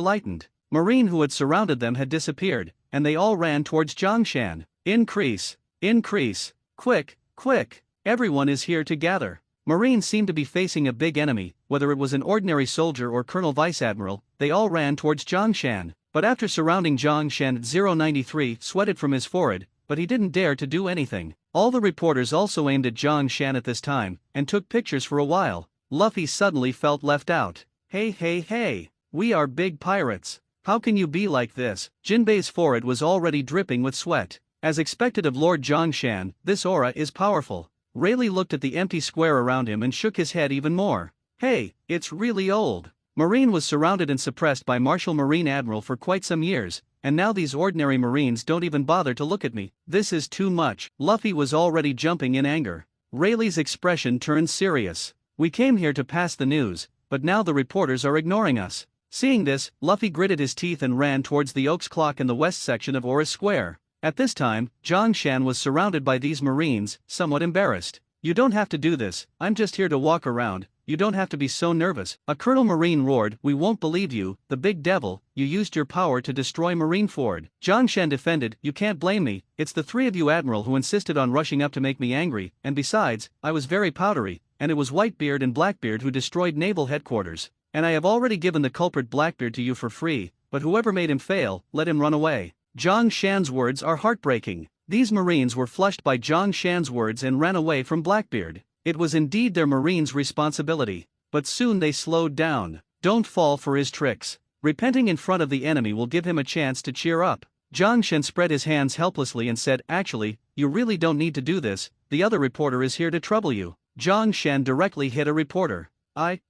Speaker 1: lightened. Marine who had surrounded them had disappeared, and they all ran towards Zhang Shan. Increase. Increase. Quick, quick. Everyone is here to gather. Marine seemed to be facing a big enemy, whether it was an ordinary soldier or Colonel Vice Admiral. They all ran towards Zhang Shan. But after surrounding Zhang Shan, 093 sweated from his forehead, but he didn't dare to do anything. All the reporters also aimed at Zhang Shan at this time, and took pictures for a while. Luffy suddenly felt left out. Hey hey hey, we are big pirates. How can you be like this? Jinbei's forehead was already dripping with sweat. As expected of Lord Zhang Shan, this aura is powerful. Rayleigh looked at the empty square around him and shook his head even more. Hey, it's really old. Marine was surrounded and suppressed by Martial Marine Admiral for quite some years, and now these ordinary Marines don't even bother to look at me. This is too much. Luffy was already jumping in anger. Rayleigh's expression turned serious. We came here to pass the news, but now the reporters are ignoring us. Seeing this, Luffy gritted his teeth and ran towards the Oaks Clock in the west section of Oris Square. At this time, Zhang Shan was surrounded by these Marines, somewhat embarrassed. You don't have to do this, I'm just here to walk around. You don't have to be so nervous. A Colonel Marine roared, we won't believe you, the big devil, you used your power to destroy Marineford. Zhang Shan defended, you can't blame me, it's the 3 of you Admiral who insisted on rushing up to make me angry, and besides, I was very powdery, and it was Whitebeard and Blackbeard who destroyed naval headquarters. And I have already given the culprit Blackbeard to you for free, but whoever made him fail, let him run away. Zhang Shan's words are heartbreaking. These Marines were flushed by Zhang Shan's words and ran away from Blackbeard. It was indeed their Marines' responsibility. But soon they slowed down. Don't fall for his tricks. Repenting in front of the enemy will give him a chance to cheer up. Zhang Shan spread his hands helplessly and said, actually, you really don't need to do this, the other reporter is here to trouble you. Zhang Shan directly hit a reporter.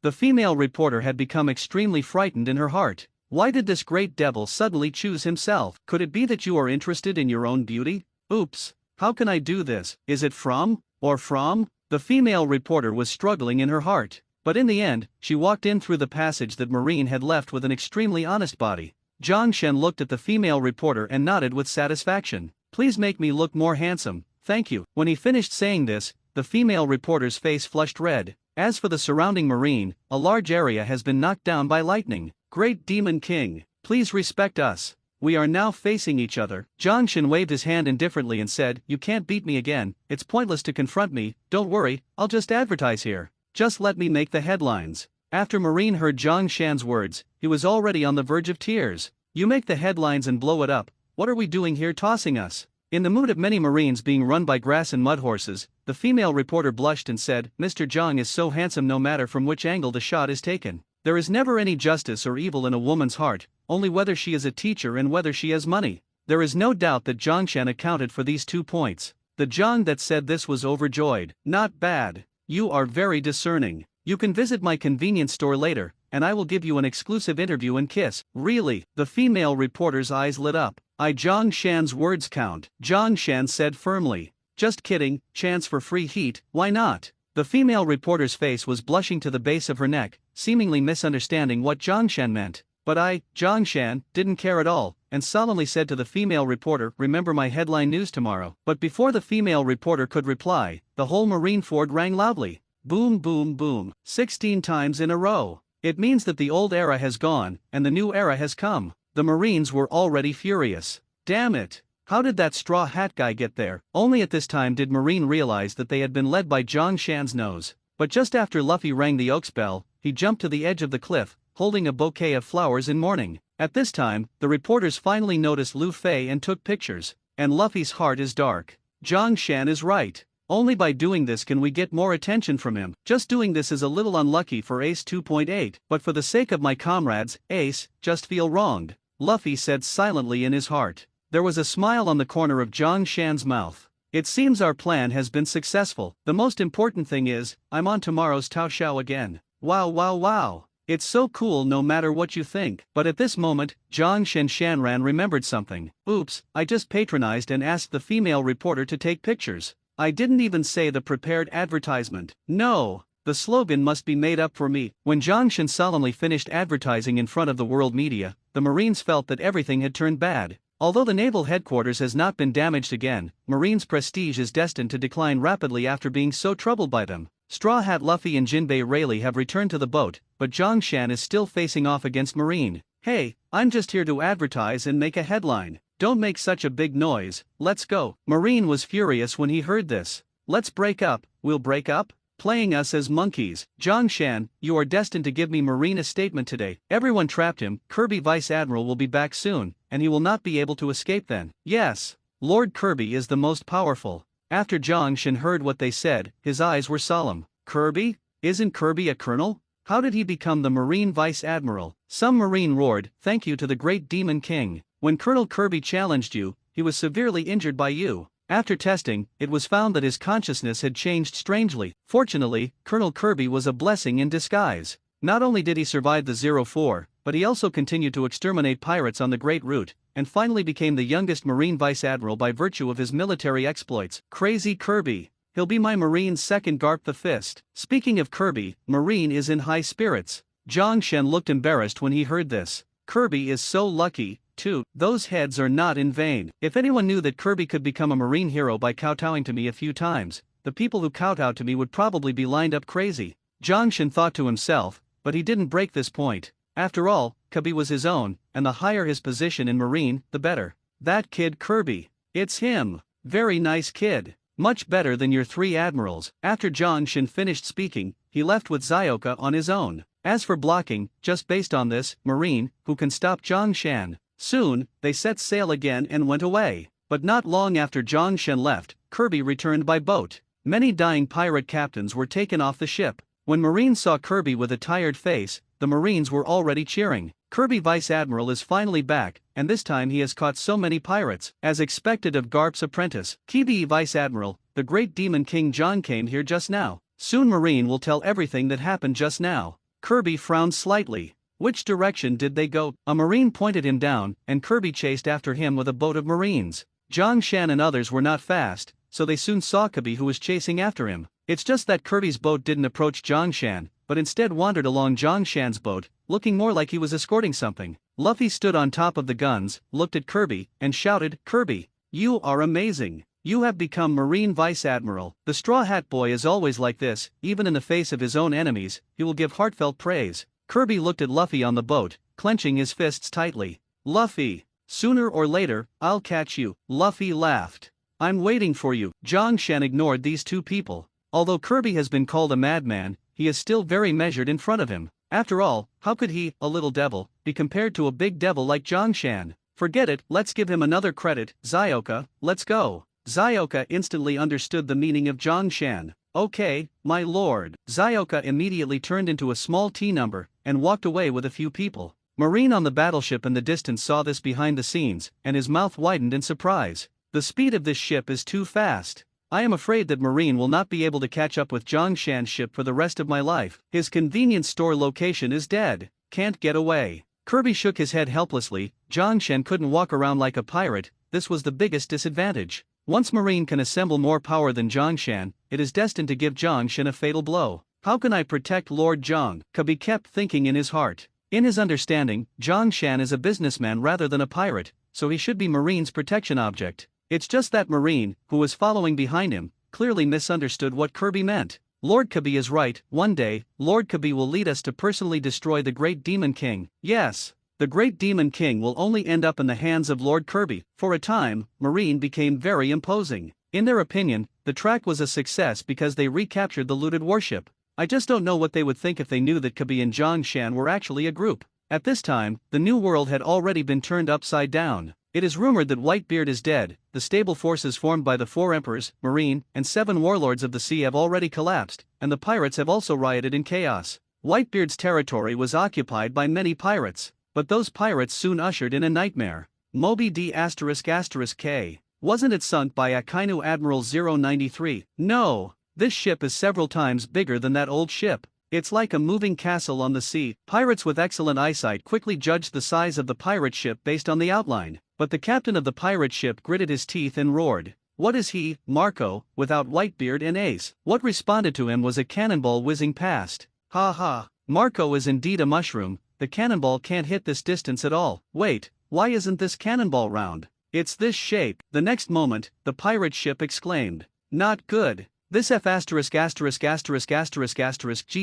Speaker 1: The female reporter had become extremely frightened in her heart. Why did this great devil suddenly choose himself? Could it be that you are interested in your own beauty? Oops, how can I do this? Is it from? The female reporter was struggling in her heart. But in the end, she walked in through the passage that Marine had left with an extremely honest body. Zhang Shan looked at the female reporter and nodded with satisfaction. Please make me look more handsome, thank you. When he finished saying this, the female reporter's face flushed red. As for the surrounding Marine, a large area has been knocked down by lightning. Great Demon King, please respect us. We are now facing each other. Zhang Shan waved his hand indifferently and said, you can't beat me again, it's pointless to confront me, don't worry, I'll just advertise here. Just let me make the headlines. After Marine heard Zhang Shan's words, he was already on the verge of tears. You make the headlines and blow it up, what are we doing here tossing us? In the mood of many Marines being run by grass and mud horses, the female reporter blushed and said, Mr. Zhang is so handsome no matter from which angle the shot is taken. There is never any justice or evil in a woman's heart, only whether she is a teacher and whether she has money. There is no doubt that Zhang Shan accounted for these 2 points. The Zhang that said this was overjoyed. Not bad. You are very discerning. You can visit my convenience store later, and I will give you an exclusive interview and kiss. Really? The female reporter's eyes lit up. Zhang Shan's words count, Zhang Shan said firmly. Just kidding, chance for free heat, why not? The female reporter's face was blushing to the base of her neck, seemingly misunderstanding what Zhang Shan meant. But Zhang Shan, didn't care at all, and solemnly said to the female reporter, remember my headline news tomorrow. But before the female reporter could reply, the whole marine fort rang loudly. Boom boom boom, 16 times in a row. It means that the old era has gone, and the new era has come. The Marines were already furious. Damn it! How did that straw hat guy get there? Only at this time did Marine realize that they had been led by Zhang Shan's nose. But just after Luffy rang the Oaks bell, he jumped to the edge of the cliff, holding a bouquet of flowers in mourning. At this time, the reporters finally noticed Lu Fei and took pictures. And Luffy's heart is dark. Zhang Shan is right. Only by doing this can we get more attention from him. Just doing this is a little unlucky for Ace 2.8, but for the sake of my comrades, Ace, just feel wronged. Luffy said silently in his heart. There was a smile on the corner of Zhang Shan's mouth. It seems our plan has been successful. The most important thing is, I'm on tomorrow's Tao Xiao again. Wow wow wow. It's so cool no matter what you think. But at this moment, Zhang Shanran remembered something. Oops, I just patronized and asked the female reporter to take pictures. I didn't even say the prepared advertisement. No, the slogan must be made up for me. When Zhang Shan solemnly finished advertising in front of the world media, the Marines felt that everything had turned bad. Although the naval headquarters has not been damaged again, Marines' prestige is destined to decline rapidly after being so troubled by them. Straw Hat Luffy and Jinbei Rayleigh have returned to the boat, but Zhang Shan is still facing off against Marine. Hey, I'm just here to advertise and make a headline. Don't make such a big noise, let's go. Marine was furious when he heard this. Let's break up, we'll break up? Playing us as monkeys. Zhang Shan, you are destined to give me Marine a statement today. Everyone trapped him. Kirby Vice Admiral will be back soon, and he will not be able to escape then. Yes, Lord Kirby is the most powerful. After Zhang Shan heard what they said, his eyes were solemn. Kirby? Isn't Kirby a colonel? How did he become the Marine Vice Admiral? Some Marine roared, thank you to the great Demon King. When Colonel Kirby challenged you, he was severely injured by you. After testing, it was found that his consciousness had changed strangely. Fortunately, Colonel Kirby was a blessing in disguise. Not only did he survive the 04, but he also continued to exterminate pirates on the Great Route, and finally became the youngest Marine Vice Admiral by virtue of his military exploits. Crazy Kirby. He'll be my Marine's second Garp the Fist. Speaking of Kirby, Marine is in high spirits. Zhang Shan looked embarrassed when he heard this. Kirby is so lucky. Too, those heads are not in vain. If anyone knew that Kirby could become a Marine hero by kowtowing to me a few times, the people who kowtow to me would probably be lined up crazy. Zhang Shan thought to himself, but he didn't break this point. After all, Kirby was his own, and the higher his position in Marine, the better. That kid Kirby. It's him. Very nice kid. Much better than your 3 admirals. After Zhang Shan finished speaking, he left with Zioka on his own. As for blocking, just based on this, Marine, who can stop Zhang Shan? Soon, they set sail again and went away. But not long after Zhang Shan left, Kirby returned by boat. Many dying pirate captains were taken off the ship. When Marines saw Kirby with a tired face, the Marines were already cheering. Kirby Vice Admiral is finally back, and this time he has caught so many pirates. As expected of Garp's apprentice, Kirby Vice Admiral, the great Demon King John came here just now. Soon Marine will tell everything that happened just now. Kirby frowned slightly. Which direction did they go? A Marine pointed him down, and Kirby chased after him with a boat of Marines. Zhang Shan and others were not fast, so they soon saw Kirby who was chasing after him. It's just that Kirby's boat didn't approach Zhang Shan, but instead wandered along Zhang Shan's boat, looking more like he was escorting something. Luffy stood on top of the guns, looked at Kirby, and shouted, Kirby, you are amazing. You have become Marine Vice Admiral. The Straw Hat Boy is always like this, even in the face of his own enemies, he will give heartfelt praise. Kirby looked at Luffy on the boat, clenching his fists tightly. Luffy, sooner or later, I'll catch you. Luffy laughed. I'm waiting for you. Zhang Shan ignored these two people. Although Kirby has been called a madman, he is still very measured in front of him. After all, how could he, a little devil, be compared to a big devil like Zhang Shan? Forget it, let's give him another credit. Zioka, let's go. Zioka instantly understood the meaning of Zhang Shan. Okay, my lord. Zioka immediately turned into a small T number, and walked away with a few people. Marine on the battleship in the distance saw this behind the scenes, and his mouth widened in surprise. The speed of this ship is too fast. I am afraid that Marine will not be able to catch up with Zhang Shan's ship for the rest of my life. His convenience store location is dead. Can't get away. Kirby shook his head helplessly. Zhang couldn't walk around like a pirate, this was the biggest disadvantage. Once Marine can assemble more power than Zhang, it is destined to give Zhang a fatal blow. How can I protect Lord Zhang? Kirby kept thinking in his heart. In his understanding, Zhang is a businessman rather than a pirate, so he should be Marine's protection object. It's just that Marine, who was following behind him, clearly misunderstood what Kirby meant. Lord Kirby is right, one day, Lord Kirby will lead us to personally destroy the Great Demon King. Yes, the Great Demon King will only end up in the hands of Lord Kirby. For a time, Marine became very imposing. In their opinion, the track was a success because they recaptured the looted warship. I just don't know what they would think if they knew that Kirby and Zhang were actually a group. At this time, the new world had already been turned upside down. It is rumored that Whitebeard is dead, the stable forces formed by the 4 emperors, Marine, and 7 warlords of the sea have already collapsed, and the pirates have also rioted in chaos. Whitebeard's territory was occupied by many pirates, but those pirates soon ushered in a nightmare. Moby D***K. Wasn't it sunk by Akainu Admiral 093? No. This ship is several times bigger than that old ship. It's like a moving castle on the sea. Pirates with excellent eyesight quickly judged the size of the pirate ship based on the outline, but the captain of the pirate ship gritted his teeth and roared. What is he, Marco, without Whitebeard and Ace? What responded to him was a cannonball whizzing past. Ha ha. Marco is indeed a mushroom, the cannonball can't hit this distance at all. Wait, why isn't this cannonball round? It's this shape. The next moment, the pirate ship exclaimed. Not good. This F**************G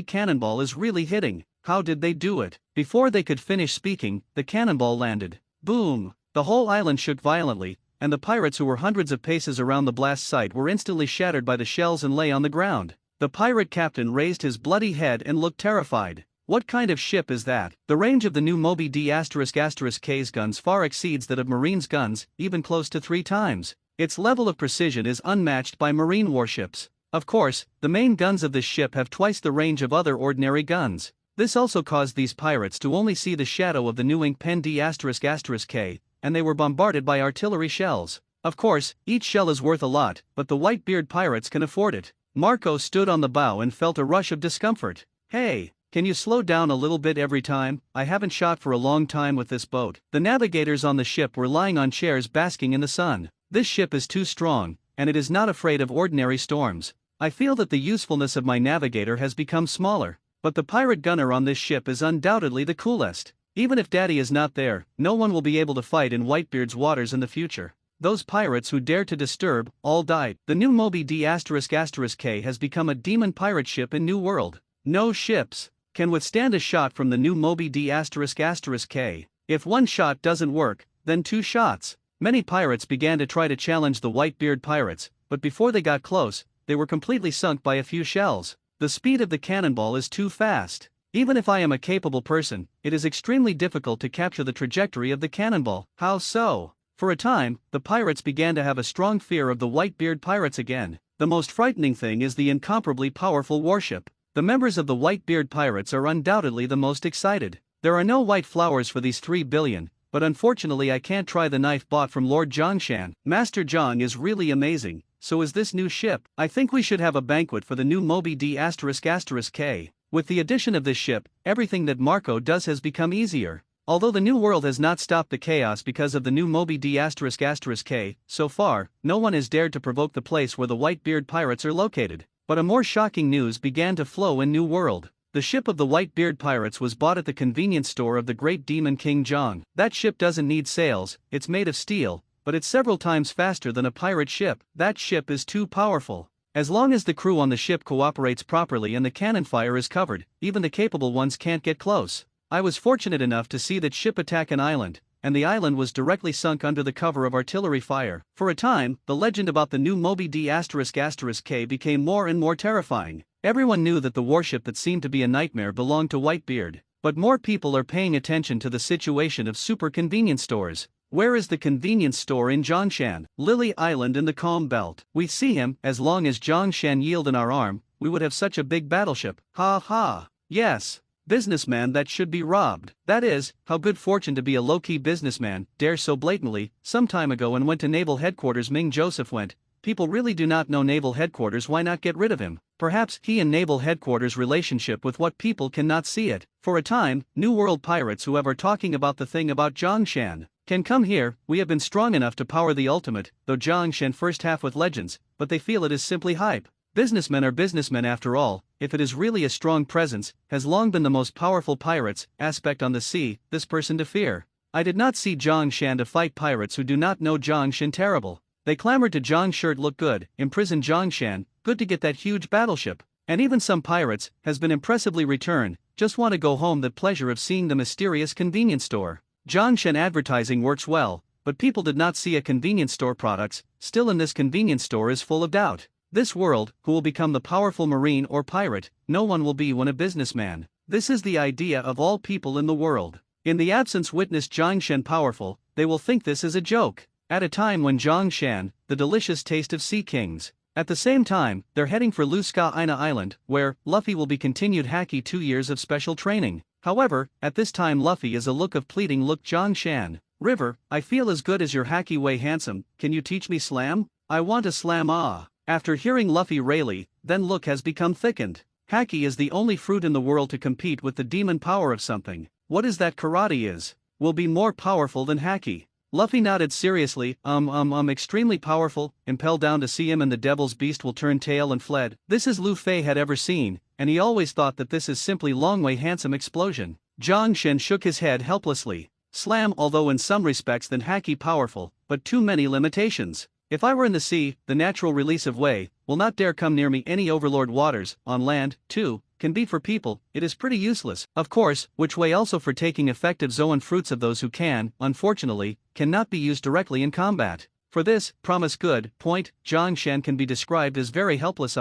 Speaker 1: cannonball is really hitting. How did they do it? Before they could finish speaking, the cannonball landed. Boom! The whole island shook violently, and the pirates who were hundreds of paces around the blast site were instantly shattered by the shells and lay on the ground. The pirate captain raised his bloody head and looked terrified. What kind of ship is that? The range of the new Moby D***K's guns far exceeds that of Marine's guns, even close to 3 times. Its level of precision is unmatched by Marine warships. Of course, the main guns of this ship have twice the range of other ordinary guns. This also caused these pirates to only see the shadow of the new ink pen D***K, and they were bombarded by artillery shells. Of course, each shell is worth a lot, but the Whitebeard pirates can afford it. Marco stood on the bow and felt a rush of discomfort. Hey, can you slow down a little bit every time? I haven't shot for a long time with this boat. The navigators on the ship were lying on chairs basking in the sun. This ship is too strong, and it is not afraid of ordinary storms. I feel that the usefulness of my navigator has become smaller, but the pirate gunner on this ship is undoubtedly the coolest. Even if Daddy is not there, no one will be able to fight in Whitebeard's waters in the future. Those pirates who dared to disturb, all died. The new Moby D***K has become a demon pirate ship in New World. No ships can withstand a shot from the new Moby D***K. If one shot doesn't work, then 2 shots. Many pirates began to try to challenge the Whitebeard pirates, but before they got close, they were completely sunk by a few shells. The speed of the cannonball is too fast. Even if I am a capable person, it is extremely difficult to capture the trajectory of the cannonball. How so? For a time, the pirates began to have a strong fear of the Whitebeard pirates again. The most frightening thing is the incomparably powerful warship. The members of the Whitebeard pirates are undoubtedly the most excited. There are no white flowers for these 3 billion, but unfortunately I can't try the knife bought from Lord Zhang. Master Zhang is really amazing. So is this new ship. I think we should have a banquet for the new Moby D***K. With the addition of this ship, everything that Marco does has become easier. Although the new world has not stopped the chaos because of the new Moby D***K, so far, no one has dared to provoke the place where the Whitebeard pirates are located. But a more shocking news began to flow in New World. The ship of the Whitebeard pirates was bought at the convenience store of the Great Demon King Zhang. That ship doesn't need sails, it's made of steel, but it's several times faster than a pirate ship. That ship is too powerful. As long as the crew on the ship cooperates properly and the cannon fire is covered, even the capable ones can't get close. I was fortunate enough to see that ship attack an island, and the island was directly sunk under the cover of artillery fire. For a time, the legend about the new Moby D***K became more and more terrifying. Everyone knew that the warship that seemed to be a nightmare belonged to Whitebeard, but more people are paying attention to the situation of super convenience stores. Where is the convenience store in Zhongshan? Lily Island in the Calm Belt. We see him. As long as Zhongshan yield in our arm, we would have such a big battleship. Ha ha. Yes. Businessman that should be robbed. That is, how good fortune to be a low-key businessman, dare so blatantly. Some time ago and went to naval headquarters Ming Joseph went, people really do not know Naval Headquarters, why not get rid of him? Perhaps he and Naval Headquarters' relationship with what people cannot see it. For a time, New World pirates who are talking about the thing about Zhang Shan can come here. We have been strong enough to power the ultimate, though Zhang Shan first half with legends, but they feel it is simply hype. Businessmen are businessmen after all. If it is really a strong presence, has long been the most powerful pirates aspect on the sea, this person to fear. I did not see Zhang Shan to fight pirates who do not know Zhang Shan terrible. They clamored to Zhang shirt look good, imprison Zhang Shan, good to get that huge battleship. And even some pirates has been impressively returned, just want to go home. The pleasure of seeing the mysterious convenience store. Zhang Shan advertising works well, but people did not see a convenience store products, still in this convenience store is full of doubt. This world, who will become the powerful marine or pirate, no one will be when a businessman. This is the idea of all people in the world. In the absence witnessed Zhang Shan powerful, they will think this is a joke. At a time when Zhang Shan, the delicious taste of sea kings. At the same time, they're heading for Luska Ina Island, where Luffy will be continued hacky 2 years of special training. However, at this time Luffy is a look of pleading look Zhang Shan. River, I feel as good as your hacky way handsome, can you teach me slam? I want a slam ah. After hearing Luffy Rayleigh, then look has become thickened. Haki is the only fruit in the world to compete with the demon power of something. What is that? Karate is. Will be more powerful than Haki. Luffy nodded seriously, extremely powerful, impelled down to see him and the devil's beast will turn tail and fled. This is Luffy had ever seen, and he always thought that this is simply Longway handsome explosion. Zhang Shen shook his head helplessly. Slam, although in some respects than Haki powerful, but too many limitations. If I were in the sea, the natural release of Wei will not dare come near me. Any overlord waters, on land, too, can be for people, it is pretty useless. Of course, which Wei also for taking effective Zoan fruits of those who can, unfortunately, cannot be used directly in combat. For this, promise good, point, Zhang Shan can be described as very helpless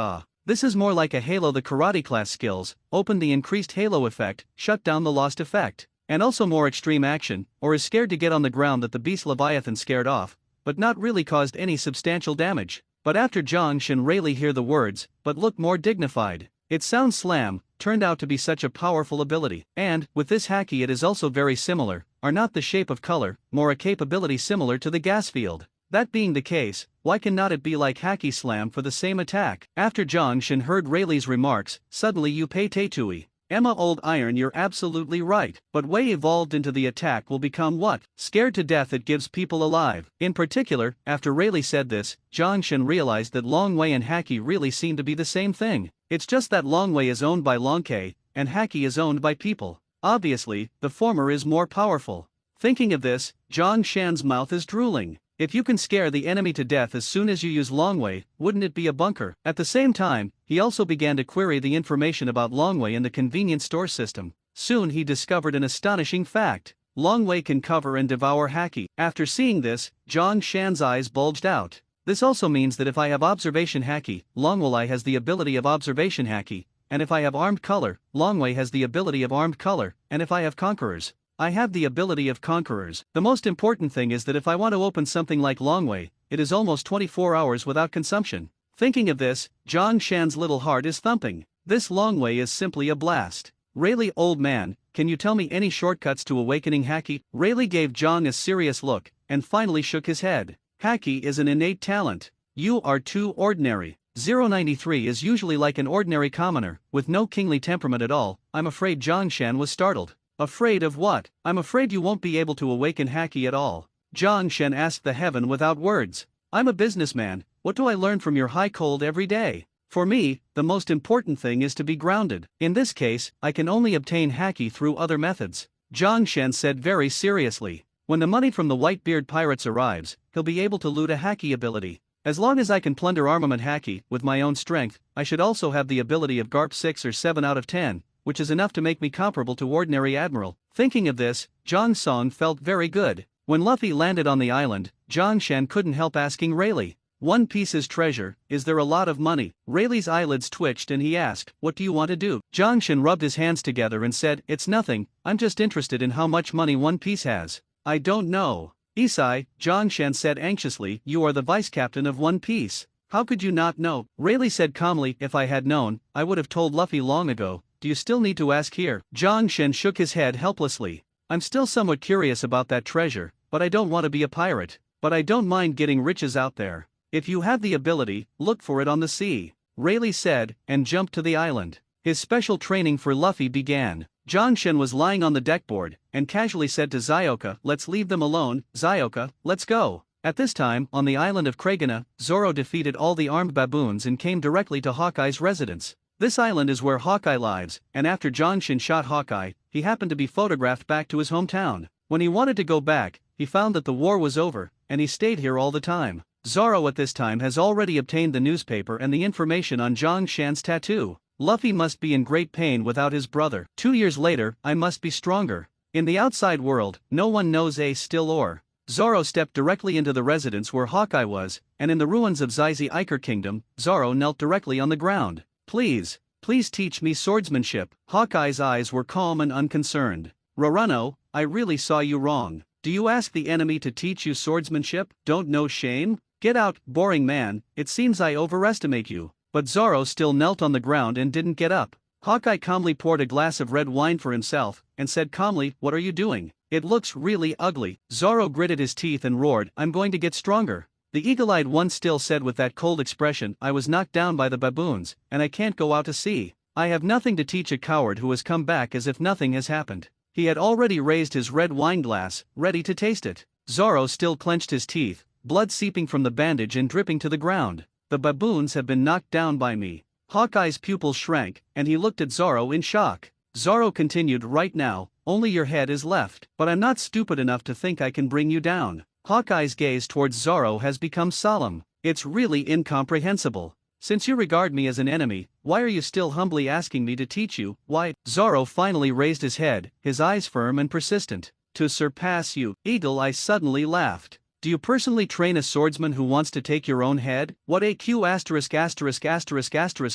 Speaker 1: This is more like a Halo. The karate class skills, open the increased Halo effect, shut down the lost effect. And also more extreme action, or is scared to get on the ground that the beast Leviathan scared off, but not really caused any substantial damage. But after Zhang Shan Rayleigh hear the words, but look more dignified. It sounds slam, turned out to be such a powerful ability. And, with this Haki it is also very similar, are not the shape of color, more a capability similar to the gas field. That being the case, why cannot it be like Haki slam for the same attack? After Zhang Shan heard Rayleigh's remarks, suddenly you pay Tetui. Emma Old Iron, you're absolutely right. But Wei evolved into the attack will become what? Scared to death it gives people alive. In particular, after Rayleigh said this, Zhang Shan realized that Long Wei and Haki really seem to be the same thing. It's just that Long Wei is owned by Long K, and Haki is owned by people. Obviously, the former is more powerful. Thinking of this, Zhang Shan's mouth is drooling. If you can scare the enemy to death as soon as you use Longway, wouldn't it be a bunker? At the same time, he also began to query the information about Longway in the convenience store system. Soon he discovered an astonishing fact. Longway can cover and devour Haki. After seeing this, Zhang Shan's eyes bulged out. This also means that if I have observation Haki, Longway has the ability of observation Haki, and if I have armed color, Longway has the ability of armed color, and if I have conquerors, I have the ability of conquerors. The most important thing is that if I want to open something like Longway, it is almost 24 hours without consumption. Thinking of this, Zhang Shan's little heart is thumping. This Longway is simply a blast. Rayleigh, old man, can you tell me any shortcuts to awakening Haki? Rayleigh gave Zhang a serious look, and finally shook his head. Haki is an innate talent. You are too ordinary. 093 is usually like an ordinary commoner, with no kingly temperament at all. I'm afraid Zhang Shan was startled. Afraid of what? I'm afraid you won't be able to awaken Haki at all. Zhang Shan asked the heaven without words. I'm a businessman, what do I learn from your high cold every day? For me, the most important thing is to be grounded. In this case, I can only obtain Haki through other methods. Zhang Shan said very seriously. When the money from the Whitebeard pirates arrives, he'll be able to loot a Haki ability. As long as I can plunder armament Haki with my own strength, I should also have the ability of Garp 6 or 7 out of 10. Which is enough to make me comparable to ordinary admiral. Thinking of this, Zhang Song felt very good. When Luffy landed on the island, Zhang Shan couldn't help asking Rayleigh. One Piece's treasure, is there a lot of money? Rayleigh's eyelids twitched and he asked, what do you want to do? Zhang Shan rubbed his hands together and said, it's nothing, I'm just interested in how much money One Piece has. I don't know. Isai, Zhang Shan said anxiously, you are the vice captain of One Piece. How could you not know? Rayleigh said calmly, if I had known, I would have told Luffy long ago. Do you still need to ask here? Zhang Shan shook his head helplessly. I'm still somewhat curious about that treasure, but I don't want to be a pirate. But I don't mind getting riches out there. If you have the ability, look for it on the sea, Rayleigh said, and jumped to the island. His special training for Luffy began. Jongshin was lying on the deckboard, and casually said to Zyoka, "Let's leave them alone, Zyoka, let's go." At this time, on the island of Kragana, Zoro defeated all the armed baboons and came directly to Hawkeye's residence. This island is where Hawkeye lives, and after Jongshin shot Hawkeye, he happened to be photographed back to his hometown. When he wanted to go back, he found that the war was over, and he stayed here all the time. Zoro at this time has already obtained the newspaper and the information on Jongshan's tattoo. Luffy must be in great pain without his brother. 2 years later, I must be stronger. In the outside world, no one knows a still or. Zoro stepped directly into the residence where Hawkeye was, and in the ruins of Zizi Iker Kingdom, Zoro knelt directly on the ground. Please teach me swordsmanship." Hawkeye's eyes were calm and unconcerned. "Raruno, I really saw you wrong. Do you ask the enemy to teach you swordsmanship? Don't know shame? Get out, boring man, it seems I overestimate you." But Zoro still knelt on the ground and didn't get up. Hawkeye calmly poured a glass of red wine for himself, and said calmly, "What are you doing? It looks really ugly." Zoro gritted his teeth and roared, "I'm going to get stronger." The eagle-eyed one still said with that cold expression, "I was knocked down by the baboons, and I can't go out to sea. I have nothing to teach a coward who has come back as if nothing has happened." He had already raised his red wine glass, ready to taste it. Zoro still clenched his teeth, blood seeping from the bandage and dripping to the ground. "The baboons have been knocked down by me." Hawkeye's pupils shrank, and he looked at Zoro in shock. Zoro continued, "Right now, only your head is left. But I'm not stupid enough to think I can bring you down." Hawkeye's gaze towards Zoro has become solemn. "It's really incomprehensible. Since you regard me as an enemy, why are you still humbly asking me to teach you? Why?" Zoro finally raised his head, his eyes firm and persistent. "To surpass you." Eagle Eye suddenly laughed. "Do you personally train a swordsman who wants to take your own head? What a Q******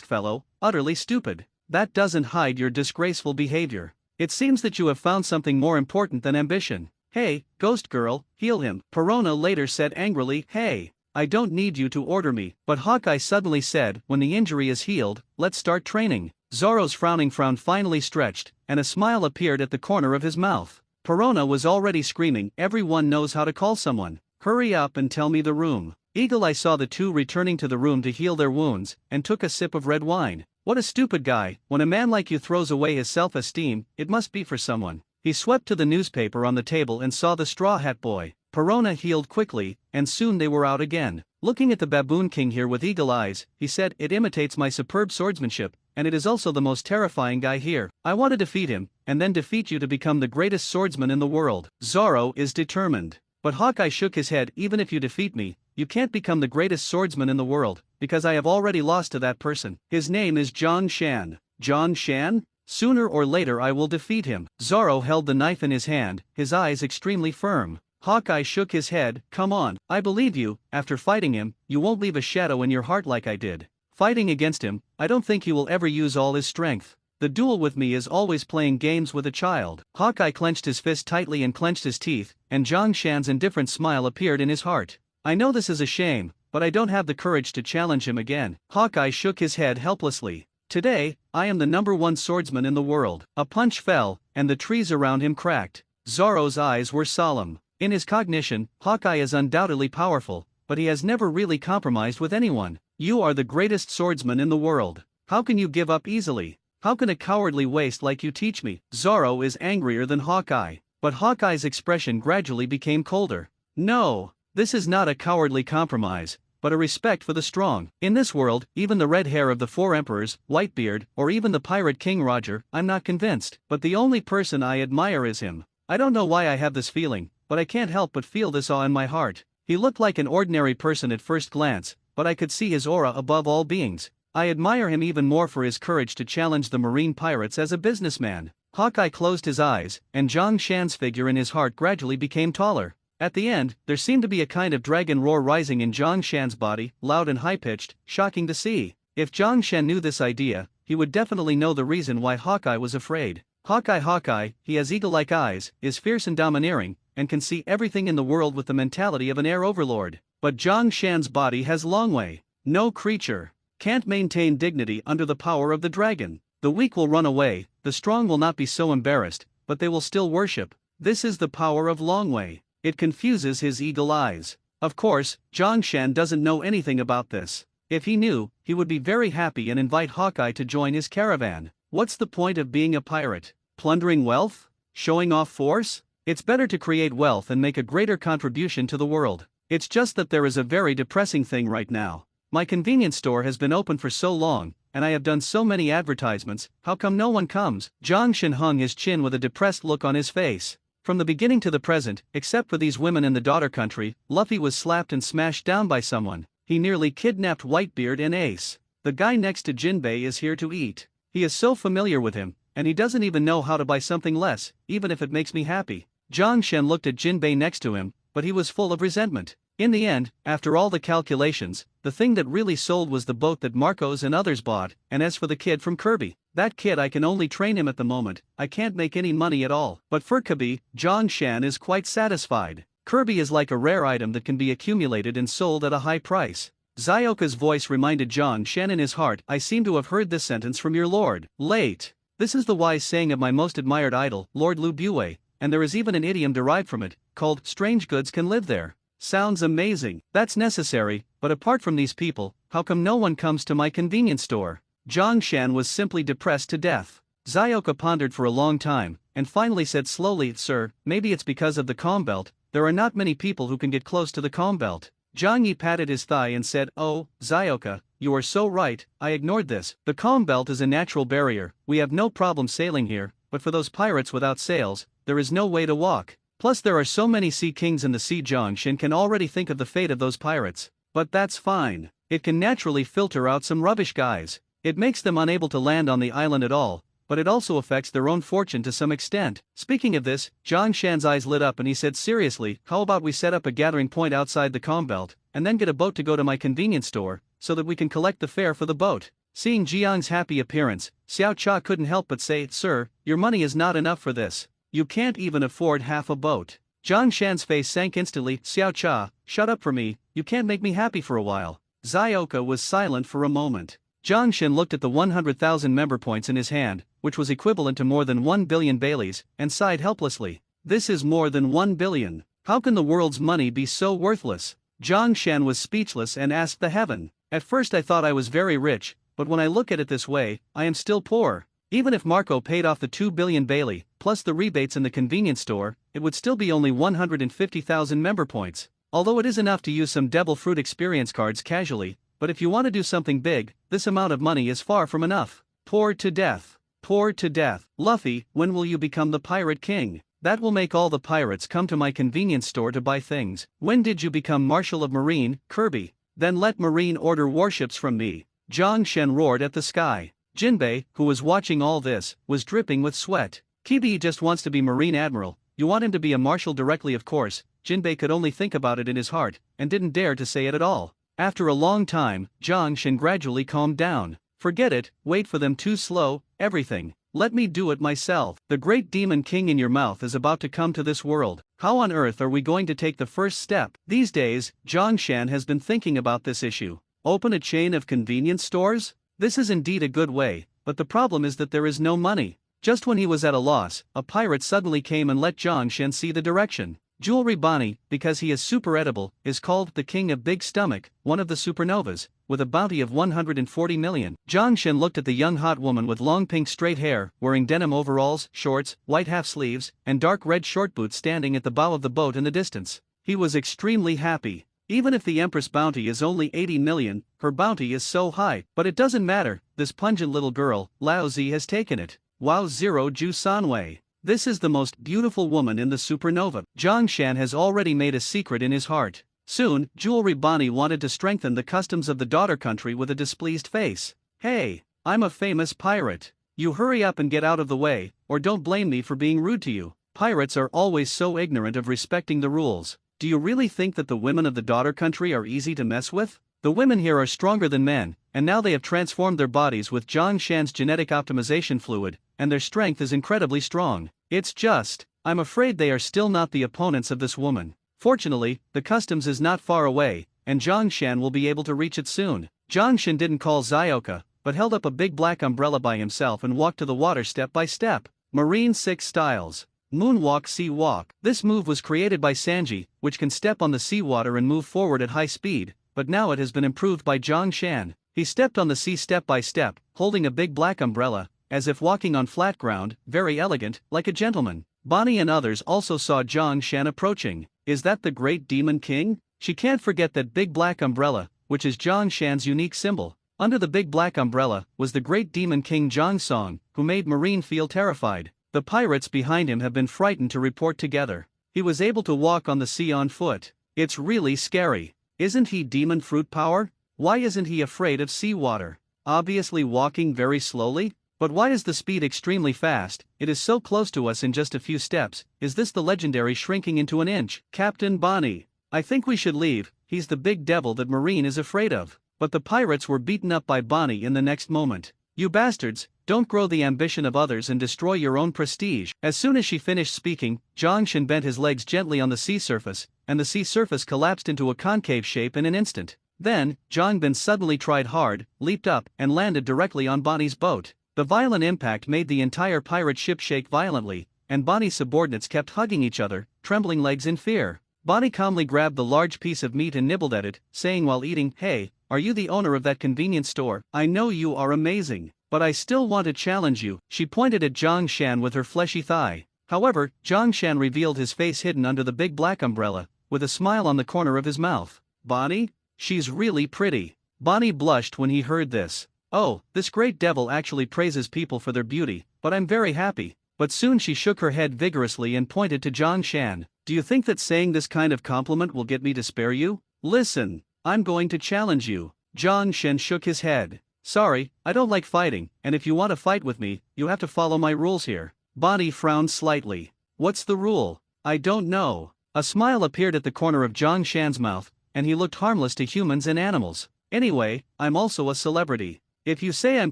Speaker 1: fellow, utterly stupid. That doesn't hide your disgraceful behavior. It seems that you have found something more important than ambition. Hey, Ghost Girl, heal him." Perona later said angrily, "Hey, I don't need you to order me." But Hawkeye suddenly said, "When the injury is healed, let's start training." Zoro's frowning frown finally stretched, and a smile appeared at the corner of his mouth. Perona was already screaming, "Everyone knows how to call someone. Hurry up and tell me the room." Eagle Eye saw the two returning to the room to heal their wounds, and took a sip of red wine. "What a stupid guy, when a man like you throws away his self-esteem, it must be for someone." He swept to the newspaper on the table and saw the Straw Hat Boy. Perona healed quickly, and soon they were out again. Looking at the Baboon King here with eagle eyes, he said, "It imitates my superb swordsmanship, and it is also the most terrifying guy here. I want to defeat him, and then defeat you to become the greatest swordsman in the world." Zoro is determined. But Hawkeye shook his head. "Even if you defeat me, you can't become the greatest swordsman in the world, because I have already lost to that person. His name is John Shan." "John Shan? Sooner or later I will defeat him." Zoro held the knife in his hand, his eyes extremely firm. Hawkeye shook his head. "Come on, I believe you. After fighting him, you won't leave a shadow in your heart like I did. Fighting against him, I don't think he will ever use all his strength. The duel with me is always playing games with a child." Hawkeye clenched his fist tightly and clenched his teeth, and Zhang Shan's indifferent smile appeared in his heart. "I know this is a shame, but I don't have the courage to challenge him again." Hawkeye shook his head helplessly. "Today, I am the #1 swordsman in the world." A punch fell, and the trees around him cracked. Zoro's eyes were solemn. In his cognition, Hawkeye is undoubtedly powerful, but he has never really compromised with anyone. "You are the greatest swordsman in the world. How can you give up easily? How can a cowardly waste like you teach me?" Zoro is angrier than Hawkeye, but Hawkeye's expression gradually became colder. "No, this is not a cowardly compromise, but a respect for the strong. In this world, even the red hair of the 4 emperors, Whitebeard, or even the pirate King Roger, I'm not convinced. But the only person I admire is him. I don't know why I have this feeling, but I can't help but feel this awe in my heart. He looked like an ordinary person at first glance, but I could see his aura above all beings. I admire him even more for his courage to challenge the marine pirates as a businessman." Hawkeye closed his eyes, and Zhang Shan's figure in his heart gradually became taller. At the end, there seemed to be a kind of dragon roar rising in Zhang Shan's body, loud and high-pitched, shocking to see. If Zhang Shan knew this idea, he would definitely know the reason why Hawkeye was afraid. Hawkeye, he has eagle-like eyes, is fierce and domineering, and can see everything in the world with the mentality of an air overlord. But Zhang Shan's body has Longwei. No creature can't maintain dignity under the power of the dragon. The weak will run away, the strong will not be so embarrassed, but they will still worship. This is the power of Longwei. It confuses his eagle eyes. Of course, Zhongshan doesn't know anything about this. If he knew, he would be very happy and invite Hawkeye to join his caravan. What's the point of being a pirate? Plundering wealth? Showing off force? It's better to create wealth and make a greater contribution to the world. It's just that there is a very depressing thing right now. My convenience store has been open for so long, and I have done so many advertisements, how come no one comes? Zhongshan hung his chin with a depressed look on his face. From the beginning to the present, except for these women in the daughter country, Luffy was slapped and smashed down by someone. He nearly kidnapped Whitebeard and Ace. The guy next to Jinbei is here to eat. He is so familiar with him, and he doesn't even know how to buy something less, even if it makes me happy. Zhongshan looked at Jinbei next to him, but he was full of resentment. In the end, after all the calculations, the thing that really sold was the boat that Marcos and others bought, and as for the kid from Kirby, that kid I can only train him at the moment, I can't make any money at all. But for Kirby, Zhongshan is quite satisfied. Kirby is like a rare item that can be accumulated and sold at a high price. Zyoka's voice reminded Zhongshan in his heart, I seem to have heard this sentence from your lord. Late. This is the wise saying of my most admired idol, Lord Lu Bue, and there is even an idiom derived from it, called, strange goods can live there. Sounds amazing. That's necessary, but apart from these people, how come no one comes to my convenience store? Zhongshan was simply depressed to death. Zyoka pondered for a long time, and finally said slowly, Sir, maybe it's because of the calm belt, there are not many people who can get close to the calm belt. Zhang Yi patted his thigh and said, Oh, Zyoka, you are so right, I ignored this. The calm belt is a natural barrier, we have no problem sailing here, but for those pirates without sails, there is no way to walk. Plus there are so many sea kings in the sea. Zhongshan can already think of the fate of those pirates. But that's fine. It can naturally filter out some rubbish guys. It makes them unable to land on the island at all, but it also affects their own fortune to some extent. Speaking of this, Zhongshan's eyes lit up and he said seriously, how about we set up a gathering point outside the calm belt, and then get a boat to go to my convenience store, so that we can collect the fare for the boat. Seeing Jiang's happy appearance, Xiao Cha couldn't help but say, Sir, your money is not enough for this. You can't even afford half a boat. Zhongshan's face sank instantly. Xiao Cha, shut up for me, you can't make me happy for a while. Zyoka was silent for a moment. Zhongshan looked at the 100,000 member points in his hand, which was equivalent to more than 1 billion Baileys, and sighed helplessly. This is more than 1 billion. How can the world's money be so worthless? Zhongshan was speechless and asked the heaven. At first I thought I was very rich, but when I look at it this way, I am still poor. Even if Marco paid off the 2 billion Bailey, plus the rebates in the convenience store, it would still be only 150,000 member points. Although it is enough to use some Devil Fruit experience cards casually, but if you want to do something big, this amount of money is far from enough. Poor to death. Poor to death. Luffy, when will you become the Pirate King? That will make all the pirates come to my convenience store to buy things. When did you become Marshal of Marine, Kirby? Then let Marine order warships from me. Zhongshan roared at the sky. Jinbei, who was watching all this, was dripping with sweat. Kibi just wants to be Marine Admiral, you want him to be a marshal directly of course. Jinbei could only think about it in his heart, and didn't dare to say it at all. After a long time, Zhongshan gradually calmed down. Forget it, wait for them too slow, everything. Let me do it myself. The great demon king in your mouth is about to come to this world. How on earth are we going to take the first step? These days, Zhongshan has been thinking about this issue. Open a chain of convenience stores? This is indeed a good way, but the problem is that there is no money. Just when he was at a loss, a pirate suddenly came and let Zhongshan see the direction. Jewelry Bonnie, because he is super edible, is called the King of Big Stomach, one of the supernovas, with a bounty of 140 million. Zhongshan looked at the young hot woman with long pink straight hair, wearing denim overalls, shorts, white half sleeves, and dark red short boots standing at the bow of the boat in the distance. He was extremely happy. Even if the Empress bounty is only 80 million, her bounty is so high. But it doesn't matter, this pungent little girl, Lao Zi has taken it. Wow Zero Ju Sanwei. This is the most beautiful woman in the supernova. Zhongshan has already made a secret in his heart. Soon, Jewelry Bonnie wanted to strengthen the customs of the daughter country with a displeased face. Hey, I'm a famous pirate. You hurry up and get out of the way, or don't blame me for being rude to you. Pirates are always so ignorant of respecting the rules. Do you really think that the women of the daughter country are easy to mess with? The women here are stronger than men, and now they have transformed their bodies with Zhongshan's genetic optimization fluid, and their strength is incredibly strong. It's just, I'm afraid they are still not the opponents of this woman. Fortunately, the customs is not far away, and Zhongshan will be able to reach it soon. Zhongshan didn't call Zyoka, but held up a big black umbrella by himself and walked to the water step by step. Marine 6 Styles. Moonwalk Sea Walk. This move was created by Sanji, which can step on the seawater and move forward at high speed, but now it has been improved by Zhang Shan. He stepped on the sea step by step, holding a big black umbrella, as if walking on flat ground, very elegant, like a gentleman. Bonnie and others also saw Zhang Shan approaching. Is that the great demon king? She can't forget that big black umbrella, which is Zhang Shan's unique symbol. Under the big black umbrella was the great demon king Zhang Song, who made Marine feel terrified. The pirates behind him have been frightened to report together. He was able to walk on the sea on foot. It's really scary. Isn't he demon fruit power? Why isn't he afraid of seawater? Obviously walking very slowly? But why is the speed extremely fast? It is so close to us in just a few steps. Is this the legendary shrinking into an inch? Captain Bonnie. I think we should leave. He's the big devil that Marine is afraid of. But the pirates were beaten up by Bonnie in the next moment. You bastards, don't grow the ambition of others and destroy your own prestige. As soon as she finished speaking, Zhang Shan bent his legs gently on the sea surface, and the sea surface collapsed into a concave shape in an instant. Then, Zhang Bin suddenly tried hard, leaped up, and landed directly on Bonnie's boat. The violent impact made the entire pirate ship shake violently, and Bonnie's subordinates kept hugging each other, trembling legs in fear. Bonnie calmly grabbed the large piece of meat and nibbled at it, saying while eating, "Hey, are you the owner of that convenience store? I know you are amazing, but I still want to challenge you." She pointed at Zhang Shan with her fleshy thigh. However, Zhang Shan revealed his face hidden under the big black umbrella, with a smile on the corner of his mouth. "Bonnie? She's really pretty." Bonnie blushed when he heard this. "Oh, this great devil actually praises people for their beauty, but I'm very happy." But soon she shook her head vigorously and pointed to Zhang Shan. "Do you think that saying this kind of compliment will get me to spare you? Listen, I'm going to challenge you." Zhang Shan shook his head. "Sorry, I don't like fighting, and if you want to fight with me, you have to follow my rules here." Bonnie frowned slightly. "What's the rule?" "I don't know." A smile appeared at the corner of Zhang Shan's mouth, and he looked harmless to humans and animals. "Anyway, I'm also a celebrity. If you say I'm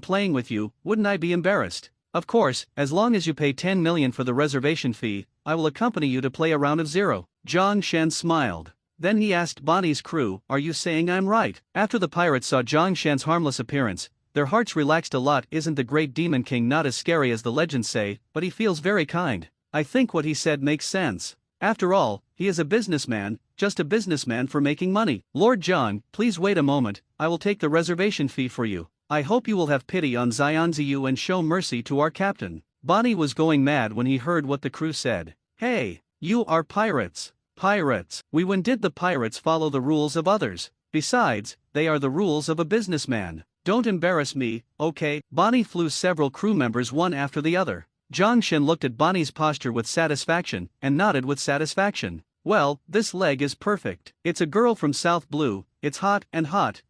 Speaker 1: playing with you, wouldn't I be embarrassed? Of course, as long as you pay 10 million for the reservation fee, I will accompany you to play a round of zero." Zhang Shan smiled. Then he asked Bonnie's crew, "Are you saying I'm right?" After the pirates saw Zhang Shan's harmless appearance, their hearts relaxed a lot. Isn't the great demon king not as scary as the legends say, but he feels very kind. I think what he said makes sense. After all, he is a businessman, just a businessman for making money. "Lord Zhang, please wait a moment, I will take the reservation fee for you. I hope you will have pity on Xianziyu and show mercy to our captain." Bonnie was going mad when he heard what the crew said. "Hey, you are pirates. Pirates. When did the pirates follow the rules of others? Besides, they are the rules of a businessman. Don't embarrass me, okay?" Bonnie flew several crew members one after the other. Zhang Shan looked at Bonnie's posture with satisfaction, and nodded with satisfaction. "Well, this leg is perfect. It's a girl from South Blue, it's hot,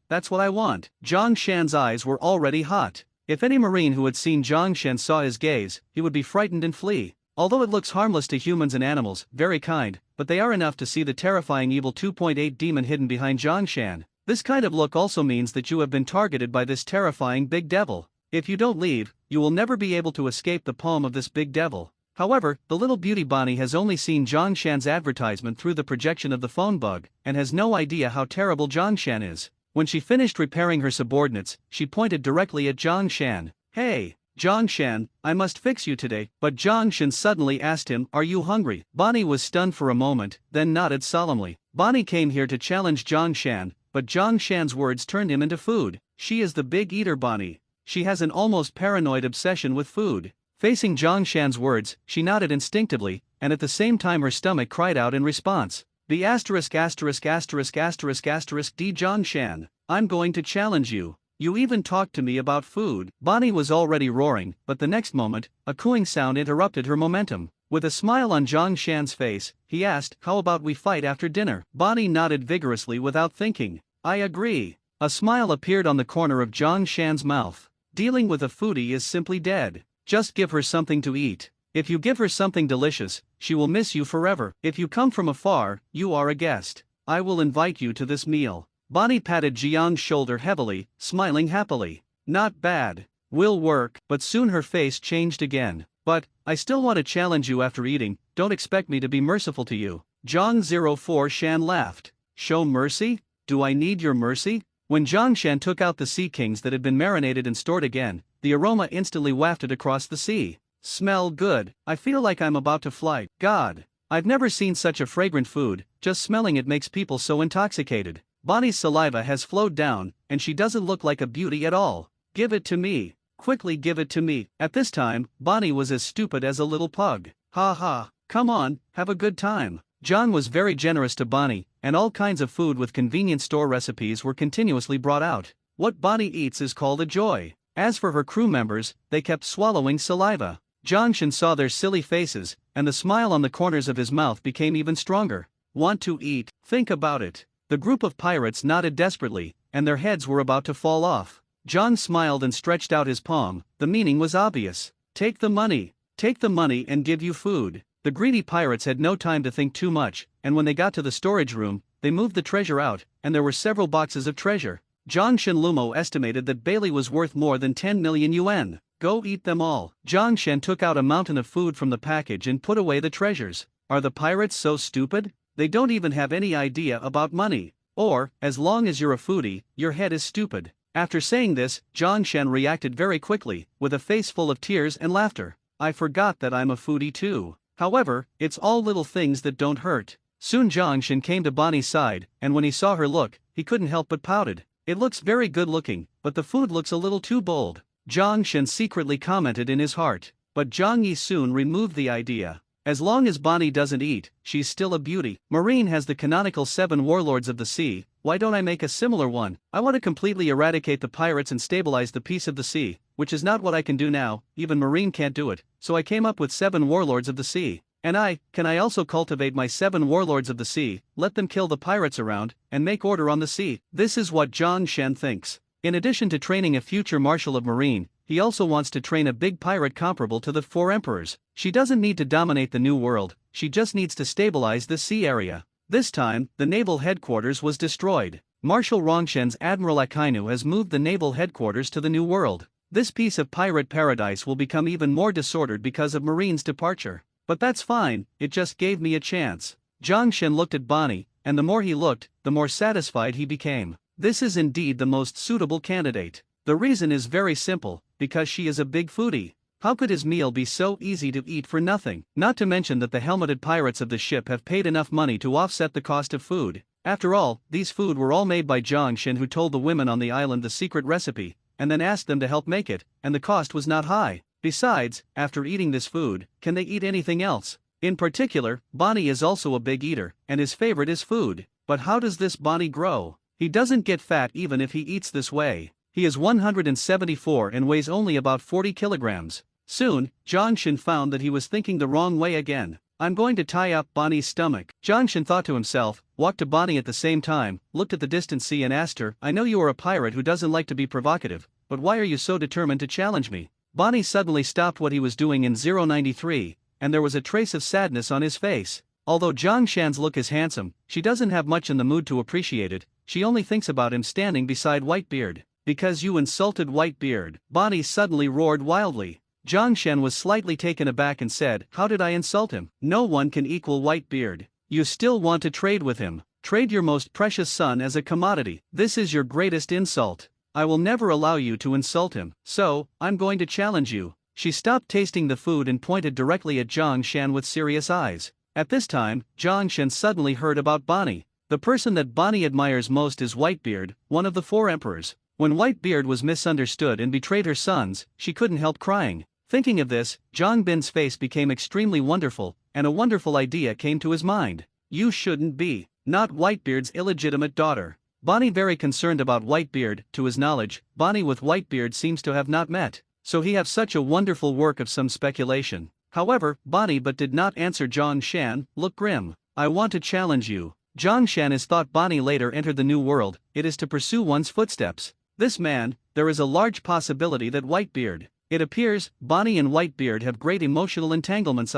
Speaker 1: that's what I want." Zhang Shan's eyes were already hot. If any marine who had seen Zhang Shan saw his gaze, he would be frightened and flee. Although it looks harmless to humans and animals, very kind, but they are enough to see the terrifying evil 2.8 demon hidden behind Zhang Shan. This kind of look also means that you have been targeted by this terrifying big devil. If you don't leave, you will never be able to escape the palm of this big devil. However, the little beauty Bonnie has only seen Zhang Shan's advertisement through the projection of the phone bug, and has no idea how terrible Zhang Shan is. When she finished repairing her subordinates, she pointed directly at Zhang Shan. "Hey, Zhang Shan, I must fix you today." But Zhang Shan suddenly asked him, "Are you hungry?" Bonnie was stunned for a moment, then nodded solemnly. Bonnie came here to challenge Zhang Shan, but Zhang Shan's words turned him into food. She is the big eater Bonnie. She has an almost paranoid obsession with food. Facing Zhang Shan's words, she nodded instinctively, and at the same time her stomach cried out in response. "The asterisk asterisk asterisk asterisk asterisk D Zhang Shan, I'm going to challenge you. You even talked to me about food." Bonnie was already roaring, but the next moment, a cooing sound interrupted her momentum. With a smile on Zhang Shan's face, he asked, "How about we fight after dinner?" Bonnie nodded vigorously without thinking. "I agree." A smile appeared on the corner of Zhang Shan's mouth. Dealing with a foodie is simply dead. Just give her something to eat. If you give her something delicious, she will miss you forever. If you come from afar, you are a guest. I will invite you to this meal. Bonnie patted Jiang's shoulder heavily, smiling happily. "Not bad. Will work." But soon her face changed again. "But, I still want to challenge you after eating, don't expect me to be merciful to you." Zhang 04 Shan laughed. "Show mercy? Do I need your mercy?" When Zhang Shan took out the sea kings that had been marinated and stored again, the aroma instantly wafted across the sea. Smell good, I feel like I'm about to fly. God. I've never seen such a fragrant food, just smelling it makes people so intoxicated. Bonnie's saliva has flowed down, and she doesn't look like a beauty at all. Give it to me. Quickly give it to me. At this time, Bonnie was as stupid as a little pug. Ha ha, come on, have a good time. John was very generous to Bonnie, and all kinds of food with convenience store recipes were continuously brought out. What Bonnie eats is called a joy. As for her crew members, they kept swallowing saliva. Jongshin saw their silly faces, and the smile on the corners of his mouth became even stronger. Want to eat? Think about it. The group of pirates nodded desperately, and their heads were about to fall off. John smiled and stretched out his palm. The meaning was obvious. Take the money. Take the money and give you food. The greedy pirates had no time to think too much, and when they got to the storage room, they moved the treasure out, and there were several boxes of treasure. Jongshin Lumo estimated that Bailey was worth more than 10 million yuan. Go eat them all. Jongshan took out a mountain of food from the package and put away the treasures. Are the pirates so stupid? They don't even have any idea about money. Or, as long as you're a foodie, your head is stupid. After saying this, Jongshan reacted very quickly, with a face full of tears and laughter. I forgot that I'm a foodie too. However, it's all little things that don't hurt. Soon Jongshan came to Bonnie's side, and when he saw her look, he couldn't help but pouted. It looks very good looking, but the food looks a little too bold. Jongshan secretly commented in his heart, but Zhang Yi soon removed the idea. As long as Bonnie doesn't eat, she's still a beauty. Marine has the canonical 7 warlords of the sea. Why don't I make a similar one? I want to completely eradicate the pirates and stabilize the peace of the sea, which is not what I can do now, even Marine can't do it, so I came up with 7 warlords of the sea. And can I also cultivate my 7 warlords of the sea, let them kill the pirates around, and make order on the sea? This is what Zhang Shen thinks. In addition to training a future marshal of Marine, he also wants to train a big pirate comparable to the 4 emperors. She doesn't need to dominate the new world, she just needs to stabilize the sea area. This time, the naval headquarters was destroyed. Marshal Rongshen's Admiral Akainu has moved the naval headquarters to the new world. This piece of pirate paradise will become even more disordered because of Marine's departure. But that's fine, it just gave me a chance. Jongshan looked at Bonnie, and the more he looked, the more satisfied he became. This is indeed the most suitable candidate. The reason is very simple, because she is a big foodie. How could his meal be so easy to eat for nothing? Not to mention that the helmeted pirates of the ship have paid enough money to offset the cost of food. After all, these food were all made by Jongshan, who told the women on the island the secret recipe, and then asked them to help make it, and the cost was not high. Besides, after eating this food, can they eat anything else? In particular, Bonnie is also a big eater, and his favorite is food. But how does this Bonnie grow? He doesn't get fat even if he eats this way. He is 174 and weighs only about 40 kilograms. Soon, Jongshan found that he was thinking the wrong way again. I'm going to tie up Bonnie's stomach. Jongshan thought to himself, walked to Bonnie at the same time, looked at the distant sea and asked her, I know you are a pirate who doesn't like to be provocative, but why are you so determined to challenge me? Bonnie suddenly stopped what he was doing in 093, and there was a trace of sadness on his face. Although Jongshan's look is handsome, she doesn't have much in the mood to appreciate it. She only thinks about him standing beside Whitebeard. Because you insulted Whitebeard, Bonnie suddenly roared wildly. Jongshan was slightly taken aback and said, how did I insult him? No one can equal Whitebeard. You still want to trade with him. Trade your most precious son as a commodity. This is your greatest insult. I will never allow you to insult him, so, I'm going to challenge you. She stopped tasting the food and pointed directly at Jongshan with serious eyes. At this time, Jongshan suddenly heard about Bonnie. The person that Bonnie admires most is Whitebeard, one of the 4 emperors. When Whitebeard was misunderstood and betrayed her sons, she couldn't help crying. Thinking of this, Jongbin's face became extremely wonderful, and a wonderful idea came to his mind. You shouldn't be, not Whitebeard's illegitimate daughter. Bonnie very concerned about Whitebeard. To his knowledge, Bonnie with Whitebeard seems to have not met, so he have such a wonderful work of some speculation. However, Bonnie but did not answer Jongshan, look grim. I want to challenge you. Jongshan is thought Bonnie later entered the new world, it is to pursue one's footsteps. This man, there is a large possibility that Whitebeard. It appears, Bonnie and Whitebeard have great emotional entanglements.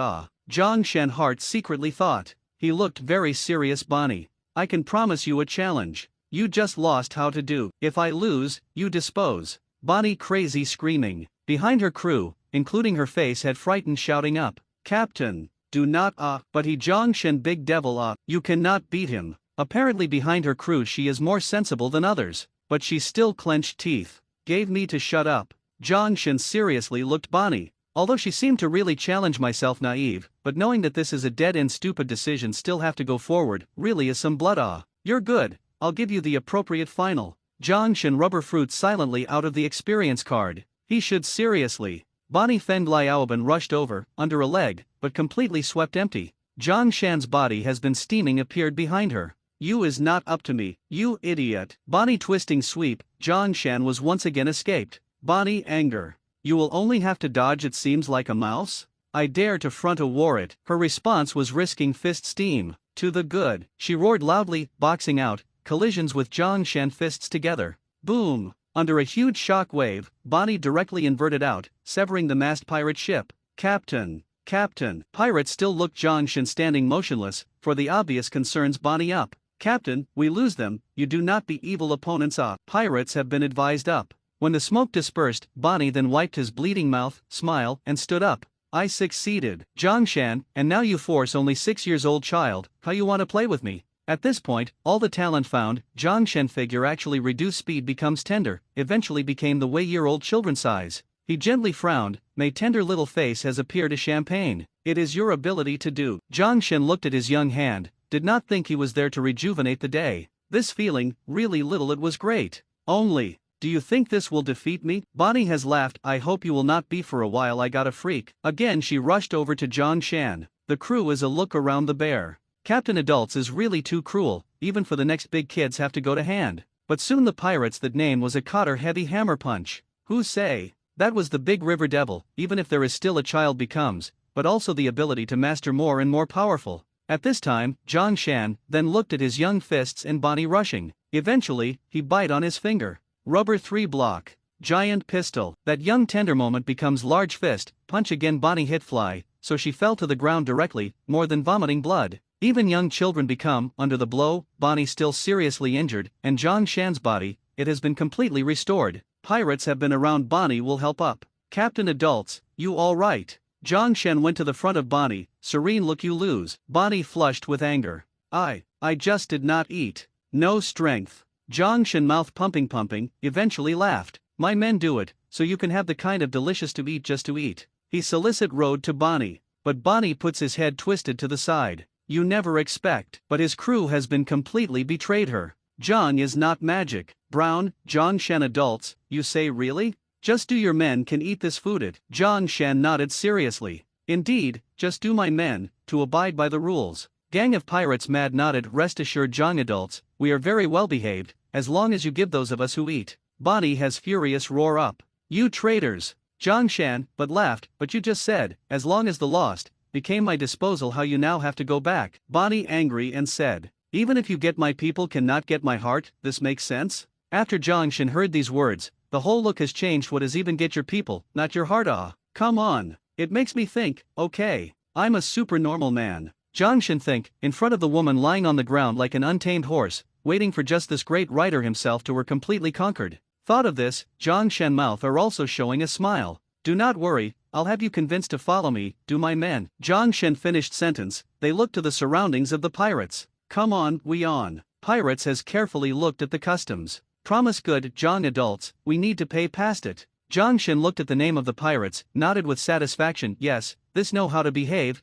Speaker 1: Jongshan heart secretly thought. He looked very serious. Bonnie, I can promise you a challenge. You just lost how to do. If I lose, you dispose. Bonnie crazy screaming. Behind her crew, including her face had frightened shouting up. Captain, do not but he Jongshan big devil you cannot beat him. Apparently behind her crew she is more sensible than others, but she still clenched teeth. Gave me to shut up. Jongshan seriously looked Bonnie. Although she seemed to really challenge myself naive, but knowing that this is a dead-end stupid decision still have to go forward, really is some blood. You're good, I'll give you the appropriate final. Zhang Shen rubber fruit silently out of the experience card. He should seriously. Bonnie Feng Liaoban rushed over, under a leg, but completely swept empty. Zhang Shan's body has been steaming appeared behind her. You is not up to me, you idiot. Bonnie twisting sweep, Zhang Shan was once again escaped. Bonnie anger. You will only have to dodge it seems like a mouse? I dare to front a war it. Her response was risking fist steam. To the good. She roared loudly, boxing out, collisions with Zhang Shan fists together. Boom. Under a huge shock wave, Bonnie directly inverted out, severing the mast pirate ship. Captain. Captain. Pirates still looked Zhang Shan standing motionless, for the obvious concerns Bonnie up. Captain, we lose them, you do not be evil opponents. Pirates have been advised up. When the smoke dispersed, Bonnie then wiped his bleeding mouth, smiled, and stood up. I succeeded. Zhang Shan, and now you force only 6 years old child, how you want to play with me? At this point, all the talent found, Zhang Shan figure actually reduced speed becomes tender, eventually became the way-year-old children size. He gently frowned, my tender little face has appeared as champagne. It is your ability to do. Zhang Shan looked at his young hand, did not think he was there to rejuvenate the day. This feeling, really little it was great. Only. Do you think this will defeat me? Bonnie has laughed, I hope you will not be for a while I got a freak. Again she rushed over to Zhang Shan. The crew is a look around the bear. Captain Adults is really too cruel, even for the next big kids have to go to hand. But soon the pirates that name was a cotter heavy hammer punch. Who say? That was the big river devil, even if there is still a child becomes, but also the ability to master more and more powerful. At this time, Zhang Shan then looked at his young fists and Bonnie rushing. Eventually, he bite on his finger. Rubber 3 block. Giant pistol. That young tender moment becomes large fist, punch again Bonnie hit fly, so she fell to the ground directly, more than vomiting blood. Even young children become, under the blow, Bonnie still seriously injured, and Zhang Shan's body, it has been completely restored. Pirates have been around Bonnie will help up. Captain Adults, you alright? Zhang Shan went to the front of Bonnie, serene look you lose. Bonnie flushed with anger. I just did not eat. No strength. Zhang Shan mouth pumping, eventually laughed. My men do it, so you can have the kind of delicious to eat just to eat. He solicit road to Bonnie, but Bonnie puts his head twisted to the side. You never expect, but his crew has been completely betrayed her. Zhang is not magic. Brown, Zhang Shan Adults, you say really? Just do your men can eat this food it. Zhang Shan nodded seriously. Indeed, just do my men, to abide by the rules. Gang of pirates mad nodded rest assured Zhang Adults, we are very well behaved, as long as you give those of us who eat. Bonnie has furious roar up. You traitors! Zhang Shan, but laughed, but you just said, as long as the lost, became my disposal how you now have to go back. Bonnie angry and said, even if you get my people cannot get my heart, this makes sense? After Zhang Shan heard these words, the whole look has changed what is even get your people, not your heart come on, it makes me think, okay, I'm a super normal man. Zhang Shan think, in front of the woman lying on the ground like an untamed horse, waiting for just this great rider himself to were completely conquered. Thought of this, Zhang Shan mouth are also showing a smile. Do not worry, I'll have you convinced to follow me, do my men. Zhang Shan finished sentence, they looked to the surroundings of the pirates. Come on, we on. Pirates has carefully looked at the customs. Promise good, Zhang Adults, we need to pay past it. Zhang Shan looked at the name of the pirates, nodded with satisfaction, yes, this know how to behave,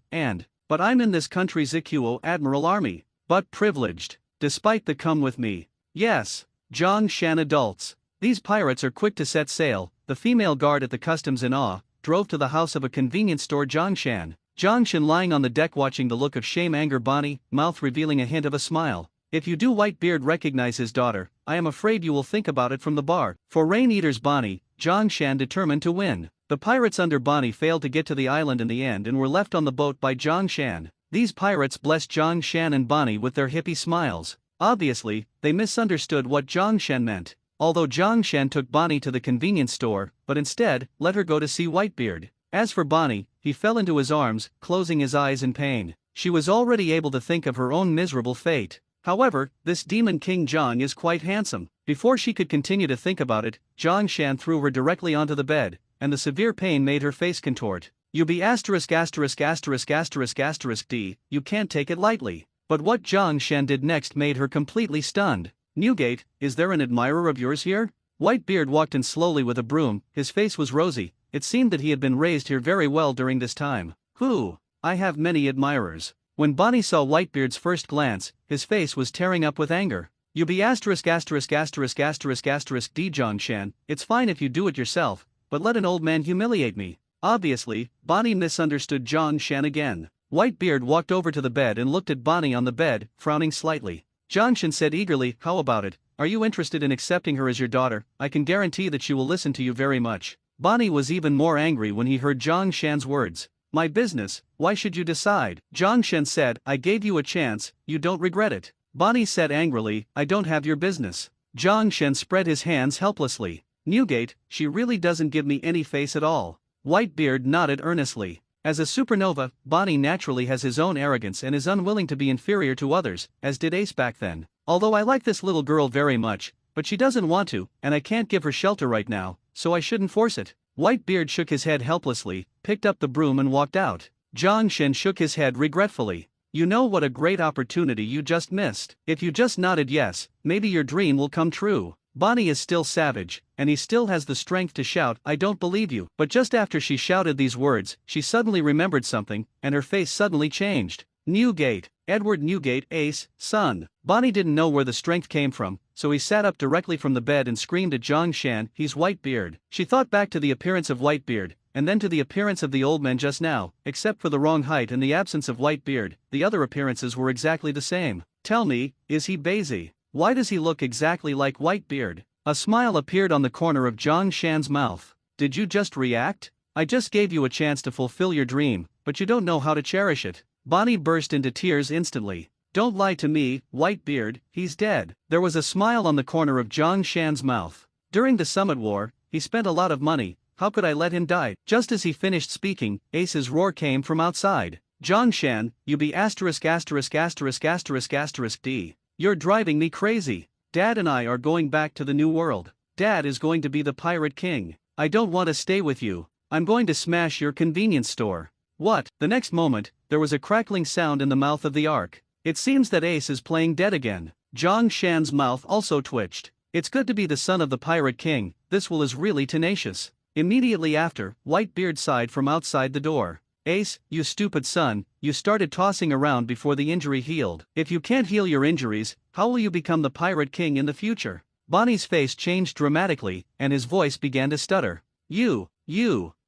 Speaker 1: but I'm in this country's Ikuo Admiral Army, but privileged, despite the come with me. Yes, Zhang Shan Adults. These pirates are quick to set sail. The female guard at the customs in awe, drove to the house of a convenience store Zhang Shan lying on the deck watching the look of shame anger Bonnie, mouth revealing a hint of a smile. If you do Whitebeard recognize his daughter, I am afraid you will think about it from the bar. For Rain Eaters Bonnie, Zhang Shan determined to win. The pirates under Bonnie failed to get to the island in the end and were left on the boat by Zhang Shan. These pirates blessed Zhang Shan and Bonnie with their hippie smiles. Obviously, they misunderstood what Zhang Shan meant. Although Zhang Shan took Bonnie to the convenience store, but instead, let her go to see Whitebeard. As for Bonnie, he fell into his arms, closing his eyes in pain. She was already able to think of her own miserable fate. However, this demon King Zhang is quite handsome. Before she could continue to think about it, Zhang Shan threw her directly onto the bed, and the severe pain made her face contort. You be asterisk asterisk asterisk asterisk asterisk D, you can't take it lightly. But what Zhang Shan did next made her completely stunned. Newgate, is there an admirer of yours here? Whitebeard walked in slowly with a broom, his face was rosy, it seemed that he had been raised here very well during this time. Who? I have many admirers. When Bonnie saw Whitebeard's first glance, his face was tearing up with anger. You be asterisk asterisk asterisk asterisk asterisk D. Jongshan, it's fine if you do it yourself, but let an old man humiliate me. Obviously, Bonnie misunderstood Jongshan again. Whitebeard walked over to the bed and looked at Bonnie on the bed, frowning slightly. Jongshan said eagerly, how about it? Are you interested in accepting her as your daughter? I can guarantee that she will listen to you very much. Bonnie was even more angry when he heard Jongshan's words. My business, why should you decide? Jongshan said, I gave you a chance, you don't regret it. Bonnie said angrily, I don't have your business. Jongshan spread his hands helplessly. Newgate, she really doesn't give me any face at all. Whitebeard nodded earnestly. As a supernova, Bonnie naturally has his own arrogance and is unwilling to be inferior to others, as did Ace back then. Although I like this little girl very much, but she doesn't want to, and I can't give her shelter right now, so I shouldn't force it. Whitebeard shook his head helplessly, picked up the broom and walked out. Jongshan shook his head regretfully. You know what a great opportunity you just missed. If you just nodded yes, maybe your dream will come true. Bonnie is still savage, and he still has the strength to shout, I don't believe you. But just after she shouted these words, she suddenly remembered something, and her face suddenly changed. Newgate, Edward Newgate, Ace, son. Bonnie didn't know where the strength came from, so he sat up directly from the bed and screamed at Jongshan, he's Whitebeard. She thought back to the appearance of Whitebeard, and then to the appearance of the old man just now, except for the wrong height and the absence of Whitebeard, the other appearances were exactly the same. Tell me, is he Basie? Why does he look exactly like Whitebeard? A smile appeared on the corner of Jongshan's mouth. Did you just react? I just gave you a chance to fulfill your dream, but you don't know how to cherish it. Bonnie burst into tears instantly. Don't lie to me, Whitebeard, he's dead. There was a smile on the corner of Jongshan's mouth. During the Summit War, he spent a lot of money, how could I let him die? Just as he finished speaking, Ace's roar came from outside. Jongshan, you be asterisk asterisk asterisk asterisk asterisk D. You're driving me crazy. Dad and I are going back to the New World. Dad is going to be the Pirate King. I don't want to stay with you. I'm going to smash your convenience store. What? The next moment, there was a crackling sound in the mouth of the Ark. It seems that Ace is playing dead again. Jongshan's mouth also twitched. It's good to be the son of the Pirate King, this will is really tenacious. Immediately after, Whitebeard sighed from outside the door. Ace, you stupid son, you started tossing around before the injury healed. If you can't heal your injuries, how will you become the Pirate King in the future? Bonnie's face changed dramatically, and his voice began to stutter. You,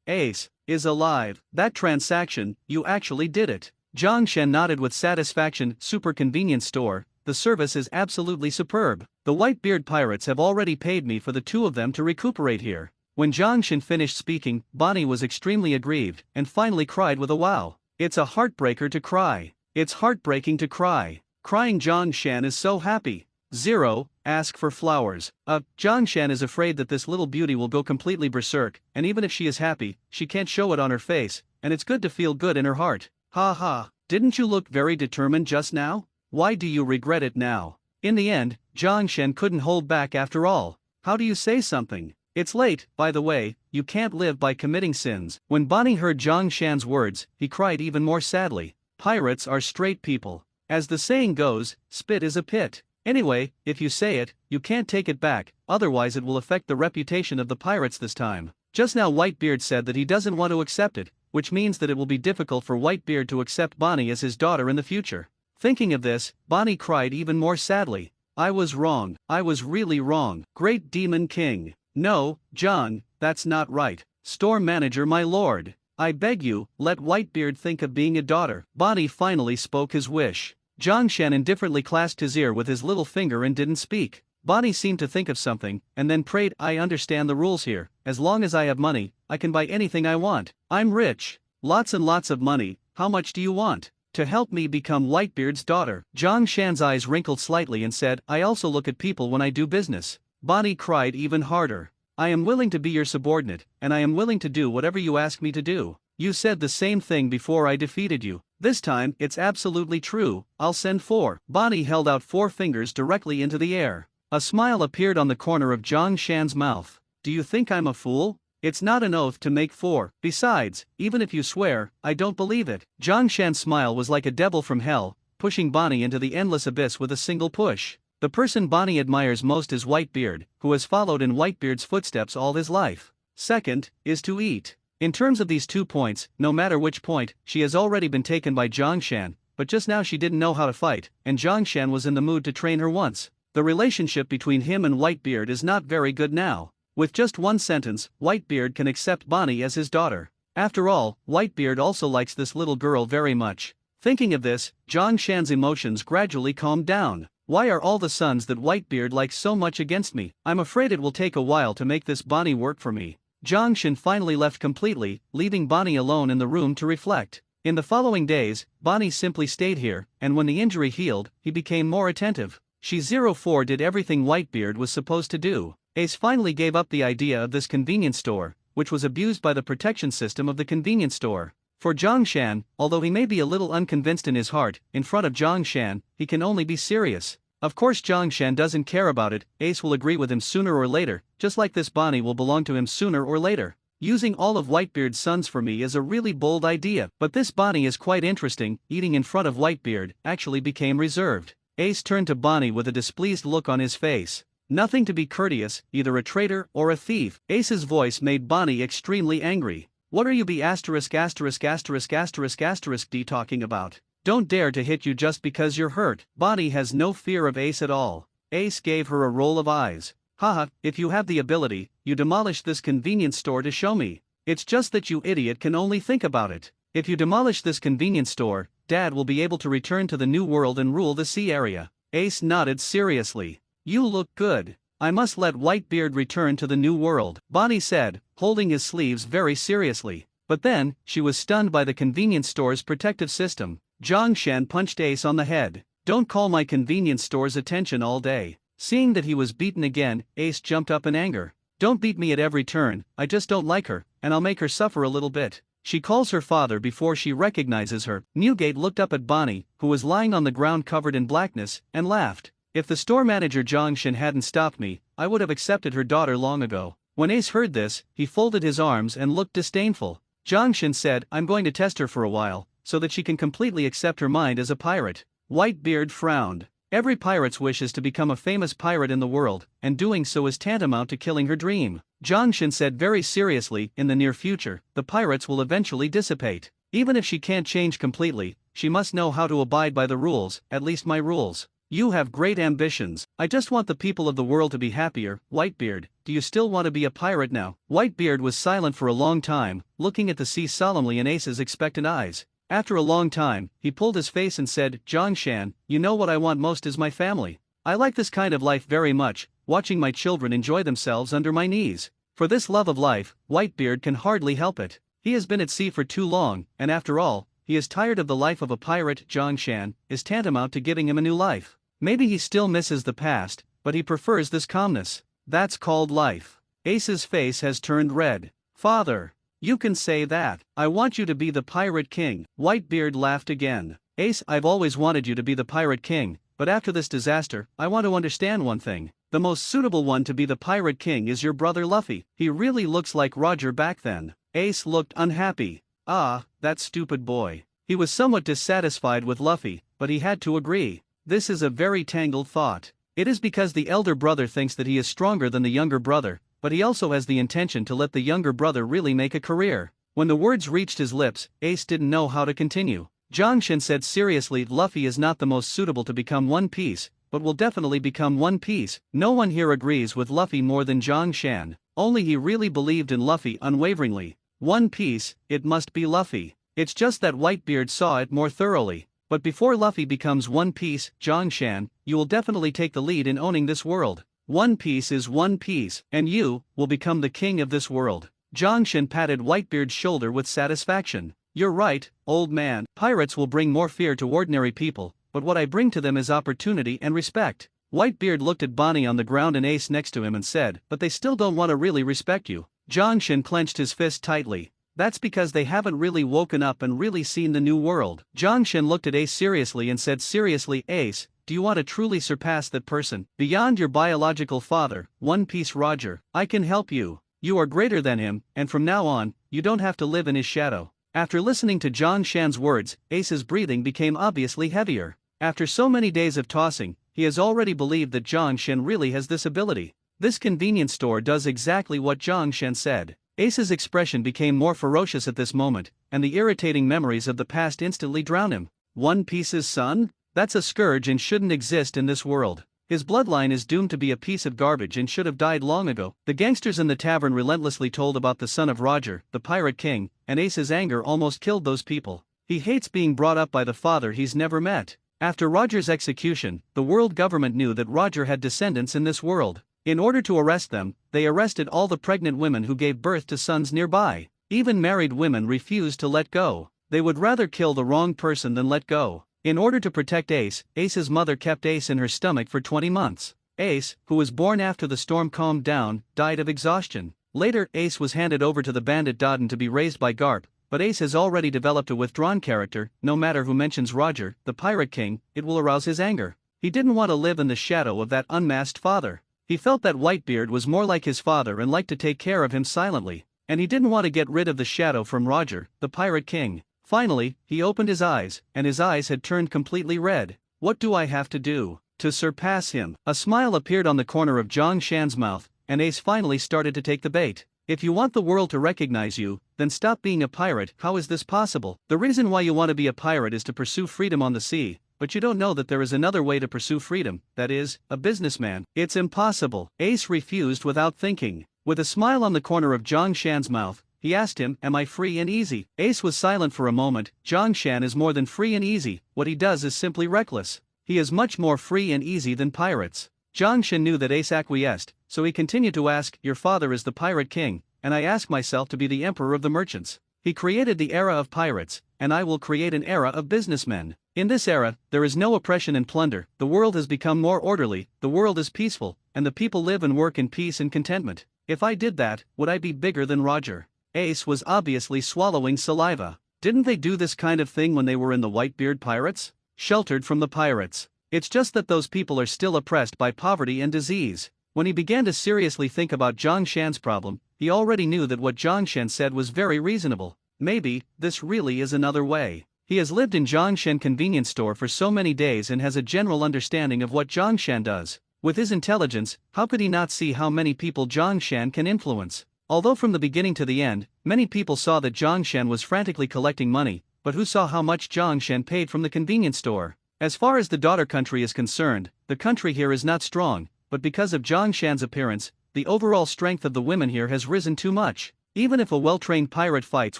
Speaker 1: Ace, is alive. That transaction, you actually did it. Jongshan nodded with satisfaction. Super convenience store, the service is absolutely superb. The Whitebeard pirates have already paid me for the two of them to recuperate here. When Jongshan finished speaking, Bonnie was extremely aggrieved, and finally cried with a wow. It's a heartbreaker to cry. It's heartbreaking to cry. Crying Jongshan is so happy. 0. Ask for flowers. Jongshan is afraid that this little beauty will go completely berserk, and even if she is happy, she can't show it on her face, and it's good to feel good in her heart. Ha ha, didn't you look very determined just now? Why do you regret it now? In the end, Jongshan couldn't hold back after all. How do you say something? It's late, by the way, you can't live by committing sins. When Bonnie heard Jongshan's words, he cried even more sadly. Pirates are straight people. As the saying goes, spit is a pit. Anyway, if you say it, you can't take it back, otherwise it will affect the reputation of the pirates this time. Just now Whitebeard said that he doesn't want to accept it, which means that it will be difficult for Whitebeard to accept Bonnie as his daughter in the future. Thinking of this, Bonnie cried even more sadly. I was wrong, I was really wrong. Great Demon King. No, John, that's not right. Store manager my lord. I beg you, let Whitebeard think of being a daughter. Bonnie finally spoke his wish. Jongshan indifferently clasped his ear with his little finger and didn't speak. Bonnie seemed to think of something, and then prayed, I understand the rules here. As long as I have money, I can buy anything I want. I'm rich. Lots and lots of money. How much do you want? To help me become Whitebeard's daughter. Jongshan's eyes wrinkled slightly and said, I also look at people when I do business. Bonnie cried even harder. I am willing to be your subordinate, and I am willing to do whatever you ask me to do. You said the same thing before I defeated you. This time, it's absolutely true, I'll send 4. Bonnie held out 4 fingers directly into the air. A smile appeared on the corner of Jongshan's mouth. Do you think I'm a fool? It's not an oath to make 4. Besides, even if you swear, I don't believe it. Jongshan's smile was like a devil from hell, pushing Bonnie into the endless abyss with a single push. The person Bonnie admires most is Whitebeard, who has followed in Whitebeard's footsteps all his life. Second, is to eat. In terms of these 2 points, no matter which point, she has already been taken by Zhongshan, but just now she didn't know how to fight, and Zhongshan was in the mood to train her once. The relationship between him and Whitebeard is not very good now. With just one sentence, Whitebeard can accept Bonnie as his daughter. After all, Whitebeard also likes this little girl very much. Thinking of this, Zhongshan's emotions gradually calmed down. Why are all the sons that Whitebeard likes so much against me? I'm afraid it will take a while to make this Bonnie work for me. Zhongshan finally left completely, leaving Bonnie alone in the room to reflect. In the following days, Bonnie simply stayed here, and when the injury healed, he became more attentive. She 04 did everything Whitebeard was supposed to do. Ace finally gave up the idea of this convenience store, which was abused by the protection system of the convenience store. For Zhongshan, although he may be a little unconvinced in his heart, in front of Zhongshan, he can only be serious. Of course Zhongshan doesn't care about it, Ace will agree with him sooner or later, just like this Bonnie will belong to him sooner or later. Using all of Whitebeard's sons for me is a really bold idea, but this Bonnie is quite interesting. Eating in front of Whitebeard actually became reserved. Ace turned to Bonnie with a displeased look on his face. Nothing to be courteous, either a traitor or a thief. Ace's voice made Bonnie extremely angry. What are you be asterisk asterisk asterisk asterisk asterisk D talking about? Don't dare to hit you just because you're hurt. Bonnie has no fear of Ace at all. Ace gave her a roll of eyes. Haha, if you have the ability, you demolish this convenience store to show me. It's just that you idiot can only think about it. If you demolish this convenience store, Dad will be able to return to the new world and rule the sea area. Ace nodded seriously. You look good. I must let Whitebeard return to the new world, Bonnie said, holding his sleeves very seriously. But then, she was stunned by the convenience store's protective system. Zhongshan punched Ace on the head. Don't call my convenience store's attention all day. Seeing that he was beaten again, Ace jumped up in anger. Don't beat me at every turn, I just don't like her, and I'll make her suffer a little bit. She calls her father before she recognizes her. Newgate looked up at Bonnie, who was lying on the ground covered in blackness, and laughed. If the store manager Zhongshan hadn't stopped me, I would have accepted her daughter long ago. When Ace heard this, he folded his arms and looked disdainful. Zhongshan said, I'm going to test her for a while, so that she can completely accept her mind as a pirate. Whitebeard frowned. Every pirate's wish is to become a famous pirate in the world, and doing so is tantamount to killing her dream. Zhongshan said very seriously, in the near future, the pirates will eventually dissipate. Even if she can't change completely, she must know how to abide by the rules, at least my rules. You have great ambitions. I just want the people of the world to be happier. Whitebeard, do you still want to be a pirate now? Whitebeard was silent for a long time, looking at the sea solemnly in Ace's expectant eyes. After a long time, he pulled his face and said, Zhongshan, you know what I want most is my family. I like this kind of life very much, watching my children enjoy themselves under my knees. For this love of life, Whitebeard can hardly help it. He has been at sea for too long, and after all, he is tired of the life of a pirate. Zhongshan is tantamount to giving him a new life. Maybe he still misses the past, but he prefers this calmness. That's called life. Ace's face has turned red. Father. You can say that. I want you to be the Pirate King. Whitebeard laughed again. Ace, I've always wanted you to be the Pirate King, but after this disaster, I want to understand one thing. The most suitable one to be the Pirate King is your brother Luffy. He really looks like Roger back then. Ace looked unhappy. Ah, that stupid boy. He was somewhat dissatisfied with Luffy, but he had to agree. This is a very tangled thought. It is because the elder brother thinks that he is stronger than the younger brother, but he also has the intention to let the younger brother really make a career. When the words reached his lips, Ace didn't know how to continue. Zhongshan said seriously, Luffy is not the most suitable to become One Piece, but will definitely become One Piece. No one here agrees with Luffy more than Zhongshan. Only he really believed in Luffy unwaveringly. One Piece, it must be Luffy. It's just that Whitebeard saw it more thoroughly. But before Luffy becomes One Piece, Zhongshan, you will definitely take the lead in owning this world. One Piece is One Piece, and you will become the king of this world. Zhongshan patted Whitebeard's shoulder with satisfaction. You're right, old man. Pirates will bring more fear to ordinary people, but what I bring to them is opportunity and respect. Whitebeard looked at Bonnie on the ground and Ace next to him and said, but they still don't want to really respect you. Zhongshan clenched his fist tightly. That's because they haven't really woken up and really seen the new world. Zhongshan looked at Ace seriously and said seriously, Ace, do you want to truly surpass that person beyond your biological father, One Piece Roger? I can help you. You are greater than him, and from now on, you don't have to live in his shadow. After listening to Zhongshan's words, Ace's breathing became obviously heavier. After so many days of tossing, he has already believed that Zhongshan really has this ability. This convenience store does exactly what Zhongshan said. Ace's expression became more ferocious at this moment, and the irritating memories of the past instantly drowned him. One Piece's son? That's a scourge and shouldn't exist in this world. His bloodline is doomed to be a piece of garbage and should have died long ago. The gangsters in the tavern relentlessly told about the son of Roger, the Pirate King, and Ace's anger almost killed those people. He hates being brought up by the father he's never met. After Roger's execution, the world government knew that Roger had descendants in this world. In order to arrest them, they arrested all the pregnant women who gave birth to sons nearby. Even married women refused to let go. They would rather kill the wrong person than let go. In order to protect Ace, Ace's mother kept Ace in her stomach for 20 months. Ace, who was born after the storm calmed down, died of exhaustion. Later, Ace was handed over to the bandit Dodden to be raised by Garp, but Ace has already developed a withdrawn character. No matter who mentions Roger, the Pirate King, it will arouse his anger. He didn't want to live in the shadow of that unmasked father. He felt that Whitebeard was more like his father and liked to take care of him silently, and he didn't want to get rid of the shadow from Roger, the Pirate King. Finally, he opened his eyes, and his eyes had turned completely red. What do I have to do to surpass him? A smile appeared on the corner of Zhang Shan's mouth, and Ace finally started to take the bait. If you want the world to recognize you, then stop being a pirate. How is this possible? The reason why you want to be a pirate is to pursue freedom on the sea, but you don't know that there is another way to pursue freedom, that is, a businessman. It's impossible. Ace refused without thinking. With a smile on the corner of Zhang Shan's mouth, he asked him, "Am I free and easy?" Ace was silent for a moment. Zhang Shan is more than free and easy. What he does is simply reckless. He is much more free and easy than pirates. Zhang Shan knew that Ace acquiesced, so he continued to ask, "Your father is the Pirate King, and I ask myself to be the Emperor of the Merchants. He created the era of pirates, and I will create an era of businessmen. In this era, there is no oppression and plunder. The world has become more orderly, the world is peaceful, and the people live and work in peace and contentment. If I did that, would I be bigger than Roger?" Ace was obviously swallowing saliva. Didn't they do this kind of thing when they were in the Whitebeard Pirates? Sheltered from the pirates. It's just that those people are still oppressed by poverty and disease. When he began to seriously think about Zhang Shan's problem, he already knew that what Zhang Shan said was very reasonable. Maybe, this really is another way. He has lived in Zhang Shan convenience store for so many days and has a general understanding of what Zhang Shan does. With his intelligence, how could he not see how many people Zhang Shan can influence? Although from the beginning to the end, many people saw that Zhang Shan was frantically collecting money, but who saw how much Zhang Shan paid from the convenience store? As far as the daughter country is concerned, the country here is not strong, but because of Zhang Shan's appearance, the overall strength of the women here has risen too much. Even if a well-trained pirate fights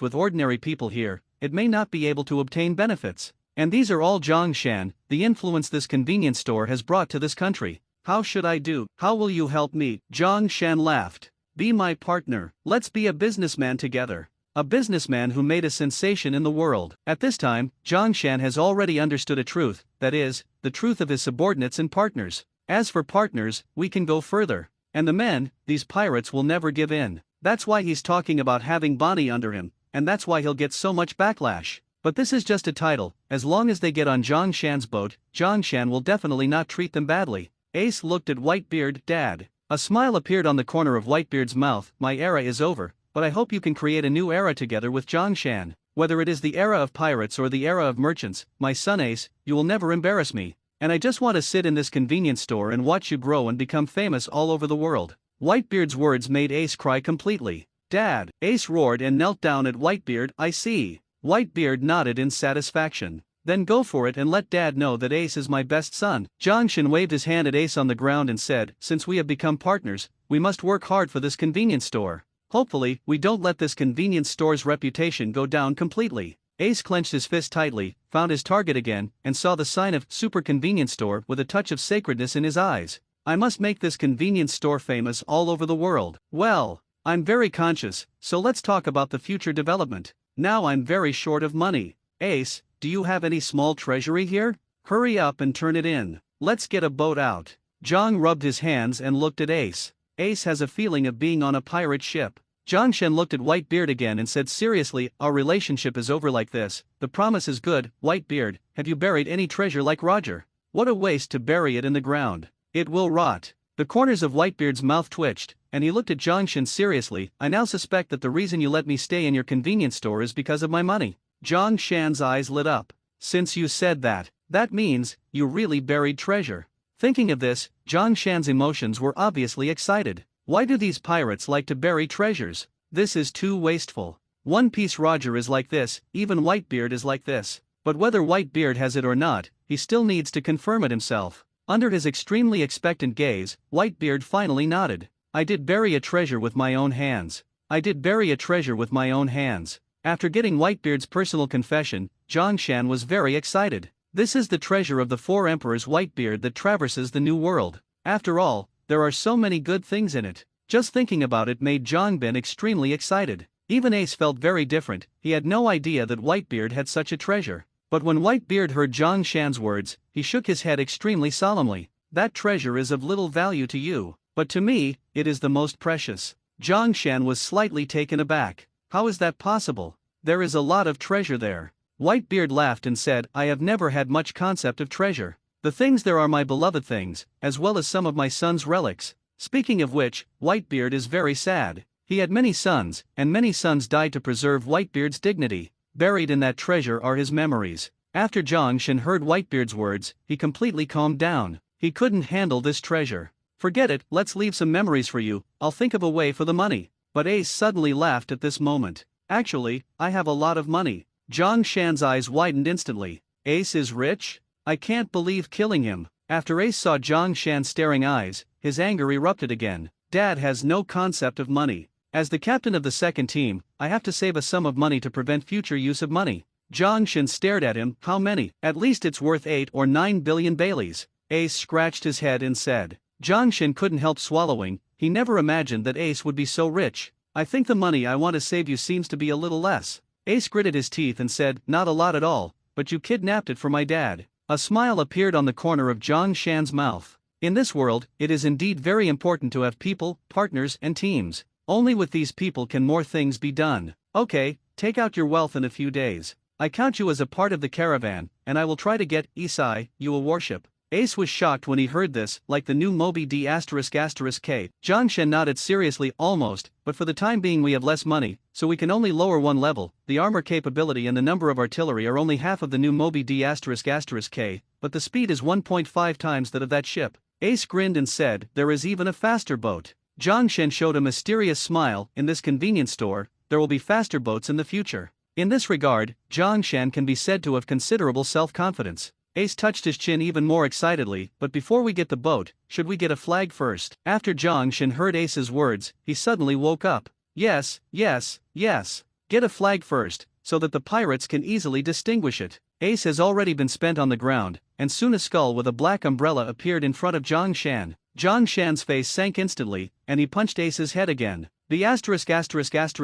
Speaker 1: with ordinary people here, it may not be able to obtain benefits. And these are all Zhang Shan, the influence this convenience store has brought to this country. How should I do? How will you help me? Zhang Shan laughed. Be my partner. Let's be a businessman together. A businessman who made a sensation in the world. At this time, Zhang Shan has already understood a truth, that is, the truth of his subordinates and partners. As for partners, we can go further. And the men, these pirates will never give in. That's why he's talking about having Bonnie under him, and that's why he'll get so much backlash. But this is just a title. As long as they get on Zhang Shan's boat, Zhang Shan will definitely not treat them badly. Ace looked at Whitebeard. "Dad." A smile appeared on the corner of Whitebeard's mouth. "My era is over, but I hope you can create a new era together with Zhang Shan. Whether it is the era of pirates or the era of merchants, my son Ace, you will never embarrass me. And I just want to sit in this convenience store and watch you grow and become famous all over the world." Whitebeard's words made Ace cry completely. "Dad!" Ace roared and knelt down at Whitebeard. "I see." Whitebeard nodded in satisfaction. "Then go for it and let Dad know that Ace is my best son." Zhang Shan waved his hand at Ace on the ground and said, "Since we have become partners, we must work hard for this convenience store. Hopefully, we don't let this convenience store's reputation go down completely." Ace clenched his fist tightly, found his target again, and saw the sign of Super Convenience Store with a touch of sacredness in his eyes. "I must make this convenience store famous all over the world." "Well, I'm very conscious, so let's talk about the future development. Now I'm very short of money. Ace, do you have any small treasury here? Hurry up and turn it in. Let's get a boat out." Zhang rubbed his hands and looked at Ace. Ace has a feeling of being on a pirate ship. Zhang Shen looked at Whitebeard again and said seriously, "Our relationship is over like this. The promise is good. Whitebeard, have you buried any treasure like Roger? What a waste to bury it in the ground. It will rot." The corners of Whitebeard's mouth twitched, and he looked at Zhang Shen seriously. "I now suspect that the reason you let me stay in your convenience store is because of my money." Zhang Shan's eyes lit up. "Since you said that, that means you really buried treasure." Thinking of this, Zhang Shan's emotions were obviously excited. Why do these pirates like to bury treasures? This is too wasteful. One Piece Roger is like this, even Whitebeard is like this. But whether Whitebeard has it or not, he still needs to confirm it himself. Under his extremely expectant gaze, Whitebeard finally nodded. I did bury a treasure with my own hands. I did bury a treasure with my own hands. After getting Whitebeard's personal confession, Zhongshan was very excited. This is the treasure of the 4 emperors Whitebeard that traverses the new world. After all, there are so many good things in it. Just thinking about it made Zhongbin extremely excited. Even Ace felt very different, he had no idea that Whitebeard had such a treasure. But when Whitebeard heard Zhongshan's words, he shook his head extremely solemnly. That treasure is of little value to you, but to me, it is the most precious. Zhongshan was slightly taken aback. How is that possible? There is a lot of treasure there. Whitebeard laughed and said, I have never had much concept of treasure. The things there are my beloved things, as well as some of my son's relics. Speaking of which, Whitebeard is very sad. He had many sons, and many sons died to preserve Whitebeard's dignity. Buried in that treasure are his memories. After Zhongshan heard Whitebeard's words, he completely calmed down. He couldn't handle this treasure. Forget it, let's leave some memories for you, I'll think of a way for the money. But Ace suddenly laughed at this moment. Actually, I have a lot of money. Zhongshan's eyes widened instantly. Ace is rich? I can't believe killing him. After Ace saw Zhongshan's staring eyes, his anger erupted again. Dad has no concept of money. As the captain of the second team, I have to save a sum of money to prevent future use of money. Zhongshan stared at him. How many? At least it's worth 8 or 9 billion Baileys. Ace scratched his head and said. Zhongshan couldn't help swallowing, he never imagined that Ace would be so rich. I think the money I want to save you seems to be a little less. Ace gritted his teeth and said, not a lot at all, but you kidnapped it for my dad. A smile appeared on the corner of Zhongshan's mouth. In this world, it is indeed very important to have people, partners and teams. Only with these people can more things be done. Okay, take out your wealth in a few days. I count you as a part of the caravan, and I will try to get, Isai, you a warship. Ace was shocked when he heard this, like the new Moby D******K. Zhongshan nodded seriously, almost, but for the time being we have less money, so we can only lower one level. The armor capability and the number of artillery are only half of the new Moby D*****K, but the speed is 1.5 times that of that ship. Ace grinned and said, there is even a faster boat. Zhongshan showed a mysterious smile, in this convenience store, there will be faster boats in the future. In this regard, Zhongshan can be said to have considerable self-confidence. Ace touched his chin even more excitedly, but before we get the boat, should we get a flag first? After Zhongshan heard Ace's words, he suddenly woke up. Yes, yes, yes. Get a flag first, so that the pirates can easily distinguish it. Ace has already been spent on the ground, and soon a skull with a black umbrella appeared in front of Zhongshan. Zhongshan's face sank instantly, and he punched Ace's head again. The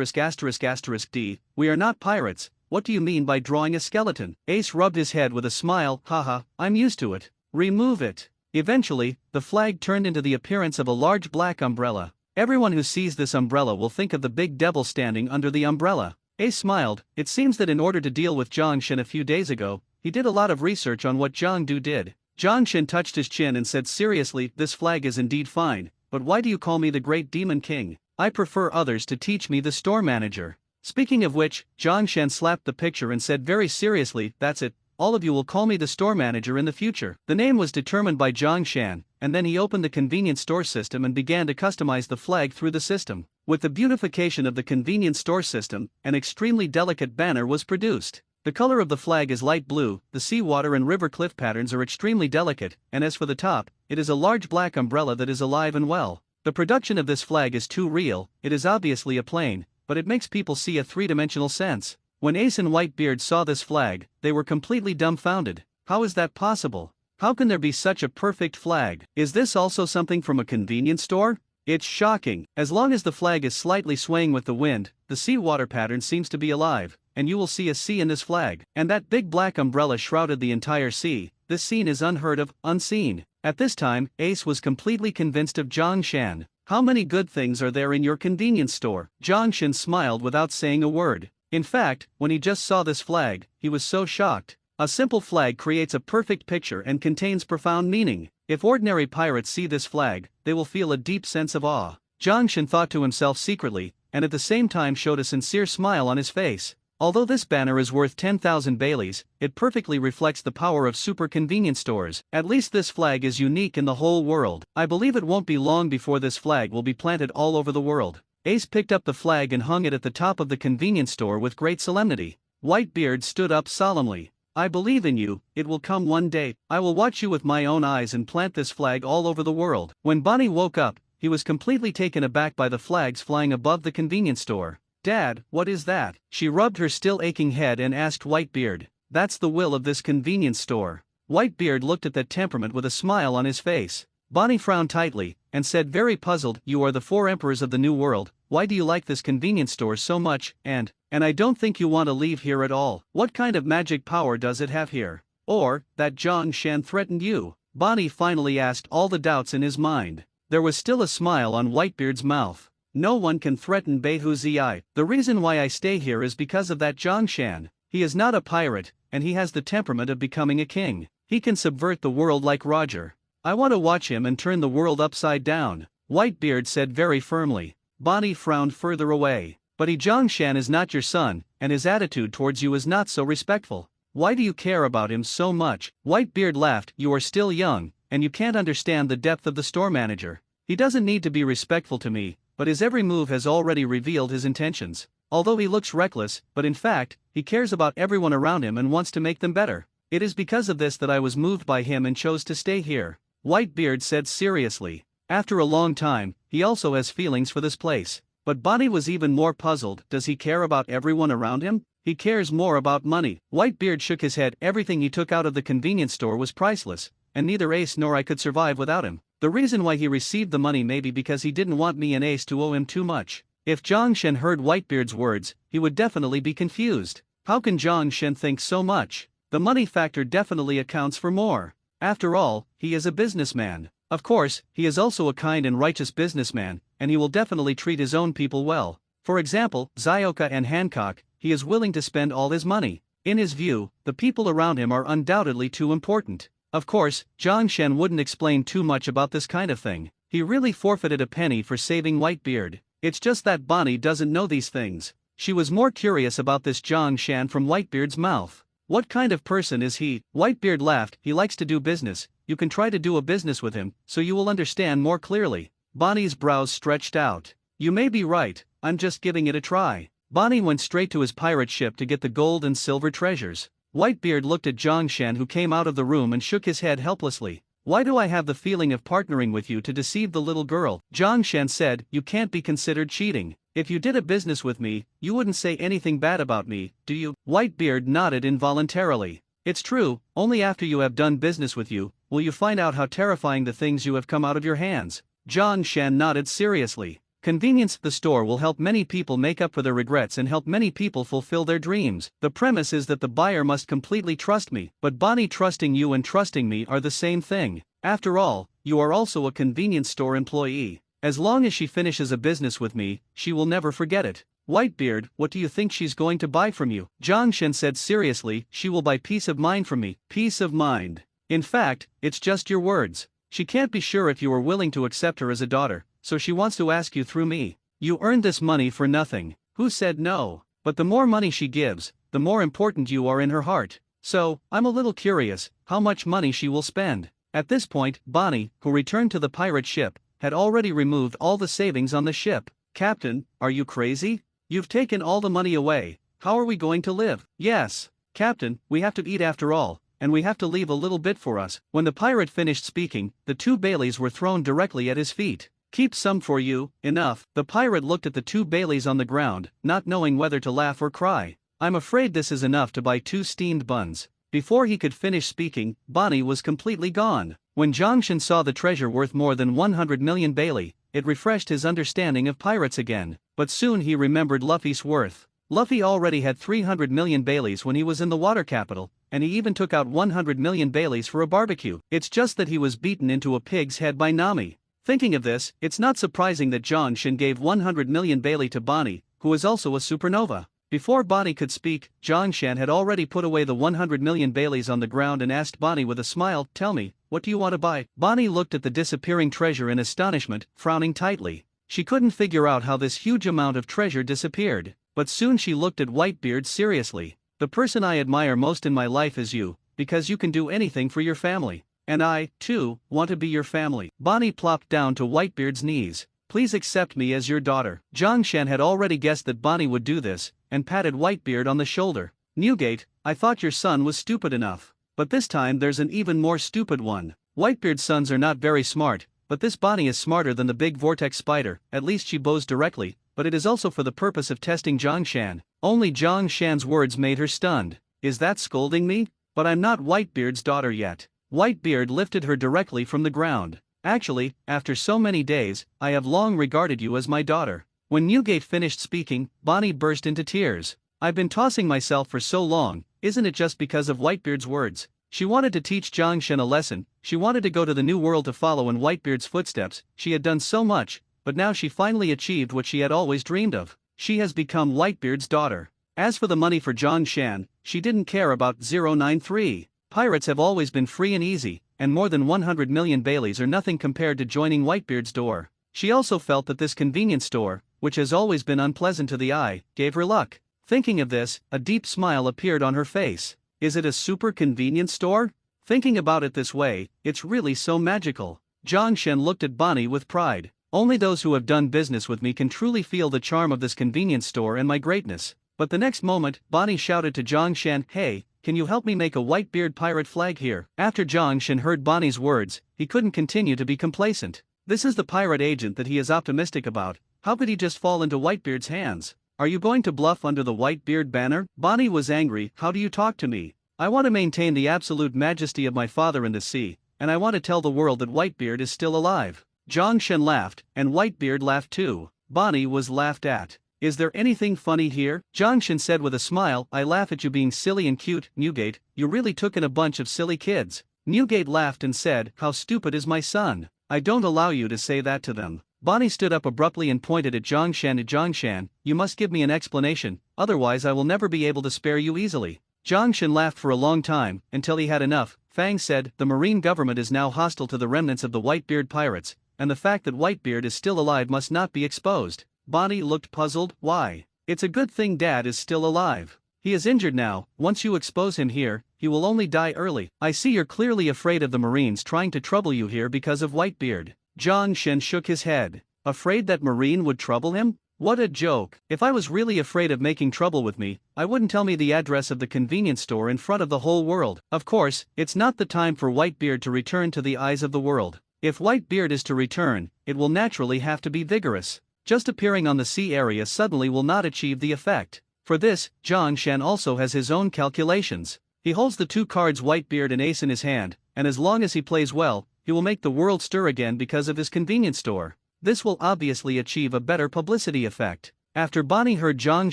Speaker 1: *******D, we are not pirates. What do you mean by drawing a skeleton? Ace rubbed his head with a smile. Haha, I'm used to it. Remove it. Eventually, the flag turned into the appearance of a large black umbrella. Everyone who sees this umbrella will think of the big devil standing under the umbrella. Ace smiled. It seems that in order to deal with Zhongshan a few days ago, he did a lot of research on what Zhongdu did. Zhongshan touched his chin and said seriously, this flag is indeed fine, but why do you call me the Great Demon King? I prefer others to teach me the store manager. Speaking of which, Zhongshan slapped the picture and said very seriously, that's it, all of you will call me the store manager in the future. The name was determined by Zhongshan, and then he opened the convenience store system and began to customize the flag through the system. With the beautification of the convenience store system, an extremely delicate banner was produced. The color of the flag is light blue, the seawater and river cliff patterns are extremely delicate, and as for the top, it is a large black umbrella that is alive and well. The production of this flag is too real, it is obviously a plane, but it makes people see a three-dimensional sense. When Ace and Whitebeard saw this flag, they were completely dumbfounded. How is that possible? How can there be such a perfect flag? Is this also something from a convenience store? It's shocking. As long as the flag is slightly swaying with the wind, the seawater pattern seems to be alive, and you will see a sea in this flag. And that big black umbrella shrouded the entire sea. This scene is unheard of, unseen. At this time, Ace was completely convinced of Zhongshan. How many good things are there in your convenience store? Zhongshan smiled without saying a word. In fact, when he just saw this flag, he was so shocked. A simple flag creates a perfect picture and contains profound meaning. If ordinary pirates see this flag, they will feel a deep sense of awe. Zhongshan thought to himself secretly, and at the same time showed a sincere smile on his face. Although this banner is worth 10,000 Baileys, it perfectly reflects the power of super convenience stores. At least this flag is unique in the whole world. I believe it won't be long before this flag will be planted all over the world. Ace picked up the flag and hung it at the top of the convenience store with great solemnity. Whitebeard stood up solemnly. I believe in you, it will come one day. I will watch you with my own eyes and plant this flag all over the world. When Bonnie woke up, he was completely taken aback by the flags flying above the convenience store. Dad, what is that? She rubbed her still aching head and asked Whitebeard. That's the will of this convenience store. Whitebeard looked at that temperament with a smile on his face. Bonnie frowned tightly, and said very puzzled, you are the 4 emperors of the New World, why do you like this convenience store so much, and I don't think you want to leave here at all. What kind of magic power does it have here? Or, that Zhang Shan threatened you? Bonnie finally asked all the doubts in his mind. There was still a smile on Whitebeard's mouth. No one can threaten Beihu Zi. The reason why I stay here is because of that Zhang Shan. He is not a pirate, and he has the temperament of becoming a king. He can subvert the world like Roger. I want to watch him and turn the world upside down, Whitebeard said very firmly. Bonnie frowned further away. But Zhang Shan is not your son, and his attitude towards you is not so respectful. Why do you care about him so much? Whitebeard laughed. You are still young, and you can't understand the depth of the store manager. He doesn't need to be respectful to me, but his every move has already revealed his intentions. Although he looks reckless, but in fact, he cares about everyone around him and wants to make them better. It is because of this that I was moved by him and chose to stay here, Whitebeard said seriously. After a long time, he also has feelings for this place. But Bonnie was even more puzzled. Does he care about everyone around him? He cares more about money. Whitebeard shook his head. Everything he took out of the convenience store was priceless, and neither Ace nor I could survive without him. The reason why he received the money may be because he didn't want me and Ace to owe him too much. If Zhang Shen heard Whitebeard's words, he would definitely be confused. How can Zhang Shen think so much? The money factor definitely accounts for more. After all, he is a businessman. Of course, he is also a kind and righteous businessman, and he will definitely treat his own people well. For example, Zioka and Hancock, he is willing to spend all his money. In his view, the people around him are undoubtedly too important. Of course, Zhang Shen wouldn't explain too much about this kind of thing. He really forfeited a penny for saving Whitebeard. It's just that Bonnie doesn't know these things. She was more curious about this Zhang Shan from Whitebeard's mouth. What kind of person is he? Whitebeard laughed. He likes to do business. You can try to do a business with him, so you will understand more clearly. Bonnie's brows stretched out. You may be right, I'm just giving it a try. Bonnie went straight to his pirate ship to get the gold and silver treasures. Whitebeard looked at Zhang Shan, who came out of the room, and shook his head helplessly. Why do I have the feeling of partnering with you to deceive the little girl? Zhang Shan said, you can't be considered cheating. If you did a business with me, you wouldn't say anything bad about me, do you? Whitebeard nodded involuntarily. It's true, only after you have done business with you, will you find out how terrifying the things you have come out of your hands. Zhang Shan nodded seriously. Convenience, the store will help many people make up for their regrets and help many people fulfill their dreams. The premise is that the buyer must completely trust me, but Bonnie trusting you and trusting me are the same thing. After all, you are also a convenience store employee. As long as she finishes a business with me, she will never forget it. Whitebeard, what do you think she's going to buy from you? Zhang Shen said seriously, she will buy peace of mind from me. Peace of mind. In fact, it's just your words. She can't be sure if you are willing to accept her as a daughter, so she wants to ask you through me. You earned this money for nothing. Who said no? But the more money she gives, the more important you are in her heart. So, I'm a little curious, how much money she will spend. At this point, Bonnie, who returned to the pirate ship, had already removed all the savings on the ship. Captain, are you crazy? You've taken all the money away. How are we going to live? Yes, Captain, we have to eat after all, and we have to leave a little bit for us. When the pirate finished speaking, the 2 Baileys were thrown directly at his feet. Keep some for you, enough. The pirate looked at the 2 Baileys on the ground, not knowing whether to laugh or cry. I'm afraid this is enough to buy 2 steamed buns. Before he could finish speaking, Bonnie was completely gone. When Zhang Shen saw the treasure worth more than 100 million Bailey, it refreshed his understanding of pirates again. But soon he remembered Luffy's worth. Luffy already had 300 million Baileys when he was in the water capital, and he even took out 100 million Baileys for a barbecue. It's just that he was beaten into a pig's head by Nami. Thinking of this, it's not surprising that Zhang Shen gave 100 million Bailey to Bonnie, who is also a supernova. Before Bonnie could speak, Zhang Shen had already put away the 100 million Baileys on the ground and asked Bonnie with a smile, tell me, what do you want to buy? Bonnie looked at the disappearing treasure in astonishment, frowning tightly. She couldn't figure out how this huge amount of treasure disappeared, but soon she looked at Whitebeard seriously. The person I admire most in my life is you, because you can do anything for your family. And I, too, want to be your family. Bonnie plopped down to Whitebeard's knees. Please accept me as your daughter. Zhang Shan had already guessed that Bonnie would do this, and patted Whitebeard on the shoulder. Newgate, I thought your son was stupid enough. But this time there's an even more stupid one. Whitebeard's sons are not very smart, but this Bonnie is smarter than the big vortex spider, at least she bows directly, but it is also for the purpose of testing Zhang Shan. Only Zhang Shan's words made her stunned. Is that scolding me? But I'm not Whitebeard's daughter yet. Whitebeard lifted her directly from the ground. Actually, after so many days, I have long regarded you as my daughter. When Newgate finished speaking, Bonnie burst into tears. I've been tossing myself for so long, isn't it just because of Whitebeard's words? She wanted to teach Zhang Shan a lesson, she wanted to go to the new world to follow in Whitebeard's footsteps, she had done so much, but now she finally achieved what she had always dreamed of. She has become Whitebeard's daughter. As for the money for Zhang Shan, she didn't care about 093. Pirates have always been free and easy, and more than 100 million Baileys are nothing compared to joining Whitebeard's door. She also felt that this convenience store, which has always been unpleasant to the eye, gave her luck. Thinking of this, a deep smile appeared on her face. Is it a super convenience store? Thinking about it this way, it's really so magical. Zhang Shan looked at Bonnie with pride. Only those who have done business with me can truly feel the charm of this convenience store and my greatness. But the next moment, Bonnie shouted to Zhang Shan, hey, can you help me make a Whitebeard pirate flag here? After Zhang Shan heard Bonnie's words, he couldn't continue to be complacent. This is the pirate agent that he is optimistic about. How could he just fall into Whitebeard's hands? Are you going to bluff under the Whitebeard banner? Bonnie was angry. How do you talk to me? I want to maintain the absolute majesty of my father in the sea, and I want to tell the world that Whitebeard is still alive. Zhang Shan laughed, and Whitebeard laughed too. Bonnie was laughed at. Is there anything funny here? Zhang Shan said with a smile, I laugh at you being silly and cute, Newgate, you really took in a bunch of silly kids. Newgate laughed and said, how stupid is my son? I don't allow you to say that to them. Bonnie stood up abruptly and pointed at Zhang Shan. Zhang Shan, you must give me an explanation, otherwise I will never be able to spare you easily. Zhang Shan laughed for a long time, until he had enough. Fang said, the marine government is now hostile to the remnants of the Whitebeard pirates, and the fact that Whitebeard is still alive must not be exposed. Bonnie looked puzzled. Why? It's a good thing Dad is still alive. He is injured now, once you expose him here, he will only die early. I see you're clearly afraid of the Marines trying to trouble you here because of Whitebeard. Zhang Shan shook his head. Afraid that Marine would trouble him? What a joke. If I was really afraid of making trouble with me, I wouldn't tell me the address of the convenience store in front of the whole world. Of course, it's not the time for Whitebeard to return to the eyes of the world. If Whitebeard is to return, it will naturally have to be vigorous. Just appearing on the sea area suddenly will not achieve the effect. For this, Zhang Shan also has his own calculations. He holds the two cards Whitebeard and Ace in his hand, and as long as he plays well, he will make the world stir again because of his convenience store. This will obviously achieve a better publicity effect. After Bonnie heard Zhang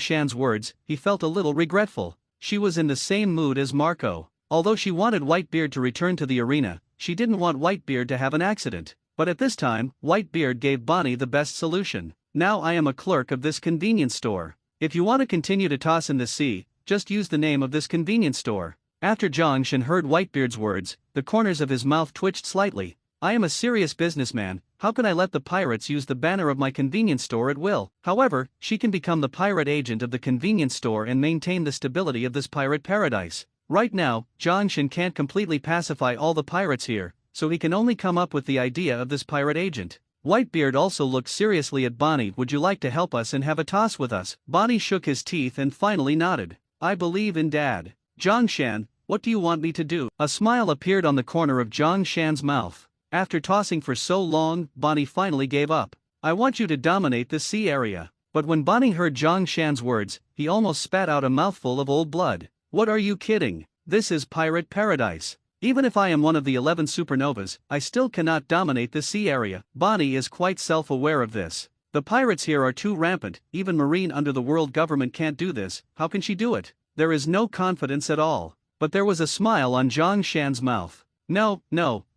Speaker 1: Shan's words, he felt a little regretful. She was in the same mood as Marco. Although she wanted Whitebeard to return to the arena, she didn't want Whitebeard to have an accident. But at this time, Whitebeard gave Bonnie the best solution. Now I am a clerk of this convenience store. If you want to continue to toss in the sea, just use the name of this convenience store. After Zhang Shan heard Whitebeard's words, the corners of his mouth twitched slightly. I am a serious businessman, how can I let the pirates use the banner of my convenience store at will? However, she can become the pirate agent of the convenience store and maintain the stability of this pirate paradise. Right now, Zhang Shan can't completely pacify all the pirates here, so he can only come up with the idea of this pirate agent. Whitebeard also looked seriously at Bonnie. Would you like to help us and have a toss with us? Bonnie shook his teeth and finally nodded. I believe in Dad. Zhang Shan, what do you want me to do? A smile appeared on the corner of Zhang Shan's mouth. After tossing for so long, Bonnie finally gave up. I want you to dominate the sea area. But when Bonnie heard Zhang Shan's words, he almost spat out a mouthful of old blood. What are you kidding? This is pirate paradise. Even if I am one of the 11 supernovas, I still cannot dominate the sea area. Bonnie is quite self-aware of this. The pirates here are too rampant, even Marine under the world government can't do this. How can she do it? There is no confidence at all. But there was a smile on Zhang Shan's mouth. No,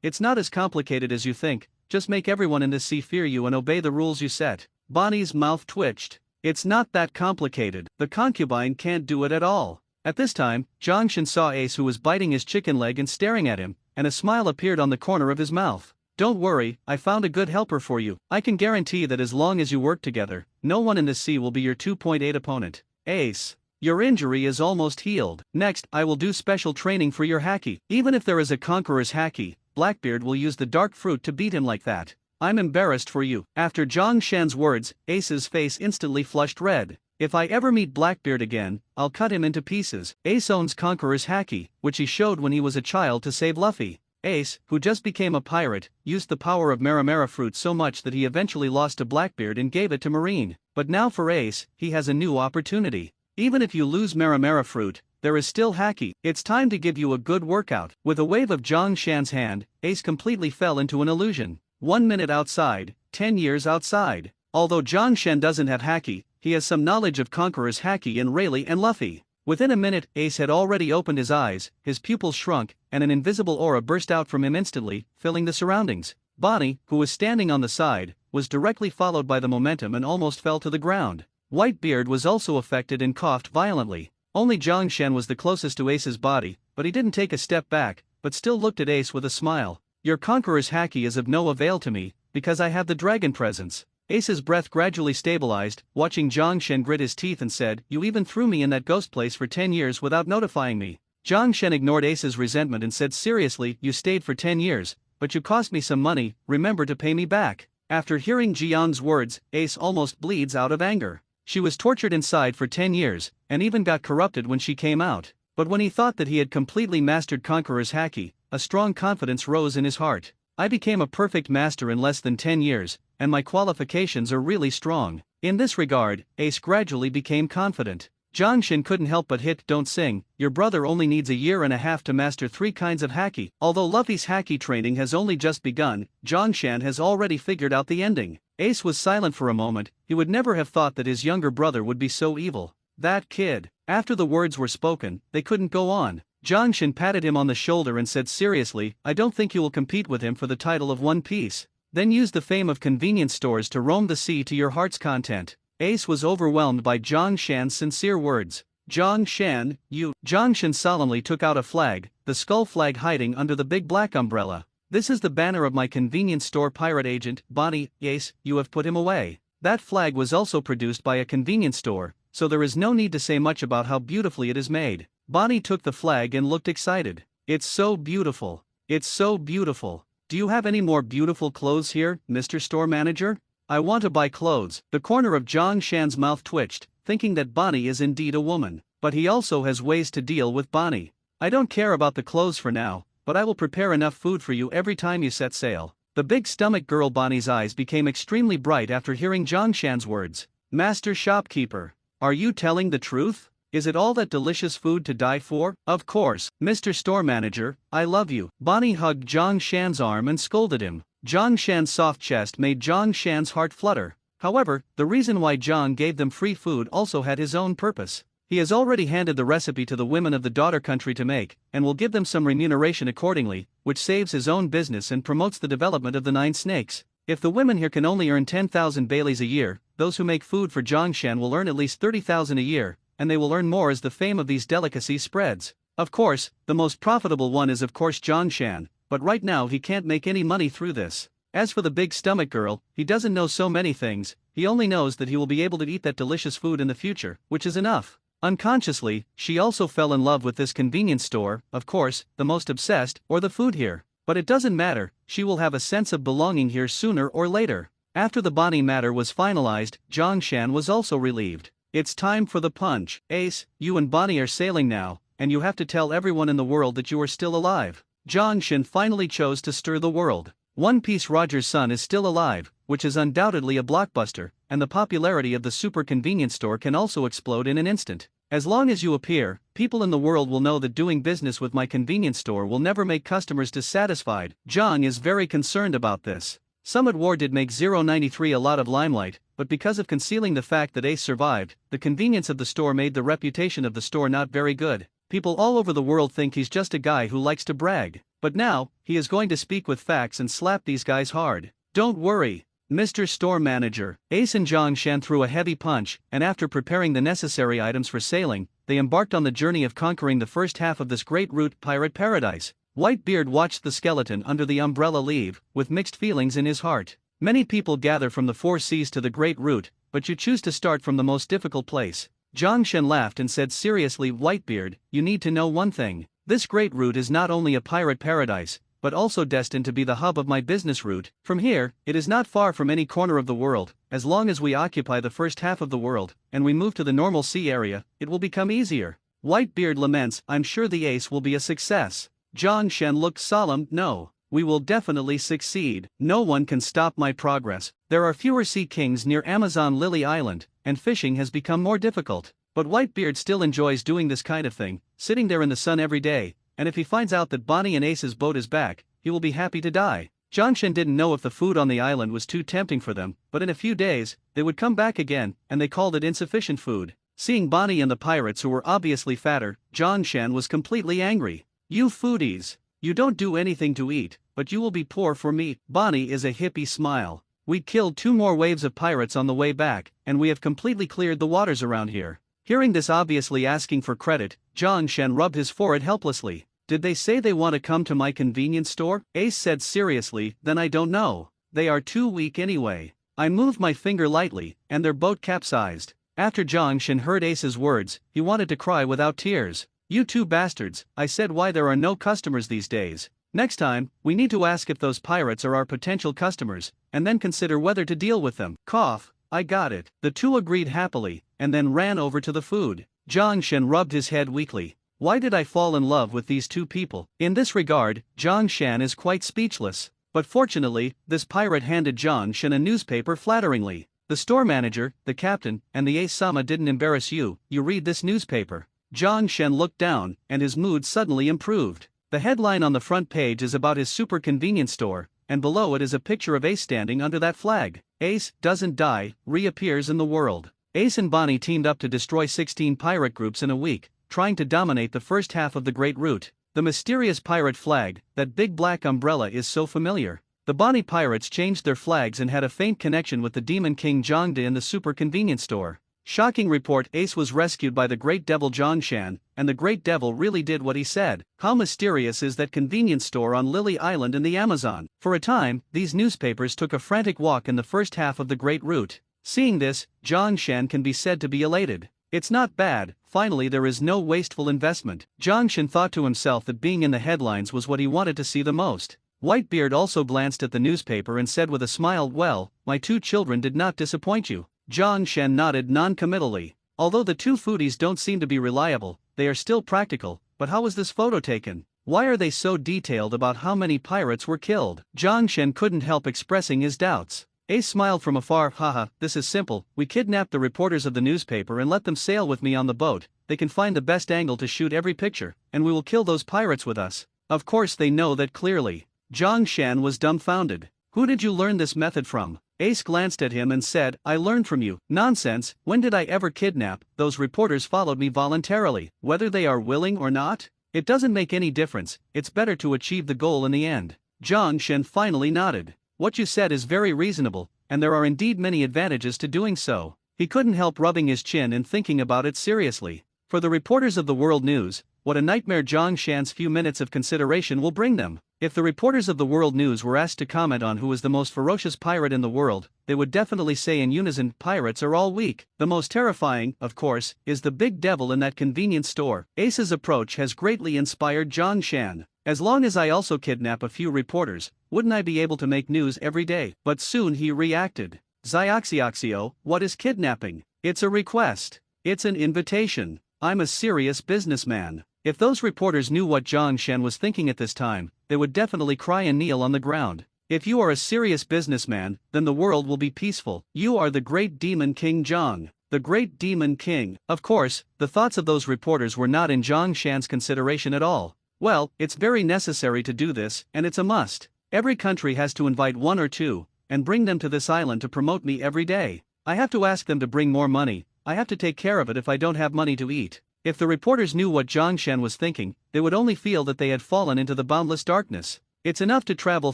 Speaker 1: it's not as complicated as you think, just make everyone in the sea fear you and obey the rules you set. Bonnie's mouth twitched. It's not that complicated, the concubine can't do it at all. At this time, Zhang Shan saw Ace who was biting his chicken leg and staring at him, and a smile appeared on the corner of his mouth. Don't worry, I found a good helper for you. I can guarantee that as long as you work together, no one in the sea will be your 2.8 opponent. Ace. Your injury is almost healed. Next, I will do special training for your haki. Even if there is a conqueror's haki, Blackbeard will use the dark fruit to beat him like that. I'm embarrassed for you. After Zhang Shan's words, Ace's face instantly flushed red. If I ever meet Blackbeard again, I'll cut him into pieces. Ace owns Conqueror's haki, which he showed when he was a child to save Luffy. Ace, who just became a pirate, used the power of Maramara fruit so much that he eventually lost to Blackbeard and gave it to Marine. But now for Ace, he has a new opportunity. Even if you lose Maramara fruit, there is still haki. It's time to give you a good workout. With a wave of Zhang Shan's hand, Ace completely fell into an illusion. 1 minute outside, 10 years outside. Although Zhang Shan doesn't have haki, he has some knowledge of Conqueror's haki in Rayleigh and Luffy. Within a minute, Ace had already opened his eyes, his pupils shrunk, and an invisible aura burst out from him instantly, filling the surroundings. Bonnie, who was standing on the side, was directly followed by the momentum and almost fell to the ground. Whitebeard was also affected and coughed violently. Only Zhang Shan was the closest to Ace's body, but he didn't take a step back, but still looked at Ace with a smile. Your Conqueror's haki is of no avail to me, because I have the dragon presence. Ace's breath gradually stabilized, watching Zhang Shan grit his teeth and said, you even threw me in that ghost place for 10 years without notifying me. Zhang Shan ignored Ace's resentment and said seriously, you stayed for 10 years, but you cost me some money, remember to pay me back. After hearing Jiang's words, Ace almost bleeds out of anger. She was tortured inside for 10 years, and even got corrupted when she came out. But when he thought that he had completely mastered Conqueror's haki, a strong confidence rose in his heart. I became a perfect master in less than 10 years, and my qualifications are really strong. In this regard, Ace gradually became confident. Zhang Shan couldn't help but hit don't sing, your brother only needs a year and a half to master 3 kinds of haki. Although Luffy's haki training has only just begun, Zhang Shan has already figured out the ending. Ace was silent for a moment. He would never have thought that his younger brother would be so evil. That kid. After the words were spoken, they couldn't go on. Zhang Shan patted him on the shoulder and said seriously, I don't think you will compete with him for the title of One Piece. Then use the fame of convenience stores to roam the sea to your heart's content. Ace was overwhelmed by Zhang Shan's sincere words. Zhang Shan, you. Zhang Shan solemnly took out a flag, the skull flag hiding under the big black umbrella. This is the banner of my convenience store pirate agent, Bonnie. Ace, you have put him away. That flag was also produced by a convenience store, so there is no need to say much about how beautifully it is made. Bonnie took the flag and looked excited. It's so beautiful. It's so beautiful. Do you have any more beautiful clothes here, Mr. Store Manager? I want to buy clothes. The corner of Zhang Shan's mouth twitched, thinking that Bonnie is indeed a woman. But he also has ways to deal with Bonnie. I don't care about the clothes for now, but I will prepare enough food for you every time you set sail. The big stomach girl Bonnie's eyes became extremely bright after hearing Zhang Shan's words. Master shopkeeper, are you telling the truth? Is it all that delicious food to die for? Of course, Mr. Store Manager, I love you. Bonnie hugged Zhang Shan's arm and scolded him. Zhang Shan's soft chest made Zhang Shan's heart flutter. However, the reason why Zhang gave them free food also had his own purpose. He has already handed the recipe to the women of the daughter country to make, and will give them some remuneration accordingly, which saves his own business and promotes the development of the 9 snakes. If the women here can only earn 10,000 Baileys a year, those who make food for Zhang Shan will earn at least 30,000 a year, and they will earn more as the fame of these delicacies spreads. Of course, the most profitable one is of course Zhang Shan, but right now he can't make any money through this. As for the big stomach girl, he doesn't know so many things, he only knows that he will be able to eat that delicious food in the future, which is enough. Unconsciously, she also fell in love with this convenience store, of course, the most obsessed, or the food here. But it doesn't matter, she will have a sense of belonging here sooner or later. After the Bonnie matter was finalized, Zhang Shan was also relieved. It's time for the punch. Ace, you and Bonnie are sailing now, and you have to tell everyone in the world that you are still alive. Zhang Shan finally chose to stir the world. One Piece Roger's son is still alive, which is undoubtedly a blockbuster, and the popularity of the super convenience store can also explode in an instant. As long as you appear, people in the world will know that doing business with my convenience store will never make customers dissatisfied. Zhang is very concerned about this. Summit War did make 093 a lot of limelight, but because of concealing the fact that Ace survived, the convenience of the store made the reputation of the store not very good. People all over the world think he's just a guy who likes to brag. But now, he is going to speak with facts and slap these guys hard. Don't worry, Mr. Store Manager. Ace and Zhang Shan threw a heavy punch, and after preparing the necessary items for sailing, they embarked on the journey of conquering the first half of this great route pirate paradise. Whitebeard watched the skeleton under the umbrella leave, with mixed feelings in his heart. Many people gather from the 4 seas to the great route, but you choose to start from the most difficult place. Zhang Shan laughed and said seriously, Whitebeard, you need to know one thing. This great route is not only a pirate paradise, but but also destined to be the hub of my business route. From here, it is not far from any corner of the world. As long as we occupy the first half of the world, and we move to the normal sea area, it will become easier. Whitebeard laments, I'm sure the ace will be a success. Zhang Shen looked solemn, no. We will definitely succeed. No one can stop my progress. There are fewer sea kings near Amazon Lily Island, and fishing has become more difficult. But Whitebeard still enjoys doing this kind of thing, sitting there in the sun every day, and if he finds out that Bonnie and Ace's boat is back, he will be happy to die. Zhang Shen didn't know if the food on the island was too tempting for them, but in a few days, they would come back again, and they called it insufficient food. Seeing Bonnie and the pirates who were obviously fatter, Zhang Shen was completely angry. You foodies! You don't do anything to eat, but you will be poor for me. Bonnie is a hippie smile. We killed 2 more waves of pirates on the way back, and we have completely cleared the waters around here. Hearing this obviously asking for credit, Zhang Shen rubbed his forehead helplessly. Did they say they want to come to my convenience store? Ace said seriously, then I don't know. They are too weak anyway. I moved my finger lightly, and their boat capsized. After Zhang Shen heard Ace's words, he wanted to cry without tears. You 2 bastards, I said why there are no customers these days. Next time, we need to ask if those pirates are our potential customers, and then consider whether to deal with them. Cough, I got it. The 2 agreed happily, and then ran over to the food. Zhang Shen rubbed his head weakly. Why did I fall in love with these 2 people? In this regard, Zhang Shen is quite speechless. But fortunately, this pirate handed Zhang Shen a newspaper flatteringly. The store manager, the captain, and the ace-sama didn't embarrass you, you read this newspaper. Zhang Shen looked down, and his mood suddenly improved. The headline on the front page is about his super convenience store, and below it is a picture of Ace standing under that flag. Ace doesn't die, reappears in the world. Ace and Bonnie teamed up to destroy 16 pirate groups in a week, trying to dominate the first half of the Great Route. The mysterious pirate flag, that big black umbrella, is so familiar. The Bonnie pirates changed their flags and had a faint connection with the Demon King Zhangde in the super convenience store. Shocking report, Ace was rescued by the Great Devil Zhang Shan, and the Great Devil really did what he said. How mysterious is that convenience store on Lily Island in the Amazon? For a time, these newspapers took a frantic walk in the first half of the Great Route. Seeing this, Zhang Shan can be said to be elated. It's not bad, finally there is no wasteful investment. Zhang Shan thought to himself that being in the headlines was what he wanted to see the most. Whitebeard also glanced at the newspaper and said with a smile, well, my 2 children did not disappoint you. Zhang Shen nodded non-committally. Although the 2 foodies don't seem to be reliable, they are still practical, but how was this photo taken? Why are they so detailed about how many pirates were killed? Zhang Shen couldn't help expressing his doubts. Ace smiled from afar, haha, this is simple, we kidnapped the reporters of the newspaper and let them sail with me on the boat, they can find the best angle to shoot every picture, and we will kill those pirates with us. Of course they know that clearly. Zhang Shen was dumbfounded. Who did you learn this method from? Ace glanced at him and said, I learned from you. Nonsense, when did I ever kidnap? Those reporters followed me voluntarily, whether they are willing or not. It doesn't make any difference, it's better to achieve the goal in the end. Zhang Shen finally nodded. What you said is very reasonable, and there are indeed many advantages to doing so. He couldn't help rubbing his chin and thinking about it seriously. For the reporters of the World News, what a nightmare Zhang Shan's few minutes of consideration will bring them. If the reporters of the World News were asked to comment on who is the most ferocious pirate in the world, they would definitely say in unison, pirates are all weak. The most terrifying, of course, is the big devil in that convenience store. Ace's approach has greatly inspired Zhang Shan. As long as I also kidnap a few reporters, wouldn't I be able to make news every day? But soon he reacted. Xiaoxiaxio, what is kidnapping? It's a request. It's an invitation. I'm a serious businessman. If those reporters knew what Zhang Shen was thinking at this time, they would definitely cry and kneel on the ground. If you are a serious businessman, then the world will be peaceful. You are the great demon king Zhang. The great demon king. Of course, the thoughts of those reporters were not in Zhang Shan's consideration at all. Well, it's very necessary to do this, and it's a must. Every country has to invite 1 or 2, and bring them to this island to promote me every day. I have to ask them to bring more money, I have to take care of it if I don't have money to eat. If the reporters knew what Zhang Shen was thinking, they would only feel that they had fallen into the boundless darkness. It's enough to travel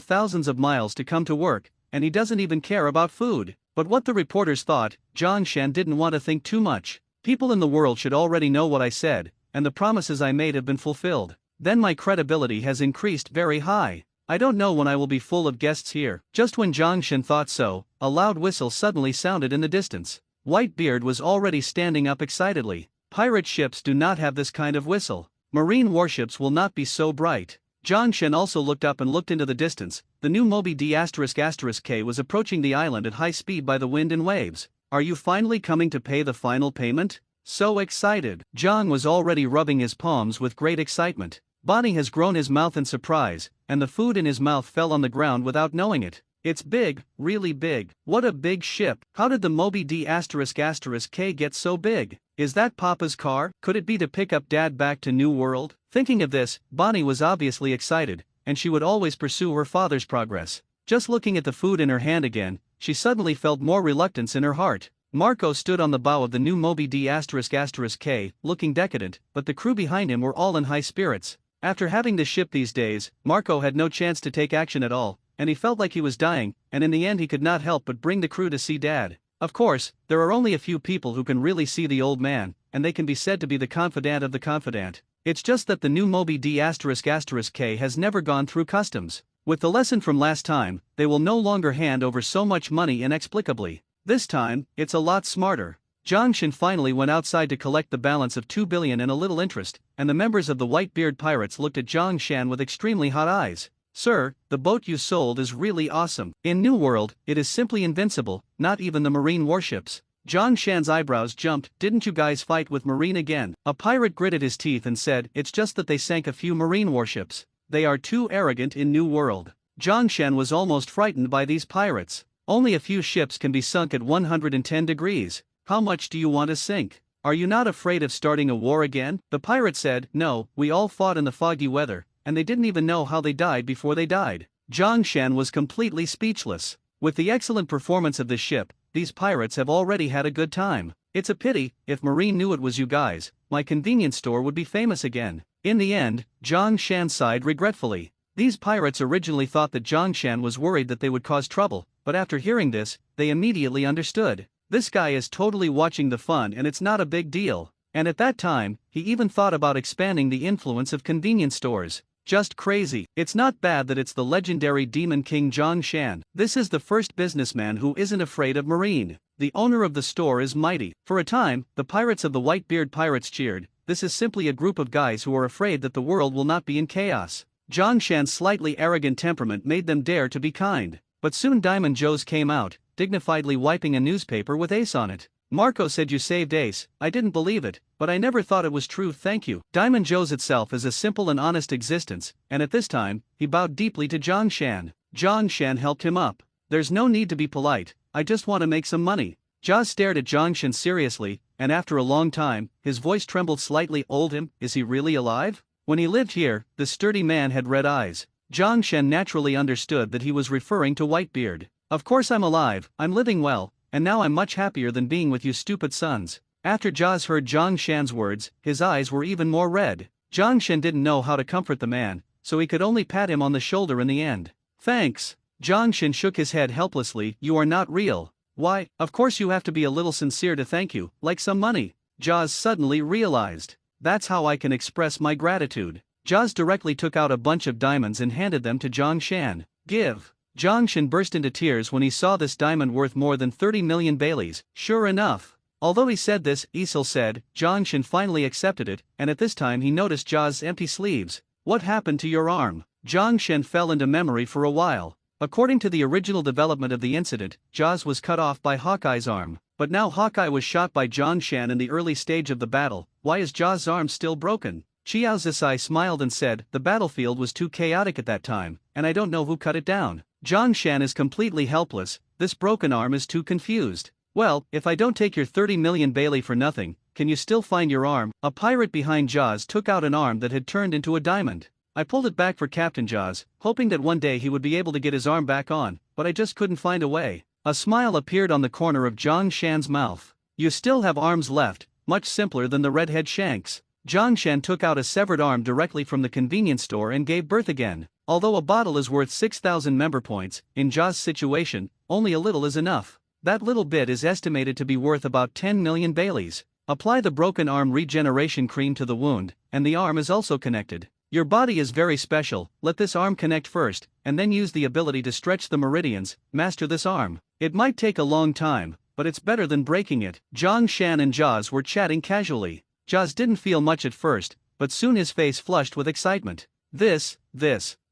Speaker 1: thousands of miles to come to work, and he doesn't even care about food. But what the reporters thought, Zhang Shen didn't want to think too much. People in the world should already know what I said, and the promises I made have been fulfilled. Then my credibility has increased very high. I don't know when I will be full of guests here. Just when Zhang Shen thought so, a loud whistle suddenly sounded in the distance. Whitebeard was already standing up excitedly. Pirate ships do not have this kind of whistle. Marine warships will not be so bright. Zhang Shen also looked up and looked into the distance. The new Moby D***K was approaching the island at high speed by the wind and waves. Are you finally coming to pay the final payment? So excited. Zhang was already rubbing his palms with great excitement. Bonnie has grown his mouth in surprise, and the food in his mouth fell on the ground without knowing it. It's big, really big. What a big ship. How did the Moby D***K get so big? Is that Papa's car? Could it be to pick up Dad back to New World? Thinking of this, Bonnie was obviously excited, and she would always pursue her father's progress. Just looking at the food in her hand again, she suddenly felt more reluctance in her heart. Marco stood on the bow of the new Moby D***K, looking decadent, but the crew behind him were all in high spirits. After having the ship these days, Marco had no chance to take action at all, and he felt like he was dying, and in the end he could not help but bring the crew to see Dad. Of course, there are only a few people who can really see the old man, and they can be said to be the confidant of the confidant. It's just that the new Moby D***K has never gone through customs. With the lesson from last time, they will no longer hand over so much money inexplicably. This time, it's a lot smarter. Zhang Shen finally went outside to collect the balance of 2 billion and a little interest, and the members of the Whitebeard Pirates looked at Zhang Shan with extremely hot eyes. Sir, the boat you sold is really awesome. In New World, it is simply invincible, not even the marine warships. Zhang Shan's eyebrows jumped. Didn't you guys fight with marine again? A pirate gritted his teeth and said, it's just that they sank a few marine warships. They are too arrogant in New World. Zhang Shan was almost frightened by these pirates. Only a few ships can be sunk at 110 degrees. How much do you want to sink? Are you not afraid of starting a war again? The pirate said, no, we all fought in the foggy weather, and they didn't even know how they died before they died. Zhang Shan was completely speechless. With the excellent performance of this ship, these pirates have already had a good time. It's a pity, if Marine knew it was you guys, my convenience store would be famous again. In the end, Zhang Shan sighed regretfully. These pirates originally thought that Zhang Shan was worried that they would cause trouble, but after hearing this, they immediately understood. This guy is totally watching the fun and it's not a big deal. And at that time, he even thought about expanding the influence of convenience stores. Just crazy. It's not bad that it's the legendary Demon King Zhang Shan. This is the first businessman who isn't afraid of marine. The owner of the store is mighty. For a time, the pirates of the Whitebeard Pirates cheered. This is simply a group of guys who are afraid that the world will not be in chaos. Zhang Shan's slightly arrogant temperament made them dare to be kind. But soon Diamond Joe's came out, dignifiedly wiping a newspaper with Ace on it. Marco said you saved Ace. I didn't believe it, but I never thought it was true, thank you. Diamond Joe's itself is a simple and honest existence, and at this time, he bowed deeply to Zhang Shan. Zhang Shan helped him up. There's no need to be polite, I just want to make some money. Jaws stared at Zhang Shan seriously, and after a long time, his voice trembled slightly. Old him, is he really alive? When he lived here, the sturdy man had red eyes. Zhang Shan naturally understood that he was referring to Whitebeard. Of course I'm alive, I'm living well, and now I'm much happier than being with you stupid sons. After Jaws heard Zhang Shan's words, his eyes were even more red. Zhang Shan didn't know how to comfort the man, so he could only pat him on the shoulder in the end. Thanks. Zhang Shan shook his head helplessly. You are not real. Why, of course you have to be a little sincere to thank you, like some money. Jaws suddenly realized. That's how I can express my gratitude. Jaws directly took out a bunch of diamonds and handed them to Zhang Shan. Give. Zhang Shan burst into tears when he saw this diamond worth more than 30 million Baileys. Sure enough. Although he said this, Isel said, Zhang Shan finally accepted it, and at this time he noticed Jaws' empty sleeves. What happened to your arm? Zhang Shan fell into memory for a while. According to the original development of the incident, Jaws was cut off by Hawkeye's arm, but now Hawkeye was shot by Zhang Shan in the early stage of the battle. Why is Jaws' arm still broken? Chiao Zisai smiled and said, the battlefield was too chaotic at that time, and I don't know who cut it down. Zhang Shan is completely helpless, this broken arm is too confused. Well, if I don't take your 30 million Bailey for nothing, can you still find your arm? A pirate behind Jaws took out an arm that had turned into a diamond. I pulled it back for Captain Jaws, hoping that one day he would be able to get his arm back on, but I just couldn't find a way. A smile appeared on the corner of Zhang Shan's mouth. You still have arms left, much simpler than the redhead Shanks. Zhang Shan took out a severed arm directly from the convenience store and gave birth again. Although a bottle is worth 6,000 member points, in Jaws' situation, only a little is enough. That little bit is estimated to be worth about 10 million Baileys. Apply the broken arm regeneration cream to the wound, and the arm is also connected. Your body is very special, let this arm connect first, and then use the ability to stretch the meridians, master this arm. It might take a long time, but it's better than breaking it. Zhang Shan and Jaws were chatting casually. Jaws didn't feel much at first, but soon his face flushed with excitement. This.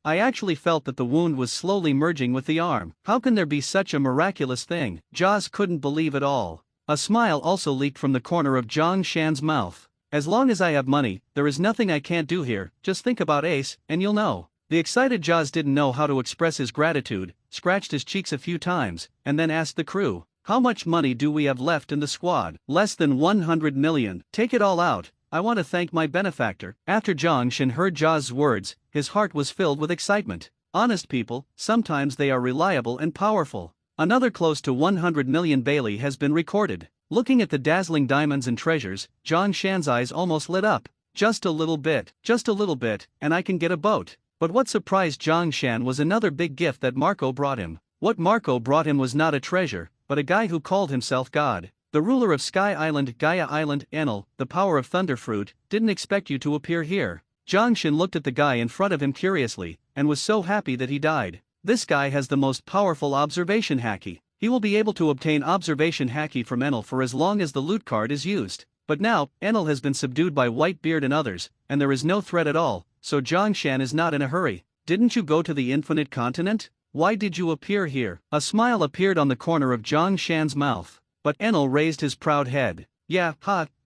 Speaker 1: I actually felt that the wound was slowly merging with the arm. How can there be such a miraculous thing? Jaws couldn't believe it all. A smile also leaked from the corner of Zhang Shan's mouth. As long as I have money, there is nothing I can't do here, just think about Ace, and you'll know. The excited Jaws didn't know how to express his gratitude, scratched his cheeks a few times, and then asked the crew, "How much money do we have left in the squad?" "Less than 100 million. Take it all out. I want to thank my benefactor." After Zhang Shan heard Jaws' words, his heart was filled with excitement. Honest people, sometimes they are reliable and powerful. Another close to 100 million Bailey has been recorded. Looking at the dazzling diamonds and treasures, Zhang Shan's eyes almost lit up. Just a little bit, and I can get a boat. But what surprised Zhang Shan was another big gift that Marco brought him. What Marco brought him was not a treasure, but a guy who called himself God. The ruler of Sky Island, Gaia Island, Enel, the power of Thunder Fruit, didn't expect you to appear here. Zhang Shan looked at the guy in front of him curiously, and was so happy that he died. This guy has the most powerful observation haki. He will be able to obtain observation haki from Enel for as long as the loot card is used. But now, Enel has been subdued by Whitebeard and others, and there is no threat at all, so Zhang Shan is not in a hurry. Didn't you go to the Infinite Continent? Why did you appear here? A smile appeared on the corner of Zhang Shan's mouth. But Enel raised his proud head. Yeah,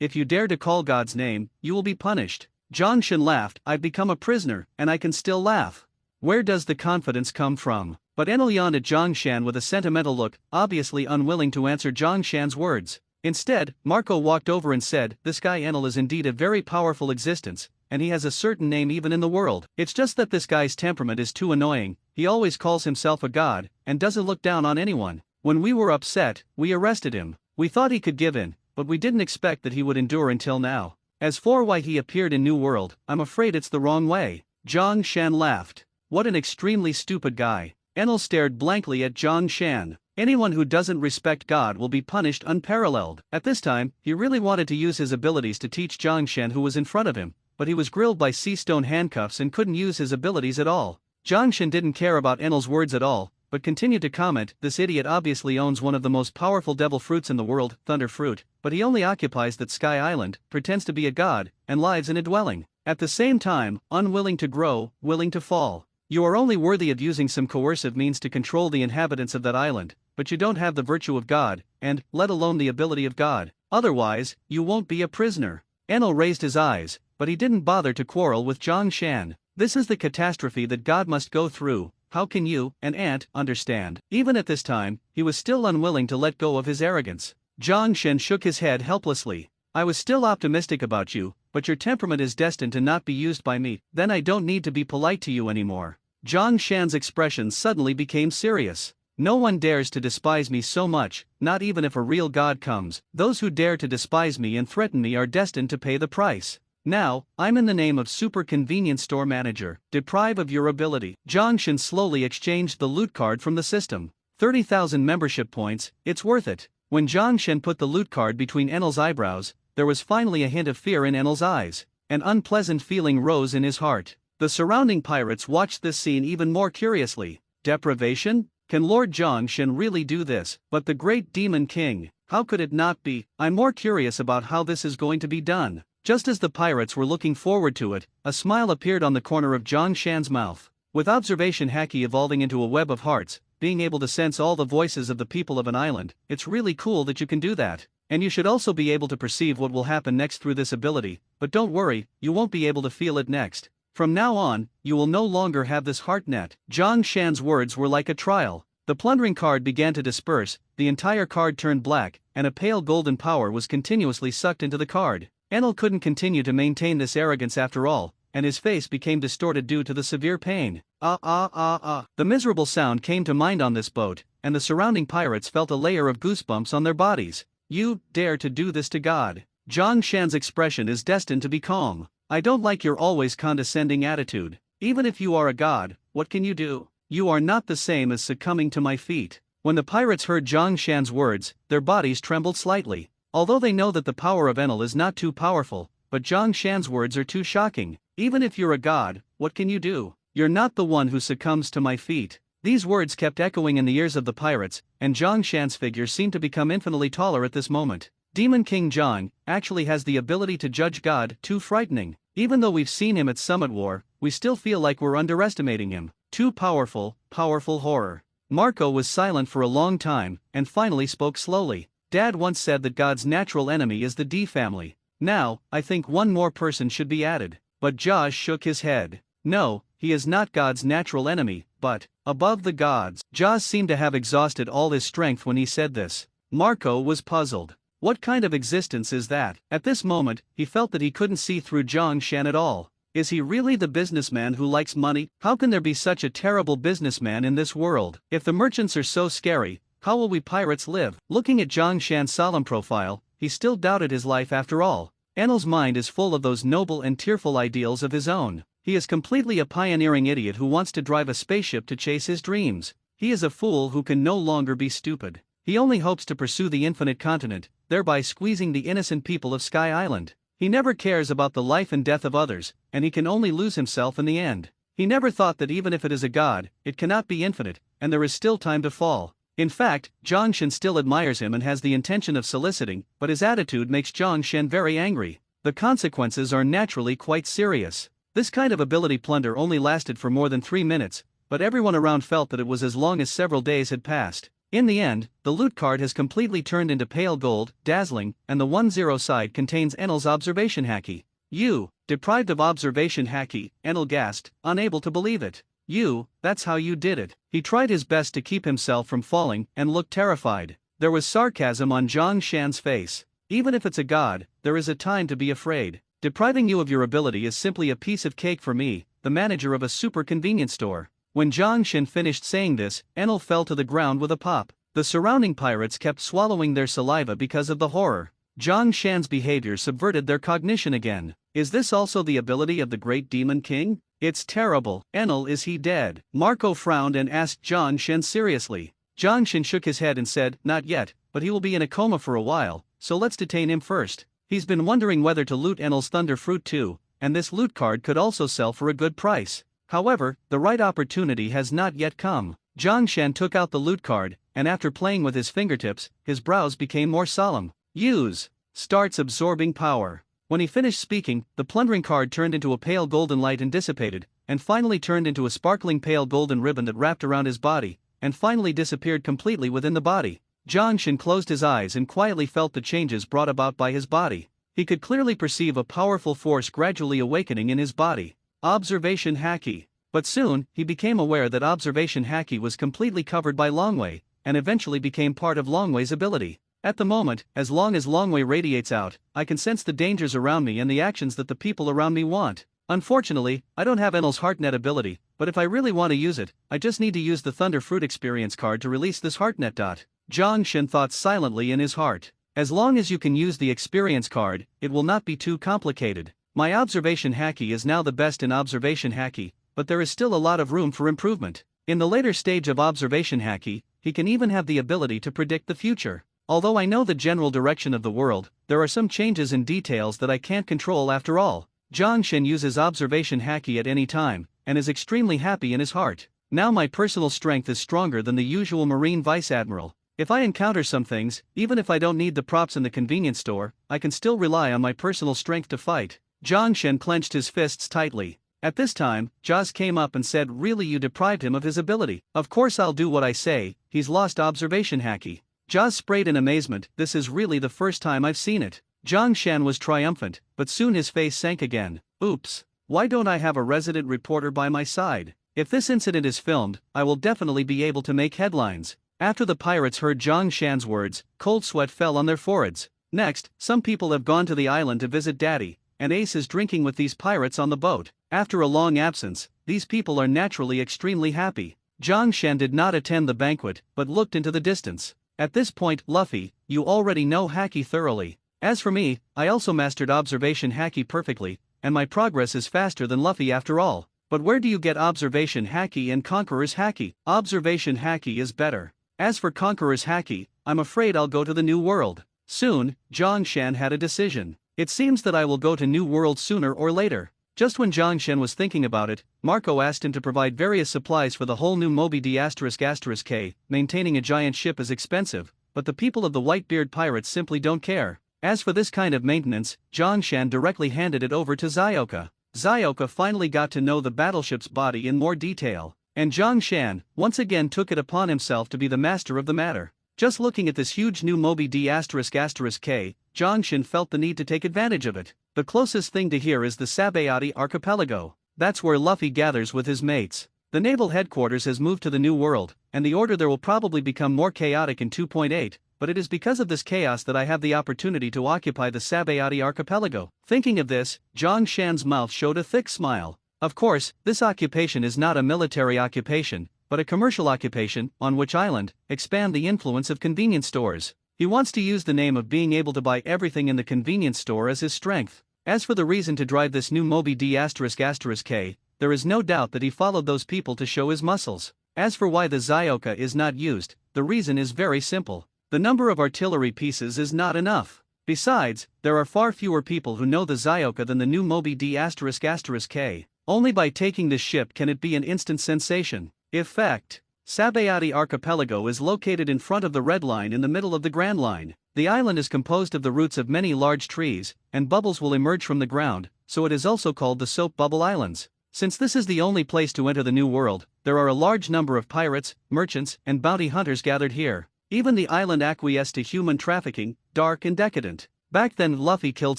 Speaker 1: if you dare to call God's name, you will be punished. Zhang Shan laughed. I've become a prisoner, and I can still laugh. Where does the confidence come from? But Enel yawned at Zhang Shan with a sentimental look, obviously unwilling to answer Zhang Shan's words. Instead, Marco walked over and said, "This guy Enel is indeed a very powerful existence, and he has a certain name even in the world. It's just that this guy's temperament is too annoying. He always calls himself a god, and doesn't look down on anyone. When we were upset, we arrested him. We thought he could give in, but we didn't expect that he would endure until now. As for why he appeared in New World, I'm afraid it's the wrong way." Zhang Shan laughed. What an extremely stupid guy. Enel stared blankly at Zhang Shan. Anyone who doesn't respect God will be punished unparalleled. At this time, he really wanted to use his abilities to teach Zhang Shan who was in front of him, but he was grilled by sea stone handcuffs and couldn't use his abilities at all. Zhang Shan didn't care about Enel's words at all, but continued to comment, "This idiot obviously owns one of the most powerful devil fruits in the world, Thunder Fruit, but he only occupies that Sky Island, pretends to be a god, and lives in a dwelling. At the same time, unwilling to grow, willing to fall. You are only worthy of using some coercive means to control the inhabitants of that island, but you don't have the virtue of God, and, let alone the ability of God. Otherwise, you won't be a prisoner." Enel raised his eyes, but he didn't bother to quarrel with Zhang Shan. This is the catastrophe that God must go through. How can you, an ant, understand? Even at this time, he was still unwilling to let go of his arrogance. Zhang Shan shook his head helplessly. "I was still optimistic about you, but your temperament is destined to not be used by me. Then I don't need to be polite to you anymore." Zhang Shan's expression suddenly became serious. "No one dares to despise me so much, not even if a real god comes. Those who dare to despise me and threaten me are destined to pay the price. Now, I'm in the name of Super Convenience Store Manager. Deprive of your ability." Zhang Shan slowly exchanged the loot card from the system. 30,000 membership points, it's worth it. When Zhang Shan put the loot card between Enel's eyebrows, there was finally a hint of fear in Enel's eyes. An unpleasant feeling rose in his heart. The surrounding pirates watched this scene even more curiously. Deprivation? Can Lord Zhang Shan really do this? But the great Demon King, how could it not be? I'm more curious about how this is going to be done. Just as the pirates were looking forward to it, a smile appeared on the corner of Zhang Shan's mouth. With observation haki evolving into a web of hearts, being able to sense all the voices of the people of an island, it's really cool that you can do that. And you should also be able to perceive what will happen next through this ability, but don't worry, you won't be able to feel it next. From now on, you will no longer have this heart net. Zhang Shan's words were like a trial. The plundering card began to disperse, the entire card turned black, and a pale golden power was continuously sucked into the card. Enel couldn't continue to maintain this arrogance after all, and his face became distorted due to the severe pain. The miserable sound came to mind on this boat, and the surrounding pirates felt a layer of goosebumps on their bodies. You dare to do this to God? Zhang Shan's expression is destined to be calm. I don't like your always condescending attitude. Even if you are a god, what can you do? You are not the same as succumbing to my feet. When the pirates heard Zhang Shan's words, their bodies trembled slightly. Although they know that the power of Enel is not too powerful, but Zhang Shan's words are too shocking. Even if you're a god, what can you do? You're not the one who succumbs to my feet. These words kept echoing in the ears of the pirates, and Zhang Shan's figure seemed to become infinitely taller at this moment. Demon King Zhang actually has the ability to judge God, too frightening. Even though we've seen him at Summit War, we still feel like we're underestimating him. Too powerful, powerful horror. Marco was silent for a long time, and finally spoke slowly. Dad once said that God's natural enemy is the D family. Now, I think one more person should be added. But Josh shook his head. No, he is not God's natural enemy, but, above the gods. Josh seemed to have exhausted all his strength when he said this. Marco was puzzled. What kind of existence is that? At this moment, he felt that he couldn't see through Zhang Shan at all. Is he really the businessman who likes money? How can there be such a terrible businessman in this world? If the merchants are so scary, how will we pirates live? Looking at Zhang Shan's solemn profile, he still doubted his life after all. Enel's mind is full of those noble and tearful ideals of his own. He is completely a pioneering idiot who wants to drive a spaceship to chase his dreams. He is a fool who can no longer be stupid. He only hopes to pursue the infinite continent, thereby squeezing the innocent people of Sky Island. He never cares about the life and death of others, and he can only lose himself in the end. He never thought that even if it is a god, it cannot be infinite, and there is still time to fall. In fact, Zhang Shen still admires him and has the intention of soliciting, but his attitude makes Zhang Shen very angry. The consequences are naturally quite serious. This kind of ability plunder only lasted for more than 3 minutes, but everyone around felt that it was as long as several days had passed. In the end, the loot card has completely turned into pale gold, dazzling, and the 1-0 side contains Enel's observation haki. You, deprived of observation haki, Enel gasped, unable to believe it. You, that's how you did it. He tried his best to keep himself from falling and looked terrified. There was sarcasm on Zhang Shan's face. Even if it's a god, there is a time to be afraid. Depriving you of your ability is simply a piece of cake for me, the manager of a super convenience store. When Zhang Shen finished saying this, Enel fell to the ground with a pop. The surrounding pirates kept swallowing their saliva because of the horror. Zhang Shan's behavior subverted their cognition again. Is this also the ability of the great demon king? It's terrible. Enel, is he dead? Marco frowned and asked Zhang Shen seriously. Zhang Shen shook his head and said, not yet, but he will be in a coma for a while, so let's detain him first. He's been wondering whether to loot Enel's Thunder Fruit too, and this loot card could also sell for a good price. However, the right opportunity has not yet come. Zhang Shen took out the loot card, and after playing with his fingertips, his brows became more solemn. Use. Starts absorbing power. When he finished speaking, the plundering card turned into a pale golden light and dissipated, and finally turned into a sparkling pale golden ribbon that wrapped around his body, and finally disappeared completely within the body. Zhang Shen closed his eyes and quietly felt the changes brought about by his body. He could clearly perceive a powerful force gradually awakening in his body. Observation haki. But soon, he became aware that observation haki was completely covered by Longwei, and eventually became part of Longwei's ability. At the moment, as long as Longwei radiates out, I can sense the dangers around me and the actions that the people around me want. Unfortunately, I don't have Enel's Heartnet ability, but if I really want to use it, I just need to use the Thunder Fruit experience card to release this Heartnet. Zhang Shen thought silently in his heart. As long as you can use the experience card, it will not be too complicated. My observation haki is now the best in observation haki, but there is still a lot of room for improvement. In the later stage of observation haki, he can even have the ability to predict the future. Although I know the general direction of the world, there are some changes in details that I can't control after all. Zhang Shen uses observation haki at any time, and is extremely happy in his heart. Now my personal strength is stronger than the usual Marine Vice Admiral. If I encounter some things, even if I don't need the props in the convenience store, I can still rely on my personal strength to fight. Zhang Shen clenched his fists tightly. At this time, Jaws came up and said, really, you deprived him of his ability. Of course I'll do what I say, he's lost observation haki. Jaws sprayed in amazement, this is really the first time I've seen it. Zhang Shen was triumphant, but soon his face sank again. Oops. Why don't I have a resident reporter by my side? If this incident is filmed, I will definitely be able to make headlines. After the pirates heard Zhang Shan's words, cold sweat fell on their foreheads. Next, some people have gone to the island to visit Daddy, and Ace is drinking with these pirates on the boat. After a long absence, these people are naturally extremely happy. Zhang Shan did not attend the banquet, but looked into the distance. At this point, Luffy, you already know haki thoroughly. As for me, I also mastered observation haki perfectly, and my progress is faster than Luffy after all. But where do you get observation haki and conqueror's haki? Observation haki is better. As for conqueror's haki, I'm afraid I'll go to the New World. Soon, Zhang Shan had a decision. It seems that I will go to New World sooner or later. Just when Zhang Shen was thinking about it, Marco asked him to provide various supplies for the whole new Moby D***K. Maintaining a giant ship is expensive, but the people of the Whitebeard Pirates simply don't care. As for this kind of maintenance, Zhang Shan directly handed it over to Zioka. Zioka finally got to know the battleship's body in more detail, and Zhang Shan once again took it upon himself to be the master of the matter. Just looking at this huge new Moby D*****K, Zhang Shan felt the need to take advantage of it. The closest thing to here is the Sabayati archipelago. That's where Luffy gathers with his mates. The naval headquarters has moved to the New World, and the order there will probably become more chaotic in 2.8, but it is because of this chaos that I have the opportunity to occupy the Sabayati archipelago. Thinking of this, Zhang Shan's mouth showed a thick smile. Of course, this occupation is not a military occupation, but a commercial occupation. On which island? Expand the influence of convenience stores. He wants to use the name of being able to buy everything in the convenience store as his strength. As for the reason to drive this new Moby D****K, there is no doubt that he followed those people to show his muscles. As for why the Zioka is not used, the reason is very simple. The number of artillery pieces is not enough. Besides, there are far fewer people who know the Zioka than the new Moby D****K. Only by taking this ship can it be an instant sensation. Effect. Sabayati Archipelago is located in front of the Red Line in the middle of the Grand Line. The island is composed of the roots of many large trees, and bubbles will emerge from the ground, so it is also called the Soap Bubble Islands. Since this is the only place to enter the New World, there are a large number of pirates, merchants, and bounty hunters gathered here. Even the island acquiesced to human trafficking, dark and decadent. Back then Luffy killed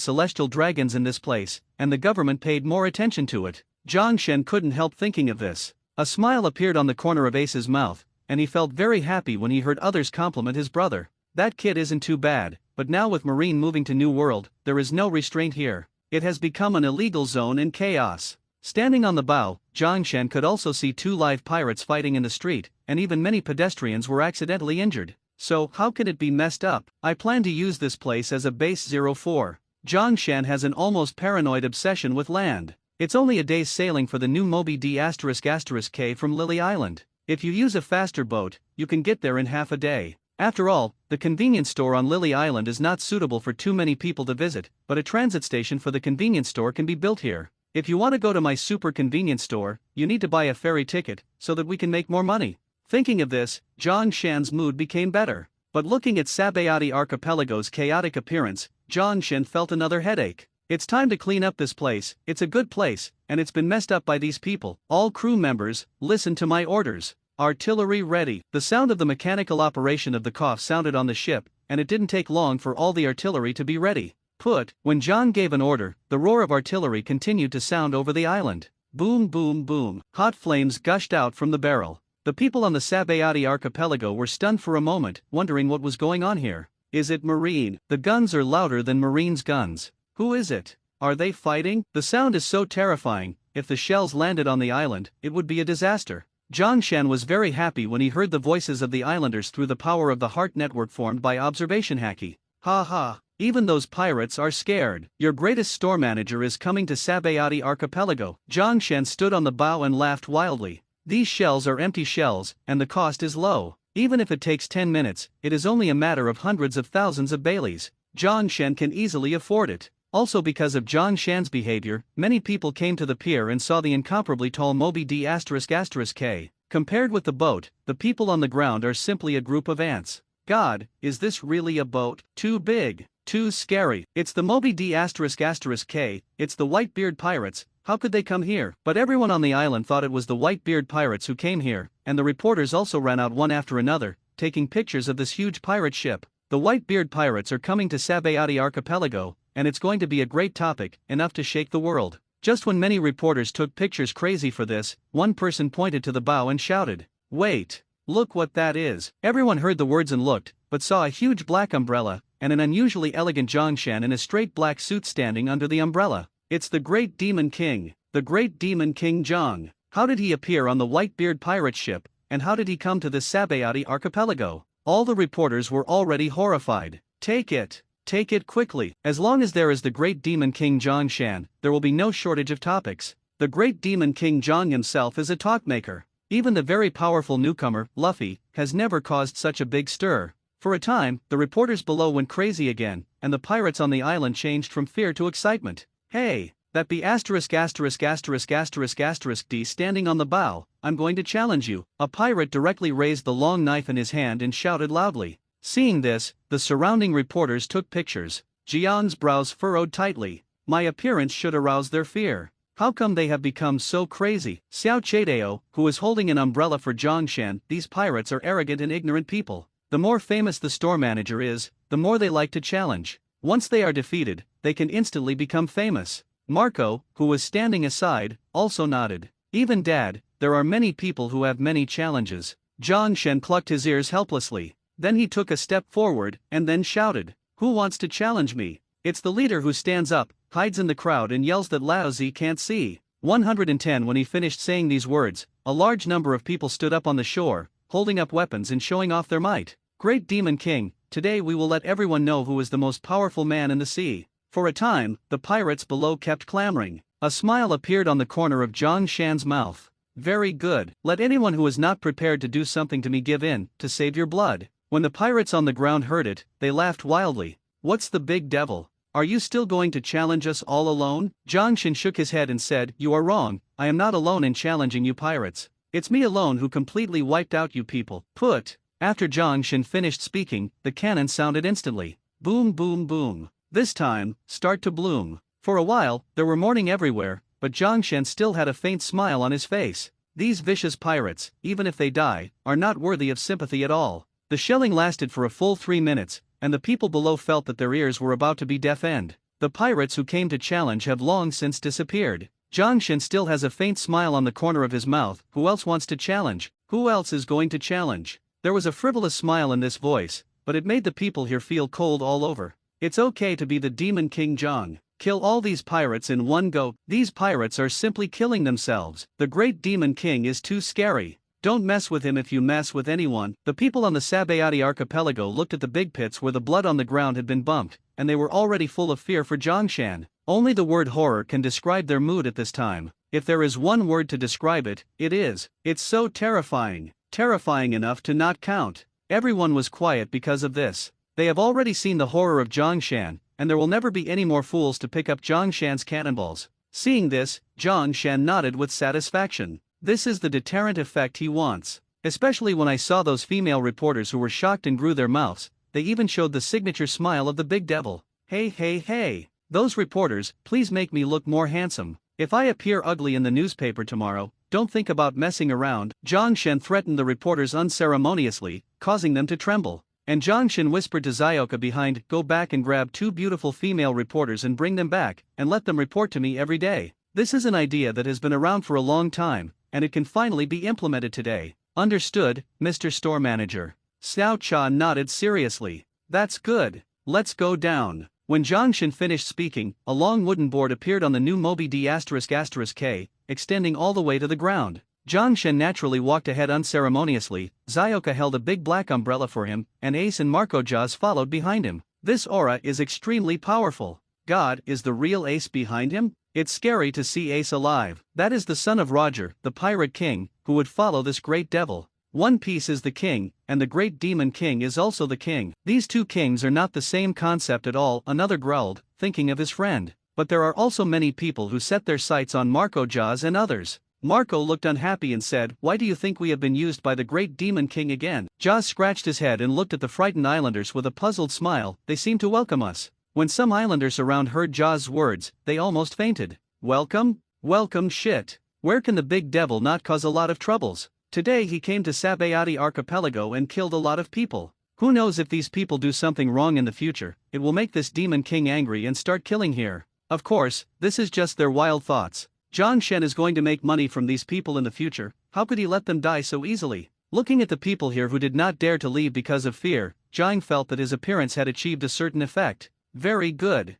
Speaker 1: celestial dragons in this place, and the government paid more attention to it. Zhang Shan couldn't help thinking of this. A smile appeared on the corner of Ace's mouth, and he felt very happy when he heard others compliment his brother. That kid isn't too bad, but now with Marine moving to New World, there is no restraint here. It has become an illegal zone in chaos. Standing on the bow, Zhang Shan could also see two live pirates fighting in the street, and even many pedestrians were accidentally injured. So, how can it be messed up? I plan to use this place as a base 04. Zhang Shan has an almost paranoid obsession with land. It's only a day's sailing for the new Moby D****K from Lily Island. If you use a faster boat, you can get there in half a day. After all, the convenience store on Lily Island is not suitable for too many people to visit, but a transit station for the convenience store can be built here. If you want to go to my super convenience store, you need to buy a ferry ticket, so that we can make more money. Thinking of this, Zhang Shan's mood became better. But looking at Sabayati Archipelago's chaotic appearance, Zhang Shan felt another headache. It's time to clean up this place. It's a good place, and it's been messed up by these people. All crew members, listen to my orders. Artillery ready. The sound of the mechanical operation of the cough sounded on the ship, and it didn't take long for all the artillery to be ready. When John gave an order, the roar of artillery continued to sound over the island. Boom boom boom. Hot flames gushed out from the barrel. The people on the Sabayati archipelago were stunned for a moment, wondering what was going on here. Is it Marine? The guns are louder than Marine's guns. Who is it? Are they fighting? The sound is so terrifying. If the shells landed on the island, it would be a disaster. Zhang Shan was very happy when he heard the voices of the islanders through the power of the heart network formed by observation haki. Ha ha. Even those pirates are scared. Your greatest store manager is coming to Sabayati archipelago. Zhang Shan stood on the bow and laughed wildly. These shells are empty shells, and the cost is low. Even if it takes 10 minutes, it is only a matter of hundreds of thousands of Baileys. Zhang Shan can easily afford it. Also because of Zhang Shan's behavior, many people came to the pier and saw the incomparably tall Moby D****K. Compared with the boat, the people on the ground are simply a group of ants. God, is this really a boat? Too big. Too scary. It's the Moby D****K, it's the Whitebeard pirates. How could they come here? But everyone on the island thought it was the Whitebeard pirates who came here, and the reporters also ran out one after another, taking pictures of this huge pirate ship. The Whitebeard pirates are coming to Sabayati archipelago, and it's going to be a great topic, enough to shake the world. Just when many reporters took pictures crazy for this, one person pointed to the bow and shouted, "Wait! Look what that is!" Everyone heard the words and looked, but saw a huge black umbrella, and an unusually elegant Zhang Shan in a straight black suit standing under the umbrella. It's the Great Demon King, the Great Demon King Zhang. How did he appear on the Whitebeard pirate ship, and how did he come to the Sabayati archipelago? All the reporters were already horrified. Take it quickly. As long as there is the Great Demon King Zhang Shan, there will be no shortage of topics. The Great Demon King Zhang himself is a talkmaker. Even the very powerful newcomer, Luffy, has never caused such a big stir. For a time, the reporters below went crazy again, and the pirates on the island changed from fear to excitement. Hey, that be ****D standing on the bow, I'm going to challenge you. A pirate directly raised the long knife in his hand and shouted loudly. Seeing this, the surrounding reporters took pictures. Jiang's brows furrowed tightly. My appearance should arouse their fear. How come they have become so crazy? Xiao Chaideo, who was holding an umbrella for Zhongshan, these pirates are arrogant and ignorant people. The more famous the store manager is, the more they like to challenge. Once they are defeated, they can instantly become famous. Marco, who was standing aside, also nodded. Even Dad, there are many people who have many challenges. Zhongshan clucked his ears helplessly. Then he took a step forward, and then shouted, "Who wants to challenge me?" It's the leader who stands up, hides in the crowd and yells that Lao Zi can't see. 110 When he finished saying these words, a large number of people stood up on the shore, holding up weapons and showing off their might. Great Demon King, today we will let everyone know who is the most powerful man in the sea. For a time, the pirates below kept clamoring. A smile appeared on the corner of Zhongshan's mouth. Very good. Let anyone who is not prepared to do something to me give in, to save your blood. When the pirates on the ground heard it, they laughed wildly. What's the big devil? Are you still going to challenge us all alone? Zhongshan shook his head and said, You are wrong, I am not alone in challenging you pirates. It's me alone who completely wiped out you people. After Zhongshan finished speaking, the cannon sounded instantly. Boom boom boom. This time, start to bloom. For a while, there were mourning everywhere, but Zhongshan still had a faint smile on his face. These vicious pirates, even if they die, are not worthy of sympathy at all. The shelling lasted for a full 3 minutes, and the people below felt that their ears were about to be deafened. The pirates who came to challenge have long since disappeared. Zhongshan still has a faint smile on the corner of his mouth. Who else wants to challenge? Who else is going to challenge? There was a frivolous smile in this voice, but it made the people here feel cold all over. It's okay to be the Demon King Zhong. Kill all these pirates in one go. These pirates are simply killing themselves. The great Demon King is too scary. Don't mess with him if you mess with anyone. The people on the Sabayati archipelago looked at the big pits where the blood on the ground had been bumped, and they were already full of fear for Zhongshan. Only the word horror can describe their mood at this time. If there is one word to describe it, it is. It's so terrifying. Terrifying enough to not count. Everyone was quiet because of this. They have already seen the horror of Zhongshan, and there will never be any more fools to pick up Zhongshan's cannonballs. Seeing this, Zhongshan nodded with satisfaction. This is the deterrent effect he wants. Especially when I saw those female reporters who were shocked and grew their mouths, they even showed the signature smile of the big devil. Hey. Those reporters, please make me look more handsome. If I appear ugly in the newspaper tomorrow, don't think about messing around. Zhongshan threatened the reporters unceremoniously, causing them to tremble. And Zhongshan whispered to Zioka behind, Go back and grab 2 beautiful female reporters and bring them back, and let them report to me every day. This is an idea that has been around for a long time, and it can finally be implemented today. Understood, Mr. Store Manager. Xiao Cha nodded seriously. That's good. Let's go down. When Zhongshan finished speaking, a long wooden board appeared on the new Mobi D***K, extending all the way to the ground. Zhongshan naturally walked ahead unceremoniously. Zioka held a big black umbrella for him, and Ace and Marco Jaws followed behind him. This aura is extremely powerful. God, is the real Ace behind him? It's scary to see Ace alive. That is the son of Roger, the Pirate King, who would follow this great devil. One Piece is the king, and the great Demon King is also the king. These two kings are not the same concept at all, another growled, thinking of his friend. But there are also many people who set their sights on Marco Jaws and others. Marco looked unhappy and said, Why do you think we have been used by the great Demon King again? Jaws scratched his head and looked at the frightened islanders with a puzzled smile. They seem to welcome us. When some islanders around heard Jaws' words, they almost fainted. Welcome? Welcome shit. Where can the big devil not cause a lot of troubles? Today he came to Sabayati archipelago and killed a lot of people. Who knows if these people do something wrong in the future, it will make this Demon King angry and start killing here. Of course, this is just their wild thoughts. Zhongshan is going to make money from these people in the future. How could he let them die so easily? Looking at the people here who did not dare to leave because of fear, Zhang felt that his appearance had achieved a certain effect. Very good,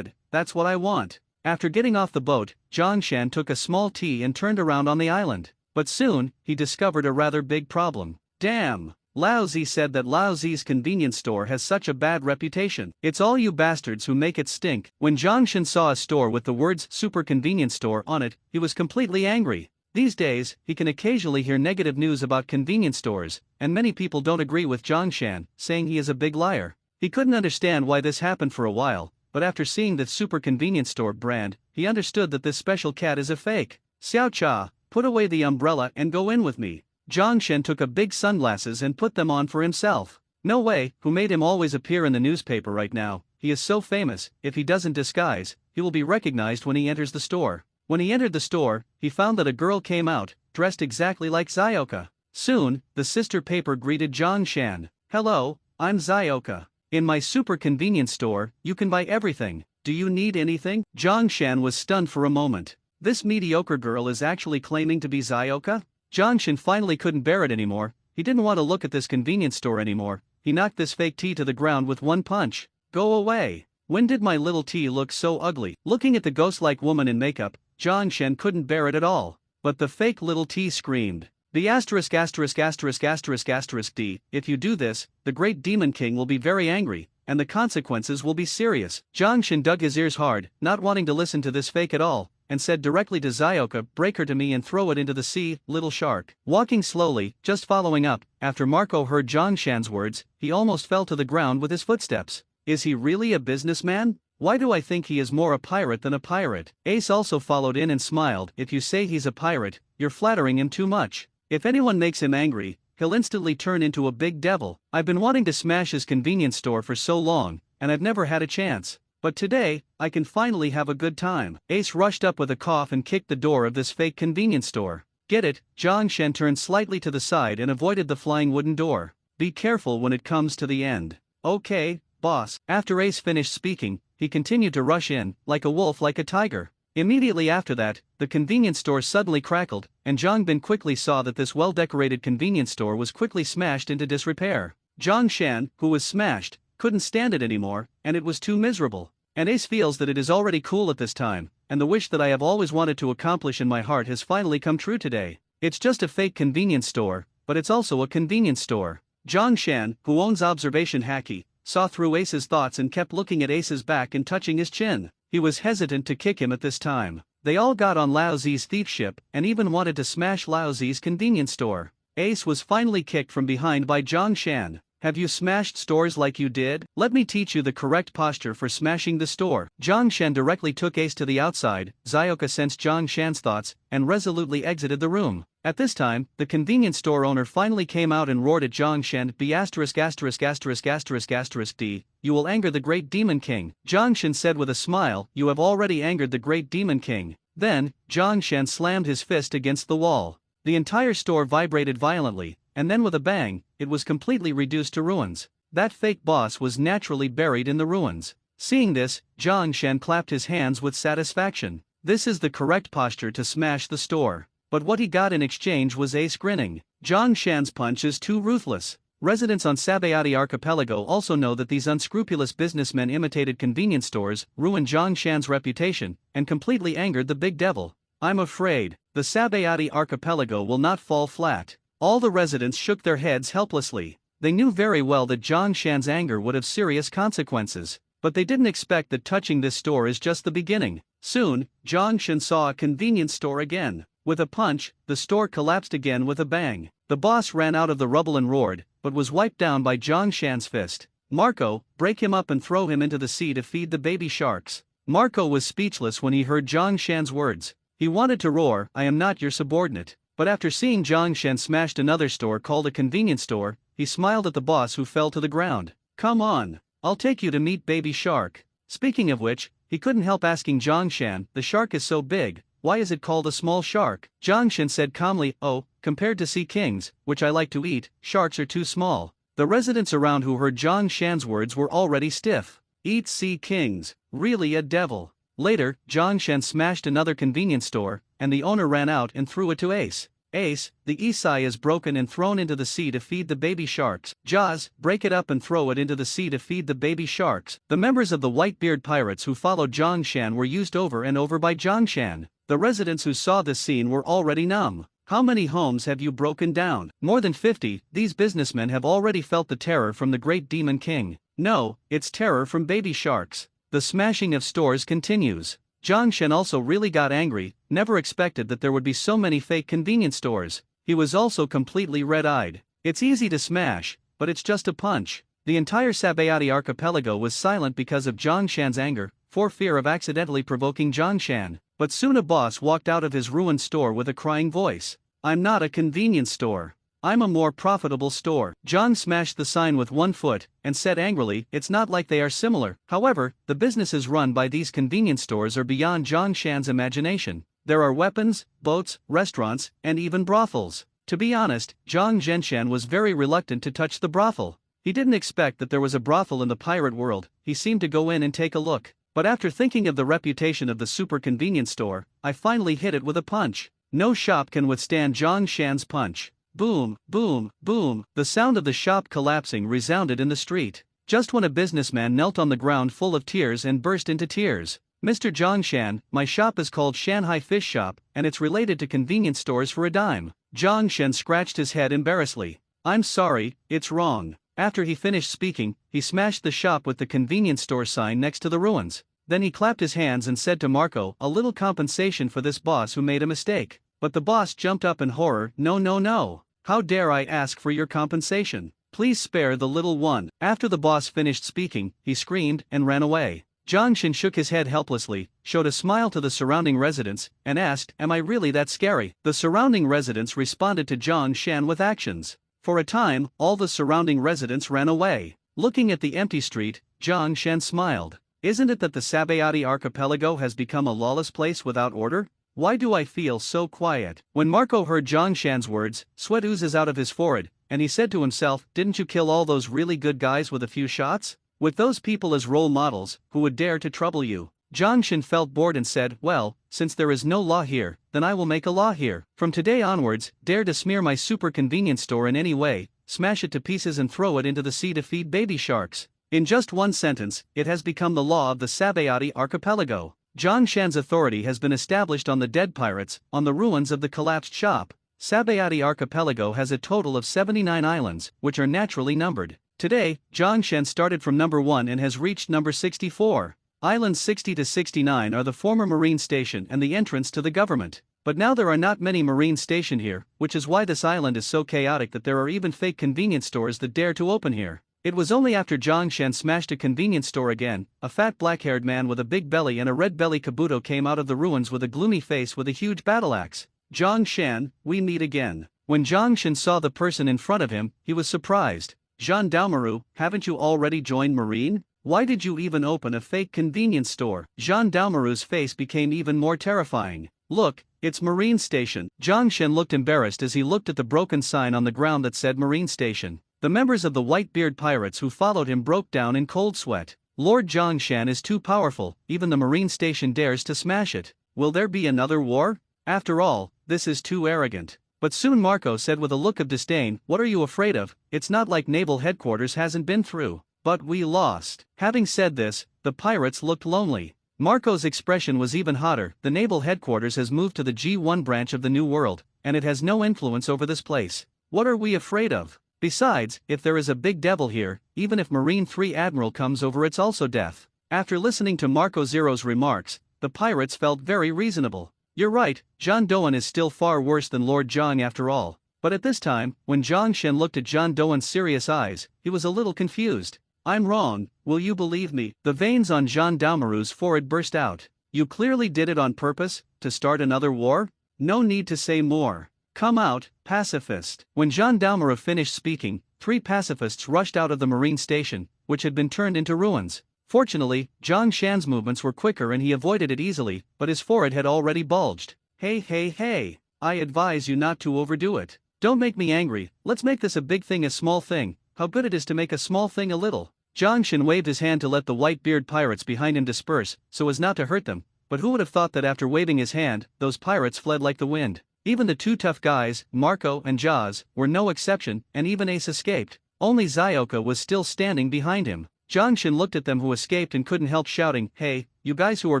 Speaker 1: that's what I want. After getting off the boat, Zhongshan took a small tea and turned around on the island. But soon, he discovered a rather big problem. Damn! Lao Zi said that Lao Zi's convenience store has such a bad reputation. It's all you bastards who make it stink. When Zhongshan saw a store with the words Super Convenience Store on it, he was completely angry. These days, he can occasionally hear negative news about convenience stores, and many people don't agree with Zhongshan, saying he is a big liar. He couldn't understand why this happened for a while, but after seeing the Super Convenience Store brand, he understood that this special cat is a fake. Xiao Cha, put away the umbrella and go in with me. Zhongshan took a big sunglasses and put them on for himself. No way, who made him always appear in the newspaper right now? He is so famous, if he doesn't disguise, he will be recognized when he enters the store. When he entered the store, he found that a girl came out, dressed exactly like Zioka. Soon, the sister paper greeted Zhang Shan. "Hello, I'm Zioka. In my super convenience store, you can buy everything. Do you need anything?" Zhang Shan was stunned for a moment. This mediocre girl is actually claiming to be Zioka? Zhang Shan finally couldn't bear it anymore. He didn't want to look at this convenience store anymore. He knocked this fake tea to the ground with one punch. "Go away. When did my little tea look so ugly?" Looking at the ghost-like woman in makeup, Zhang Shan couldn't bear it at all. But the fake little tea screamed. "The asterisk asterisk asterisk asterisk asterisk D. If you do this, the great demon king will be very angry, and the consequences will be serious." Zhang Shan dug his ears hard, not wanting to listen to this fake at all, and said directly to Zioka, "Break her to me and throw it into the sea, little shark." Walking slowly, just following up, after Marco heard Zhang Shan's words, he almost fell to the ground with his footsteps. Is he really a businessman? Why do I think he is more a pirate than a pirate? Ace also followed in and smiled. "If you say he's a pirate, you're flattering him too much. If anyone makes him angry, he'll instantly turn into a big devil. I've been wanting to smash his convenience store for so long, and I've never had a chance. But today, I can finally have a good time." Ace rushed up with a cough and kicked the door of this fake convenience store. "Get it?" Zhang Shan turned slightly to the side and avoided the flying wooden door. "Be careful when it comes to the end." "Okay, boss." After Ace finished speaking, he continued to rush in, like a wolf like a tiger. Immediately after that, the convenience store suddenly crackled, and Zhang Bin quickly saw that this well-decorated convenience store was quickly smashed into disrepair. Zhang Shan, who was smashed, couldn't stand it anymore, and it was too miserable. And Ace feels that it is already cool at this time, and the wish that I have always wanted to accomplish in my heart has finally come true today. It's just a fake convenience store, but it's also a convenience store. Zhang Shan, who owns observation haki, saw through Ace's thoughts and kept looking at Ace's back and touching his chin. He was hesitant to kick him at this time. They all got on Lao Zi's thief ship and even wanted to smash Lao Zi's convenience store. Ace was finally kicked from behind by Zhang Shan. "Have you smashed stores like you did? Let me teach you the correct posture for smashing the store." Zhang Shan directly took Ace to the outside. Zioka sensed Zhang Shan's thoughts and resolutely exited the room. At this time, the convenience store owner finally came out and roared at Zhang Shan, "Be asterisk asterisk asterisk asterisk asterisk D. You will anger the great demon king." Zhang Shan said with a smile, "You have already angered the great demon king." Then, Zhang Shan slammed his fist against the wall. The entire store vibrated violently, and then with a bang, it was completely reduced to ruins. That fake boss was naturally buried in the ruins. Seeing this, Zhang Shan clapped his hands with satisfaction. This is the correct posture to smash the store. But what he got in exchange was Ace grinning. Zhang Shan's punch is too ruthless. Residents on Sabayati Archipelago also know that these unscrupulous businessmen imitated convenience stores, ruined Zhang Shan's reputation, and completely angered the big devil. "I'm afraid the Sabayati Archipelago will not fall flat." All the residents shook their heads helplessly. They knew very well that Zhang Shan's anger would have serious consequences, but they didn't expect that touching this store is just the beginning. Soon, Zhang Shan saw a convenience store again. With a punch, the store collapsed again with a bang. The boss ran out of the rubble and roared, but was wiped down by Zhang Shan's fist. "Marco, break him up and throw him into the sea to feed the baby sharks." Marco was speechless when he heard Zhang Shan's words. He wanted to roar, "I am not your subordinate." But after seeing Zhang Shan smashed another store called a convenience store, he smiled at the boss who fell to the ground. "Come on, I'll take you to meet baby shark." Speaking of which, he couldn't help asking Zhang Shan, "The shark is so big, why is it called a small shark?" Zhang Shan said calmly, "Oh, compared to sea kings, which I like to eat, sharks are too small." The residents around who heard Zhang Shan's words were already stiff. Eat sea kings, really a devil. Later, Zhang Shan smashed another convenience store, and the owner ran out and threw it to Ace. "Ace, the Isai is broken and thrown into the sea to feed the baby sharks." "Jaws, break it up and throw it into the sea to feed the baby sharks." The members of the Whitebeard pirates who followed Zhang Shan were used over and over by Zhang Shan. The residents who saw this scene were already numb. "How many homes have you broken down?" "More than 50, these businessmen have already felt the terror from the great demon king." "No, it's terror from baby sharks." The smashing of stores continues. Zhang Shan also really got angry, never expected that there would be so many fake convenience stores. He was also completely red-eyed. It's easy to smash, but it's just a punch. The entire Sabayati archipelago was silent because of Zhang Shan's anger, for fear of accidentally provoking Zhang Shan. But soon a boss walked out of his ruined store with a crying voice. "I'm not a convenience store. I'm a more profitable store." Zhang smashed the sign with one foot, and said angrily, "It's not like they are similar." However, the businesses run by these convenience stores are beyond Zhang Shan's imagination. There are weapons, boats, restaurants, and even brothels. To be honest, Zhang Zhenshan was very reluctant to touch the brothel. He didn't expect that there was a brothel in the pirate world. He seemed to go in and take a look. But after thinking of the reputation of the super convenience store, I finally hit it with a punch. No shop can withstand Zhang Shan's punch. Boom, boom, boom. The sound of the shop collapsing resounded in the street. Just when a businessman knelt on the ground full of tears and burst into tears. Mr. Zhang Shan, my shop is called Shanghai Fish Shop, and it's related to convenience stores for a dime. Zhang Shan scratched his head embarrassedly. I'm sorry, it's wrong. After he finished speaking, he smashed the shop with the convenience store sign next to the ruins. Then he clapped his hands and said to Marco, a little compensation for this boss who made a mistake. But the boss jumped up in horror, no no no. How dare I ask for your compensation? Please spare the little one. After the boss finished speaking, he screamed and ran away. Zhang Shan shook his head helplessly, showed a smile to the surrounding residents, and asked, am I really that scary? The surrounding residents responded to Zhang Shan with actions. For a time, all the surrounding residents ran away. Looking at the empty street, Zhang Shan smiled. Isn't it that the Sabayati archipelago has become a lawless place without order? Why do I feel so quiet? When Marco heard Zhang Shan's words, sweat oozes out of his forehead, and he said to himself, didn't you kill all those really good guys with a few shots? With those people as role models, who would dare to trouble you? Zhang Shan felt bored and said, well, since there is no law here, then I will make a law here. From today onwards, dare to smear my super convenience store in any way, smash it to pieces and throw it into the sea to feed baby sharks. In just one sentence, it has become the law of the Sabayati archipelago. Zhang Shan's authority has been established on the dead pirates, on the ruins of the collapsed shop. Sabayati archipelago has a total of 79 islands, which are naturally numbered. Today, Zhang Shan started from number 1 and has reached number 64. Islands 60 to 69 are the former marine station and the entrance to the government. But now there are not many marine stationed here, which is why this island is so chaotic that there are even fake convenience stores that dare to open here. It was only after Zhang Shan smashed a convenience store again, a fat black-haired man with a big belly and a red belly kabuto came out of the ruins with a gloomy face with a huge battle axe. Zhang Shan, we meet again. When Zhang Shan saw the person in front of him, he was surprised. Jean Daomaru, haven't you already joined Marine? Why did you even open a fake convenience store? Jean Daomaru's face became even more terrifying. Look, it's Marine Station. Zhang Shan looked embarrassed as he looked at the broken sign on the ground that said Marine Station. The members of the Whitebeard pirates who followed him broke down in cold sweat. Lord Zhang Shan is too powerful, even the Marine Station dares to smash it. Will there be another war? After all, this is too arrogant. But soon Marco said with a look of disdain, what are you afraid of? It's not like naval headquarters hasn't been through. But we lost. Having said this, the pirates looked lonely. Marco's expression was even hotter. The naval headquarters has moved to the G1 branch of the New World, and it has no influence over this place. What are we afraid of? Besides, if there is a big devil here, even if Marine 3 Admiral comes over it's also death. After listening to Marco Zero's remarks, the pirates felt very reasonable. You're right, Zhang Doan is still far worse than Lord Zhang after all. But at this time, when Zhang Shan looked at Zhang Doan's serious eyes, he was a little confused. I'm wrong, will you believe me? The veins on Jean Daomaru's forehead burst out. You clearly did it on purpose, to start another war? No need to say more. Come out, pacifist. When Jean Daomaru finished speaking, 3 pacifists rushed out of the marine station, which had been turned into ruins. Fortunately, Zhang Shan's movements were quicker and he avoided it easily, but his forehead had already bulged. Hey, I advise you not to overdo it. Don't make me angry, let's make this a big thing a small thing. How good it is to make a small thing a little. Zhang Shan waved his hand to let the Whitebeard pirates behind him disperse, so as not to hurt them, but who would have thought that after waving his hand, those pirates fled like the wind. Even the 2 tough guys, Marco and Jaz, were no exception, and even Ace escaped. Only Zioka was still standing behind him. Zhang Shan looked at them who escaped and couldn't help shouting, hey, you guys who are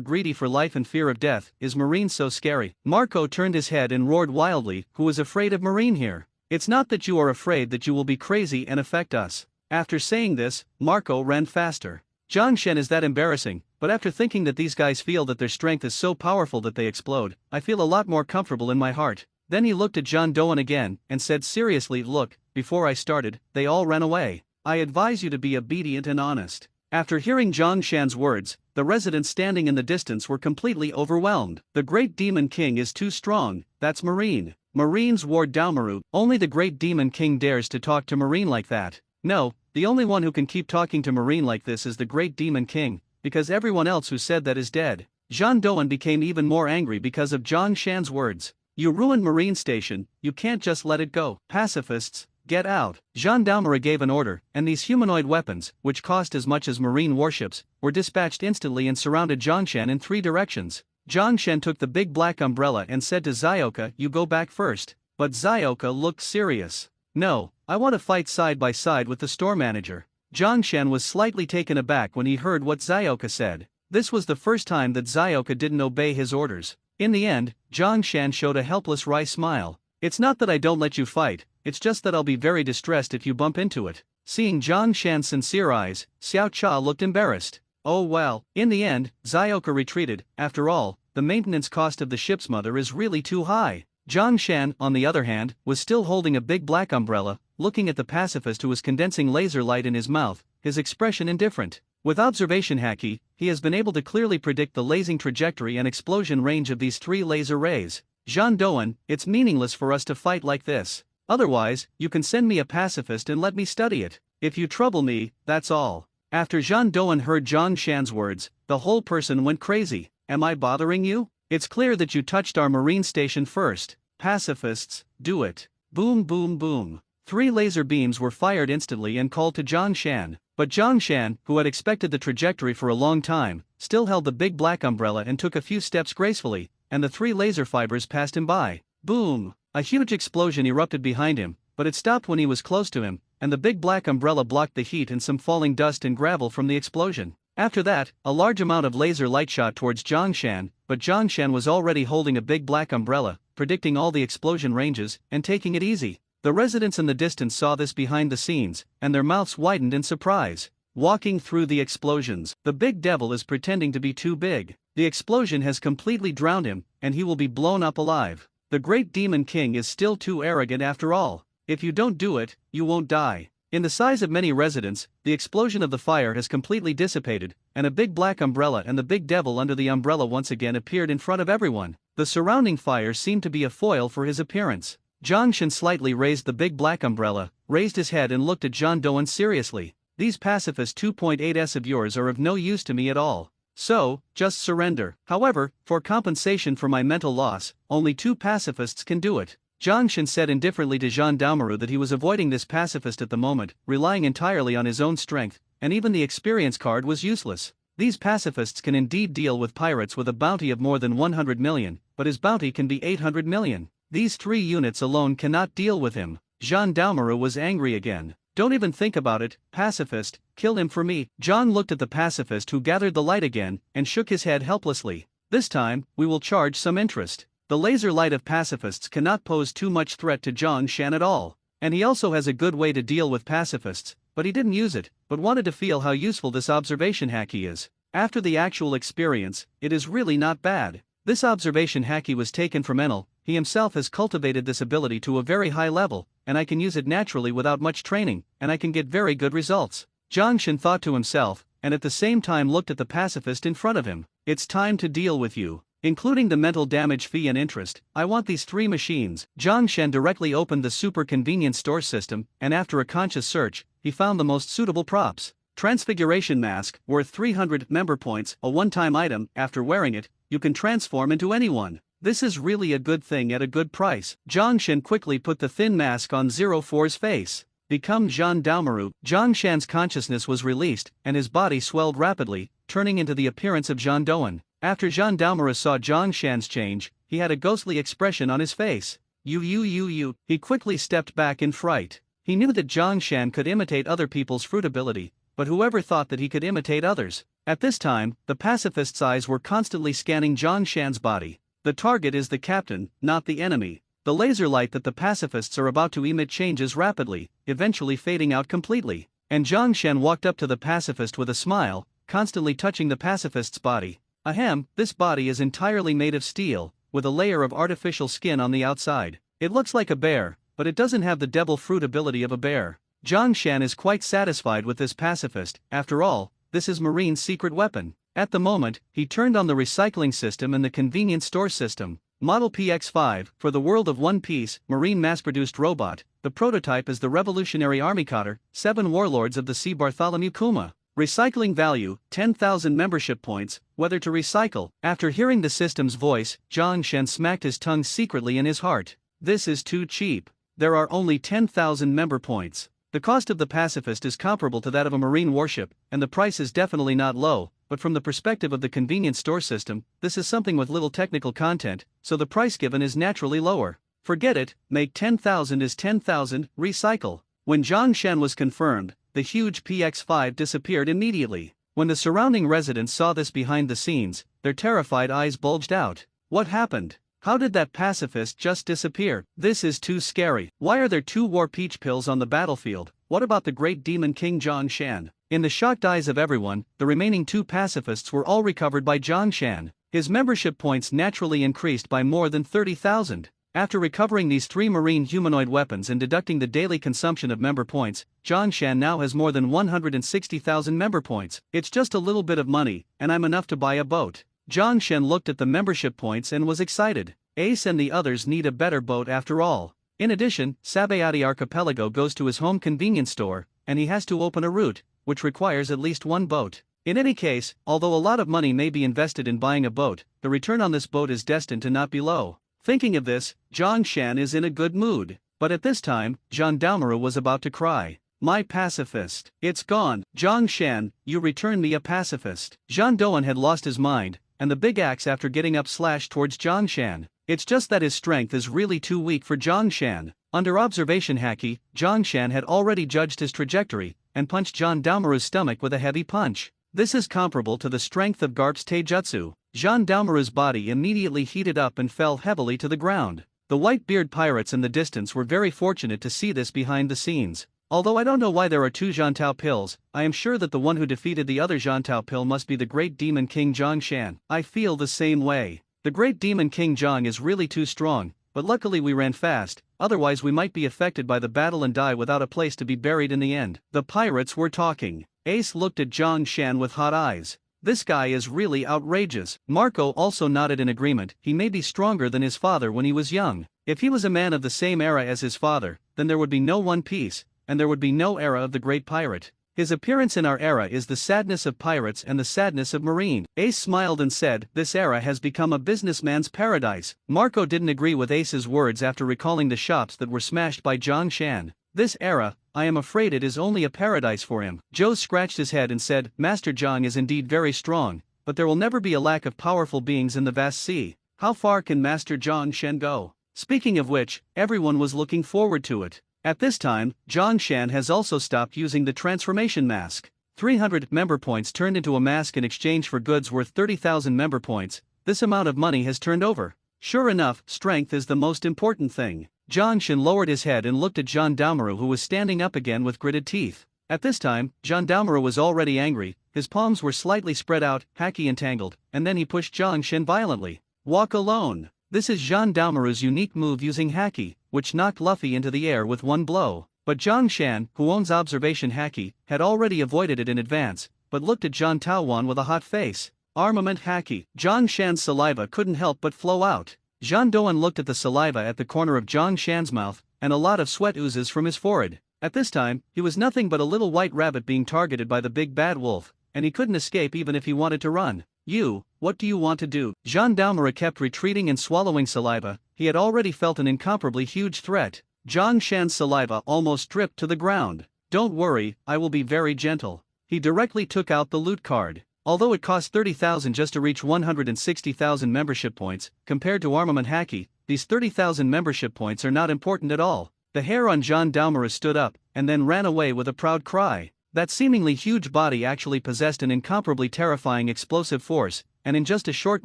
Speaker 1: greedy for life and fear of death, is Marine so scary? Marco turned his head and roared wildly, who is afraid of Marine here? It's not that you are afraid that you will be crazy and affect us. After saying this, Marco ran faster. Zhang Shan is that embarrassing, but after thinking that these guys feel that their strength is so powerful that they explode, I feel a lot more comfortable in my heart. Then he looked at Zhang Doan again, and said seriously, look, before I started, they all ran away. I advise you to be obedient and honest. After hearing Zhang Shan's words, the residents standing in the distance were completely overwhelmed. The Great Demon King is too strong, that's Marine. Marine's Ward Daomaru, only the Great Demon King dares to talk to Marine like that. No, the only one who can keep talking to Marine like this is the Great Demon King, because everyone else who said that is dead. Jean Doan became even more angry because of Zhang Shan's words. You ruined Marine Station, you can't just let it go. Pacifists, get out. Gendarmerie gave an order, and these humanoid weapons, which cost as much as Marine warships, were dispatched instantly and surrounded Zhongshan in 3 directions. Zhongshan took the big black umbrella and said to Zioka, you go back first. But Zioka looked serious. No, I want to fight side by side with the store manager. Zhongshan was slightly taken aback when he heard what Zioka said. This was the first time that Zioka didn't obey his orders. In the end, Zhongshan showed a helpless wry smile. It's not that I don't let you fight, it's just that I'll be very distressed if you bump into it. Seeing Zhongshan's sincere eyes, Xiao Cha looked embarrassed. Oh well. In the end, Zioka retreated. After all, the maintenance cost of the ship's mother is really too high. Zhongshan, on the other hand, was still holding a big black umbrella, looking at the pacifist who was condensing laser light in his mouth, his expression indifferent. With observation haki, he has been able to clearly predict the lasing trajectory and explosion range of these 3 laser rays. Jean Doan, it's meaningless for us to fight like this. Otherwise, you can send me a pacifist and let me study it. If you trouble me, that's all. After Jean Doan heard Zhang Shan's words, the whole person went crazy. Am I bothering you? It's clear that you touched our marine station first. Pacifists, do it. Boom boom boom. 3 laser beams were fired instantly and called to Zhang Shan. But Zhang Shan, who had expected the trajectory for a long time, still held the big black umbrella and took a few steps gracefully, and the 3 laser fibers passed him by. Boom! A huge explosion erupted behind him, but it stopped when he was close to him, and the big black umbrella blocked the heat and some falling dust and gravel from the explosion. After that, a large amount of laser light shot towards Zhang Shan, but Zhang Shan was already holding a big black umbrella, predicting all the explosion ranges, and taking it easy. The residents in the distance saw this behind the scenes, and their mouths widened in surprise. Walking through the explosions, the big devil is pretending to be too big. The explosion has completely drowned him, and he will be blown up alive. The great demon king is still too arrogant after all. If you don't do it, you won't die. In the size of many residents, the explosion of the fire has completely dissipated, and a big black umbrella and the big devil under the umbrella once again appeared in front of everyone. The surrounding fire seemed to be a foil for his appearance. Zhang Shan slightly raised the big black umbrella, raised his head and looked at Jean Doan seriously. These pacifist 2.8s of yours are of no use to me at all. So, just surrender. However, for compensation for my mental loss, only 2 pacifists can do it. Zhang Shan said indifferently to Jean Daumaru that he was avoiding this pacifist at the moment, relying entirely on his own strength, and even the experience card was useless. These pacifists can indeed deal with pirates with a bounty of more than 100 million, but his bounty can be 800 million. These 3 units alone cannot deal with him. Jean Daumaru was angry again. Don't even think about it, pacifist, kill him for me. John looked at the pacifist who gathered the light again, and shook his head helplessly. This time, we will charge some interest. The laser light of pacifists cannot pose too much threat to Zhang Shan at all. And he also has a good way to deal with pacifists, but he didn't use it, but wanted to feel how useful this observation haki is. After the actual experience, it is really not bad. This observation haki was taken from Enel. He himself has cultivated this ability to a very high level, and I can use it naturally without much training, and I can get very good results. Zhang Shan thought to himself, and at the same time looked at the pacifist in front of him. It's time to deal with you. Including the mental damage fee and interest, I want these 3 machines. Zhang Shan directly opened the super convenience store system, and after a conscious search, he found the most suitable props. Transfiguration mask, worth 300 member points, a one-time item. After wearing it, you can transform into anyone. This is really a good thing at a good price. Zhang Shan quickly put the thin mask on 04's face. Become Jean Daumaru. Zhang Shan's consciousness was released, and his body swelled rapidly, turning into the appearance of Jean Doan. After Jean Daumaru saw Zhang Shan's change, he had a ghostly expression on his face. You. He quickly stepped back in fright. He knew that Zhang Shan could imitate other people's fruit ability, but whoever thought that he could imitate others? At this time, the pacifist's eyes were constantly scanning Zhang Shan's body. The target is the captain, not the enemy. The laser light that the pacifists are about to emit changes rapidly, eventually fading out completely. And Zhang Shan walked up to the pacifist with a smile, constantly touching the pacifist's body. Ahem, this body is entirely made of steel, with a layer of artificial skin on the outside. It looks like a bear, but it doesn't have the devil fruit ability of a bear. Zhang Shan is quite satisfied with this pacifist. After all, this is Marine's secret weapon. At the moment, he turned on the recycling system and the convenience store system. Model PX5, for the world of One Piece, Marine mass-produced robot. The prototype is the Revolutionary Army Cutter, 7 Warlords of the Sea Bartholomew Kuma. Recycling value, 10,000 membership points, whether to recycle. After hearing the system's voice, Zhang Shen smacked his tongue secretly in his heart. This is too cheap. There are only 10,000 member points. The cost of the pacifist is comparable to that of a marine warship, and the price is definitely not low, but from the perspective of the convenience store system, this is something with little technical content, so the price given is naturally lower. Forget it, make 10,000 is 10,000, recycle. When Zhang Shen was confirmed, the huge PX5 disappeared immediately. When the surrounding residents saw this behind the scenes, their terrified eyes bulged out. What happened? How did that pacifist just disappear? This is too scary. Why are there 2 war peach pills on the battlefield? What about the great demon king Zhang Shan? In the shocked eyes of everyone, the remaining 2 pacifists were all recovered by Zhang Shan. His membership points naturally increased by more than 30,000. After recovering these 3 marine humanoid weapons and deducting the daily consumption of member points, Zhang Shan now has more than 160,000 member points. It's just a little bit of money, and I'm enough to buy a boat. Zhang Shen looked at the membership points and was excited. Ace and the others need a better boat after all. In addition, Sabayati Archipelago goes to his home convenience store, and he has to open a route, which requires at least 1 boat. In any case, although a lot of money may be invested in buying a boat, the return on this boat is destined to not be low. Thinking of this, Zhang Shan is in a good mood. But at this time, Gendarmerie was about to cry. My pacifist. It's gone. Zhang Shan, you return me a pacifist. Zhang Doan had lost his mind, and the big axe after getting up slashed towards Zhang Shan. It's just that his strength is really too weak for Zhang Shan. Under observation haki, Zhang Shan had already judged his trajectory, and punched Gendarmerie's stomach with a heavy punch. This is comparable to the strength of Garp's taijutsu. Gendarmerie's body immediately heated up and fell heavily to the ground. The white-beard pirates in the distance were very fortunate to see this behind the scenes. Although I don't know why there are 2 Zhantao pills, I am sure that the one who defeated the other Zhantao pill must be the great demon king Zhang Shan. I feel the same way. The great demon king Zhang is really too strong, but luckily we ran fast, otherwise we might be affected by the battle and die without a place to be buried in the end. The pirates were talking. Ace looked at Zhang Shan with hot eyes. This guy is really outrageous. Marco also nodded in agreement. He may be stronger than his father when he was young. If he was a man of the same era as his father, then there would be no One Piece, and there would be no era of the great pirate. His appearance in our era is the sadness of pirates and the sadness of marine. Ace smiled and said, this era has become a businessman's paradise. Marco didn't agree with Ace's words after recalling the shops that were smashed by Zhang Shan. This era, I am afraid it is only a paradise for him. Joe scratched his head and said, Master Zhang is indeed very strong, but there will never be a lack of powerful beings in the vast sea. How far can Master Zhang Shan go? Speaking of which, everyone was looking forward to it. At this time, Zhang Shan has also stopped using the transformation mask. 300 member points turned into a mask in exchange for goods worth 30,000 member points. This amount of money has turned over. Sure enough, strength is the most important thing. Zhang Shan lowered his head and looked at Gendarmerie, who was standing up again with gritted teeth. At this time, Gendarmerie was already angry. His palms were slightly spread out, haki entangled, and then he pushed Zhang Shan violently. Walk alone. This is Gendarmerie's unique move using haki, which knocked Luffy into the air with 1 blow. But Zhang Shan, who owns observation haki, had already avoided it in advance, but looked at Zhang Taowan with a hot face. Armament haki. Zhang Shan's saliva couldn't help but flow out. Zhang Doan looked at the saliva at the corner of Zhang Shan's mouth, and a lot of sweat oozes from his forehead. At this time, he was nothing but a little white rabbit being targeted by the big bad wolf, and he couldn't escape even if he wanted to run. You, what do you want to do? Gendarmerie kept retreating and swallowing saliva. He had already felt an incomparably huge threat. Zhang Shan's saliva almost dripped to the ground. Don't worry, I will be very gentle. He directly took out the loot card. Although it cost 30,000 just to reach 160,000 membership points, compared to armament haki, these 30,000 membership points are not important at all. The hair on Gendarmerie stood up, and then ran away with a proud cry. That seemingly huge body actually possessed an incomparably terrifying explosive force, and in just a short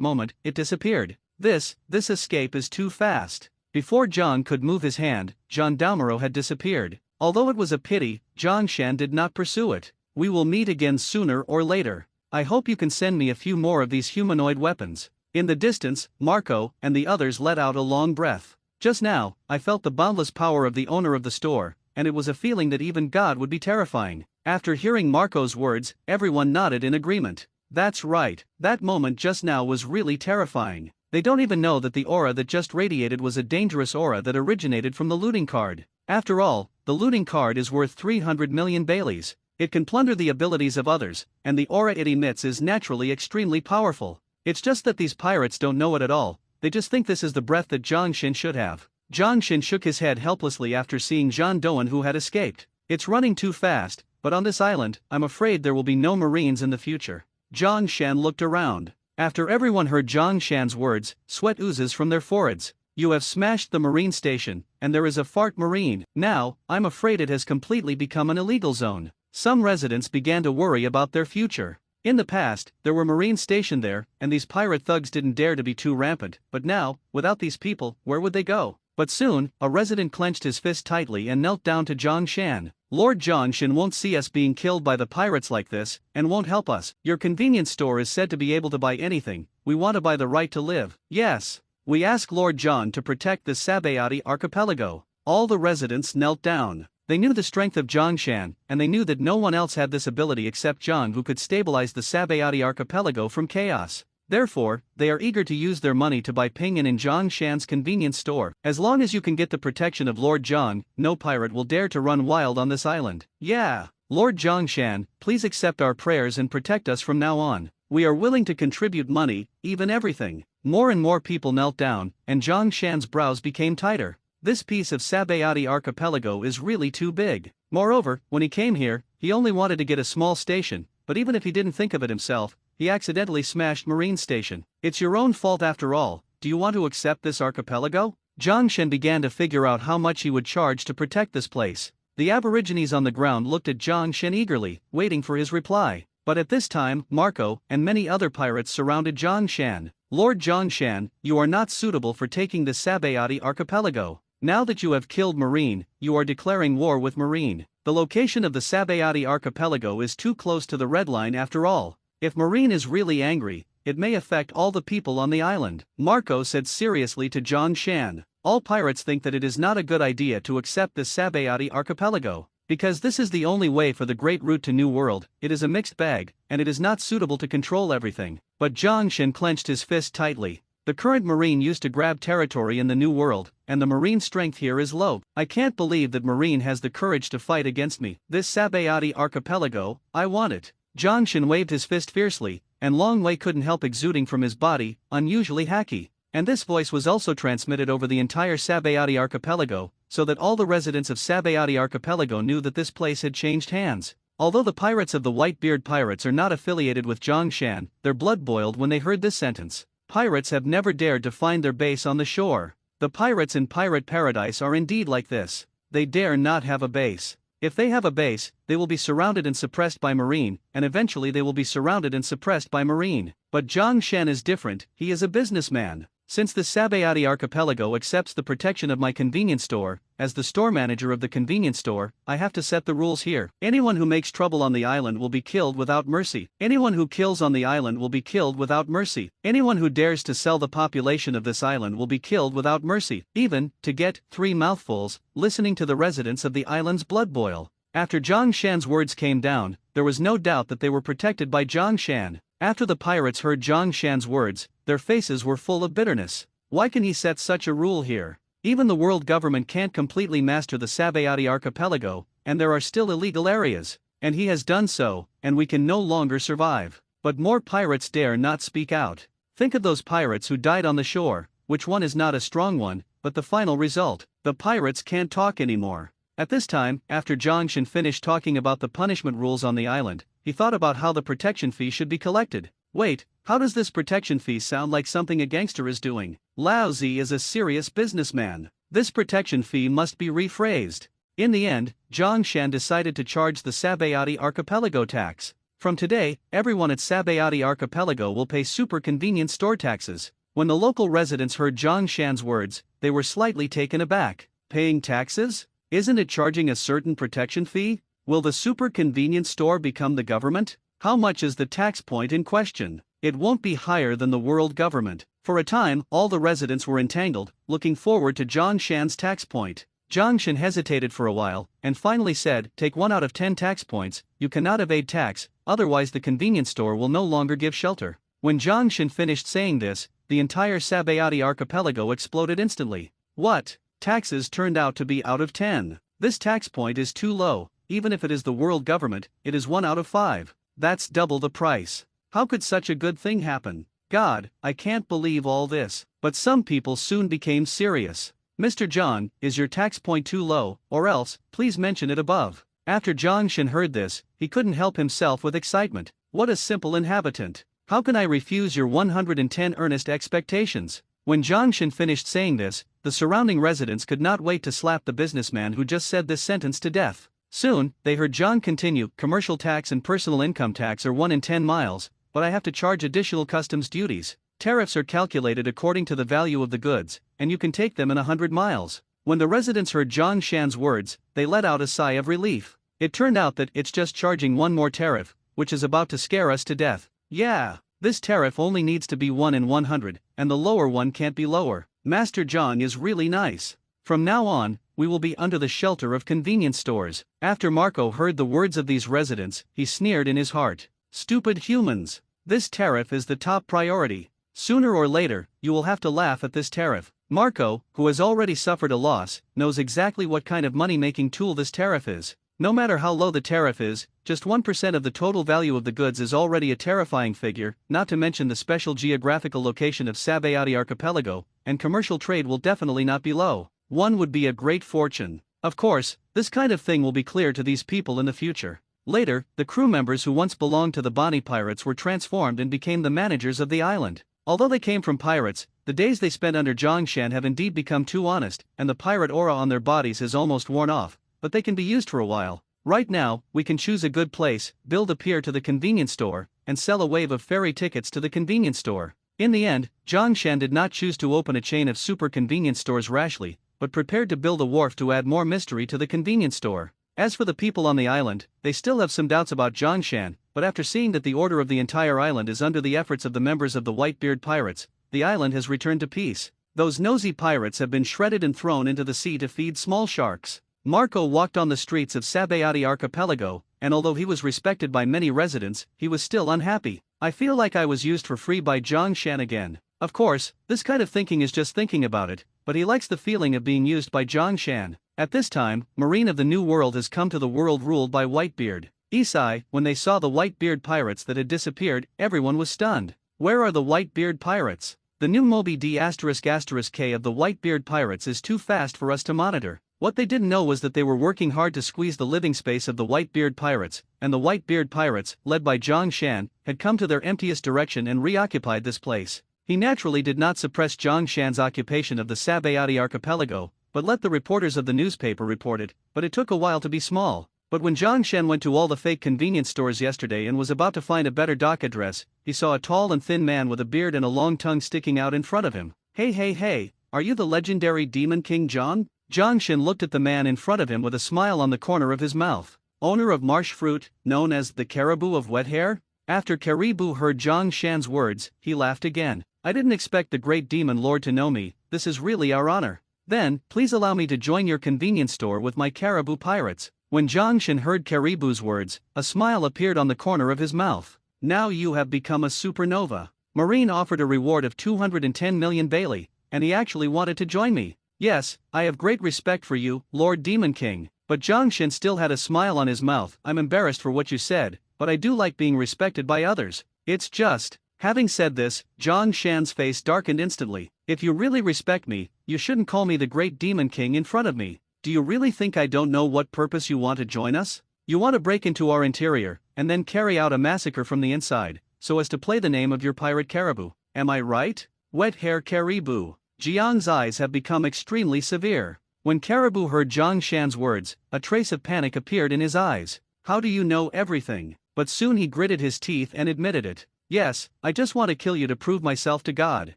Speaker 1: moment, it disappeared. This escape is too fast. Before Zhang could move his hand, Gendarmerie had disappeared. Although it was a pity, Zhang Shan did not pursue it. We will meet again sooner or later. I hope you can send me a few more of these humanoid weapons. In the distance, Marco and the others let out a long breath. Just now, I felt the boundless power of the owner of the store, and it was a feeling that even God would be terrifying. After hearing Marco's words, everyone nodded in agreement. That's right, that moment just now was really terrifying. They don't even know that the aura that just radiated was a dangerous aura that originated from the looting card. After all, the looting card is worth 300 million Baileys. It can plunder the abilities of others, and the aura it emits is naturally extremely powerful. It's just that these pirates don't know it at all, they just think this is the breath that Zhang Xin should have. Zhang Xin shook his head helplessly after seeing Zhang Doan who had escaped. It's running too fast, but on this island, I'm afraid there will be no marines in the future. Zhang Shan looked around. After everyone heard Zhang Shan's words, sweat oozes from their foreheads. You have smashed the marine station, and there is a fart marine. Now, I'm afraid it has completely become an illegal zone. Some residents began to worry about their future. In the past, there were marines stationed there, and these pirate thugs didn't dare to be too rampant, but now, without these people, where would they go? But soon, a resident clenched his fist tightly and knelt down to Zhang Shan. Lord Zhang Shan won't see us being killed by the pirates like this, and won't help us. Your convenience store is said to be able to buy anything. We want to buy the right to live. Yes. We ask Lord John to protect the Sabayati archipelago. All the residents knelt down. They knew the strength of Zhang Shan, and they knew that no one else had this ability except Zhang who could stabilize the Sabayati archipelago from chaos. Therefore, they are eager to use their money to buy Ping in Zhang Shan's convenience store. As long as you can get the protection of Lord Zhang, no pirate will dare to run wild on this island. Yeah. Lord Zhang Shan, please accept our prayers and protect us from now on. We are willing to contribute money, even everything. More and more people knelt down, and Zhang Shan's brows became tighter. This piece of Sabayati archipelago is really too big. Moreover, when he came here, he only wanted to get a small station, but even if he didn't think of it himself, he accidentally smashed Marine Station. It's your own fault after all. Do you want to accept this archipelago? Zhang Shen began to figure out how much he would charge to protect this place. The aborigines on the ground looked at Zhang Shen eagerly, waiting for his reply. But at this time, Marco and many other pirates surrounded Zhang Shan. Lord Zhang Shan, you are not suitable for taking the Sabayati archipelago. Now that you have killed Marine, you are declaring war with Marine. The location of the Sabayati archipelago is too close to the red line after all. If Marine is really angry, it may affect all the people on the island. Marco said seriously to Zhang Shan. All pirates think that it is not a good idea to accept the Sabayati archipelago. Because this is the only way for the great route to New World, it is a mixed bag, and it is not suitable to control everything. But Zhang Shen clenched his fist tightly. The current Marine used to grab territory in the New World, and the Marine strength here is low. I can't believe that Marine has the courage to fight against me. This Sabayati archipelago, I want it. Zhang Shen waved his fist fiercely, and Long Wei couldn't help exuding from his body, unusually hacky. And this voice was also transmitted over the entire Sabayati archipelago, so that all the residents of Sabayati archipelago knew that this place had changed hands. Although the pirates of the Whitebeard Pirates are not affiliated with Zhang Shan, their blood boiled when they heard this sentence. Pirates have never dared to find their base on the shore. The pirates in Pirate Paradise are indeed like this. They dare not have a base. If they have a base, they will be surrounded and suppressed by Marine, and eventually they will be surrounded and suppressed by Marine. But Zhang Shan is different, he is a businessman. Since the Sabayati archipelago accepts the protection of my convenience store, as the store manager of the convenience store, I have to set the rules here. Anyone who makes trouble on the island will be killed without mercy. Anyone who kills on the island will be killed without mercy. Anyone who dares to sell the population of this island will be killed without mercy. Even, to get 3 mouthfuls, listening to the residents of the island's blood boil. After Zhang Shan's words came down, there was no doubt that they were protected by Zhang Shan. After the pirates heard Zhang Shan's words, their faces were full of bitterness. Why can he set such a rule here? Even the world government can't completely master the Sabayati archipelago, and there are still illegal areas. And he has done so, and we can no longer survive. But more pirates dare not speak out. Think of those pirates who died on the shore, which one is not a strong one, but the final result. The pirates can't talk anymore. At this time, after Zhang Shan finished talking about the punishment rules on the island, he thought about how the protection fee should be collected. Wait, how does this protection fee sound like something a gangster is doing? Lao Zi is a serious businessman. This protection fee must be rephrased. In the end, Zhang Shan decided to charge the Sabayati archipelago tax. From today, everyone at Sabayati archipelago will pay super convenience store taxes. When the local residents heard Zhang Shan's words, they were slightly taken aback. Paying taxes? Isn't it charging a certain protection fee? Will the super convenience store become the government? How much is the tax point in question? It won't be higher than the world government. For a time, all the residents were entangled, looking forward to Zhang Shan's tax point. Zhang Shan hesitated for a while, and finally said, take 1 out of 10 tax points, you cannot evade tax, otherwise the convenience store will no longer give shelter. When Zhang Shan finished saying this, the entire Sabayati archipelago exploded instantly. What? Taxes turned out to be out of 10. This tax point is too low. even if it is the world government, it is 1 out of 5. That's double the price. How could such a good thing happen? God, I can't believe all this. But some people soon became serious. Mr. John, is your tax point too low, or else, please mention it above. After Zhangshan heard this, he couldn't help himself with excitement. What a simple inhabitant. How can I refuse your 110 earnest expectations? When Zhangshan finished saying this, the surrounding residents could not wait to slap the businessman who just said this sentence to death. Soon, they heard John continue, commercial tax and personal income tax are 1 in 10 miles, but I have to charge additional customs duties. Tariffs are calculated according to the value of the goods, and you can take them in 100 miles. When the residents heard Zhangshan's words, they let out a sigh of relief. It turned out that it's just charging one more tariff, which is about to scare us to death. Yeah, this tariff only needs to be 1 in 100, and the lower one can't be lower. Master John is really nice. From now on, we will be under the shelter of convenience stores. After Marco heard the words of these residents, he sneered in his heart. Stupid humans. This tariff is the top priority. Sooner or later, you will have to laugh at this tariff. Marco, who has already suffered a loss, knows exactly what kind of money-making tool this tariff is. No matter how low the tariff is, just 1% of the total value of the goods is already a terrifying figure, not to mention the special geographical location of Sabayati Archipelago, and commercial trade will definitely not be low. One would be a great fortune. Of course, this kind of thing will be clear to these people in the future. Later, the crew members who once belonged to the Bonnie pirates were transformed and became the managers of the island. Although they came from pirates, the days they spent under Zhangshan have indeed become too honest, and the pirate aura on their bodies has almost worn off, but they can be used for a while. Right now, we can choose a good place, build a pier to the convenience store, and sell a wave of ferry tickets to the convenience store. In the end, Zhangshan did not choose to open a chain of super convenience stores rashly, but prepared to build a wharf to add more mystery to the convenience store. As for the people on the island, they still have some doubts about Zhangshan, but after seeing that the order of the entire island is under the efforts of the members of the Whitebeard pirates, the island has returned to peace. Those nosy pirates have been shredded and thrown into the sea to feed small sharks. Marco walked on the streets of Sabayati Archipelago, and although he was respected by many residents, he was still unhappy. I feel like I was used for free by Zhangshan again. Of course, this kind of thinking is just thinking about it, but he likes the feeling of being used by Zhangshan. At this time, Marine of the New World has come to the world ruled by Whitebeard. Isai, when they saw the Whitebeard pirates that had disappeared, everyone was stunned. Where are the Whitebeard pirates? The new Moby D***** K of the Whitebeard pirates is too fast for us to monitor. What they didn't know was that they were working hard to squeeze the living space of the Whitebeard pirates, and the Whitebeard pirates, led by Zhangshan, had come to their emptiest direction and reoccupied this place. He naturally did not suppress Zhangshan's occupation of the Sabayati Archipelago, but let the reporters of the newspaper report it, but it took a while to be small. But when Zhangshan went to all the fake convenience stores yesterday and was about to find a better dock address, he saw a tall and thin man with a beard and a long tongue sticking out in front of him. Hey, are you the legendary Demon King John? Zhangshan looked at the man in front of him with a smile on the corner of his mouth. Owner of marsh fruit, known as the Caribou of Wet Hair? After Caribou heard Zhangshan's words, he laughed again. I didn't expect the great demon lord to know me, this is really our honor. Then, please allow me to join your convenience store with my Caribou pirates. When Zhangshan heard Caribou's words, a smile appeared on the corner of his mouth. Now you have become a supernova. Marine offered a reward of 210 million Bailey, and he actually wanted to join me. Yes, I have great respect for you, Lord Demon King. But Zhangshan still had a smile on his mouth. I'm embarrassed for what you said, but I do like being respected by others. It's just. Having said this, Zhangshan's face darkened instantly. If you really respect me, you shouldn't call me the great Demon King in front of me. Do you really think I don't know what purpose you want to join us? You want to break into our interior, and then carry out a massacre from the inside, so as to play the name of your pirate Caribou. Am I right? Wet Hair Caribou. Jiang's eyes have become extremely severe. When Caribou heard Zhangshan's words, a trace of panic appeared in his eyes. How do you know everything? But soon he gritted his teeth and admitted it. Yes, I just want to kill you to prove myself to God.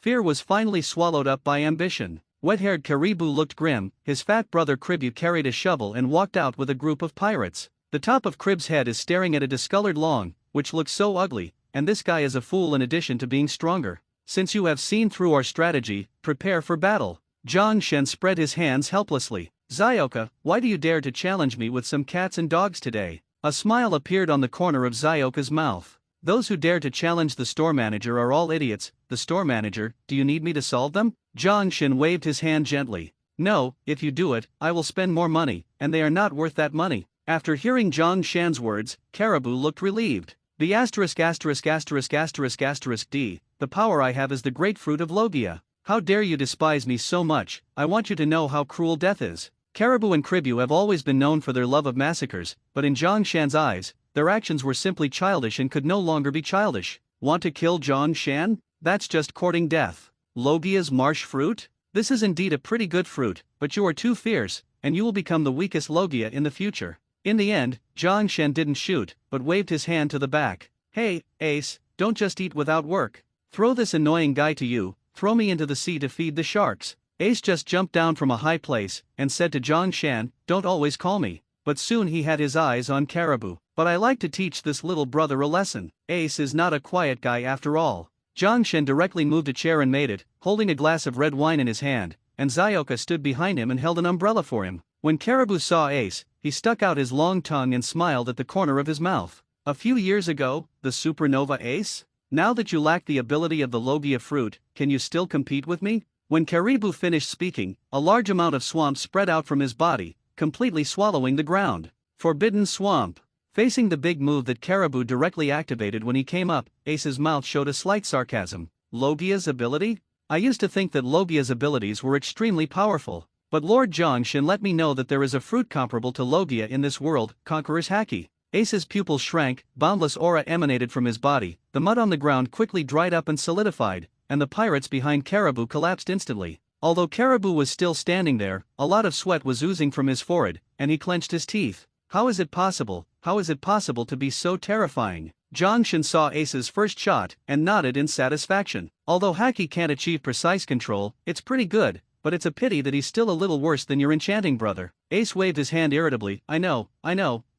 Speaker 1: Fear was finally swallowed up by ambition. Wet-haired Caribou looked grim. His fat brother Cribu carried a shovel and walked out with a group of pirates. The top of Crib's head is staring at a discolored lawn, which looks so ugly, and this guy is a fool in addition to being stronger. Since you have seen through our strategy, prepare for battle. Zhangshan spread his hands helplessly. Zyoka, why do you dare to challenge me with some cats and dogs today? A smile appeared on the corner of Zyoka's mouth. Those who dare to challenge the store manager are all idiots. The store manager, do you need me to solve them? Zhangshan waved his hand gently. No, if you do it, I will spend more money, and they are not worth that money. After hearing Zhang Shan's words, Caribou looked relieved. The asterisk asterisk asterisk asterisk asterisk D, the power I have is the great fruit of Logia. How dare you despise me so much? I want you to know how cruel death is. Caribou and Kribu have always been known for their love of massacres, but in Zhang Shan's eyes, their actions were simply childish and could no longer be childish. Want to kill Zhang Shan? That's just courting death. Logia's marsh fruit? This is indeed a pretty good fruit, but you are too fierce, and you will become the weakest Logia in the future. In the end, Zhang Shan didn't shoot, but waved his hand to the back. Hey, Ace, don't just eat without work. Throw this annoying guy to you, throw me into the sea to feed the sharks. Ace just jumped down from a high place, and said to Zhang Shan, don't always call me. But soon he had his eyes on Caribou. But I like to teach this little brother a lesson. Ace is not a quiet guy after all. Zhang Shan directly moved a chair and made it, holding a glass of red wine in his hand, and Zioka stood behind him and held an umbrella for him. When Caribou saw Ace, he stuck out his long tongue and smiled at the corner of his mouth. A few years ago, the supernova Ace? Now that you lack the ability of the Logia fruit, can you still compete with me? When Caribou finished speaking, a large amount of swamp spread out from his body, completely swallowing the ground. Forbidden swamp. Facing the big move that Caribou directly activated when he came up, Ace's mouth showed a slight sarcasm. Logia's ability? I used to think that Logia's abilities were extremely powerful, but Lord Zhang Shan let me know that there is a fruit comparable to Logia in this world, Conqueror's Haki. Ace's pupils shrank, boundless aura emanated from his body, the mud on the ground quickly dried up and solidified, and the pirates behind Caribou collapsed instantly. Although Caribou was still standing there, a lot of sweat was oozing from his forehead, and he clenched his teeth. How is it possible? How is it possible to be so terrifying? Zhang Shan saw Ace's first shot, and nodded in satisfaction. Although Haki can't achieve precise control, it's pretty good, but it's a pity that he's still a little worse than your enchanting brother. Ace waved his hand irritably. I know,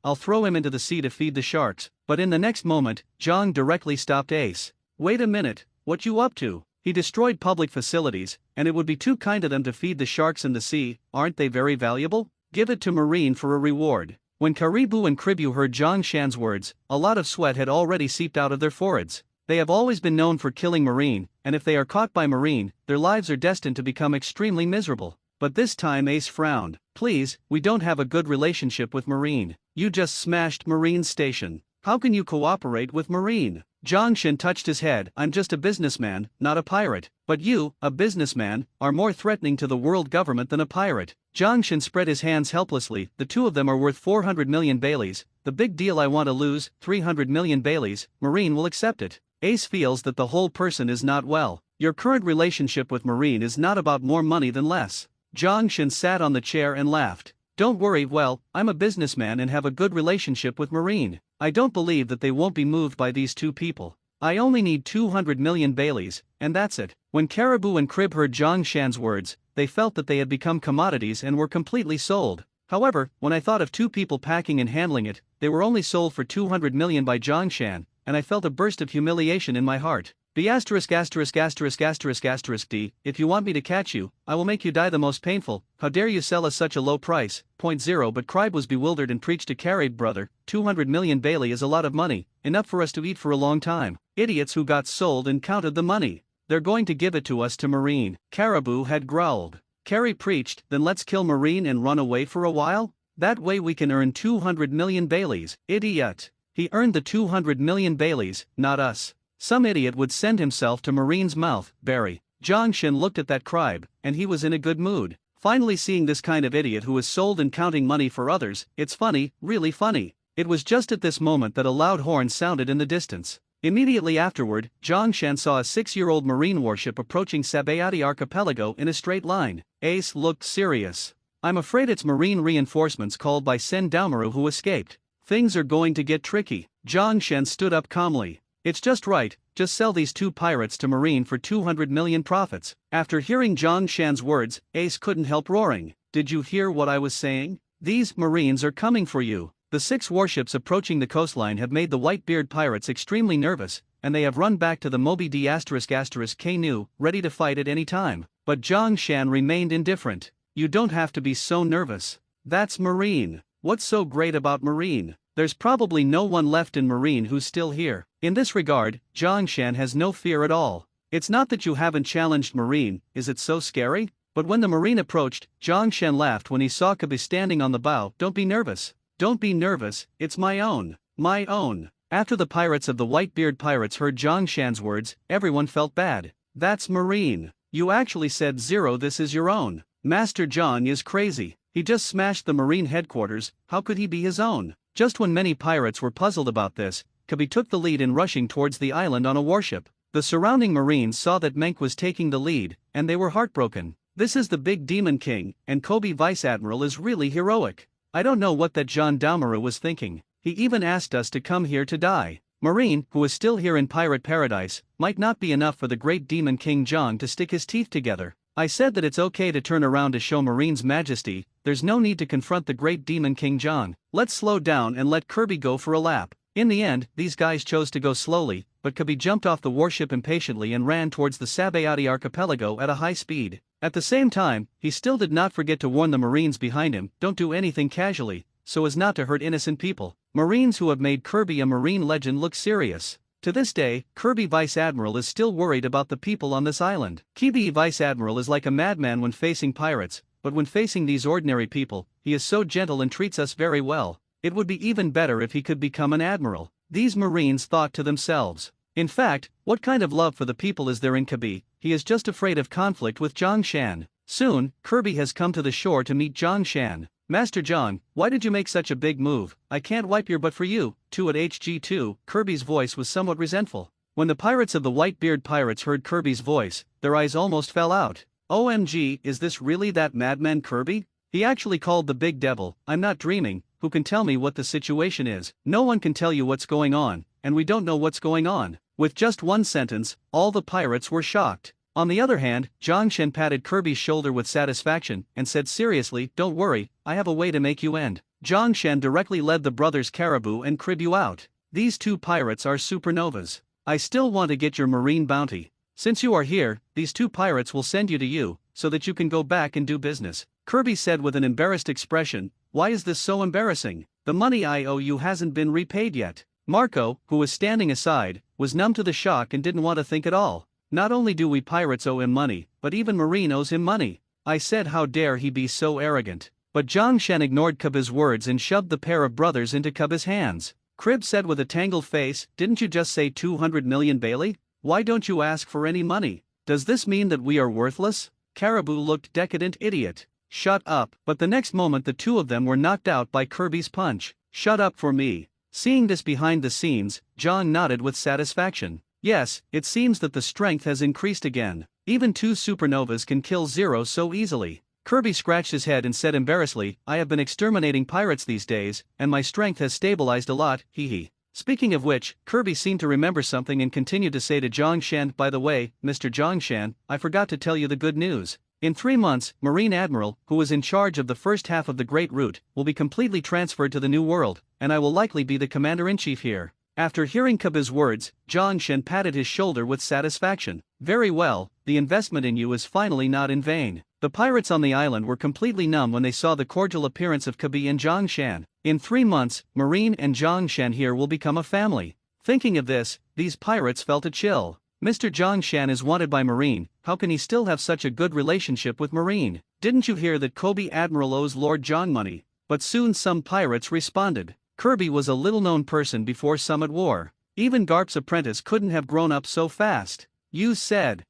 Speaker 1: I'll throw him into the sea to feed the sharks. But in the next moment, Zhang directly stopped Ace. Wait a minute, what you up to? He destroyed public facilities, and it would be too kind of them to feed the sharks in the sea. Aren't they very valuable? Give it to Marine for a reward. When Caribou and Kribu heard Zhang Shan's words, a lot of sweat had already seeped out of their foreheads. They have always been known for killing Marine, and if they are caught by Marine, their lives are destined to become extremely miserable. But this time Ace frowned. Please, we don't have a good relationship with Marine. You just smashed Marine's station. How can you cooperate with Marine? Zhang Shan touched his head. I'm just a businessman, not a pirate. But you, a businessman, are more threatening to the world government than a pirate. Zhang Shan spread his hands helplessly. The two of them are worth 400 million Baileys. The big deal I want to lose, 300 million Baileys. Marine will accept it. Ace feels that the whole person is not well. Your current relationship with Marine is not about more money than less. Zhang Shan sat on the chair and laughed. Don't worry, well, I'm a businessman and have a good relationship with Marine. I don't believe that they won't be moved by these two people. I only need 200 million Baileys, and that's it. When Caribou and Crib heard Zhang Shan's words, they felt that they had become commodities and were completely sold. However, when I thought of two people packing and handling it, they were only sold for 200 million by Zhang Shan, and I felt a burst of humiliation in my heart. The asterisk asterisk asterisk asterisk asterisk D, if you want me to catch you, I will make you die the most painful. How dare you sell us such a low price? 0. But Cribe was bewildered and preached to Carib, brother, 200 million Bailey is a lot of money, enough for us to eat for a long time. Idiots who got sold and counted the money. They're going to give it to us to Marine. Caribou had growled. Carrie preached, then let's kill Marine and run away for a while? That way we can earn 200 million Baileys. Idiot. He earned the 200 million Baileys, not us. Some idiot would send himself to Marine's mouth. Barry. Zhang Shan looked at that Cribe, and he was in a good mood. Finally seeing this kind of idiot who was sold and counting money for others, it's funny, really funny. It was just at this moment that a loud horn sounded in the distance. Immediately afterward, Zhang Shan saw a 6-year-old marine warship approaching Sabayati Archipelago in a straight line. Ace looked serious. I'm afraid it's marine reinforcements called by Sen Daumaru who escaped. Things are going to get tricky. Zhang Shan stood up calmly. It's just right, just sell these two pirates to Marine for 200 million profits. After hearing Zhang Shan's words, Ace couldn't help roaring. Did you hear what I was saying? These Marines are coming for you. The 6 warships approaching the coastline have made the Whitebeard pirates extremely nervous, and they have run back to the Moby D **K-Nu, ready to fight at any time. But Zhang Shan remained indifferent. You don't have to be so nervous. That's Marine. What's so great about Marine? There's probably no one left in Marine who's still here. In this regard, Zhang Shan has no fear at all. It's not that you haven't challenged Marine, is it so scary? But when the Marine approached, Zhang Shan laughed when he saw Kabi standing on the bow. Don't be nervous. Don't be nervous, it's my own. My own. After the pirates of the Whitebeard Pirates heard Zhang Shan's words, everyone felt bad. That's Marine. You actually said zero, this is your own. Master Zhang is crazy. He just smashed the Marine headquarters, how could he be his own? Just when many pirates were puzzled about this, Kabi took the lead in rushing towards the island on a warship. The surrounding Marines saw that Menk was taking the lead, and they were heartbroken. This is the big Demon King, and Kobe Vice Admiral is really heroic. I don't know what that John Daumaru was thinking. He even asked us to come here to die. Marine, who is still here in Pirate Paradise, might not be enough for the great Demon King John to stick his teeth together. I said that it's okay to turn around to show Marine's majesty, there's no need to confront the great Demon King John. Let's slow down and let Kirby go for a lap. In the end, these guys chose to go slowly, but Kirby jumped off the warship impatiently and ran towards the Sabayati archipelago at a high speed. At the same time, he still did not forget to warn the Marines behind him, don't do anything casually, so as not to hurt innocent people. Marines who have made Kirby a Marine legend look serious. To this day, Kirby Vice Admiral is still worried about the people on this island. Kirby Vice Admiral is like a madman when facing pirates, but when facing these ordinary people, he is so gentle and treats us very well. It would be even better if he could become an admiral. These Marines thought to themselves. In fact, what kind of love for the people is there in Kirby? He is just afraid of conflict with Zhang Shan. Soon, Kirby has come to the shore to meet Zhang Shan. Master Zhang, why did you make such a big move? I can't wipe your butt for you. 2 at HG2, Kirby's voice was somewhat resentful. When the pirates of the Whitebeard Pirates heard Kirby's voice, their eyes almost fell out. OMG, is this really that madman Kirby? He actually called the big devil. I'm not dreaming. Who can tell me what the situation is? No one can tell you what's going on, and we don't know what's going on. With just one sentence, all the pirates were shocked. On the other hand, Zhang Shen patted Kirby's shoulder with satisfaction and said seriously, don't worry, I have a way to make you end. Zhang Shen directly led the brothers Caribou and Cribu out. These two pirates are supernovas. I still want to get your marine bounty. Since you are here, these two pirates will send you to you, so that you can go back and do business. Kirby said with an embarrassed expression, why is this so embarrassing? The money I owe you hasn't been repaid yet. Marco, who was standing aside, was numb to the shock and didn't want to think at all. Not only do we pirates owe him money, but even Marine owes him money. I said how dare he be so arrogant. But Zhang Shen ignored Kabi's words and shoved the pair of brothers into Kabi's hands. Crib said with a tangled face, didn't you just say 200 million Bailey? Why don't you ask for any money? Does this mean that we are worthless? Caribou looked decadent idiot. Shut up. But the next moment the two of them were knocked out by Kirby's punch. Shut up for me. Seeing this behind the scenes, John nodded with satisfaction. Yes, it seems that the strength has increased again. Even two supernovas can kill zero so easily. Kirby scratched his head and said embarrassedly, I have been exterminating pirates these days, and my strength has stabilized a lot, hee hee. Speaking of which, Kirby seemed to remember something and continued to say to Zhang Shan, by the way, Mr. Zhang Shan, I forgot to tell you the good news. In 3 months, Marine Admiral, who was in charge of the first half of the Great Route, will be completely transferred to the New World, and I will likely be the Commander-in-Chief here. After hearing Kabi's words, Zhang Shen patted his shoulder with satisfaction. Very well, the investment in you is finally not in vain. The pirates on the island were completely numb when they saw the cordial appearance of Kabi and Zhang Shan. In 3 months, Marine and Zhang Shan here will become a family. Thinking of this, these pirates felt a chill. Mr. Zhang Shan is wanted by Marine, how can he still have such a good relationship with Marine? Didn't you hear that Kobe Admiral owes Lord John money? But soon some pirates responded. Kirby was a little-known person before Summit War. Even Garp's apprentice couldn't have grown up so fast. You said,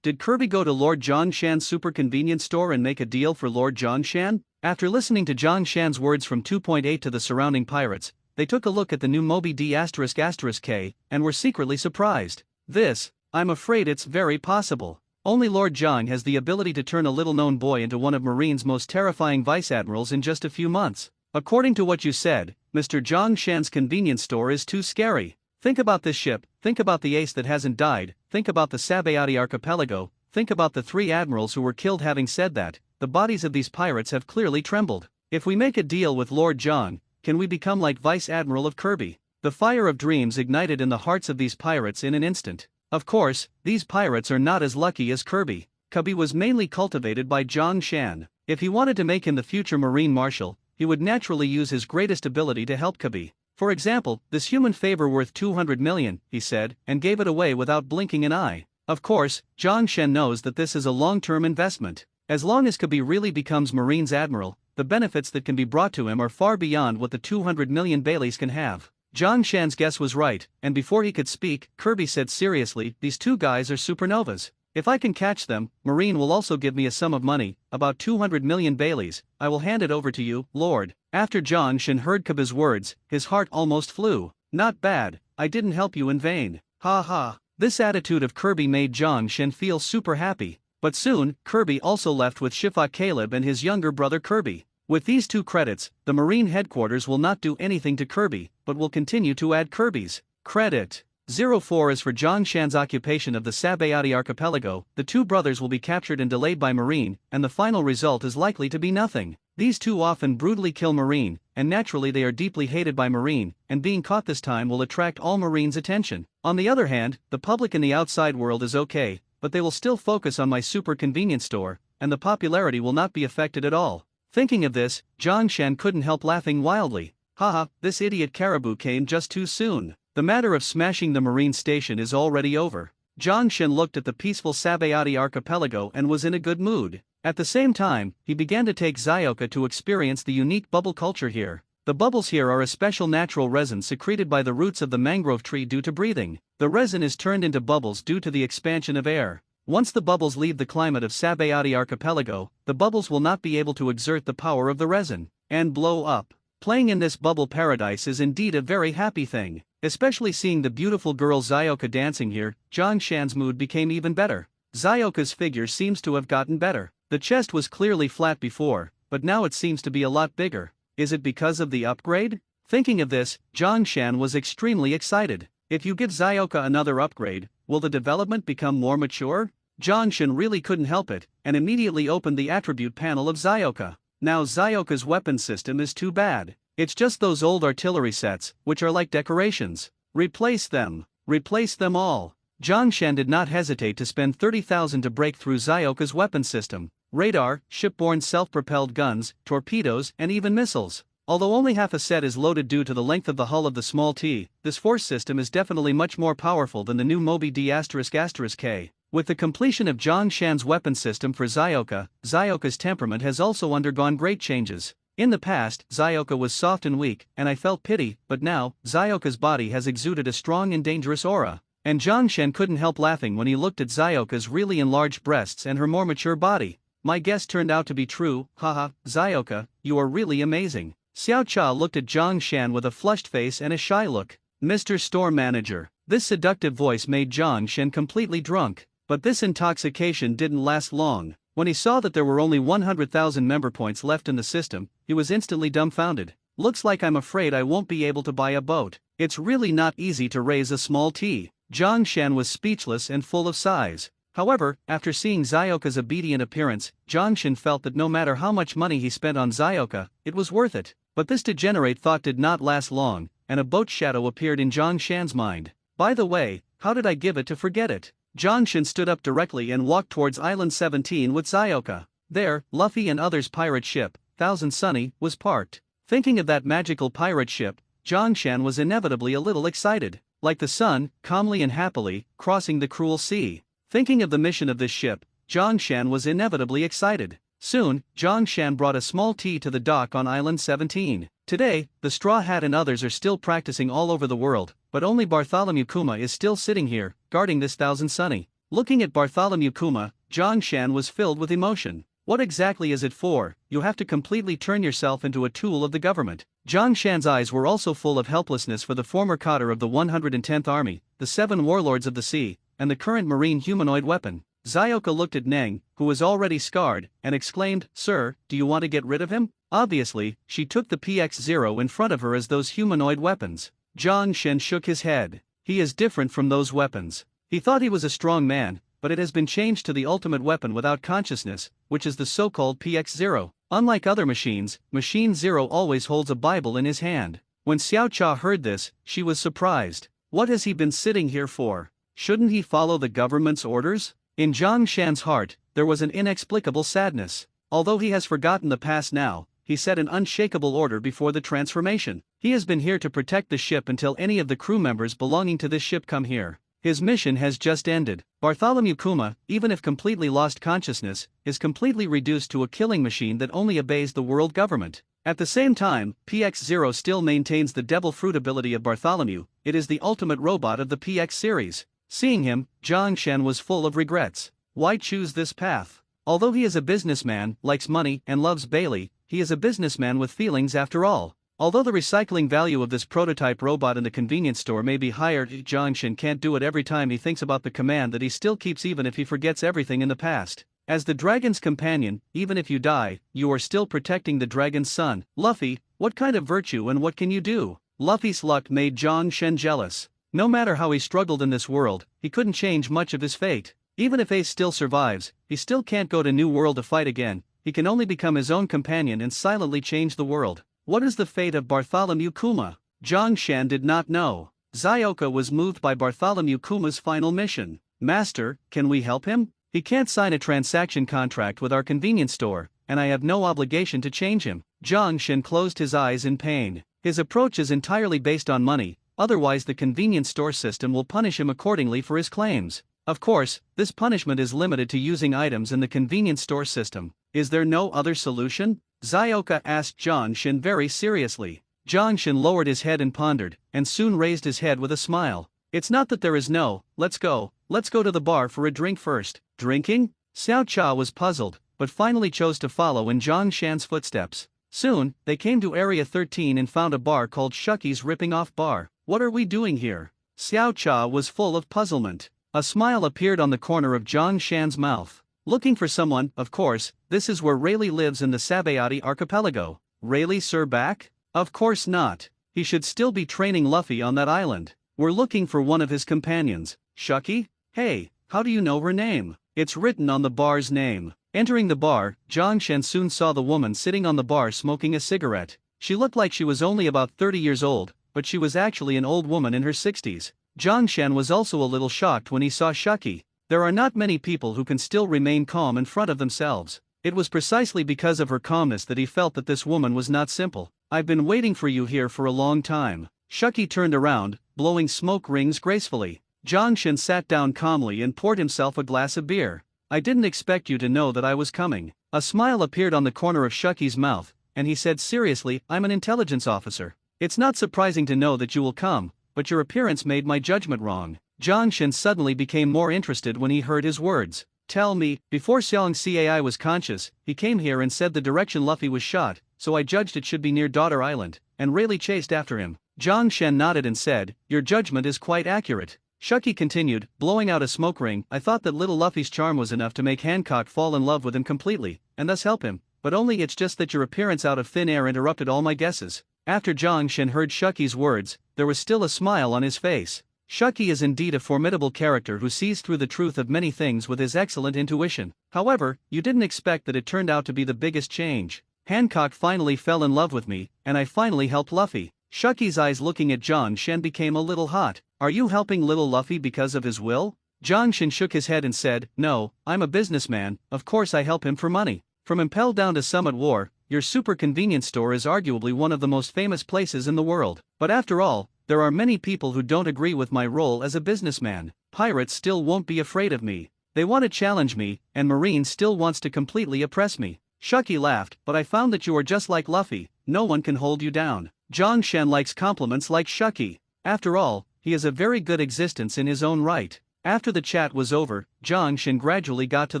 Speaker 1: did Kirby go to Lord John Shan's super convenience store and make a deal for Lord John Shan? After listening to John Shan's words from 2.8 to the surrounding pirates, they took a look at the new Moby D***K and were secretly surprised. This, I'm afraid it's very possible. Only Lord John has the ability to turn a little-known boy into one of Marine's most terrifying vice admirals in just a few months. According to what you said, Mr. Zhang Shan's convenience store is too scary. Think about this ship, think about the ace that hasn't died, think about the Sabayati archipelago, think about the 3 admirals who were killed. Having said that, the bodies of these pirates have clearly trembled. If we make a deal with Lord John, can we become like Vice Admiral of Kirby? The fire of dreams ignited in the hearts of these pirates in an instant. Of course, these pirates are not as lucky as Kirby. Kirby was mainly cultivated by Zhang Shan. If he wanted to make him the future Marine Marshal, he would naturally use his greatest ability to help Kirby. For example, this human favor worth 200 million, he said, and gave it away without blinking an eye. Of course, Zhang Shen knows that this is a long-term investment. As long as Kirby really becomes Marine's admiral, the benefits that can be brought to him are far beyond what the 200 million Baileys can have. Zhang Shan's guess was right, and before he could speak, Kirby said seriously, these two guys are supernovas. If I can catch them, Marine will also give me a sum of money, about 200 million Baileys. I will hand it over to you, Lord. After Zhang Shan heard Kirby's words, his heart almost flew. Not bad, I didn't help you in vain. Ha ha. This attitude of Kirby made Zhang Shan feel super happy. But soon, Kirby also left with Shifa Caleb and his younger brother Kirby. With these two credits, the Marine headquarters will not do anything to Kirby, but will continue to add Kirby's credit. 04 is for Zhang Shan's occupation of the Sabayati archipelago. The two brothers will be captured and delayed by Marine, and the final result is likely to be nothing. These two often brutally kill Marine, and naturally they are deeply hated by Marine, and being caught this time will attract all Marine's attention. On the other hand, the public in the outside world is okay, but they will still focus on my super convenience store, and the popularity will not be affected at all. Thinking of this, Zhang Shan couldn't help laughing wildly. Haha, this idiot caribou came just too soon. The matter of smashing the Marine station is already over. Zhang Shan looked at the peaceful Sabayati archipelago and was in a good mood. At the same time, he began to take Zioka to experience the unique bubble culture here. The bubbles here are a special natural resin secreted by the roots of the mangrove tree due to breathing. The resin is turned into bubbles due to the expansion of air. Once the bubbles leave the climate of Sabayati archipelago, the bubbles will not be able to exert the power of the resin and blow up. Playing in this bubble paradise is indeed a very happy thing. Especially seeing the beautiful girl Zioka dancing here, Zhang Shan's mood became even better. Zioka's figure seems to have gotten better. The chest was clearly flat before, but now it seems to be a lot bigger. Is it because of the upgrade? Thinking of this, Zhang Shan was extremely excited. If you give Zioka another upgrade, will the development become more mature? Zhang Shan really couldn't help it, and immediately opened the attribute panel of Zioka. Now Zioka's weapon system is too bad. It's just those old artillery sets, which are like decorations. Replace them. Replace them all. Zhang Shan did not hesitate to spend 30,000 to break through Zioka's weapon system. Radar, shipborne self-propelled guns, torpedoes, and even missiles. Although only half a set is loaded due to the length of the hull of the small T, this force system is definitely much more powerful than the new Moby D***K. With the completion of Zhang Shan's weapon system for Zioka, Zioka's temperament has also undergone great changes. In the past, Zioka was soft and weak, and I felt pity, but now, Zioka's body has exuded a strong and dangerous aura. And Zhang Shan couldn't help laughing when he looked at Zioka's really enlarged breasts and her more mature body. My guess turned out to be true, haha, Zioka, you are really amazing. Xiao Cha looked at Zhang Shan with a flushed face and a shy look. Mr. Store Manager. This seductive voice made Zhang Shan completely drunk. But this intoxication didn't last long. When he saw that there were only 100,000 member points left in the system, he was instantly dumbfounded. Looks like I'm afraid I won't be able to buy a boat. It's really not easy to raise a small T. Zhang Shan was speechless and full of sighs. However, after seeing Zioka's obedient appearance, Zhang Shan felt that no matter how much money he spent on Zioka, it was worth it. But this degenerate thought did not last long, and a boat shadow appeared in Zhang Shan's mind. By the way, how did I give it to forget it? Zhang Shan stood up directly and walked towards Island 17 with Zioka. There, Luffy and others' pirate ship, Thousand Sunny, was parked. Thinking of that magical pirate ship, Zhang Shan was inevitably a little excited. Like the sun, calmly and happily, crossing the cruel sea. Thinking of the mission of this ship, Zhang Shan was inevitably excited. Soon, Zhang Shan brought a small tea to the dock on Island 17. Today, the Straw Hat and others are still practicing all over the world, but only Bartholomew Kuma is still sitting here, guarding this Thousand Sunny. Looking at Bartholomew Kuma, Zhang Shan was filled with emotion. What exactly is it for? You have to completely turn yourself into a tool of the government. Zhang Shan's eyes were also full of helplessness for the former cadre of the 110th Army, the 7 warlords of the sea, and the current marine humanoid weapon. Zioka looked at Neng, who was already scarred, and exclaimed, "Sir, do you want to get rid of him?" Obviously, she took the PX-0 in front of her as those humanoid weapons. Zhang Shan shook his head. He is different from those weapons. He thought he was a strong man, but it has been changed to the ultimate weapon without consciousness, which is the so-called PX-0. Unlike other machines, Machine Zero always holds a Bible in his hand. When Xiao Cha heard this, she was surprised. What has he been sitting here for? Shouldn't he follow the government's orders? In Zhang Shan's heart, there was an inexplicable sadness. Although he has forgotten the past now, he set an unshakable order before the transformation. He has been here to protect the ship until any of the crew members belonging to this ship come here. His mission has just ended. Bartholomew Kuma, even if completely lost consciousness, is completely reduced to a killing machine that only obeys the world government. At the same time, PX-0 still maintains the devil fruit ability of Bartholomew. It is the ultimate robot of the PX series. Seeing him, Zhang Shen was full of regrets. Why choose this path? Although he is a businessman, likes money, and loves Bailey, he is a businessman with feelings after all. Although the recycling value of this prototype robot in the convenience store may be higher, Zhang Shen can't do it every time he thinks about the command that he still keeps even if he forgets everything in the past. As the dragon's companion, even if you die, you are still protecting the dragon's son. Luffy, what kind of virtue and what can you do? Luffy's luck made Zhang Shen jealous. No matter how he struggled in this world, he couldn't change much of his fate. Even if Ace still survives, he still can't go to New World to fight again. He can only become his own companion and silently change the world. What is the fate of Bartholomew Kuma? Zhang Shen did not know. Zioka was moved by Bartholomew Kuma's final mission. Master, can we help him? He can't sign a transaction contract with our convenience store, and I have no obligation to change him. Zhang Shen closed his eyes in pain. His approach is entirely based on money, otherwise the convenience store system will punish him accordingly for his claims. Of course, this punishment is limited to using items in the convenience store system. Is there no other solution? Zioka asked Zhang Shen very seriously. Zhang Shen lowered his head and pondered, and soon raised his head with a smile. It's not that there is no, let's go to the bar for a drink first. Drinking? Xiao Cha was puzzled, but finally chose to follow in Zhang Shen's footsteps. Soon, they came to Area 13 and found a bar called Shucky's Ripping Off Bar. What are we doing here? Xiao Cha was full of puzzlement. A smile appeared on the corner of Zhang Shen's mouth. Looking for someone, of course, this is where Rayleigh lives in the Sabayati archipelago. Rayleigh Sir back? Of course not. He should still be training Luffy on that island. We're looking for one of his companions. Shucky? Hey, how do you know her name? It's written on the bar's name. Entering the bar, Zhang Shen soon saw the woman sitting on the bar smoking a cigarette. She looked like she was only about 30 years old, but she was actually an old woman in her 60s. Zhang Shen was also a little shocked when he saw Shucky. There are not many people who can still remain calm in front of themselves. It was precisely because of her calmness that he felt that this woman was not simple. I've been waiting for you here for a long time. Shucky turned around, blowing smoke rings gracefully. Zhang Shen sat down calmly and poured himself a glass of beer. I didn't expect you to know that I was coming. A smile appeared on the corner of Shucky's mouth, and he said seriously, I'm an intelligence officer. It's not surprising to know that you will come, but your appearance made my judgment wrong. Zhang Shen suddenly became more interested when he heard his words. Tell me, before Xiang Cai was conscious, he came here and said the direction Luffy was shot, so I judged it should be near Daughter Island, and Rayleigh chased after him. Zhang Shen nodded and said, your judgment is quite accurate. Shucky continued, blowing out a smoke ring, I thought that little Luffy's charm was enough to make Hancock fall in love with him completely, and thus help him, but only it's just that your appearance out of thin air interrupted all my guesses. After Zhang Shen heard Shucky's words, there was still a smile on his face. Shucky is indeed a formidable character who sees through the truth of many things with his excellent intuition. However, you didn't expect that it turned out to be the biggest change. Hancock finally fell in love with me, and I finally helped Luffy. Shucky's eyes looking at Zhang Shen became a little hot. Are you helping little Luffy because of his will? Zhang Shen shook his head and said, no, I'm a businessman, of course I help him for money. From Impel down to Summit War, your super convenience store is arguably one of the most famous places in the world. But after all, there are many people who don't agree with my role as a businessman. Pirates still won't be afraid of me. They want to challenge me, and Marine still wants to completely oppress me. Shucky laughed, but I found that you are just like Luffy, no one can hold you down. Zhang Shen likes compliments like Shucky. After all, he has a very good existence in his own right. After the chat was over, Zhang Shen gradually got to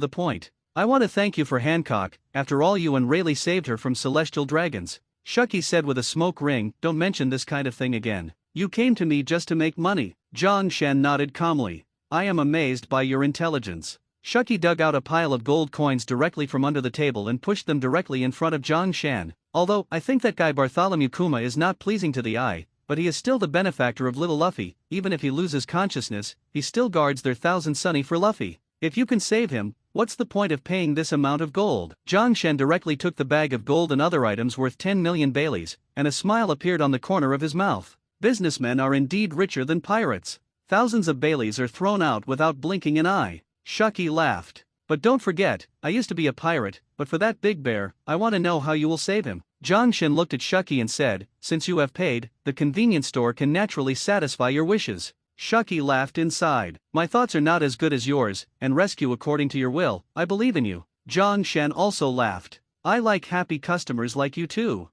Speaker 1: the point. I want to thank you for Hancock, after all you and Rayleigh saved her from celestial dragons. Shucky said with a smoke ring, don't mention this kind of thing again. You came to me just to make money. Zhang Shen nodded calmly. I am amazed by your intelligence. Shucky dug out a pile of gold coins directly from under the table and pushed them directly in front of Zhang Shen. Although, I think that guy Bartholomew Kuma is not pleasing to the eye, but he is still the benefactor of little Luffy. Even if he loses consciousness, he still guards their thousand sunny for Luffy. If you can save him, what's the point of paying this amount of gold? Zhang Shen directly took the bag of gold and other items worth 10 million Baileys, and a smile appeared on the corner of his mouth. Businessmen are indeed richer than pirates. Thousands of Baileys are thrown out without blinking an eye. Shucky laughed. But don't forget, I used to be a pirate, but for that big bear, I want to know how you will save him. Zhang Shen looked at Shucky and said, since you have paid, the convenience store can naturally satisfy your wishes. Shuki laughed inside. My thoughts are not as good as yours, and rescue according to your will, I believe in you. Zhang Shen also laughed. I like happy customers like you too.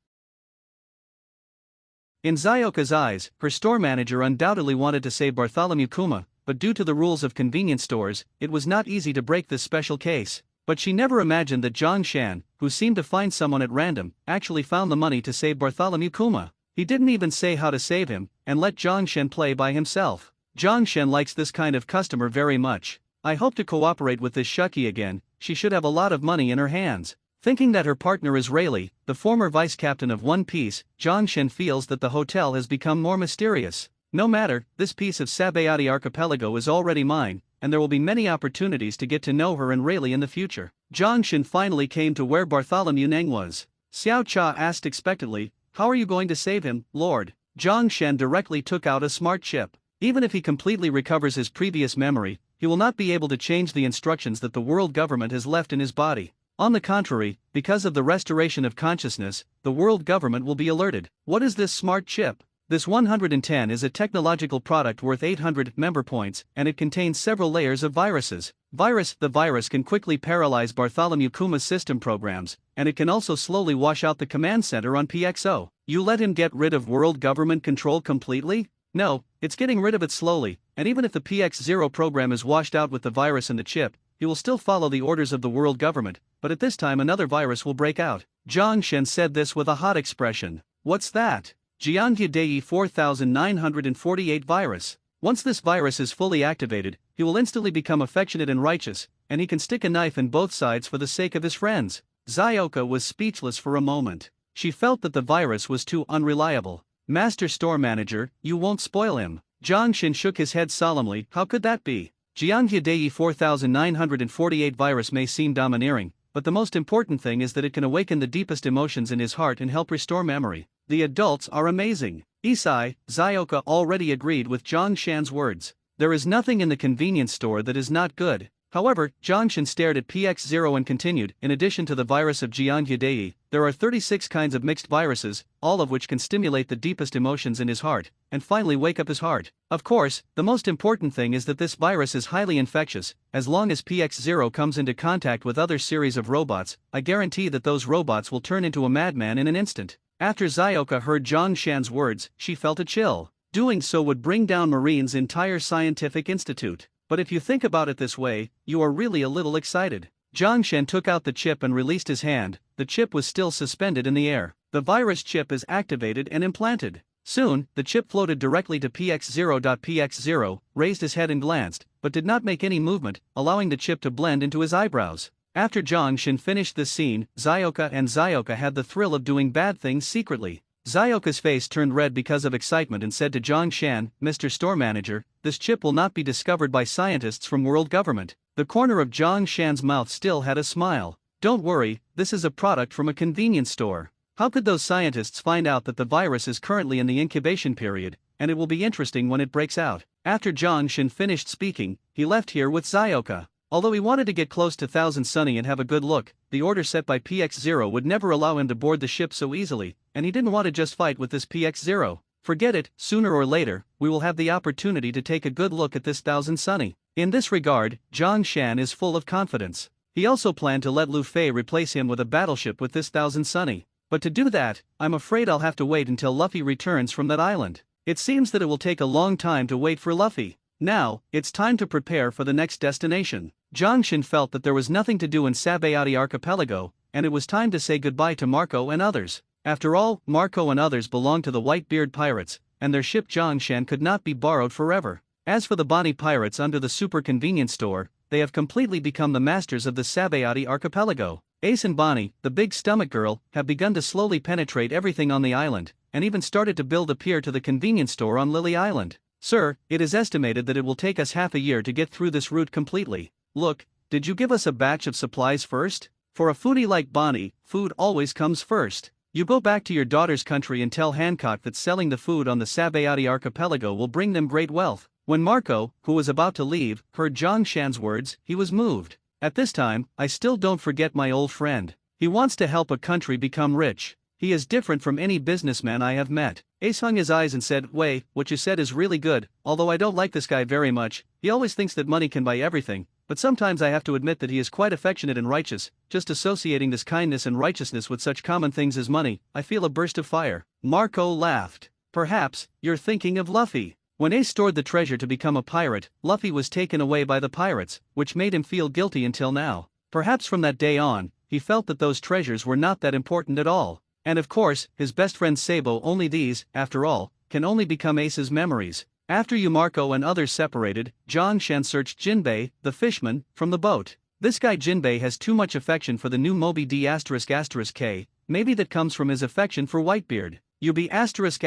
Speaker 1: In Zioka's eyes, her store manager undoubtedly wanted to save Bartholomew Kuma, but due to the rules of convenience stores, it was not easy to break this special case. But she never imagined that Zhang Shan, who seemed to find someone at random, actually found the money to save Bartholomew Kuma. He didn't even say how to save him, and let Zhang Shen play by himself. Zhang Shen likes this kind of customer very much. I hope to cooperate with this Shuki again, she should have a lot of money in her hands. Thinking that her partner is Rayleigh, the former vice captain of One Piece, Zhang Shen feels that the hotel has become more mysterious. No matter, this piece of Sabayati archipelago is already mine, and there will be many opportunities to get to know her and Rayleigh in the future. Zhang Shen finally came to where Bartholomew Neng was. Xiao Cha asked expectantly, how are you going to save him, Lord? Zhang Shen directly took out a smart chip. Even if he completely recovers his previous memory, he will not be able to change the instructions that the world government has left in his body. On the contrary, because of the restoration of consciousness, the world government will be alerted. What is this smart chip? This 110 is a technological product worth 800 member points, and it contains several layers of viruses. The virus can quickly paralyze Bartholomew Kuma's system programs, and it can also slowly wash out the command center on PXO. You let him get rid of world government control completely? No, it's getting rid of it slowly, and even if the PX0 program is washed out with the virus and the chip, he will still follow the orders of the world government, but at this time another virus will break out. Zhang Shen said this with a hot expression. What's that? Jiangyudei 4948 virus. Once this virus is fully activated, he will instantly become affectionate and righteous, and he can stick a knife in both sides for the sake of his friends. Zioka was speechless for a moment. She felt that the virus was too unreliable. Master Store Manager, you won't spoil him. Zhang Shen shook his head solemnly. How could that be? Jiangyudei 4948 virus may seem domineering, but the most important thing is that it can awaken the deepest emotions in his heart and help restore memory. The adults are amazing. Isai, Zioka already agreed with Zhang Shan's words. There is nothing in the convenience store that is not good. However, Zhang Shan stared at PX0 and continued, in addition to the virus of Jiangyudei, there are 36 kinds of mixed viruses, all of which can stimulate the deepest emotions in his heart, and finally wake up his heart. Of course, the most important thing is that this virus is highly infectious. As long as PX0 comes into contact with other series of robots, I guarantee that those robots will turn into a madman in an instant. After Zioka heard Zhang Shan's words, she felt a chill. Doing so would bring down Marine's entire scientific institute. But if you think about it this way, you are really a little excited. Zhang Shan took out the chip and released his hand. The chip was still suspended in the air. The virus chip is activated and implanted. Soon, the chip floated directly to PX0. PX0 raised his head and glanced, but did not make any movement, allowing the chip to blend into his eyebrows. After Zhang Shan finished this scene, Zioka had the thrill of doing bad things secretly. Zioka's face turned red because of excitement and said to Zhang Shan, Mr. Store Manager, this chip will not be discovered by scientists from world government. The corner of Zhang Shan's mouth still had a smile. Don't worry, this is a product from a convenience store. How could those scientists find out that the virus is currently in the incubation period, and it will be interesting when it breaks out. After Zhang Shan finished speaking, he left here with Zioka. Although he wanted to get close to Thousand Sunny and have a good look, the order set by PX0 would never allow him to board the ship so easily, and he didn't want to just fight with this PX0. Forget it, sooner or later, we will have the opportunity to take a good look at this Thousand Sunny. In this regard, Zhang Shan is full of confidence. He also planned to let Lu Fei replace him with a battleship with this Thousand Sunny. But to do that, I'm afraid I'll have to wait until Luffy returns from that island. It seems that it will take a long time to wait for Luffy. Now, it's time to prepare for the next destination. Zhang Shan felt that there was nothing to do in Sabayati Archipelago, and it was time to say goodbye to Marco and others. After all, Marco and others belonged to the Whitebeard Pirates, and their ship Zhang Shan could not be borrowed forever. As for the Bonnie Pirates under the Super Convenience Store, they have completely become the masters of the Sabayati Archipelago. Ace and Bonnie, the big stomach girl, have begun to slowly penetrate everything on the island, and even started to build a pier to the convenience store on Lily Island. Sir, it is estimated that it will take us half a year to get through this route completely. Look, did you give us a batch of supplies first? For a foodie like Bonnie, food always comes first. You go back to your daughter's country and tell Hancock that selling the food on the Sabayati Archipelago will bring them great wealth. When Marco, who was about to leave, heard Zhang Shan's words, he was moved. At this time, I still don't forget my old friend. He wants to help a country become rich. He is different from any businessman I have met. Ace hung his eyes and said, "Wei, what you said is really good, although I don't like this guy very much. He always thinks that money can buy everything, but sometimes I have to admit that he is quite affectionate and righteous. Just associating this kindness and righteousness with such common things as money, I feel a burst of fire." Marco laughed. "Perhaps you're thinking of Luffy." When Ace stored the treasure to become a pirate, Luffy was taken away by the pirates, which made him feel guilty until now. Perhaps from that day on, he felt that those treasures were not that important at all. And of course, his best friend Sabo, only these, after all, can only become Ace's memories. After Marco and others separated, Zhang Shan searched Jinbei, the fishman, from the boat. This guy Jinbei has too much affection for the new Moby D***K, maybe that comes from his affection for Whitebeard. "You be *******D,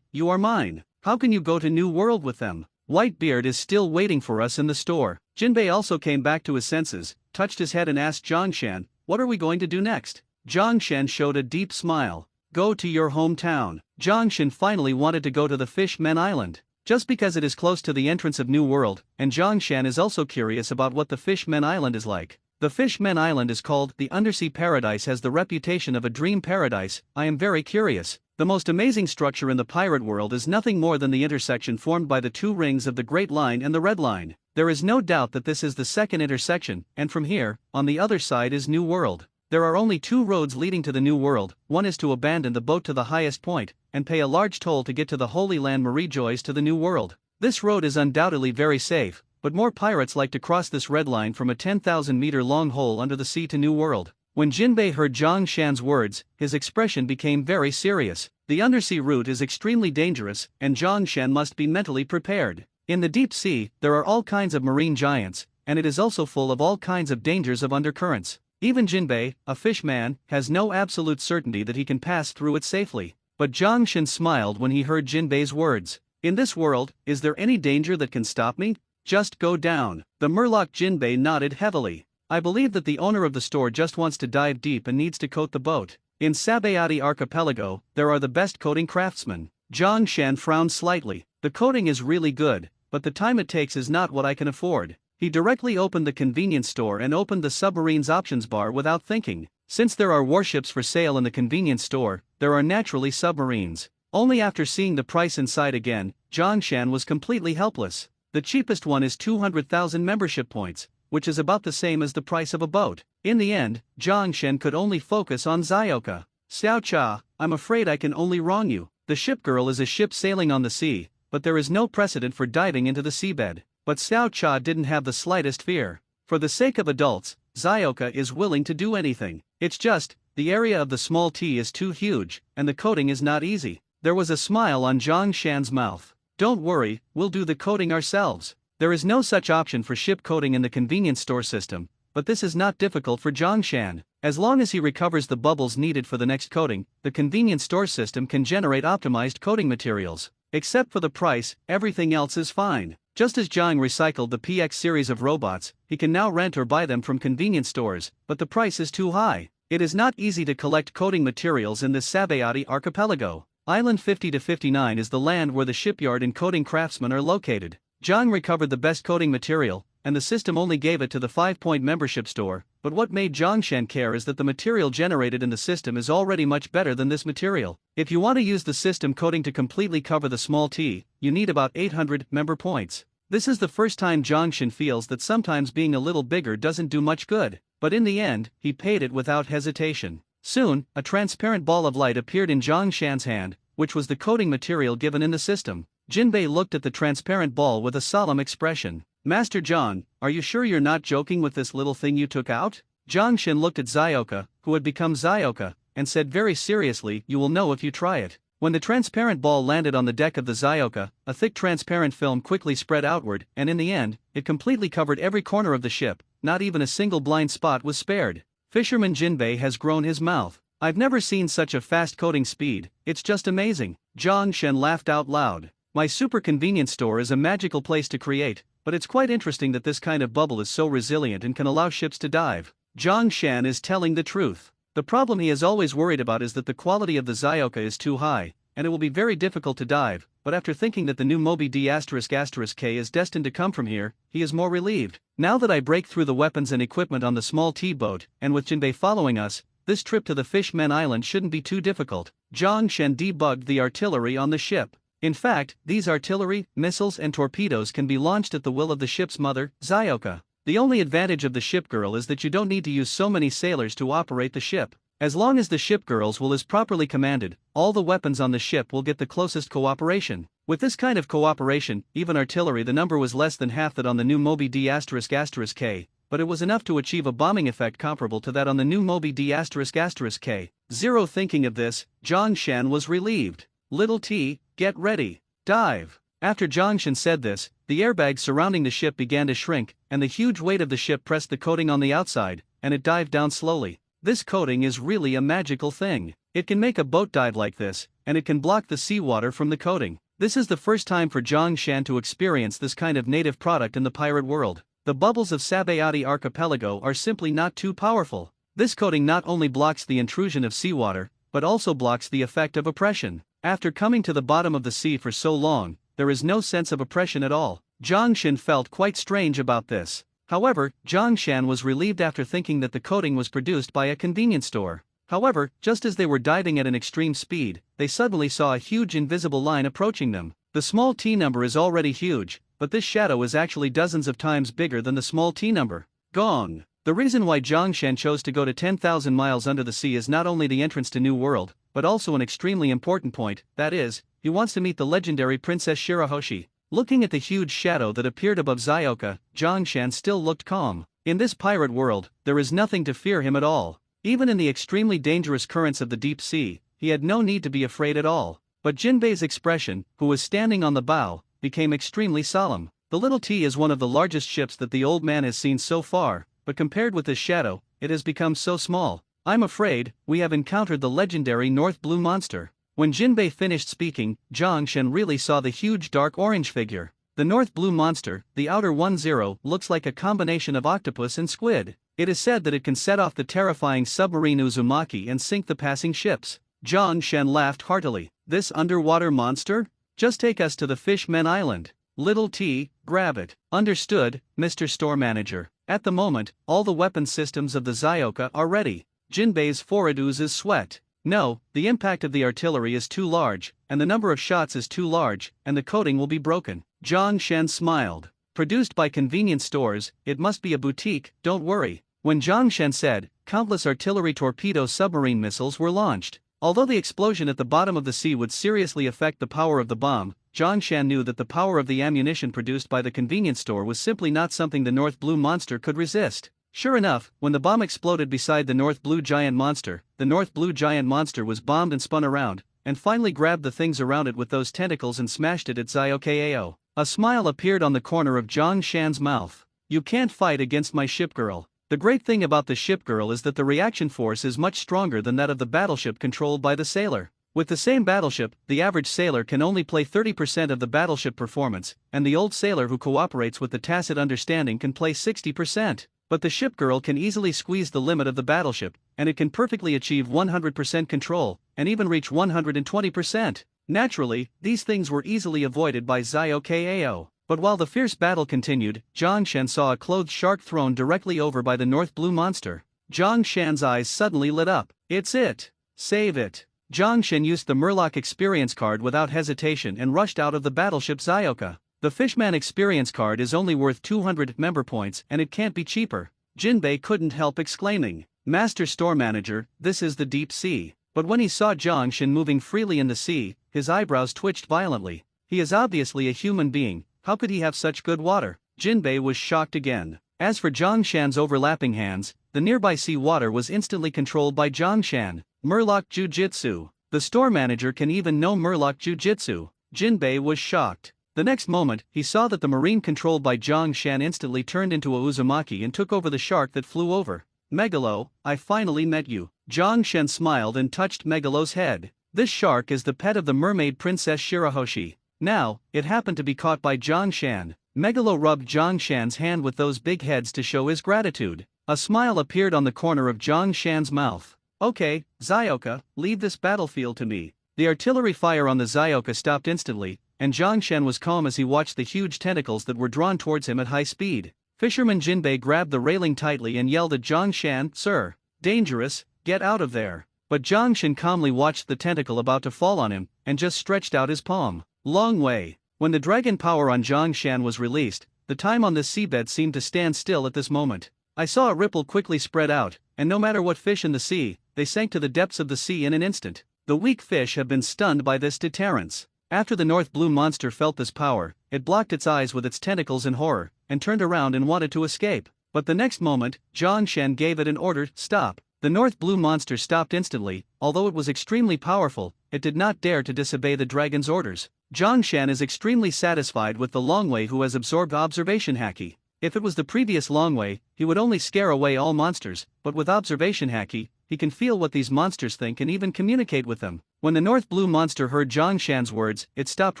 Speaker 1: you are mine. How can you go to New World with them? Whitebeard is still waiting for us in the store." Jinbei also came back to his senses, touched his head and asked Zhang Shan, "What are we going to do next?" Zhang Shan showed a deep smile. "Go to your hometown." Zhang Shan finally wanted to go to the Fishmen Island. Just because it is close to the entrance of New World, and Zhang Shan is also curious about what the Fishmen Island is like. The Fishmen Island is called the Undersea Paradise, has the reputation of a dream paradise. I am very curious. The most amazing structure in the pirate world is nothing more than the intersection formed by the two rings of the Great Line and the Red Line. There is no doubt that this is the second intersection, and from here, on the other side is New World. There are only two roads leading to the New World. One is to abandon the boat to the highest point, and pay a large toll to get to the Holy Land Marie-Joyce to the New World. This road is undoubtedly very safe, but more pirates like to cross this red line from a 10,000-meter long hole under the sea to New World. When Jinbei heard Zhang Shan's words, his expression became very serious. The undersea route is extremely dangerous, and Zhang Shan must be mentally prepared. In the deep sea, there are all kinds of marine giants, and it is also full of all kinds of dangers of undercurrents. Even Jinbei, a fishman, has no absolute certainty that he can pass through it safely. But Zhang Shan smiled when he heard Jinbei's words. "In this world, is there any danger that can stop me? Just go down." The Murloc Jinbei nodded heavily. "I believe that the owner of the store just wants to dive deep and needs to coat the boat. In Sabayati Archipelago, there are the best coating craftsmen." Zhang Shan frowned slightly. "The coating is really good, but the time it takes is not what I can afford." He directly opened the convenience store and opened the submarines options bar without thinking. Since there are warships for sale in the convenience store, there are naturally submarines. Only after seeing the price inside again, Zhang Shan was completely helpless. The cheapest one is 200,000 membership points, which is about the same as the price of a boat. In the end, Zhang Shan could only focus on Zioka. "Xiao Cha, I'm afraid I can only wrong you. The ship girl is a ship sailing on the sea, but there is no precedent for diving into the seabed." But Xiao Cha didn't have the slightest fear. For the sake of adults, Zioka is willing to do anything. It's just, the area of the small T is too huge, and the coating is not easy. There was a smile on Zhang Shan's mouth. "Don't worry, we'll do the coating ourselves." There is no such option for ship coating in the convenience store system, but this is not difficult for Zhang Shan. As long as he recovers the bubbles needed for the next coating, the convenience store system can generate optimized coating materials. Except for the price, everything else is fine. Just as Zhang recycled the PX series of robots, he can now rent or buy them from convenience stores, but the price is too high. It is not easy to collect coating materials in this Sabayati archipelago. Island 50-59 is the land where the shipyard and coating craftsmen are located. Zhang recovered the best coating material, and the system only gave it to the 5-point membership store, but what made Zhang Shan care is that the material generated in the system is already much better than this material. If you want to use the system coating to completely cover the small T, you need about 800 member points. This is the first time Zhang Shan feels that sometimes being a little bigger doesn't do much good, but in the end, he paid it without hesitation. Soon, a transparent ball of light appeared in Zhang Shan's hand, which was the coating material given in the system. Jinbei looked at the transparent ball with a solemn expression. "Master Zhang, are you sure you're not joking with this little thing you took out?" Zhang Shan looked at Zioka, who had become Zioka, and said very seriously, "You will know if you try it." When the transparent ball landed on the deck of the Zioka, a thick transparent film quickly spread outward, and in the end, it completely covered every corner of the ship. Not even a single blind spot was spared. Fisherman Jinbei has grown his mouth. "I've never seen such a fast coating speed, it's just amazing." Zhang Shan laughed out loud. "My super convenience store is a magical place to create, but it's quite interesting that this kind of bubble is so resilient and can allow ships to dive." Zhang Shan is telling the truth. The problem he has always worried about is that the quality of the Zioka is too high, and it will be very difficult to dive, but after thinking that the new Moby D***K is destined to come from here, he is more relieved. "Now that I break through the weapons and equipment on the small T boat, and with Jinbei following us, this trip to the Fishmen Island shouldn't be too difficult. Zhang Shen debugged the artillery on the ship. In fact, these artillery, missiles and torpedoes can be launched at the will of the ship's mother, Zyoka. The only advantage of the ship girl is that you don't need to use so many sailors to operate the ship. As long as the ship girl's will is properly commanded, all the weapons on the ship will get the closest cooperation. With this kind of cooperation, even artillery, the number was less than half that on the new Moby D***K, but it was enough to achieve a bombing effect comparable to that on the new Moby D***K. Zero thinking of this, Zhang Shen was relieved. Little T, get ready, dive. After Zhang Shen said this, the airbags surrounding the ship began to shrink, and the huge weight of the ship pressed the coating on the outside, and it dived down slowly. This coating is really a magical thing. It can make a boat dive like this, and it can block the seawater from the coating. This is the first time for Zhang Shen to experience this kind of native product in the pirate world. The bubbles of Sabayati Archipelago are simply not too powerful. This coating not only blocks the intrusion of seawater, but also blocks the effect of oppression. After coming to the bottom of the sea for so long, there is no sense of oppression at all. Zhang Shen felt quite strange about this. However, Zhang Shen was relieved after thinking that the coating was produced by a convenience store. However, just as they were diving at an extreme speed, they suddenly saw a huge invisible line approaching them. The small t number is already huge, but this shadow is actually dozens of times bigger than the small t number. Gong! The reason why Zhang Shen chose to go to 10,000 miles under the sea is not only the entrance to New World, but also an extremely important point, that is, he wants to meet the legendary Princess Shirahoshi. Looking at the huge shadow that appeared above Zyoka, Zhang Shen still looked calm. In this pirate world, there is nothing to fear him at all. Even in the extremely dangerous currents of the deep sea, he had no need to be afraid at all. But Jinbei's expression, who was standing on the bow, became extremely solemn. The Little T is one of the largest ships that the old man has seen so far, but compared with this shadow, it has become so small. I'm afraid, we have encountered the legendary North Blue Monster. When Jinbei finished speaking, Zhang Shen really saw the huge dark orange figure. The North Blue Monster, the outer 10, looks like a combination of octopus and squid. It is said that it can set off the terrifying submarine Uzumaki and sink the passing ships. Zhang Shen laughed heartily. This underwater monster? Just take us to the Fishmen Island. Little T, grab it. Understood, Mr. Store Manager. At the moment, all the weapon systems of the Zyoka are ready. Jinbei's forehead oozes sweat. No, the impact of the artillery is too large, and the number of shots is too large, and the coating will be broken. Zhang Shen smiled. Produced by convenience stores, it must be a boutique, don't worry. When Zhang Shen said, countless artillery torpedo submarine missiles were launched. Although the explosion at the bottom of the sea would seriously affect the power of the bomb, Zhang Shen knew that the power of the ammunition produced by the convenience store was simply not something the North Blue Monster could resist. Sure enough, when the bomb exploded beside the North Blue Giant Monster, the North Blue Giant Monster was bombed and spun around, and finally grabbed the things around it with those tentacles and smashed it at Zyokao. A smile appeared on the corner of Zhang Shen's mouth. You can't fight against my ship girl. The great thing about the ship girl is that the reaction force is much stronger than that of the battleship controlled by the sailor. With the same battleship, the average sailor can only play 30% of the battleship performance, and the old sailor who cooperates with the tacit understanding can play 60%. But the ship girl can easily squeeze the limit of the battleship, and it can perfectly achieve 100% control, and even reach 120%. Naturally, these things were easily avoided by Zyokao. But while the fierce battle continued, Zhang Shen saw a clothed shark thrown directly over by the North Blue Monster. Zhang Shen's eyes suddenly lit up. It's it! Save it! Zhang Shen used the Murloc experience card without hesitation and rushed out of the battleship Zyoka. The Fishman experience card is only worth 200 member points and it can't be cheaper. Jinbei couldn't help exclaiming, Master Store Manager, this is the deep sea. But when he saw Zhang Shen moving freely in the sea, his eyebrows twitched violently. He is obviously a human being, how could he have such good water? Jinbei was shocked again. As for Zhang Shen's overlapping hands, the nearby sea water was instantly controlled by Zhang Shen. Murloc Jiu-Jitsu. The store manager can even know Murloc Jiu-Jitsu. Jinbei was shocked. The next moment, he saw that the marine controlled by Zhang Shen instantly turned into a Uzumaki and took over the shark that flew over. Megalo, I finally met you. Zhang Shen smiled and touched Megalo's head. This shark is the pet of the mermaid Princess Shirahoshi. Now, it happened to be caught by Zhang Shen. Megalo rubbed Zhang Shen's hand with those big heads to show his gratitude. A smile appeared on the corner of Zhang Shen's mouth. Okay, Zyoka, leave this battlefield to me. The artillery fire on the Zyoka stopped instantly, and Zhang Shen was calm as he watched the huge tentacles that were drawn towards him at high speed. Fisherman Jinbei grabbed the railing tightly and yelled at Zhang Shen, Sir, dangerous, get out of there. But Zhang Shen calmly watched the tentacle about to fall on him, and just stretched out his palm. Long way. When the dragon power on Zhang Shan was released, the time on this seabed seemed to stand still at this moment. I saw a ripple quickly spread out, and no matter what fish in the sea, they sank to the depths of the sea in an instant. The weak fish have been stunned by this deterrence. After the North Blue monster felt this power, it blocked its eyes with its tentacles in horror, and turned around and wanted to escape. But the next moment, Zhang Shan gave it an order, stop. The North Blue monster stopped instantly. Although it was extremely powerful, it did not dare to disobey the dragon's orders. Zhang Shan is extremely satisfied with the Longwei who has absorbed observation haki. If it was the previous Longwei, he would only scare away all monsters, but with observation haki, he can feel what these monsters think and even communicate with them. When the North Blue monster heard Zhang Shan's words, it stopped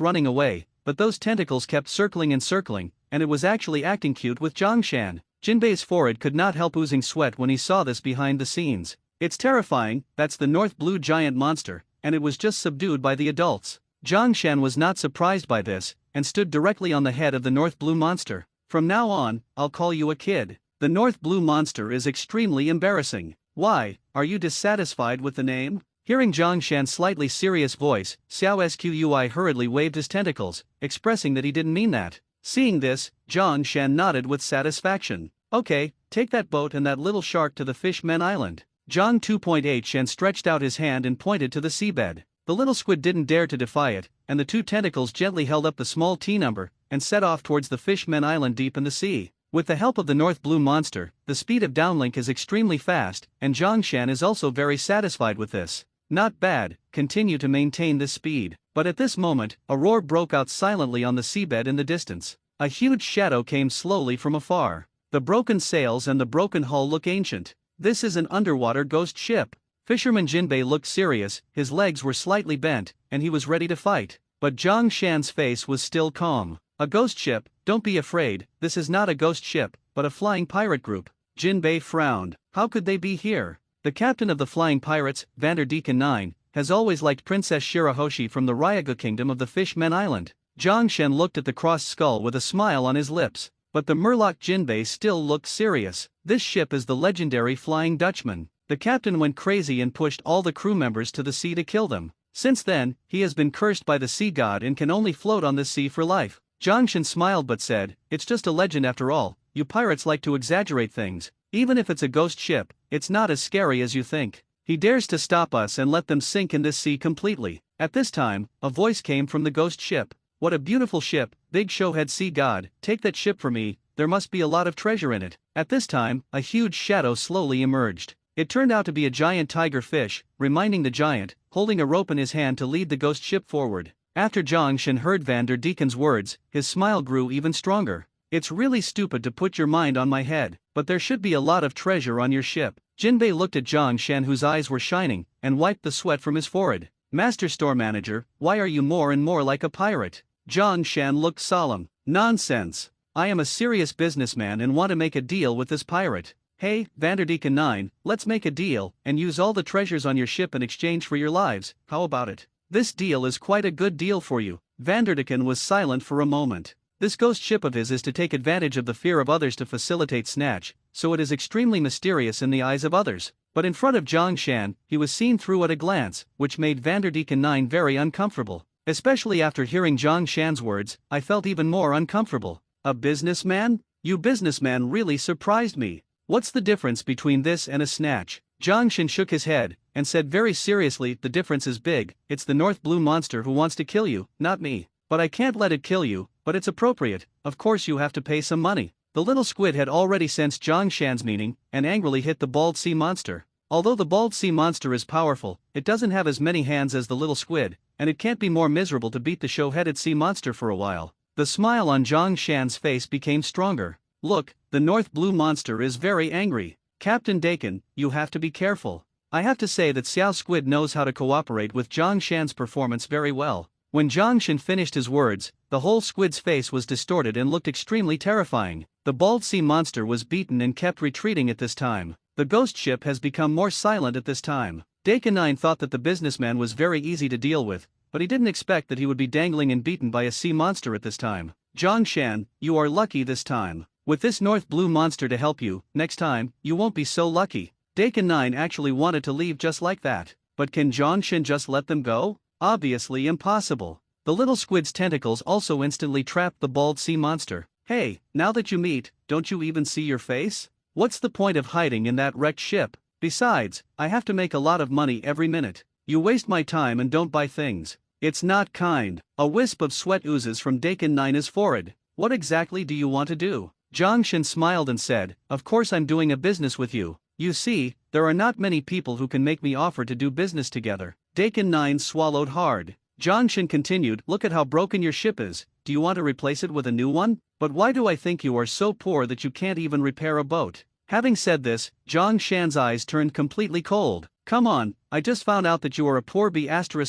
Speaker 1: running away, but those tentacles kept circling and circling, and it was actually acting cute with Zhang Shan. Jinbei's forehead could not help oozing sweat when he saw this behind the scenes. It's terrifying, that's the North Blue giant monster, and it was just subdued by the adults. Zhang Shan was not surprised by this, and stood directly on the head of the North Blue monster. From now on, I'll call you a kid. The North Blue monster is extremely embarrassing. Why, are you dissatisfied with the name? Hearing Zhang Shan's slightly serious voice, Xiao Squi hurriedly waved his tentacles, expressing that he didn't mean that. Seeing this, Zhang Shan nodded with satisfaction. Okay, take that boat and that little shark to the Fishmen Island. Zhang 2.8 Shan stretched out his hand and pointed to the seabed. The little squid didn't dare to defy it, and the two tentacles gently held up the small T number, and set off towards the Fishmen Island deep in the sea. With the help of the North Blue monster, the speed of downlink is extremely fast, and Zhang Shan is also very satisfied with this. Not bad, continue to maintain this speed. But at this moment, a roar broke out silently on the seabed in the distance. A huge shadow came slowly from afar. The broken sails and the broken hull look ancient. This is an underwater ghost ship. Fisherman Jinbei looked serious, his legs were slightly bent, and he was ready to fight. But Zhang Shan's face was still calm. A ghost ship, don't be afraid, this is not a ghost ship, but a flying pirate group. Jinbei frowned. How could they be here? The captain of the flying pirates, Vanderdecken 9, has always liked Princess Shirahoshi from the Ryaga kingdom of the Fishmen Island. Zhang Shen looked at the crossed skull with a smile on his lips, but the Murloc Jinbei still looked serious. This ship is the legendary Flying Dutchman. The captain went crazy and pushed all the crew members to the sea to kill them. Since then, he has been cursed by the sea god and can only float on this sea for life. Zhang Shen smiled but said, it's just a legend after all, you pirates like to exaggerate things. Even if it's a ghost ship, it's not as scary as you think. He dares to stop us and let them sink in this sea completely. At this time, a voice came from the ghost ship. What a beautiful ship, big showhead sea god, take that ship for me, there must be a lot of treasure in it. At this time, a huge shadow slowly emerged. It turned out to be a giant tiger fish, reminding the giant, holding a rope in his hand to lead the ghost ship forward. After Zhang Shen heard Vanderdecken's words, his smile grew even stronger. It's really stupid to put your mind on my head, but there should be a lot of treasure on your ship. Jinbei looked at Zhang Shen whose eyes were shining, and wiped the sweat from his forehead. Master store manager, why are you more and more like a pirate? Zhang Shen looked solemn. Nonsense. I am a serious businessman and want to make a deal with this pirate. Hey, Vanderdecken 9, let's make a deal, and use all the treasures on your ship in exchange for your lives, how about it? This deal is quite a good deal for you. Vanderdecken was silent for a moment. This ghost ship of his is to take advantage of the fear of others to facilitate snatch, so it is extremely mysterious in the eyes of others. But in front of Zhang Shan, he was seen through at a glance, which made Vanderdecken 9 very uncomfortable. Especially after hearing Zhang Shan's words, I felt even more uncomfortable. A businessman? You businessman really surprised me. What's the difference between this and a snatch? Zhang Shan shook his head, and said very seriously, the difference is big, it's the North Blue monster who wants to kill you, not me. But I can't let it kill you, but it's appropriate, of course you have to pay some money. The little squid had already sensed Zhang Shan's meaning, and angrily hit the bald sea monster. Although the bald sea monster is powerful, it doesn't have as many hands as the little squid, and it can't be more miserable to beat the show-headed sea monster for a while. The smile on Zhang Shan's face became stronger. Look, the North Blue monster is very angry. Captain Dakin, you have to be careful. I have to say that Xiao Squid knows how to cooperate with Zhang Shan's performance very well. When Zhang Shan finished his words, the whole squid's face was distorted and looked extremely terrifying. The bald sea monster was beaten and kept retreating at this time. The ghost ship has become more silent at this time. Dakin 9 thought that the businessman was very easy to deal with, but he didn't expect that he would be dangling and beaten by a sea monster at this time. Zhang Shan, you are lucky this time. With this North Blue monster to help you, next time, you won't be so lucky. Dakin 9 actually wanted to leave just like that. But can Jongshin just let them go? Obviously impossible. The little squid's tentacles also instantly trapped the bald sea monster. Hey, now that you meet, don't you even see your face? What's the point of hiding in that wrecked ship? Besides, I have to make a lot of money every minute. You waste my time and don't buy things. It's not kind. A wisp of sweat oozes from Dakin 9's forehead. What exactly do you want to do? Jongshin smiled and said, of course I'm doing a business with you. You see, there are not many people who can make me offer to do business together. Dakin 9 swallowed hard. Jongshin continued, look at how broken your ship is. Do you want to replace it with a new one? But why do I think you are so poor that you can't even repair a boat? Having said this, Jongshan's eyes turned completely cold. Come on, I just found out that you are a poor B*******************.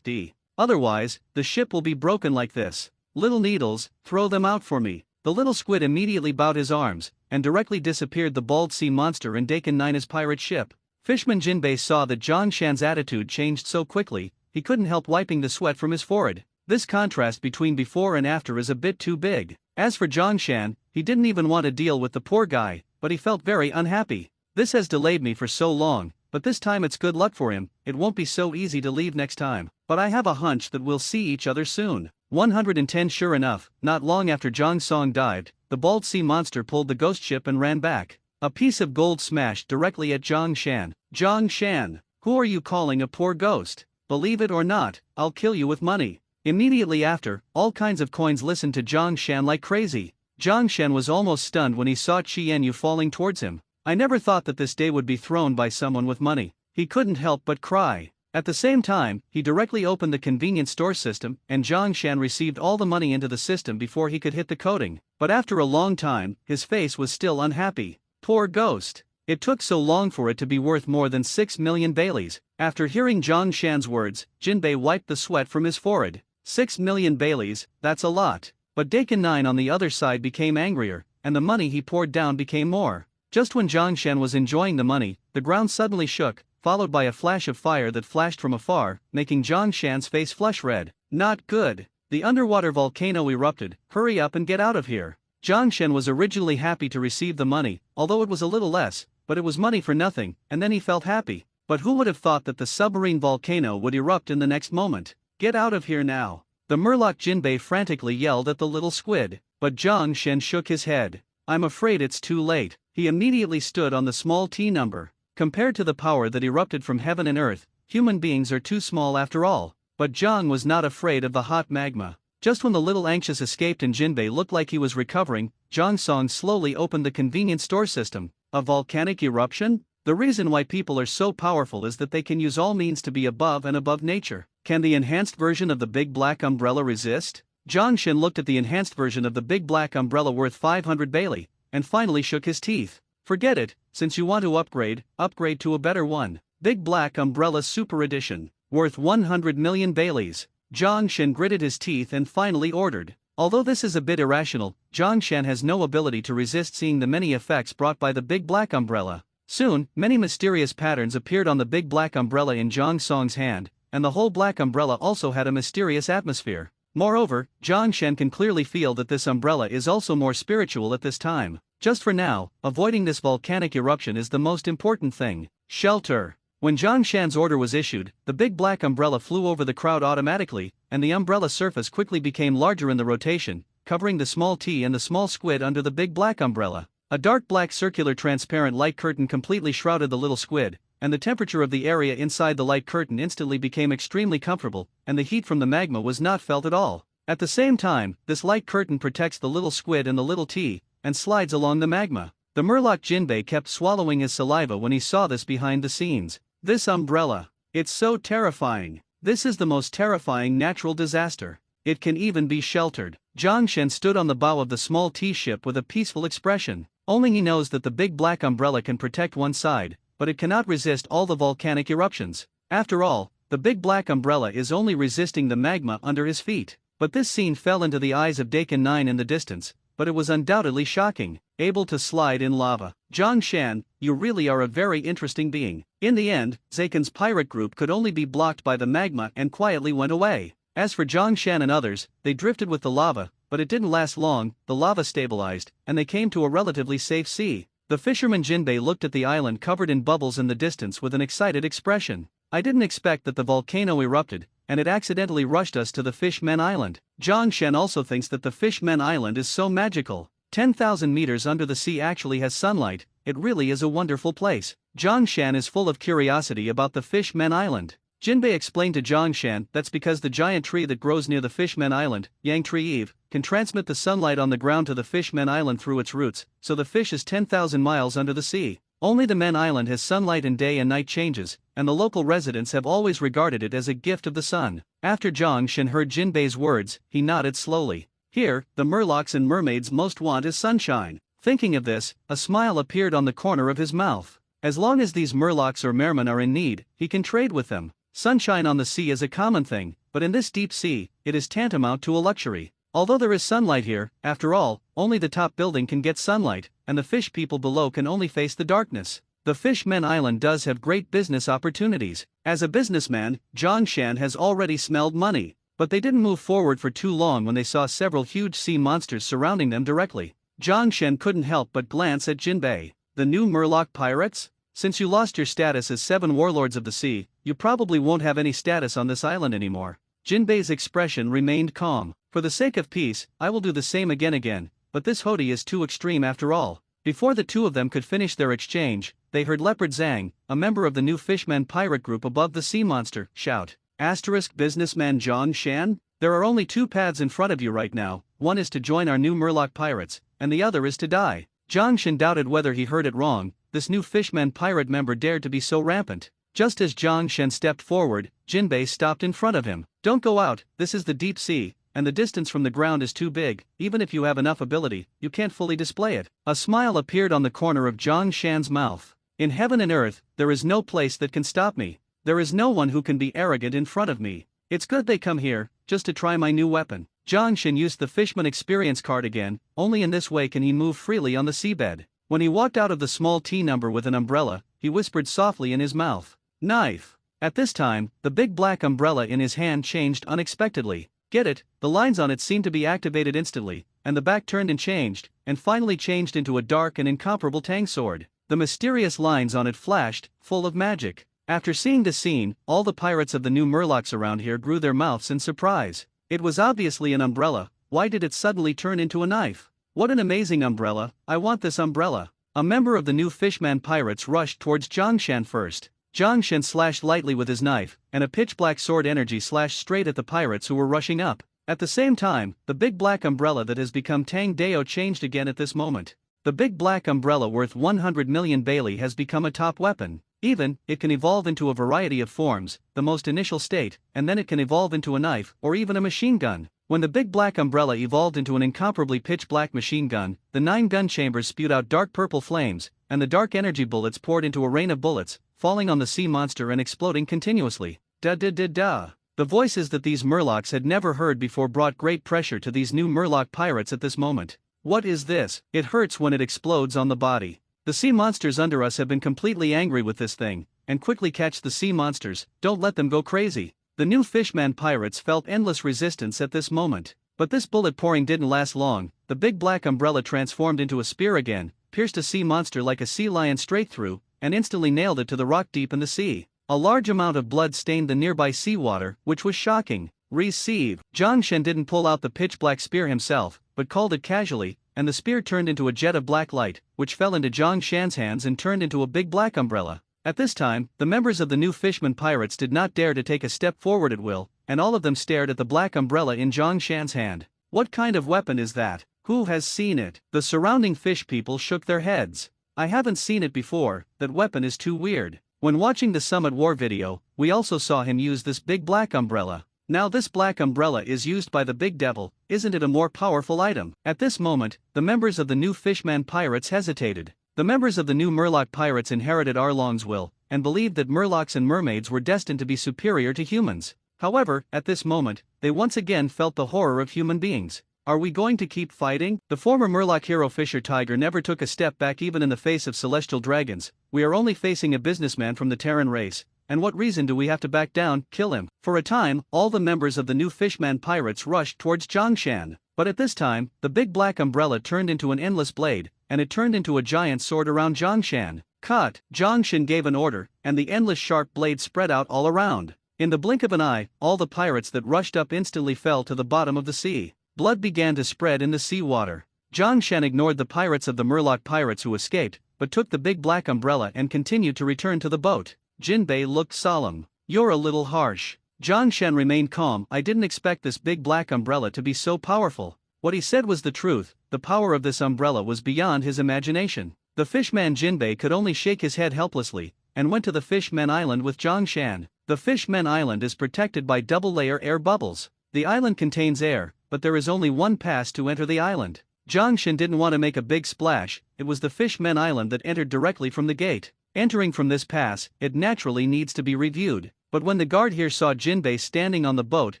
Speaker 1: D. Otherwise, the ship will be broken like this. Little needles, throw them out for me. The little squid immediately bowed his arms, and directly disappeared the bald sea monster in Dakin 9's pirate ship. Fishman Jinbei saw that Jongshan's attitude changed so quickly, he couldn't help wiping the sweat from his forehead. This contrast between before and after is a bit too big. As for Jongshan, he didn't even want to deal with the poor guy, but he felt very unhappy. This has delayed me for so long, but this time it's good luck for him. It won't be so easy to leave next time, but I have a hunch that we'll see each other soon. 110. Sure enough, not long after Zhang Song dived, the bald sea monster pulled the ghost ship and ran back. A piece of gold smashed directly at Jongshan. Jongshan, who are you calling a poor ghost? Believe it or not, I'll kill you with money. Immediately after, all kinds of coins listened to Jongshan like crazy. Jongshan was almost stunned when he saw Qianyu falling towards him. I never thought that this day would be thrown by someone with money. He couldn't help but cry. At the same time, he directly opened the convenience store system, and Jongshan received all the money into the system before he could hit the coding. But after a long time, his face was still unhappy. Poor ghost. It took so long for it to be worth more than 6 million Baileys. After hearing Jongshan's words, Jinbei wiped the sweat from his forehead. 6 million Baileys, that's a lot. But Dakin 9 on the other side became angrier, and the money he poured down became more. Just when Jongshan was enjoying the money, the ground suddenly shook, followed by a flash of fire that flashed from afar, making Jongshan's face flush red. Not good. The underwater volcano erupted. Hurry up and get out of here. Jongshan was originally happy to receive the money, although it was a little less, but it was money for nothing, and then he felt happy. But who would have thought that the submarine volcano would erupt in the next moment? Get out of here now. The Murloc Jinbei frantically yelled at the little squid, but Jongshan shook his head. I'm afraid it's too late. He immediately stood on the small T number. Compared to the power that erupted from heaven and earth, human beings are too small after all. But Zhang was not afraid of the hot magma. Just when the little anxious escaped and Jinbei looked like he was recovering, Zhang Song slowly opened the convenience store system. A volcanic eruption? The reason why people are so powerful is that they can use all means to be above and above nature. Can the enhanced version of the Big Black Umbrella resist? Jongshan looked at the enhanced version of the Big Black Umbrella worth 500 Bailey, and finally shook his teeth. Forget it, since you want to upgrade to a better one. Big Black Umbrella Super Edition, worth 100 million Baileys. Jongshan gritted his teeth and finally ordered. Although this is a bit irrational, Jongshan has no ability to resist seeing the many effects brought by the Big Black Umbrella. Soon, many mysterious patterns appeared on the Big Black Umbrella in Zhang Song's hand, and the whole Black Umbrella also had a mysterious atmosphere. Moreover, Jongshan can clearly feel that this umbrella is also more spiritual at this time. Just for now, avoiding this volcanic eruption is the most important thing. Shelter. When Jongshan's order was issued, the Big Black Umbrella flew over the crowd automatically, and the umbrella surface quickly became larger in the rotation, covering the small T and the small squid under the Big Black Umbrella. A dark black circular transparent light curtain completely shrouded the little squid, and the temperature of the area inside the light curtain instantly became extremely comfortable, and the heat from the magma was not felt at all. At the same time, this light curtain protects the little squid and the little T, and slides along the magma. The Murloc Jinbei kept swallowing his saliva when he saw this behind the scenes. This umbrella. It's so terrifying. This is the most terrifying natural disaster. It can even be sheltered. Jongshan stood on the bow of the small T ship with a peaceful expression. Only he knows that the Big Black Umbrella can protect one side, but it cannot resist all the volcanic eruptions. After all, the Big Black Umbrella is only resisting the magma under his feet. But this scene fell into the eyes of Dakin 9 in the distance, but it was undoubtedly shocking. Able to slide in lava. Jongshan, you really are a very interesting being. In the end, Zaken's pirate group could only be blocked by the magma and quietly went away. As for Jongshan and others, they drifted with the lava, but it didn't last long. The lava stabilized, and they came to a relatively safe sea. The fisherman Jinbei looked at the island covered in bubbles in the distance with an excited expression. I didn't expect that the volcano erupted, and it accidentally rushed us to the Fishmen Island. Zhang Shen also thinks that the Fishmen Island is so magical. 10,000 meters under the sea actually has sunlight, it really is a wonderful place. Zhang Shen is full of curiosity about the Fishmen Island. Jinbei explained to Zhang Shen that's because the giant tree that grows near the Fishmen Island, Yang Tree Eve, can transmit the sunlight on the ground to the Fishmen Island through its roots, so the fish is 10,000 miles under the sea. Only the Men Island has sunlight and day and night changes, and the local residents have always regarded it as a gift of the sun. After Zhang Shen heard Jinbei's words, he nodded slowly. Here, the Murlocs and mermaids most want is sunshine. Thinking of this, a smile appeared on the corner of his mouth. As long as these Murlocs or mermen are in need, he can trade with them. Sunshine on the sea is a common thing, but in this deep sea, it is tantamount to a luxury. Although there is sunlight here, after all, only the top building can get sunlight, and the fish people below can only face the darkness. The Fishmen Island does have great business opportunities. As a businessman, Zhang Shen has already smelled money, but they didn't move forward for too long when they saw several huge sea monsters surrounding them directly. Zhang Shen couldn't help but glance at Jinbei. The new Murloc pirates? Since you lost your status as 7 warlords of the sea, you probably won't have any status on this island anymore. Jinbei's expression remained calm. For the sake of peace, I will do the same again, but this Hody is too extreme after all. Before the two of them could finish their exchange, they heard Leopard Zhang, a member of the new Fishmen pirate group above the sea monster, shout, *businessman Zhang Shen? There are only 2 paths in front of you right now, one is to join our new Murloc pirates, and the other is to die. Zhang Shen doubted whether he heard it wrong. This new Fishmen pirate member dared to be so rampant. Just as Zhang Shen stepped forward, Jinbei stopped in front of him. Don't go out, this is the deep sea, and the distance from the ground is too big. Even if you have enough ability, you can't fully display it. A smile appeared on the corner of Zhang Shen's mouth. In heaven and earth, there is no place that can stop me. There is no one who can be arrogant in front of me. It's good they come here, just to try my new weapon. Zhang Shen used the Fishman experience card again. Only in this way can he move freely on the seabed. When he walked out of the small T number with an umbrella, he whispered softly in his mouth, "Knife." At this time, the big black umbrella in his hand changed unexpectedly. Get it? The lines on it seemed to be activated instantly, and the back turned and changed, and finally changed into a dark and incomparable tang sword. The mysterious lines on it flashed, full of magic. After seeing this scene, all the pirates of the new Murlocs around here grew their mouths in surprise. It was obviously an umbrella. Why did it suddenly turn into a knife? What an amazing umbrella, I want this umbrella. A member of the new Fishman pirates rushed towards Zhang Shen first. Zhang Shen slashed lightly with his knife, and a pitch-black sword energy slashed straight at the pirates who were rushing up. At the same time, the big black umbrella that has become Tang Dao changed again at this moment. The big black umbrella worth 100 million Bailey has become a top weapon. Even, it can evolve into a variety of forms, the most initial state, and then it can evolve into a knife, or even a machine gun. When the big black umbrella evolved into an incomparably pitch-black machine gun, the 9 gun chambers spewed out dark purple flames, and the dark energy bullets poured into a rain of bullets, falling on the sea monster and exploding continuously. Da-da-da-da. The voices that these Murlocs had never heard before brought great pressure to these new Murloc pirates at this moment. What is this? It hurts when it explodes on the body. The sea monsters under us have been completely angry with this thing, and quickly catch the sea monsters, don't let them go crazy. The new Fishman pirates felt endless resistance at this moment. But this bullet pouring didn't last long. The big black umbrella transformed into a spear again, pierced a sea monster like a sea lion straight through, and instantly nailed it to the rock deep in the sea. A large amount of blood stained the nearby seawater, which was shocking. Receive. Zhang Shen didn't pull out the pitch-black spear himself, but called it casually, and the spear turned into a jet of black light, which fell into Zhang Shen's hands and turned into a big black umbrella. At this time, the members of the new Fishman pirates did not dare to take a step forward at will, and all of them stared at the black umbrella in Zhang Shen's hand. What kind of weapon is that? Who has seen it? The surrounding fish people shook their heads. I haven't seen it before, that weapon is too weird. When watching the Summit War video, we also saw him use this big black umbrella. Now this black umbrella is used by the big devil, isn't it a more powerful item? At this moment, the members of the new Fishman pirates hesitated. The members of the new Murloc pirates inherited Arlong's will, and believed that Murlocs and mermaids were destined to be superior to humans. However, at this moment, they once again felt the horror of human beings. Are we going to keep fighting? The former Murloc hero Fisher Tiger never took a step back even in the face of celestial dragons. We are only facing a businessman from the Terran race, and what reason do we have to back down, kill him? For a time, all the members of the new Fishman pirates rushed towards Zhang Shen. But at this time, the big black umbrella turned into an endless blade, and it turned into a giant sword around Zhang Shan. Cut! Zhang Shan gave an order, and the endless sharp blade spread out all around. In the blink of an eye, all the pirates that rushed up instantly fell to the bottom of the sea. Blood began to spread in the sea water. Zhang Shan ignored the pirates of the Murloc pirates who escaped, but took the big black umbrella and continued to return to the boat. Jinbei looked solemn. "You're a little harsh." Zhang Shan remained calm. "I didn't expect this big black umbrella to be so powerful." What he said was the truth. The power of this umbrella was beyond his imagination. The fishman Jinbei could only shake his head helplessly, and went to the Fishmen Island with Zhang Shan. The Fishmen Island is protected by double-layer air bubbles. The island contains air, but there is only one pass to enter the island. Zhang Shan didn't want to make a big splash. It was the Fishmen Island that entered directly from the gate. Entering from this pass, it naturally needs to be reviewed. But when the guard here saw Jinbei standing on the boat,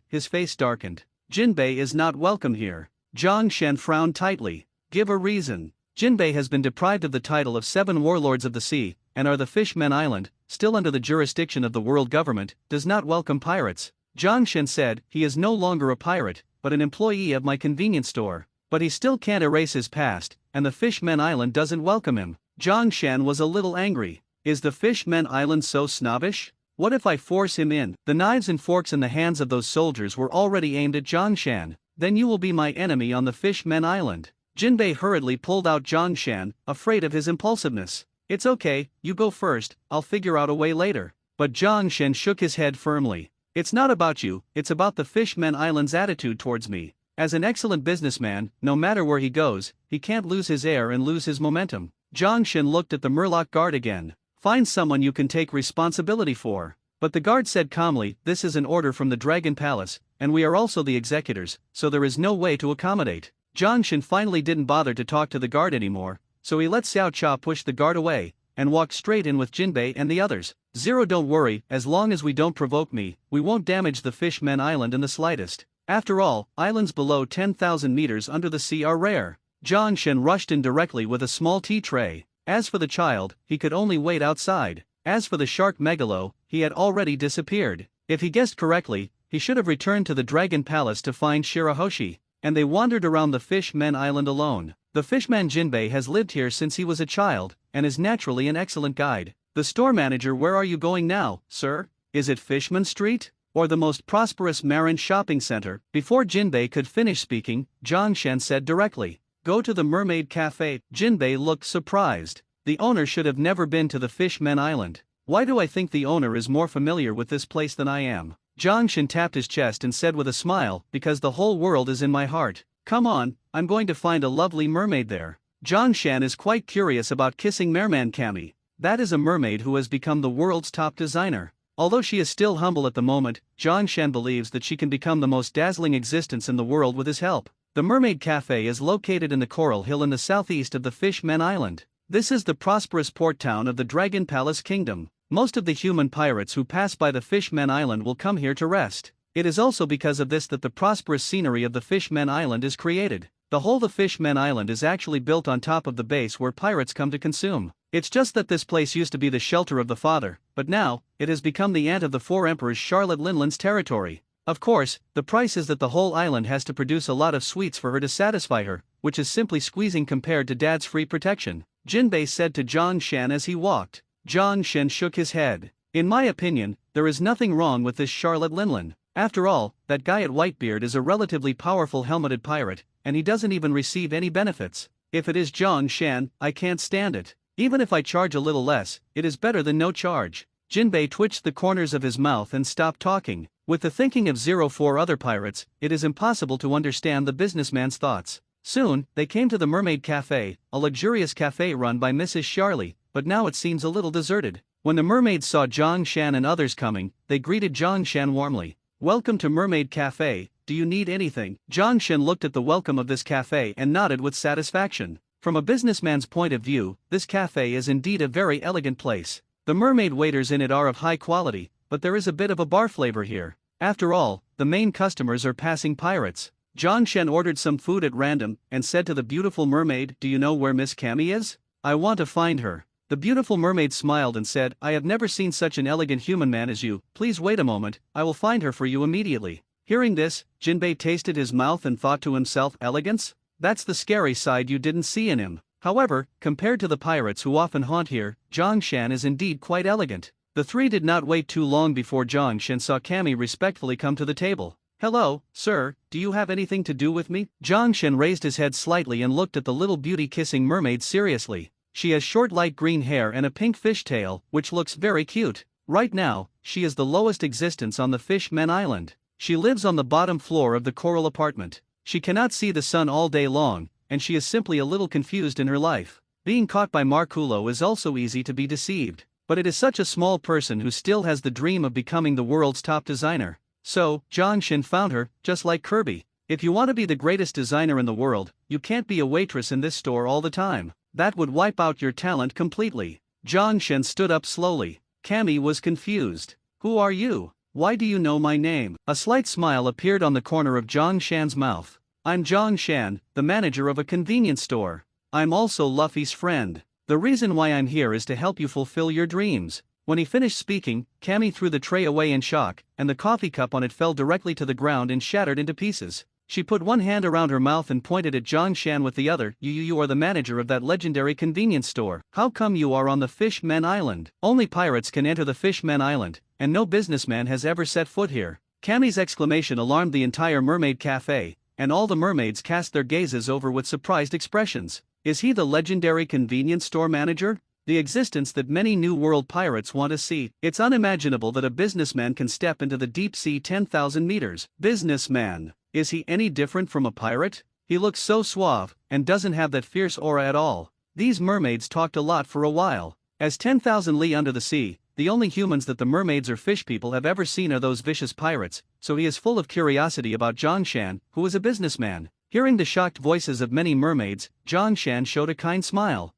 Speaker 1: his face darkened. "Jinbei is not welcome here." Zhang Shan frowned tightly. "Give a reason." Jinbei has been deprived of the title of 7 warlords of the sea, and the Fishmen Island, still under the jurisdiction of the world government, does not welcome pirates. Zhang Shan said, "He is no longer a pirate, but an employee of my convenience store. But he still can't erase his past, and the Fishmen Island doesn't welcome him." Zhang Shan was a little angry. "Is the Fishmen Island so snobbish? What if I force him in?" The knives and forks in the hands of those soldiers were already aimed at Zhang Shan. "Then you will be my enemy on the Fishmen Island." Jinbei hurriedly pulled out Zhang Shan, afraid of his impulsiveness. "It's okay, you go first, I'll figure out a way later." But Zhang Shan shook his head firmly. "It's not about you, it's about the Fishmen Island's attitude towards me. As an excellent businessman, no matter where he goes, he can't lose his air and lose his momentum." Zhang Shan looked at the Murloc guard again. "Find someone you can take responsibility for." But the guard said calmly, "This is an order from the Dragon Palace, and we are also the executors, so there is no way to accommodate." Zhang Shan finally didn't bother to talk to the guard anymore, so he let Xiao Cha push the guard away, and walked straight in with Jinbei and the others. "Zero, don't worry, as long as we don't provoke me, we won't damage the Fishmen Island in the slightest. After all, islands below 10,000 meters under the sea are rare." Zhang Shan rushed in directly with a small tea tray. As for the child, he could only wait outside. As for the shark Megalo, he had already disappeared. If he guessed correctly, he should have returned to the Dragon Palace to find Shirahoshi. And they wandered around the Fishmen Island alone. The fishman Jinbei has lived here since he was a child, and is naturally an excellent guide. The store manager, "Where are you going now, sir? Is it Fishman Street? Or the most prosperous Marin shopping center?" Before Jinbei could finish speaking, Zhang Shan said directly, "Go to the Mermaid Cafe." Jinbei looked surprised. The owner should have never been to the Fishmen Island. "Why do I think the owner is more familiar with this place than I am?" Zhang Shan tapped his chest and said with a smile, "Because the whole world is in my heart. Come on, I'm going to find a lovely mermaid there." Zhang Shan is quite curious about kissing Merman Kami. That is a mermaid who has become the world's top designer. Although she is still humble at the moment, Zhang Shan believes that she can become the most dazzling existence in the world with his help. The Mermaid Cafe is located in the Coral Hill in the southeast of the Fishmen Island. This is the prosperous port town of the Dragon Palace Kingdom. Most of the human pirates who pass by the Fishmen Island will come here to rest. It is also because of this that the prosperous scenery of the Fishmen Island is created. The whole of Fishmen Island is actually built on top of the base where pirates come to consume. It's just that this place used to be the shelter of the father, but now, it has become the aunt of the 4 emperors Charlotte Linland's territory. Of course, the price is that the whole island has to produce a lot of sweets for her to satisfy her, which is simply squeezing compared to Dad's free protection. Jinbei said to Zhang Shan as he walked. Zhang Shan shook his head. "In my opinion, there is nothing wrong with this Charlotte Linland. After all, that guy at Whitebeard is a relatively powerful helmeted pirate, and he doesn't even receive any benefits. If it is Zhang Shan, I can't stand it. Even if I charge a little less, it is better than no charge." Jinbei twitched the corners of his mouth and stopped talking. With the thinking of 04 other pirates, it is impossible to understand the businessman's thoughts. Soon, they came to the Mermaid Cafe, a luxurious cafe run by Mrs. Charlie, but now it seems a little deserted. When the mermaids saw Zhang Shan and others coming, they greeted Zhang Shan warmly. "Welcome to Mermaid Cafe, do you need anything?" Zhang Shan looked at the welcome of this cafe and nodded with satisfaction. From a businessman's point of view, this cafe is indeed a very elegant place. The mermaid waiters in it are of high quality, but there is a bit of a bar flavor here. After all, the main customers are passing pirates. Zhang Shan ordered some food at random and said to the beautiful mermaid, "Do you know where Miss Kami is? I want to find her." The beautiful mermaid smiled and said, "I have never seen such an elegant human man as you. Please wait a moment, I will find her for you immediately." Hearing this, Jinbei tasted his mouth and thought to himself, "Elegance? That's the scary side you didn't see in him." However, compared to the pirates who often haunt here, Zhongshan is indeed quite elegant. The three did not wait too long before Zhongshan saw Cammy respectfully come to the table. "Hello, sir, do you have anything to do with me?" Zhongshan raised his head slightly and looked at the little beauty-kissing mermaid seriously. She has short light green hair and a pink fishtail, which looks very cute. Right now, she is the lowest existence on the Fishmen Island. She lives on the bottom floor of the coral apartment. She cannot see the sun all day long, and she is simply a little confused in her life. Being caught by Marculo is also easy to be deceived, but it is such a small person who still has the dream of becoming the world's top designer. So, Zhongshan found her, just like Kirby. If you want to be the greatest designer in the world, you can't be a waitress in this store all the time. That would wipe out your talent completely. Zhongshan stood up slowly. Cammy was confused. "Who are you? Why do you know my name?" A slight smile appeared on the corner of Zhongshan's mouth. "I'm Zhongshan, the manager of a convenience store. I'm also Luffy's friend. The reason why I'm here is to help you fulfill your dreams." When he finished speaking, Cammy threw the tray away in shock, and the coffee cup on it fell directly to the ground and shattered into pieces. She put one hand around her mouth and pointed at Zhongshan with the other. You are the manager of that legendary convenience store. How come you are on the Fishmen Island?" "Only pirates can enter the Fishmen Island, and no businessman has ever set foot here." Cammy's exclamation alarmed the entire mermaid cafe, and all the mermaids cast their gazes over with surprised expressions. Is he the legendary convenience store manager? The existence that many New World pirates want to see. It's unimaginable that a businessman can step into the deep sea 10,000 meters. Businessman. Is he any different from a pirate? He looks so suave, and doesn't have that fierce aura at all. These mermaids talked a lot for a while. As 10,000 li under the sea, the only humans that the mermaids or fish people have ever seen are those vicious pirates, so he is full of curiosity about Zhongshan, who is a businessman. Hearing the shocked voices of many mermaids, Zhongshan showed a kind smile.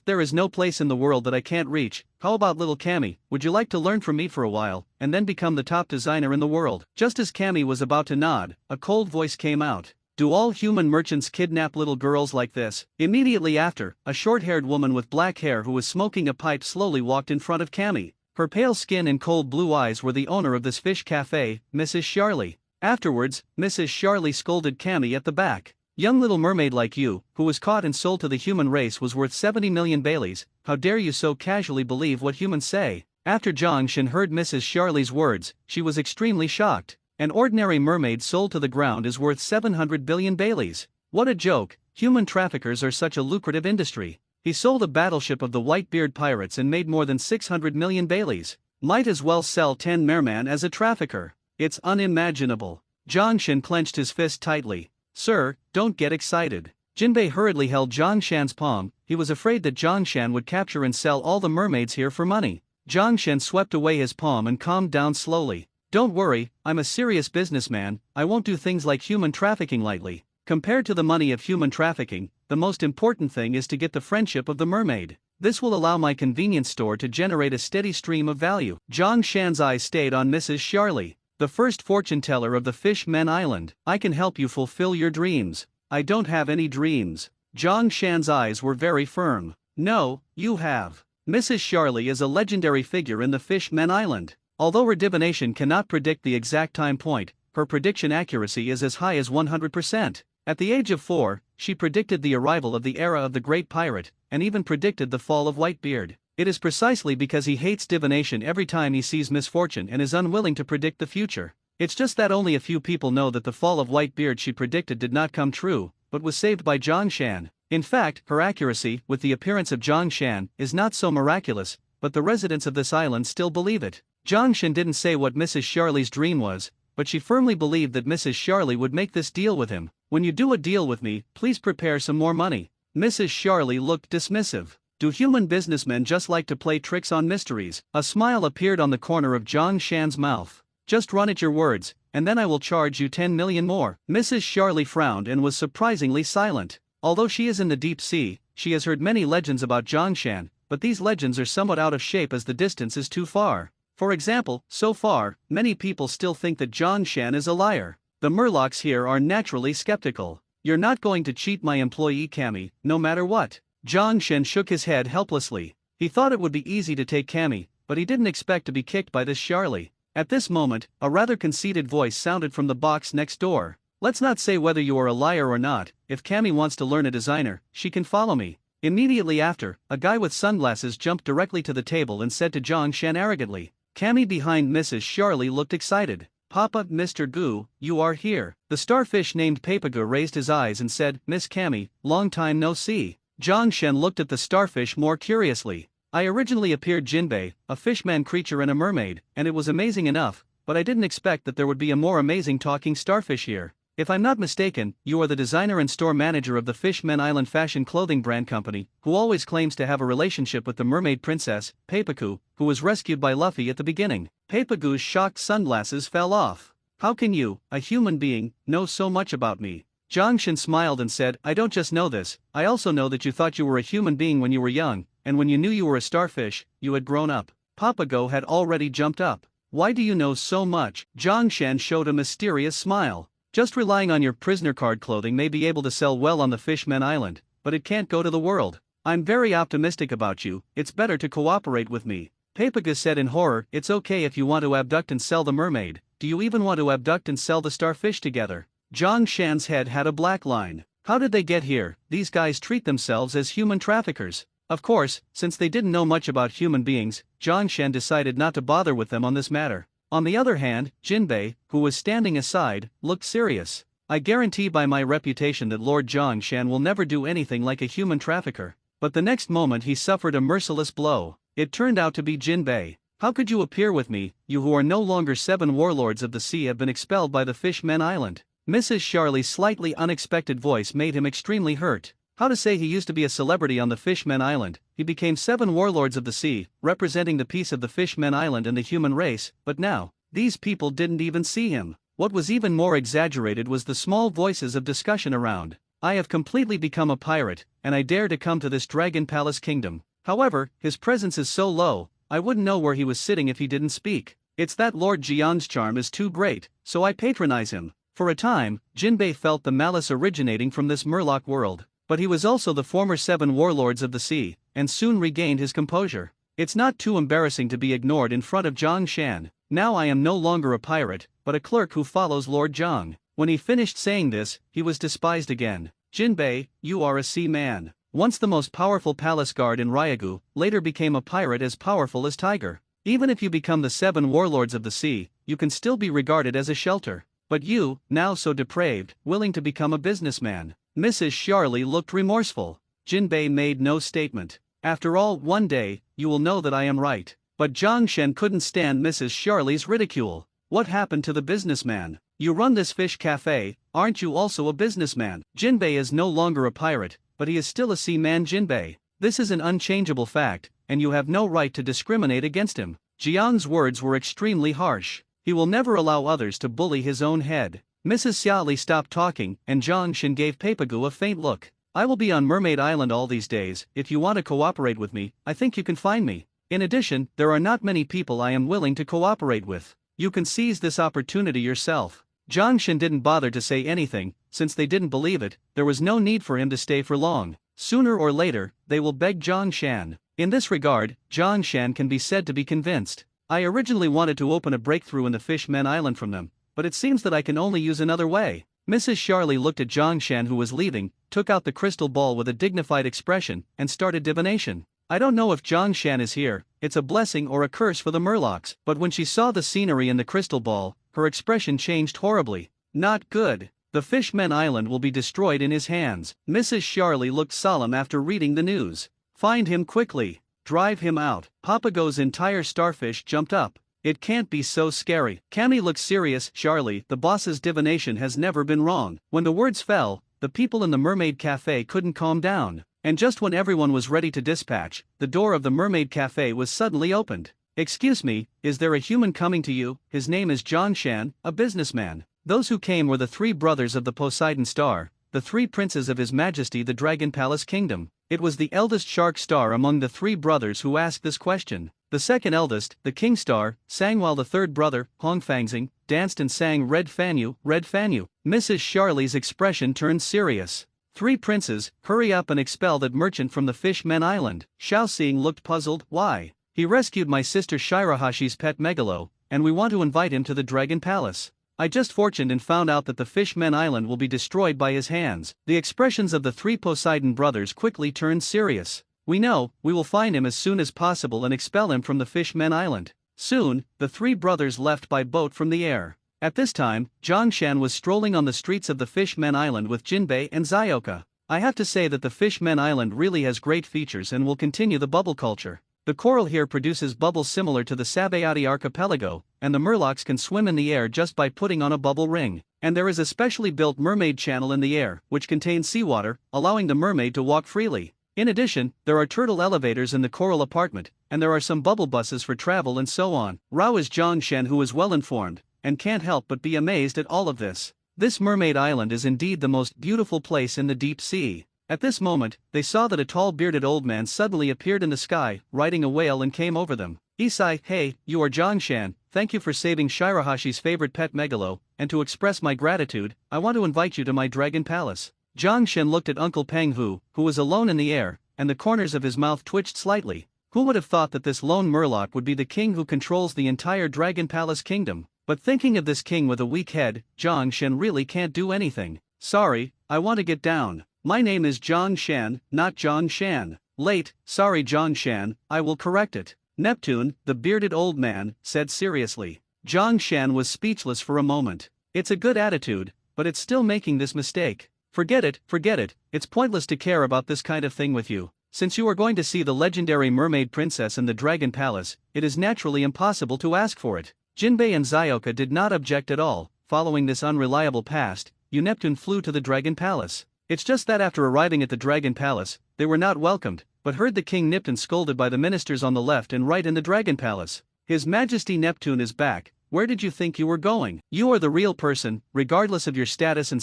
Speaker 1: There is no place in the world that I can't reach. How about little Cammy? Would you like to learn from me for a while, and then become the top designer in the world?" Just as Cammy was about to nod, a cold voice came out. "Do all human merchants kidnap little girls like this?" Immediately after, a short-haired woman with black hair who was smoking a pipe slowly walked in front of Cammy. Her pale skin and cold blue eyes were the owner of this fish cafe, Mrs. Charlie. Afterwards, Mrs. Charlie scolded Cammy at the back. "Young little mermaid like you, who was caught and sold to the human race, was worth 70 million Baileys. How dare you so casually believe what humans say?" After Zhongshan heard Mrs. Charlie's words, she was extremely shocked. An ordinary mermaid sold to the ground is worth 700 billion Baileys. What a joke! Human traffickers are such a lucrative industry. He sold a battleship of the Whitebeard pirates and made more than 600 million Baileys. Might as well sell 10 merman as a trafficker. It's unimaginable. Zhongshan clenched his fist tightly. "Sir, don't get excited." Jinbei hurriedly held Zhongshan's palm. He was afraid that Zhongshan would capture and sell all the mermaids here for money. Zhongshan swept away his palm and calmed down slowly. "Don't worry, I'm a serious businessman. I won't do things like human trafficking lightly. Compared to the money of human trafficking, the most important thing is to get the friendship of the mermaid. This will allow my convenience store to generate a steady stream of value." Zhongshan's eyes stayed on Mrs. Charlie, the first fortune teller of the Fishmen Island. "I can help you fulfill your dreams." "I don't have any dreams." Zhongshan's eyes were very firm. "No, you have. Mrs. Charlie is a legendary figure in the Fishmen Island. Although her divination cannot predict the exact time point, her prediction accuracy is as high as 100%. At the age of 4, she predicted the arrival of the era of the Great Pirate, and even predicted the fall of Whitebeard. It is precisely because he hates divination every time he sees misfortune and is unwilling to predict the future. It's just that only a few people know that the fall of Whitebeard she predicted did not come true, but was saved by Zhongshan. In fact, her accuracy, with the appearance of Zhongshan, is not so miraculous, but the residents of this island still believe it. Zhongshan didn't say what Mrs. Charlie's dream was, but she firmly believed that Mrs. Charlie would make this deal with him. "When you do a deal with me, please prepare some more money." Mrs. Charlie looked dismissive. "Do human businessmen just like to play tricks on mysteries?" A smile appeared on the corner of Zhongshan's mouth. "Just run at your words, and then I will charge you 10 million more." Mrs. Charlie frowned and was surprisingly silent. Although she is in the deep sea, she has heard many legends about Zhongshan, but these legends are somewhat out of shape as the distance is too far. For example, so far, many people still think that Zhongshan is a liar. The Murlocs here are naturally skeptical. "You're not going to cheat my employee Cammy, no matter what." Zhongshan shook his head helplessly. He thought it would be easy to take Cammy, but he didn't expect to be kicked by this Charlie. At this moment, a rather conceited voice sounded from the box next door. "Let's not say whether you are a liar or not. If Cammy wants to learn a designer, she can follow me." Immediately after, a guy with sunglasses jumped directly to the table and said to Zhang Shan arrogantly. Cammy behind Mrs. Charlie looked excited. Papa, Mr. Gu, you are here. The starfish named Papagu raised his eyes and said, Miss Cammy, long time no see. Zhang Shan looked at the starfish more curiously. I originally appeared Jinbei, a fishman creature and a mermaid, and it was amazing enough, but I didn't expect that there would be a more amazing talking starfish here. If I'm not mistaken, you are the designer and store manager of the Fishmen Island fashion clothing brand company, who always claims to have a relationship with the mermaid princess, Papagu, who was rescued by Luffy at the beginning. Papagu's shocked sunglasses fell off. How can you, a human being, know so much about me? Zhang Shan smiled and said, I don't just know this, I also know that you thought you were a human being when you were young, and when you knew you were a starfish, you had grown up. Papago had already jumped up. Why do you know so much? Zhang Shan showed a mysterious smile. Just relying on your prisoner card clothing may be able to sell well on the Fishmen Island, but it can't go to the world. I'm very optimistic about you, it's better to cooperate with me. Papaga said in horror, it's okay if you want to abduct and sell the mermaid, do you even want to abduct and sell the starfish together? Zhang Shan's head had a black line. How did they get here? These guys treat themselves as human traffickers. Of course, since they didn't know much about human beings, Zhang Shan decided not to bother with them on this matter. On the other hand, Jinbei, who was standing aside, looked serious. I guarantee by my reputation that Lord Zhang Shan will never do anything like a human trafficker. But the next moment he suffered a merciless blow. It turned out to be Jinbei. How could you appear with me, you who are no longer 7 warlords of the sea have been expelled by the Fishmen Island? Mrs. Charlie's slightly unexpected voice made him extremely hurt. How to say he used to be a celebrity on the Fishmen Island, he became 7 warlords of the sea, representing the peace of the Fishmen Island and the human race, but now, these people didn't even see him. What was even more exaggerated was the small voices of discussion around. I have completely become a pirate, and I dare to come to this Dragon Palace kingdom. However, his presence is so low, I wouldn't know where he was sitting if he didn't speak. It's that Lord Jiang's charm is too great, so I patronize him. For a time, Jinbei felt the malice originating from this Murloc world. But he was also the former 7 warlords of the sea, and soon regained his composure. It's not too embarrassing to be ignored in front of Zhang Shan. Now I am no longer a pirate, but a clerk who follows Lord Zhang. When he finished saying this, he was despised again. Jinbei, you are a sea man. Once the most powerful palace guard in Ryagu, later became a pirate as powerful as Tiger. Even if you become the 7 warlords of the sea, you can still be regarded as a shelter. But you, now so depraved, willing to become a businessman. Mrs. Charlie looked remorseful. Jinbei made no statement. After all, one day, you will know that I am right. But Zhang Shan couldn't stand Mrs. Charlie's ridicule. What happened to the businessman? You run this fish cafe, aren't you also a businessman? Jinbei is no longer a pirate, but he is still a seaman Jinbei. This is an unchangeable fact, and you have no right to discriminate against him. Jiang's words were extremely harsh. He will never allow others to bully his own head. Mrs. Xiaoli stopped talking, and Zhang Shan gave Papagu a faint look. I will be on Mermaid Island all these days. If you want to cooperate with me, I think you can find me. In addition, there are not many people I am willing to cooperate with. You can seize this opportunity yourself. Zhang Shan didn't bother to say anything, since they didn't believe it, there was no need for him to stay for long. Sooner or later, they will beg Zhang Shan. In this regard, Zhang Shan can be said to be convinced. I originally wanted to open a breakthrough in the Fishmen Island from them, but it seems that I can only use another way. Mrs. Charlie looked at Zhang Shan who was leaving, took out the crystal ball with a dignified expression, and started divination. I don't know if Zhang Shan is here, it's a blessing or a curse for the Murlocs, but when she saw the scenery in the crystal ball, her expression changed horribly. Not good. The Fishmen Island will be destroyed in his hands. Mrs. Charlie looked solemn after reading the news. Find him quickly. Drive him out. Papago's entire starfish jumped up. It can't be so scary. Cammy looked serious. Charlie, the boss's divination has never been wrong. When the words fell, the people in the Mermaid Cafe couldn't calm down. And just when everyone was ready to dispatch, the door of the Mermaid Cafe was suddenly opened. Excuse me, is there a human coming to you? His name is Zhang Shan, a businessman. Those who came were the 3 brothers of the Poseidon Star, the 3 princes of His Majesty the Dragon Palace Kingdom. It was the eldest Shark Star among the 3 brothers who asked this question. The second eldest, the King Star, sang while the third brother, Hongfangxing, danced and sang Red Fanyu, Red Fanyu. Mrs. Charlie's expression turned serious. 3 princes, hurry up and expel that merchant from the Fishmen Island. Xiaoxing looked puzzled. Why? He rescued my sister Shirahashi's pet Megalo, and we want to invite him to the Dragon Palace. I just fortuned and found out that the Fishmen Island will be destroyed by his hands. The expressions of the three Poseidon brothers quickly turned serious. We know, we will find him as soon as possible and expel him from the Fishmen Island. Soon, the three brothers left by boat from the air. At this time, Zhongshan was strolling on the streets of the Fishmen Island with Jinbei and Zyoka. I have to say that the Fishmen Island really has great features and will continue the bubble culture. The coral here produces bubbles similar to the Sabayati archipelago, and the murlocs can swim in the air just by putting on a bubble ring. And there is a specially built mermaid channel in the air, which contains seawater, allowing the mermaid to walk freely. In addition, there are turtle elevators in the coral apartment, and there are some bubble buses for travel and so on. Rao is Zhongshan, who is well informed, and can't help but be amazed at all of this. This mermaid island is indeed the most beautiful place in the deep sea. At this moment, they saw that a tall bearded old man suddenly appeared in the sky, riding a whale and came over them. Isai, hey, you are Zhongshan, thank you for saving Shirahashi's favorite pet Megalo, and to express my gratitude, I want to invite you to my dragon palace. Zhongshan looked at Uncle Penghu, who was alone in the air, and the corners of his mouth twitched slightly. Who would have thought that this lone murloc would be the king who controls the entire dragon palace kingdom? But thinking of this king with a weak head, Zhongshan really can't do anything. Sorry, I want to get down. My name is Zhongshan, not Zhongshan. Late, sorry Zhongshan, I will correct it. Neptune, the bearded old man, said seriously. Zhongshan was speechless for a moment. It's a good attitude, but it's still making this mistake. Forget it, it's pointless to care about this kind of thing with you. Since you are going to see the legendary mermaid princess in the dragon palace, it is naturally impossible to ask for it. Jinbei and Zyoka did not object at all. Following this unreliable past, Neptune flew to the dragon palace. It's just that after arriving at the dragon palace, they were not welcomed, but heard the king Neptune scolded by the ministers on the left and right in the dragon palace. His Majesty Neptune is back. Where did you think you were going? You are the real person, regardless of your status,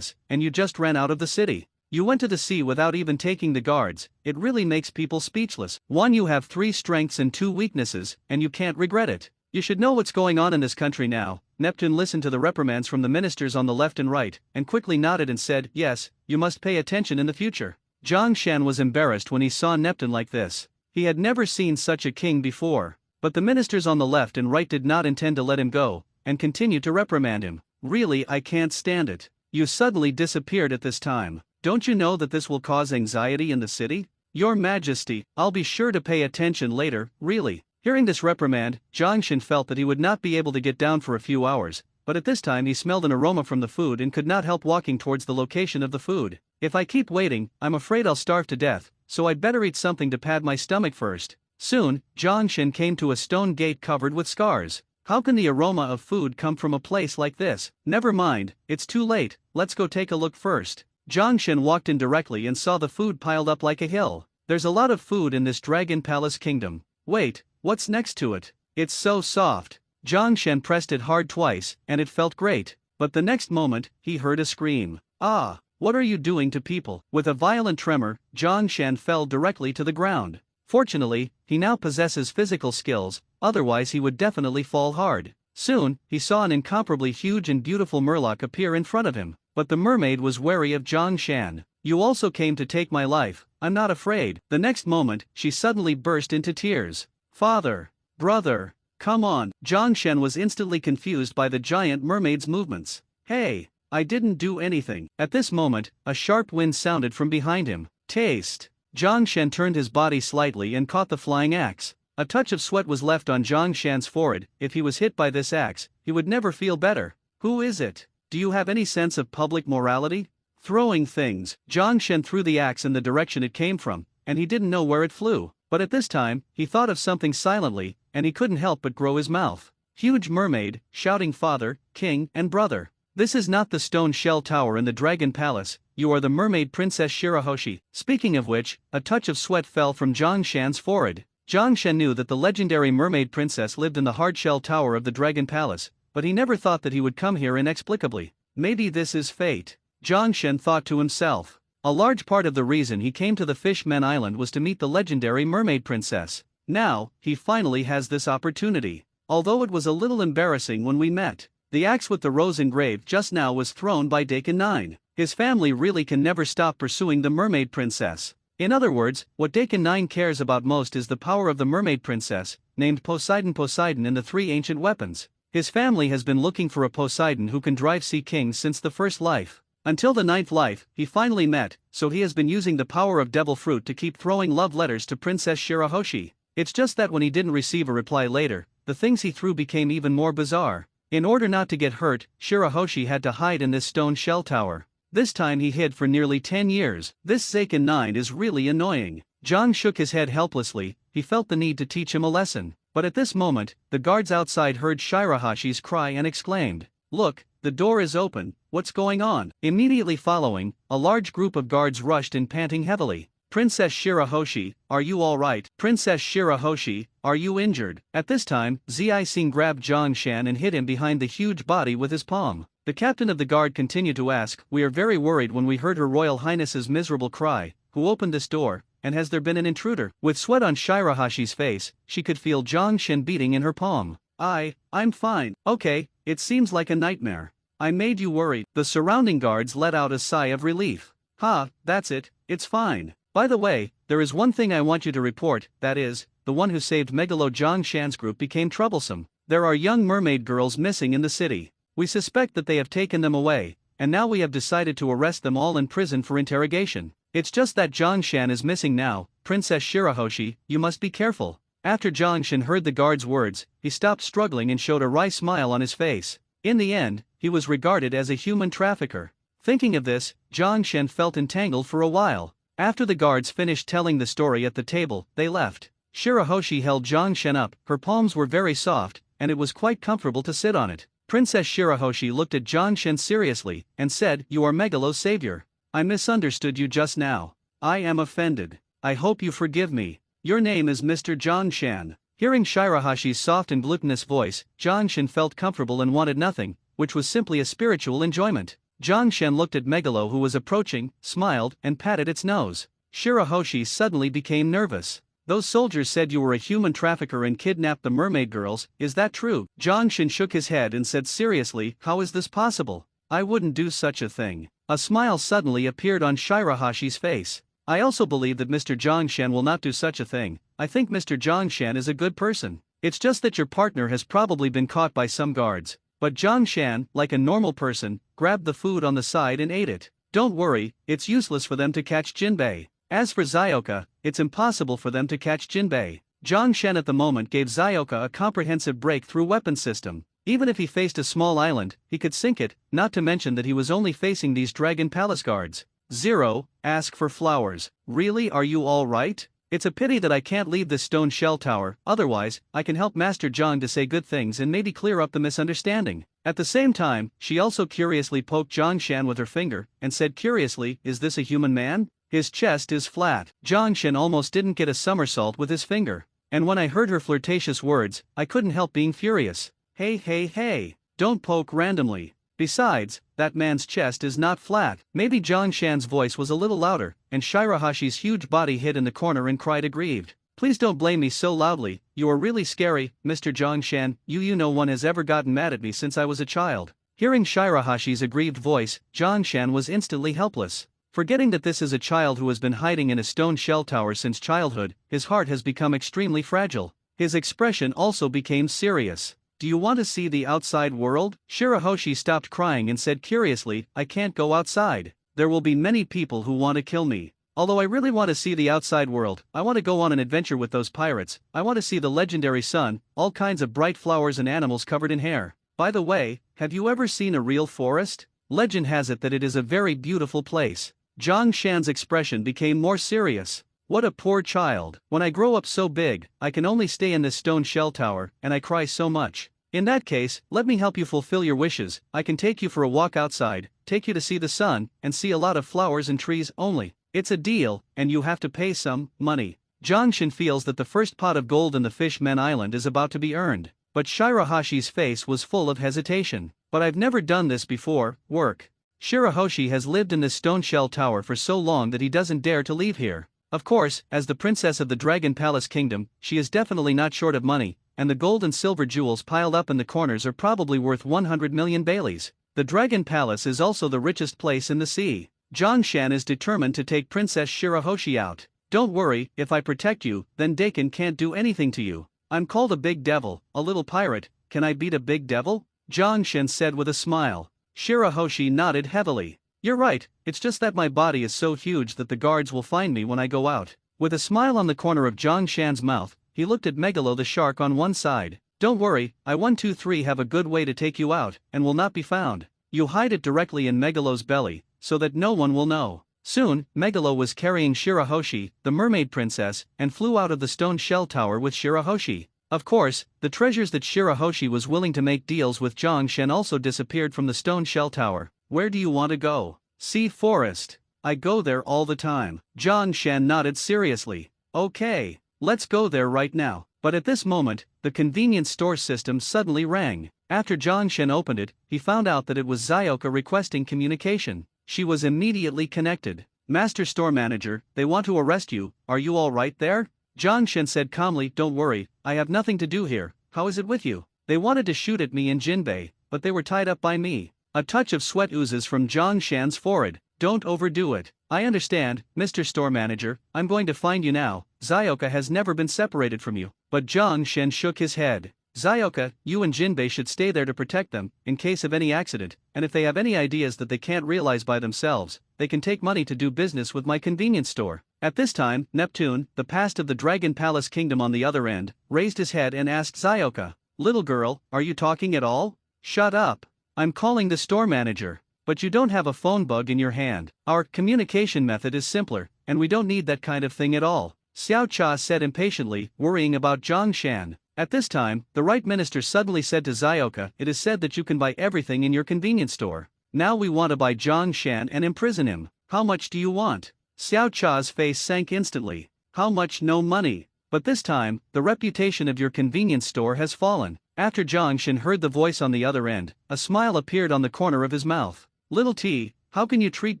Speaker 1: and you just ran out of the city. You went to the sea without even taking the guards. It really makes people speechless. 1. You have 3 strengths and 2 weaknesses, and you can't regret it. You should know what's going on in this country now. Neptune listened to the reprimands from the ministers on the left and right, and quickly nodded and said, yes, you must pay attention in the future. Zhongshan was embarrassed when he saw Neptune like this. He had never seen such a king before. But the ministers on the left and right did not intend to let him go, and continued to reprimand him. Really, I can't stand it. You suddenly disappeared at this time. Don't you know that this will cause anxiety in the city? Your Majesty, I'll be sure to pay attention later, really. Hearing this reprimand, Zhongshan felt that he would not be able to get down for a few hours, but at this time he smelled an aroma from the food and could not help walking towards the location of the food. If I keep waiting, I'm afraid I'll starve to death, so I'd better eat something to pad my stomach first. Soon, Zhongshan came to a stone gate covered with scars. How can the aroma of food come from a place like this? Never mind, it's too late, let's go take a look first. Zhongshan walked in directly and saw the food piled up like a hill. There's a lot of food in this dragon palace kingdom. Wait, what's next to it? It's so soft. Zhongshan pressed it hard twice, and it felt great. But the next moment, he heard a scream. Ah, what are you doing to people? With a violent tremor, Zhongshan fell directly to the ground. Fortunately, he now possesses physical skills, otherwise he would definitely fall hard. Soon, he saw an incomparably huge and beautiful murloc appear in front of him. But the mermaid was wary of Zhongshan. You also came to take my life, I'm not afraid. The next moment, she suddenly burst into tears. Father, brother, come on. Zhongshan was instantly confused by the giant mermaid's movements. Hey, I didn't do anything. At this moment, a sharp wind sounded from behind him. Taste. Zhongshan turned his body slightly and caught the flying axe. A touch of sweat was left on Zhongshan's forehead. If he was hit by this axe, he would never feel better. Who is it? Do you have any sense of public morality? Throwing things. Zhongshan threw the axe in the direction it came from, and he didn't know where it flew. But at this time, he thought of something silently, and he couldn't help but grow his mouth. Huge mermaid, shouting father, king, and brother. This is not the stone shell tower in the dragon palace, you are the mermaid princess Shirahoshi. Speaking of which, a touch of sweat fell from Zhongshan's forehead. Zhongshan knew that the legendary mermaid princess lived in the hard shell tower of the dragon palace, but he never thought that he would come here inexplicably. Maybe this is fate. Zhongshan thought to himself. A large part of the reason he came to the Fishmen Island was to meet the legendary mermaid princess. Now, he finally has this opportunity. Although it was a little embarrassing when we met. The axe with the rose engraved just now was thrown by Dakin 9. His family really can never stop pursuing the mermaid princess. In other words, what Dakin 9 cares about most is the power of the mermaid princess, named Poseidon in the 3 ancient weapons. His family has been looking for a Poseidon who can drive sea kings since the first life. Until the ninth life, he finally met, so he has been using the power of devil fruit to keep throwing love letters to Princess Shirahoshi. It's just that when he didn't receive a reply later, the things he threw became even more bizarre. In order not to get hurt, Shirahoshi had to hide in this stone shell tower. This time he hid for nearly 10 years. This Zaken 9 is really annoying. John shook his head helplessly. He felt the need to teach him a lesson. But at this moment, the guards outside heard Shirahashi's cry and exclaimed, "Look, the door is open, what's going on?" Immediately following, a large group of guards rushed in panting heavily. "Princess Shirahoshi, are you alright? Princess Shirahoshi, are you injured?" At this time, Zai-Sing grabbed Zhang Shan and hit him behind the huge body with his palm. The captain of the guard continued to ask, "We are very worried when we heard Her Royal Highness's miserable cry. Who opened this door, and has there been an intruder?" With sweat on Shirahashi's face, she could feel Zhang Shan beating in her palm. I'm fine. Okay, it seems like a nightmare. I made you worried." The surrounding guards let out a sigh of relief. "Ha, that's it, it's fine. By the way, there is one thing I want you to report, that is, the one who saved Megalo Zhang Shan's group became troublesome. There are young mermaid girls missing in the city. We suspect that they have taken them away, and now we have decided to arrest them all in prison for interrogation. It's just that Zhang Shan is missing now. Princess Shirahoshi, you must be careful." After Zhang Shan heard the guard's words, he stopped struggling and showed a wry smile on his face. In the end, he was regarded as a human trafficker. Thinking of this, Zhang Shan felt entangled for a while. After the guards finished telling the story at the table, they left. Shirahoshi held Zhang Shan up. Her palms were very soft, and it was quite comfortable to sit on it. Princess Shirahoshi looked at Zhang Shan seriously, and said, "You are Megalo's savior. I misunderstood you just now. I am offended. I hope you forgive me. Your name is Mr. Zhang Shan." Hearing Shirahashi's soft and glutinous voice, Zhang Shan felt comfortable and wanted nothing, which was simply a spiritual enjoyment. Zhang Shan looked at Megalo who was approaching, smiled, and patted its nose. Shirahoshi suddenly became nervous. "Those soldiers said you were a human trafficker and kidnapped the mermaid girls, is that true?" Zhang Shan shook his head and said seriously, "How is this possible? I wouldn't do such a thing." A smile suddenly appeared on Shirahashi's face. "I also believe that Mr. Zhang Shan will not do such a thing. I think Mr. Zhang Shan is a good person. It's just that your partner has probably been caught by some guards." But Zhang Shan, like a normal person, grabbed the food on the side and ate it. "Don't worry, it's useless for them to catch Jinbei. As for Zioka, it's impossible for them to catch Jinbei." Zhang Shan at the moment gave Zioka a comprehensive breakthrough weapon system. Even if he faced a small island, he could sink it, not to mention that he was only facing these Dragon Palace guards. "Zero, ask for flowers. Really, are you all right? It's a pity that I can't leave this stone shell tower, otherwise, I can help Master Zhang to say good things and maybe clear up the misunderstanding." At the same time, she also curiously poked Zhang Shan with her finger, and said curiously, "Is this a human man? His chest is flat." Zhang Shan almost didn't get a somersault with his finger. And when I heard her flirtatious words, I couldn't help being furious. Hey, don't poke randomly. Besides, that man's chest is not flat." Maybe Zhang Shan's voice was a little louder, and Shirahashi's huge body hid in the corner and cried aggrieved. "Please don't blame me so loudly, you are really scary, Mr. Zhang Shan. No one has ever gotten mad at me since I was a child." Hearing Shirahashi's aggrieved voice, Zhang Shan was instantly helpless. Forgetting that this is a child who has been hiding in a stone shell tower since childhood, his heart has become extremely fragile. His expression also became serious. "Do you want to see the outside world?" Shirahoshi stopped crying and said curiously, "I can't go outside. There will be many people who want to kill me. Although I really want to see the outside world, I want to go on an adventure with those pirates. I want to see the legendary sun, all kinds of bright flowers and animals covered in hair. By the way, have you ever seen a real forest? Legend has it that it is a very beautiful place." Zhang Shan's expression became more serious. "What a poor child. When I grow up so big, I can only stay in this stone shell tower, and I cry so much. In that case, let me help you fulfill your wishes. I can take you for a walk outside, take you to see the sun, and see a lot of flowers and trees only. It's a deal, and you have to pay some money." Zhang Shan feels that the first pot of gold in the Fishmen Island is about to be earned, but Shirahashi's face was full of hesitation. "But I've never done this before, work. Shirahoshi has lived in this stone shell tower for so long that he doesn't dare to leave here. Of course, as the princess of the Dragon Palace Kingdom, she is definitely not short of money, and the gold and silver jewels piled up in the corners are probably worth 100 million Baileys. The Dragon Palace is also the richest place in the sea. Zhang Shan is determined to take Princess Shirahoshi out. "Don't worry, if I protect you, then Dakin can't do anything to you. I'm called a big devil, a little pirate, can I beat a big devil? Zhang Shen said with a smile. Shirahoshi nodded heavily. You're right, it's just that my body is so huge that the guards will find me when I go out. With a smile on the corner of Zhang Shan's mouth, he looked at Megalo the shark on one side. Don't worry, I 123 have a good way to take you out, and will not be found. You hide it directly in Megalo's belly, so that no one will know. Soon, Megalo was carrying Shirahoshi, the mermaid princess, and flew out of the stone shell tower with Shirahoshi. Of course, the treasures that Shirahoshi was willing to make deals with Zhang Shen also disappeared from the stone shell tower. Where do you want to go? Sea Forest. I go there all the time. Zhang Shen nodded seriously. Okay, let's go there right now. But at this moment, the convenience store system suddenly rang. After Zhang Shen opened it, he found out that it was Zioka requesting communication. She was immediately connected. Master Store Manager, they want to arrest you, are you all right there? Zhang Shen said calmly, don't worry, I have nothing to do here, how is it with you? They wanted to shoot at me in Jinbei, but they were tied up by me. A touch of sweat oozes from Zhang Shen's forehead. Don't overdo it. I understand, Mr. Store Manager, I'm going to find you now. Zioka has never been separated from you. But Zhang Shen shook his head. Zioka, you and Jinbei should stay there to protect them, in case of any accident, and if they have any ideas that they can't realize by themselves, they can take money to do business with my convenience store. At this time, Neptune, the past of the Dragon Palace Kingdom on the other end, raised his head and asked Zioka, little girl, are you talking at all? Shut up. I'm calling the store manager. But you don't have a phone bug in your hand. Our communication method is simpler, and we don't need that kind of thing at all. Xiao Cha said impatiently, worrying about Zhang Shan. At this time, the right minister suddenly said to Zioka, it is said that you can buy everything in your convenience store. Now we want to buy Zhang Shan and imprison him. How much do you want? Xiao Cha's face sank instantly. How much? No money. But this time, the reputation of your convenience store has fallen. After Zhang Shan heard the voice on the other end, a smile appeared on the corner of his mouth. Little T, how can you treat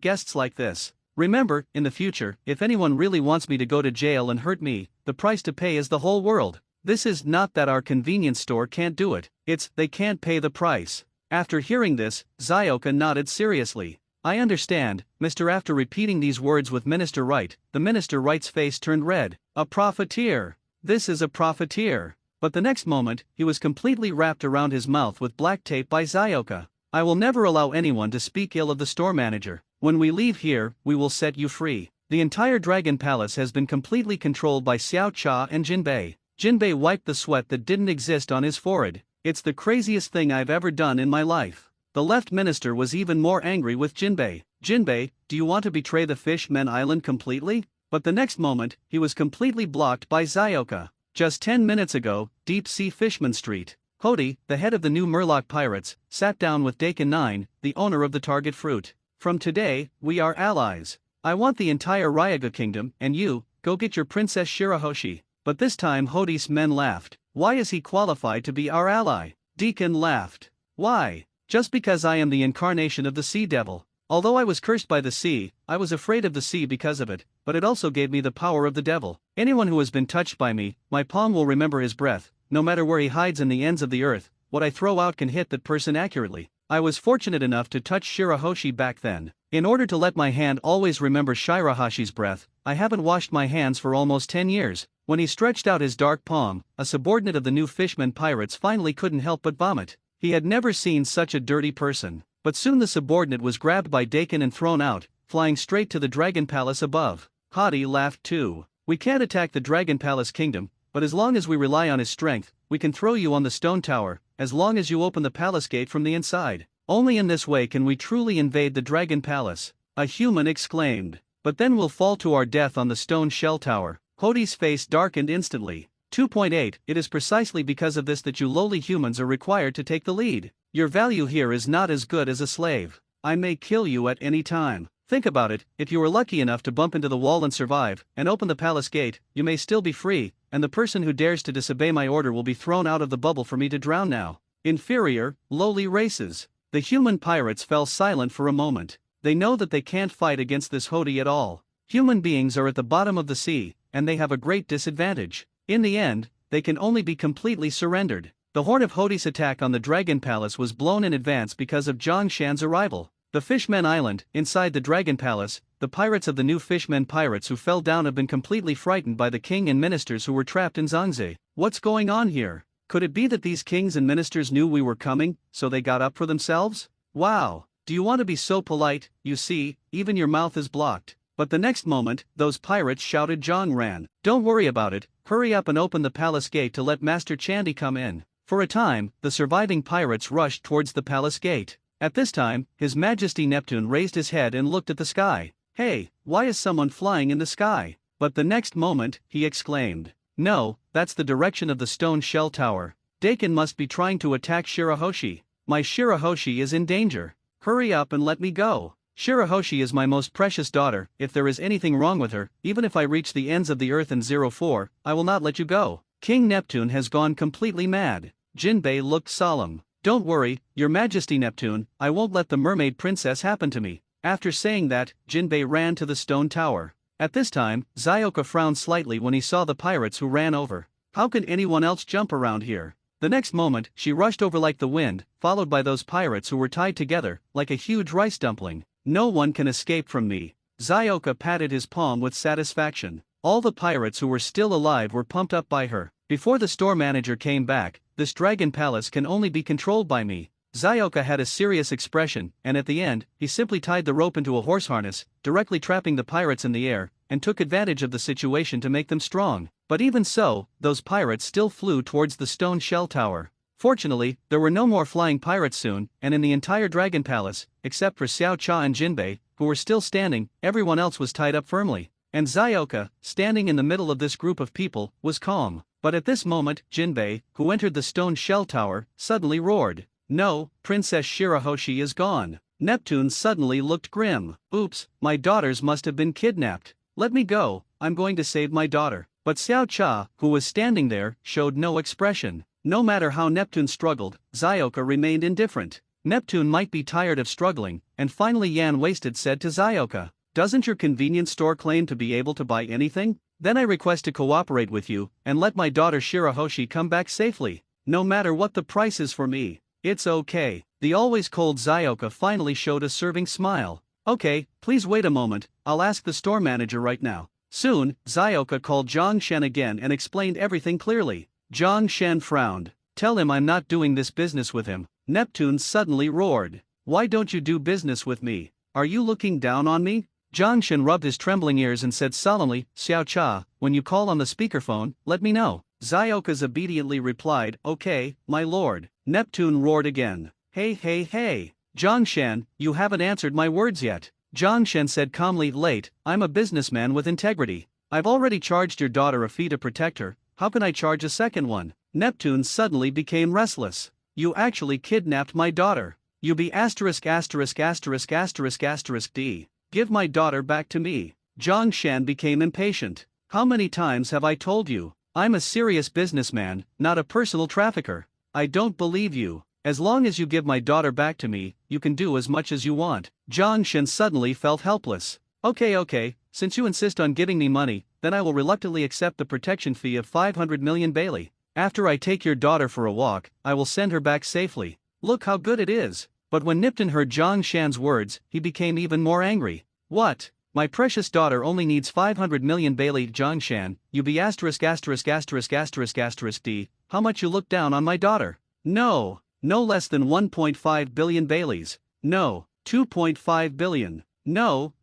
Speaker 1: guests like this? Remember, in the future, if anyone really wants me to go to jail and hurt me, the price to pay is the whole world. This is not that our convenience store can't do it, it's they can't pay the price. After hearing this, Zioka nodded seriously. I understand, Mr. After repeating these words with Minister Wright, the Minister Wright's face turned red. A profiteer. This is a profiteer. But the next moment, he was completely wrapped around his mouth with black tape by Zioka. I will never allow anyone to speak ill of the store manager. When we leave here, we will set you free. The entire Dragon Palace has been completely controlled by Xiao Cha and Jinbei. Jinbei wiped the sweat that didn't exist on his forehead. It's the craziest thing I've ever done in my life. The left minister was even more angry with Jinbei. Jinbei, do you want to betray the Fishmen Island completely? But the next moment, he was completely blocked by Zioka. Just 10 minutes ago, Deep Sea Fishman Street. Hody, the head of the new Murloc pirates, sat down with Dakin 9, the owner of the target fruit. From today, we are allies. I want the entire Ryaga kingdom, and you, go get your Princess Shirahoshi. But this time Hody's men laughed. Why is he qualified to be our ally? Deacon laughed. Why? Just because I am the incarnation of the sea devil. Although I was cursed by the sea, I was afraid of the sea because of it, but it also gave me the power of the devil. Anyone who has been touched by me, my palm will remember his breath, no matter where he hides in the ends of the earth, what I throw out can hit that person accurately. I was fortunate enough to touch Shirahoshi back then. In order to let my hand always remember Shirahoshi's breath, I haven't washed my hands for almost 10 years. When he stretched out his dark palm, a subordinate of the new Fishman pirates finally couldn't help but vomit. He had never seen such a dirty person. But soon the subordinate was grabbed by Dakin and thrown out, flying straight to the Dragon Palace above. Hody laughed too. We can't attack the Dragon Palace kingdom, but as long as we rely on his strength, we can throw you on the stone tower, as long as you open the palace gate from the inside. Only in this way can we truly invade the Dragon Palace. A human exclaimed. But then we'll fall to our death on the stone shell tower. Hody's face darkened instantly. 2.8 It is precisely because of this that you lowly humans are required to take the lead. Your value here is not as good as a slave. I may kill you at any time. Think about it, if you are lucky enough to bump into the wall and survive, and open the palace gate, you may still be free, and the person who dares to disobey my order will be thrown out of the bubble for me to drown now. Inferior, lowly races. The human pirates fell silent for a moment. They know that they can't fight against this Hody at all. Human beings are at the bottom of the sea, and they have a great disadvantage. In the end, they can only be completely surrendered. The horn of Hody's attack on the Dragon Palace was blown in advance because of Zhang Shan's arrival. The Fishmen Island, inside the Dragon Palace, the pirates of the new Fishmen pirates who fell down have been completely frightened by the king and ministers who were trapped in Zhangze. What's going on here? Could it be that these kings and ministers knew we were coming, so they got up for themselves? Wow, do you want to be so polite? You see, even your mouth is blocked. But the next moment, those pirates shouted. Jong ran. Don't worry about it, hurry up and open the palace gate to let Master Chandy come in. For a time, the surviving pirates rushed towards the palace gate. At this time, His Majesty Neptune raised his head and looked at the sky. Hey, why is someone flying in the sky? But the next moment, he exclaimed. No, that's the direction of the stone shell tower. Dakin must be trying to attack Shirahoshi. My Shirahoshi is in danger. Hurry up and let me go. Shirahoshi is my most precious daughter. If there is anything wrong with her, even if I reach the ends of the earth in 04, I will not let you go. King Neptune has gone completely mad. Jinbei looked solemn. Don't worry, Your Majesty Neptune, I won't let the mermaid princess happen to me. After saying that, Jinbei ran to the stone tower. At this time, Zyoka frowned slightly when he saw the pirates who ran over. How can anyone else jump around here? The next moment, she rushed over like the wind, followed by those pirates who were tied together, like a huge rice dumpling. No one can escape from me. Zyoka patted his palm with satisfaction. All the pirates who were still alive were pumped up by her. Before the store manager came back, this dragon palace can only be controlled by me. Zyoka had a serious expression, and at the end, he simply tied the rope into a horse harness, directly trapping the pirates in the air, and took advantage of the situation to make them strong. But even so, those pirates still flew towards the stone shell tower. Fortunately, there were no more flying pirates soon, and in the entire dragon palace, except for Xiao Cha and Jinbei, who were still standing, everyone else was tied up firmly. And Zyoka, standing in the middle of this group of people, was calm. But at this moment, Jinbei, who entered the stone shell tower, suddenly roared. No, Princess Shirahoshi is gone. Neptune suddenly looked grim. Oops, my daughters must have been kidnapped. Let me go, I'm going to save my daughter. But Xiao Cha, who was standing there, showed no expression. No matter how Neptune struggled, Zyoka remained indifferent. Neptune might be tired of struggling, and finally Yan Wasted said to Zyoka, doesn't your convenience store claim to be able to buy anything? Then I request to cooperate with you, and let my daughter Shirahoshi come back safely. No matter what the price is for me. It's okay. The always cold Zyoka finally showed a serving smile. Okay, please wait a moment, I'll ask the store manager right now. Soon, Zyoka called Zhang Shen again and explained everything clearly. Zhang Shen frowned. Tell him I'm not doing this business with him. Neptune suddenly roared. Why don't you do business with me? Are you looking down on me? Zhang Shen rubbed his trembling ears and said solemnly, Xiao Cha, when you call on the speakerphone, let me know. Zyoka obediently replied, okay, my lord. Neptune roared again. Hey hey hey. Zhang Shen, you haven't answered my words yet. Zhang Shen said calmly, late, I'm a businessman with integrity. I've already charged your daughter a fee to protect her, how can I charge a second one? Neptune suddenly became restless. You actually kidnapped my daughter. You be asterisk asterisk asterisk asterisk asterisk D. Give my daughter back to me. Zhang Shen became impatient. How many times have I told you? I'm a serious businessman, not a personal trafficker. I don't believe you. As long as you give my daughter back to me, you can do as much as you want. Zhang Shen suddenly felt helpless. Okay, since you insist on giving me money, then I will reluctantly accept the protection fee of 500 million Bailey. After I take your daughter for a walk, I will send her back safely. Look how good it is. But when Nipton heard Zhang Shan's words, he became even more angry. What? My precious daughter only needs 500 million Bailey. Zhang Shan, you be asterisk asterisk asterisk asterisk asterisk D. How much you look down on my daughter? No less than 1.5 billion Baileys. No, 2.5 billion. No,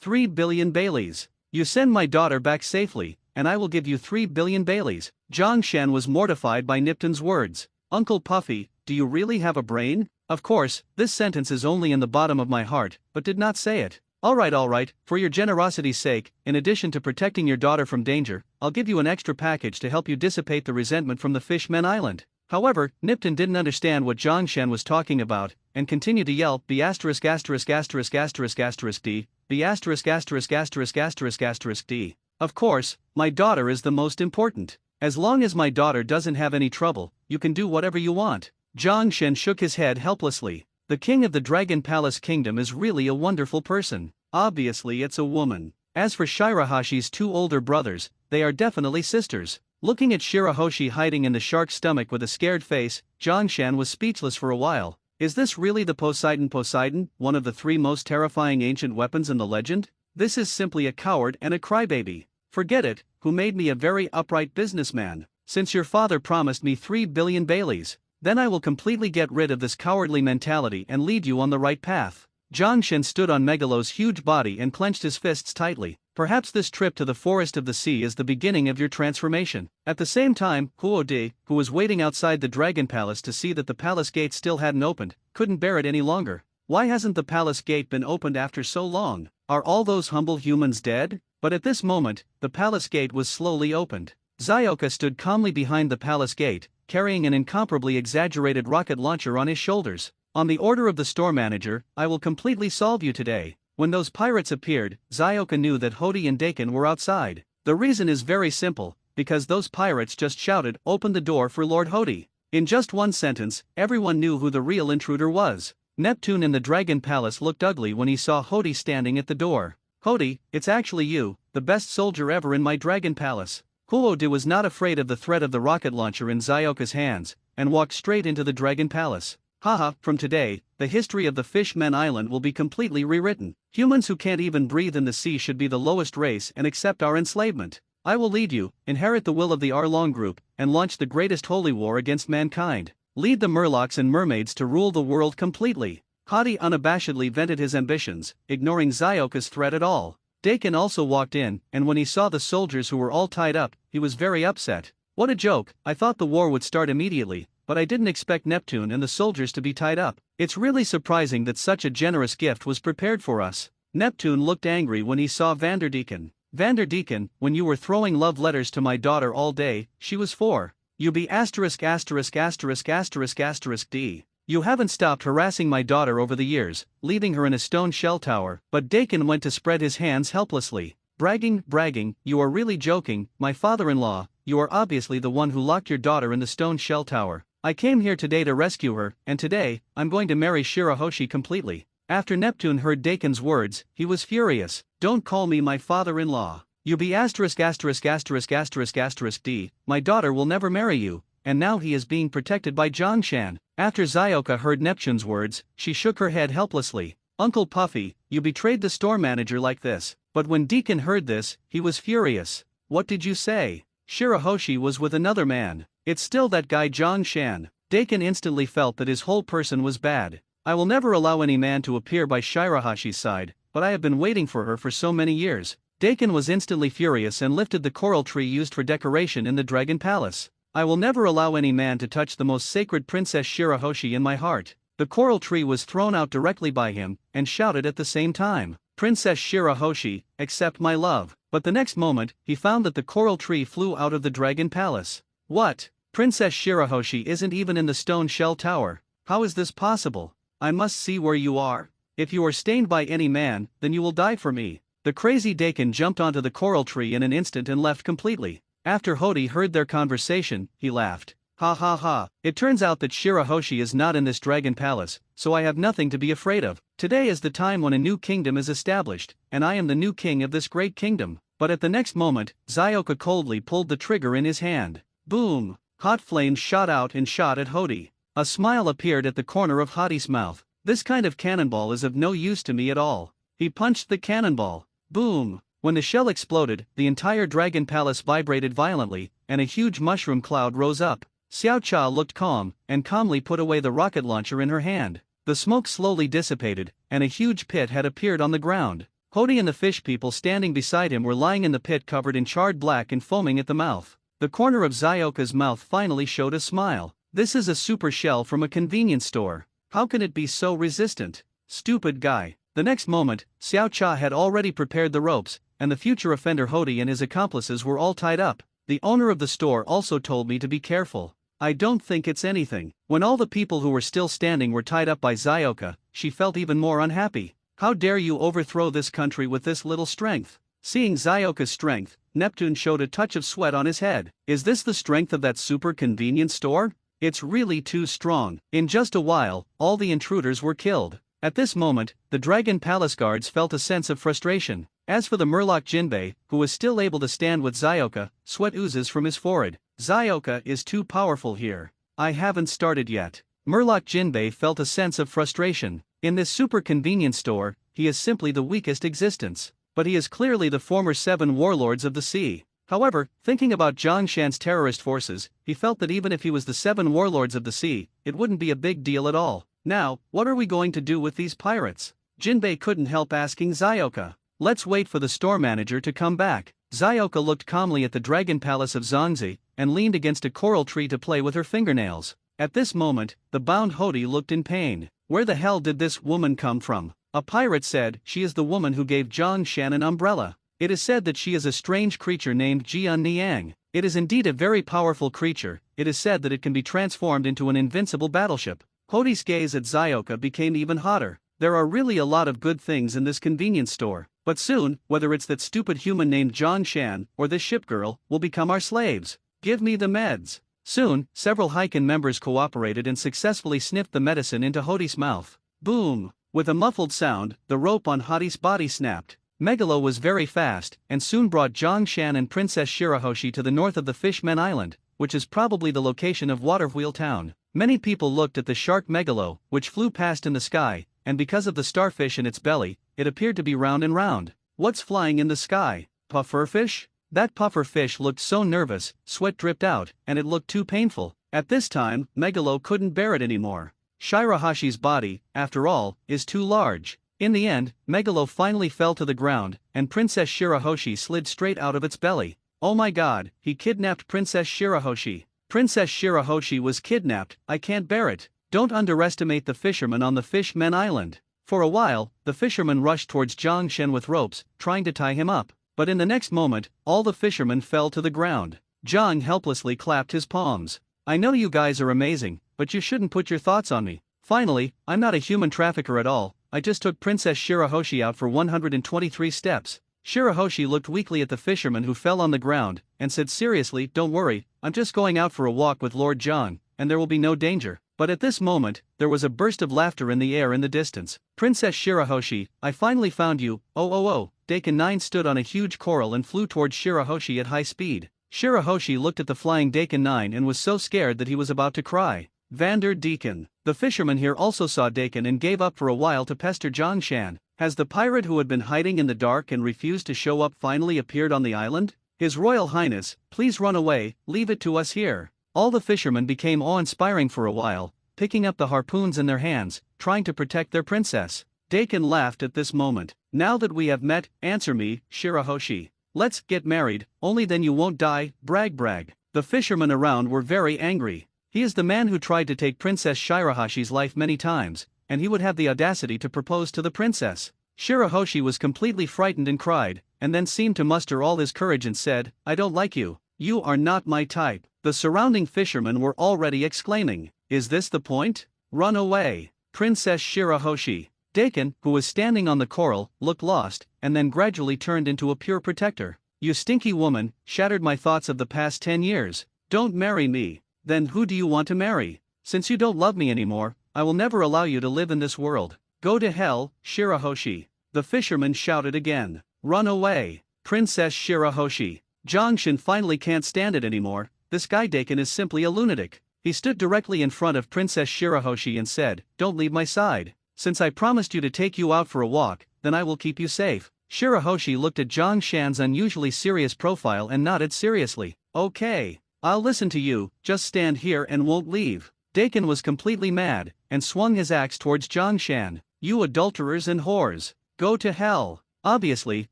Speaker 1: 3 billion Baileys. You send my daughter back safely, and I will give you 3 billion Baileys. Zhang Shan was mortified by Nipton's words. Uncle Puffy, do you really have a brain? Of course, this sentence is only in the bottom of my heart, but did not say it. Alright, for your generosity's sake, in addition to protecting your daughter from danger, I'll give you an extra package to help you dissipate the resentment from the Fishmen Island. However, Nipton didn't understand what Zhang Shen was talking about, and continued to yell, be asterisk asterisk asterisk asterisk asterisk D, be asterisk asterisk asterisk asterisk asterisk D. Of course, my daughter is the most important. As long as my daughter doesn't have any trouble, you can do whatever you want. Zhang Shen shook his head helplessly. The king of the Dragon Palace Kingdom is really a wonderful person. Obviously it's a woman. As for Shirahoshi's two older brothers, they are definitely sisters. Looking at Shirahoshi hiding in the shark's stomach with a scared face, Zhang Shan was speechless for a while. Is this really the Poseidon, one of the three most terrifying ancient weapons in the legend? This is simply a coward and a crybaby. Forget it, who made me a very upright businessman. since your father promised me 3 billion Baileys. Then I will completely get rid of this cowardly mentality and lead you on the right path. Zhang Shen stood on Megalo's huge body and clenched his fists tightly. Perhaps this trip to the forest of the sea is the beginning of your transformation. At the same time, Huo Di, who was waiting outside the Dragon Palace to see that the palace gate still hadn't opened, couldn't bear it any longer. Why hasn't the palace gate been opened after so long? Are all those humble humans dead? But at this moment, the palace gate was slowly opened. Zioka stood calmly behind the palace gate, carrying an incomparably exaggerated rocket launcher on his shoulders. On the order of the store manager, I will completely solve you today. When those pirates appeared, Zioka knew that Hody and Dakin were outside. The reason is very simple, because those pirates just shouted, "Open the door for Lord Hody." In just one sentence, everyone knew who the real intruder was. Neptune in the Dragon Palace looked ugly when he saw Hody standing at the door. "Hody, it's actually you, the best soldier ever in my Dragon Palace." Huode was not afraid of the threat of the rocket launcher in Zioka's hands, and walked straight into the Dragon Palace. "Haha, from today, the history of the Fishmen Island will be completely rewritten. Humans who can't even breathe in the sea should be the lowest race and accept our enslavement. I will lead you, inherit the will of the Arlong group, and launch the greatest holy war against mankind. Lead the Murlocs and mermaids to rule the world completely." Hody unabashedly vented his ambitions, ignoring Zioka's threat at all. Dakin also walked in, and when he saw the soldiers who were all tied up, he was very upset. "What a joke, I thought the war would start immediately, but I didn't expect Neptune and the soldiers to be tied up. It's really surprising that such a generous gift was prepared for us." Neptune looked angry when he saw Vanderdecken. "Vanderdecken, when you were throwing love letters to my daughter all day, she was 4. You be asterisk asterisk asterisk asterisk asterisk D. You haven't stopped harassing my daughter over the years, leaving her in a stone shell tower." But Dakin went to spread his hands helplessly. Bragging, you are really joking, my father-in-law, you are obviously the one who locked your daughter in the stone shell tower. I came here today to rescue her, and today, I'm going to marry Shirahoshi completely." After Neptune heard Dakin's words, he was furious. "Don't call me my father-in-law. You be asterisk asterisk asterisk asterisk asterisk D, my daughter will never marry you." And now he is being protected by Zhongshan. After Zioka heard Neptune's words, she shook her head helplessly. "Uncle Puffy, you betrayed the store manager like this." But when Deacon heard this, he was furious. "What did you say? Shirahoshi was with another man. It's still that guy Zhongshan." Dakin instantly felt that his whole person was bad. "I will never allow any man to appear by Shirahashi's side, but I have been waiting for her for so many years." Dakin was instantly furious and lifted the coral tree used for decoration in the Dragon Palace. "I will never allow any man to touch the most sacred Princess Shirahoshi in my heart." The coral tree was thrown out directly by him, and shouted at the same time, "Princess Shirahoshi, accept my love." But the next moment, he found that the coral tree flew out of the Dragon Palace. "What? Princess Shirahoshi isn't even in the stone shell tower. How is this possible? I must see where you are. If you are stained by any man, then you will die for me." The crazy Dakin jumped onto the coral tree in an instant and left completely. After Hody heard their conversation, he laughed. "Ha ha ha, it turns out that Shirahoshi is not in this Dragon Palace, so I have nothing to be afraid of. Today is the time when a new kingdom is established, and I am the new king of this great kingdom." But at the next moment, Zioka coldly pulled the trigger in his hand. Boom! Hot flames shot out and shot at Hody. A smile appeared at the corner of Hody's mouth. "This kind of cannonball is of no use to me at all." He punched the cannonball. Boom! When the shell exploded, the entire Dragon Palace vibrated violently, and a huge mushroom cloud rose up. Xiao Cha looked calm, and calmly put away the rocket launcher in her hand. The smoke slowly dissipated, and a huge pit had appeared on the ground. Hody and the fish people standing beside him were lying in the pit covered in charred black and foaming at the mouth. The corner of Zioka's mouth finally showed a smile. "This is a super shell from a convenience store. How can it be so resistant? Stupid guy." The next moment, Xiao Cha had already prepared the ropes, and the future offender Hody and his accomplices were all tied up. "The owner of the store also told me to be careful. I don't think it's anything." When all the people who were still standing were tied up by Zioka, she felt even more unhappy. "How dare you overthrow this country with this little strength?" Seeing Zioka's strength, Neptune showed a touch of sweat on his head. "Is this the strength of that super convenience store? It's really too strong." In just a while, all the intruders were killed. At this moment, the Dragon Palace guards felt a sense of frustration. As for the Murloc Jinbei, who was still able to stand with Zioka, sweat oozes from his forehead. "Zioka is too powerful here. I haven't started yet." Murloc Jinbei felt a sense of frustration. In this super convenience store, he is simply the weakest existence. But he is clearly the former 7 warlords of the sea. However, thinking about Zhang Shan's terrorist forces, he felt that even if he was the 7 warlords of the sea, it wouldn't be a big deal at all. Now, what are we going to do with these pirates? Jinbei couldn't help asking Zioka. Let's wait for the store manager to come back. Zioka looked calmly at the dragon palace of Zongzi, and leaned against a coral tree to play with her fingernails. At this moment, the bound Hody looked in pain. Where the hell did this woman come from? A pirate said she is the woman who gave Zhang Shan an umbrella. It is said that she is a strange creature named Jian Niang. It is indeed a very powerful creature. It is said that it can be transformed into an invincible battleship. Hody's gaze at Zioka became even hotter. There are really a lot of good things in this convenience store. But soon, whether it's that stupid human named Zhang Shan or this ship girl, will become our slaves. Give me the meds. Soon, several Heiken members cooperated and successfully sniffed the medicine into Hody's mouth. Boom! With a muffled sound, the rope on Hody's body snapped. Megalo was very fast, and soon brought Zhang Shan and Princess Shirahoshi to the north of the Fishmen Island, which is probably the location of Waterwheel Town. Many people looked at the shark Megalo, which flew past in the sky, and because of the starfish in its belly, it appeared to be round and round. What's flying in the sky? Pufferfish? That pufferfish looked so nervous, sweat dripped out, and it looked too painful. At this time, Megalo couldn't bear it anymore. Shirahashi's body, after all, is too large. In the end, Megalo finally fell to the ground, and Princess Shirahoshi slid straight out of its belly. Oh my god, he kidnapped Princess Shirahoshi. Princess Shirahoshi was kidnapped, I can't bear it. Don't underestimate the fishermen on the Fishmen Island. For a while, the fishermen rushed towards Zhang Shen with ropes, trying to tie him up. But in the next moment, all the fishermen fell to the ground. Zhang helplessly clapped his palms. I know you guys are amazing, but you shouldn't put your thoughts on me. Finally, I'm not a human trafficker at all. I just took Princess Shirahoshi out for 123 steps. Shirahoshi looked weakly at the fisherman who fell on the ground, and said seriously, don't worry, I'm just going out for a walk with Lord Zhang, and there will be no danger. But at this moment, there was a burst of laughter in the air in the distance. Princess Shirahoshi, I finally found you, oh. Daikon 9 stood on a huge coral and flew towards Shirahoshi at high speed. Shirahoshi looked at the flying Daikon 9 and was so scared that he was about to cry. Vander Deacon. The fisherman here also saw Daikon and gave up for a while to pester Zhang Shan. Has the pirate who had been hiding in the dark and refused to show up finally appeared on the island? His Royal Highness, please run away, leave it to us here. All the fishermen became awe-inspiring for a while, picking up the harpoons in their hands, trying to protect their princess. Daikon laughed at this moment. Now that we have met, answer me, Shirahoshi. Let's get married, only then you won't die, brag. The fishermen around were very angry. He is the man who tried to take Princess Shirahashi's life many times, and he would have the audacity to propose to the princess. Shirahoshi was completely frightened and cried, and then seemed to muster all his courage and said, I don't like you. You are not my type. The surrounding fishermen were already exclaiming, is this the point? Run away. Princess Shirahoshi. Daikon, who was standing on the coral, looked lost, and then gradually turned into a pure protector. You stinky woman, shattered my thoughts of the past 10 years. Don't marry me. Then who do you want to marry? Since you don't love me anymore, I will never allow you to live in this world. Go to hell, Shirahoshi. The fisherman shouted again. Run away. Princess Shirahoshi. Zhang Shan finally can't stand it anymore. This guy Daikon is simply a lunatic. He stood directly in front of Princess Shirahoshi and said, don't leave my side. Since I promised you to take you out for a walk, then I will keep you safe. Shirahoshi looked at Zhang Shan's unusually serious profile and nodded seriously. Okay. I'll listen to you, just stand here and won't leave. Daikon was completely mad, and swung his axe towards Zhang Shan. You adulterers and whores. Go to hell. Obviously,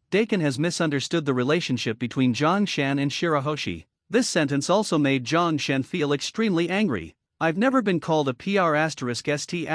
Speaker 1: Daikon has misunderstood the relationship between Zhang Shan and Shirahoshi. This sentence also made Zhang Shan feel extremely angry. I've never been called a PR*ST****cute.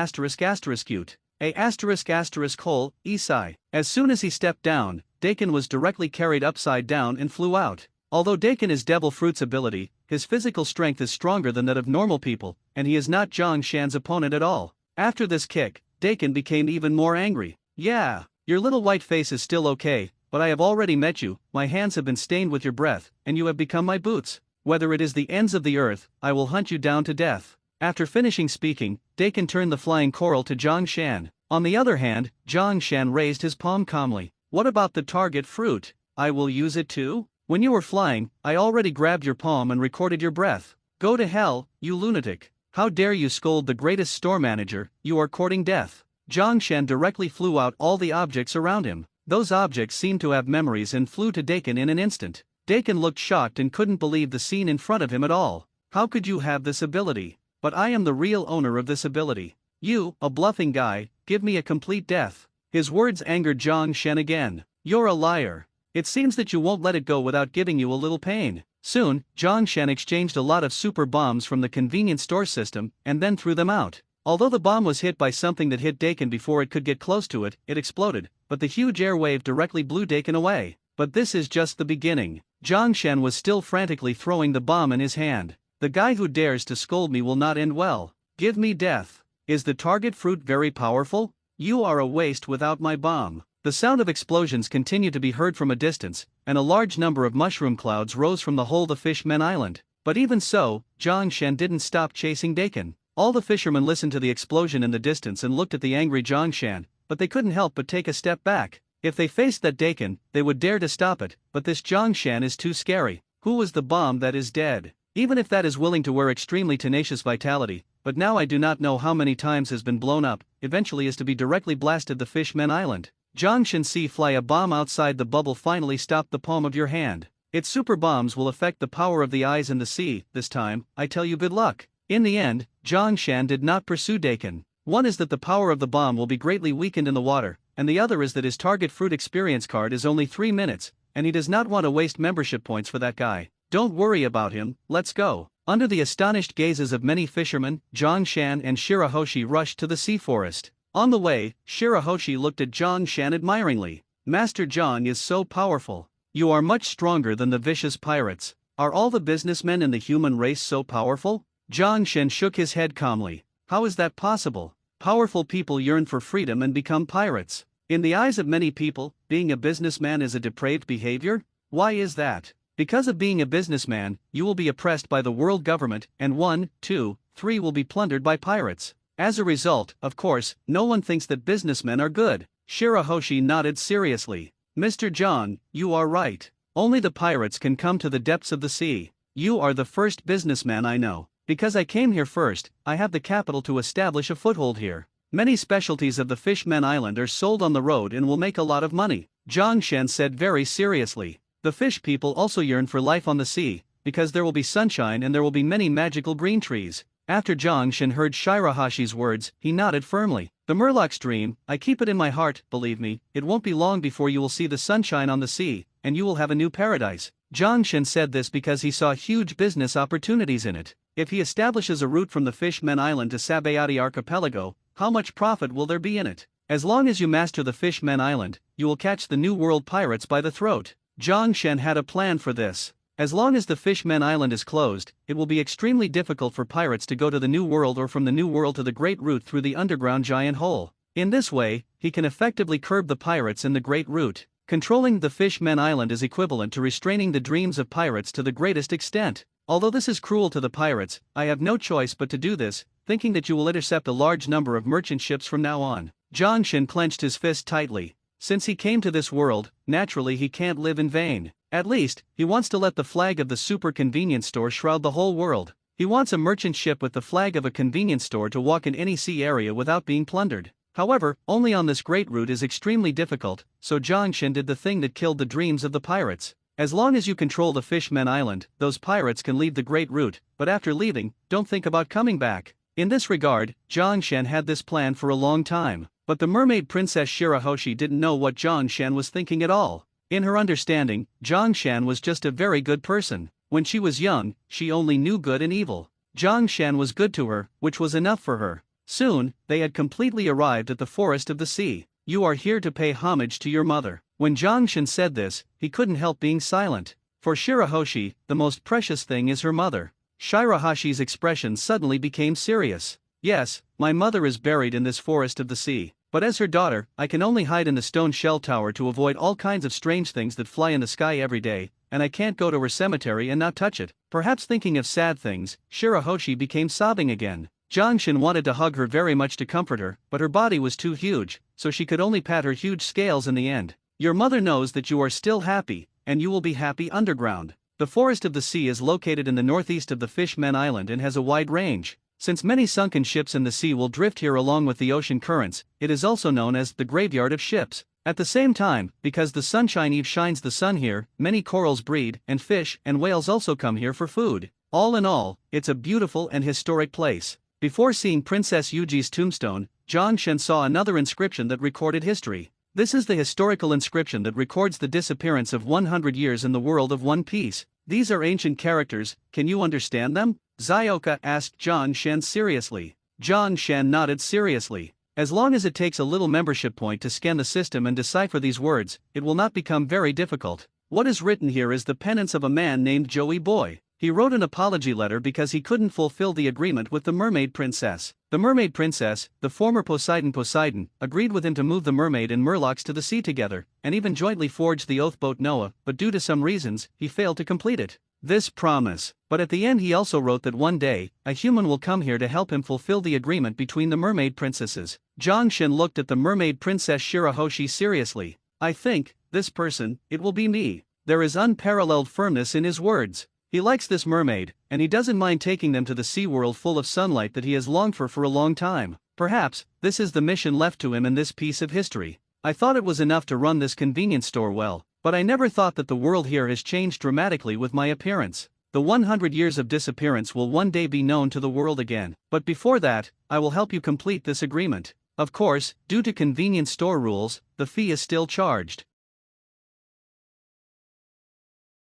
Speaker 1: A*****, Isai. As soon as he stepped down, Daikon was directly carried upside down and flew out. Although Daikon is Devil Fruit's ability, his physical strength is stronger than that of normal people, and he is not Zhang Shan's opponent at all. After this kick, Daikon became even more angry. Yeah, your little white face is still okay, but I have already met you, my hands have been stained with your breath, and you have become my boots. Whether it is the ends of the earth, I will hunt you down to death. After finishing speaking, Daikon turned the flying coral to Zhang Shan. On the other hand, Zhang Shan raised his palm calmly. What about the target fruit? I will use it too? When you were flying, I already grabbed your palm and recorded your breath. Go to hell, you lunatic. How dare you scold the greatest store manager, you are courting death. Zhang Shan directly flew out all the objects around him. Those objects seemed to have memories and flew to Daikon in an instant. Dakin looked shocked and couldn't believe the scene in front of him at all. How could you have this ability? But I am the real owner of this ability. You, a bluffing guy, give me a complete death. His words angered Zhang Shen again. You're a liar. It seems that you won't let it go without giving you a little pain. Soon, Zhang Shen exchanged a lot of super bombs from the convenience store system and then threw them out. Although the bomb was hit by something that hit Dakin before it could get close to it, it exploded, but the huge air wave directly blew Dakin away. But this is just the beginning. Zhang Shen was still frantically throwing the bomb in his hand. The guy who dares to scold me will not end well. Give me death. Is the target fruit very powerful? You are a waste without my bomb. The sound of explosions continued to be heard from a distance, and a large number of mushroom clouds rose from the whole of Fishman Island. But even so, Zhang Shen didn't stop chasing Dakin. All the fishermen listened to the explosion in the distance and looked at the angry Zhang Shen, but they couldn't help but take a step back. If they faced that Dakin, they would dare to stop it, but this Zhang Shen is too scary. Who was the bomb that is dead? Even if that is willing to wear extremely tenacious vitality, but now I do not know how many times has been blown up, eventually is to be directly blasted the Fishman Island. Zhang Shen see fly a bomb outside the bubble finally stop the palm of your hand. Its super bombs will affect the power of the eyes in the sea, this time, I tell you good luck. In the end, Zhang Shen did not pursue Dakin. One is that the power of the bomb will be greatly weakened in the water, and the other is that his target fruit experience card is only 3 minutes, and he does not want to waste membership points for that guy. Don't worry about him, let's go. Under the astonished gazes of many fishermen, Zhang Shen and Shirahoshi rushed to the sea forest. On the way, Shirahoshi looked at Zhang Shen admiringly. Master Zhang is so powerful. You are much stronger than the vicious pirates. Are all the businessmen in the human race so powerful? Zhang Shen shook his head calmly. How is that possible? Powerful people yearn for freedom and become pirates. In the eyes of many people, being a businessman is a depraved behavior? Why is that? Because of being a businessman, you will be oppressed by the world government, and 1, 2, 3 will be plundered by pirates. As a result, of course, no one thinks that businessmen are good. Shirahoshi nodded seriously. Mr. Zhang, you are right. Only the pirates can come to the depths of the sea. You are the first businessman I know. Because I came here first, I have the capital to establish a foothold here. Many specialties of the Fishman Island are sold on the road and will make a lot of money. Zhang Shen said very seriously. The fish people also yearn for life on the sea, because there will be sunshine and there will be many magical green trees. After Zhang Shen heard Shirahashi's words, he nodded firmly. The Murloc's dream, I keep it in my heart, believe me, it won't be long before you will see the sunshine on the sea, and you will have a new paradise. Zhang Shen said this because he saw huge business opportunities in it. If he establishes a route from the Fishman Island to Sabayati Archipelago, how much profit will there be in it? As long as you master the Fishman Island, you will catch the New World pirates by the throat. Zhang Shen had a plan for this. As long as the Fishman Island is closed, it will be extremely difficult for pirates to go to the New World or from the New World to the Great Route through the underground giant hole. In this way, he can effectively curb the pirates in the Great Route. Controlling the Fishman Island is equivalent to restraining the dreams of pirates to the greatest extent. Although this is cruel to the pirates, I have no choice but to do this, thinking that you will intercept a large number of merchant ships from now on. Zhang Shen clenched his fist tightly. Since he came to this world, naturally he can't live in vain. At least, he wants to let the flag of the super convenience store shroud the whole world. He wants a merchant ship with the flag of a convenience store to walk in any sea area without being plundered. However, only on this great route is extremely difficult, so Zhang Shen did the thing that killed the dreams of the pirates. As long as you control the Fishman Island, those pirates can leave the great route, but after leaving, don't think about coming back. In this regard, Zhang Shen had this plan for a long time, but the mermaid princess Shirahoshi didn't know what Zhang Shen was thinking at all. In her understanding, Zhang Shen was just a very good person. When she was young, she only knew good and evil. Zhang Shen was good to her, which was enough for her. Soon, they had completely arrived at the forest of the sea. You are here to pay homage to your mother. When Zhang Shen said this, he couldn't help being silent. For Shirahoshi, the most precious thing is her mother. Shirahashi's expression suddenly became serious. Yes, my mother is buried in this forest of the sea. But as her daughter, I can only hide in the stone shell tower to avoid all kinds of strange things that fly in the sky every day, and I can't go to her cemetery and not touch it. Perhaps thinking of sad things, Shirahoshi became sobbing again. Zhang Shen wanted to hug her very much to comfort her, but her body was too huge, so she could only pat her huge scales in the end. Your mother knows that you are still happy, and you will be happy underground. The forest of the sea is located in the northeast of the Fishman Island and has a wide range. Since many sunken ships in the sea will drift here along with the ocean currents, it is also known as the graveyard of ships. At the same time, because the Sunshine Eve shines the sun here, many corals breed, and fish and whales also come here for food. All in all, it's a beautiful and historic place. Before seeing Princess Yuji's tombstone, Zhang Shen saw another inscription that recorded history. This is the historical inscription that records the disappearance of 100 years in the world of One Piece. These are ancient characters, can you understand them? Zioka asked Zhang Shen seriously. Zhang Shen nodded seriously. As long as it takes a little membership point to scan the system and decipher these words, it will not become very difficult. What is written here is the penance of a man named Joey Boy. He wrote an apology letter because he couldn't fulfill the agreement with the Mermaid Princess. The Mermaid Princess, the former Poseidon, agreed with him to move the mermaid and Murlocs to the sea together, and even jointly forged the oath boat Noah, but due to some reasons, he failed to complete it. This promise. But at the end he also wrote that one day, a human will come here to help him fulfill the agreement between the mermaid princesses. Zhang Shen looked at the mermaid princess Shirahoshi seriously. I think, this person, it will be me. There is unparalleled firmness in his words. He likes this mermaid, and he doesn't mind taking them to the sea world full of sunlight that he has longed for a long time. Perhaps, this is the mission left to him in this piece of history. I thought it was enough to run this convenience store well, but I never thought that the world here has changed dramatically with my appearance. The 100 years of disappearance will one day be known to the world again, but before that, I will help you complete this agreement. Of course, due to convenience store rules, the fee is still charged.